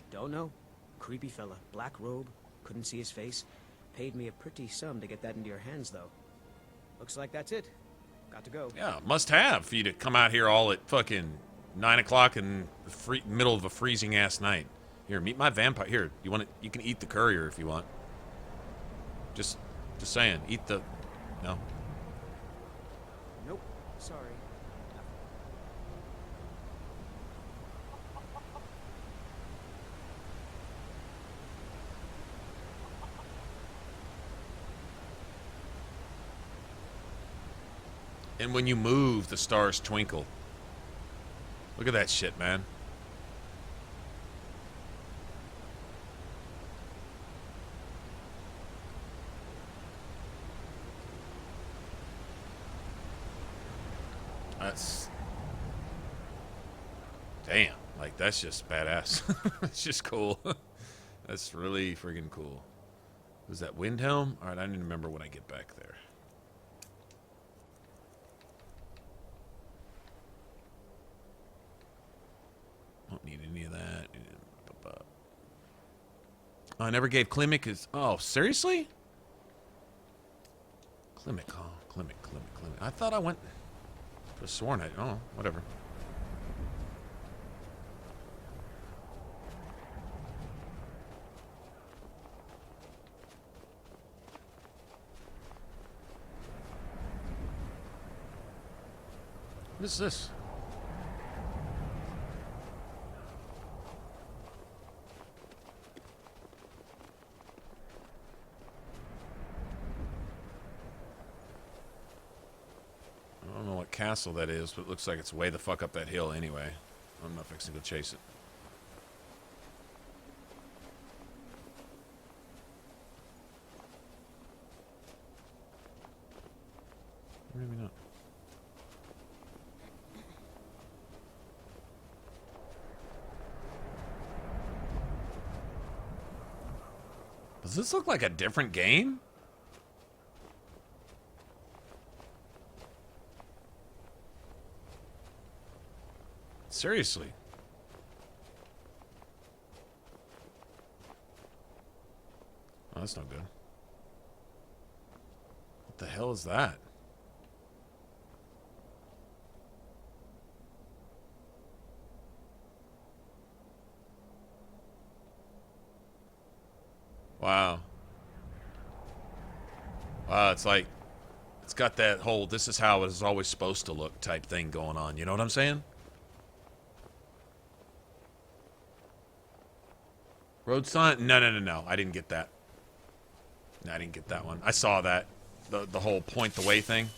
Don't know. Creepy fella. Black robe. Couldn't see his face. Paid me a pretty sum to get that into your hands, though. Looks like that's it. Got to go. Yeah, must have for you to come out here all at fucking 9 o'clock in the middle of a freezing ass night. Here, meet my vampire. Here, you want it? You can eat the courier if you want. Just saying, eat the. No. Nope. Sorry. And when you move, the stars twinkle. Look at that shit, man. That's... Damn. Like, that's just badass. It's just cool. That's really friggin' cool. Was that Windhelm? All right, I need to remember when I get back there. Don't need any of that. Oh, I never gave Klimek his... Oh, seriously? Klimek, oh, Klimek. I thought I went... For sworn I... Oh, whatever. What is this? I don't know what castle that is, but it looks like it's way the fuck up that hill anyway. I'm not fixing to go chase it. Maybe not. Does this look like a different game? Seriously. Oh, that's not good. What the hell is that? Wow. Wow, it's like, it's got that whole, this is how it is always supposed to look type thing going on. You know what I'm saying? Road sign? No. I didn't get that. No, I didn't get that one. I saw that. The whole point the way thing.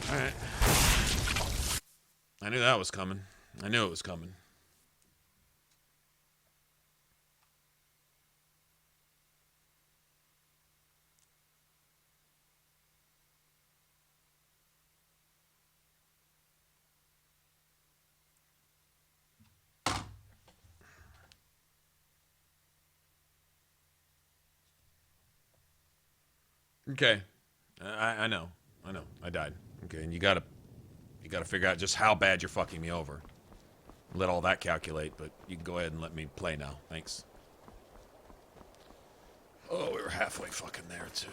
Alright. I knew that was coming. I knew it was coming. Okay, I know. I died. Okay, and you gotta figure out just how bad you're fucking me over. Let all that calculate, but you can go ahead and let me play now. Thanks. Oh, we were halfway fucking there too.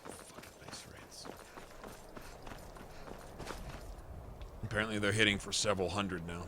Fucking base rates. Apparently they're hitting for several hundred now.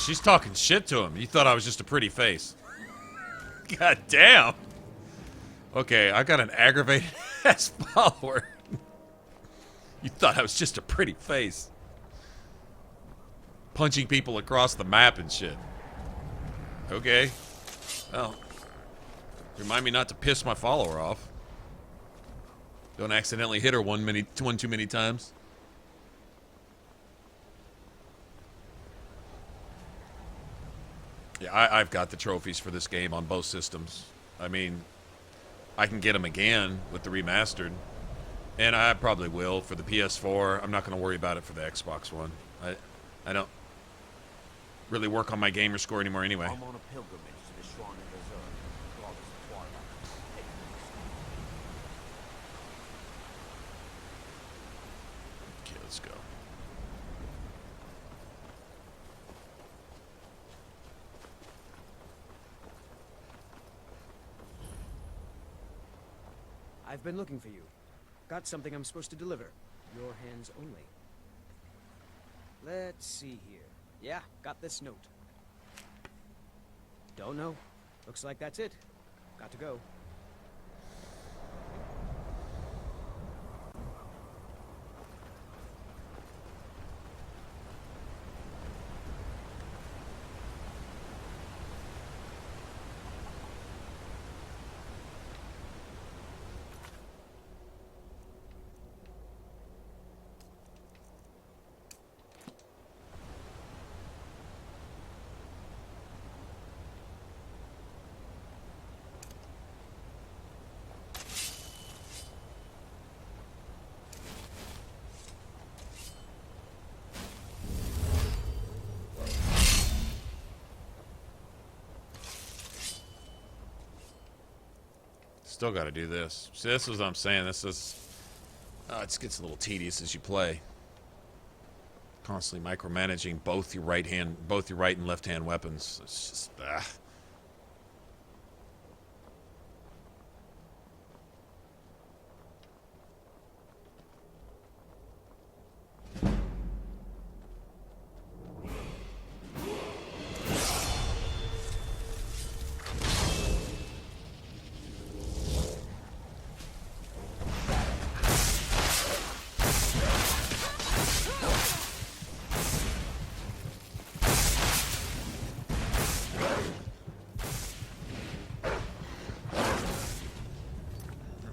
She's talking shit to him. You thought I was just a pretty face. God damn. Okay, I got an aggravated ass follower. You thought I was just a pretty face. Punching people across the map and shit. Okay. Well, remind me not to piss my follower off. Don't accidentally hit her one too many times. Yeah, I've got the trophies for this game on both systems. I mean, I can get them again with the remastered. And I probably will for the PS4. I'm not going to worry about it for the Xbox One. I don't really work on my gamer score anymore anyway. I'm on a pilgrimage to the shrine of the Zerg, goddess of twilight. Okay, let's go. I've been looking for you. Got something I'm supposed to deliver. Your hands only. Let's see here. Yeah, got this note. Don't know. Looks like that's it. Got to go. Still got to do this. See, this is what I'm saying. This is... it gets a little tedious as you play. Constantly micromanaging both your right and left hand weapons. It's just...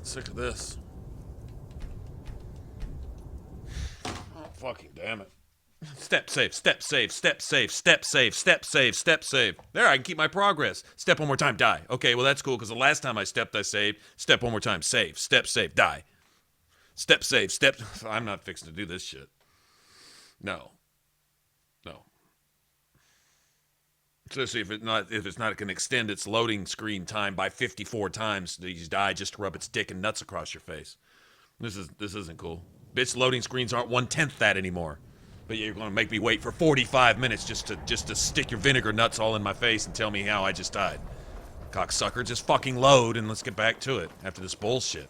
sick of this. Oh, fucking damn it. Step save, step save, step save, step save, step save, step save. There, I can keep my progress. Step one more time, die. Okay, well that's cool, because the last time I stepped, I saved. Step one more time, save. Step save, die. Step save, step... I'm not fixing to do this shit. No. No. Especially if it's not going to extend its loading screen time by 54 times to just die just to rub its dick and nuts across your face. This isn't cool. Bitch, loading screens aren't 1/10 that anymore. But you're going to make me wait for 45 minutes just to stick your vinegar nuts all in my face and tell me how I just died. Cocksucker, just fucking load and let's get back to it after this bullshit.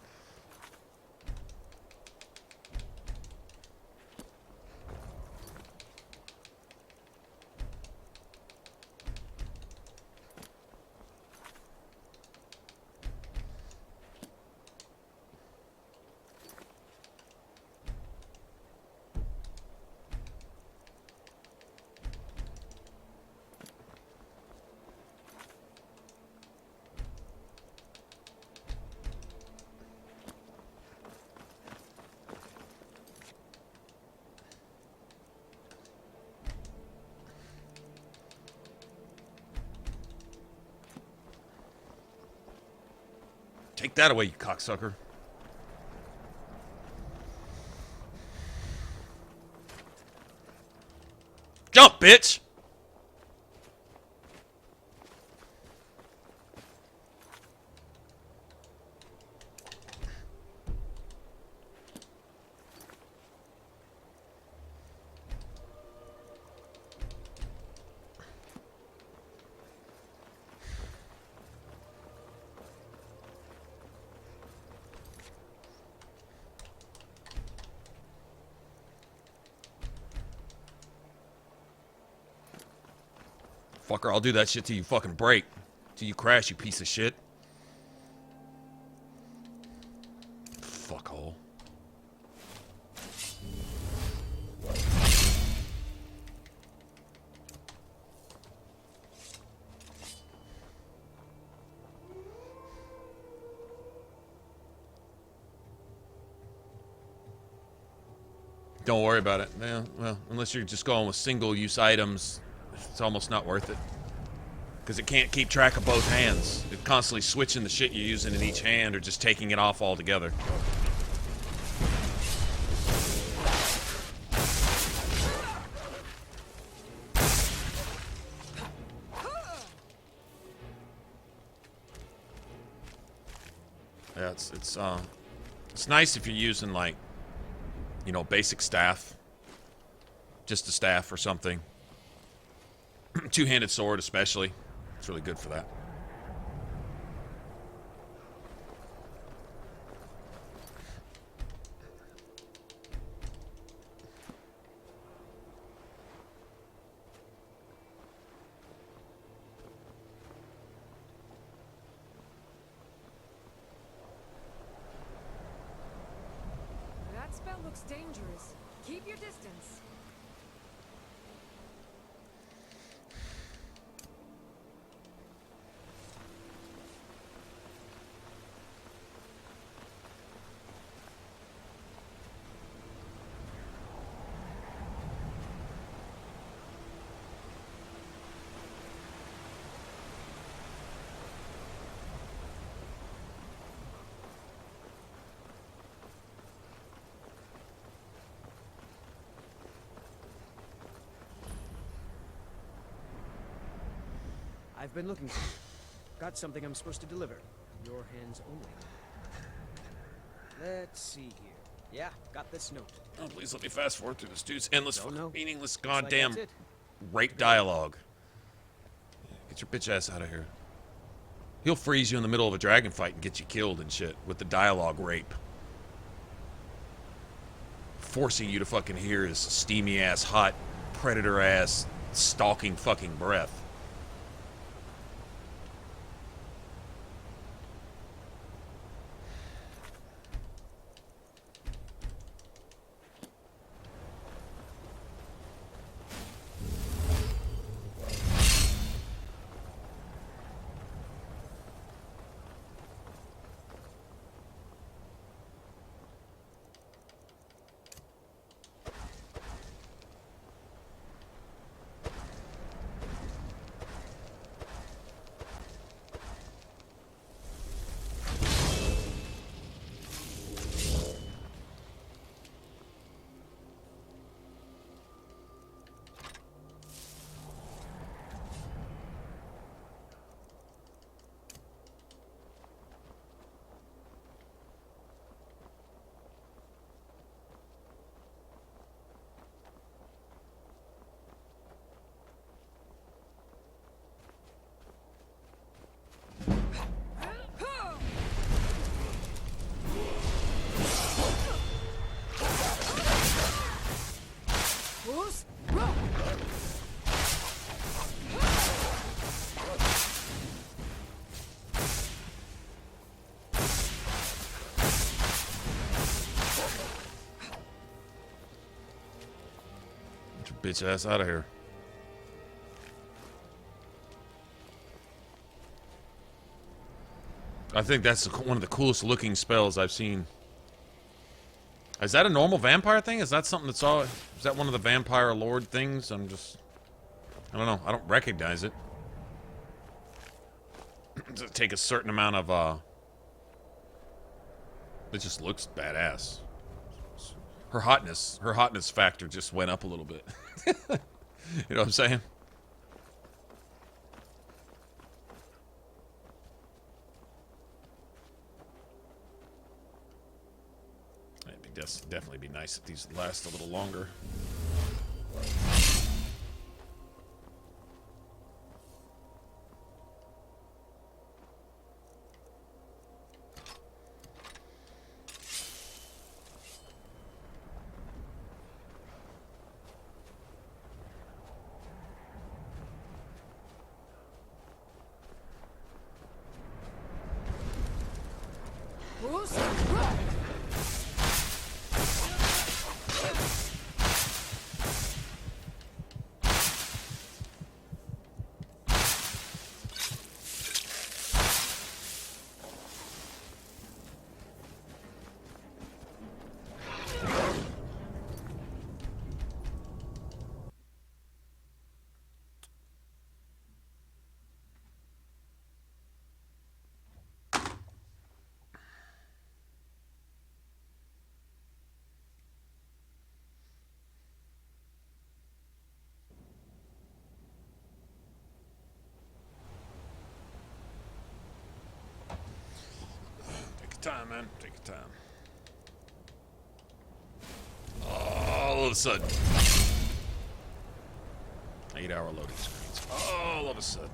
Take that away, you cocksucker. Jump, bitch! Fucker, I'll do that shit till you fucking break. Till you crash, you piece of shit. Fuckhole. Don't worry about it. Yeah, well, unless you're just going with single-use items, it's almost not worth it. Because it can't keep track of both hands. It's constantly switching the shit you're using in each hand or just taking it off altogether. Yeah, it's nice if you're using, like, you know, basic staff. Just a staff or something. Two-handed sword especially. It's really good for that. That spell looks dangerous. Keep your distance. I've been looking for you. Got something I'm supposed to deliver. Your hands only. Let's see here. Yeah, got this note. Oh, please let me fast forward through this dude's endless, meaningless, Looks like goddamn that's it. rape dialogue. Get your bitch ass out of here. He'll freeze you in the middle of a dragon fight and get you killed and shit with the dialogue rape. Forcing you to fucking hear his steamy ass, hot, predator ass, stalking fucking breath. Get your bitch ass out of here. I think that's one of the coolest looking spells I've seen. Is that a normal vampire thing? Is that something that's all... Is that one of the vampire lord things? I don't know. I don't recognize it. Does it take a certain amount of, It just looks badass. Her hotness factor just went up a little bit. You know what I'm saying? It'd definitely be nice if these last a little longer. time, man. Take your time. All of a sudden. 8-hour loading screens. All of a sudden.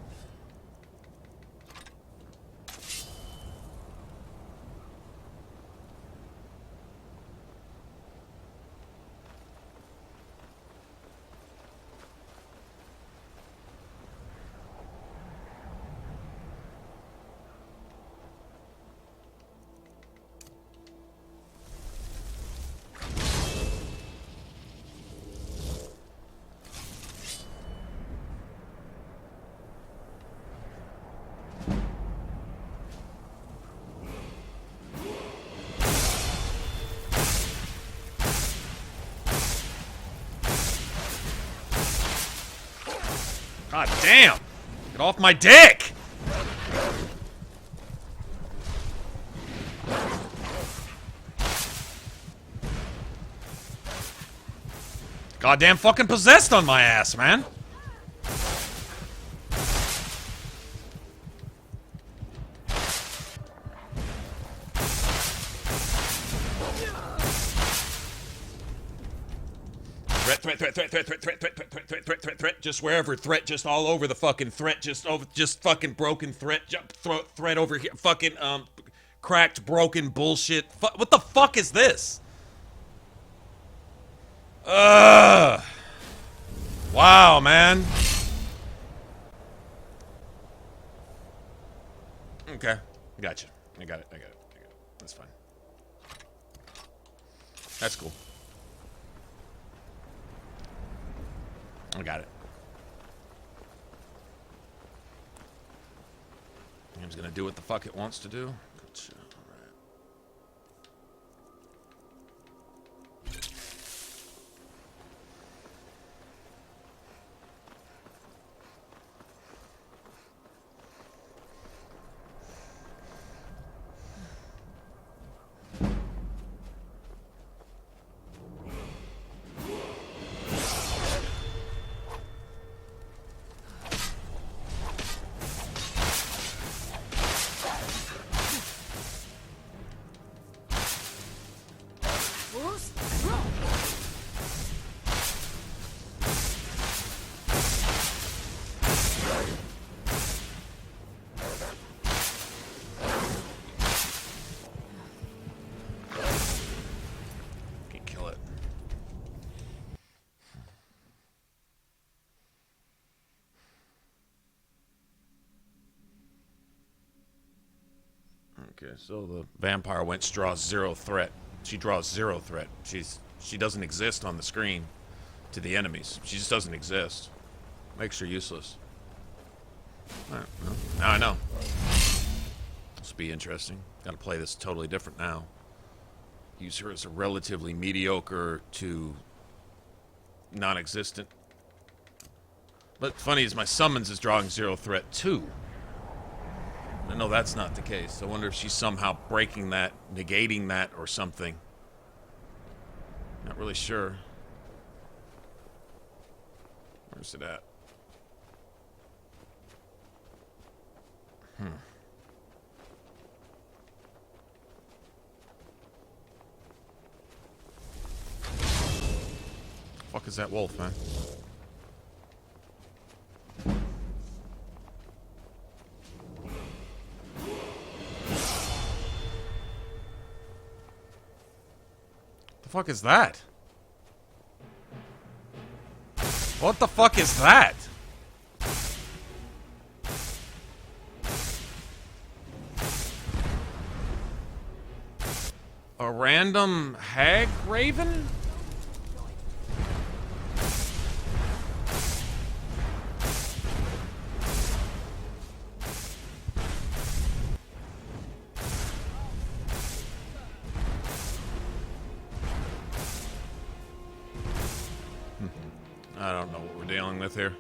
God damn! Get off my dick! Goddamn fucking possessed on my ass, man! Threat, just wherever, threat, just all over the fucking threat, just fucking broken threat, threat over here, fucking, cracked, broken bullshit. What the fuck is this? Wow, man. Okay, gotcha. I got it. That's fine. That's cool. I got it. Game's gonna do what the fuck it wants to do. Gotcha. Okay, so the vampire wench draws 0 threat. She draws 0 threat. She doesn't exist on the screen to the enemies. She just doesn't exist. Makes her useless. Alright, well, now I know. This will be interesting. Gotta play this totally different now. Use her as a relatively mediocre to non-existent. But funny is my summons is drawing 0 threat too. I know that's not the case. I wonder if she's somehow breaking that, negating that, or something. Not really sure. Where's it at? Fuck is that wolf, man? The fuck is that? What the fuck is that? A random hag raven? I don't know what we're dealing with here.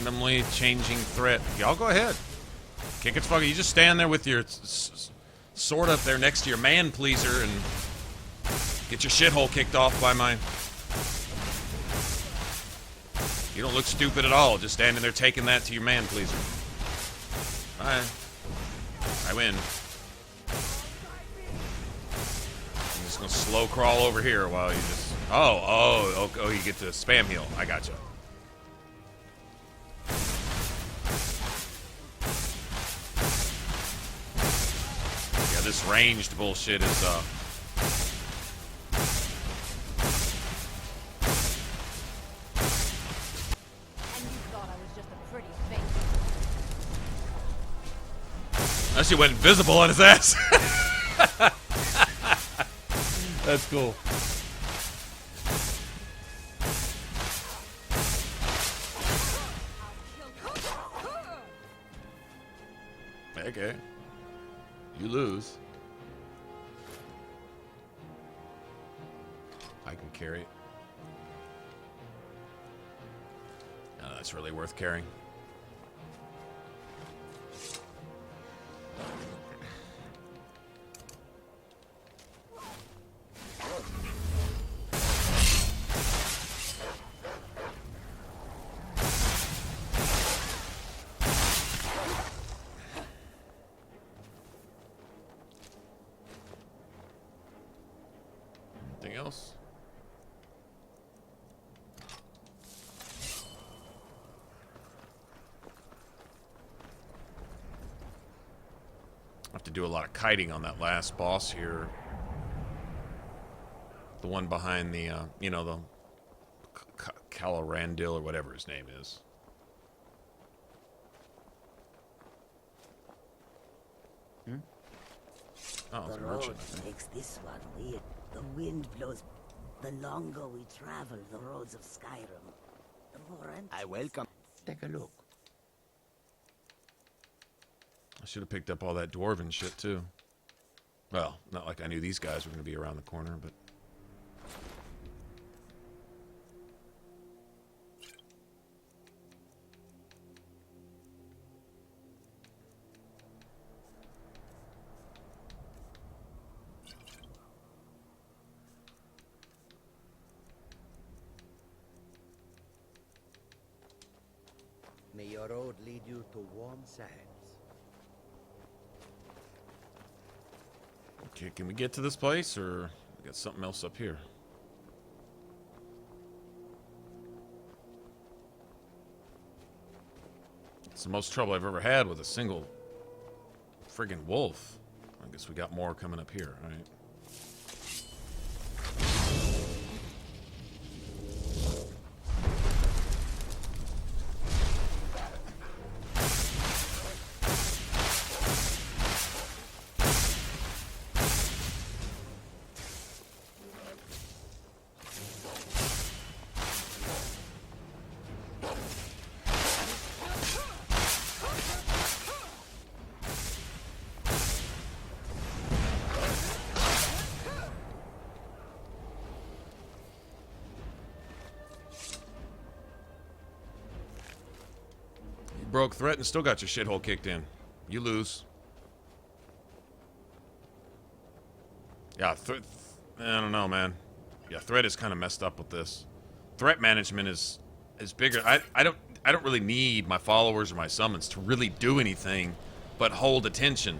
randomly changing threat. Y'all go ahead. Kick its fucking. You just stand there with your sword up there next to your man pleaser and get your shithole kicked off by mine. You don't look stupid at all, just standing there taking that to your man pleaser. Alright. I win. I'm just gonna slow crawl over here while you just... Oh, you get the spam heal. I gotcha. Yeah, this ranged bullshit is, She went invisible on his ass. That's cool. Okay. You lose. I can carry it. No, that's really worth carrying. Anything else? I have to do a lot of kiting on that last boss here. The one behind the, you know, the Calorandil or whatever his name is. Hmm? Oh, it's the a road merchant, I think. makes this one weird. The wind blows. The longer we travel the roads of Skyrim, the more empty. I welcome. Take a look. I should have picked up all that dwarven shit too. Well, not like I knew these guys were going to be around the corner, but... May your road lead you to warm sands. Okay, can we get to this place, or we got something else up here? It's the most trouble I've ever had with a single friggin' wolf. I guess we got more coming up here, right? Broke threat and still got your shithole kicked in. You lose. Yeah, I don't know, man. Yeah, threat is kind of messed up with this. Threat management is bigger. I don't really need my followers or my summons to really do anything but hold attention.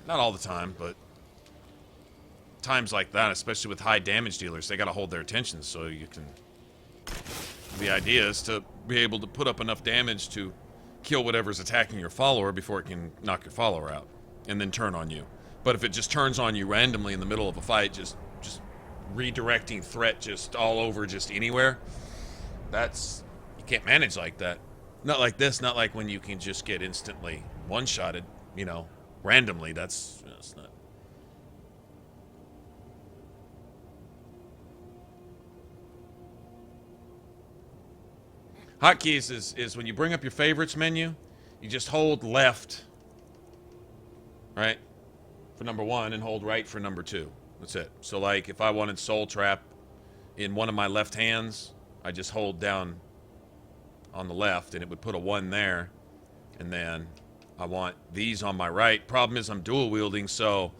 Not all the time, but times like that, especially with high damage dealers, they got to hold their attention so you can... The idea is to be able to put up enough damage to kill whatever's attacking your follower before it can knock your follower out, and then turn on you. But if it just turns on you randomly in the middle of a fight, just redirecting threat just all over, just anywhere, that's... You can't manage like that. Not like this, not like when you can just get instantly one-shotted, you know, randomly. That's not... Hotkeys is when you bring up your favorites menu, you just hold left, right, for number 1, and hold right for number 2. That's it. So, like, if I wanted Soul Trap in one of my left hands, I just hold down on the left, and it would put a 1 there. And then I want these on my right. Problem is I'm dual wielding, so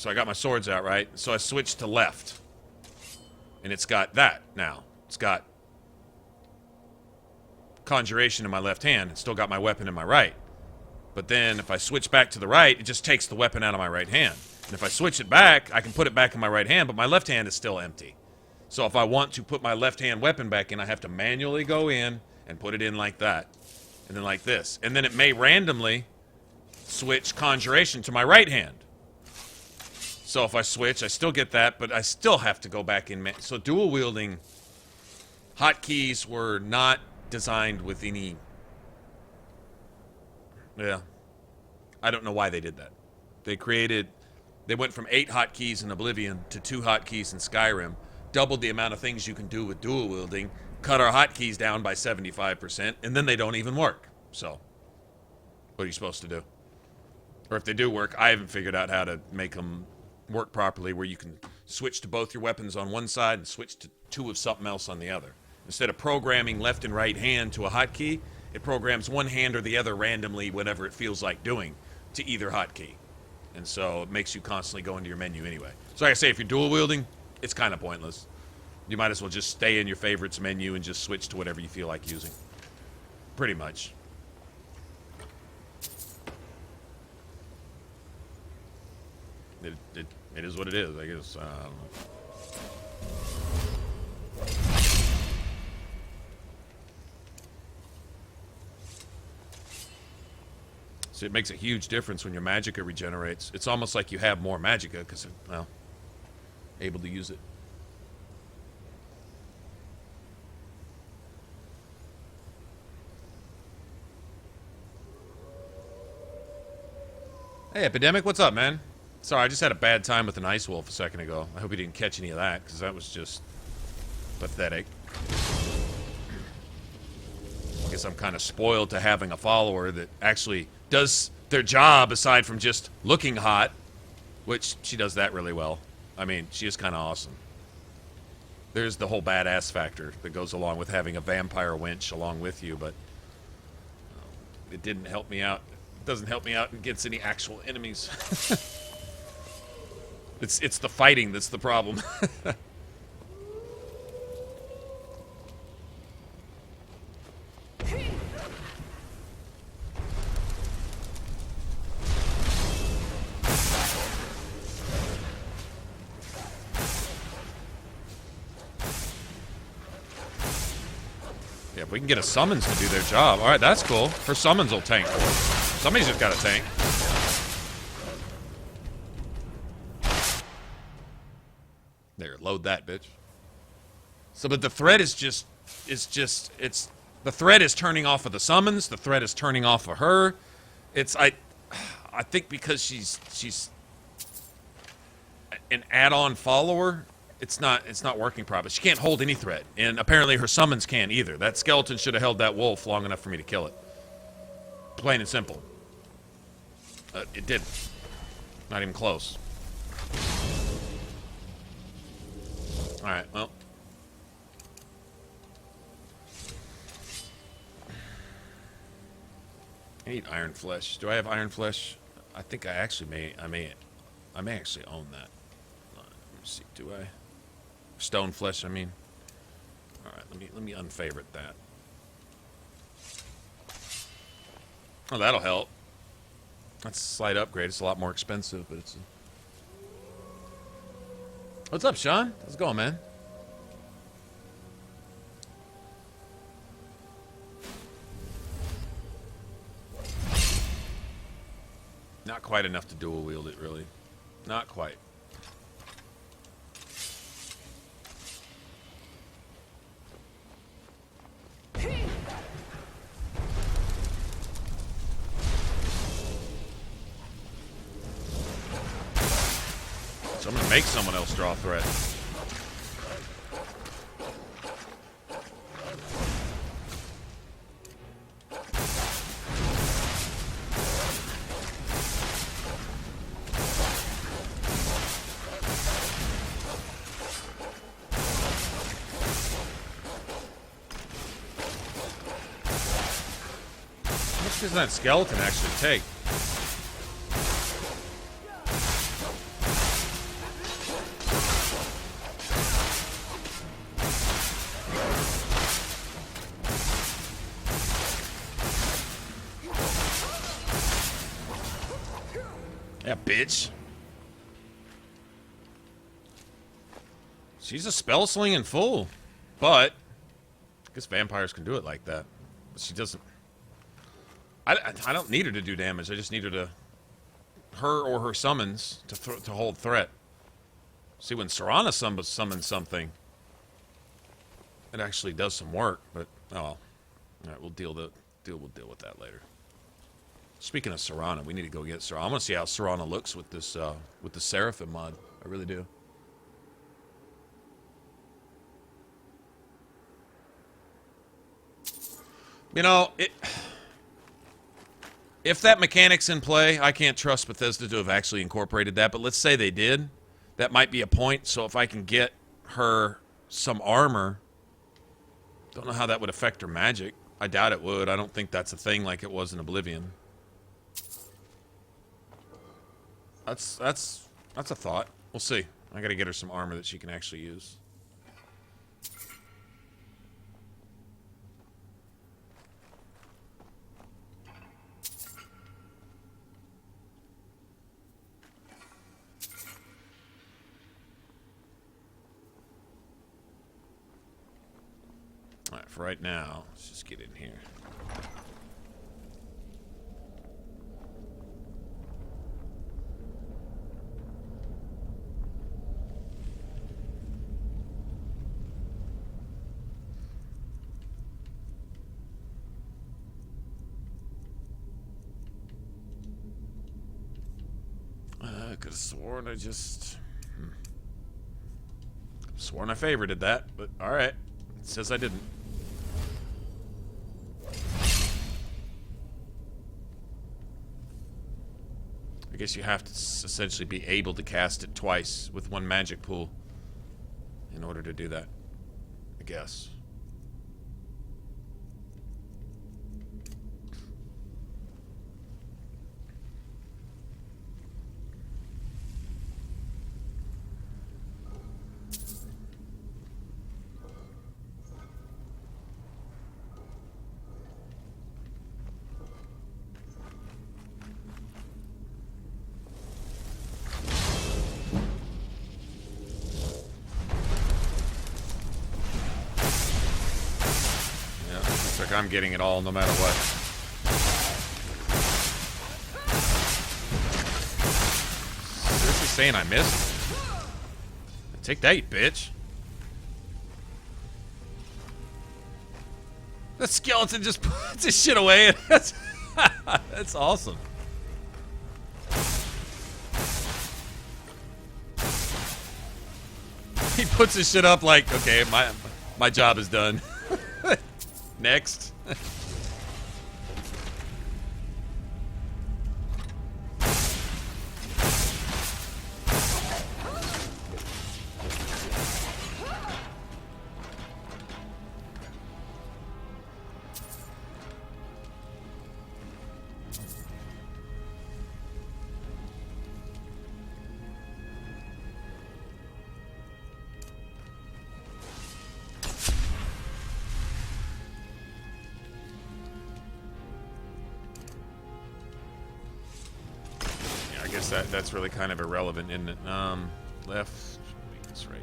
I got my swords out, right? So I switched to left. And it's got that now. It's got conjuration in my left hand. It's still got my weapon in my right. But then if I switch back to the right, it just takes the weapon out of my right hand. And if I switch it back, I can put it back in my right hand, but my left hand is still empty. So if I want to put my left hand weapon back in, I have to manually go in and put it in like that. And then like this. And then it may randomly switch conjuration to my right hand. So if I switch, I still get that, but I still have to go back in. So dual wielding hotkeys were not designed with any... Yeah. I don't know why they did that. They went from 8 hotkeys in Oblivion to 2 hotkeys in Skyrim, doubled the amount of things you can do with dual wielding, cut our hotkeys down by 75%, and then they don't even work. So, what are you supposed to do? Or if they do work, I haven't figured out how to make them work properly, where you can switch to both your weapons on one side and switch to 2 of something else on the other. Instead of programming left and right hand to a hotkey, it programs one hand or the other randomly whenever it feels like doing to either hotkey. And so it makes you constantly go into your menu anyway. So like I say, if you're dual wielding, it's kind of pointless. You might as well just stay in your favorites menu and just switch to whatever you feel like using. Pretty much. It is what it is, I guess. I don't know. So it makes a huge difference when your magicka regenerates. It's almost like you have more magicka because, well, able to use it. Hey, Epidemic, what's up, man? Sorry, I just had a bad time with an ice wolf a second ago. I hope you didn't catch any of that, because that was just pathetic. I guess I'm kind of spoiled to having a follower that actually does their job aside from just looking hot, which she does that really well. I mean, she is kind of awesome. There's the whole badass factor that goes along with having a vampire wench along with you, but it didn't help me out. It doesn't help me out against any actual enemies. It's the fighting that's the problem. Yeah, if we can get a summons to do their job. Alright, that's cool. Her summons will tank for us. Somebody's just got a tank. There, load that, bitch. So, but the threat is just, the threat is turning off of the summons, the threat is turning off of her. I think because she's an add-on follower, it's not working properly. She can't hold any threat, and apparently her summons can't either. That skeleton should have held that wolf long enough for me to kill it. Plain and simple. It didn't. Not even close. Alright, well. I need iron flesh. Do I have iron flesh? I think I actually I may actually own that. Let me see, do I? Stone flesh, I mean. Alright, let me unfavorite that. Oh, that'll help. That's a slight upgrade. It's a lot more expensive, but it's What's up, Sean? How's it going, man? Not quite enough to dual wield it, really. Not quite. So I'm gonna make someone else draw a threat. much does that skeleton actually take? Yeah, bitch. She's a spell slinging fool, but I guess vampires can do it like that. But she doesn't. I don't need her to do damage. I just need her or her summons to hold threat. See, when Serana summons something, it actually does some work. But oh, well. All right, we'll deal with that later. Speaking of Serana, we need to go get Serana. I want to see how Serana looks with this with the Seraphim mod. I really do. You know, if that mechanic's in play, I can't trust Bethesda to have actually incorporated that, but let's say they did. That might be a point, so if I can get her some armor, don't know how that would affect her magic. I doubt it would. I don't think that's a thing like it was in Oblivion. That's a thought. We'll see. I gotta get her some armor that she can actually use. Alright, for right now, let's just get in here. I could have sworn I just... Sworn I favorited that, but alright. It says I didn't. I guess you have to essentially be able to cast it twice with one magic pool in order to do that, I guess. I'm getting it all no matter what. Seriously saying I missed? Take that, you bitch. The skeleton just puts his shit away. That's awesome. He puts his shit up like, okay, my job is done. Next. That's really kind of irrelevant, isn't it? Left, make this right.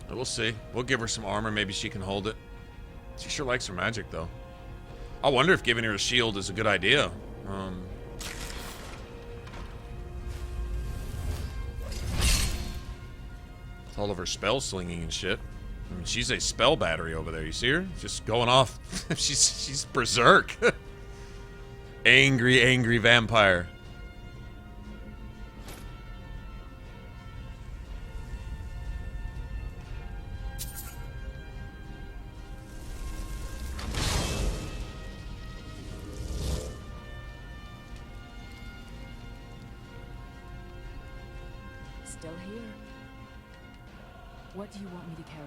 We'll see. We'll give her some armor. Maybe she can hold it. She sure likes her magic, though. I wonder if giving her a shield is a good idea. All of her spell slinging and shit. I mean, she's a spell battery over there. You see her? Just going off. she's berserk. Angry vampire. Still here. What do you want me to carry?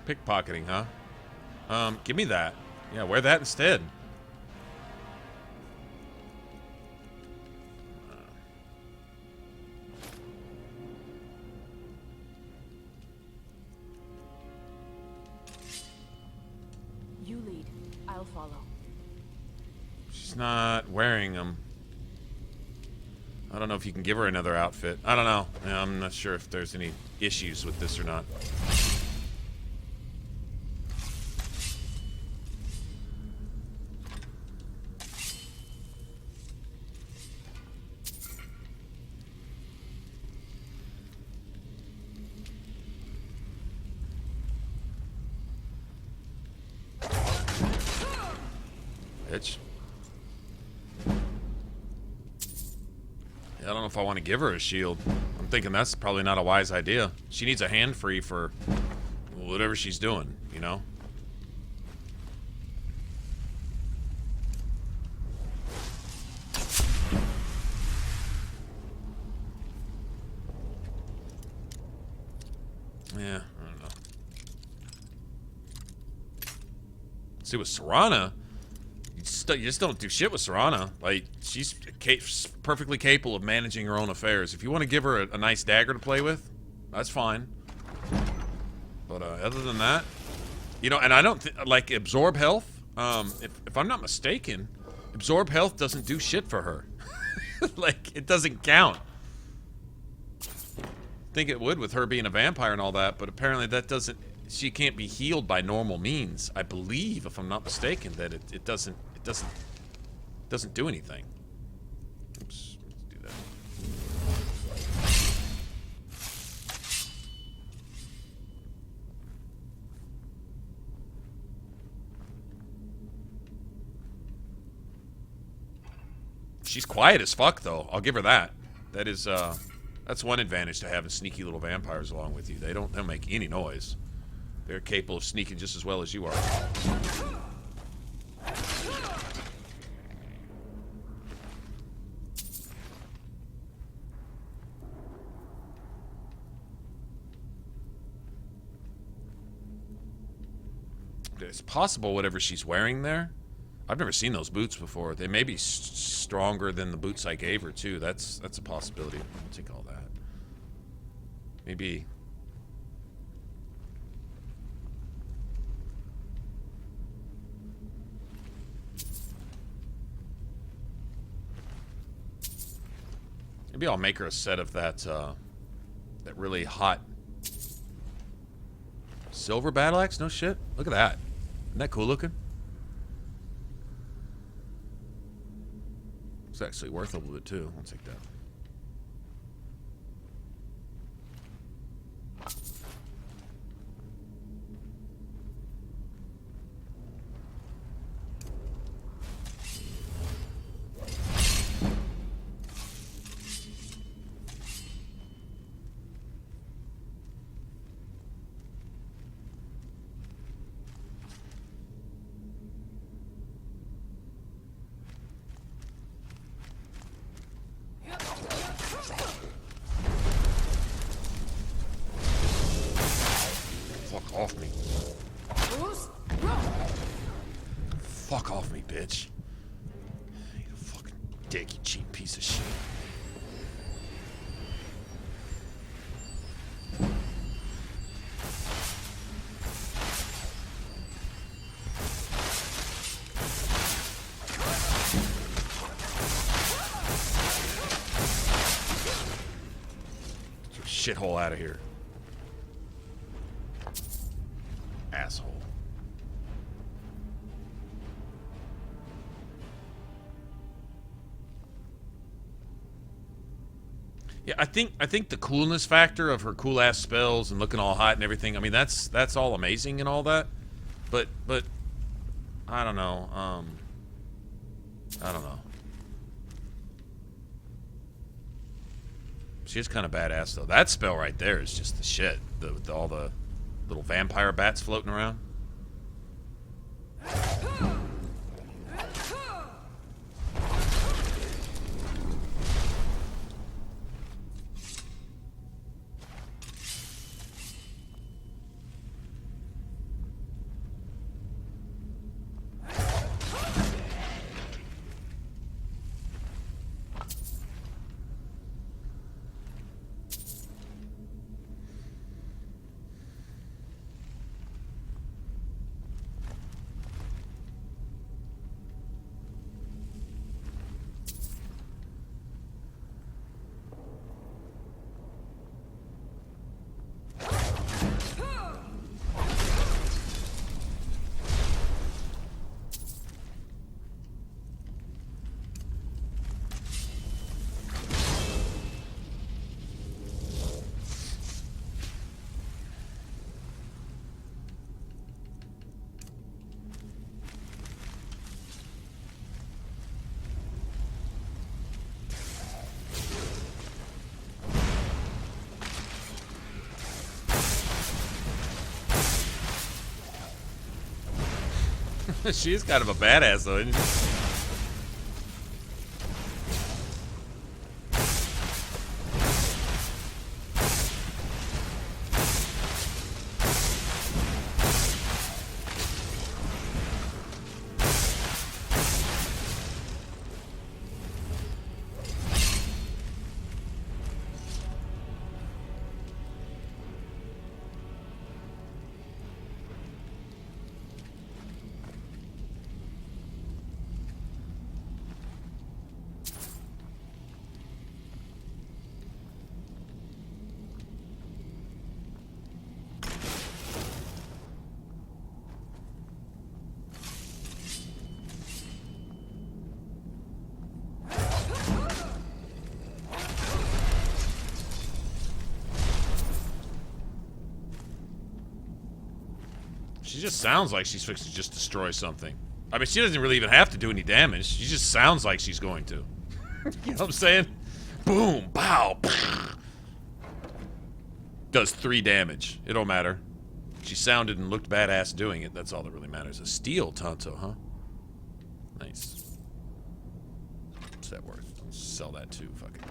Pickpocketing, huh? Give me that. Yeah, wear that instead. You lead. I'll follow. She's not wearing them. I don't know if you can give her another outfit. I don't know. Yeah, I'm not sure if there's any issues with this or not. Bitch. Yeah, I don't know if I want to give her a shield. I'm thinking that's probably not a wise idea. She needs a hand free for whatever she's doing, you know? Yeah, I don't know. See, with Serana, you just don't do shit with Serana. Like, she's perfectly capable of managing her own affairs. If you want to give her a nice dagger to play with, that's fine. But other than that, you know, and I don't like absorb health. If I'm not mistaken, absorb health doesn't do shit for her. Like, it doesn't count. I think it would with her being a vampire and all that, but apparently that doesn't. She can't be healed by normal means. I believe, if I'm not mistaken, that it doesn't do anything. Oops, let's do that. She's quiet as fuck, though. I'll give her that. That is, that's one advantage to having sneaky little vampires along with you. They don't make any noise. They're capable of sneaking just as well as you are. It's possible whatever she's wearing there. I've never seen those boots before. They may be stronger than the boots I gave her too. That's a possibility. I'll take all that. Maybe. Maybe I'll make her a set of that that really hot silver battle axe. No shit. Look at that. Isn't that cool looking? It's actually worth a little bit too. I'll take that. Fuck off me, bitch. You fucking dick, you cheap piece of shit. Get your shithole out of here. Asshole. Yeah, I think the coolness factor of her cool ass spells and looking all hot and everything. I mean, that's all amazing and all that, but I don't know. I don't know. She is kind of badass though. That spell right there is just the shit. With all the little vampire bats floating around. She is kind of a badass, though, isn't she? She just sounds like she's fixing to just destroy something. I mean, she doesn't really even have to do any damage. She just sounds like she's going to. You know what I'm saying? Boom, pow, does 3 damage. It don't matter. She sounded and looked badass doing it. That's all that really matters. A steel Tonto, huh? Nice. What's that worth? I'll sell that too. Fuck it.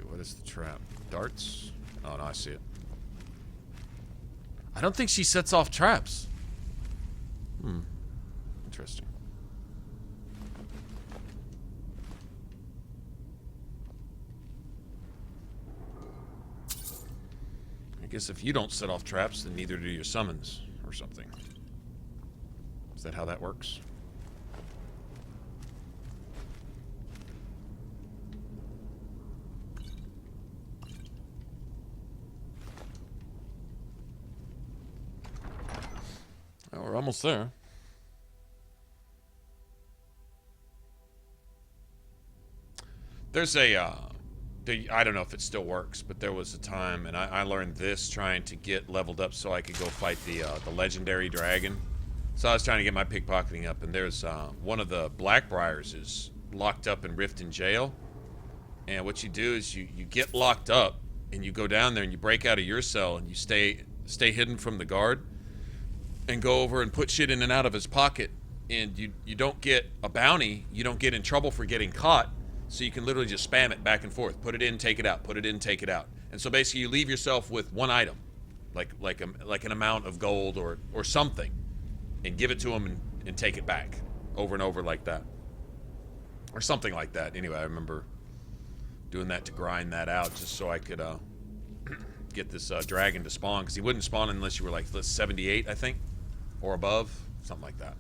What is the trap? Darts? Oh, no, I see it. I don't think she sets off traps. Interesting. I guess if you don't set off traps, then neither do your summons, or something. Is that how that works? Oh, we're almost there. There's a, I don't know if it still works, but there was a time, and I learned this trying to get leveled up so I could go fight the legendary dragon. So I was trying to get my pickpocketing up, and there's one of the Blackbriars is locked up in Riften jail. And what you do is you get locked up, and you go down there and you break out of your cell, and you stay hidden from the guard, and go over and put shit in and out of his pocket. And you don't get a bounty, you don't get in trouble for getting caught, so you can literally just spam it back and forth. Put it in, take it out, put it in, take it out. And so basically you leave yourself with one item, like an amount of gold or something, and give it to him and take it back over and over like that. Or something like that. Anyway, I remember doing that to grind that out just so I could get this dragon to spawn, because he wouldn't spawn unless you were like 78, I think, or above, something like that.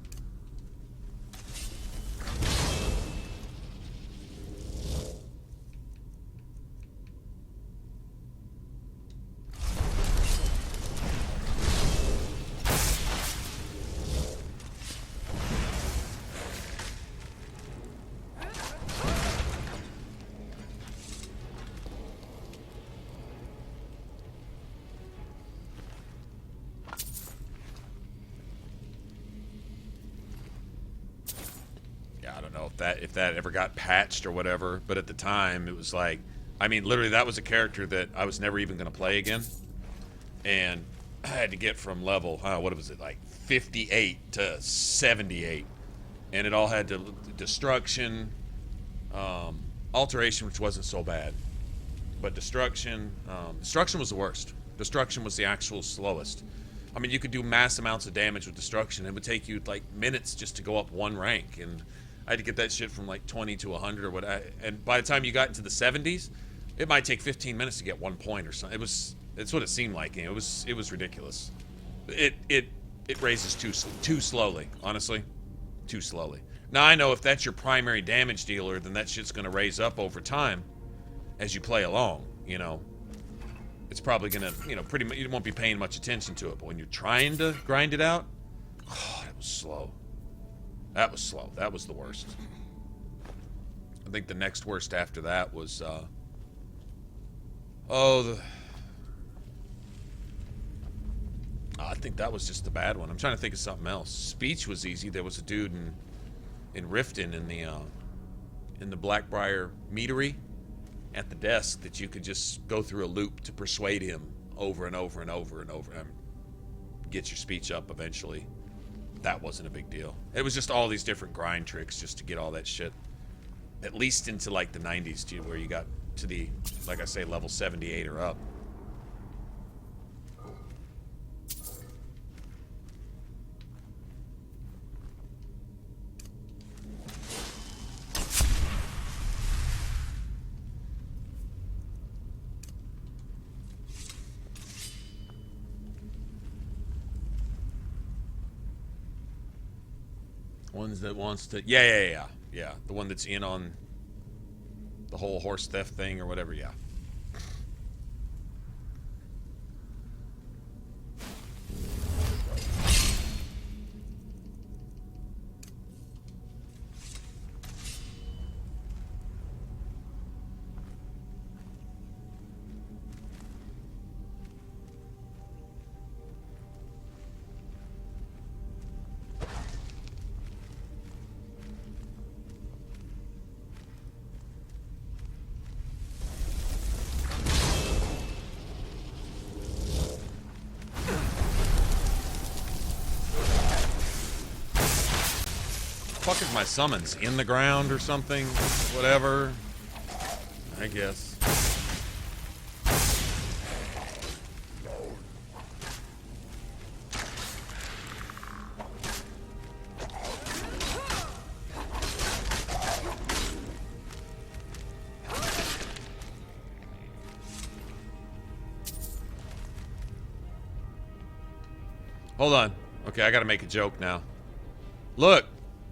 If that ever got patched or whatever, but at the time it was like, I mean, literally that was a character that I was never even going to play again, and I had to get from level, what was it, like 58 to 78, and it all had to destruction, alteration, which wasn't so bad, but destruction was the worst. Destruction was the actual slowest. I mean, you could do mass amounts of damage with destruction. It would take you like minutes just to go up one rank, and I had to get that shit from like 20 to 100 or what. And by the time you got into the 70s, it might take 15 minutes to get 1 point or something. It's what it seemed like. It was ridiculous. It raises too slowly, honestly, too slowly. Now I know if that's your primary damage dealer, then that shit's gonna raise up over time as you play along. You know, it's probably gonna, pretty much you won't be paying much attention to it. But when you're trying to grind it out, oh, it was slow. That was slow. That was the worst. I think the next worst after that was, I think that was just the bad one. I'm trying to think of something else. Speech was easy. There was a dude in Riften in the Blackbriar meadery, at the desk that you could just go through a loop to persuade him over and over and over and over and get your speech up eventually. That wasn't a big deal. It was just all these different grind tricks just to get all that shit at least into like the 90s to where you got to the, like I say, level 78 or up. Ones that wants to, yeah. The one that's in on the whole horse theft thing or whatever, yeah. Fuck is my summons? In the ground or something? Whatever. I guess. Hold on. Okay, I gotta make a joke now.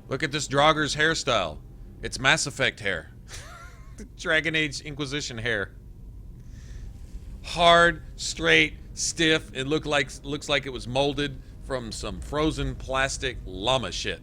Look at this Draugr's hairstyle. It's Mass Effect hair. Dragon Age Inquisition hair. Hard, straight, stiff. It looks like it was molded from some frozen plastic llama shit.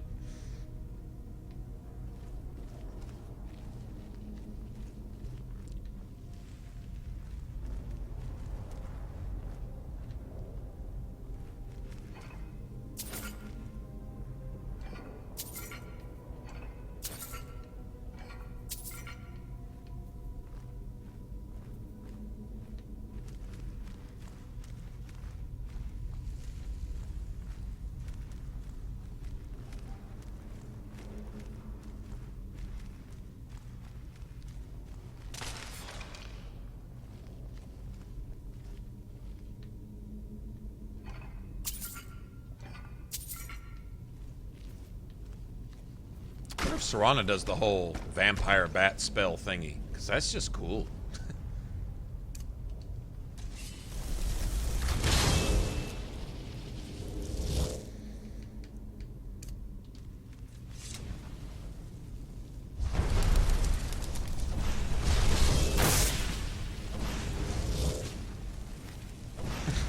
Serana does the whole vampire bat spell thingy, because that's just cool.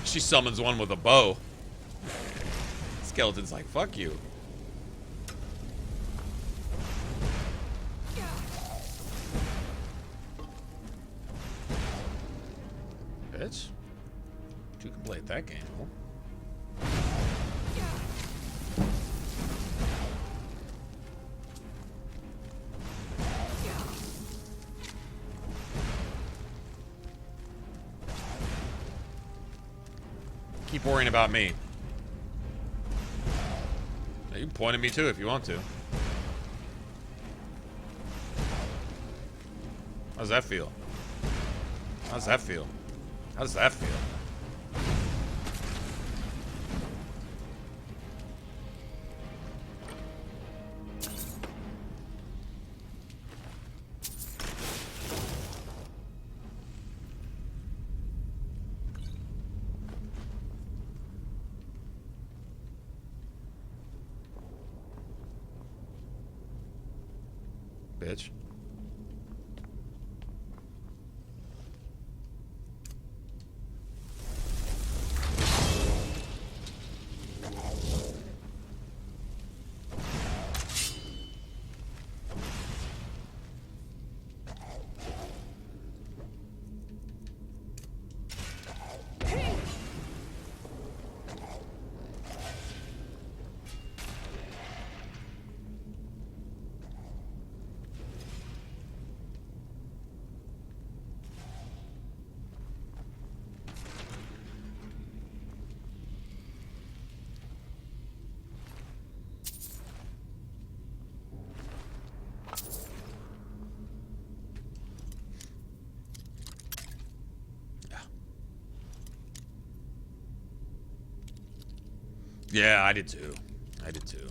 She summons one with a bow. Skeleton's like, fuck you. Bitch. You can play at that game, huh? Keep worrying about me. Now, you can point at me too if you want to. How's that feel? How's that feel? How does that feel? Bitch. Yeah, I did too. I did too.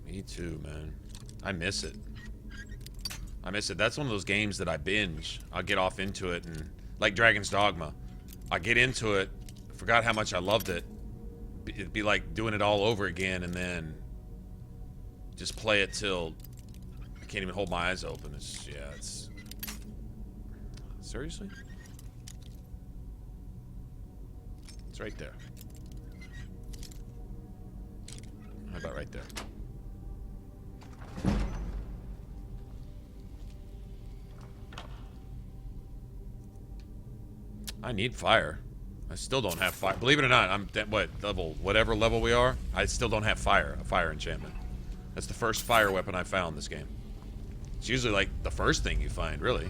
Me too, man. I miss it. I miss it. That's one of those games that I binge. I'll get off into it and... Like Dragon's Dogma. I get into it, forgot how much I loved it. It'd be like doing it all over again and then... just play it till... I can't even hold my eyes open. It's... yeah, it's... Seriously? It's right there. How about right there? I need fire. I still don't have fire. Believe it or not, I'm what level, whatever level we are, I still don't have fire, a fire enchantment. That's the first fire weapon I found in this game. It's usually like the first thing you find, really.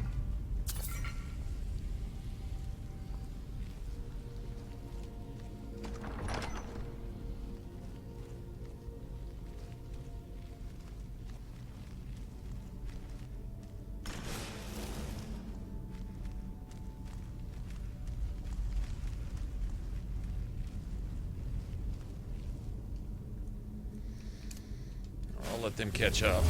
I'll let them catch up.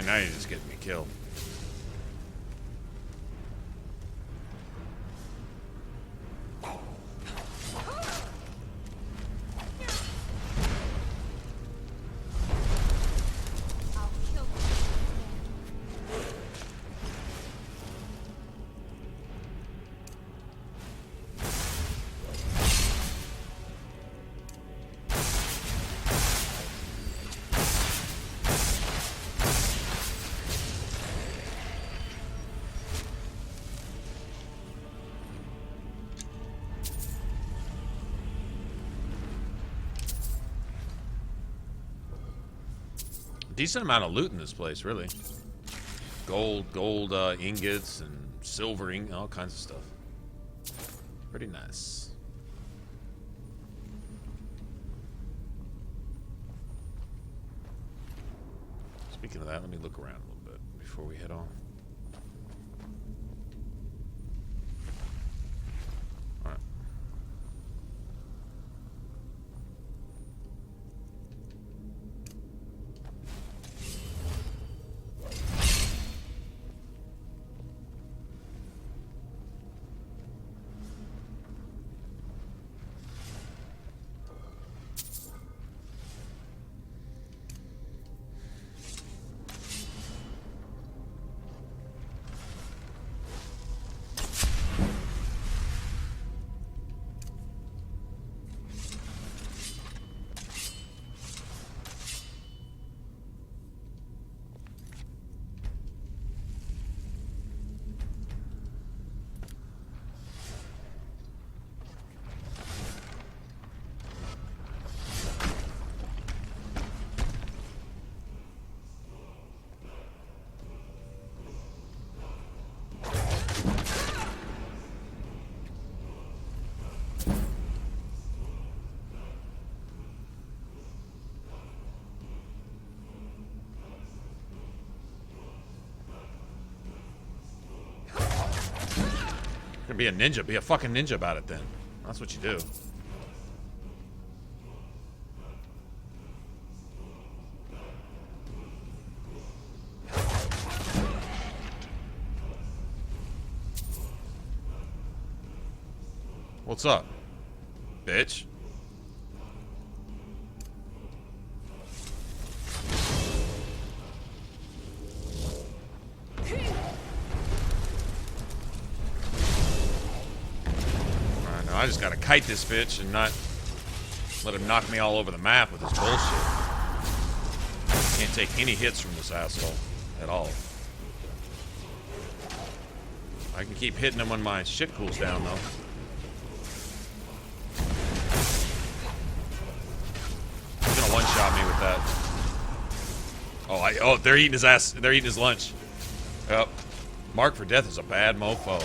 Now you're just getting me killed. Decent amount of loot in this place, really. Gold ingots and silver all kinds of stuff. Pretty nice. Speaking of that, let me look around a little bit before we head on. Alright. Be a ninja. Be a fucking ninja about it then. That's what you do. What's up, bitch? Alright, now I just gotta kite this bitch and not let him knock me all over the map with his bullshit. Can't take any hits from this asshole at all. I can keep hitting him when my shit cools down, though. He's gonna one-shot me with that. Oh, they're eating his ass. They're eating his lunch. Yep. Mark for Death is a bad mofo.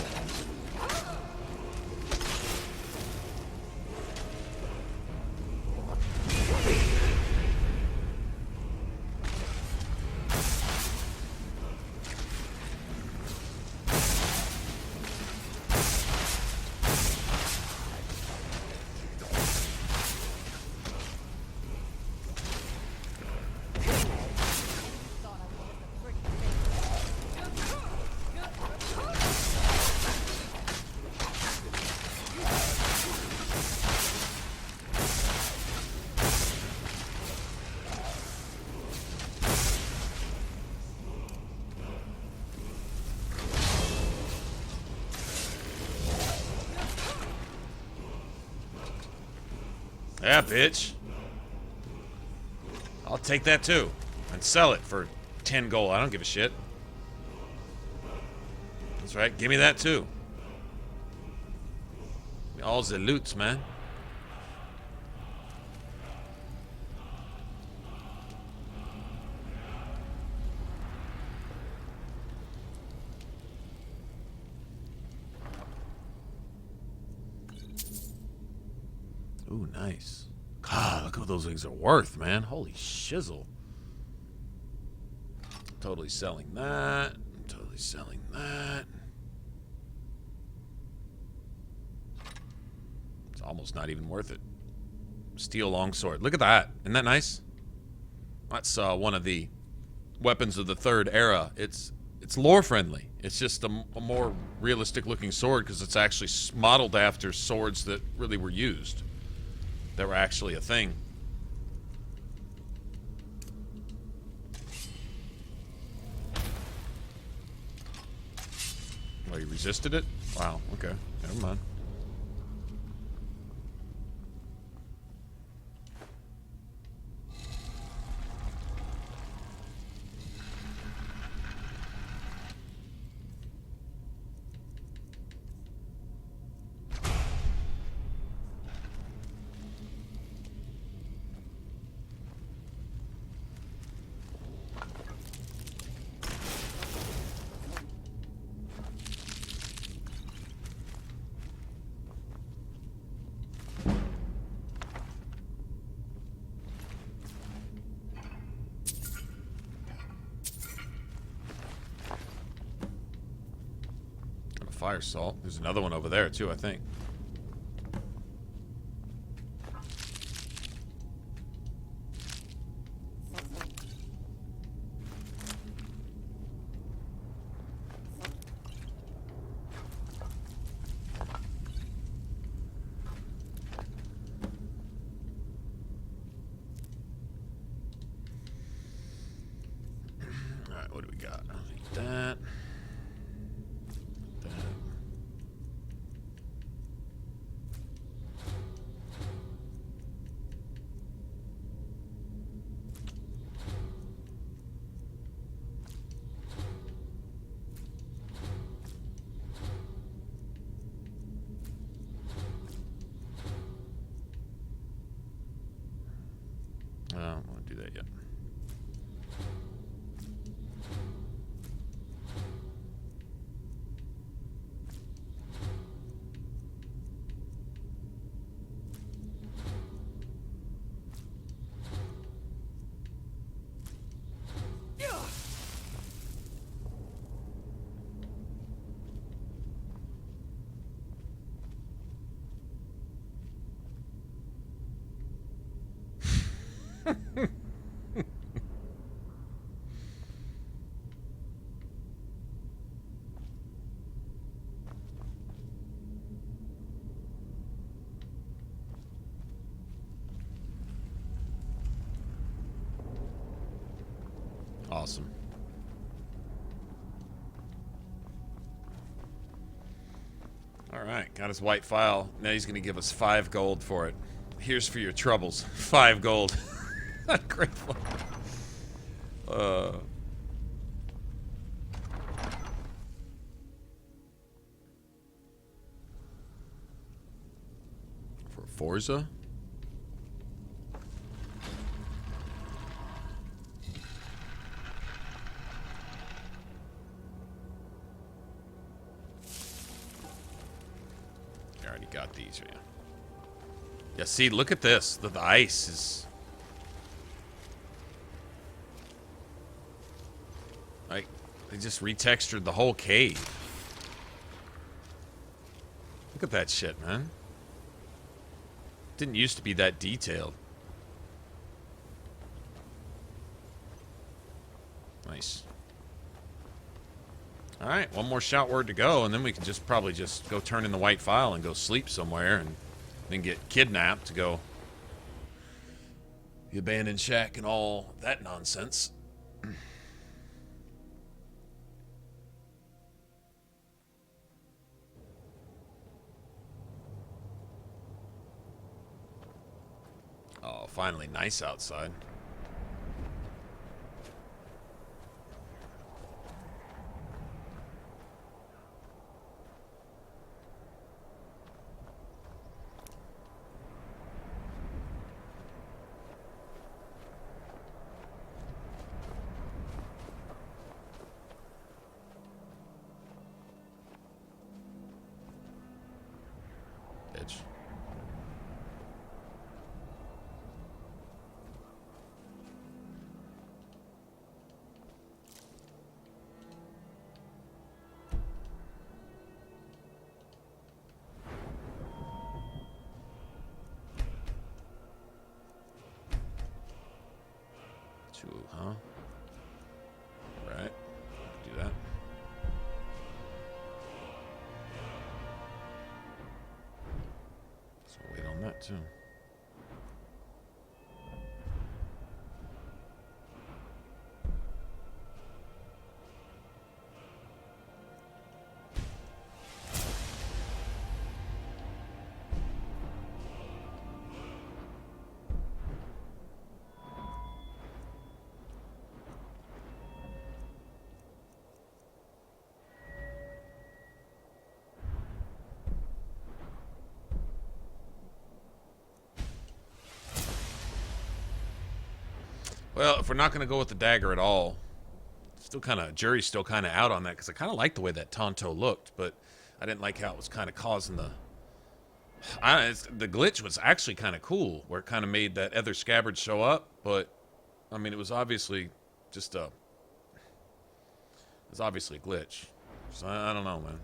Yeah, bitch. I'll take that too. And sell it for 10 gold. I don't give a shit. That's right. Give me that too. All the loots, man. Ooh, nice. God, look what those things are worth, man. Holy shizzle. Totally selling that. Totally selling that. It's almost not even worth it. Steel longsword. Look at that. Isn't that nice? That's one of the weapons of the third era. It's lore friendly. It's just a more realistic looking sword because it's actually modeled after swords that really were used. That were actually a thing. Oh, you resisted it? Wow, okay. Never mind. Fire salt. There's another one over there too, I think. All right, what do we got? I'll take that. I don't want to do that yet. awesome. Alright, got his white file. Now he's going to give us 5 gold for it. Here's for your troubles. 5 gold. Grateful. For Forza? I already got these, yeah. Yeah, see, look at this. The ice is... like, they just retextured the whole cave. Look at that shit, man. Didn't used to be that detailed. Nice. Alright, one more shout word to go, and then we can just probably just go turn in the white file and go sleep somewhere, and then get kidnapped to go the abandoned shack and all that nonsense. Oh, finally nice outside. Bitch. Huh? Right. Do that. So wait on that too. Well, if we're not going to go with the dagger at all, still kind of, jury's still kind of out on that, because I kind of like the way that Tonto looked, but I didn't like how it was kind of causing the... the glitch was actually kind of cool, where it kind of made that other scabbard show up, but, I mean, it was obviously just a... It was obviously a glitch. So, I don't know, man.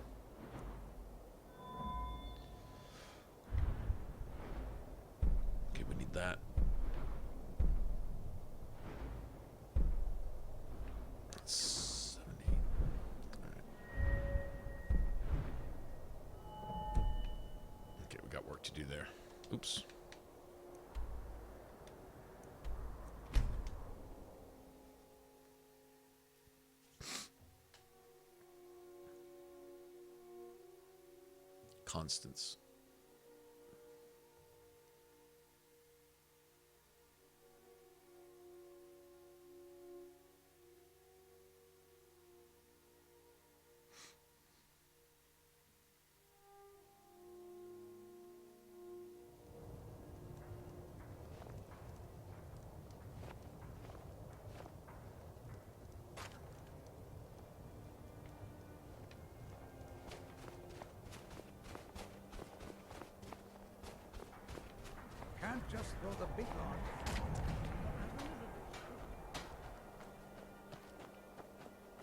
Okay, we need that. To do there. Oops. Constance. Just throw the big one.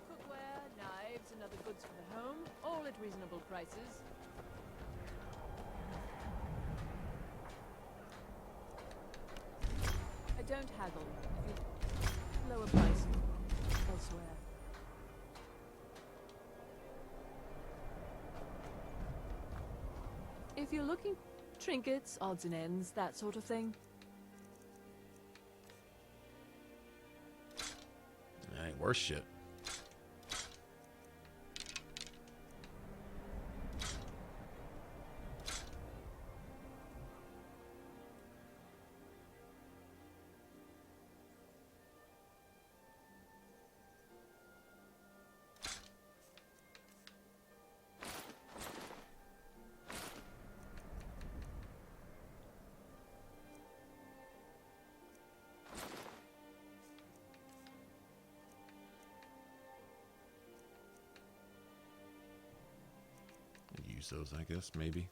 Cookware, knives, and other goods for the home, all at reasonable prices. I don't haggle. Lower price elsewhere. If you're looking... trinkets, odds and ends, that sort of thing. horse shit. Use those, I guess, maybe.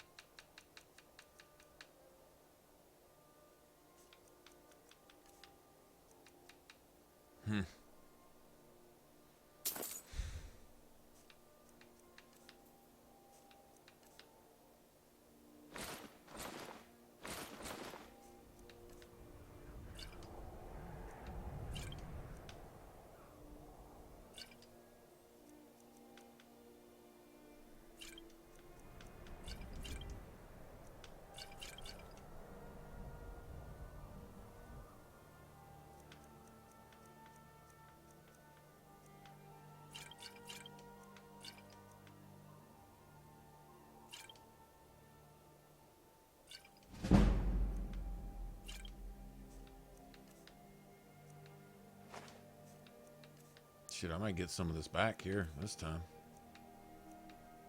Shit, I might get some of this back here this time.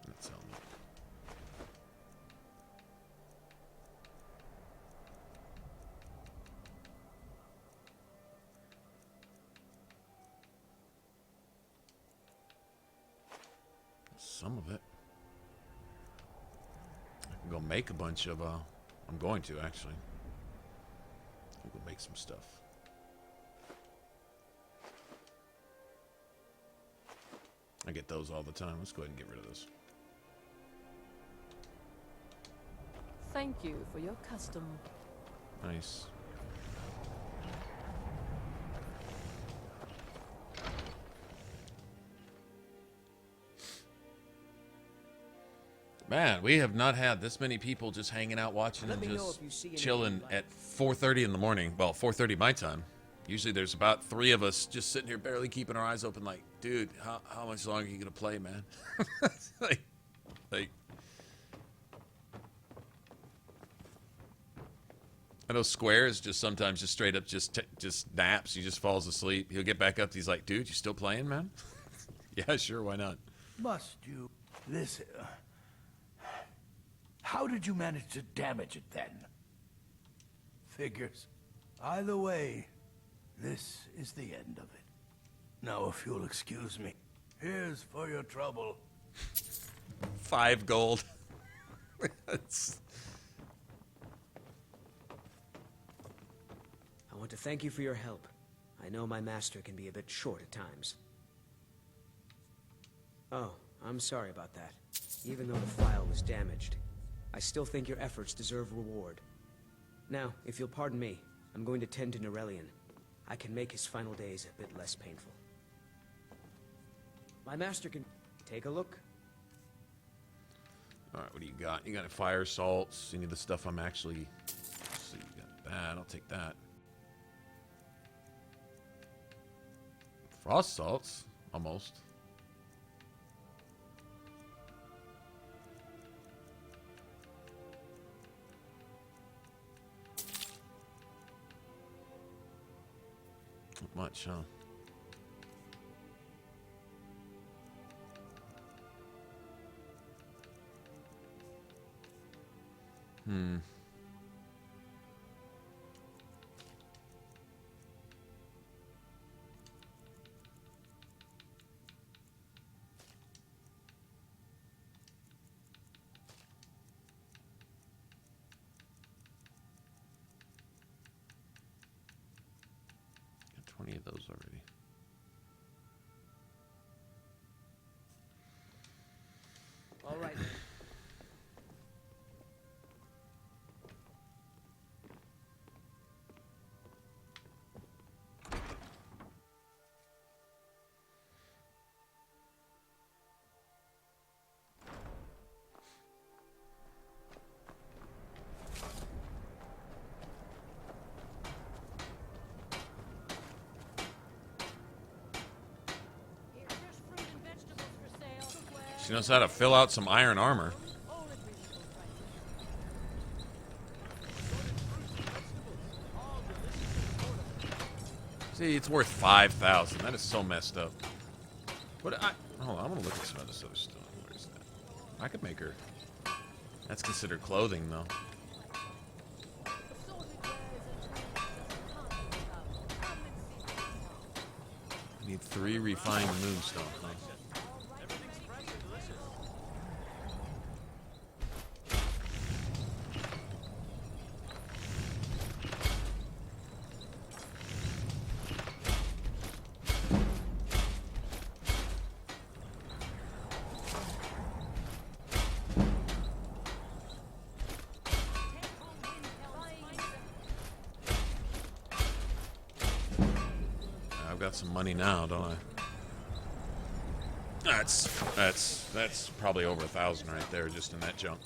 That's how much. Some of it. I can go make a bunch of, I'm going to, actually. I'll go make some stuff. I get those all the time. Let's go ahead and get rid of this. Thank you for your custom. Nice. Man, we have not had this many people just hanging out watching and just chilling at 4:30 in the morning. Well, 4:30 my time. Usually there's about 3 of us just sitting here barely keeping our eyes open like, dude, how much longer are you going to play, man? like, I know Squares just sometimes just straight up just naps. He just falls asleep. He'll get back up. He's like, dude, you still playing, man? Yeah, sure, why not? Must you? Listen. How did you manage to damage it then? Figures. Either way, this is the end of it. Now, if you'll excuse me, here's for your trouble. 5 gold. I want to thank you for your help. I know my master can be a bit short at times. Oh, I'm sorry about that. Even though the file was damaged, I still think your efforts deserve reward. Now, if you'll pardon me, I'm going to tend to Norellian. I can make his final days a bit less painful. My master can take a look. Alright, what do you got? You got fire salts, any of the stuff I'm actually... Let's see, you got that, I'll take that. Frost salts? Almost. Not much, huh? Got 20 of those already. All right. She knows how to fill out some iron armor. See, it's worth 5,000. That is so messed up. Hold on, I want to look at some other stuff. Where is that? I could make her. That's considered clothing, though. I need 3 refined moonstone. Huh? Some money now, don't I? That's probably over 1,000 right there, just in that junk.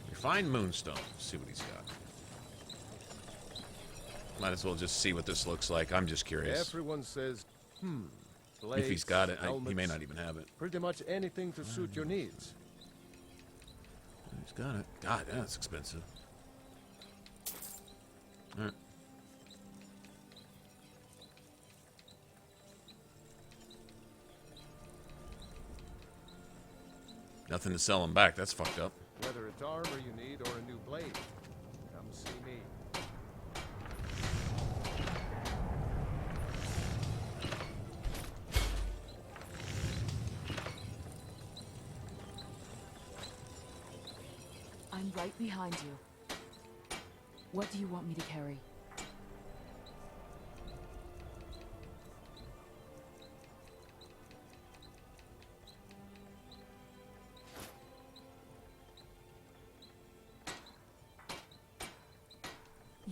Refined moonstone. Let's see what he's got. Might as well just see what this looks like. I'm just curious. Everyone says, if he's got it, he may not even have it. Pretty much anything to suit your needs. He's got it. God, that's expensive. All right. Nothing to sell him back. That's fucked up. Whether it's armor you need or a new blade, come see me. I'm right behind you. What do you want me to carry?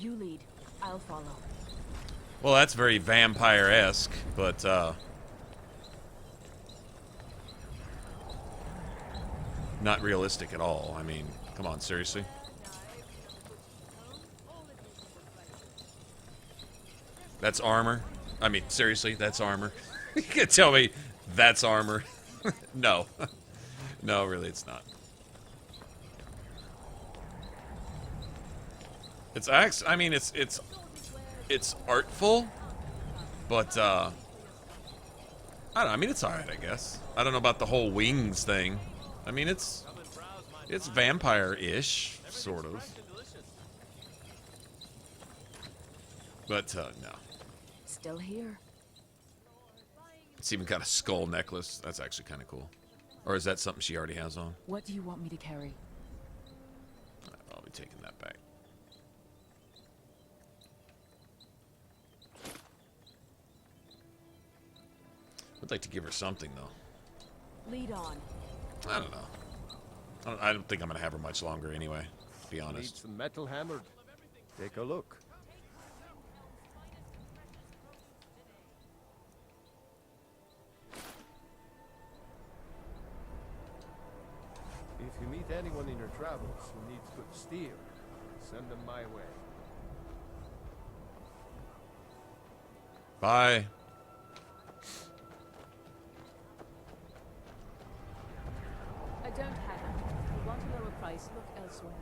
You lead. I'll follow. Well, that's very vampire-esque, but, not realistic at all. I mean, come on, seriously? That's armor? I mean, seriously, that's armor? You can't tell me that's armor. No. No, really, it's not. It's actually, I mean, it's artful, but I don't know. I mean, it's alright, I guess. I don't know about the whole wings thing. I mean, it's vampire-ish, sort of. But no. Still here. It's even got a skull necklace. That's actually kind of cool. Or is that something she already has on? What do you want me to carry? I'll be taking that back. I'd like to give her something, though. Lead on. I don't know. I don't think I'm going to have her much longer anyway, to be honest. Need some metal hammered. Take a look. If you meet anyone in your travels who needs good steel, send them my way. Bye. I don't have it. If you want a lower price, look elsewhere.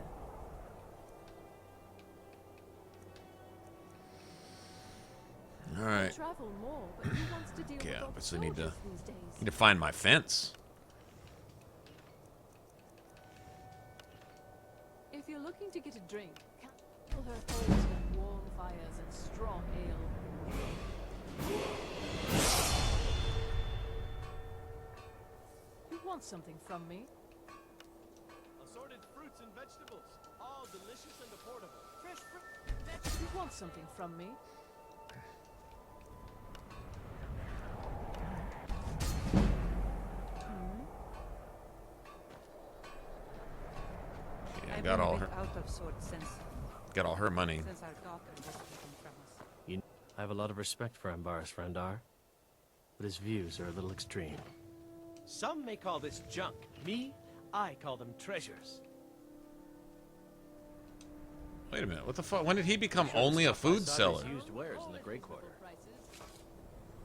All right. Travel more, but who wants to deal Yeah, with but I need these days? to find my fence. If you're looking to get a drink, fill her holes with warm fires and strong ale. You want something from me? Assorted fruits and vegetables, all delicious and affordable. Fresh fruit. You want something from me? Yeah, got all her. Out of sorts since Got all her money. Since our daughter was taken from us. I have a lot of respect for Ambaris Frandar, but his views are a little extreme. Some may call this junk. Me, I call them treasures. Wait a minute. What the fuck? When did he become only a food seller? Used wares in the Grey Quarter.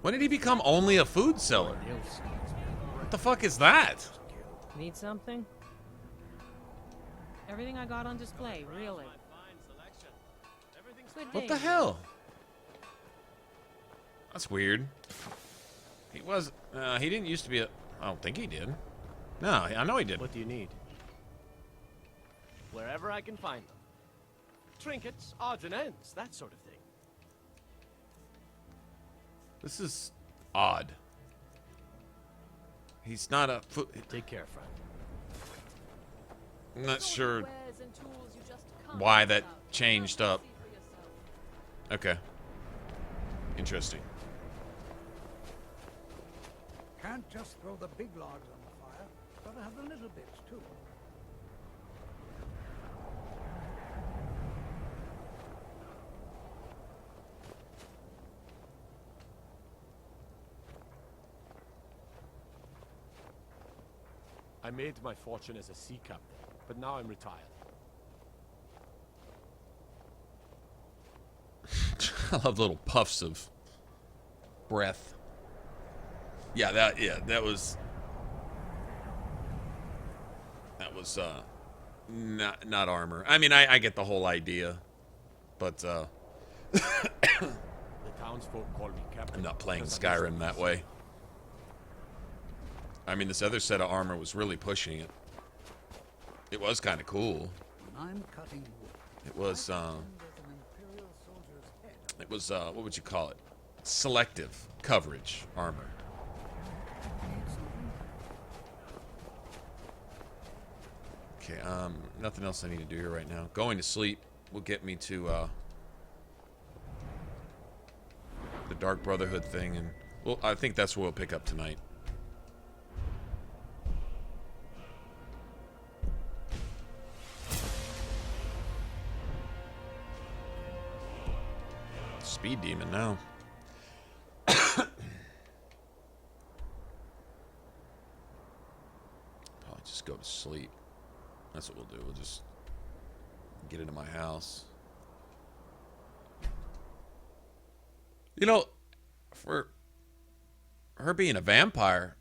When did he become only a food seller? What the fuck is that? Need something? Everything I got on display, really. Good What day, the you. hell? That's weird. He didn't used to be a... I don't think he did. No, I know he did. What do you need? Wherever I can find them. Trinkets, odds and ends, that sort of thing. This is odd. He's not a food... Take care, friend. I'm not sure why that changed up. Okay. Interesting. Can't just throw the big logs on the fire. Gotta have the little bits, too. I made my fortune as a sea captain, but now I'm retired. I love little puffs of breath. Yeah, that was not armor. I mean, I get the whole idea, but The townsfolk call me captain. I'm not playing because Skyrim that way. I mean, this other set of armor was really pushing it. It was kind of cool. I'm cutting wood. It was what would you call it? Selective coverage armor. Okay, nothing else I need to do here right now. Going to sleep will get me to the Dark Brotherhood thing, and well, I think that's what we'll pick up tonight. Speed demon now. Probably just go to sleep. That's what we'll do. We'll just get into my house. You know, for her being a vampire,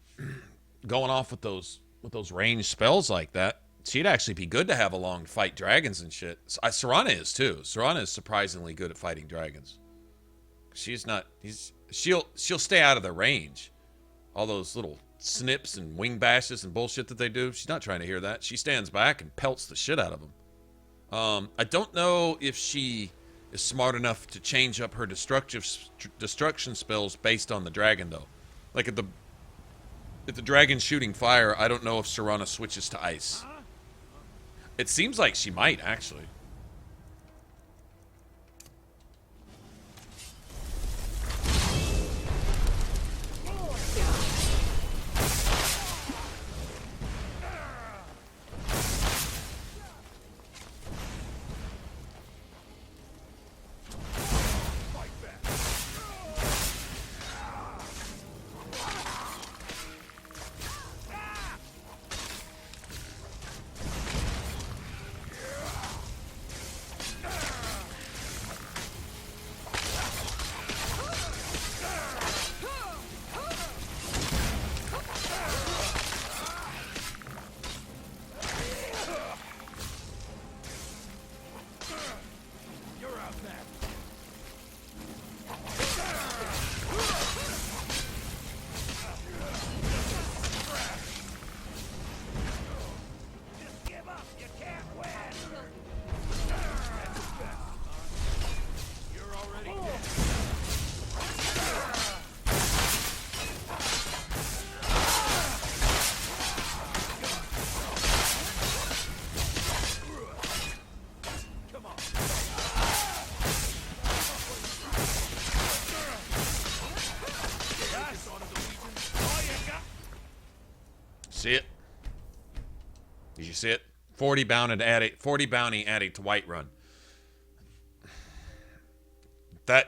going off with those ranged spells like that, she'd actually be good to have along to fight dragons and shit. Serana is too. Serana is surprisingly good at fighting dragons. She's not. She'll stay out of the range. All those little snips and wing bashes and bullshit that they do. She's not trying to hear that. She stands back and pelts the shit out of them. I don't know if she is smart enough to change up her destruction spells based on the dragon though. Like if the dragon's shooting fire, I don't know if Serana switches to ice. It seems like she might actually. See it? Did you see it? 40 bounty addict to Whiterun. That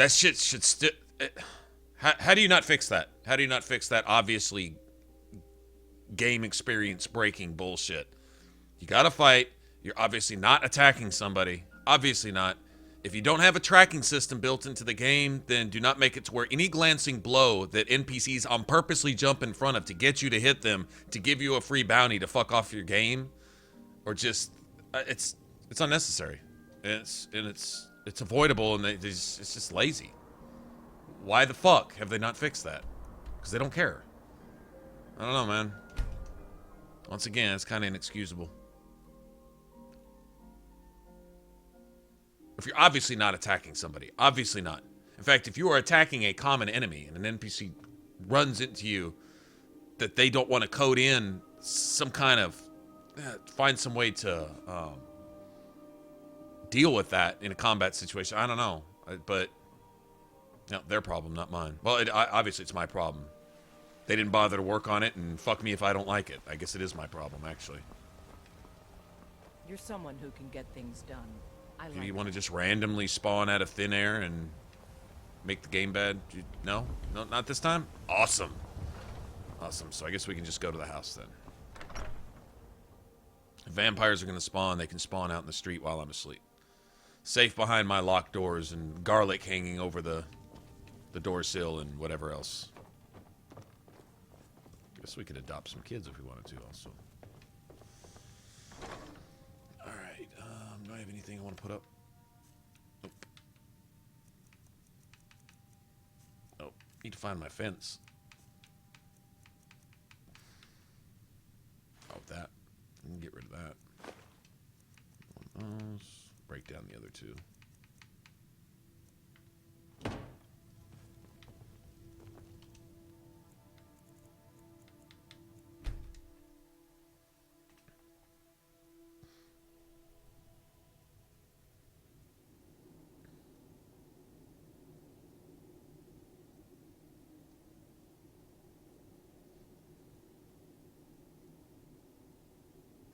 shit should still. How do you not fix that? How do you not fix that obviously game experience breaking bullshit? You gotta fight. You're obviously not attacking somebody. Obviously not. If you don't have a tracking system built into the game, then do not make it to where any glancing blow that NPCs on purposely jump in front of to get you to hit them, to give you a free bounty to fuck off your game, or just it's unnecessary. It's avoidable, and it's just lazy. Why the fuck have they not fixed that? Because they don't care. I don't know, man. Once again, it's kind of inexcusable. If you're obviously not attacking somebody, obviously not. In fact, if you are attacking a common enemy and an NPC runs into you, that they don't want to code in some kind of, find some way to deal with that in a combat situation. I don't know, but no, their problem, not mine. Well, obviously it's my problem. They didn't bother to work on it, and fuck me if I don't like it. I guess it is my problem, actually. You're someone who can get things done. Do you want to just randomly spawn out of thin air and make the game bad? No? No, not this time? Awesome. Awesome. So I guess we can just go to the house then. If vampires are going to spawn, they can spawn out in the street while I'm asleep. Safe behind my locked doors and garlic hanging over the door sill and whatever else. Guess we could adopt some kids if we wanted to also. Alright, do I have anything I want to put up? Nope. Nope. Need to find my fence. Oh, that. I can get rid of that. One of those. Break down the other two.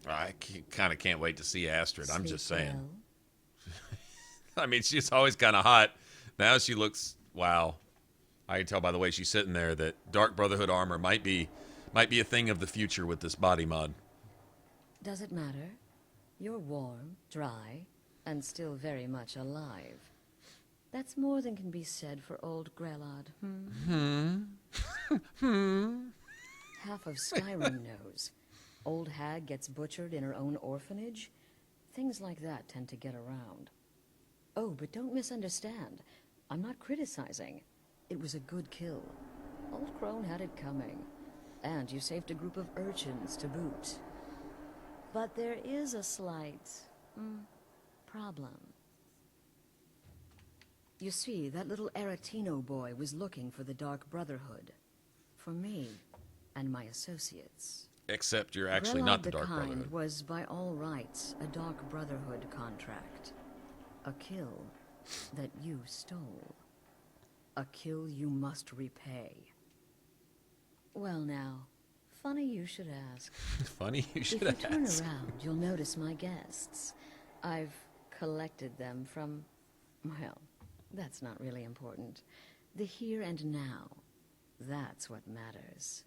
I kind of can't wait to see Astrid. I'm just saying. I mean, she's always kind of hot. Now she looks, wow. I can tell by the way she's sitting there that Dark Brotherhood armor might be a thing of the future with this body mod. Does it matter? You're warm, dry, and still very much alive. That's more than can be said for old Grelod. Half of Skyrim knows. Old hag gets butchered in her own orphanage. Things like that tend to get around. Oh, but don't misunderstand. I'm not criticizing. It was a good kill. Old Crone had it coming. And you saved a group of urchins to boot. But there is a slight problem. You see, that little Aretino boy was looking for the Dark Brotherhood. For me and my associates. Except you're actually Grelod not the the Dark Kind Brotherhood. Was by all rights a Dark Brotherhood contract. A kill that you stole. A kill you must repay. Well now, funny you should ask. Funny you should ask. If you turn ask. around, you'll notice my guests. I've collected them from, well, that's not really important. The here and now. That's what matters.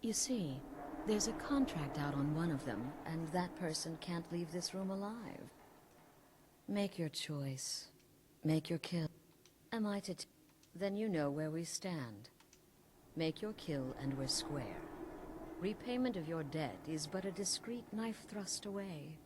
You see, there's a contract out on one of them, and that person can't leave this room alive. Make your choice. Make your kill. Am I to then you know where we stand. Make your kill and we're square. Repayment of your debt is but a discreet knife thrust away.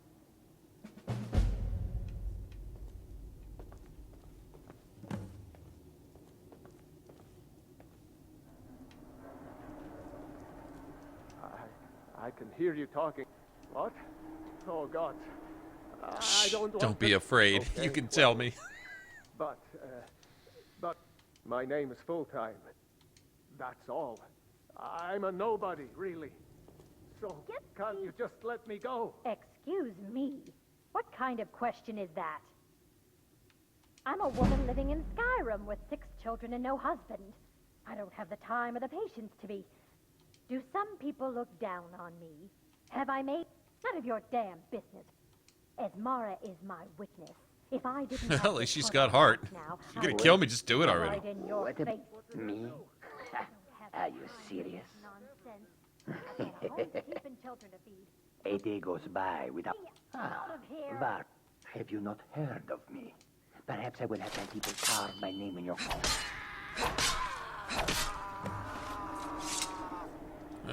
I can hear you talking. What? Oh, God. I don't want Don't be to... afraid. Okay, You can well, tell me. But my name is Full-Time. That's all. I'm a nobody, really. So, can't you just let me go? Excuse me. What kind of question is that? I'm a woman living in Skyrim with 6 children and no husband. I don't have the time or the patience to be... Do some people look down on me? Have I made... None of your damn business. Esmara is my witness. If I didn't have At least she's got heart. now, If you're gonna kill me, just do it already. right in your What face. me? Are you serious? Keeping children to feed. A day goes by without... Out of here. But have you not heard of me? Perhaps I will have my people carve my name in your phone.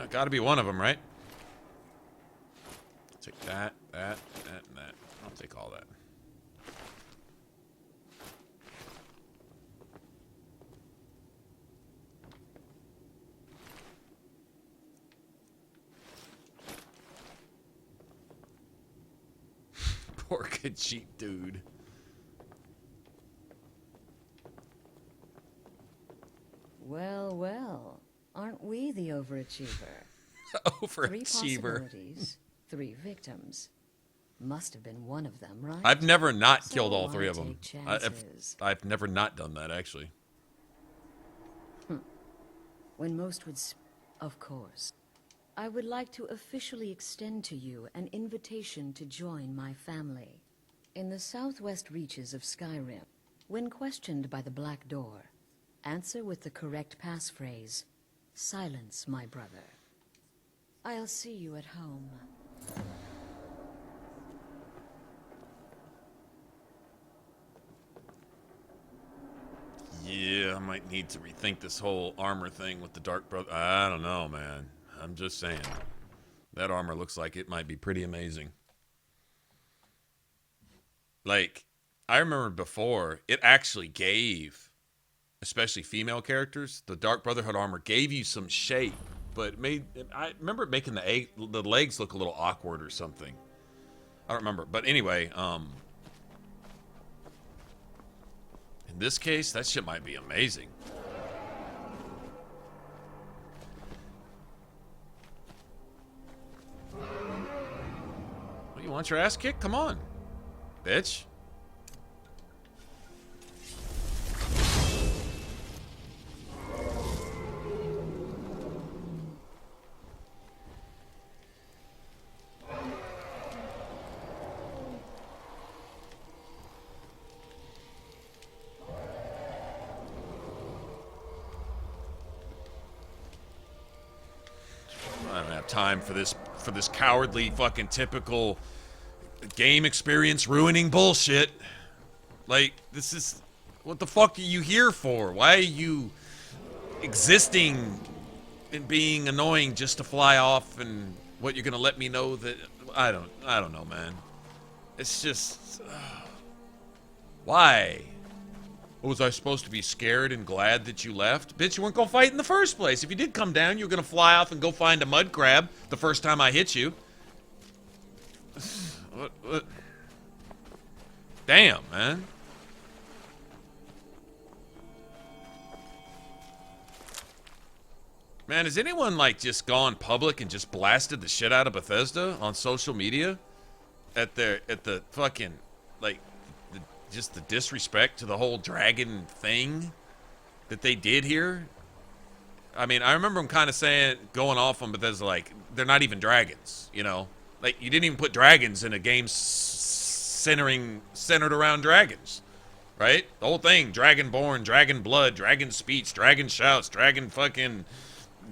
Gotta be one of them, right? Take that, and that. I'll take all that. Poor good cheap dude. Well, well. Aren't we the overachiever? Overachiever. 3 possibilities, 3 victims. Must have been one of them, right? I've never not So killed all why 3 of them. take chances? I've never not done that, actually. When most would... Of course. I would like to officially extend to you an invitation to join my family. In the southwest reaches of Skyrim, when questioned by the Black Door, answer with the correct passphrase, "Silence, my brother." I'll see you at home. Yeah, I might need to rethink this whole armor thing with the Dark Brother. I don't know, man. I'm just saying. That armor looks like it might be pretty amazing. Like, I remember before, it actually gave, especially female characters, the Dark Brotherhood armor gave you some shape, but I remember it making the legs look a little awkward or something. I don't remember. But anyway, in this case, that shit might be amazing. What, you want your ass kicked? Come on, bitch. I don't have time for this cowardly fucking typical game experience ruining bullshit. Like, this is... What the fuck are you here for? Why are you existing and being annoying just to fly off, and what, you're gonna let me know that... I don't know, man. It's just... why? Was I supposed to be scared and glad that you left? Bitch, you weren't gonna fight in the first place. If you did come down, you were gonna fly off and go find a mud crab the first time I hit you. What? Damn, man. Man, has anyone, like, just gone public and just blasted the shit out of Bethesda on social media? At the fucking, like... just the disrespect to the whole dragon thing that they did here. I mean, I remember them kind of saying, going off on Bethesda, like, they're not even dragons, you know? Like, you didn't even put dragons in a game centered around dragons, right? The whole thing, dragonborn, dragon blood, dragon speech, dragon shouts, dragon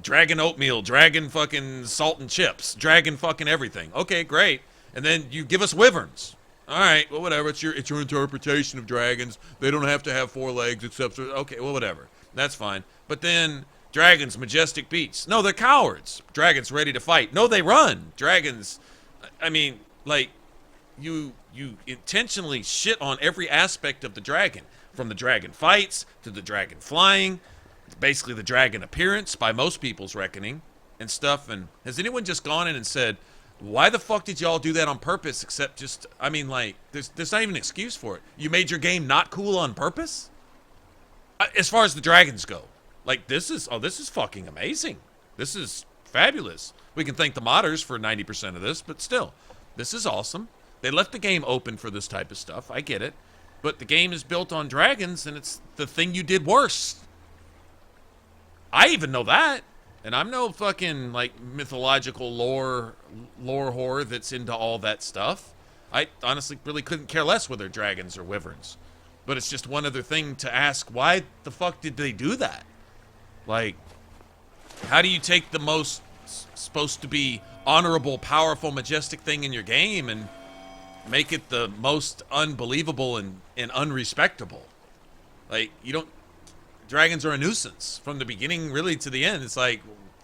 oatmeal, dragon fucking salt and chips, dragon fucking everything. Okay, great. And then you give us wyverns. All right, well, whatever. It's your interpretation of dragons. They don't have to have 4 legs, except for... Okay, well, whatever. That's fine. But then, dragons, majestic beasts. No, they're cowards. Dragons ready to fight. No, they run. Dragons... I mean, like, you intentionally shit on every aspect of the dragon. From the dragon fights, to the dragon flying, basically the dragon appearance, by most people's reckoning, and stuff. And has anyone just gone in and said... Why the fuck did y'all do that on purpose, except just... I mean, like, there's not even an excuse for it. You made your game not cool on purpose? As far as the dragons go. Like, this is fucking amazing. This is fabulous. We can thank the modders for 90% of this, but still. This is awesome. They left the game open for this type of stuff. I get it. But the game is built on dragons, and it's the thing you did worse. I even know that. And I'm no fucking, like, mythological lore whore that's into all that stuff. I honestly really couldn't care less whether dragons or wyverns. But it's just one other thing to ask, why the fuck did they do that? Like, how do you take the most supposed to be honorable, powerful, majestic thing in your game and make it the most unbelievable and unrespectable. Like, you don't... Dragons are a nuisance from the beginning really to the end. It's like,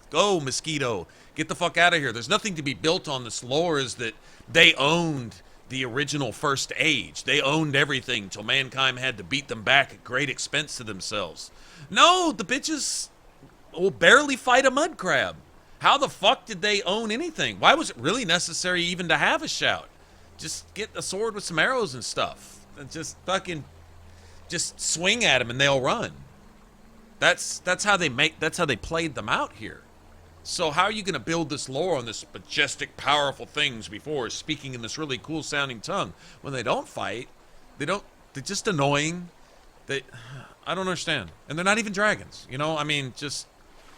go, mosquito. Get the fuck out of here. There's nothing to be built on. This lore is that they owned the original First Age. They owned everything till mankind had to beat them back at great expense to themselves. No, the bitches will barely fight a mud crab. How the fuck did they own anything? Why was it really necessary even to have a shout? Just get a sword with some arrows and stuff. And just fucking... just swing at them and they'll run. That's how they played them out here. So how are you going to build this lore on this majestic, powerful things before speaking in this really cool sounding tongue? When they don't fight, they're just annoying. I don't understand. And they're not even dragons. You know, I mean, just,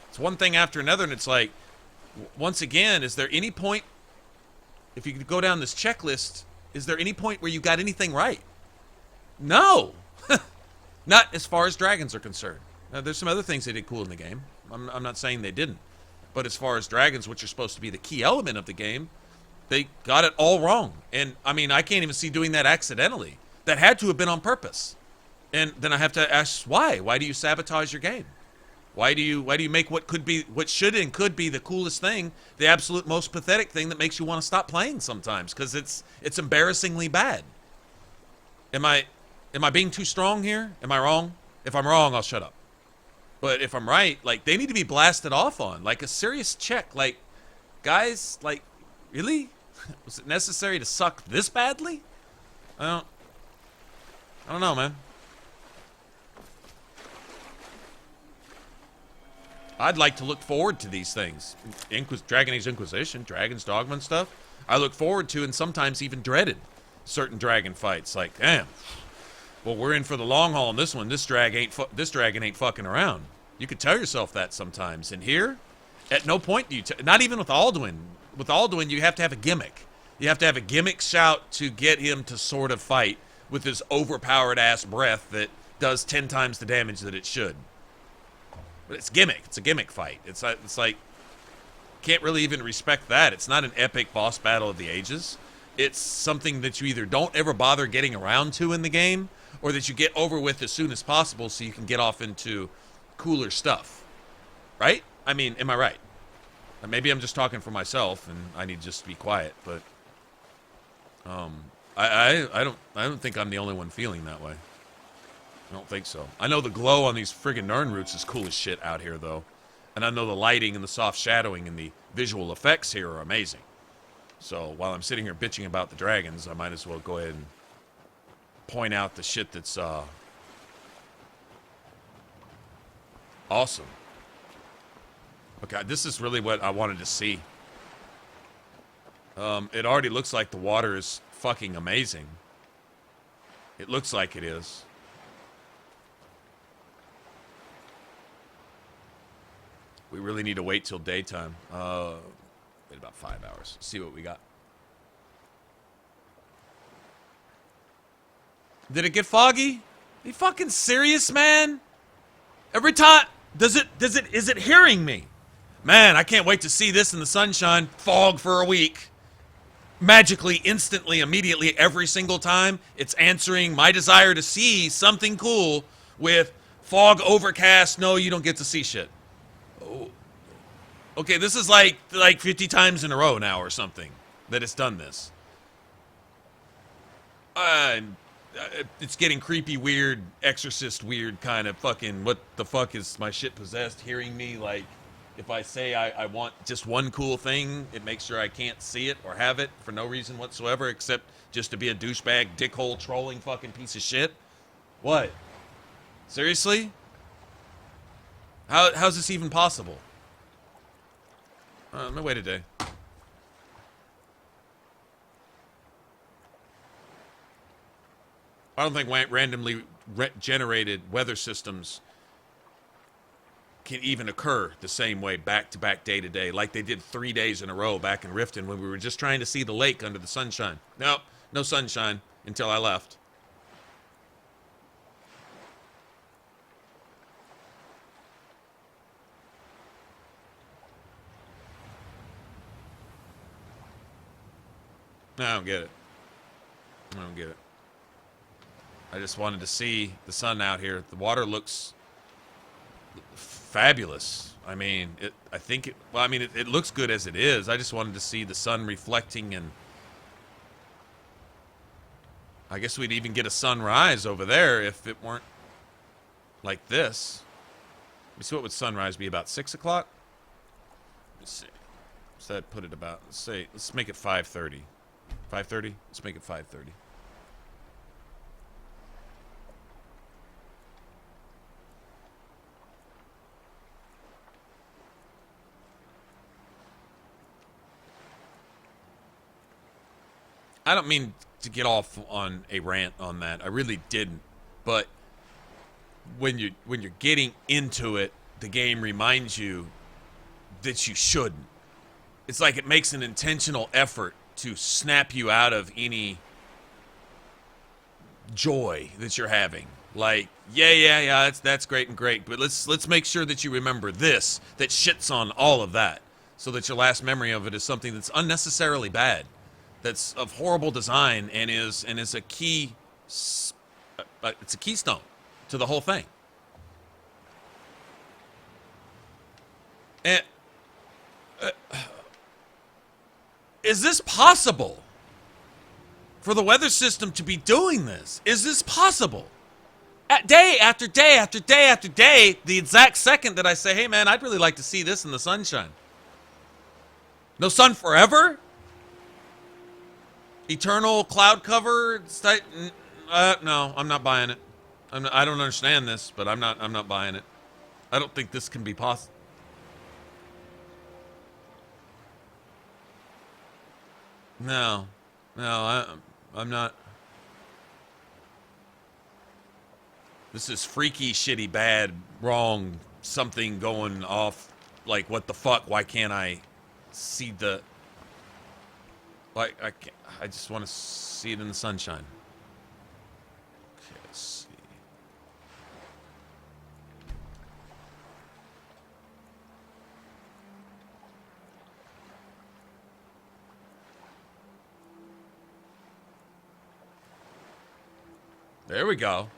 it's one thing after another, and it's like, once again, is there any point, if you could go down this checklist, is there any point where you got anything right? No! Not as far as dragons are concerned. Now, there's some other things they did cool in the game. I'm not saying they didn't. But as far as dragons, which are supposed to be the key element of the game, they got it all wrong. And, I mean, I can't even see doing that accidentally. That had to have been on purpose. And then I have to ask, why? Why do you sabotage your game? Why do you make what should and could be the coolest thing, the absolute most pathetic thing that makes you want to stop playing sometimes? Because it's embarrassingly bad. Am I being too strong here? Am I wrong? If I'm wrong, I'll shut up. But if I'm right, like, they need to be blasted off on. Like, a serious check. Like, guys, like, really? Was it necessary to suck this badly? I don't know, man. I'd like to look forward to these things. Dragon Age Inquisition, Dragon's Dogma and stuff. I look forward to and sometimes even dreaded certain dragon fights. Like, damn. Well, we're in for the long haul on this one. This dragon ain't fucking around. You could tell yourself that sometimes. And here, at no point do you... not even with Alduin. With Alduin, you have to have a gimmick. You have to have a gimmick shout to get him to sort of fight with his overpowered-ass breath that does 10 times the damage that it should. But it's gimmick. It's a gimmick fight. It's like... can't really even respect that. It's not an epic boss battle of the ages. It's something that you either don't ever bother getting around to in the game, or that you get over with as soon as possible so you can get off into cooler stuff. Right? I mean, am I right? Maybe I'm just talking for myself and I need to just be quiet, but I don't think I'm the only one feeling that way. I don't think so. I know the glow on these friggin' Nern roots is cool as shit out here, though. And I know the lighting and the soft shadowing and the visual effects here are amazing. So while I'm sitting here bitching about the dragons, I might as well go ahead and point out the shit that's awesome. Okay, this is really what I wanted to see. It already looks like the water is fucking amazing. It looks like it is. We really need to wait till daytime. Wait about 5 hours. See what we got. Did it get foggy? Are you fucking serious, man? Every time, is it hearing me? Man, I can't wait to see this in the sunshine. Fog for a week. Magically, instantly, immediately, every single time, it's answering my desire to see something cool with fog, overcast. No, you don't get to see shit. Oh. Okay, this is like 50 times in a row now or something that it's done this. It's getting creepy, weird, exorcist weird kind of fucking, what the fuck is my shit possessed hearing me? Like, if I say I want just one cool thing, it makes sure I can't see it or have it for no reason whatsoever except just to be a douchebag, dickhole, trolling fucking piece of shit. What? Seriously? How's this even possible? I'm gonna wait a day. I don't think randomly generated weather systems can even occur the same way back to back, day to day, like they did 3 days in a row back in Riften when we were just trying to see the lake under the sunshine. Nope, no sunshine until I left. I don't get it. I don't get it. I just wanted to see the sun out here. The water looks fabulous. I mean, it looks good as it is. I just wanted to see the sun reflecting, and I guess we'd even get a sunrise over there if it weren't like this. Let me see, what would sunrise be, about 6 o'clock? Let's see. So that put it about, let's make it 5:30. 5:30? Let's make it 5:30. I don't mean to get off on a rant on that. I really didn't. But when you're getting into it, the game reminds you that you shouldn't. It's like it makes an intentional effort to snap you out of any joy that you're having. Like, yeah, that's great and great, but let's make sure that you remember this, that shits on all of that, so that your last memory of it is something that's unnecessarily bad, that's of horrible design, and is a key. It's a keystone to the whole thing. And is this possible? For the weather system to be doing this? Is this possible? Day after day after day after day, the exact second that I say, hey man, I'd really like to see this in the sunshine. No sun forever? Eternal cloud cover? No, I'm not buying it. I don't understand this, but I'm not buying it. I don't think this can be possible. No, I'm not. This is freaky, shitty, bad, wrong, something going off. Like, what the fuck? Why can't I see the... Like, I just want to see it in the sunshine. Okay, let's see. There we go.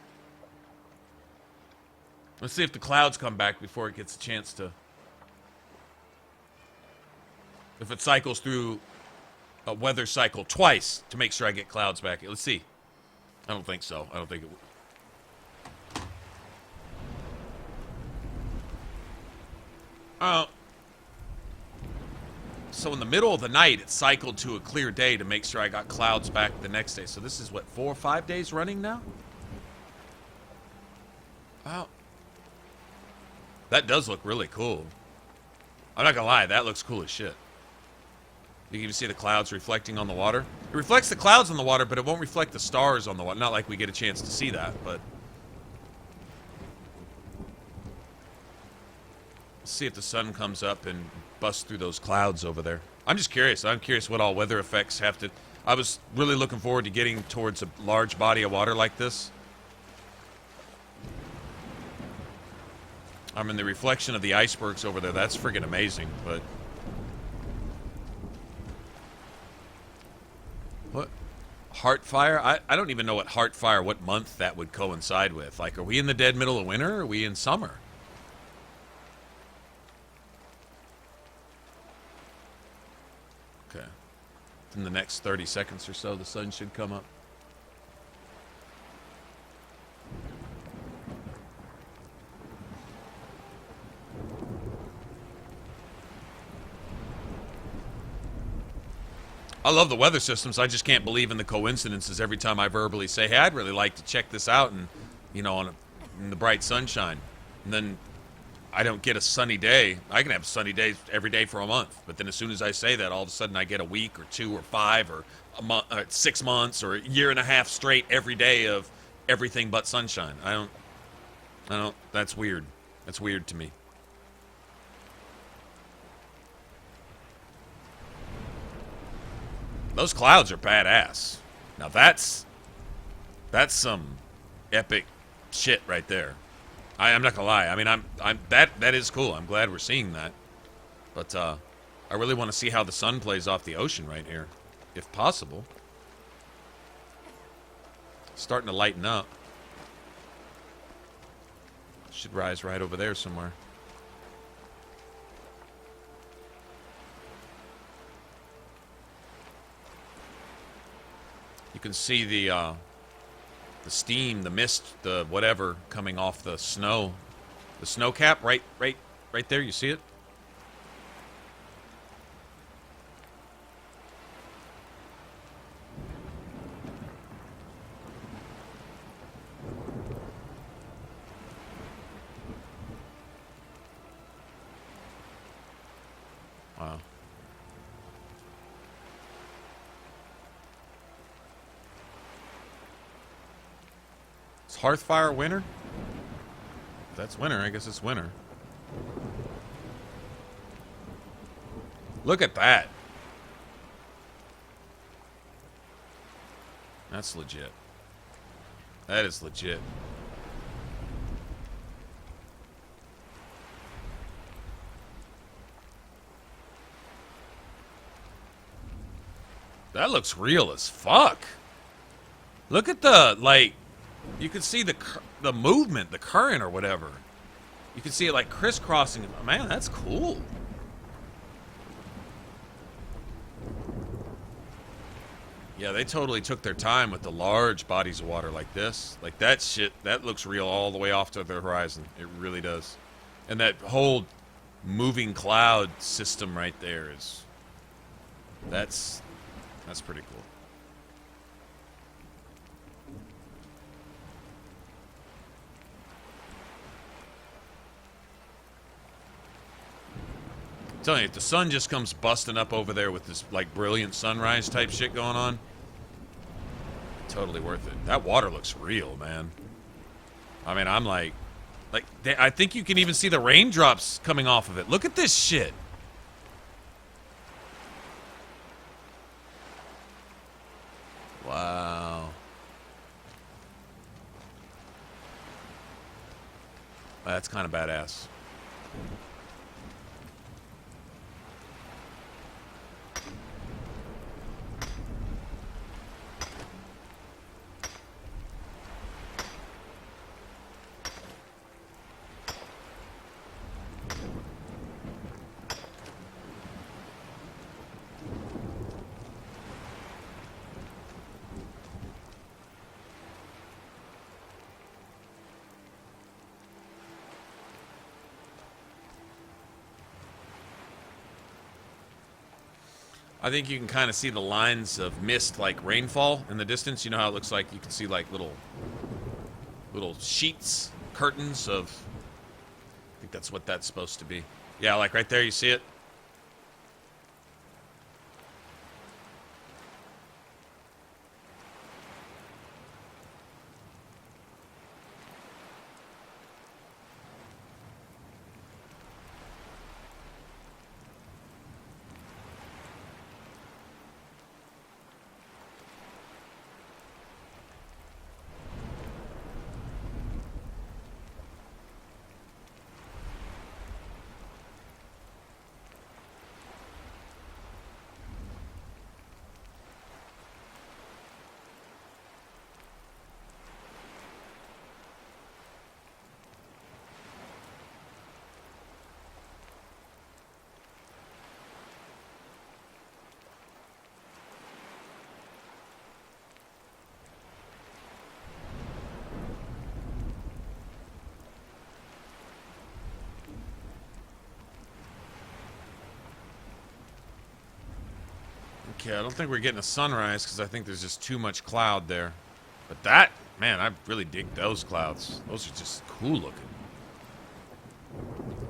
Let's see if the clouds come back before it gets a chance to... If it cycles through a weather cycle twice to make sure I get clouds back. Let's see. I don't think so. I don't think it would. So in the middle of the night, it cycled to a clear day to make sure I got clouds back the next day. So this is, what, 4 or 5 days running now? Wow. That does look really cool. I'm not gonna lie, that looks cool as shit. You can even see the clouds reflecting on the water. It reflects the clouds on the water, but it won't reflect the stars on the water. Not like we get a chance to see that, but... Let's see if the sun comes up and busts through those clouds over there. I'm just curious. I'm curious what all weather effects have to... I was really looking forward to getting towards a large body of water like this. I mean, the reflection of the icebergs over there, that's friggin' amazing, but... What? Heartfire? I don't even know what Heartfire, what month that would coincide with. Like, are we in the dead middle of winter, or are we in summer? Okay. In the next 30 seconds or so, the sun should come up. I love the weather systems. I just can't believe in the coincidences every time I verbally say, hey, I'd really like to check this out, and, you know, in the bright sunshine. And then I don't get a sunny day. I can have sunny days every day for a month. But then as soon as I say that, all of a sudden I get a week or 2 or 5 or a month, 6 months or a year and a half straight every day of everything but sunshine. I don't, that's weird. That's weird to me. Those clouds are badass. Now that's some epic shit right there. I'm not gonna lie. I mean, that is cool. I'm glad we're seeing that. But I really want to see how the sun plays off the ocean right here, if possible. Starting to lighten up. Should rise right over there somewhere. You can see the steam, the mist, the whatever coming off the snow cap right there. You see it? Wow. Is Hearthfire winter? If that's winter, I guess it's winter. Look at that. That's legit. That is legit. That looks real as fuck. Look at the, like, you can see the movement, the current or whatever. You can see it like crisscrossing. Man, that's cool. Yeah, they totally took their time with the large bodies of water like this. Like that shit, that looks real all the way off to the horizon. It really does. And that whole moving cloud system right there is... That's pretty cool. I'm telling you, if the sun just comes busting up over there with this like brilliant sunrise type shit going on, totally worth it. That water looks real, man. I mean, I'm like I think you can even see the raindrops coming off of it. Look at this shit. Wow. That's kind of badass. I think you can kind of see the lines of mist like rainfall in the distance. You know how it looks like you can see like little sheets, curtains of... I think that's what that's supposed to be. Yeah, like right there, you see it? Okay, I don't think we're getting a sunrise because I think there's just too much cloud there. But that, man, I really dig those clouds. Those are just cool looking.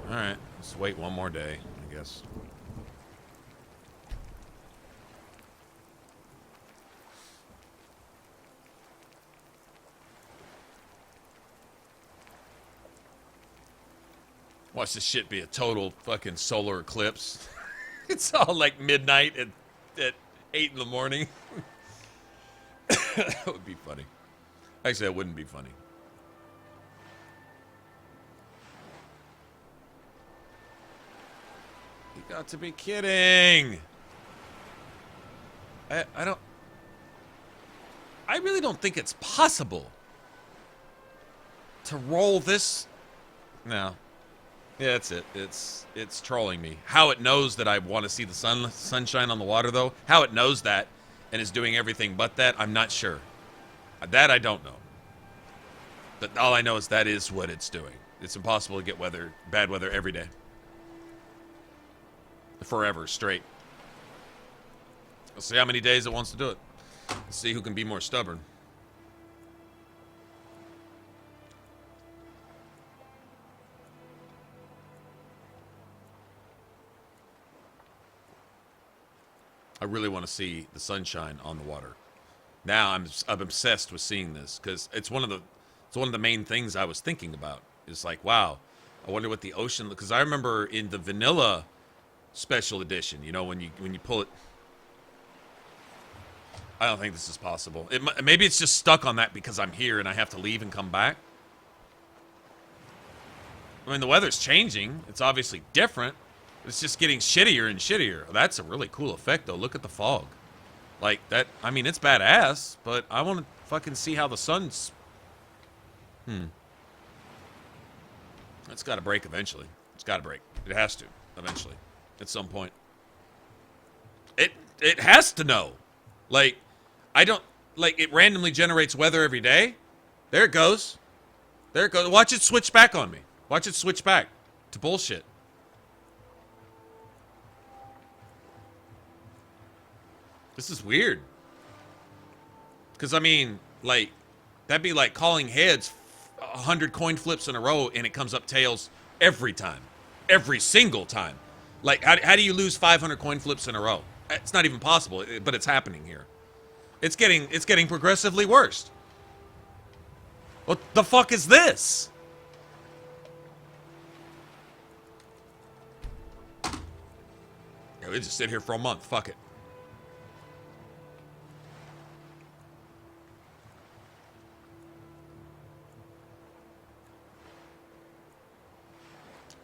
Alright, let's wait one more day, I guess. Watch this shit be a total fucking solar eclipse. It's all like midnight at 8 in the morning. That would be funny. Actually, that wouldn't be funny. You got to be kidding. I really don't think it's possible to roll this. No. Yeah, that's it. It's trolling me. How it knows that I want to see the sunshine on the water, though. How it knows that and is doing everything but that, I'm not sure. That I don't know. But all I know is that is what it's doing. It's impossible to get bad weather every day. Forever, straight. Let's see how many days it wants to do it. Let's see who can be more stubborn. I really want to see the sunshine on the water. Now I'm obsessed with seeing this because it's one of the main things I was thinking about. It's like, wow, I wonder what the ocean. Because I remember in the vanilla special edition, you know, when you pull it. I don't think this is possible. Maybe it's just stuck on that because I'm here and I have to leave and come back. I mean, the weather's changing. It's obviously different. It's just getting shittier and shittier. That's a really cool effect, though. Look at the fog. Like, that, I mean, it's badass, but I want to fucking see how the sun's... It's got to break eventually. It's got to break. It has to, eventually. At some point. It has to know. Like, I don't... Like, it randomly generates weather every day. There it goes. There it goes. Watch it switch back on me. Watch it switch back to bullshit. This is weird. Because, I mean, like, that'd be like calling heads 100 coin flips in a row and it comes up tails every time. Every single time. Like, how do you lose 500 coin flips in a row? It's not even possible, but it's happening here. It's getting progressively worse. What the fuck is this? Yeah, we just sit here for a month. Fuck it.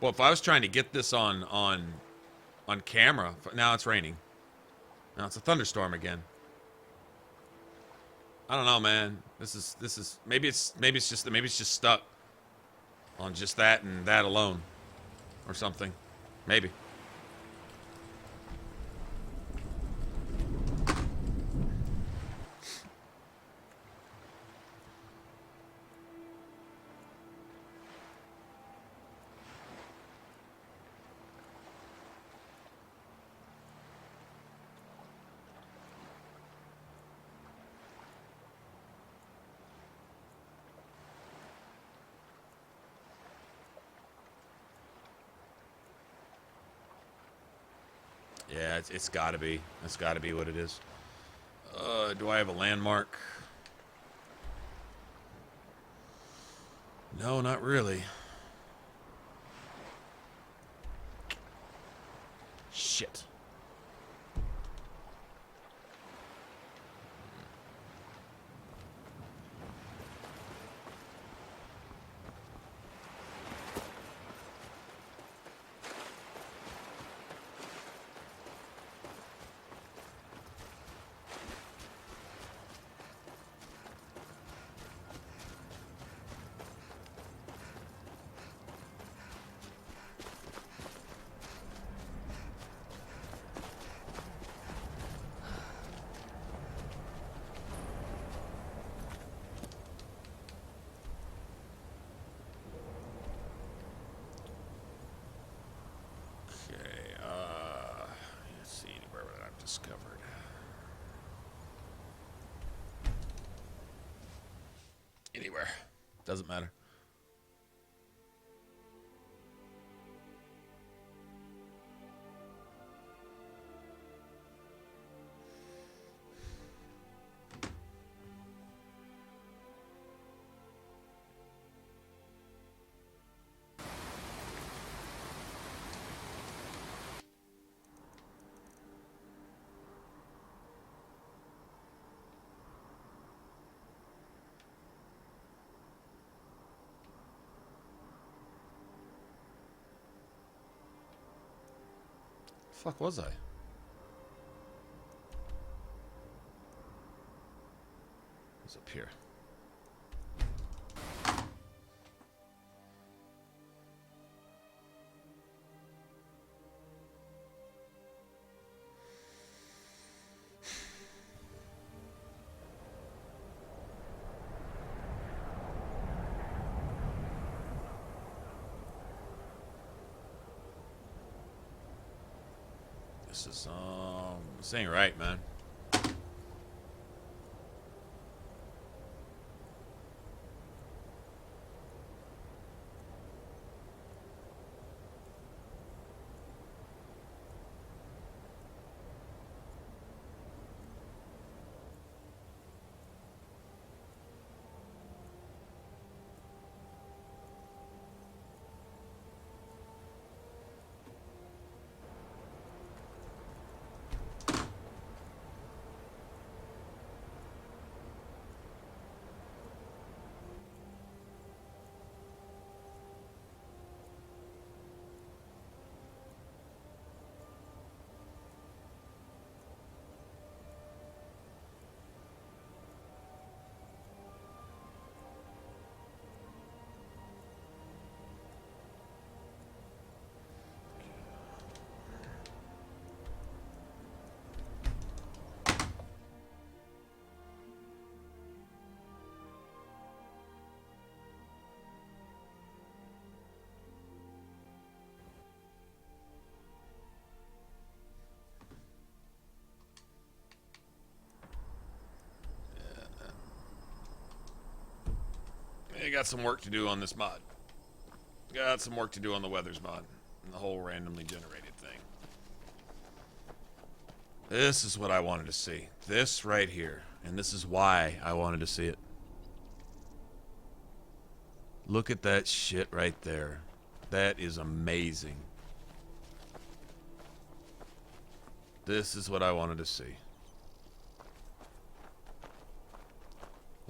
Well, if I was trying to get this on camera, now it's raining. Now it's a thunderstorm again. I don't know, man. This is maybe it's just stuck on just that and that alone, or something. Maybe. Yeah, it's gotta be. It's gotta be what it is. Do I have a landmark? No, not really. Shit. Discovered. Anywhere. Doesn't matter. Fuck was I? It's up here. This ain't right, man. I got some work to do on this mod. Got some work to do on the weathers mod. And the whole randomly generated thing. This is what I wanted to see. This right here. And this is why I wanted to see it. Look at that shit right there. That is amazing. This is what I wanted to see.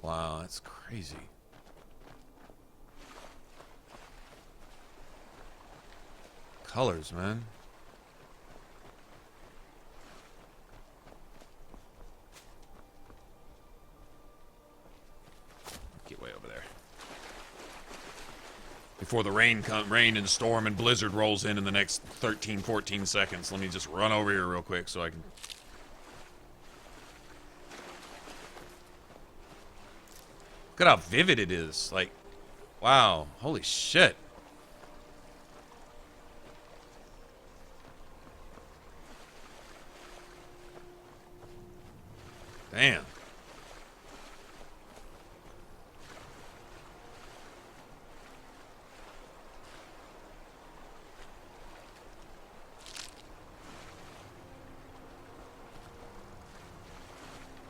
Wow, that's crazy. Colors, man. Get way over there. Before the rain and storm and blizzard rolls in the next 13, 14 seconds. Let me just run over here real quick so I can... Look at how vivid it is. Like, wow. Holy shit. Damn.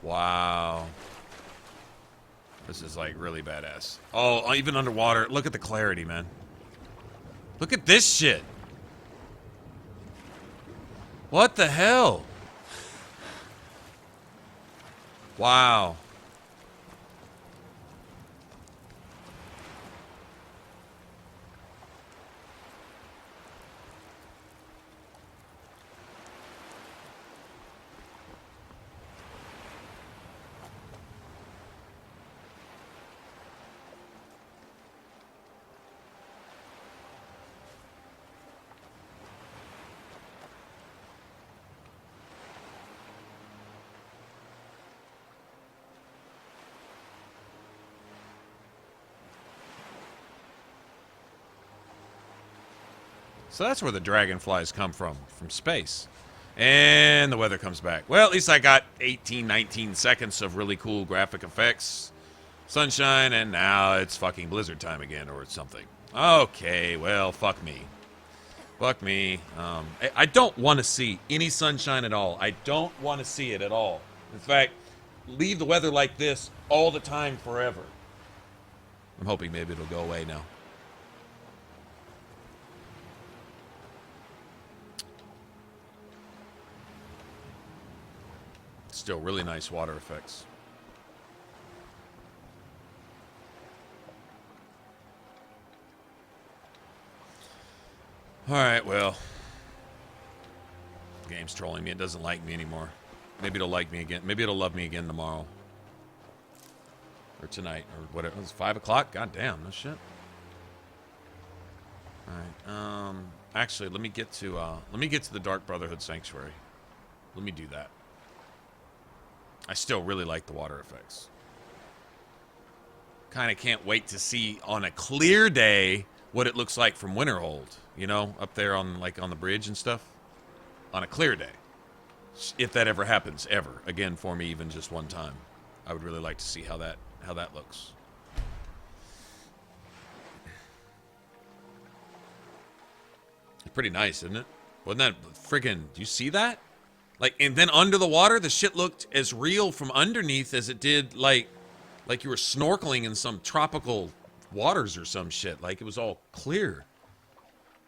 Wow. This is like really badass. Oh, even underwater. Look at the clarity, man. Look at this shit. What the hell? Wow. So that's where the dragonflies come from space. And the weather comes back. Well, at least I got 18, 19 seconds of really cool graphic effects. Sunshine, and now it's fucking blizzard time again or something. Okay, well, fuck me. Fuck me. I don't want to see any sunshine at all. I don't want to see it at all. In fact, leave the weather like this all the time forever. I'm hoping maybe it'll go away now. Still really nice water effects. Alright, well. The game's trolling me. It doesn't like me anymore. Maybe it'll like me again. Maybe it'll love me again tomorrow. Or tonight, or whatever. It was 5 o'clock? God damn, no shit. Alright, actually, let me get to the Dark Brotherhood Sanctuary. Let me do that. I still really like the water effects. Kind of can't wait to see on a clear day what it looks like from Winterhold. You know, up there on, like, on the bridge and stuff. On a clear day. If that ever happens, ever. Again, for me, even just one time. I would really like to see how that looks. It's pretty nice, isn't it? Wasn't that friggin'... Do you see that? Like, and then under the water, the shit looked as real from underneath as it did, like you were snorkeling in some tropical waters or some shit. Like, it was all clear.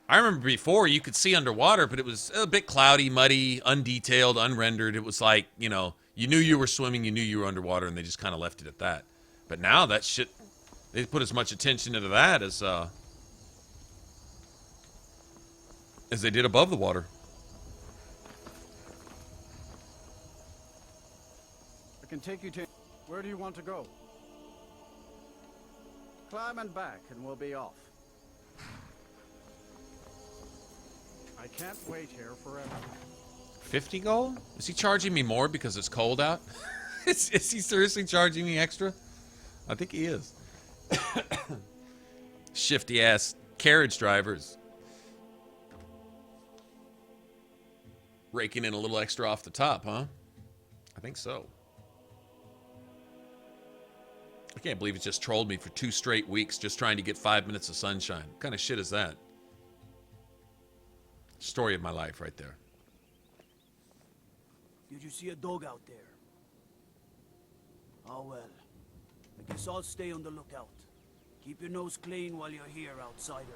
I remember before, you could see underwater, but it was a bit cloudy, muddy, undetailed, unrendered. It was like, you know, you knew you were swimming, you knew you were underwater, and they just kind of left it at that. But now that shit, they put as much attention into that as they did above the water. I can take you to... Where do you want to go? Climb and back, and we'll be off. I can't wait here forever. 50 gold? Is he charging me more because it's cold out? is he seriously charging me extra? I think he is. Shifty ass carriage drivers. Raking in a little extra off the top, huh? I think so. I can't believe it just trolled me for 2 straight weeks just trying to get 5 minutes of sunshine. What kind of shit is that? Story of my life right there. Did you see a dog out there? Oh well. I guess I'll stay on the lookout. Keep your nose clean while you're here, outsider.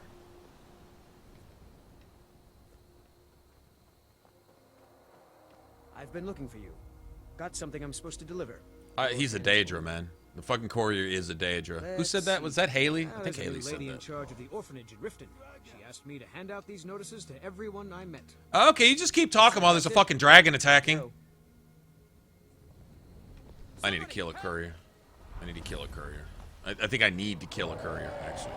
I've been looking for you. Got something I'm supposed to deliver. He's a Daedra, man. The fucking courier is a Daedra. Who said that? Was that Haley? I think Haley said lady in that. charge of the orphanage in Riften. She asked me to hand out these notices to everyone I met. Okay, you just keep talking while there's a fucking dragon attacking. I need to kill a courier. I need to kill a courier. I think I need to kill a courier, actually.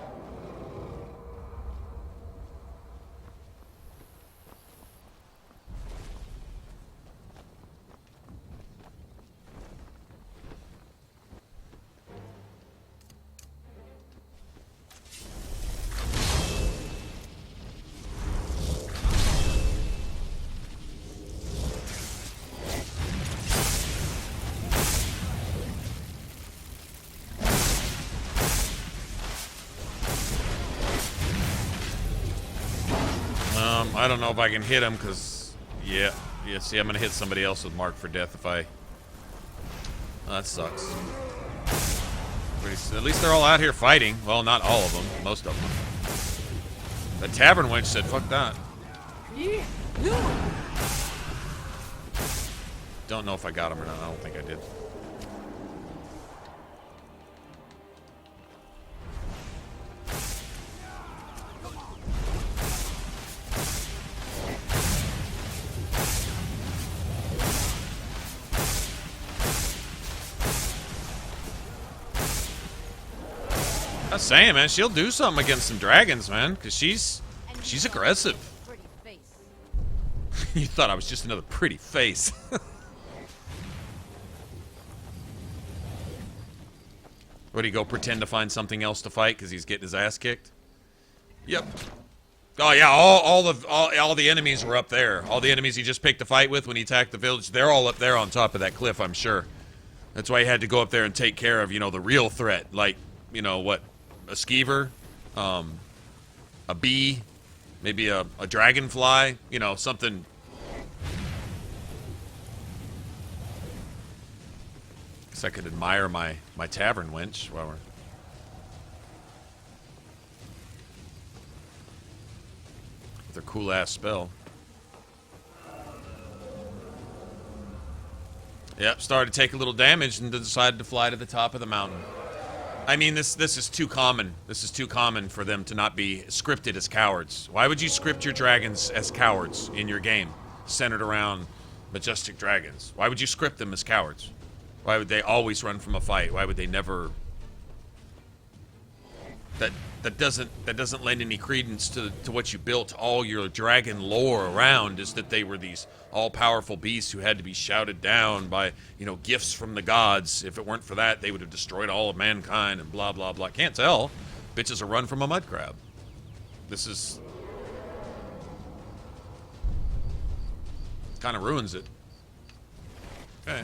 I don't know if I can hit him because, yeah, see, I'm gonna hit somebody else with mark for death if I. Oh, that sucks. At least they're all out here fighting. Well, not all of them, most of them. The tavern wench said, "Fuck that." Don't know if I got him or not. I don't think I did. I'm saying, man, she'll do something against some dragons, man, because she's aggressive. You thought I was just another pretty face. What, do you go pretend to find something else to fight because he's getting his ass kicked? Yep. Oh yeah, all the enemies were up there. All the enemies he just picked a fight with when he attacked the village, they're all up there on top of that cliff, I'm sure. That's why he had to go up there and take care of, you know, the real threat, like, you know, what, a skeever, a bee, maybe a dragonfly, you know, something. Guess I could admire my tavern wench while we're. With her cool ass spell. Yep, started to take a little damage and decided to fly to the top of the mountain. I mean, this is too common. This is too common for them to not be scripted as cowards. Why would you script your dragons as cowards in your game, centered around majestic dragons? Why would you script them as cowards? Why would they always run from a fight? Why would they never that doesn't lend any credence to what you built all your dragon lore around, is that they were these all-powerful beasts who had to be shouted down by, you know, gifts from the gods. If it weren't for that, they would have destroyed all of mankind and blah, blah, blah. Can't tell. Bitches are run from a mud crab. This is... kind of ruins it. Okay.